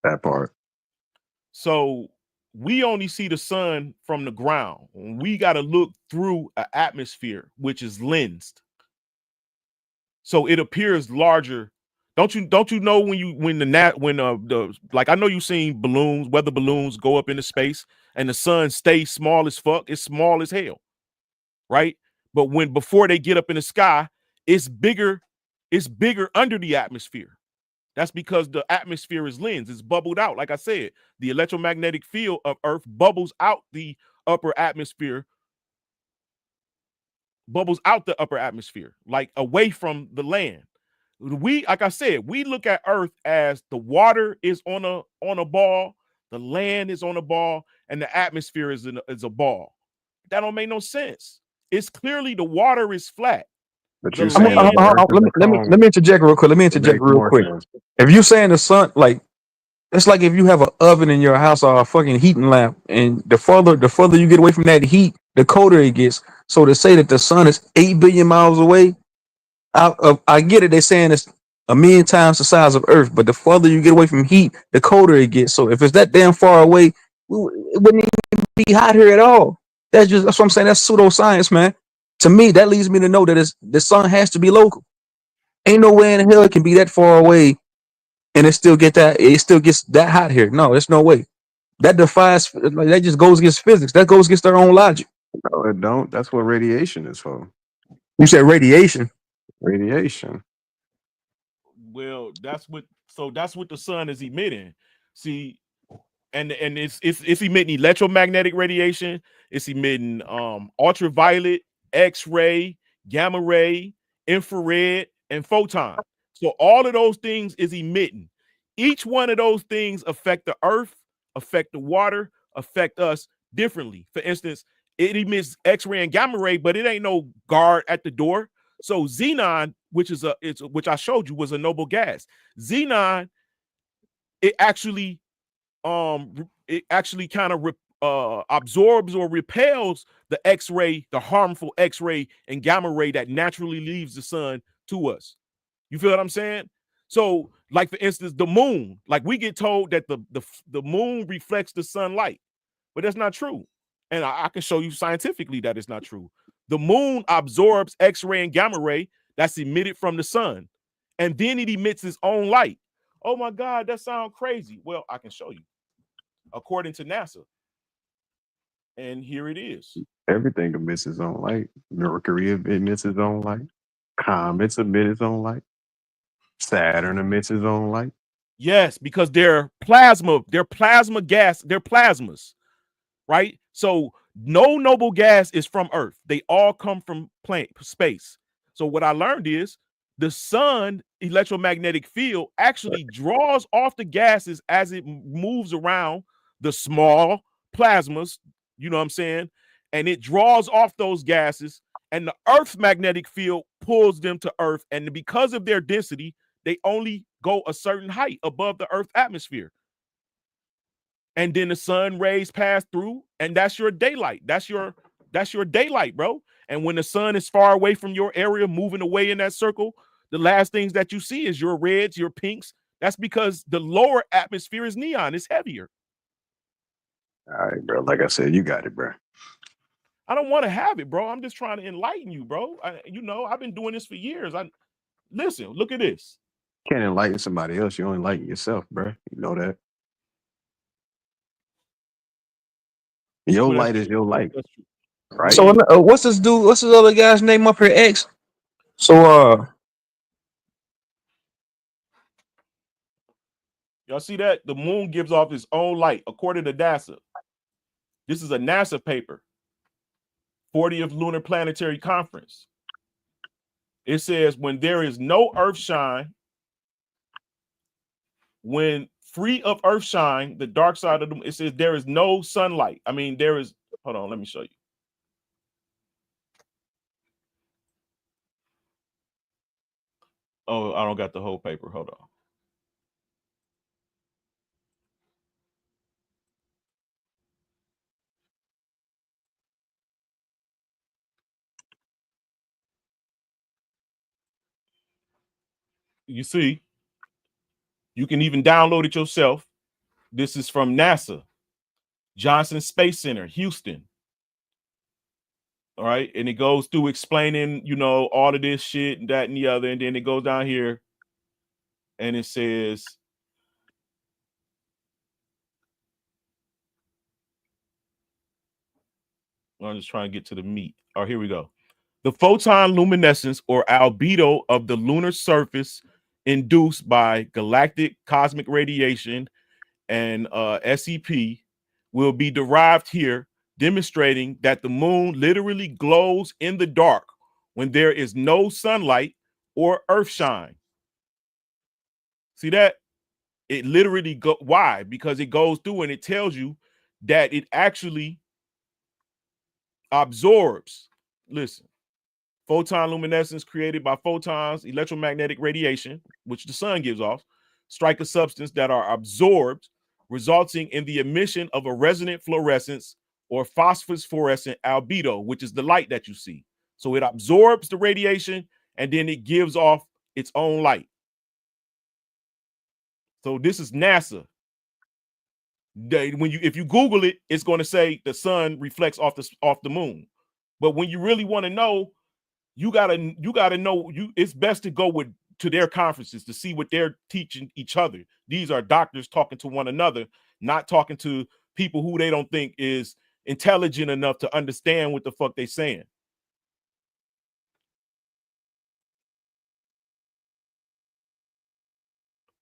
That part. So we only see the sun from the ground. We got to look through an atmosphere which is lensed, so it appears larger. Don't you know when the like, I know you've seen balloons, weather balloons go up into space, and the sun stays small as fuck. It's small as hell, right? But before they get up in the sky, it's bigger. It's bigger under the atmosphere. That's because the atmosphere is lensed. It's bubbled out. Like I said, the electromagnetic field of Earth bubbles out the upper atmosphere, like away from the land. Like I said, we look at Earth as the water is on a ball, the land is on a ball, and the atmosphere is a ball. That don't make no sense. It's clearly the water is flat. But you're saying let me interject real quick. If you're saying the sun, like, it's like if you have an oven in your house or a fucking heating lamp, and the further you get away from that heat, the colder it gets. So to say that the sun is 8 billion miles away, I get it. They're saying it's a million times the size of Earth, but the further you get away from heat, the colder it gets. So if it's that damn far away, it wouldn't even be hot here at all. That's what I'm saying. That's pseudoscience, man. To me, that leads me to know that the sun has to be local. Ain't no way in hell it can be that far away and it still gets that hot here. No, there's no way. That defies, like, that just goes against physics. That goes against their own logic. No, it don't. That's what radiation is for. You said radiation. Radiation. Well, that's what the sun is emitting. See, and it's emitting electromagnetic radiation. It's emitting ultraviolet, X-ray, gamma ray, infrared, and photon. So all of those things is emitting. Each one of those things affect the earth, affect the water, affect us differently. For instance, it emits X-ray and gamma ray, but it ain't no guard at the door. So xenon, which I showed you, was a noble gas. Xenon, it actually it actually kind of absorbs or repels the X-ray, the harmful X-ray and gamma ray that naturally leaves the sun to us. You feel what I'm saying? So, like for instance, the moon, like we get told that the moon reflects the sunlight, but that's not true. And I can show you scientifically that it's not true. The moon absorbs X-ray and gamma ray that's emitted from the sun, and then it emits its own light. Oh my God, that sounds crazy. Well, I can show you. According to NASA. And here it is. Everything emits its own light. Mercury emits its own light. Comets emit its own light. Saturn emits its own light. Yes, because they're plasma gas, they're plasmas, right? So no noble gas is from Earth. They all come from space. So what I learned is the sun electromagnetic field actually draws off the gases as it moves around the small plasmas, you know what I'm saying? And it draws off those gases, and the Earth's magnetic field pulls them to Earth. And because of their density, they only go a certain height above the Earth atmosphere. And then the sun rays pass through, and that's your daylight. That's your daylight, bro. And when the sun is far away from your area, moving away in that circle, the last things that you see is your reds, your pinks. That's because the lower atmosphere is neon. It's heavier. All right, bro. Like I said, you got it, bro. I don't want to have it, bro. I'm just trying to enlighten you, bro. I've been doing this for years. Listen, look at this. You can't enlighten somebody else. You only enlighten yourself, bro. You know that. Your light is your light. Right. So what's this dude? What's this other guy's name up here? X. So y'all see that? The moon gives off its own light, according to NASA. This is a NASA paper. 40th Lunar Planetary Conference. It says when there is no earth shine, when free of earth shine, the dark side of the moon, it says there is no sunlight. I mean, there is, hold on, let me show you. Oh, I don't got the whole paper. Hold on. You see, you can even download it yourself. This is from NASA, Johnson Space Center, Houston. All right. And it goes through explaining, all of this shit and that and the other. And then it goes down here and it says, I'm just trying to get to the meat. All right, here we go. The photon luminescence or albedo of the lunar surface induced by galactic cosmic radiation and SEP will be derived here, demonstrating that the moon literally glows in the dark when there is no sunlight or earth shine. See that? It literally why? Because it goes through and it tells you that it actually absorbs. Listen. Photon luminescence created by photons, electromagnetic radiation, which the sun gives off, strike a substance that are absorbed, resulting in the emission of a resonant fluorescence or phosphorescent albedo, which is the light that you see. So it absorbs the radiation and then it gives off its own light. So this is NASA. If you Google it, it's going to say the sun reflects off the moon. But when you really want to know, you gotta know it's best to go to their conferences to see what they're teaching each other. These are doctors talking to one another, not talking to people who they don't think is intelligent enough to understand what the fuck they saying.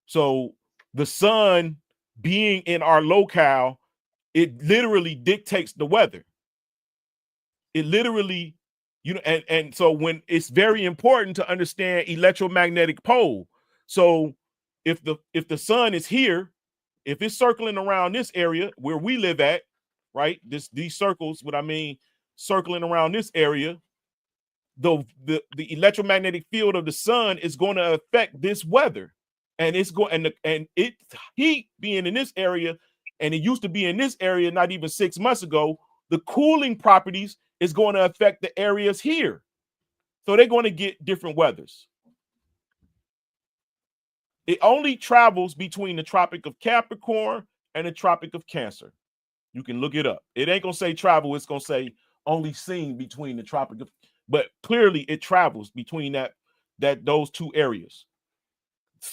So the sun being in our locale, it literally dictates the weather. It literally, and so when it's very important to understand electromagnetic pole. So if the sun is here, if it's circling around this area where we live at, right? These circles, what I mean, circling around this area, the electromagnetic field of the sun is going to affect this weather, and it's going and its heat being in this area and it used to be in this area not even 6 months ago, the cooling properties is going to affect the areas here. So they're going to get different weathers. It only travels between the Tropic of Capricorn and the Tropic of Cancer. You can look it up. It ain't going to say travel. It's going to say only seen between the Tropic of, but clearly it travels between those two areas.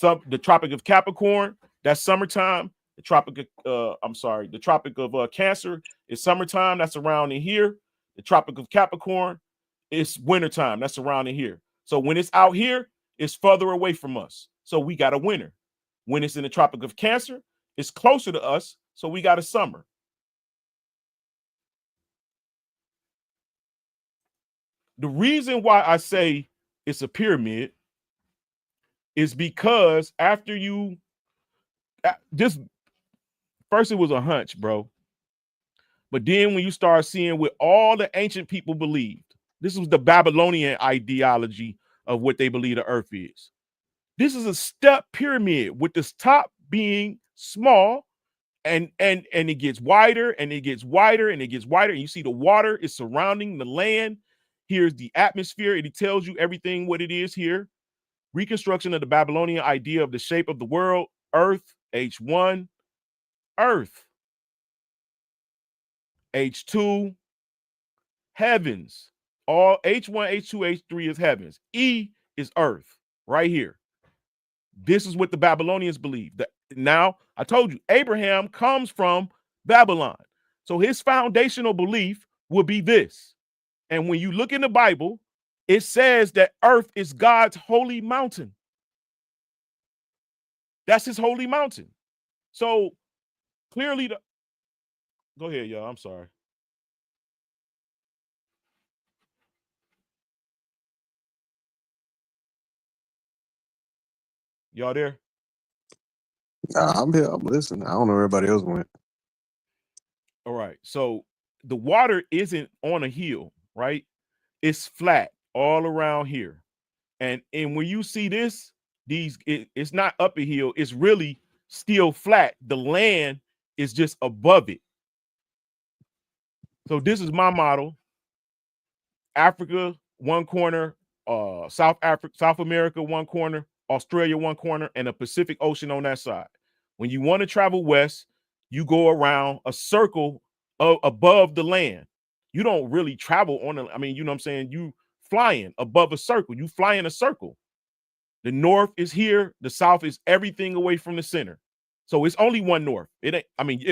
The Tropic of Capricorn, that's summertime. The Tropic of Cancer is summertime. That's around in here. The Tropic of Capricorn is wintertime. That's around in here. So when it's out here, it's further away from us. So we got a winter. When it's in the Tropic of Cancer, it's closer to us. So we got a summer. The reason why I say it's a pyramid is because after you just first it was a hunch, bro. But then when you start seeing what all the ancient people believed, this was the Babylonian ideology of what they believe the earth is. This is a step pyramid with this top being small and it gets wider and it gets wider and it gets wider. And you see the water is surrounding the land. Here's the atmosphere. It tells you everything what it is here. Reconstruction of the Babylonian idea of the shape of the world, Earth, H1, Earth. H2, heavens. All H1, H2, H3 is heavens. E is earth, right here. This is what the Babylonians believe. Now, I told you, Abraham comes from Babylon. So his foundational belief will be this. And when you look in the Bible, it says that earth is God's holy mountain. That's his holy mountain. So clearly, go ahead, y'all. I'm sorry. Y'all there? Nah, I'm here. I'm listening. I don't know where everybody else went. All right. So the water isn't on a hill, right? It's flat all around here. And when you see this, it's not up a hill. It's really still flat. The land is just above it. So this is my model. Africa, one corner, South America, one corner, Australia, one corner, and the Pacific Ocean on that side. When you want to travel west, you go around a circle above the land. You don't really travel on you know what I'm saying? You flying above a circle. You fly in a circle. The north is here. The south is everything away from the center. So it's only one north.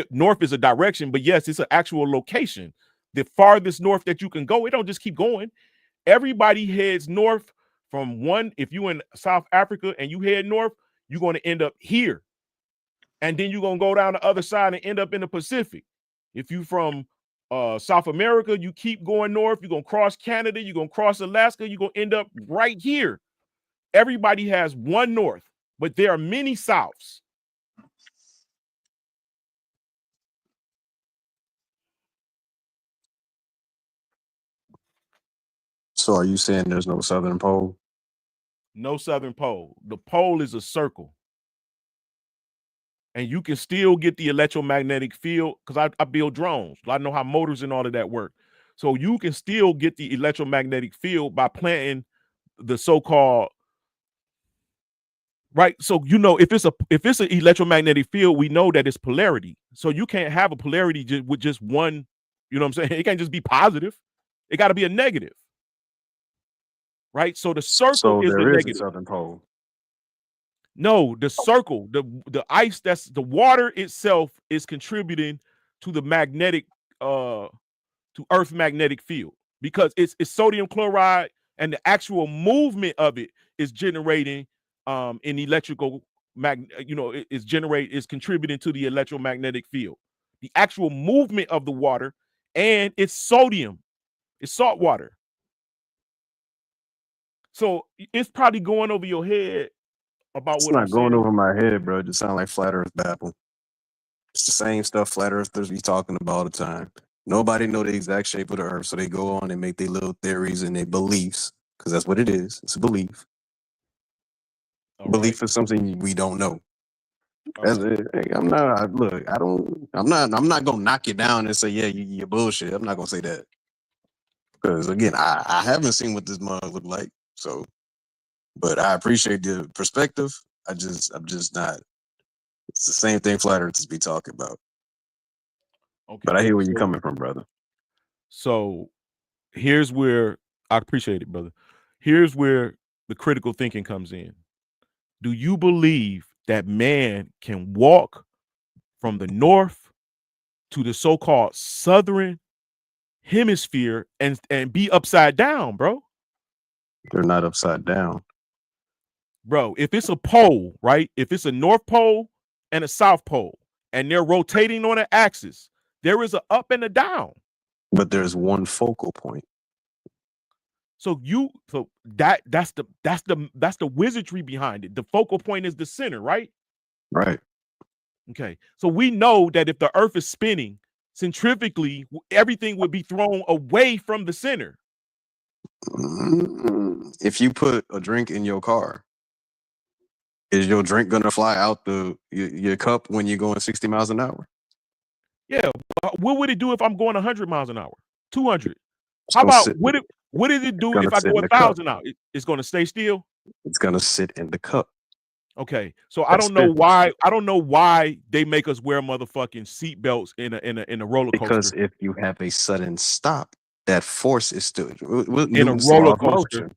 North is a direction, but yes, it's an actual location. The farthest north that you can go, it don't just keep going. Everybody heads north from one. If you're in South Africa and you head north, you're going to end up here. And then you're going to go down the other side and end up in the Pacific. If you from South America, you keep going north, you're going to cross Canada, you're going to cross Alaska, you're going to end up right here. Everybody has one north, but there are many souths. So are you saying there's no southern pole? No southern pole. The pole is a circle. And you can still get the electromagnetic field because I build drones. I know how motors and all of that work. So you can still get the electromagnetic field by planting the so-called, right? So, you know, if it's an electromagnetic field, we know that it's polarity. So you can't have a polarity with just one, you know what I'm saying? It can't just be positive. It got to be a negative. Right? So the circle is the negative. A southern pole. No, the circle, the ice, that's the water itself is contributing to the magnetic, to Earth magnetic field because it's sodium chloride and the actual movement of it is generating an electrical is contributing to the electromagnetic field. The actual movement of the water and it's sodium, it's salt water. So it's probably going over your head about it's what not I'm going saying. over my head, bro. It just sounds like flat earth babble. It's the same stuff flat earthers be talking about all the time. Nobody know the exact shape of the earth, so they go on and make their little theories and their beliefs, because that's what it is. It's a belief. Belief is something we don't know. That's it. Hey, I'm not. Look, I don't. I'm not gonna knock you down and say, yeah, you're bullshit. I'm not gonna say that because again, I haven't seen what this mug look like. So, but I appreciate the perspective. I'm just not. It's the same thing flat earthers be talking about. Okay. But I hear where you're coming from, brother. So here's where I appreciate it, brother. Here's where the critical thinking comes in. Do you believe that man can walk from the north to the so-called southern hemisphere and be upside down, bro? They're not upside down. Bro, if it's a pole, right? If it's a north pole and a south pole and they're rotating on an axis, there is an up and a down. But there's one focal point. So that's the wizardry behind it. The focal point is the center, right? Right. Okay. So we know that if the earth is spinning centrifugally, everything would be thrown away from the center. If you put a drink in your car, is your drink gonna fly out your cup when you're going 60 miles an hour? Yeah. What would it do if I'm going 100 miles an hour? 200? How about what does it do if I go 1,000 out? It's going to stay still? It's gonna sit in the cup. Okay, so I don't know why they make us wear motherfucking seatbelts in a roller coaster. Because if you have a sudden stop, that force is still in a roller coaster.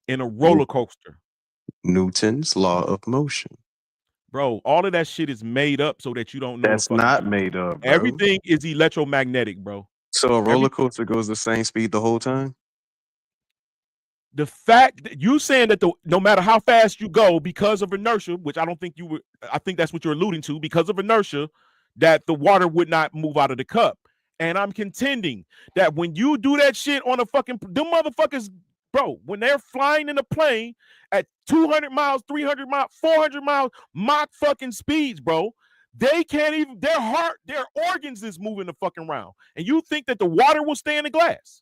In a roller coaster. Newton's law of motion. Bro, all of that shit is made up so that you don't know. That's not made up, bro. Everything is electromagnetic, bro. So a roller coaster goes the same speed the whole time? The fact that you saying that no matter how fast you go, because of inertia, which I don't think you were, I think that's what you're alluding to, because of inertia, that the water would not move out of the cup. And I'm contending that when you do that shit on a fucking, them motherfuckers, bro, when they're flying in a plane at 200 miles, 300 miles, 400 miles, Mach fucking speeds, bro, they can't even, their heart, their organs is moving the fucking round. And you think that the water will stay in the glass?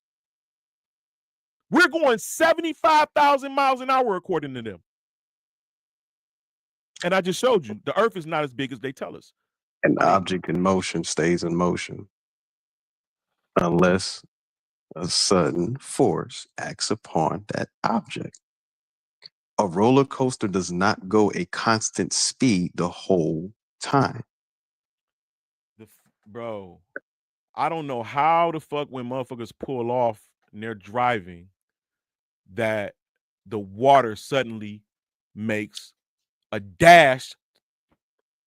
We're going 75,000 miles an hour according to them. And I just showed you the earth is not as big as they tell us. An object in motion stays in motion unless a sudden force acts upon that object. A roller coaster does not go a constant speed the whole time. Bro, I don't know how the fuck when motherfuckers pull off and they're driving that the water suddenly makes a dash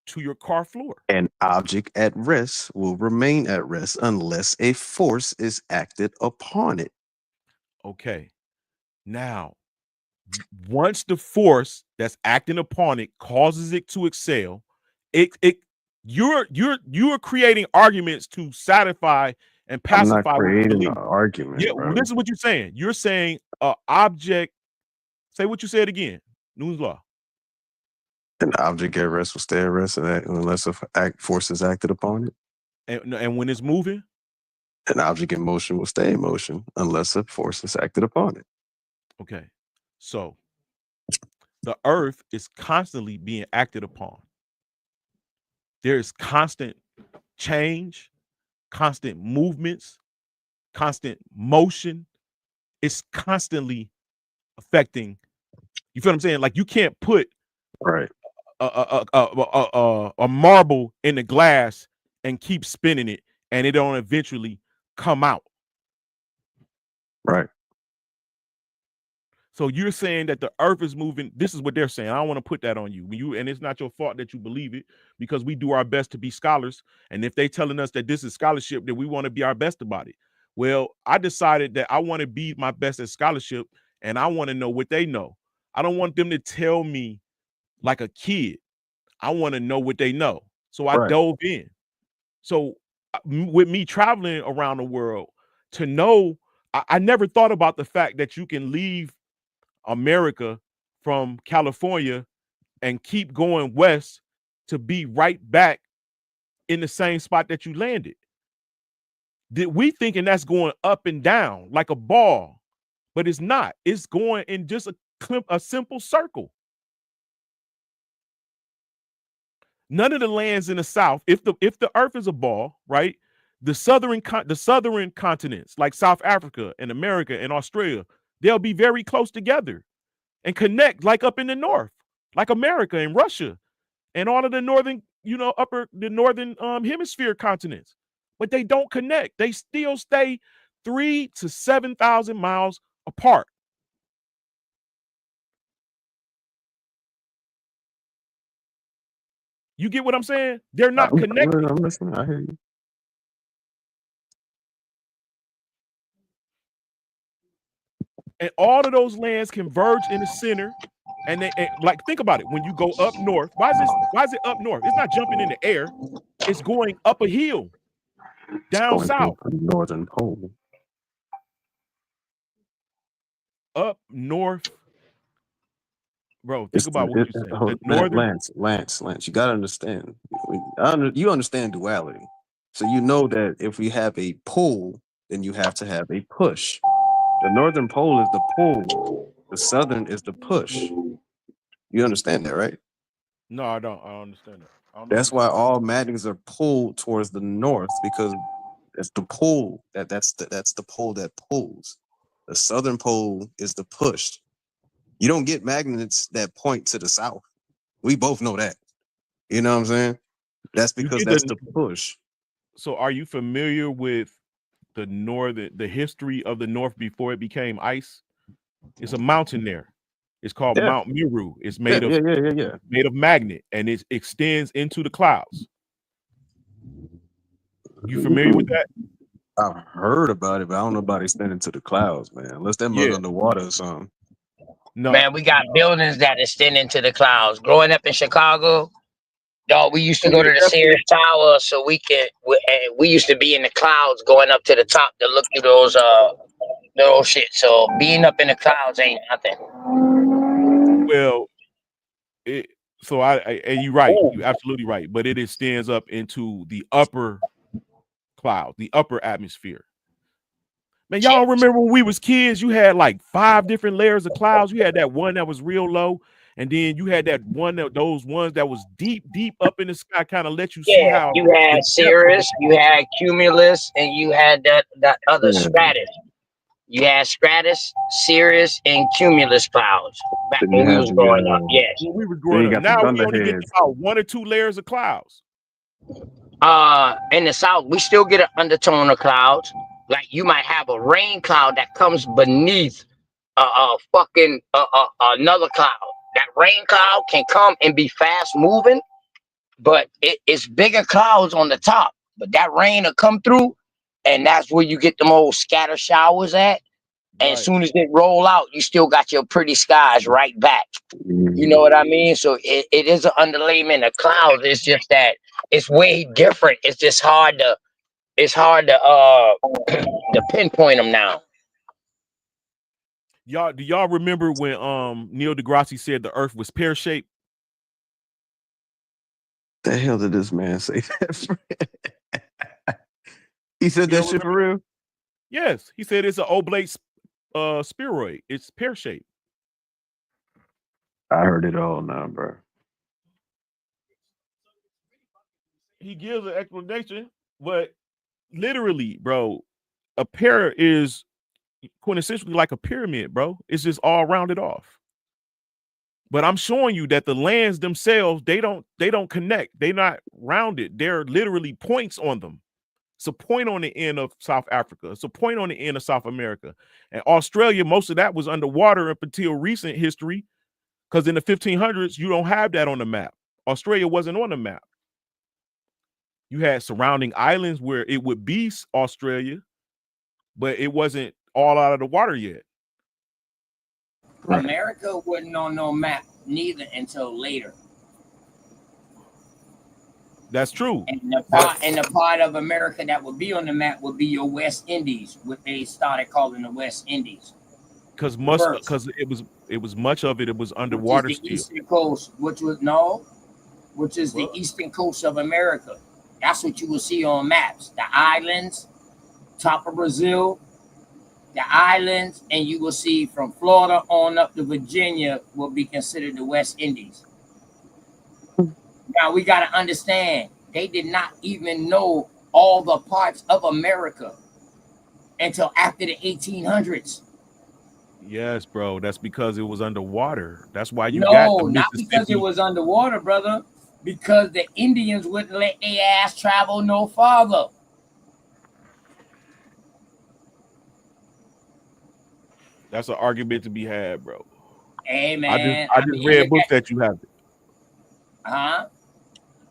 to your car floor. An object at rest will remain at rest unless a force is acted upon it. Okay. Now, once the force that's acting upon it causes it to excel, you're creating arguments to satisfy and pacify. I'm not creating an argument. Yeah, bro. this is what you're saying. You're saying object. Say what you said again. Newton's law. An object at rest will stay at rest unless a force is acted upon it. And when it's moving? An object in motion will stay in motion unless a force is acted upon it. Okay. So the earth is constantly being acted upon. There is constant change, constant movements, constant motion. It's constantly affecting. You feel what I'm saying? Like you can't put a marble in the glass and keep spinning it and it don't eventually come out. Right. So you're saying that the earth is moving. This is what they're saying. I don't want to put that on you. And it's not your fault that you believe it, because we do our best to be scholars. And if they're telling us that this is scholarship, then we want to be our best about it. Well, I decided that I want to be my best at scholarship, and I want to know what they know. I don't want them to tell me like a kid. I want to know what they know. So I dove in. So with me traveling around the world to know, I never thought about the fact that you can leave America from California and keep going west to be right back in the same spot that you landed. We thinking that's going up and down like a ball, but it's not. It's going in just a simple circle. None of the lands in the South, if the Earth is a ball, right? The southern continents like South Africa and America and Australia, they'll be very close together and connect like up in the north, like America and Russia and all of the northern, the northern hemisphere continents. But they don't connect. They still stay 3,000 to 7,000 miles apart. You get what I'm saying? They're not connected. I'm listening. I hear you. And all of those lands converge in the center. And like, think about it. When you go up north, why is it up north? It's not jumping in the air. It's going up a hill, down south. Northern pole. Up north. Bro, think about what you're saying. Northern... Lance, you gotta understand. You understand duality. So you know that if we have a pull, then you have to have a push. The northern pole is the pull. The southern is the push. You understand that, right? No, I don't. I don't understand that. That's why all magnets are pulled towards the north, because it's the pull that's the pole that pulls. The southern pole is the push. You don't get magnets that point to the south. We both know that. You know what I'm saying? That's because that's the push. So are you familiar with the history of the North before it became ice? It's a mountain there. It's called Mount Meru. It's made of magnet, and it extends into the clouds. You familiar with that? I've heard about it, but I don't know about extending to the clouds, man. Unless that mug underwater or something. No, man, we got buildings that extend into the clouds. Growing up in Chicago, dog, we used to go to the Sears Tower, so we used to be in the clouds going up to the top to look through those shit. So being up in the clouds ain't nothing. Well, and you're right. You're absolutely right. But it extends up into the upper cloud, the upper atmosphere. Man, y'all remember when we was kids, you had like 5 different layers of clouds. You had that one that was real low, and then you had that one those ones that was deep up in the sky, kind of let you see how you had cirrus, you had cumulus, and you had that other stratus. You had stratus, cirrus, and cumulus clouds back when we was growing up. Yes. When we were growing up. Now we only get about 1 or 2 layers of clouds. In the South, we still get an undertone of clouds. Like you might have a rain cloud that comes beneath another cloud. That rain cloud can come and be fast moving, but it's bigger clouds on the top. But that rain will come through, and that's where you get them old scatter showers at. And as soon as they roll out, you still got your pretty skies right back. You know what I mean? So it is an underlayment of clouds. It's just that it's way different. It's just hard to to pinpoint them now. Y'all, do y'all remember when Neil deGrasse said the Earth was pear-shaped? The hell did this man say that? He said that shit for real? Yes, he said it's an oblate spheroid. It's pear-shaped. I heard it all now, bro. He gives an explanation, but literally, bro, a pear is quintessentially like a pyramid, bro. It's just all rounded off. But I'm showing you that the lands themselves, they don't connect. They're not rounded. They're literally points on them. It's a point on the end of South Africa. It's a point on the end of South America. And Australia, most of that was underwater up until recent history, because in the 1500s, you don't have that on the map. Australia wasn't on the map. You had surrounding islands where it would be Australia, but it wasn't all out of the water yet. Right. America wasn't on no map neither until later. That's true. And the part of America that would be on the map would be your West Indies, what they started calling the West Indies. Because it was much of it was underwater still. Eastern coast, which is the eastern coast of America. That's what you will see on maps. The islands, top of Brazil, the islands, and you will see from Florida on up to Virginia will be considered the West Indies. Now we got to understand, they did not even know all the parts of America until after the 1800s. Yes, bro. That's because it was underwater. That's why you got the No, not because it Mississippi. was underwater, brother. Because the Indians wouldn't let their ass travel no farther. That's an argument to be had, bro. Hey, I just man. I I just mean, read look books at, that you have it. huh?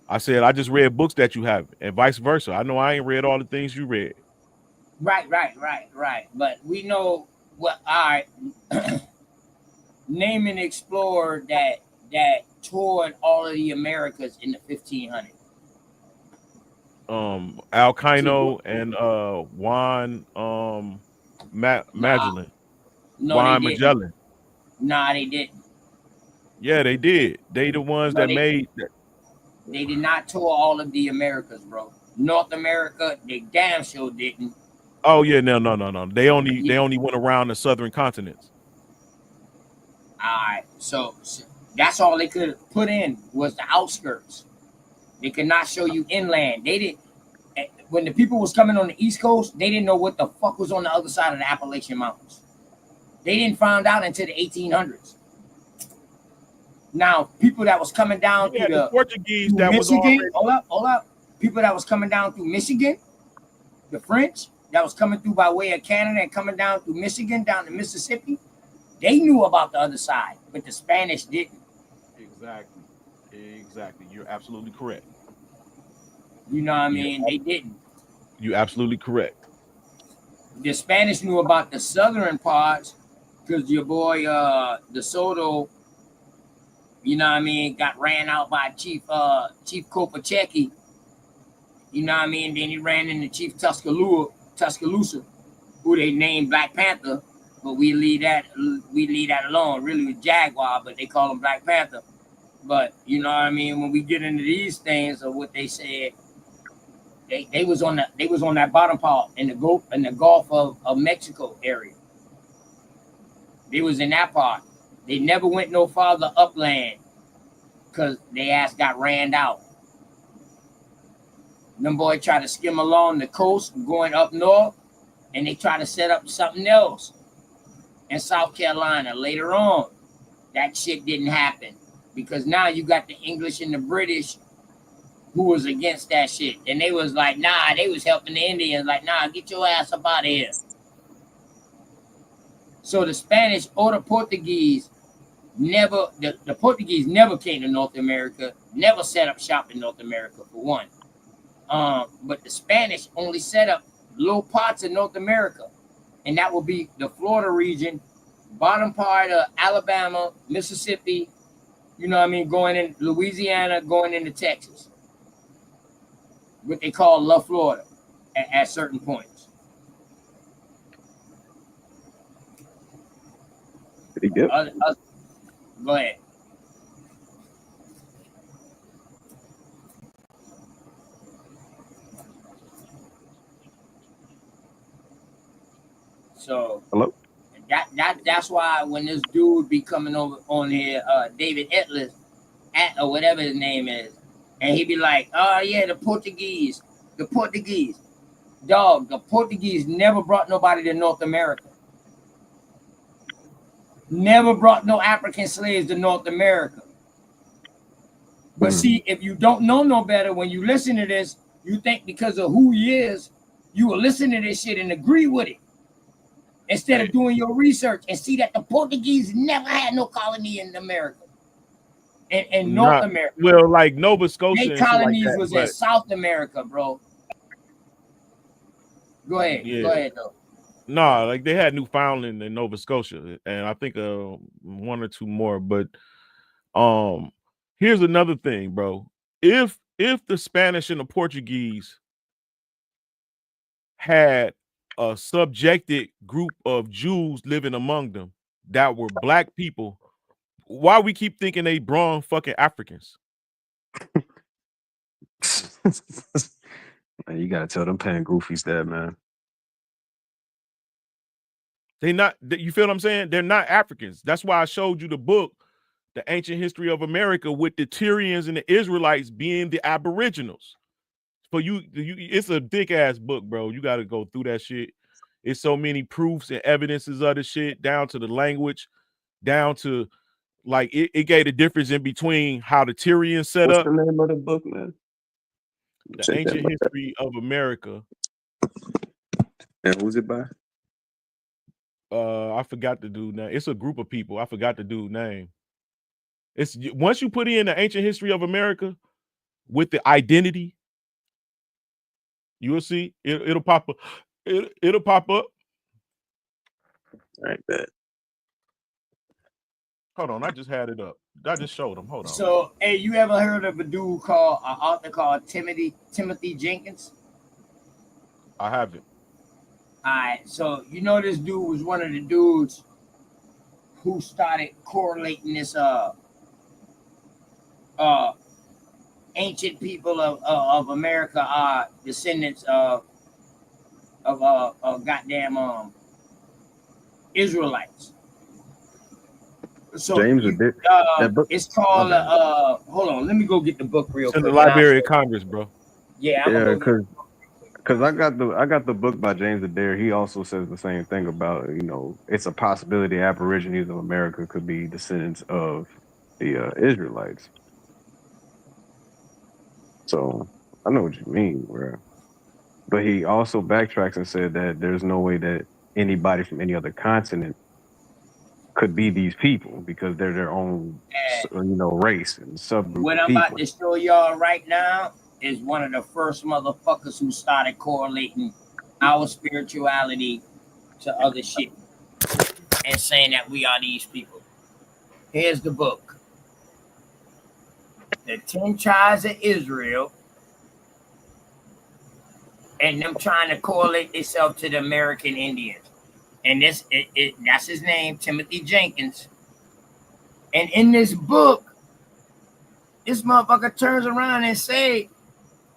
I said I just read books that you have it, and vice versa. I know I ain't read all the things you read. Right. But we know what. All right. Name an explorer that toured all of the Americas in the 1500s. Alkino and Juan Nah, Magellan. no, they Juan didn't. Magellan. Nah, they didn't. Yeah, they did. They the ones No, that made they did not tour all of the Americas, bro. North America, they damn sure didn't. Oh yeah, no. They only Yeah. went around the southern continents. All right, so that's all they could put in was the outskirts. They could not show you inland. They didn't. When the people was coming on the East Coast, they didn't know what the fuck was on the other side of the Appalachian Mountains. They didn't find out until the 1800s. Now, people that was coming down Yeah, through the Portuguese through that was Michigan, already. hold up. People that was coming down through Michigan, the French that was coming through by way of Canada and coming down through Michigan, down to Mississippi, they knew about the other side, but the Spanish didn't. Exactly. You're absolutely correct. You know what I mean? They didn't. You're absolutely correct. The Spanish knew about the southern parts because your boy De Soto, you know what I mean, got ran out by Chief Kopacheki. You know what I mean? Then he ran into Chief Tuscaloosa, who they named Black Panther, but we leave that alone. Really with Jaguar, but they call him Black Panther. But you know what I mean? When we get into these things of what they said, they was on that bottom part in the Gulf of Mexico area. They was in that part. They never went no farther upland because they ass got ran out. Them boy tried to skim along the coast going up north, and they tried to set up something else in South Carolina later on. That shit didn't happen because now you got the English and the British who was against that shit. And they was like, nah, they was helping the Indians. Like, nah, get your ass up out of here. So the Spanish or the Portuguese the Portuguese never came to North America, never set up shop in North America for one. But the Spanish only set up little parts of North America. And that would be the Florida region, bottom part of Alabama, Mississippi, you know what I mean, going in Louisiana, going into Texas. What they call La Florida at certain points. Pretty good. Go ahead. So Hello? that's why when this dude be coming over on here, David Etlis, or whatever his name is, and he be like, oh yeah, the Portuguese. Dog, the Portuguese never brought nobody to North America. Never brought no African slaves to North America. But see, if you don't know no better, when you listen to this, you think because of who he is, you will listen to this shit and agree with it. Instead of doing your research and see that the Portuguese never had no colony in America. In North America. Well, like Nova Scotia. Their and shit like colonies that, was but in South America, bro. Go ahead. yeah. Go ahead, though. No, like they had Newfoundland and Nova Scotia, and I think one or two more. But here's another thing, bro. If the Spanish and the Portuguese had a subjected group of Jews living among them that were black people, why we keep thinking they brawn fucking Africans? Man, you gotta tell them paying goofies that, man. They not, you feel what I'm saying? They're not Africans. That's why I showed you the book the ancient history of America with the Tyrians and the Israelites being the Aboriginals. For you, it's a thick ass book, bro. You got to go through that shit. It's so many proofs and evidences of the shit, down to the language, down to like it gave the difference in between how the Tyrians set What's up. the name of the book, man? The Ancient History of America. And who's it by? I forgot the dude name. It's a group of people. I forgot the dude name. It's once you put in the Ancient History of America with the identity, you will see it'll pop up. It'll pop up. All right, bet. Hold on, I just had it up. I just showed him. Hold on. So, hey, you ever heard of a dude called an author called Timothy Jenkins? I haven't. All right, so you know this dude was one of the dudes who started correlating this ancient people of America are descendants of goddamn Israelites. So James Adair. That book. it's called hold on, let me go get the book real It's in quick. the Library of Congress, bro. Yeah, I'm gonna go get Because I got the book by James Adair. He also says the same thing about, you know, it's a possibility Aborigines of America could be descendants of the Israelites. So I know what you mean, bro. But he also backtracks and said that there's no way that anybody from any other continent could be these people because they're their own, you know, race and subgroup what of I'm people. about to show y'all right now is one of the first motherfuckers who started correlating our spirituality to other shit and saying that we are these people. Here's the book. The 10 Tribes of Israel and them trying to correlate themselves to the American Indians. And that's his name, Timothy Jenkins. And in this book, this motherfucker turns around and say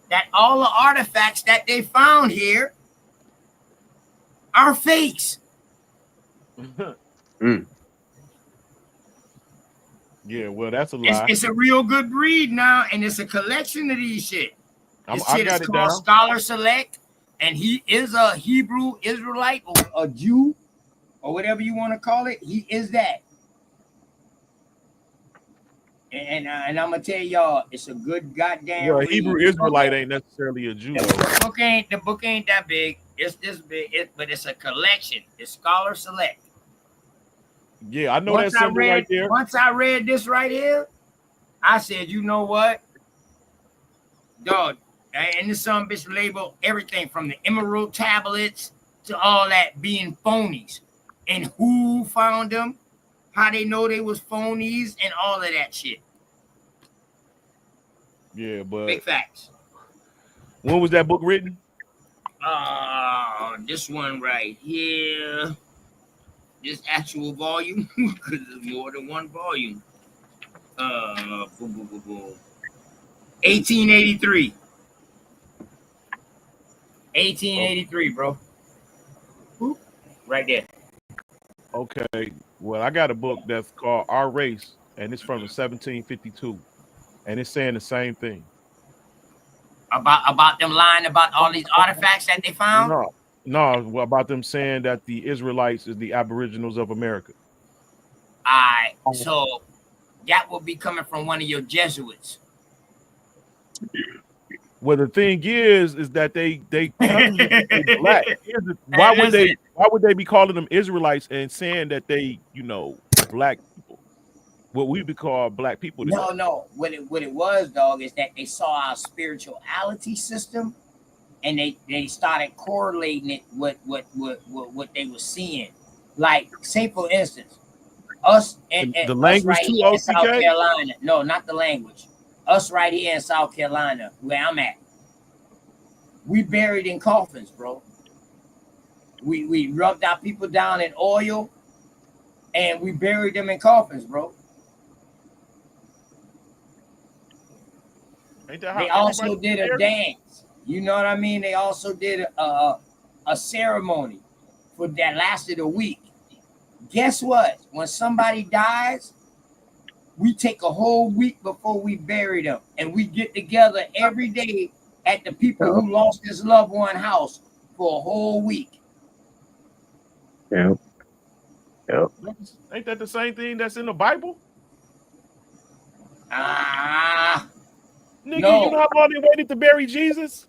that all the artifacts that they found here are fakes. Yeah, well, that's a lie. It's a real good breed now, and it's a collection of these shit. This shit is called Scholar Select, and he is a Hebrew Israelite or a Jew or whatever you want to call it. He is that. And I'm gonna tell y'all, it's a good goddamn. Well, a Hebrew Israelite ain't necessarily a Jew. The book ain't that big. It's this big, but it's a collection. It's Scholar Select. Yeah, I know that symbol right there. Once I read this right here, I said, you know what, dog. And this some bitch labeled everything from the emerald tablets to all that being phonies, and who found them, how they know they was phonies, and all of that shit. Yeah, but big facts. When was that book written? This one right here. This actual volume, because there's more than one volume. 1883. 1883, bro. Right there. Okay. Well, I got a book that's called Our Race, and it's from 1752, and it's saying the same thing. About them lying about all these artifacts that they found? No, about them saying that the Israelites is the Aboriginals of America. So that will be coming from one of your Jesuits. Well, the thing is that they telling you that they black. Why would they be calling them Israelites and saying that they, you know, black people? What we would call black people today. No. What it was, dog, is that they saw our spirituality system, and they started correlating it with what they were seeing. Like, say for instance, us and the us language right too, here in South OTK? Carolina. No, not the language. Us right here in South Carolina, where I'm at. We buried in coffins, bro. We rubbed our people down in oil, and we buried them in coffins, bro. They also did a dance. You know what I mean? They also did a ceremony that lasted a week. Guess what? When somebody dies, we take a whole week before we bury them, and we get together every day at the people who lost his loved one house for a whole week. Yep. Yep. Ain't that the same thing that's in the Bible? Ah, nigga, no. you know how long they waited to bury Jesus?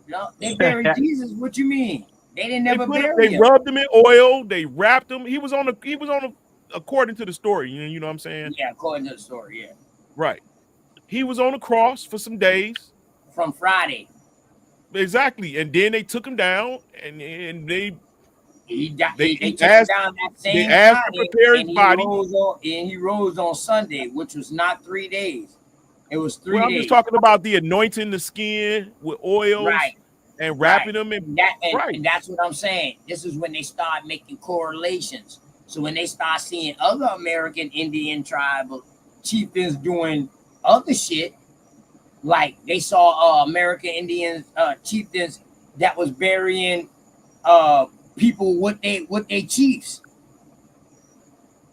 No, they buried Jesus. What you mean? They didn't never bury They him. rubbed him in oil. They wrapped him. He was on according to the story. You know what I'm saying? Yeah, according to the story. Yeah. Right. He was on the cross for some days. From Friday. Exactly. And then they took him down, and they They took him asked, down that they same asked to Friday, prepare his and body. he rose on Sunday, which was not 3 days. It was 3 Well, days. I'm just talking about the anointing the skin with oils, Right. and wrapping them in. And that's what I'm saying. This is when they start making correlations. So when they start seeing other American Indian tribal chieftains doing other shit, like they saw American Indian chieftains that was burying people with they chiefs.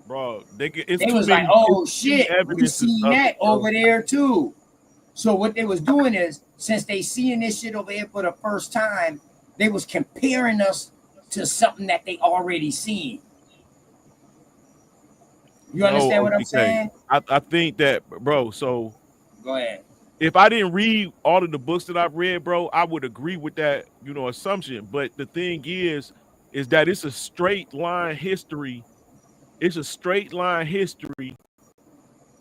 Bro, they was like, oh shit, we seen that over there too. So what they was doing is, since they seeing this shit over here for the first time, they was comparing us to something that they already seen. You understand what I'm saying? I think that, bro, so go ahead. If I didn't read all of the books that I've read, bro, I would agree with that, assumption. But the thing is that it's a straight line history. It's a straight line history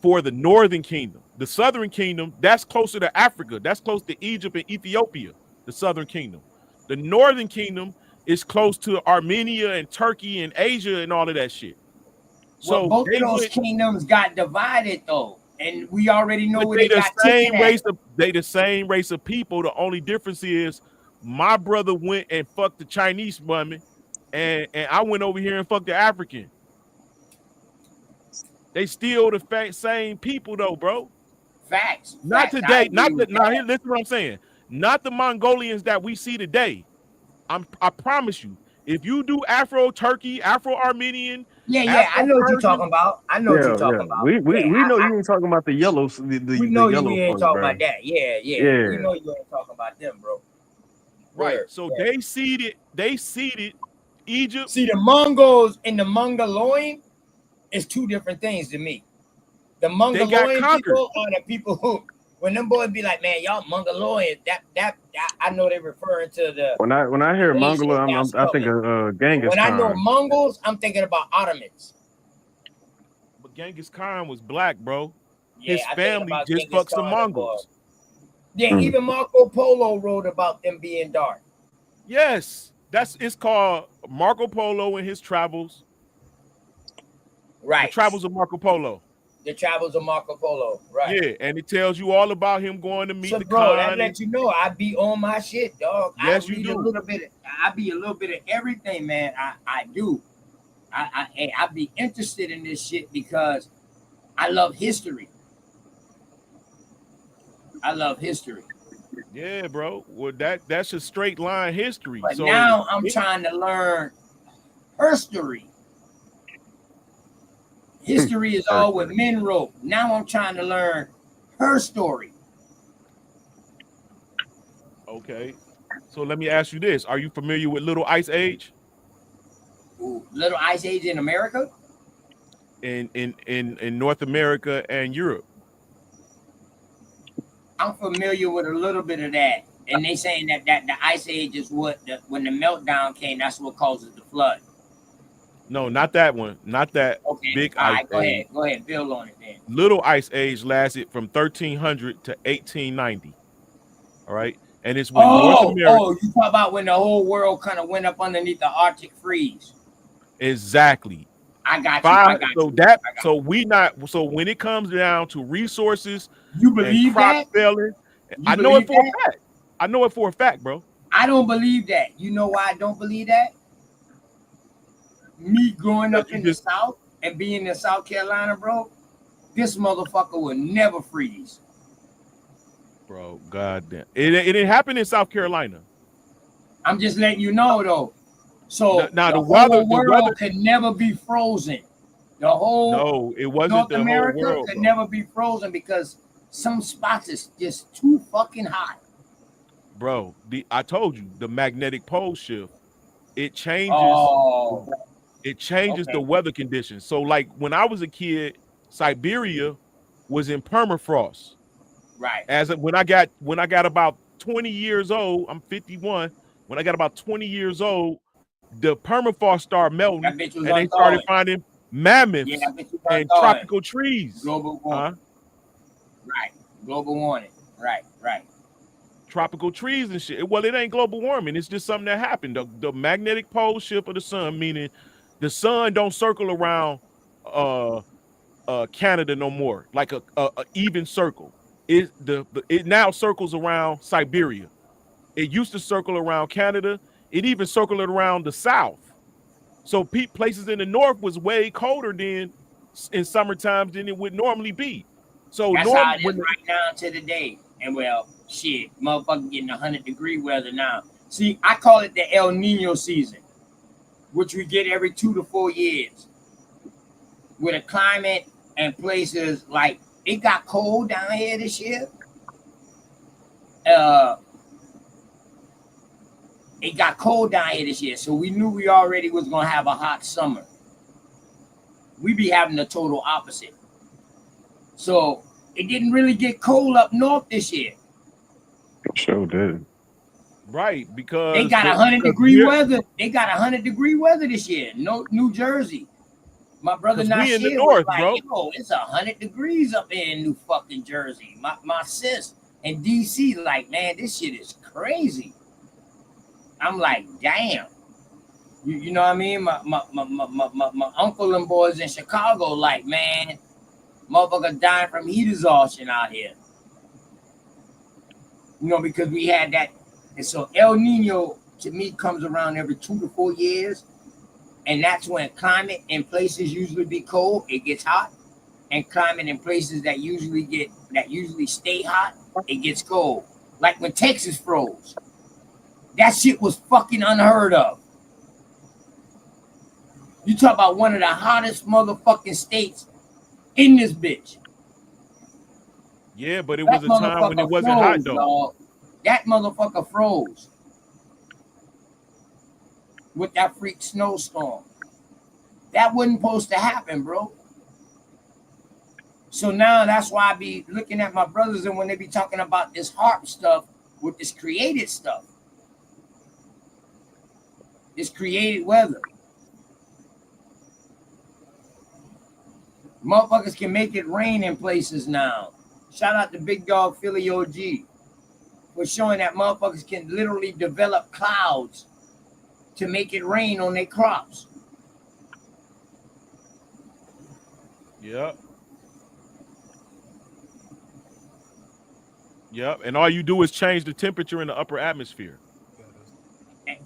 for the Northern Kingdom. The Southern Kingdom, that's closer to Africa. That's close to Egypt and Ethiopia, the Southern Kingdom. The Northern Kingdom is close to Armenia and Turkey and Asia and all of that shit. So both of those kingdoms got divided though, and we already know where they got taken at. They the same race of people. The only difference is my brother went and fucked the Chinese woman, and I went over here and fucked the African. They still the same people though, bro. Facts. Not today. Now here, listen to what I'm saying. Not the Mongolians that we see today. I promise you. If you do Afro-Turkey, Afro-Armenian, I know what you're talking about. I know what you're talking about. We know you ain't talking about the yellows. We know you ain't talking bro. about that. Yeah. We know you ain't talking about them, bro. Right. So they seeded Egypt. See, the Mongols and the Mongolian is two different things to me. The Mongolian people are the people who, when them boys be like, man, y'all Mongolian, that I know they're referring to the. When I hear Mongolia, I think of Genghis Khan. When I know Mongols, I'm thinking about Ottomans. But Genghis Khan was black, bro. Yeah, his family just fucked some Mongols. Yeah, even Marco Polo wrote about them being dark. Yes, it's called Marco Polo and his travels. Right. The travels of Marco Polo. The travels of Marco Polo, right? Yeah, and it tells you all about him going to meet the bro, Khan. that lets you know I be on my shit, dog. Yes, I read you do. I be a little bit of everything, man. I do. I be interested in this shit because I love history. I love history. Yeah, bro. Well, that's a straight line history. But so now I'm trying to learn history. History is all what men wrote. Now I'm trying to learn her story. Okay. So let me ask you this. Are you familiar with Little Ice Age? Ooh, Little Ice Age in America? In North America and Europe. I'm familiar with a little bit of that. And they saying that the Ice Age is when the meltdown came, that's what causes the flood. No, not that one. Not that big ice age. Go ahead. Build on it then. Little Ice Age lasted from 1300 to 1890. All right. And it's when North America. Oh, you talk about when the whole world kind of went up underneath the Arctic freeze. Exactly. I got you. So when it comes down to resources, you believe that? Failing, I know it for a fact. I know it for a fact, bro. I don't believe that. You know why I don't believe that? Me growing up in the South and being in South Carolina, bro, this motherfucker will never freeze. Bro, goddamn. It didn't happen in South Carolina. I'm just letting you know, though. So now the whole world can never be frozen. The whole No, it wasn't North the whole America world, could bro. never be frozen because some spots is just too fucking hot. Bro, I told you the magnetic pole shift. It changes. Oh, It changes the okay. weather conditions. So, like when I was a kid, Siberia was in permafrost. Right. When I got about 20 years old, I'm 51. When I got about 20 years old, the permafrost started melting, That bitch was and they started unthawing. finding Yeah, mammoths that bitch was and unthawing. tropical trees. Global warming. Right. Global warming. Right. Right. Tropical trees and shit. Well, it ain't global warming. It's just something that happened. The magnetic pole shift of the sun, meaning the sun don't circle around Canada no more, like a even circle. It now circles around Siberia. It used to circle around Canada. It even circled around the south. So places in the north was way colder than in summer times than it would normally be. So That's how it is right now to the day. And well, shit, motherfucker getting 100-degree weather now. See, I call it the El Nino season, which we get every 2 to 4 years. With a climate and places like it got cold down here this year. It got cold down here this year, so we knew we already was gonna have a hot summer. We be having the total opposite. So it didn't really get cold up north this year. Sure did. Right, because They got 100-degree weather. They got 100-degree weather this year. No, New Jersey. My brother 'Cause we in the Nasir north, was like, bro. yo, it's 100 degrees up there in New fucking Jersey. My sis in DC, like, man, this shit is crazy. I'm like, damn. You know what I mean? My uncle and boys in Chicago, like, man, motherfucker dying from heat exhaustion out here. You know, because we had that. And so El Nino, to me, comes around every 2 to 4 years. And that's when climate in places usually be cold, it gets hot. And climate in places that usually stay hot, it gets cold. Like when Texas froze. That shit was fucking unheard of. You talk about one of the hottest motherfucking states in this bitch. Yeah, but it That was a time when it motherfucker wasn't hot froze, though. dog. That motherfucker froze. With that freak snowstorm. That wasn't supposed to happen, bro. So now that's why I be looking at my brothers and when they be talking about this harp stuff with this created stuff. This created weather. Motherfuckers can make it rain in places now. Shout out to Big Dog Philly OG for showing that motherfuckers can literally develop clouds to make it rain on their crops. Yep. Yep. And all you do is change the temperature in the upper atmosphere.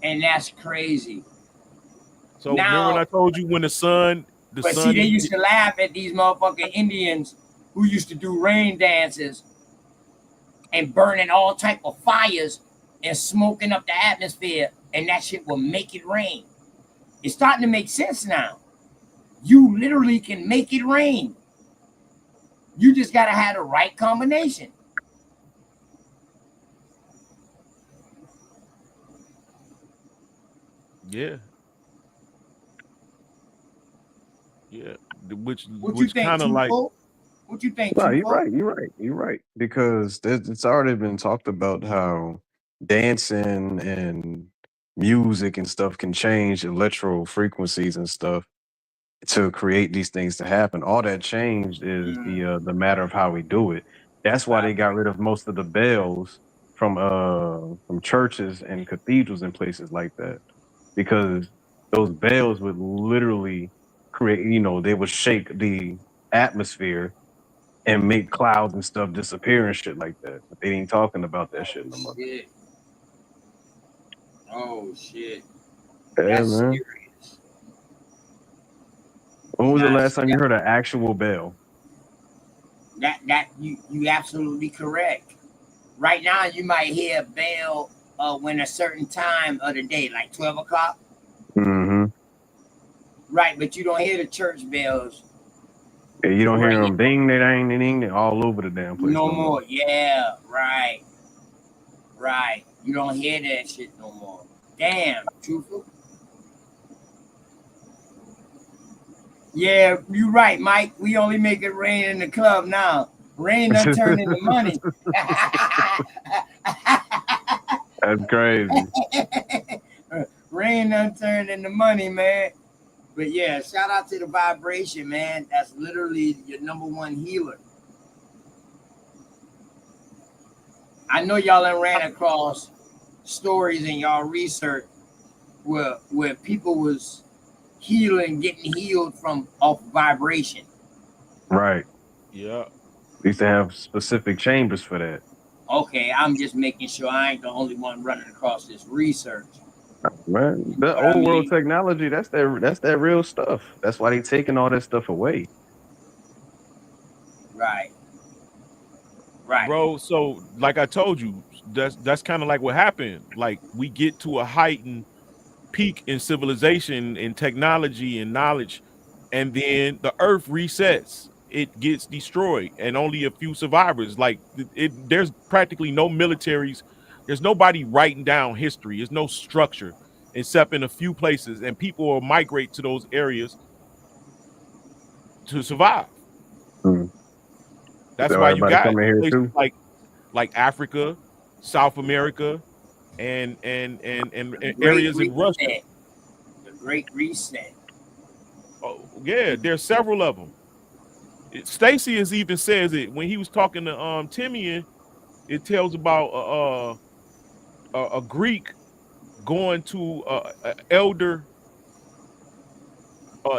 And that's crazy. So remember when I told you when the sun See, they used to laugh at these motherfucking Indians who used to do rain dances and burning all type of fires and smoking up the atmosphere, and that shit will make it rain. It's starting to make sense now. You literally can make it rain. You just gotta have the right combination. Yeah. Yeah. Which think, kind of like what you think? No, you're right. You're right. Because it's already been talked about how dancing and music and stuff can change electro frequencies and stuff to create these things to happen. All that changed is the matter of how we do it. That's why they got rid of most of the bells from churches and cathedrals and places like that, because those bells would literally create, they would shake the atmosphere and make clouds and stuff disappear and shit like that. But they ain't talking about that shit no more. Shit. Oh shit. Yeah, That's man. serious. When was the last time you heard an actual bell? That you absolutely correct. Right now you might hear a bell when a certain time of the day, like 12 o'clock. Mm-hmm. Right, but you don't hear the church bells. Yeah, you don't hear Ringing. them ding, they dang, ding, ding, all over the damn place No no more. more. Yeah, right. Right. You don't hear that shit no more. Damn, truthful. Yeah, you right, Mike. We only make it rain in the club now. Rain done turn into money. That's crazy. Rain done turned into money, man. But yeah, shout out to the vibration, man. That's literally your number one healer. I know y'all done ran across stories in y'all research where people was healing, getting healed from off vibration. Right. Yeah. We used to have specific chambers for that. Okay, I'm just making sure I ain't the only one running across this research. Man, the old world technology, that's that real stuff. That's why they taking all that stuff away. Right. Right. Bro, so like I told you, that's kind of like what happened. Like we get to a heightened peak in civilization and technology and knowledge, and then the earth resets. It gets destroyed and only a few survivors. Like there's practically no militaries. There's nobody writing down history. There's no structure except in a few places, and people will migrate to those areas to survive. That's So why you everybody got coming here places too. like Africa, South America, and Great areas in Russia. reset. The Great Reset. Oh, yeah, there's several of them. Stacy even says it when he was talking to Timian. It tells about a Greek going to an elder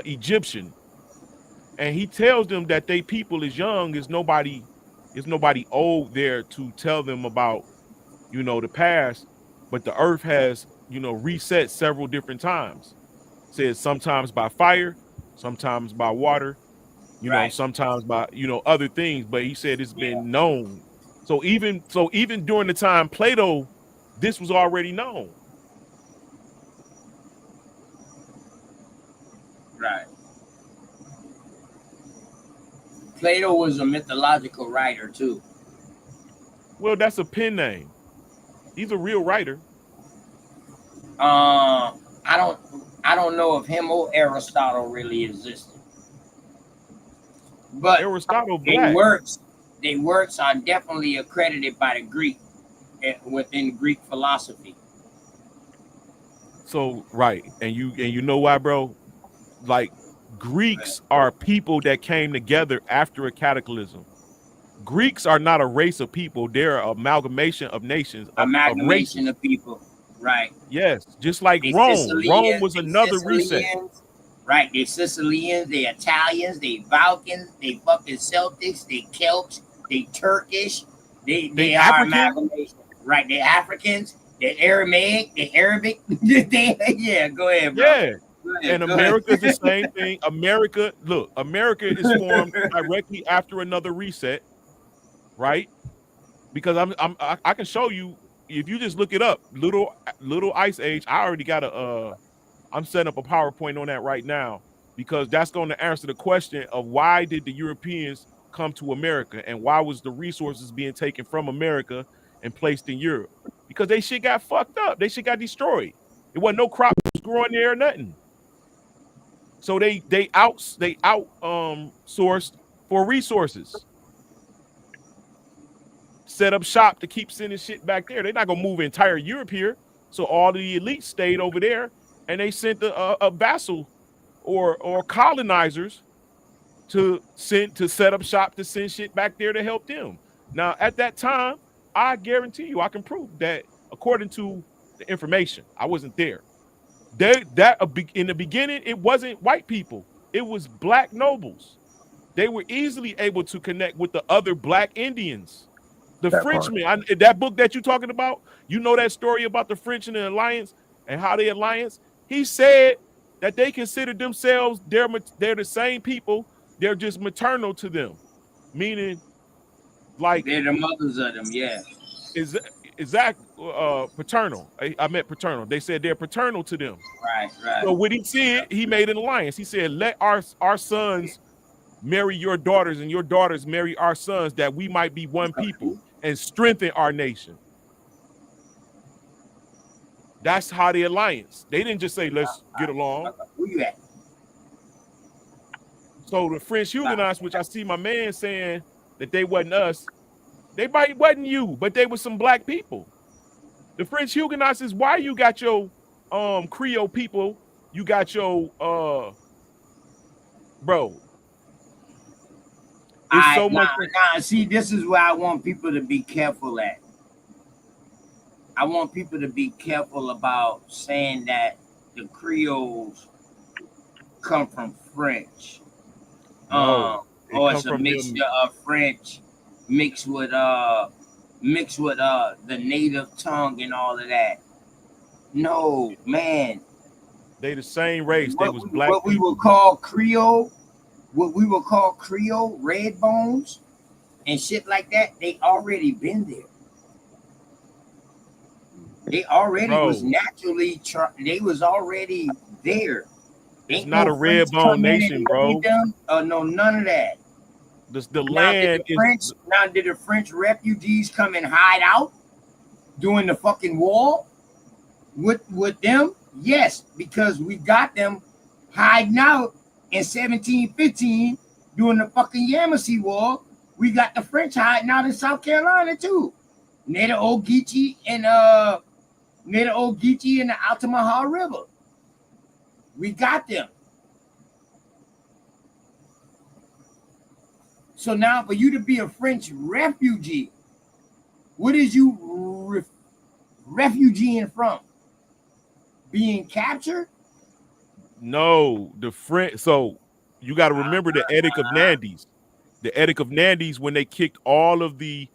Egyptian, and he tells them that they people is young, is nobody old there to tell them about the past, but the earth has reset several different times. Says sometimes by fire, sometimes by water, sometimes by other things, but he said it's been known. So even during the time Plato, this was already known. Right. Plato was a mythological writer too. Well, that's a pen name. He's a real writer. I don't know if him or Aristotle really existed. But Aristotle their black. works are definitely accredited by the Greek within Greek philosophy. So right, and you know why, bro? Like Greeks are people that came together after a cataclysm. Greeks are not a race of people; they're an amalgamation of nations, of Amalgamation races. of people, right? Yes, just like They Rome. Rome was they another reset. Sicilians, right? They Sicilians, they Italians, they Balkans, they fucking Celtics, they Celts, they Turkish, they are African? amalgamation, right? They Africans, they Aramaic, they Arabic. Yeah, go ahead, bro. Yeah. Go ahead, And go America is ahead. the same thing. America is formed directly after another reset, right? Because I can show you if you just look it up. Little ice age. I already got I'm setting up a PowerPoint on that right now because that's going to answer the question of why did the Europeans come to America and why was the resources being taken from America and placed in Europe? Because they shit got fucked up. They shit got destroyed. It wasn't no crop growing there or nothing. So they sourced for resources. Set up shop to keep sending shit back there. They're not gonna move entire Europe here. So all the elites stayed over there, and they sent a vassal or colonizers to set up shop to send shit back there to help them. Now at that time, I guarantee you, I can prove that according to the information, I wasn't there. In the beginning, it wasn't white people; it was black nobles. They were easily able to connect with the other black Indians. The Frenchmen, that book that you're talking about, you know that story about the French and the alliance and how they alliance. He said that they consider themselves they're the same people. They're just maternal to them, meaning like They're the mothers of them. Yeah. paternal. I meant paternal. They said they're paternal to them. Right, right. So what he said, he made an alliance. He said, let our sons marry your daughters and your daughters marry our sons, that we might be one people and strengthen our nation. That's how the alliance. They didn't just say, let's get along. Where you at? So the French Huguenots, which I see my man saying that they wasn't us, they might wasn't you, but they were some black people. The French Huguenots is why you got your Creole people, you got your bro. It's so much. See, this is where I want people to be careful at. I want people to be careful about saying that the Creoles come from French. No, or it's a mixture of French mixed with the native tongue and all of that. No, man. They the same race. They was black. What we would call Creole, red bones and shit like that, they already been there. They already was naturally, they was already there. It's not a red bone nation, bro. No, none of that. The land is. Now, did the French refugees come and hide out during the fucking war with them? Yes, because we got them hiding out in 1715 during the fucking Yamasee War. We got the French hiding out in South Carolina too, near the Ogeechee and the Altamaha River. We got them. So now, for you to be a French refugee, what is you refugeeing from? Being captured? No, the French. So you got to remember the Edict of Nantes. The Edict of Nantes, when they kicked all of the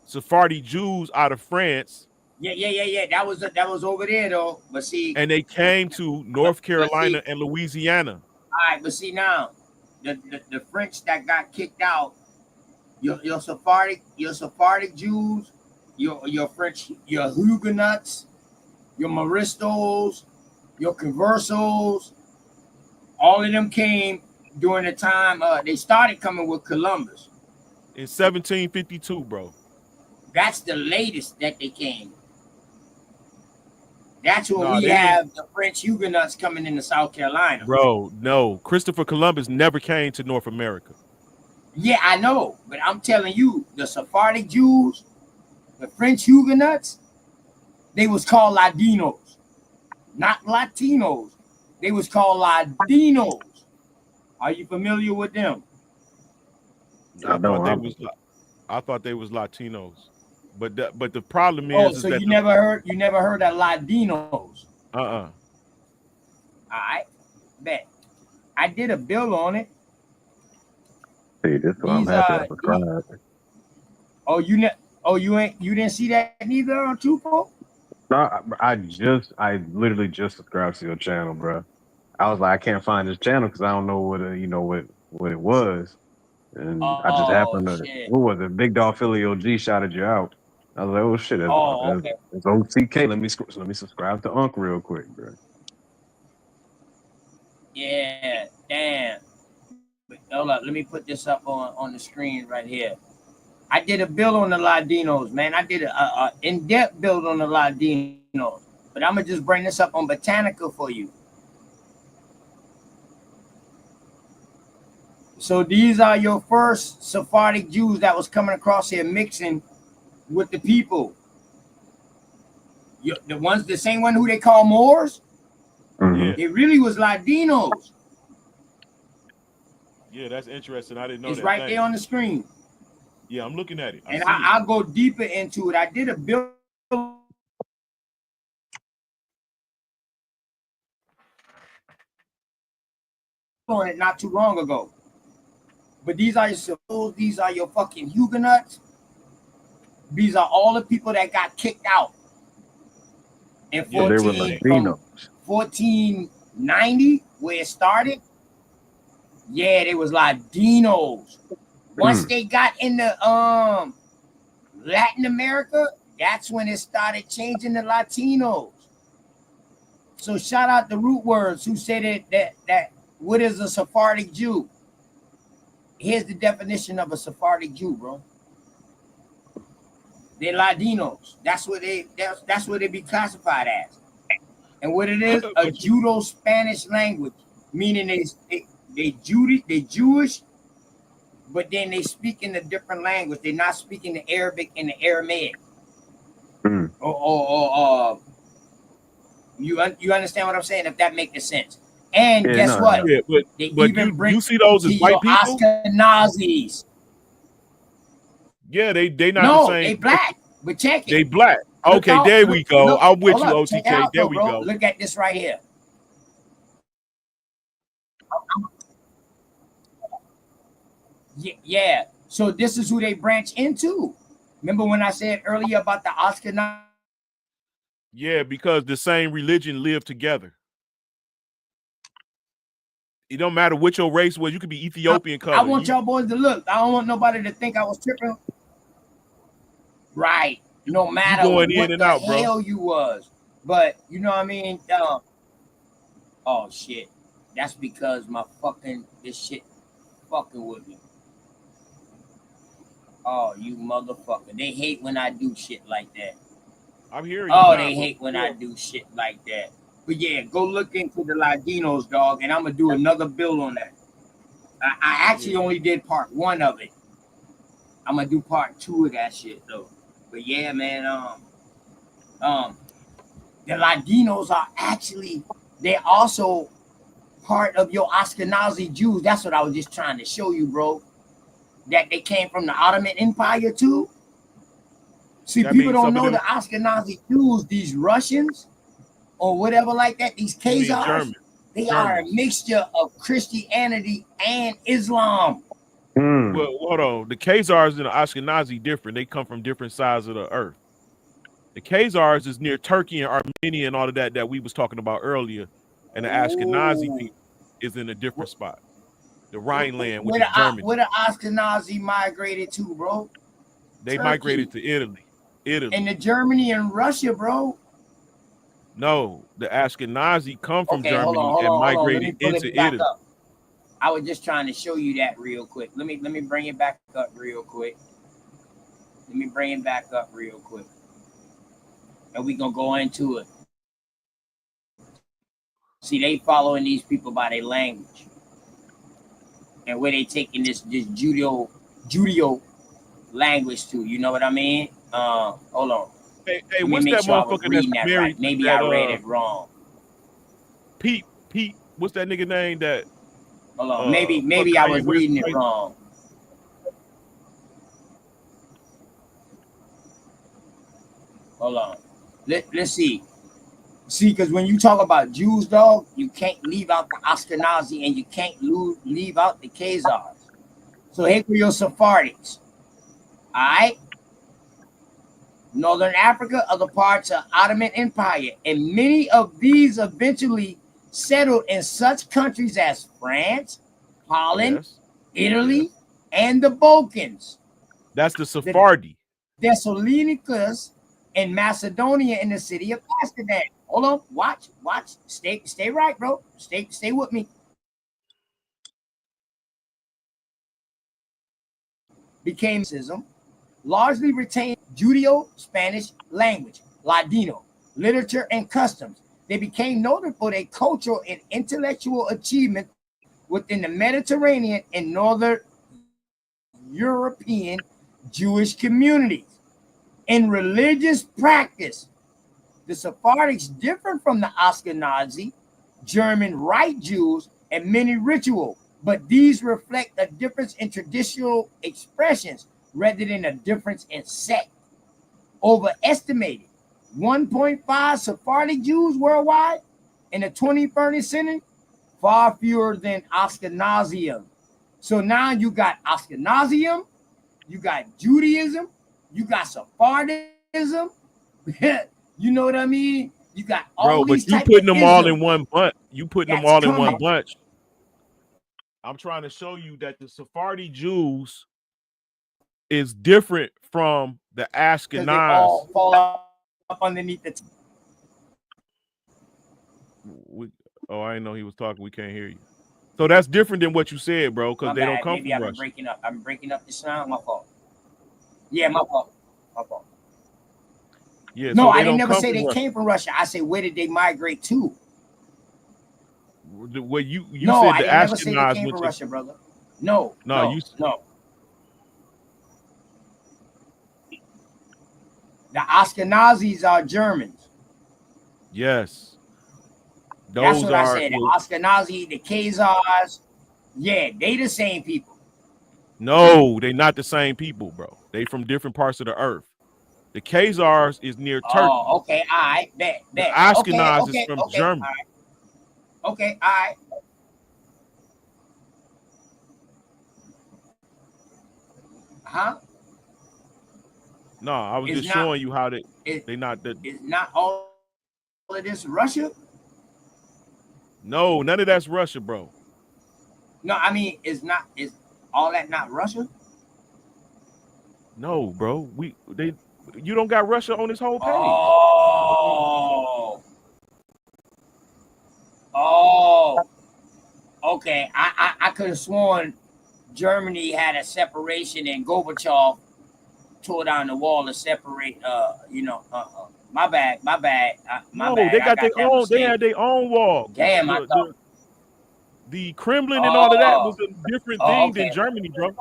Sephardi Jews out of France. Yeah. That was over there though. But see, and they came to North Carolina and Louisiana. All right, but see now, the French that got kicked out, your Sephardic Jews, your French, your Huguenots, your Moristos, your Conversos, all of them came during the time they started coming with Columbus. In 1752, bro. That's the latest that they came. That's when we have the French Huguenots coming into South Carolina. Bro, no. Christopher Columbus never came to North America. Yeah, I know. But I'm telling you, the Sephardic Jews, the French Huguenots, they was called Ladinos. Not Latinos. They was called Ladinos. Are you familiar with them? I thought they was Latinos. But the problem is, so you never heard of Ladinos? All right, bet. I did a bill on it. See, this one I'm happy to subscribe. You didn't see that neither on Truthful? No, I literally just subscribed to your channel, bro. I was like, I can't find this channel because I don't know what it was, and I just happened to. Shit. What was it? Big Dog Philly OG shouted you out. I was like, oh shit, okay. It's OTK. Let me subscribe to Unc real quick, bro. Yeah, damn. But hold up, let me put this up on the screen right here. I did a build on the Ladinos, man. I did a in-depth build on the Ladinos. But I'm gonna just bring this up on Botanica for you. So these are your first Sephardic Jews that was coming across here mixing with the people. The same one who they call Moors. Mm-hmm. It really was Ladinos. Yeah, that's interesting. I didn't know it's that. It's right there on the screen. Yeah, I'm looking at it. I'll go deeper into it. I did a build on it not too long ago. But these are your civils, these are your fucking Huguenots. These are all the people that got kicked out. In 1490, where it started. Yeah, they was Ladinos. Once they got into Latin America, That's when it started changing the Latinos. So shout out the Root Words who said that what is a Sephardic Jew? Here's the definition of a Sephardic Jew, bro. They're Latinos. That's what they be classified as. And what it is, a Judo-Spanish language, meaning they Jewish, but then they speak in a different language. They're not speaking the Arabic and the Aramaic. You understand what I'm saying? If that makes sense. And guess what? Yeah, but you see those as white people? Ashkenazis. Yeah, they not No, the same. they black. But check it. They black. Okay, there we go. I'm with you, OTK. There we go. Look at this right here. Yeah. So this is who they branch into. Remember when I said earlier about the Ashkenazis? Yeah, because the same religion live together. It don't matter what your race was. You could be Ethiopian color. I want y'all boys to look. I don't want nobody to think I was tripping. Right. No matter going what in and the out, bro. hell you was. But you know what I mean? Oh shit. That's because this shit fucking with me. Oh, you motherfucker. They hate when I do shit like that. I'm hearing you. They hate when I do shit like that. But yeah, go look into the Latinos, dog, and I'm gonna do another build on that. I actually only did part 1 of it. I'm gonna do part 2 of that shit though. But yeah, man, the Latinos are they're also part of your Ashkenazi Jews. That's what I was just trying to show you, bro. That they came from the Ottoman Empire too. See, That people means don't some of know them- the Ashkenazi Jews, these Russians or whatever like that, these You mean Khazars, German. they are a mixture of Christianity and Islam. Well, hold on. The Khazars and the Ashkenazi different. They come from different sides of the earth. The Khazars is near Turkey and Armenia and all of that we was talking about earlier. And the Ashkenazi people is in a different spot. The Rhineland, which is Germany. Where the Ashkenazi migrated to, bro? They Turkey. migrated to Italy. And the Germany and Russia, bro. No, the Ashkenazi come from Okay, Germany hold and on. Let me migrated pull into it back Italy. up. I was just trying to show you that real quick. Let me bring it back up real quick. And we gonna go into it. See, they following these people by their language. And where they taking this Judeo language to, you know what I mean? Hold on. Hey, Let me what's make that sure I was motherfucker reading that's that married right. Maybe to that, I read it wrong. Pete, what's that nigga name that? Hold on. Maybe I was reading it wrong. Hold on. Let's see. See, because when you talk about Jews, dog, you can't leave out the Ashkenazi and you can't leave out the Khazars. So here for your Sephardics. All right? Northern Africa, other parts of Ottoman Empire. And many of these eventually settled in such countries as France, Holland, Italy, and the Balkans. That's the Sephardi. Thessalonicus and Macedonia in the city of Amsterdam. Hold on, watch. Stay right, bro. Stay with me. Became largely retained Judeo-Spanish language, Ladino, literature, and customs. They became noted for their cultural and intellectual achievement within the Mediterranean and Northern European Jewish communities. In religious practice, the Sephardics differ from the Ashkenazi, German Rite Jews, and many rituals, but these reflect a difference in traditional expressions rather than a difference in sect. Overestimated 1.5 Sephardic Jews worldwide in the 21st century, far fewer than Ashkenazium. So now you got Ashkenazium, you got Judaism, you got Sephardism. You know what I mean? You got all Bro, these but you type putting of them all isms. in one bunch. You putting them That's all in one coming. bunch. I'm trying to show you that the Sephardi Jews is different from the Because they Ashkenaz. all fall up underneath the. Oh, I didn't know he was talking. We can't hear you. So that's different than what you said, bro, because they don't come Maybe from I've been Russia. breaking up. I'm breaking up the sound. My fault. Yeah, my fault. My fault. Yeah, No, so I they didn't don't never come say from they Russia. came from Russia. I say, where did they migrate to? Well, you No, said I the didn't never say they Ashkenaz came went from to. Russia, brother. No. No. The Ashkenazis are Germans. Yes. That's Those what I are. said. The Ashkenazi, the Khazars. Yeah, they the same people. No, they're not the same people, bro. They from different parts of the earth. The Khazars is near Turkey. Oh, okay. All right. Bet. The Okay. Ashkenaz is from All Germany. right. Okay. All right. Huh? No, I was It's just not- showing you how they not the. It's not all of this Russia. No, none of that's Russia, bro. No, I mean, it's not. Is all that not Russia? No, bro. You don't got Russia on this whole page. Oh. Okay. I could have sworn Germany had a separation and Gorbachev tore down the wall to separate. My bad. My bad. They got their own. They had their own wall. Damn, I thought. The Kremlin and all of that was a different thing okay. than Germany, bro.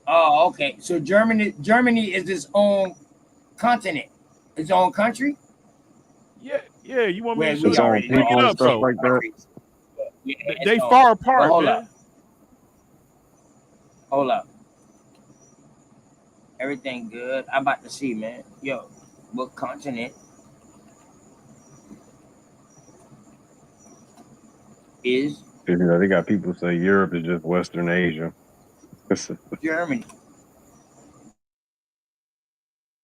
Oh, okay. So Germany is its own continent, its own country. Yeah. You want me Where to show we you? already Look know it all up, the bro. like that. Yeah, They so- far but apart, hold man. up. Hold up. Everything good. I'm about to see, man. Yo, what continent is You know, they got people say Europe is just Western Asia. Germany?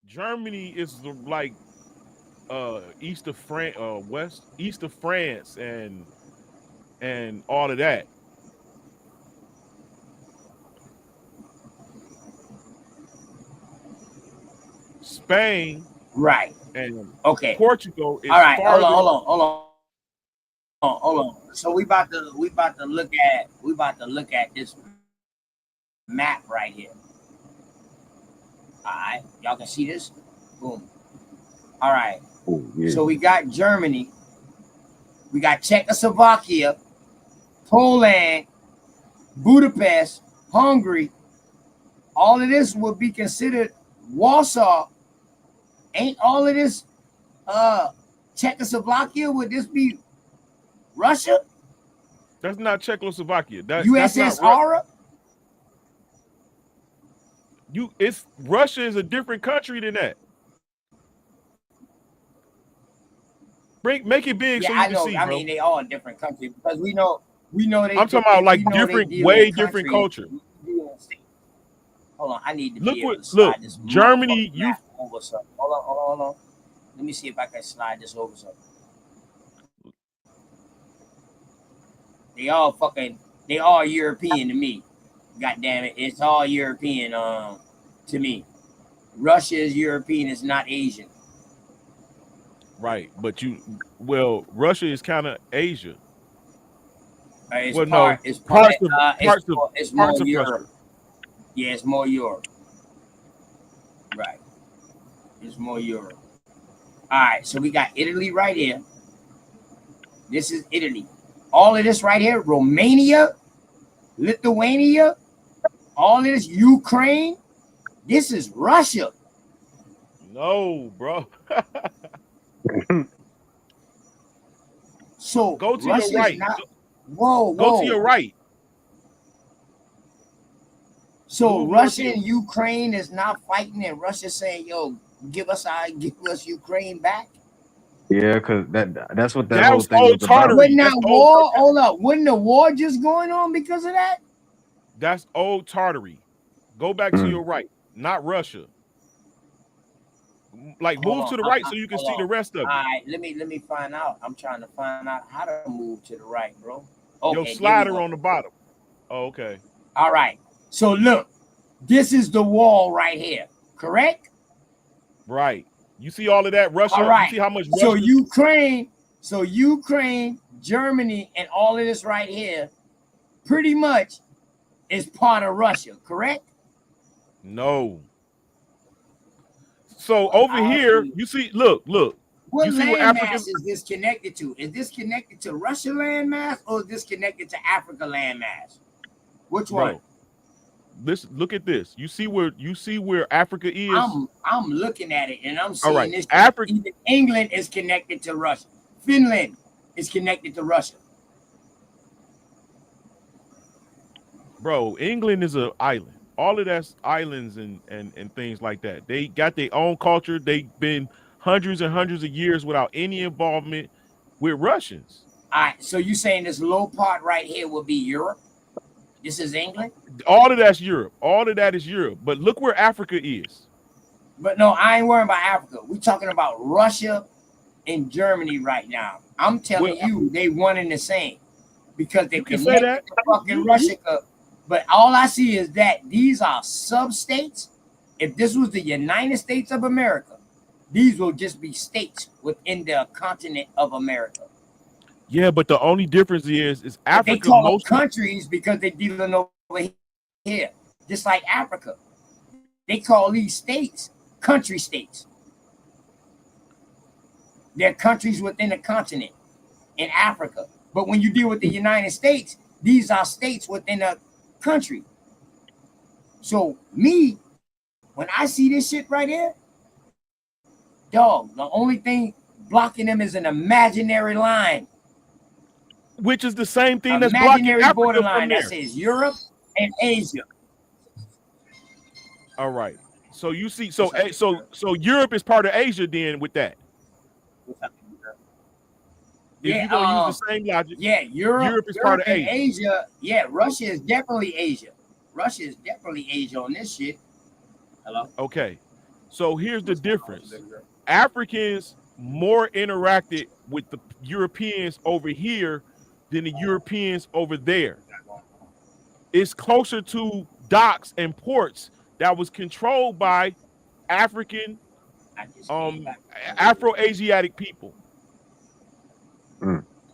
Germany is like east of France, east of France, and all of that. Spain, Right. and Okay. Portugal is All right. farther. Hold on. So we about to look at this map right here. All right. Y'all can see this. Boom. All right. Oh, yeah. So we got Germany, we got Czechoslovakia, Poland, Budapest, Hungary. All of this would be considered Warsaw. Ain't all of this Czechoslovakia? Would this be Russia? That's not Czechoslovakia. That's USSR? It's Russia is a different country than that. Make it big so you I can know. see, I bro. mean, they all in different countries because we know they. I'm talking about like different, way different culture. Hold on, I need to Look be able to slide this Germany. map over something. Hold on. Let me see if I can slide this over something. They all European to me. God damn it, it's all European to me. Russia is European, it's not Asian. Right, but Russia is kind of Asia. It's parts of more Russia. Europe. Yeah, it's more Europe. Right. It's more Europe. All right, so we got Italy right here. This is Italy. All of this right here, Romania, Lithuania, all of this, Ukraine. This is Russia. No, bro. So go to Russia your right. Whoa. Go to your right. So Russia and Ukraine is not fighting, and Russia saying, "Yo, give us Ukraine back." Yeah, because that's what that whole was thing old was about. Tartary. Wasn't that war? Hold up. Wasn't the war just going on because of that? That's old Tartary. Go back to your right, not Russia. Like move to the right so you can see the rest of it. All right, let me find out. I'm trying to find out how to move to the right, bro. Okay, your slider on the bottom. Oh, okay. All right. So look, this is the wall right here, correct? Right. You see all of that Russia? All right. You see how much So Russia? Ukraine, Germany, and all of this right here pretty much is part of Russia, correct? No. So over here, you see, look. What You see where land African? mass is this connected to? Is this connected to Russia land mass or is this connected to Africa land mass? Which one? Look at this. You see where Africa is? I'm looking at it and I'm seeing All right. this. Africa. Even England is connected to Russia. Finland is connected to Russia. Bro, England is an island. All of that's islands and things like that. They got their own culture. They've been hundreds and hundreds of years without any involvement with Russians. All right, so you saying this low part right here will be Europe? This is England? All of that's Europe. All of that is Europe. But look where Africa is. But no, I ain't worrying about Africa. We're talking about Russia and Germany right now. I'm telling you, they one and the same because they connected to fucking Russia. But all I see is that these are sub-states. If this was the United States of America, these will just be states within the continent of America. Yeah, but the only difference is Africa. They call them countries because they're dealing over here, just like Africa. They call these states country states. They're countries within the continent in Africa. But when you deal with the United States, these are states within a country. So me, when I see this shit right here, dog, the only thing blocking them is an imaginary line. Which is the same thing that's blocking Africa borderline that says Europe and Asia. All right. So you see, so Europe is part of Asia then with that. If you're gonna use the same logic, yeah, Europe is part of Asia. Asia. Yeah, Russia is definitely Asia. Russia is definitely Asia on this shit. Hello. Okay, so here's the difference. Africans more interacted with the Europeans over here than the Europeans over there. It's closer to docks and ports that was controlled by African, Afro-Asiatic people.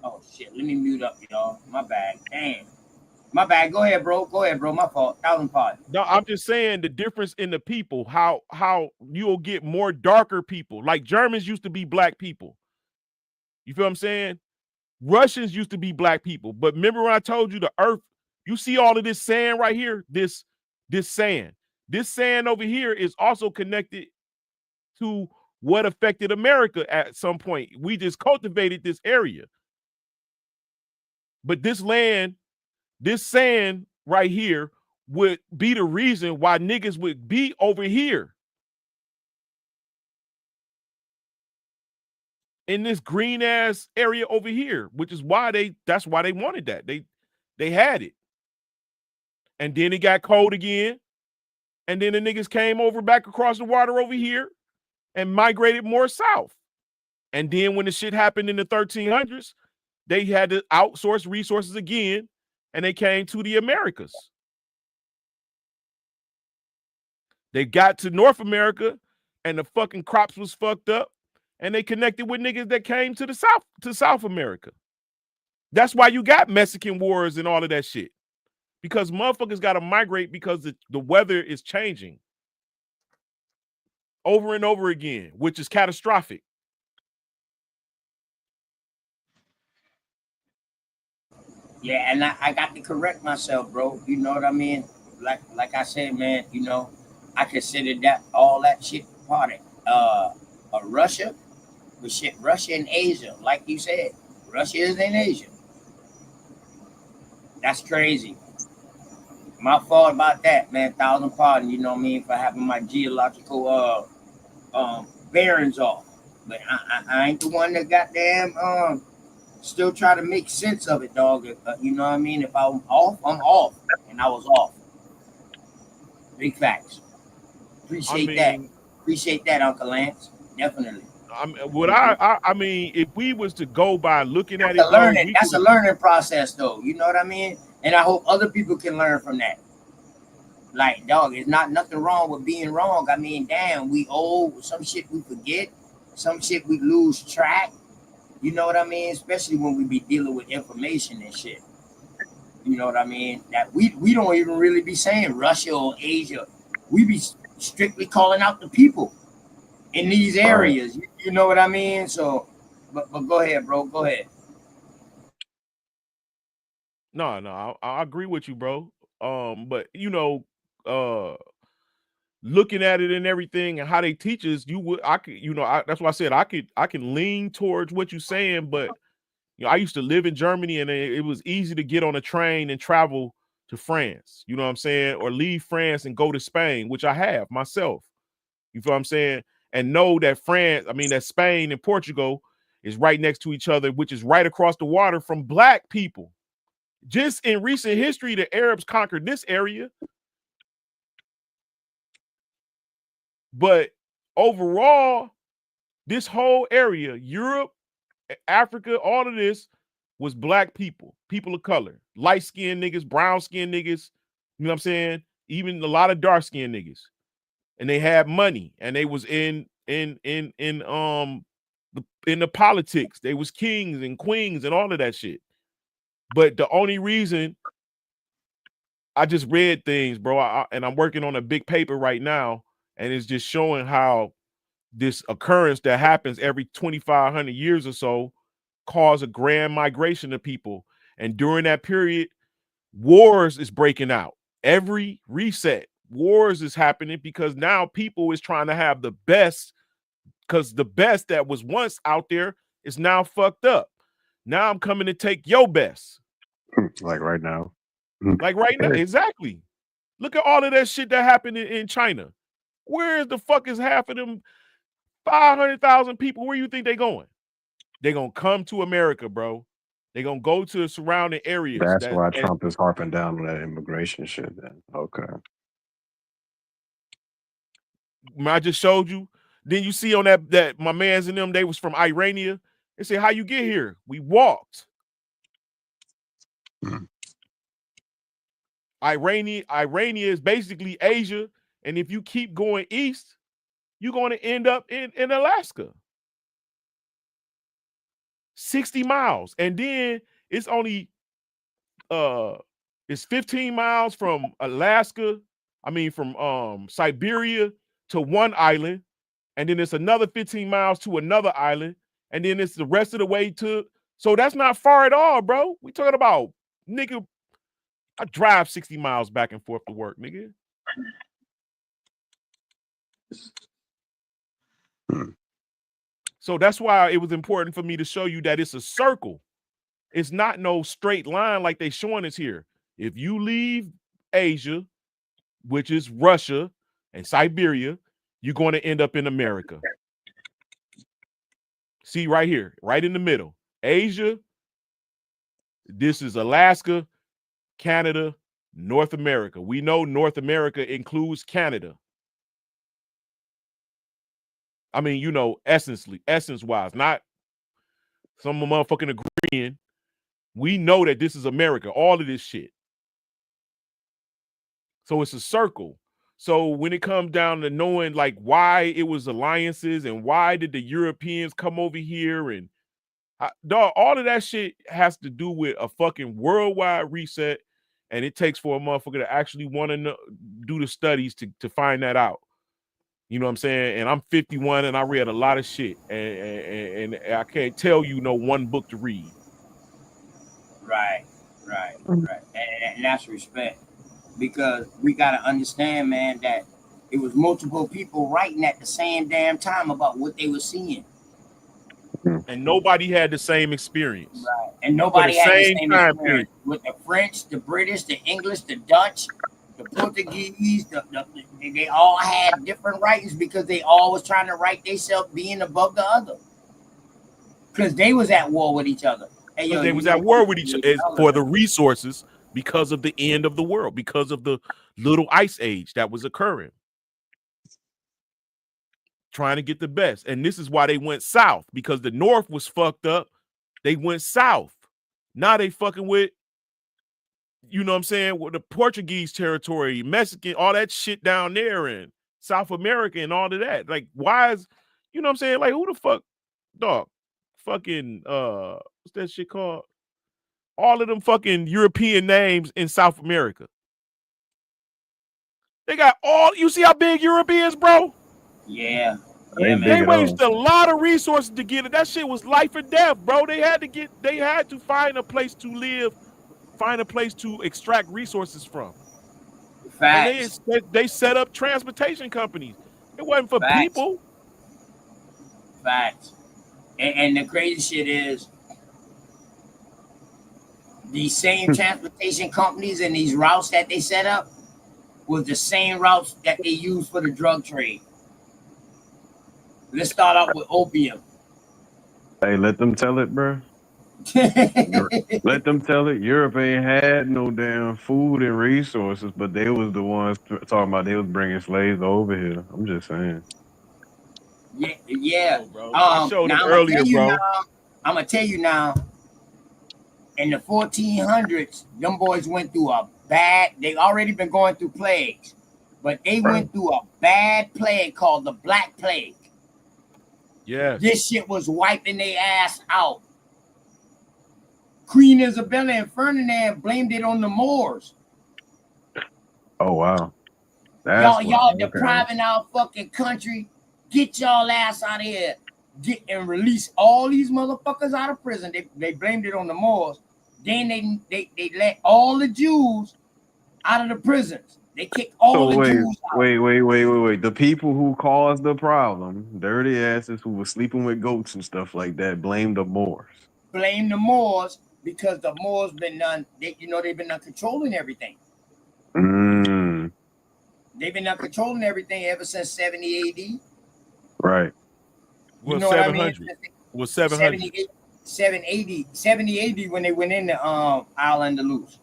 Oh shit, let me mute up, y'all. My bad. Damn. My bad. Go ahead, bro. My fault. 1,000 pardons. No, I'm just saying the difference in the people, how you'll get more darker people. Like Germans used to be black people. You feel what I'm saying? Russians used to be black people. But remember when I told you the earth, you see all of this sand right here? This sand. This sand over here is also connected to what affected America at some point. We just cultivated this area. But this land, this sand right here would be the reason why niggas would be over here. In this green ass area over here, which is why that's why they wanted that. They had it. And then it got cold again. And then the niggas came over back across the water over here and migrated more south. And then when the shit happened in the 1300s, they had to outsource resources again, and they came to the Americas. They got to North America, and the fucking crops was fucked up, and they connected with niggas that came to the South, to South America. That's why you got Mexican wars and all of that shit. Because motherfuckers got to migrate because the weather is changing over and over again, which is catastrophic. Yeah, and I got to correct myself, bro. You know what I mean? Like I said, man, you know, I consider that all that shit part of Russia, but shit, Russia and Asia, like you said, Russia is in Asia. That's crazy. My fault about that, man. 1,000 pardons, you know what I mean, for having my geological bearings off. But I ain't the one that goddamn still try to make sense of it, dog. You know what I mean? If I'm off, I'm off. And I was off. Big facts. Appreciate that, Uncle Lance. Definitely. I mean, if we was to go by looking at it, that's a learning process, though. You know what I mean? And I hope other people can learn from that. Like, dog, it's not nothing wrong with being wrong. I mean, damn, we old. Some shit we forget. Some shit we lose track. You know what I mean? Especially when we be dealing with information and shit. You know what I mean? That we don't even really be saying Russia or Asia. We be strictly calling out the people in these areas. You know what I mean? So, but go ahead, bro. Go ahead. No, I agree with you, bro. But you know, looking at it and everything and how they teach us, that's why I said I can lean towards what you're saying, but you know, I used to live in Germany and it was easy to get on a train and travel to France, you know what I'm saying, or leave France and go to Spain, which I have myself. You feel what I'm saying? And know that that Spain and Portugal is right next to each other, which is right across the water from black people. Just in recent history, the Arabs conquered this area. But overall, this whole area, Europe, Africa, all of this was black people, people of color, light-skinned niggas, brown-skinned niggas, you know what I'm saying? Even a lot of dark-skinned niggas. And they had money and they was in the politics. They was kings and queens and all of that shit. But the only reason I just read things, bro, and I'm working on a big paper right now, and it's just showing how this occurrence that happens every 2,500 years or so cause a grand migration of people. And during that period, wars is breaking out. Every reset, wars is happening because now people is trying to have the best, because the best that was once out there is now fucked up. Now I'm coming to take your best. Like right now. Like right now, exactly. Look at all of that shit that happened in China. Where the fuck is half of them 500,000 people? Where you think they going? They're going to come to America, bro. They're going to go to the surrounding areas. That's why Trump is harping down on that immigration shit then. Okay. I just showed you. Then you see on that my mans and them, they was from Irania. They say, how you get here? We walked. Irania is basically Asia. And if you keep going east, you're going to end up in Alaska. 60 miles. And then it's only it's 15 miles from from Siberia to one island, and then it's another 15 miles to another island, and then it's the rest of the way to, so that's not far at all, bro. We talking about, nigga, I drive 60 miles back and forth to work, nigga. So that's why it was important for me to show you that it's a circle. It's not no straight line like they showing us here. If you leave Asia, which is Russia and Siberia, you're going to end up in America. See right here, right in the middle. Asia, this is Alaska, Canada, North America. We know North America includes Canada. I mean, you know, essence-wise, not some motherfucking agreeing. We know that this is America, all of this shit. So it's a circle. So when it comes down to knowing like why it was alliances and why did the Europeans come over here, and dog, all of that shit has to do with a fucking worldwide reset, and it takes for a motherfucker to actually want to do the studies to find that out. You know what I'm saying? And I'm 51 and I read a lot of shit, and I can't tell you no one book to read. Right. And that's respect. Because we got to understand, man, that it was multiple people writing at the same damn time about what they were seeing. And nobody had the same experience. Right. And nobody had the same experience. With the French, the British, the English, the Dutch, the Portuguese, they all had different writings because they all was trying to write themselves being above the other. Because they was at war with each other. Hey, they was at war with each other for the resources because of the end of the world, because of the little ice age that was occurring. Trying to get the best. And this is why they went south, because the north was fucked up. They went south. Now they fucking with you know what I'm saying, with the Portuguese territory, Mexican, all that shit down there in South America and all of that. Like, why is, you know what I'm saying? Like, who the fuck, dog? Fucking what's that shit called? All of them fucking European names in South America. They got all, you see how big Europe is, bro? Yeah. They They big at wasted all. a lot of resources to get it. That shit was life or death, bro. They had to find a place to live, find a place to extract resources from. Facts. And they set up transportation companies. It wasn't for Facts. people. Facts. And the crazy shit is these same transportation companies and these routes that they set up was the same routes that they used for the drug trade. Let's start out with opium. Hey, let them tell it, bro. Let them tell it. Europe ain't had no damn food and resources, but they was the ones talking about they was bringing slaves over here. I'm just saying. Yeah, yeah. Oh, bro. I showed Now them I'm gonna earlier, tell you bro. now. I'm gonna tell you now. In the 1400s, them boys went through a bad. They already been going through plagues, but they went through a bad plague called the Black Plague. Yes. This shit was wiping their ass out. Queen Isabella and Ferdinand blamed it on the Moors. Oh wow. That's Y'all okay. depriving our fucking country. Get y'all ass out of here. Get and release all these motherfuckers out of prison. They blamed it on the Moors. Then they let all the Jews out of the prisons. They kicked all the Jews out. Wait. The people who caused the problem, dirty asses who were sleeping with goats and stuff like that, blame the Moors. Blame the Moors because the Moors been done. They've been controlling everything. They've been controlling everything ever since 70 AD. Right. You know what I mean? Was 700. 70 AD when they went into Al-Andalus.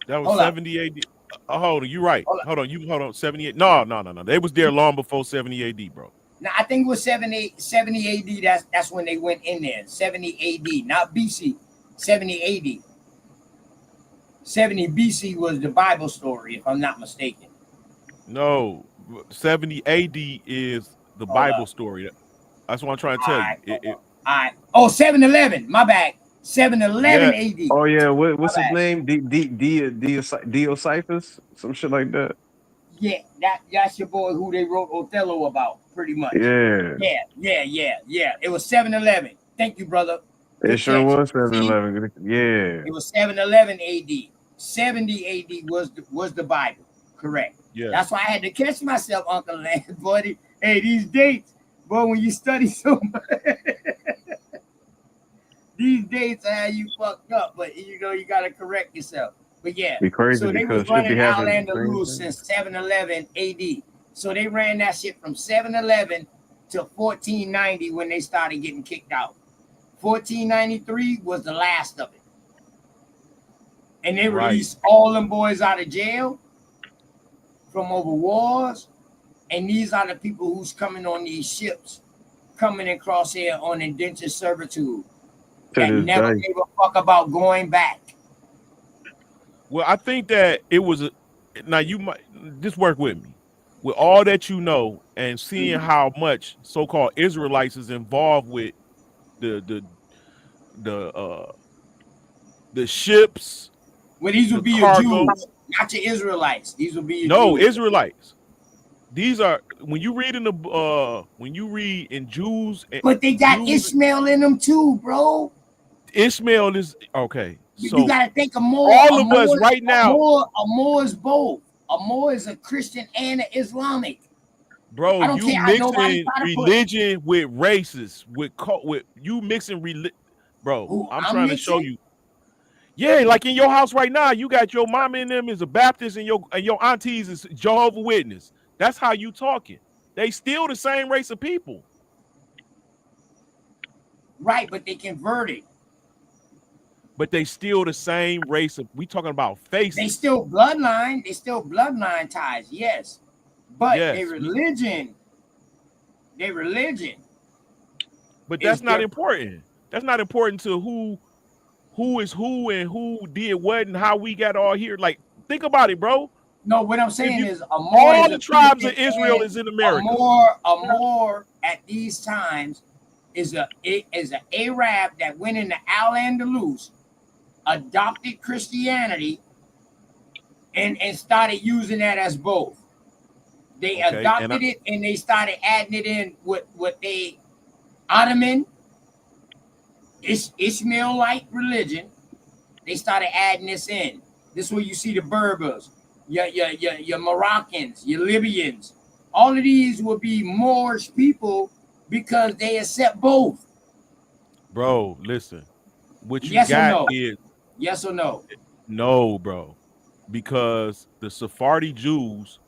That was 70 AD. Hold on, you right. Hold on. 78. No. They was there long before 70 AD, bro. Now I think it was 70 AD. That's when they went in there. 70 AD, not BC. 70 AD. 70 BC was the Bible story, if I'm not mistaken. No, 70 AD is the Bible story. That's what I'm trying to tell you. All right. Oh, 711. My bad. 711 AD. Oh yeah. What's his name? Diocyphus? Some shit like that. Yeah, that's your boy who they wrote Othello about, pretty much. Yeah. Yeah. It was 711. Thank you, brother. It sure was 711. Yeah. It was 711 AD. 70 AD was the Bible. Correct. Yeah. That's why I had to catch myself, Uncle Lance, buddy. Hey, these dates, boy, when you study so much, these dates are how you fucked up, but you gotta correct yourself. But yeah, be crazy so they was because shit be running happening. Al-Andalus since 711 AD. So they ran that shit from 711 to 1490 when they started getting kicked out. 1493 was the last of it. And they released all them boys out of jail from over wars. And these are the people who's coming on these ships, coming across here on indentured servitude that never gave a fuck about going back. Well, I think that it was now you might just work with me with all that you know and seeing how much so-called Israelites is involved with the ships. Well, these would be your Jews, not your Israelites. These would be your Jews. Israelites. These are when you read in Jews, but they got Ishmael in them too, bro. Ishmael is okay. So you gotta think of more. All of us right now. A Moor is both. A Moor is a Christian and an Islamic. Bro, you mixing religion with races, with you mixing religion. Bro, I'm trying to show you. Yeah, like in your house right now, you got your mama and them is a Baptist and your aunties is Jehovah's Witness. That's how you talking. They still the same race of people. Right, but they converted. But they still the same race of. We talking about faces. They still bloodline. They still bloodline ties. Yes, but their religion. But that's not important. That's not important to who is who and who did what and how we got all here. Like, think about it, bro. No, what I'm saying is all the tribes of Israel is in America. A more at these times is an Arab that went into Al-Andalus, adopted Christianity, and started using that as both. They adopted it and they started adding it in with what they Ottoman, Ishmaelite religion. They started adding this in. This is where you see the Berbers, your Moroccans, your Libyans. All of these will be Moorish people because they accept both. Bro, listen. What you yes got or no? is yes or no? No, bro. Because the Sephardi Jews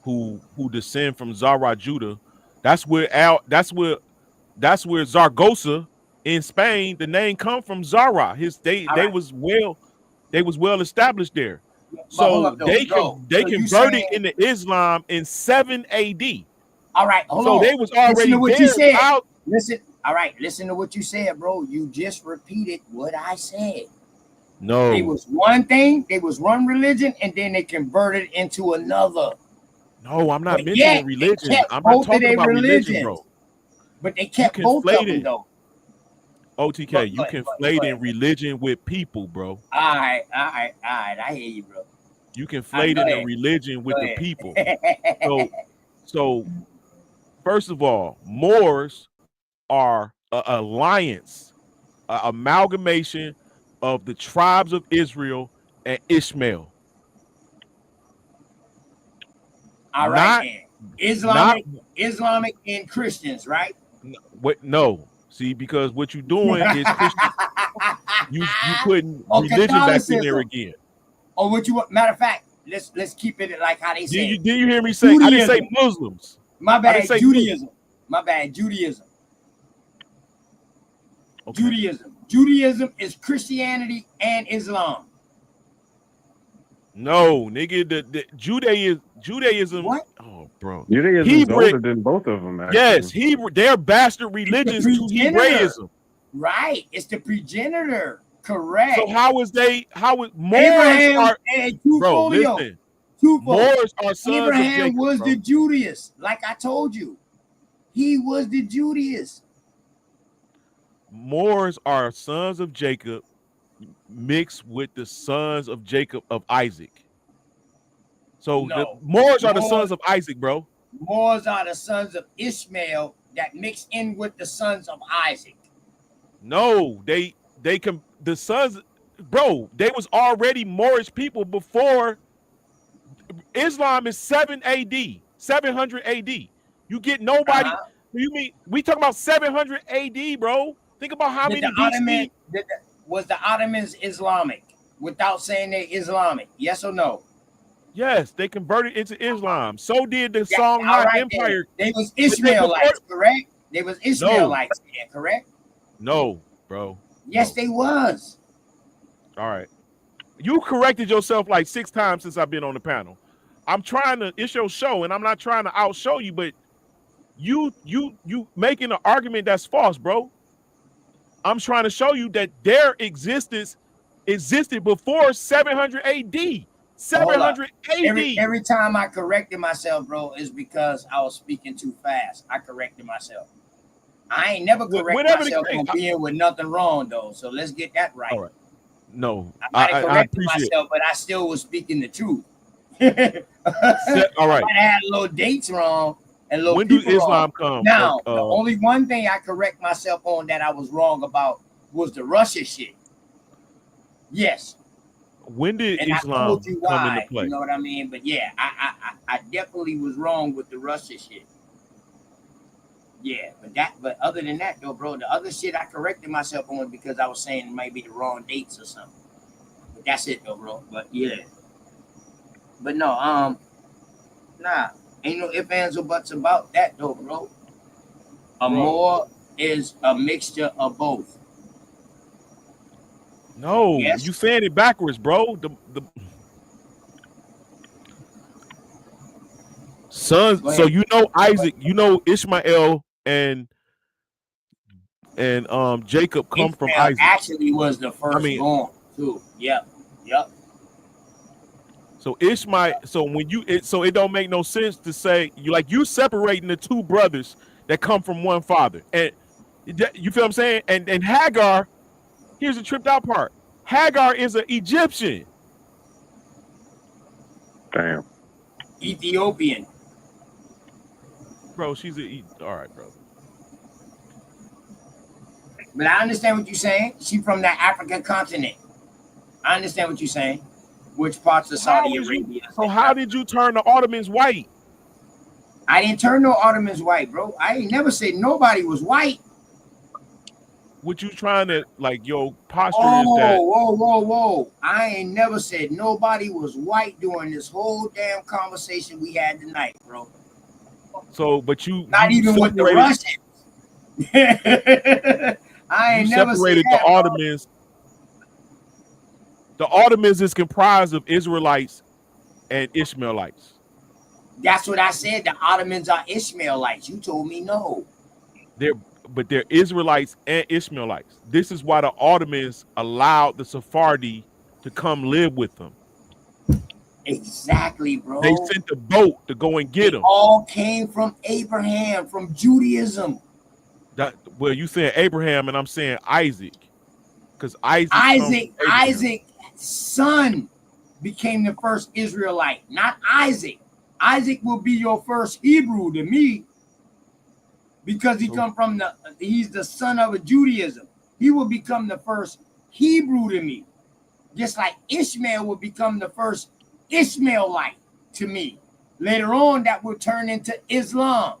who descend from Zara Judah, that's where Zaragoza in Spain, the name come from Zara. They was well established there. So they converted into Islam in 7 AD. All right, hold so on. they was already listen to what there. you said. Listen, all right, listen to what you said, bro. You just repeated what I said. No. They was one thing, they was one religion, and then they converted into another. No, I'm not mentioning religion. I'm not talking about religion, bro. But they kept both of them, though. OTK, you conflating religion with people, bro. All right. I hear you, bro. You conflating the religion with the people. So, first of all, Moors are an alliance, an amalgamation of the tribes of Israel and Ishmael. All right, Islamic and Christians, right? No. See, because what you're doing is Christian. you putting religion back in there again. Or what you want? Matter of fact, let's keep it like how they say. Did you hear me say? Judaism. I didn't say Muslims. My bad, Judaism. My bad, Judaism. Okay. Judaism is Christianity and Islam. No, nigga, the Judaism. What? Oh, bro. Judaism is older than both of them, actually. Yes, they're bastard religions to Hebraism. Right. It's the progenitor. Correct. So how is Moors bro, listen. Moors are sons Abraham of Jacob, was bro. the Judaist, like I told you. He was the Judaist. Moors are sons of Jacob mixed with the sons of Jacob of Isaac. So the Moors are the sons of Isaac, bro. Moors are the sons of Ishmael that mix in with the sons of Isaac. No, the sons, bro, they was already Moorish people before. Islam is 700 AD. You get nobody. You mean we talking about 700 AD, bro? Think about how many BC. Was the Ottomans Islamic without saying they're Islamic? Yes or no? Yes, they converted into Islam. So did the Songhai Empire. They was Ishmaelites, correct? They was Ishmaelites, correct? No, bro. Yes, they was. All right. You corrected yourself like 6 times since I've been on the panel. I'm trying to, it's your show, and I'm not trying to outshow you, but you making an argument that's false, bro. I'm trying to show you that their existence existed before 700 AD. 700 AD. Every time I corrected myself, bro, is because I was speaking too fast. I corrected myself. I ain't never corrected myself on being with nothing wrong, though. So let's get that right. All right. No, I corrected appreciate myself, but I still was speaking the truth. All right. I had little dates wrong and little when do people Islam wrong. come? Now, the only one thing I correct myself on that I was wrong about was the Russia shit. Yes. When did and Islam I told you why, come into play? You know what I mean? But yeah, I definitely was wrong with the Russia shit. Yeah, but other than that though, bro, the other shit I corrected myself on because I was saying it might be the wrong dates or something. But that's it though, bro. But yeah. But no, nah, ain't no ifs, ands, or buts about that though, bro. More is a mixture of both. No, you saying it backwards, bro. The sons. So you know Isaac, you know Ishmael and and Jacob come from Ishmael Isaac. actually was the I first mean, born too. Yep. so Ishmael. So when so it don't make no sense to say you separating the two brothers that come from one father, and you feel what I'm saying? And Hagar. Here's the tripped out part. Hagar is an Egyptian. Damn. Ethiopian. Bro, she's all right, bro. But I understand what you're saying. She's from that African continent. I understand what you're saying. Which parts of Saudi Arabia? So how did you turn the Ottomans white? I didn't turn no Ottomans white, bro. I ain't never said nobody was white. What you trying to your posture is that? Whoa. I ain't never said nobody was white during this whole damn conversation we had tonight, bro. So, but you not you even with the Russians. I ain't never said separated that, the Ottomans. The Ottomans is comprised of Israelites and Ishmaelites. That's what I said. The Ottomans are Ishmaelites. You told me no. They're Israelites and Ishmaelites. This is why the Ottomans allowed the Sephardi to come live with them. Exactly, bro. They sent a boat to go and get them. All came from Abraham, from Judaism. Well, you saying Abraham, and I'm saying Isaac, because Isaac's son became the first Israelite, not Isaac. Isaac will be your first Hebrew to me, because he's the son of a Judaism. He will become the first Hebrew to me, just like Ishmael will become the first Ishmaelite to me. Later on, that will turn into Islam,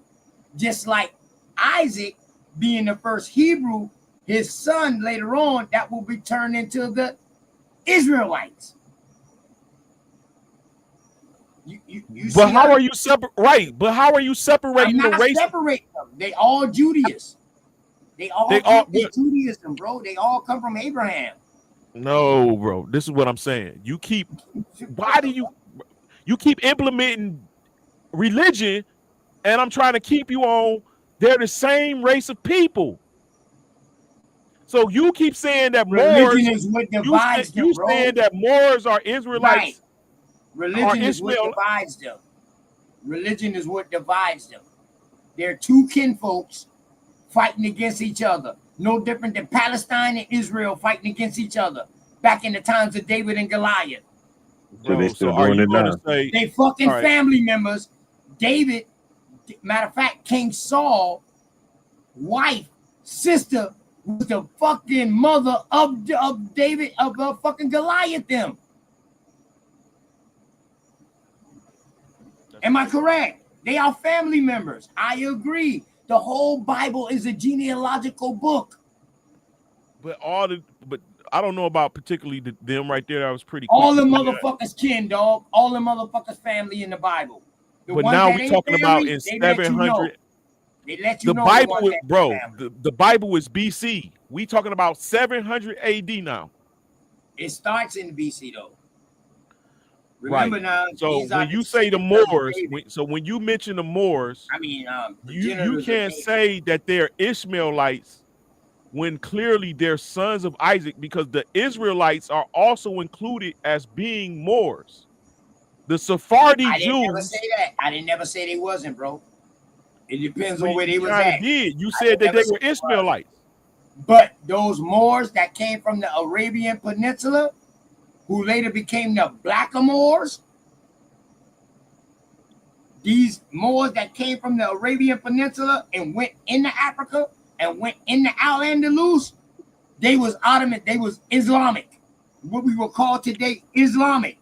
just like Isaac being the first Hebrew, his son later on, that will be turned into the Israelites. But how are you right? But how are you separating I'm not the race? separating them. They all Judaists. They all Judaism, bro. They all come from Abraham. No, bro. This is what I'm saying. Why do you keep implementing religion, and I'm trying to keep you on? They're the same race of people. So you keep saying that religion is what divides them, bro. saying that Moors are Israelites. Right. Religion is what divides them. Religion is what divides them. They're two kinfolks fighting against each other. No different than Palestine and Israel fighting against each other back in the times of David and Goliath. So they still doing it now. They fucking family members. David, matter of fact, King Saul, wife, sister, was the fucking mother of David, of fucking Goliath them. Am I correct? They are family members. I agree. The whole Bible is a genealogical book. But I don't know about particularly them right there. I was pretty. All the motherfuckers kin, dog. All the motherfuckers family in the Bible. But now we're talking about in 700. They let you know. The Bible, bro. The Bible is BC. We talking about 700 AD now. It starts in BC though. Remember now. So when you say the Moors, when you mention the Moors, I mean, you can't say that they're Ishmaelites when clearly they're sons of Isaac, because the Israelites are also included as being Moors. The Sephardi Jews. I didn't never say that. I didn't never say they wasn't, bro. It depends on where they was at. You said that they were Ishmaelites. But those Moors that came from the Arabian Peninsula, who later became the Blackamoors, these Moors that came from the Arabian Peninsula and went into Africa and went into Al-Andalus, they was Ottoman, they was Islamic, what we will call today Islamic.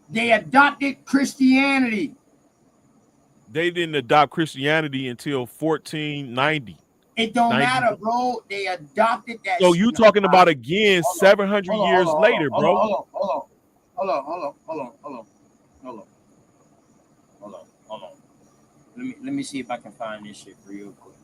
They adopted Christianity. They didn't adopt Christianity until 1490. It don't matter, bro. They adopted that. So you talking about again 700 years later, bro? Hold on. Let me see if I can find this shit real quick.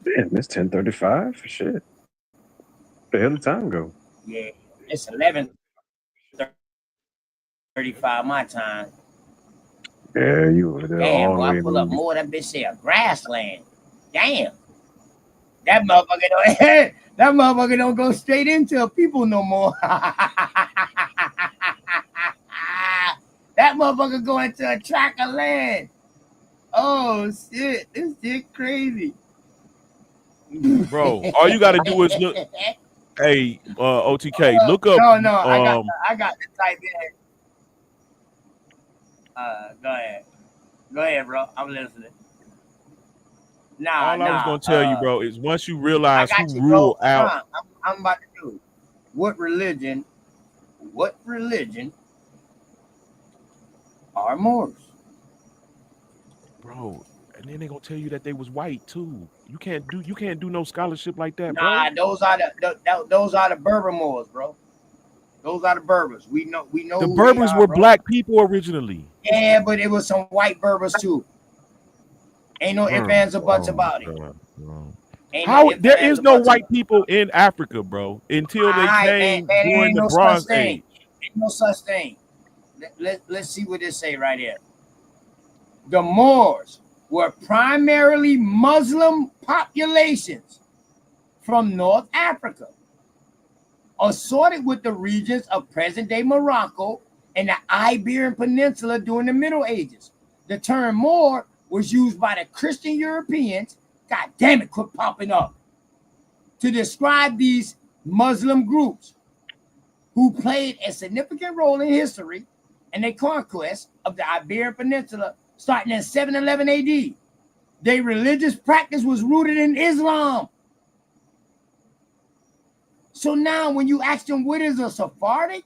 Damn, it's 10:35. Shit. Where the hell did time go? Yeah, it's 11:35 my time. Yeah, you were there Damn, all boy, the I way in pull up the more. That bitch say a grassland. Damn, that motherfucker don't. That motherfucker don't go straight into a people no more. That motherfucker go into a tract of land. Oh shit, this shit crazy. Bro, all you gotta do is look. Hey, OTK, look up. No, I got to type in. Go ahead, bro. I'm listening. All I was gonna tell you, bro, is once you I realize got who you, bro. rule out. I'm about to do. What religion are Moors? Bro, and then they gonna tell you that they was white too. You can't do no scholarship like that, Nah, bro. those are the Berber Moors, bro. Those are the Berbers. We know The who they Berbers are, were bro. black people originally. Yeah, but it was some white Berbers too. Ain't no ifs, ands, or buts Oh my about it. God, bro. Ain't no How ifs, there ands, is or no buts white about people in Africa, bro, until it. they All right, man, came there during ain't the no such Bronze thing. Age. Ain't no such thing. Let's see what this say right here. The Moors were primarily Muslim populations from North Africa, assorted with the regions of present-day Morocco and the Iberian Peninsula during the Middle Ages. The term Moor was used by the Christian Europeans, god damn it, quit popping up, to describe these Muslim groups who played a significant role in history and the conquest of the Iberian Peninsula starting in 711 AD. Their religious practice was rooted in Islam. So now when you ask them what is a Sephardic,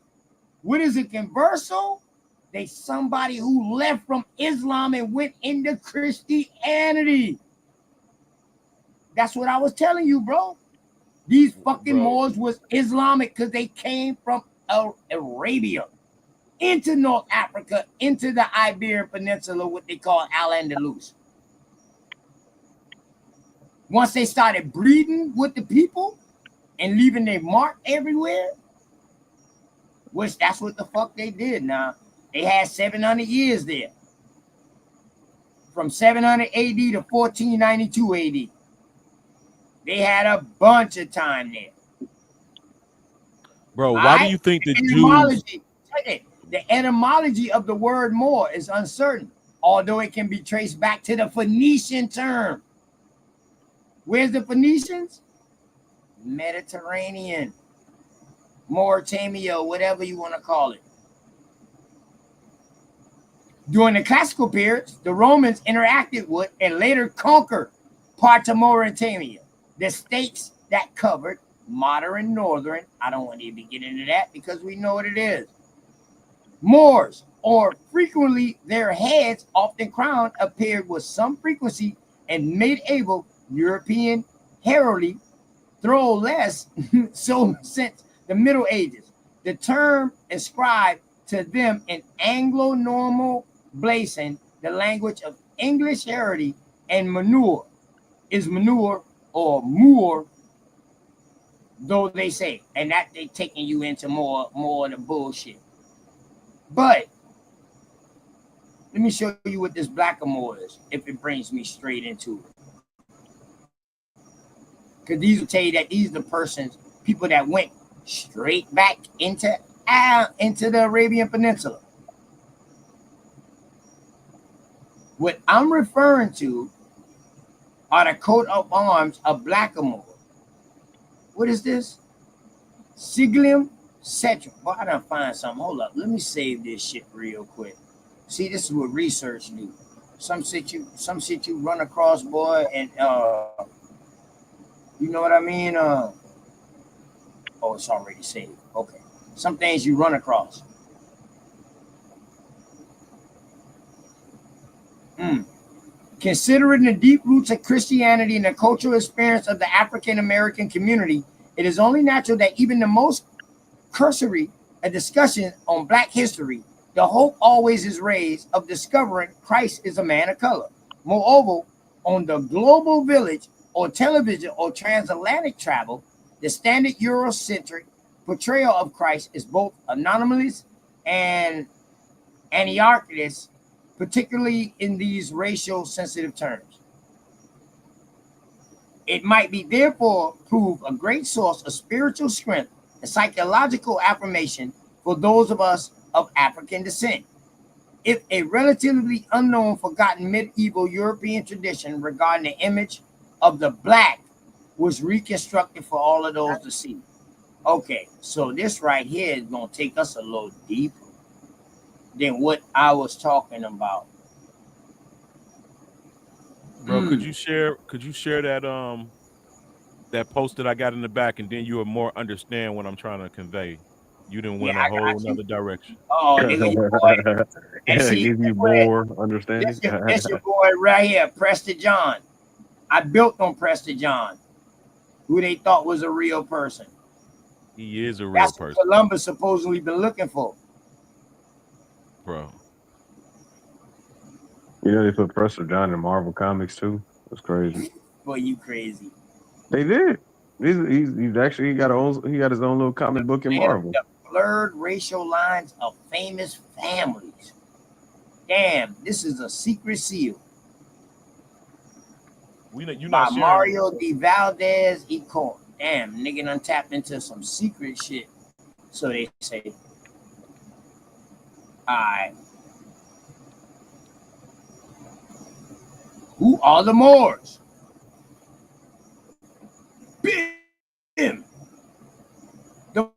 what is a converso, they somebody who left from Islam and went into Christianity. That's what I was telling you, bro. These fucking Moors was Islamic because they came from Arabia into North Africa, into the Iberian Peninsula, what they call Al-Andalus. Once they started breeding with the people and leaving their mark everywhere, which that's what the fuck they did now. They had 700 years there. From 700 AD to 1492 AD. They had a bunch of time there. Bro, All why do right? you think the Jews? Etymology, the etymology of the word Moor is uncertain, although it can be traced back to the Phoenician term. Where's the Phoenicians? Mediterranean, Mauritania, whatever you want to call it. During the classical periods, the Romans interacted with and later conquered parts of Mauritania, the states that covered modern northern. I don't want to even get into that because we know what it is. Moors, or frequently their heads, often crowned, appeared with some frequency in medieval European heraldry, though less so since the Middle Ages. The term ascribed to them in Anglo-Norman Blazon, the language of English heraldry, and manure is manure or moor, though they say, and that they taking you into more of the bullshit. But let me show you what this blackamoor is, if it brings me straight into it. Because these will tell you that these are the people that went straight back into the Arabian Peninsula. What I'm referring to are the coat of arms of blackamoor. What is this? Siglium Cetrum. Boy, I done find something. Hold up. Let me save this shit real quick. See, this is what research do. Some shit you run across, boy, and you know what I mean? Oh, it's already saved. Okay. Some things you run across. Considering the deep roots of Christianity and the cultural experience of the African American community, it is only natural that even the most cursory a discussion on Black history, the hope always is raised of discovering Christ is a man of color. Moreover, on the global village or television or transatlantic travel, the standard Eurocentric portrayal of Christ is both anomalous and anarchist, particularly in these racial sensitive terms. It might be therefore prove a great source of spiritual strength and psychological affirmation for those of us of African descent. If a relatively unknown, forgotten medieval European tradition regarding the image of the black was reconstructed for all of those to see. Okay, so this right here is going to take us a little deeper than what I was talking about. Bro, could you share that that post that I got in the back, and then you will more understand what I'm trying to convey. You didn't went Yeah, a I whole got you. nother direction. Oh, nigga, your boy. And see, Give you that's where- more understanding. that's your boy right here, Prester John. I built on Prester John, who they thought was a real person. He is a real That's what person, Columbus supposedly been looking for. bro. You know they put Prester John in Marvel Comics too. That's crazy. Boy, you crazy. They did. He's actually he got his own little comic book in Marvel. The blurred racial lines of famous families. Damn, this is a secret seal. You're By not sharing. Mario D. Valdez Econ. Damn, nigga done tapped into some secret shit. So they say. Alright. Who are the Moors? Bim. The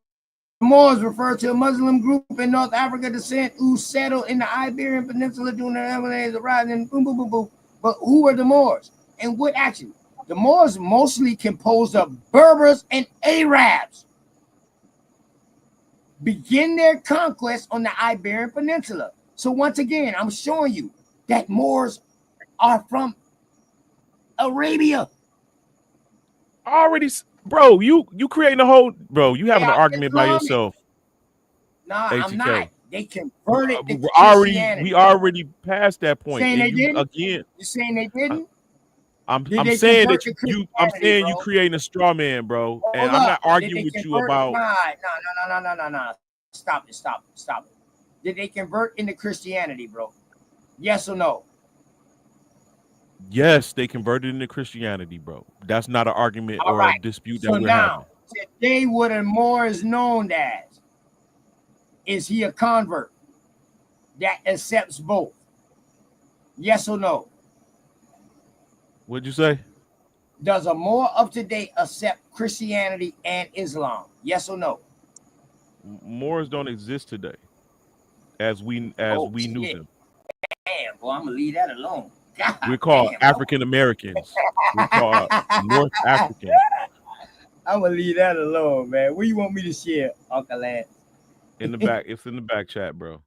Moors refer to a Muslim group in North Africa descent who settled in the Iberian Peninsula during the Emirates of rising. Boom, boom, boom, boom. But who were the Moors? And what action? The Moors mostly composed of Berbers and Arabs. Begin their conquest on the Iberian Peninsula. So once again, I'm showing you that Moors are from Arabia. Already, bro. You creating a whole, bro. You having They an are argument by Islamic. yourself. Nah, I'm ATK. not. They converted to We Christianity. already passed that point. Saying And they you didn't? again, You saying they didn't? I'm Did they saying convert that to I'm Christianity, saying you bro? creating a straw man, bro. And Hold I'm up. not Did arguing they with you convert? about. No. Stop it. Did they convert into Christianity, bro? Yes or no? Yes, they converted into Christianity, bro. That's not an argument All or a right. dispute So that we're having. now, today, what a Moor is known as, is he a convert that accepts both? Yes or no? What'd you say? Does a Moor of today accept Christianity and Islam? Yes or no? Moors don't exist today, as we knew shit. them. Damn, boy, I'm gonna leave that alone. God We're called damn, African Americans. We're called North African. I'm gonna leave that alone, man. What you want me to share, Uncle Lance? In the back, it's in the back chat, bro.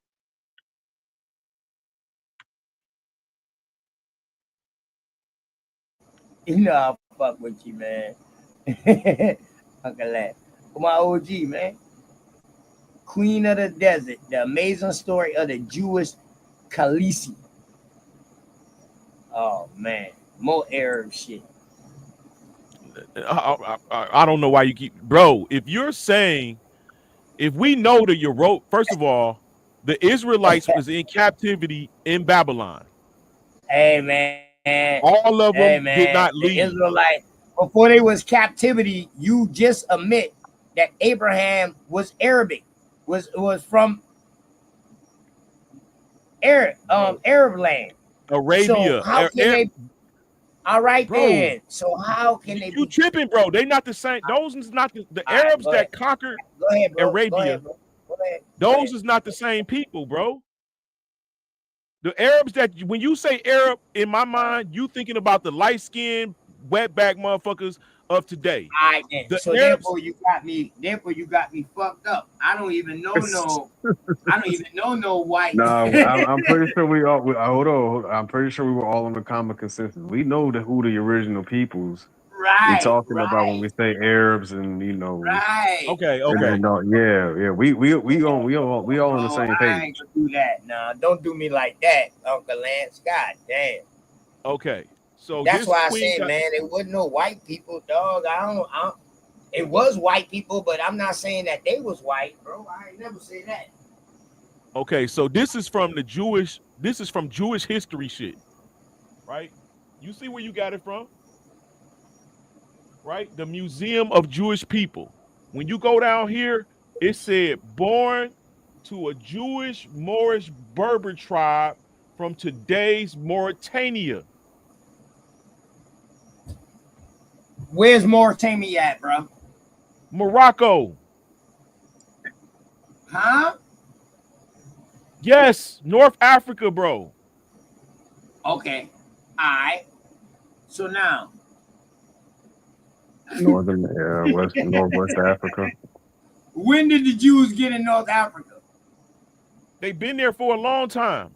You know I fuck with you, man. Uncle Lance. My OG, man. Queen of the Desert, the amazing story of the Jewish Khaleesi. Oh man, more Arab shit. I don't know why you keep, bro. If you're saying, if we know that you wrote, first of all, the Israelites was in captivity in Babylon. Hey man, all of them did not the leave. Israelites, before they was captivity, you just admit that Abraham was Arabic, was from Arab land. Arabia. So how can they? All right, bro, then. So how can they? You tripping, bro? They not the same. Those is not the Arabs that conquered Arabia. Go ahead. Those is not the same people, bro. The Arabs that, when you say Arab, in my mind, you thinking about the light-skinned, wetback motherfuckers of today. All right, then. The So Arabs, therefore you got me fucked up. I don't even know no white. No, I'm pretty sure we all. Hold on. I'm pretty sure we were all on the common consensus. We know who the original peoples we talking about when we say Arabs, and you know. Right. Okay. And then, yeah. We all on the same I page. ain't gonna do that. Nah, don't do me like that, Uncle Lance. God damn. Okay. So That's this why I queen said, got, man, it wasn't no white people, dog. It was white people, but I'm not saying that they was white, bro. I ain't never say that. okay, so this is from Jewish history shit, right? You see where you got it from, right? The Museum of Jewish People. When you go down here, it said born to a Jewish Moorish Berber tribe from today's Mauritania. Where's Mauritania at, bro? Morocco. Huh? Yes, North Africa, bro. Okay. All right. So now, Northwest Africa. when did the Jews get in North Africa? They've been there for a long time.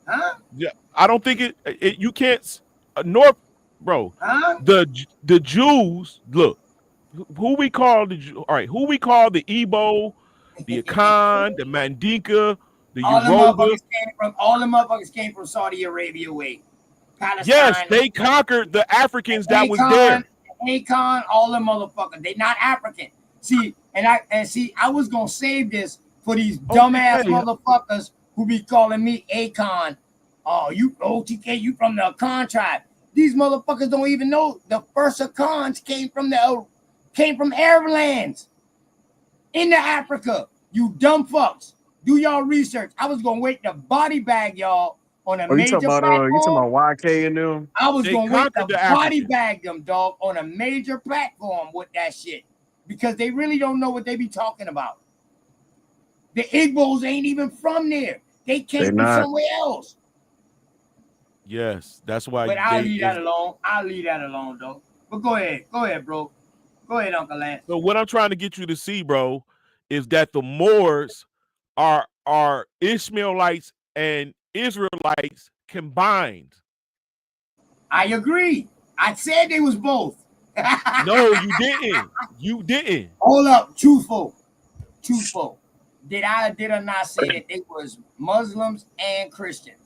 Huh? Yeah, I don't think you can't North, bro. Huh? The Jews, look, who we call all right, who we call the Igbo, the Akan, the Mandinka, the Yoruba. All the motherfuckers came from Saudi Arabia way. Palestine. Yes, they conquered the Africans that was there. Akon, all the motherfuckers. They not African. See, I was gonna save this for these dumbass motherfuckers who be calling me Akon. Oh, you OTK, you from the Akan tribe. These motherfuckers don't even know the first Akans came from Arab lands into Africa. You dumb fucks. Do y'all research. I was gonna wait to body bag y'all on a major platform. You talking about YK and them? I was gonna wait to body bag them, dog, on a major platform with that shit. Because they really don't know what they be talking about. The Igbos ain't even from there. They came from somewhere else. Yes, that's why. But I'll leave that alone. I'll leave that alone, though. But go ahead, bro. Go ahead, Uncle Lance. So what I'm trying to get you to see, bro, is that the Moors are Ishmaelites and Israelites combined. I agree. I said they was both. No, you didn't. You didn't. Hold up, truthful. Did I not say that they was Muslims and Christians?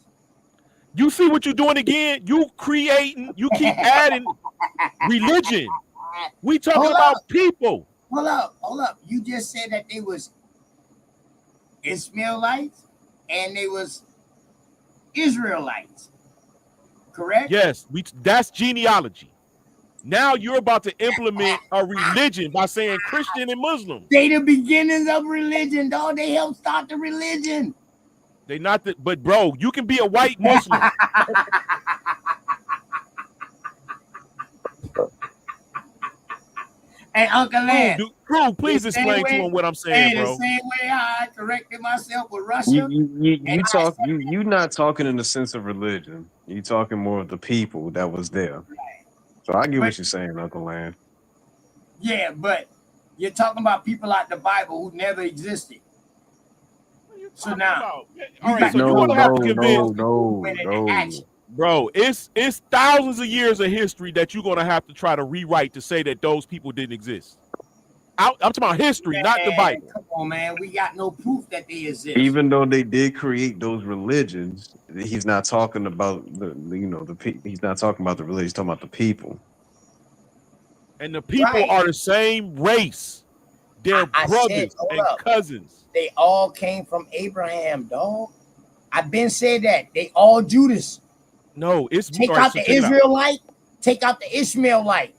You see what you're doing again? You keep adding religion. We talking about people. Hold up. You just said that they was Ishmaelites and they was Israelites. Correct? Yes, that's genealogy. Now you're about to implement a religion by saying Christian and Muslim. They the beginnings of religion, dog. They helped start the religion. They not the, but bro, you can be a white Muslim. Hey, Uncle Lance. Crew, please explain to him what I'm saying, bro. The same way I corrected myself with Russia. You not talking in the sense of religion. You talking more of the people that was there. So I get what you're saying, Uncle Lance. Yeah, but you're talking about people out the Bible who never existed. So now, all right, so you're gonna have to convince. No. Bro, it's thousands of years of history that you're gonna have to try to rewrite to say that those people didn't exist. I'm talking about history, not the Bible. Come on, man. We got no proof that they exist. Even though they did create those religions, he's not talking about he's not talking about the religion. He's talking about the people. And the people are the same race. They're brothers and cousins. They all came from Abraham, dog. I've been said that. They all Judas. No, it's take out the Israelite, take out the Ishmaelite.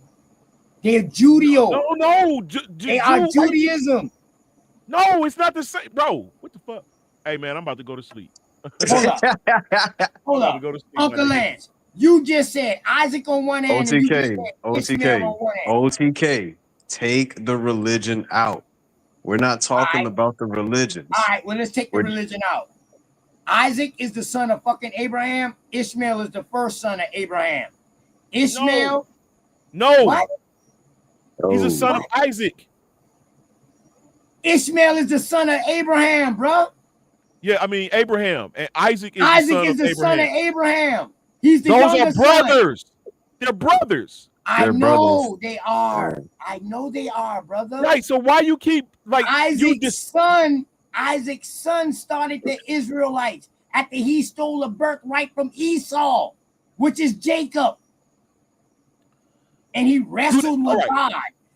They're Judeo. No, they are Judaism. No, it's not the same, bro. What the fuck? Hey man, I'm about to go to sleep. Hold up. Uncle Lance, you just said Isaac on one hand. OTK. Take the religion out. We're not talking about the religions. All right, well, let's take the religion out. Isaac is the son of fucking Abraham. Ishmael is the first son of Abraham. Ishmael? No. What? He's a son of Isaac. Ishmael is the son of Abraham, bro. Yeah, I mean Abraham. And Isaac is the son of Abraham. He's the Those youngest are brothers. Son. They're brothers. I know they are. I know they are, brother. Right. So why you keep like Isaac's son started the Israelites after he stole a birthright from Esau. which is Jacob. And he wrestled with God.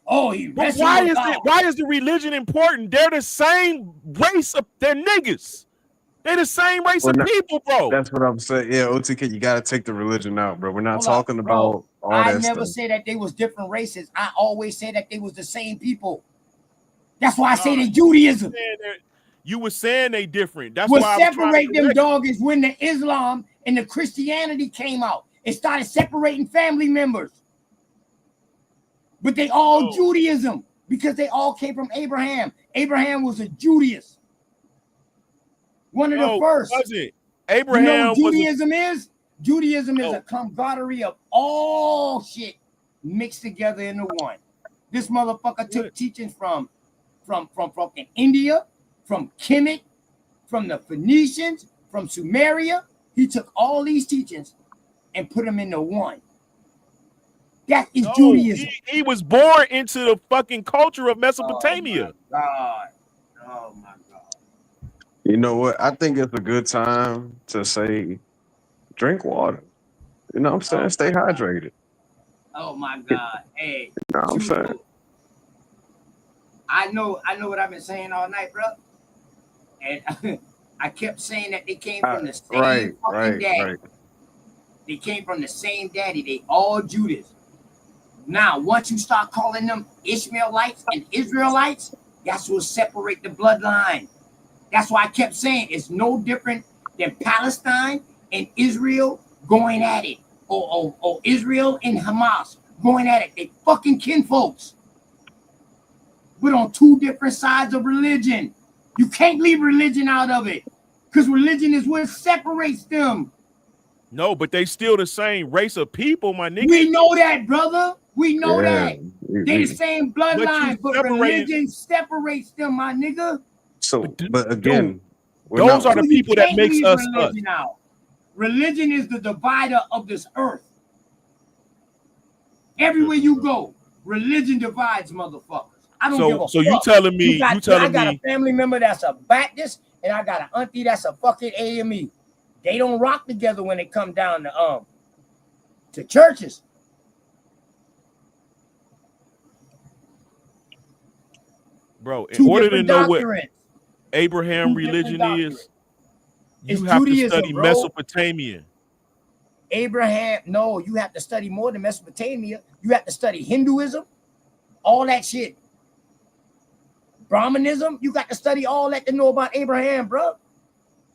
Oh, he wrestled with God. Why is the religion important? They're the same race of they're niggas. They're the same race of people, bro. That's what I'm saying. Yeah, OTK, you gotta take the religion out, bro. We're not Hold talking up, bro. about all I that never stuff. said that they was different races. I always said that they was the same people. That's why I say they Judaism. You were saying they different. That's What why I was trying to separate them, correct dog, is when the Islam and the Christianity came out. It started separating family members. But they all Judaism because they all came from Abraham. Abraham was a Judaist. One of the first. Wasn't. Abraham, you know what Judaism is? Judaism is a camaraderie of all shit mixed together into one. This motherfucker took teachings from India, from Kemet, from the Phoenicians, from Sumeria. He took all these teachings and put them into one. That is Judaism. He was born into the fucking culture of Mesopotamia. Oh my God. Oh my God. You know what? I think it's a good time to say drink water. You know what I'm saying? Stay hydrated. Oh my God. Hey. You know what I'm saying? I know what I've been saying all night, bro. And I kept saying that they came from the same fucking daddy. Right. They came from the same daddy. They all Judas. Now, once you start calling them Ishmaelites and Israelites, that's what separate the bloodline. That's why I kept saying it's no different than Palestine and Israel going at it, or Israel and Hamas going at it. They fucking kinfolks, but on two different sides of religion. You can't leave religion out of it, because religion is what separates them. No, but they still the same race of people, my nigga. We know that, brother. We know that. They the same bloodline, but religion separates them, my nigga. So, but again, those are the people that makes us religion out. Religion is the divider of this earth. Everywhere you go, religion divides motherfuckers. I don't give a fuck. So you telling me I got a family member that's a Baptist, and I got an auntie that's a fucking AME. They don't rock together when it come down to churches. Bro, in order to know what Abraham religion is, you have to study Mesopotamian. Abraham, no, you have to study more than Mesopotamia. You have to study Hinduism, all that shit. Brahmanism, you got to study all that to know about Abraham, bro.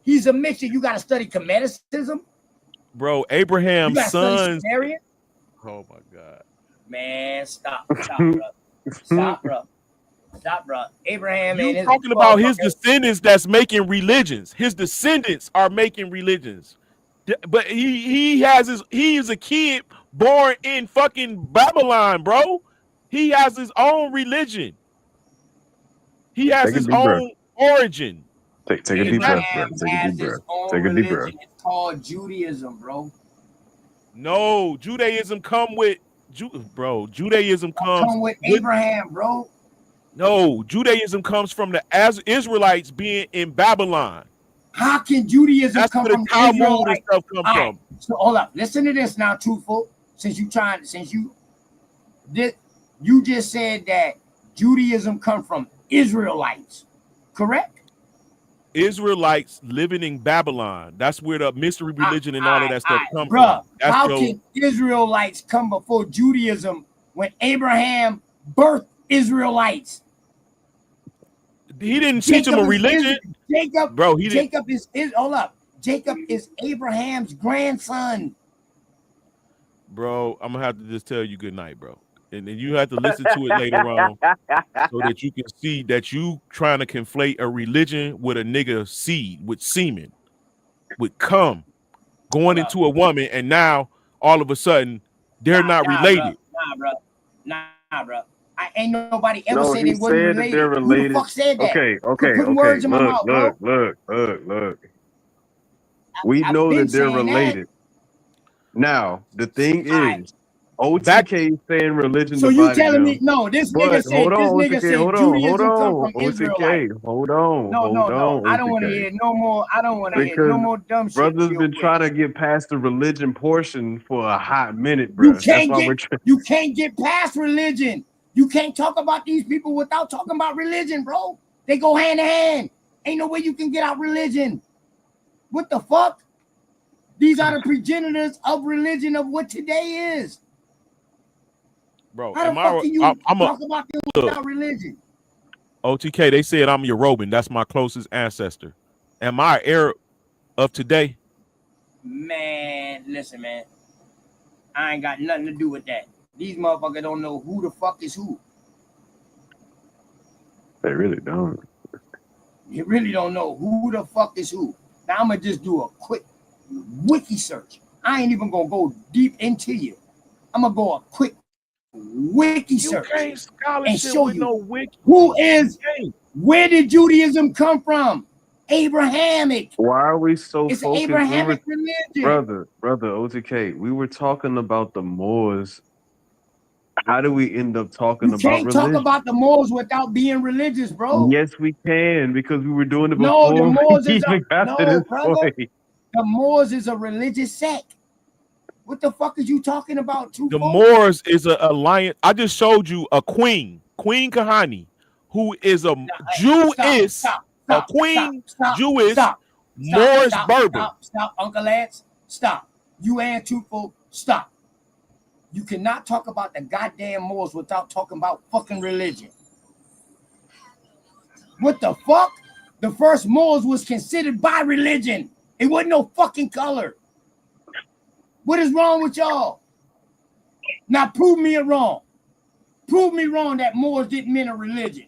He's a mixture. You got to study Cometicism. Bro, Abraham's sons. Oh my God. Man, stop, bro. Stop, bro. Abraham and his talking about his descendants that's making religions. His descendants are making religions. But he is a kid born in fucking Babylon, bro. He has his own religion. He has his own origin. Take a deep breath, bro. Take a deep breath. Take a deep breath. It's called Judaism, bro. No, Judaism come with Judaism comes with Abraham, bro. No, Judaism comes from the Israelites being in Babylon. How can Judaism come from Talmud and stuff come from? So hold up, listen to this now, truthful. You just said that Judaism come from Israelites, correct? Israelites living in Babylon. That's where the mystery religion and all of that stuff come from. That's how can Israelites come before Judaism when Abraham birthed Israelites? He didn't teach them a religion. Jacob is hold up. Jacob is Abraham's grandson. Bro, I'm gonna have to just tell you good night, bro. And then you have to listen to it later on so that you can see that you trying to conflate a religion with a nigga seed, with semen, with cum, going into a woman, and now all of a sudden they're not related. Nah, bro. I ain't nobody ever said they wasn't related. They're related. Who the fuck said that? Okay. Put words in my mouth, bro. Look. We know that they're related. Now, the thing is, OTK saying religion So you divided telling me them. no? This nigga But said OTK, Judaism come from Israelite. OTK, hold on, No. I don't want to OTK. hear no more. I don't want to hear Because no more dumb shit brothers real been quick. trying to get past the religion portion for a hot minute, You bro. That's can't why get we're trying. you can't get past religion. You can't talk about these people without talking about religion, bro. They go hand in hand. Ain't no way you can get out religion. What the fuck? These are the progenitors of religion of what today is. Bro, How the fuck can you I'm talk about them without religion? OTK, they said I'm Yoruban. That's my closest ancestor. Am I Arab of today? Man, listen, man. I ain't got nothing to do with that. These motherfuckers don't know who the fuck is who. They really don't. You really don't know who the fuck is who. Now I'm gonna just do a quick wiki search. I ain't even gonna go deep into you. I'm gonna go a quick wiki search and show you who is. Where did Judaism come from? Abrahamic. Why are we so It's focused? Abrahamic religion. Brother OTK, we were talking about the Moors. How do we end up talking You about can't religion? talk about the Moors without being religious, bro. Yes, we can, because we were doing it No, before the Moors we is even got to this brother. point. The Moors is a religious sect. What the fuck is you talking about? The Moors is a alliance. I just showed you a queen, Queen Kahani, who is a Jewish, a queen Jewish Moorish Berber. Stop, Uncle Lance. Stop. You and Tupo, stop. You cannot talk about the goddamn Moors without talking about fucking religion. What the fuck? The first Moors was considered by religion. It wasn't no fucking color. What is wrong with y'all? Now prove me wrong. Prove me wrong that Moors didn't mean a religion.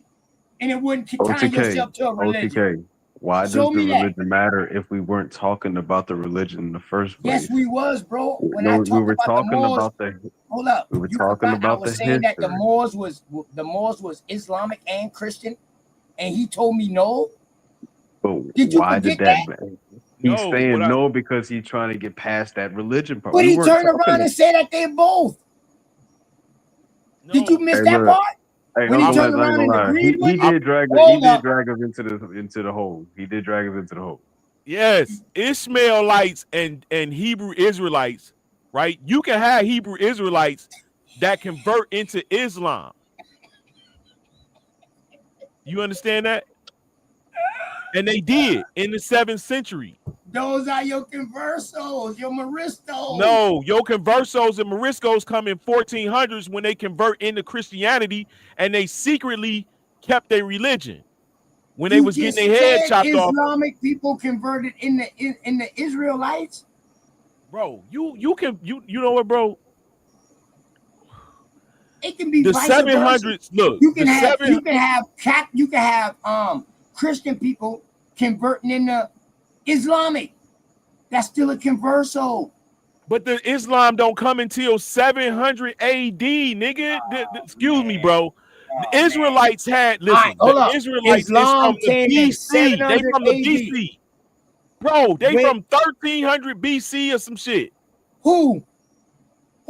And it wouldn't tie yourself to a religion. OTK, why does the religion matter if we weren't talking about the religion in the first place? Yes, we was, bro. When No, I we talked were about talking the Moors, about the. hold up. We were You talking forgot about I was the saying that history. the Moors was Islamic and Christian, and he told me no. But Did you why forget did that? that? He's saying no because he's trying to get past that religion part. But We he weren't turned around talking. and said that they're both. Did you miss Hey, that look. part? Hey, When he Uncle turned Les, I ain't around and gonna lie. agreed with He me? did drag Hold up. us into the hole. He did drag us into the hole. Yes, Ishmaelites and Hebrew Israelites, right? You can have Hebrew Israelites that convert into Islam. You understand that? And they did in the 7th century. Those are your conversos, your Maristos. No, your conversos and Moriscos come in 1400s when they convert into Christianity, and they secretly kept their religion when they You was just getting their head said chopped off. Islamic people converted in the Israelites. Bro, you know what, bro? It can be The vice versa. 700s. Look, You can the have Christian people converting into Islamic. That's still a converso. But the Islam don't come until 700 AD, nigga. Excuse me, bro. The Israelites had, listen, hold the up. Israelites Islam is from the came in BC. They 700 from the AD. BC. Bro, they Wait. from 1300 BC or some shit. Who?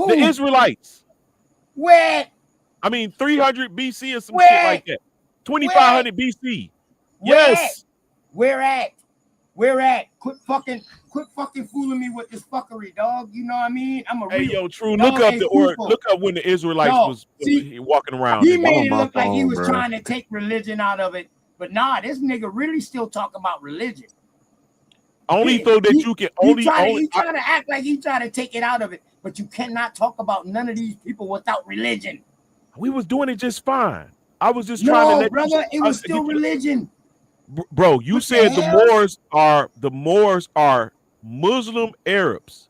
The Israelites. Where? I mean, 300 BC or some Where? shit like that. 2500 BC. Yes. Where at? Where at? Quit fucking fooling me with this fuckery, dog. You know what I mean? I'm a Hey, real. yo, True. dog, Look up hey, the Truthful. look up when the Israelites was walking around. He nigga. made it look like he was trying to take religion out of it, but nah, this nigga really still talk about religion. Only so that you can He trying to act like he trying to take it out of it, but you cannot talk about none of these people without religion. We was doing it just fine. I was just trying to let brother, it was still religion. Bro, you said the Moors are Muslim Arabs.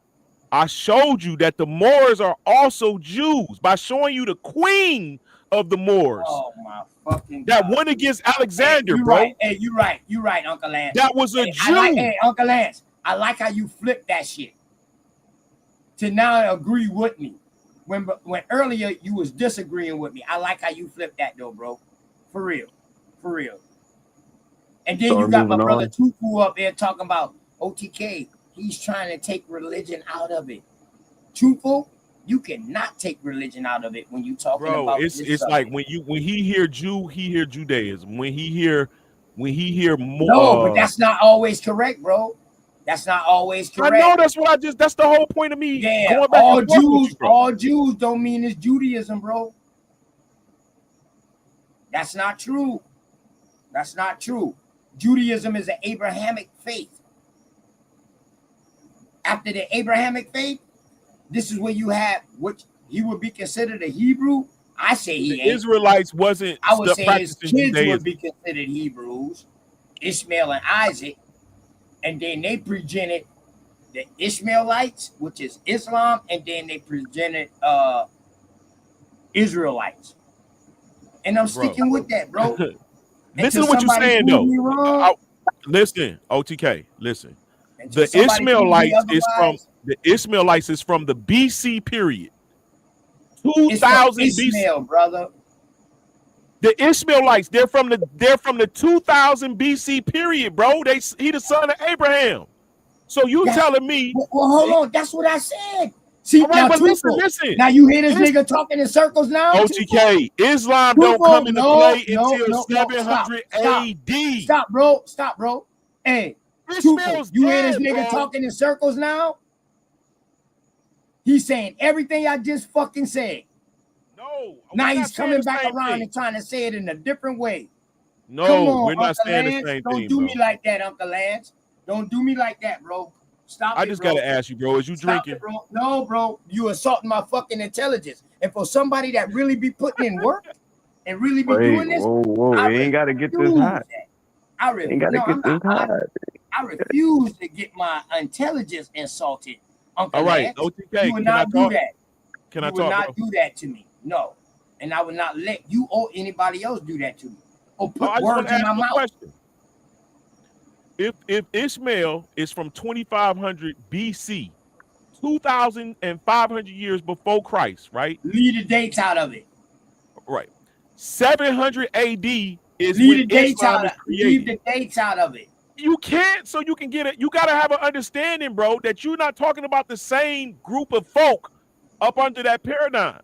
I showed you that the Moors are also Jews by showing you the queen of the Moors. Oh my fucking that God. won against Alexander, you bro. Right. Hey, you right, Uncle Lance. That was a Jew. Uncle Lance, I like how you flipped that shit to now agree with me. When earlier you was disagreeing with me. I like how you flipped that though, bro. For real. And then you got my brother Tupu up there talking about OTK. He's trying to take religion out of it. Truthful, You cannot take religion out of it when you talking Bro, about it's this like subject. when he hear Jew, he hear Judaism. When he hear more, No, but that's not always correct, bro. That's not always I correct. know that's the whole point of me Yeah, going back all and forth with you, bro. all Jews don't mean it's Judaism, bro. That's not true. That's not true. Judaism is an Abrahamic faith. After the Abrahamic faith, this is where you have what he would be considered a Hebrew. I say he The ain't. Israelites wasn't I would say his practicing kids Judaism. would be considered Hebrews, Ishmael and Isaac, and then they presented the Ishmaelites, which is Islam, and then they presented Israelites. And I'm sticking with that, bro. Listen to what you're saying, though. Me wrong, Listen, OTK, listen. until The somebody prove me Ishmaelites is from the BC period. It's from 2000 Ishmael, BC. brother. The Ishmaelites, they're from the 2000 BC period, bro. He the son of Abraham. So you telling me? Well, hold on. That's what I said. See, right, now, but Tupo, listen. now you hear this nigga talking in circles now? OTK, Islam Tupo, don't come into play no, until 700 AD. Stop, bro. Hey, Ishmael's Tupo, you hear this dead, nigga bro. talking in circles now? He's saying everything I just fucking said. No. Now he's coming back around and trying to say it in a different way. No, Come on, we're not Uncle saying Lance. the same Don't thing, do bro. me like that, Uncle Lance. Don't do me like that, bro. Stop I it, just bro. gotta ask you, bro. Is you Stop drinking? it, bro. No, bro. You assaulting my fucking intelligence. And for somebody that really be putting in work and really be doing this, whoa. I You ain't gotta get this refuse hot. that. Ain't gotta get this hot. I refuse to get my intelligence insulted, Uncle All right, Lance. OTK, You would can I not do talk? that. Can You I would talk, not bro? do that to me. No. And I would not let you or anybody else do that to me. Or put I just want words to in ask my you a mouth. question. If Ishmael is from 2500 BC, 2500 years before Christ, right? Leave the dates out of it. Right. 700 AD is Leave when the dates Islam out is of created. Leave the dates out of it. You can't, so you can get it. You gotta have an understanding, bro, that you're not talking about the same group of folk up under that paradigm.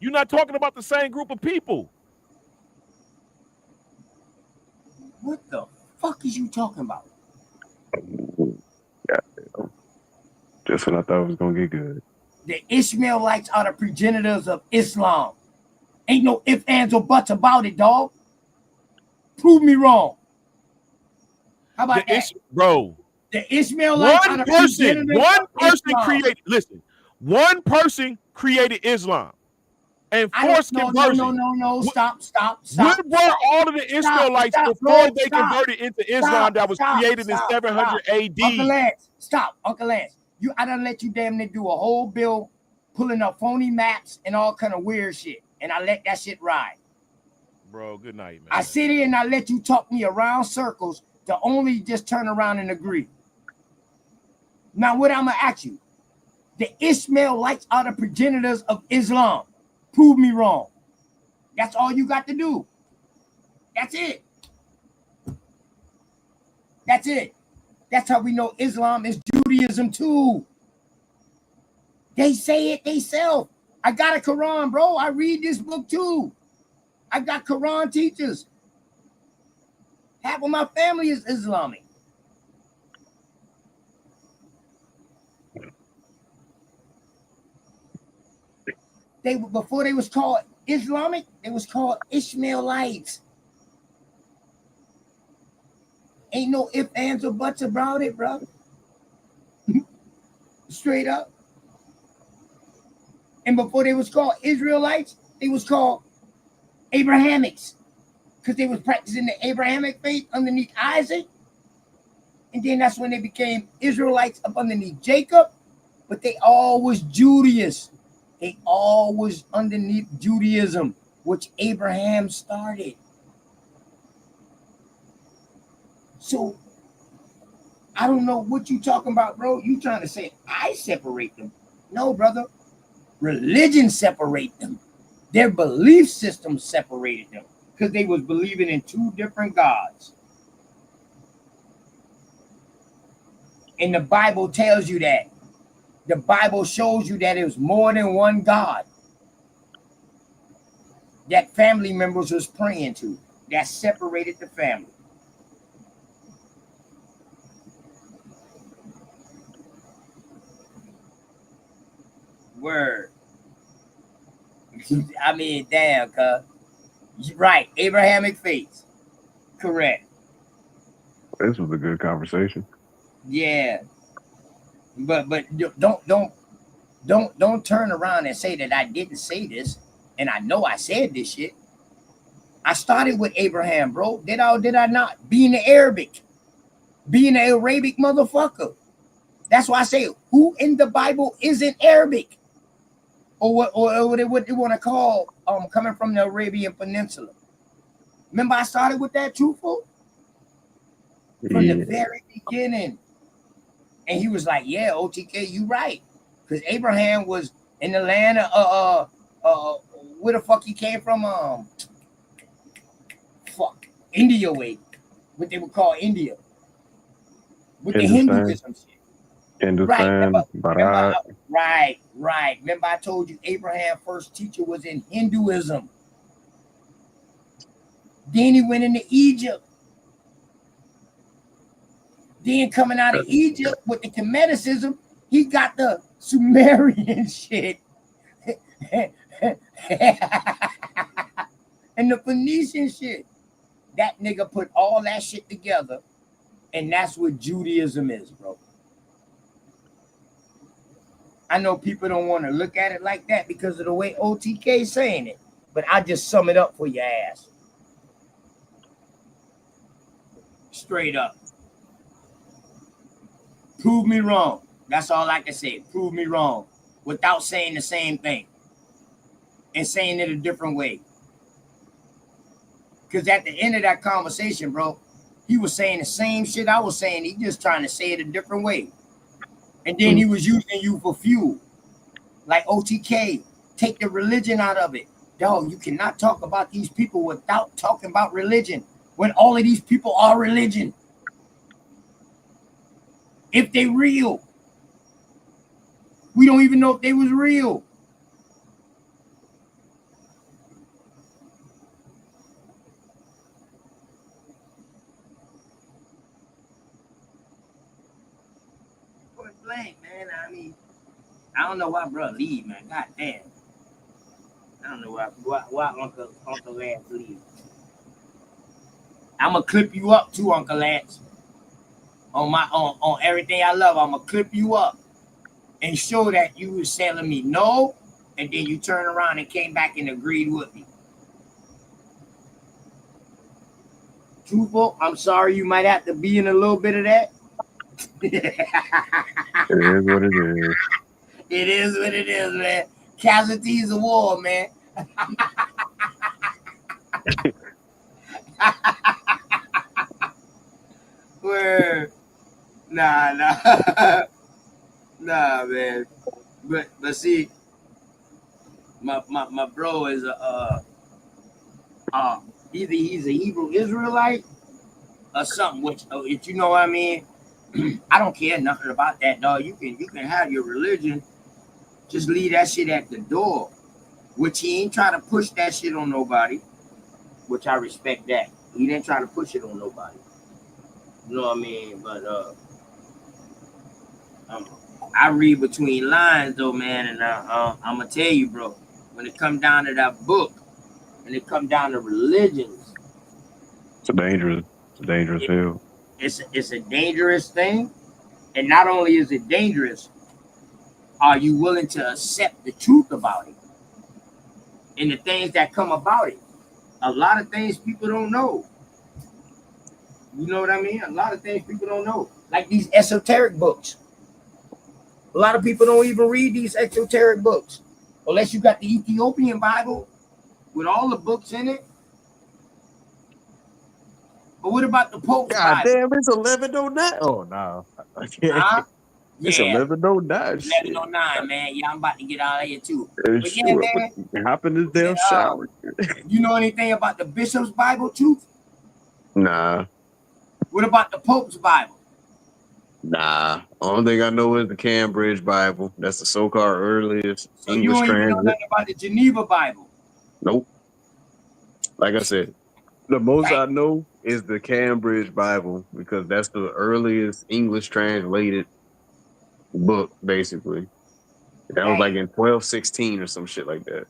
You're not talking about the same group of people. What the fuck is you talking about? Goddamn. Just when I thought it was gonna get good. The Ishmaelites are the progenitors of Islam. Ain't no ifs, ands, or buts about it, dog. Prove me wrong. How about that? Bro, the Ishmaelites are the progenitors of Islam. created, listen, one person created Islam and forced conversion. No, stop. When were all of the Israelites before they converted into Islam that was created in 700 AD? Uncle Lance, stop. Uncle Lance, I done let you damn near do a whole bill pulling up phony maps and all kind of weird shit. And I let that shit ride. Bro, good night, man. I sit here and I let you talk me around circles to only just turn around and agree. Now, what I'm going to ask you, the Ishmaelites are the progenitors of Islam. Prove me wrong. That's all you got to do. That's it. That's it. That's how we know Islam is Judaism too. They say it themselves. I got a Quran, bro. I read this book too. I got Quran teachers. Half of my family is Islamic. Before they was called Islamic, they was called Ishmaelites. Ain't no ifs, ands, or buts about it, bro. Straight up. And before they was called Israelites, they was called Abrahamics. Because they was practicing the Abrahamic faith underneath Isaac. And then that's when they became Israelites up underneath Jacob. But they all was Judaism. They all was underneath Judaism, which Abraham started. So, I don't know what you talking about, bro. You trying to say I separate them. No, brother. Religion separate them. Their belief system separated them because they was believing in two different gods. And the Bible tells you that. the Bible shows you that it was more than one God that family members was praying to, that separated the family. Word. I mean, damn, cuz. Right, Abrahamic faith. Correct. This was a good conversation. Yeah. But don't turn around and say that I didn't say this, and I know I said this shit. I started with Abraham, bro. Did I not? Being the Arabic, being an Arabic motherfucker. That's why I say, who in the Bible isn't Arabic? Or what they want to call coming from the Arabian Peninsula. Remember, I started with that, truthful? From the very beginning. And he was like, yeah, OTK, you right. Because Abraham was in the land of where the fuck he came from? India way. What they would call India. With the Hinduism shit. Hindustan, right. Right. Remember, I told you Abraham's first teacher was in Hinduism. Then he went into Egypt. Then coming out of Egypt with the Kemetic, he got the Sumerian shit. And the Phoenician shit. That nigga put all that shit together. And that's what Judaism is, bro. I know people don't want to look at it like that because of the way OTK is saying it. But I just sum it up for your ass. Straight up. Prove me wrong. That's all I can say. Prove me wrong. Without saying the same thing. And saying it a different way. Because at the end of that conversation, bro, he was saying the same shit I was saying. He just trying to say it a different way. And then he was using you for fuel. Like OTK. Take the religion out of it. Dog, you cannot talk about these people without talking about religion. When all of these people are religion. If they real. We don't even know if they was real. Point blank, man. I mean, I don't know why bro leave, man. God damn. I don't know why Uncle Lance leave. I'm gonna clip you up too, Uncle Lance. On everything I love, I'm gonna clip you up and show that you was telling me no, and then you turn around and came back and agreed with me. Truthful, I'm sorry you might have to be in a little bit of that. It is what it is. It is what it is, man. Casualties of war, man. Word. Nah. Nah, man. But see, my bro is either he's a Hebrew Israelite or something, which if you know what I mean. I don't care nothing about that, dog. You can have your religion, just leave that shit at the door. Which he ain't trying to push that shit on nobody. Which I respect that. He didn't try to push it on nobody. You know what I mean? But I read between lines though, man, and I'm gonna tell you, bro, when it come down to that book, when it come down to religions, It's a dangerous field. It's a dangerous thing, and not only is it dangerous, are you willing to accept the truth about it and the things that come about it? A lot of things people don't know. You know what I mean? A lot of things people don't know, like these esoteric books. A lot of people don't even read these esoteric books unless you got the Ethiopian Bible with all the books in it. But what about the Pope's God Bible? damn, it's 11:09. Oh no, I can't. Huh? It's Yeah, 11:09. Shit. 11:09, man. Yeah, I'm about to get out of here too. But yeah, Sure, man. hop in this damn shower. You know anything about the Bishop's Bible, too? Nah. What about the Pope's Bible? Nah, only thing I know is the Cambridge Bible. That's the so-called earliest So you English don't even know translation. nothing about the Geneva Bible. Nope. Like I said, the most I know is the Cambridge Bible because that's the earliest English translated book, basically. That was like in 1216 or some shit like that.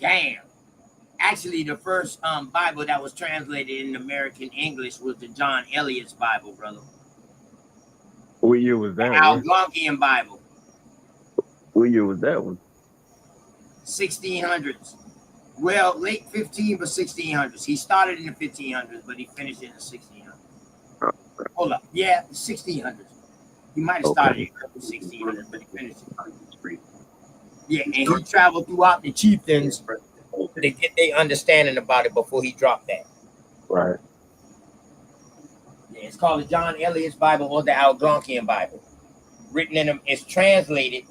Damn. Actually, the first Bible that was translated in American English was the John Eliot's Bible, brother. What year was The that one? Algonquian Bible, What year was that one? 1600s. Well, late 15, but 1600s. He started in the 1500s, but he finished in the 1600s. Hold up. Yeah, 1600s. He might have started in the 1600s, but he finished it. Yeah, and he traveled throughout the chieftains to get their understanding about it before he dropped that. Right. Yeah, it's called the John Eliot's Bible or the Algonquian Bible. Written in them, it's translated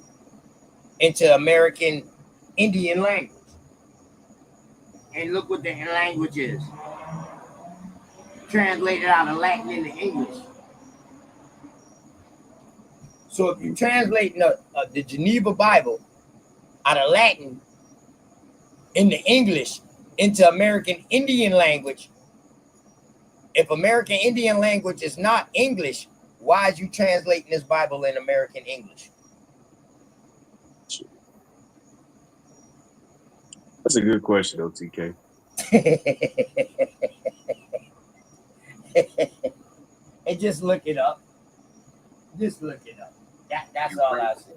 into American Indian language. And look what the language is. Translated out of Latin into English. So if you translate the Geneva Bible out of Latin into English into American Indian language, if American Indian language is not English, why is you translating this Bible in American English? That's a good question, though, TK. And just look it up. Just look it up. That's all I say.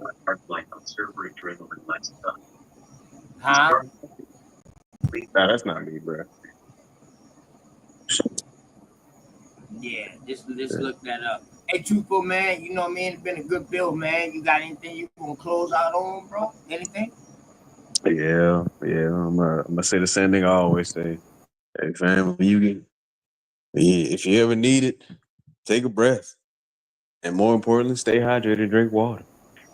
Huh? Nah, that's not me, bro. Yeah, just look that up. Hey, Truthful, man, you know what I mean? It's been a good build, man. You got anything you gonna close out on, bro? Anything? Yeah. I'm gonna say the same thing I always say. Hey, fam, if you ever need it, take a breath. And more importantly, stay hydrated and drink water.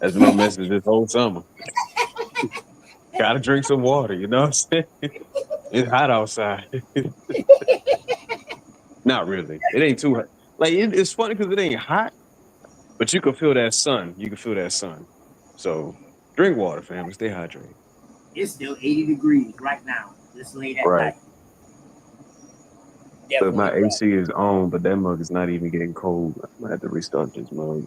That's my message this whole summer. Gotta drink some water, you know what I'm saying? It's hot outside. Not really. It ain't too hot. Like, it's funny because it ain't hot, but you can feel that sun. So drink water, fam, and stay hydrated. It's still 80 degrees right now. This late at Right. night. But my Definitely. AC is on, but that mug is not even getting cold. I'm gonna have to restart this mug.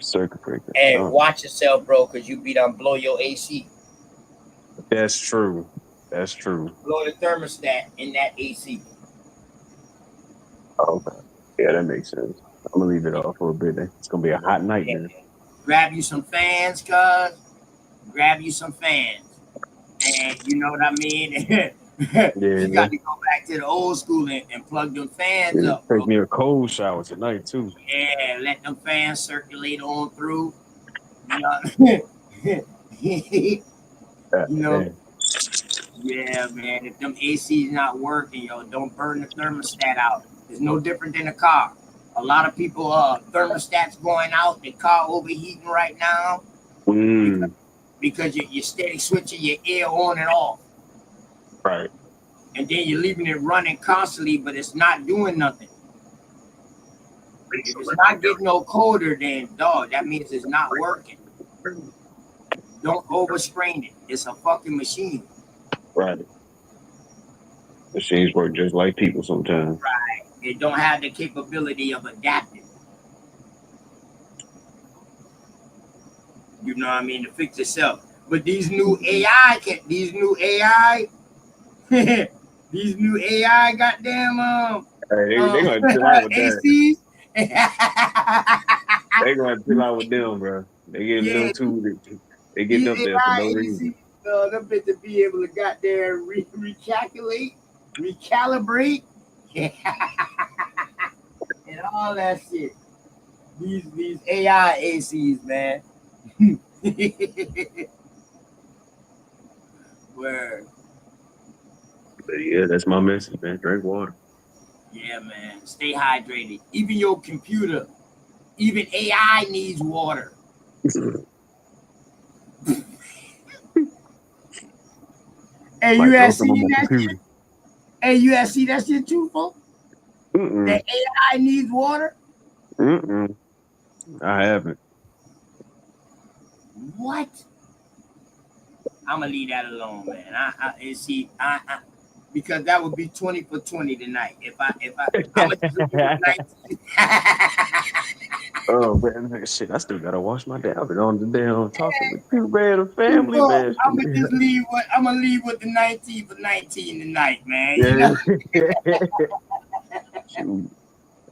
Circuit breaker. Hey, watch yourself, bro, because you be done blow your AC. That's true. Blow the thermostat in that AC. Okay. Yeah, that makes sense. I'm gonna leave it off for a bit. It's gonna be a hot night then. Grab you some fans, cuz. Grab you some fans. And you know what I mean? You got to go back to the old school and plug them fans up, bro. Take me a cold shower tonight too. Yeah, let them fans circulate on through. You know, yeah, man. If them AC's not working, don't burn the thermostat out. It's no different than a car. A lot of people, thermostats going out, the car overheating right now because you're steady switching your air on and off. Right. And then you're leaving it running constantly, but it's not doing nothing. If it's not getting no colder, then dog, that means it's not working. Don't overstrain it. It's a fucking machine. Right. Machines work just like people sometimes. Right. It don't have the capability of adapting. You know what I mean? To fix itself. But these new AI, these new AI goddamn They gonna chill out with ACs. They gonna chill out with them, bro. They getting them too. They getting up there for no reason. Them bitches be able to goddamn recalibrate, and all that shit. These AI ACs, man. Word. But yeah, that's my message, man. Drink water. Yeah, man. Stay hydrated. Even your computer, even AI needs water. Hey, you have seen that shit? Hey, you have seen that shit too, folks? That AI needs water? I haven't. What? I'm gonna leave that alone, man. I because that would be 20 for 20 tonight. I'm gonna just leave it with 19. Oh man, shit! I still gotta wash my damn on the damn talking with you, man. The family, man. I'm gonna just leave with the 19 for 19 tonight, man. You Yeah. know. Shoot.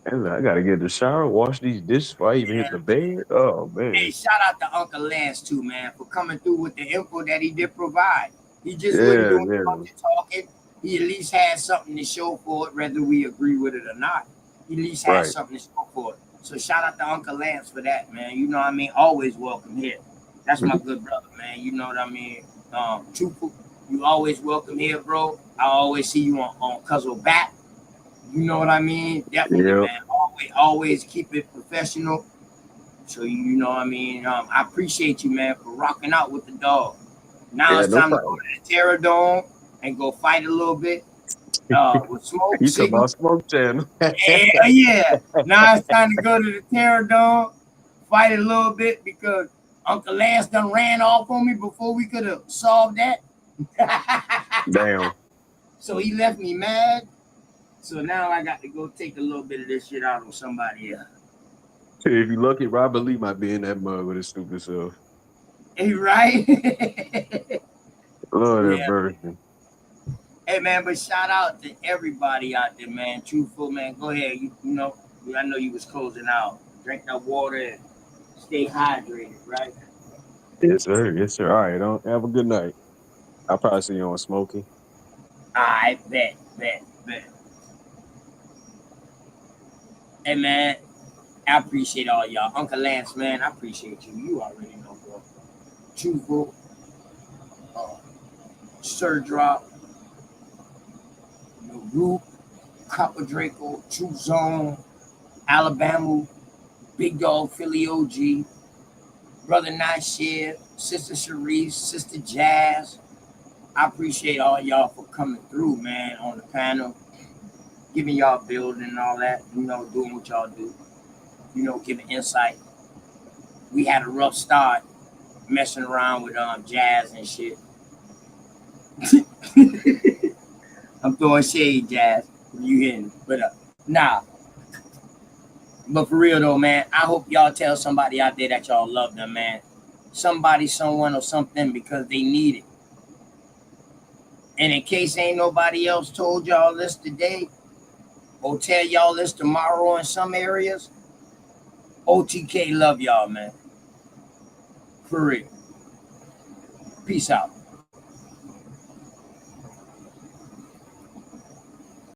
I gotta get in the shower, wash these dishes before I even hit the bed. Oh man. Hey, shout out to Uncle Lance too, man, for coming through with the info that he did provide. He just wasn't Yeah, doing a bunch of talking. He at least had something to show for it, whether we agree with it or not. He at least had right. something to show for it. So shout out to Uncle Lance for that, man. You know what I mean? Always welcome here. That's my good brother, man. You know what I mean? Truthful, you always welcome here, bro. I always see you on Cuzzle Back. You know what I mean? Definitely, Yep. man. Always keep it professional. So you know what I mean? I appreciate you, man, for rocking out with the dog. Now it's no time problem. to go to the Terror Dome and go fight a little bit. With Smoke You talking Signal. about Smoke Channel? Yeah. Now it's time to go to the Terror Dome, fight a little bit because Uncle Lance done ran off on me before we could have solved that. Damn. So he left me mad. So now I got to go take a little bit of this shit out on somebody else. If you lucky, Robert Lee might be in that mug with his stupid self. Hey, right? Lord Yeah. that version. Hey, man, but shout out to everybody out there, man. Truthful, man. Go ahead. You know, I know you was closing out. Drink that water and stay hydrated, right? Yes, sir. Yes, sir. All right. Don't have a good night. I'll probably see you on Smokey. I bet. Hey, man, I appreciate all y'all. Uncle Lance, man, I appreciate you. You already know, bro. Truthful, Sir Drop, Root, Copper Draco, True Zone, Alabama, Big Dog, Philly OG, Brother Nashir, Sister Sharice, Sister Jazz. I appreciate all y'all for coming through, man, on the panel, giving y'all building and all that, you know, doing what y'all do, you know, giving insight. We had a rough start messing around with Jazz and shit. I'm throwing shade, Jazz. You hitting, but nah. But for real though, man, I hope y'all tell somebody out there that y'all love them, man. Somebody, someone, or something because they need it. And in case ain't nobody else told y'all this today, or tell y'all this tomorrow in some areas, OTK love y'all, man. For real. Peace out.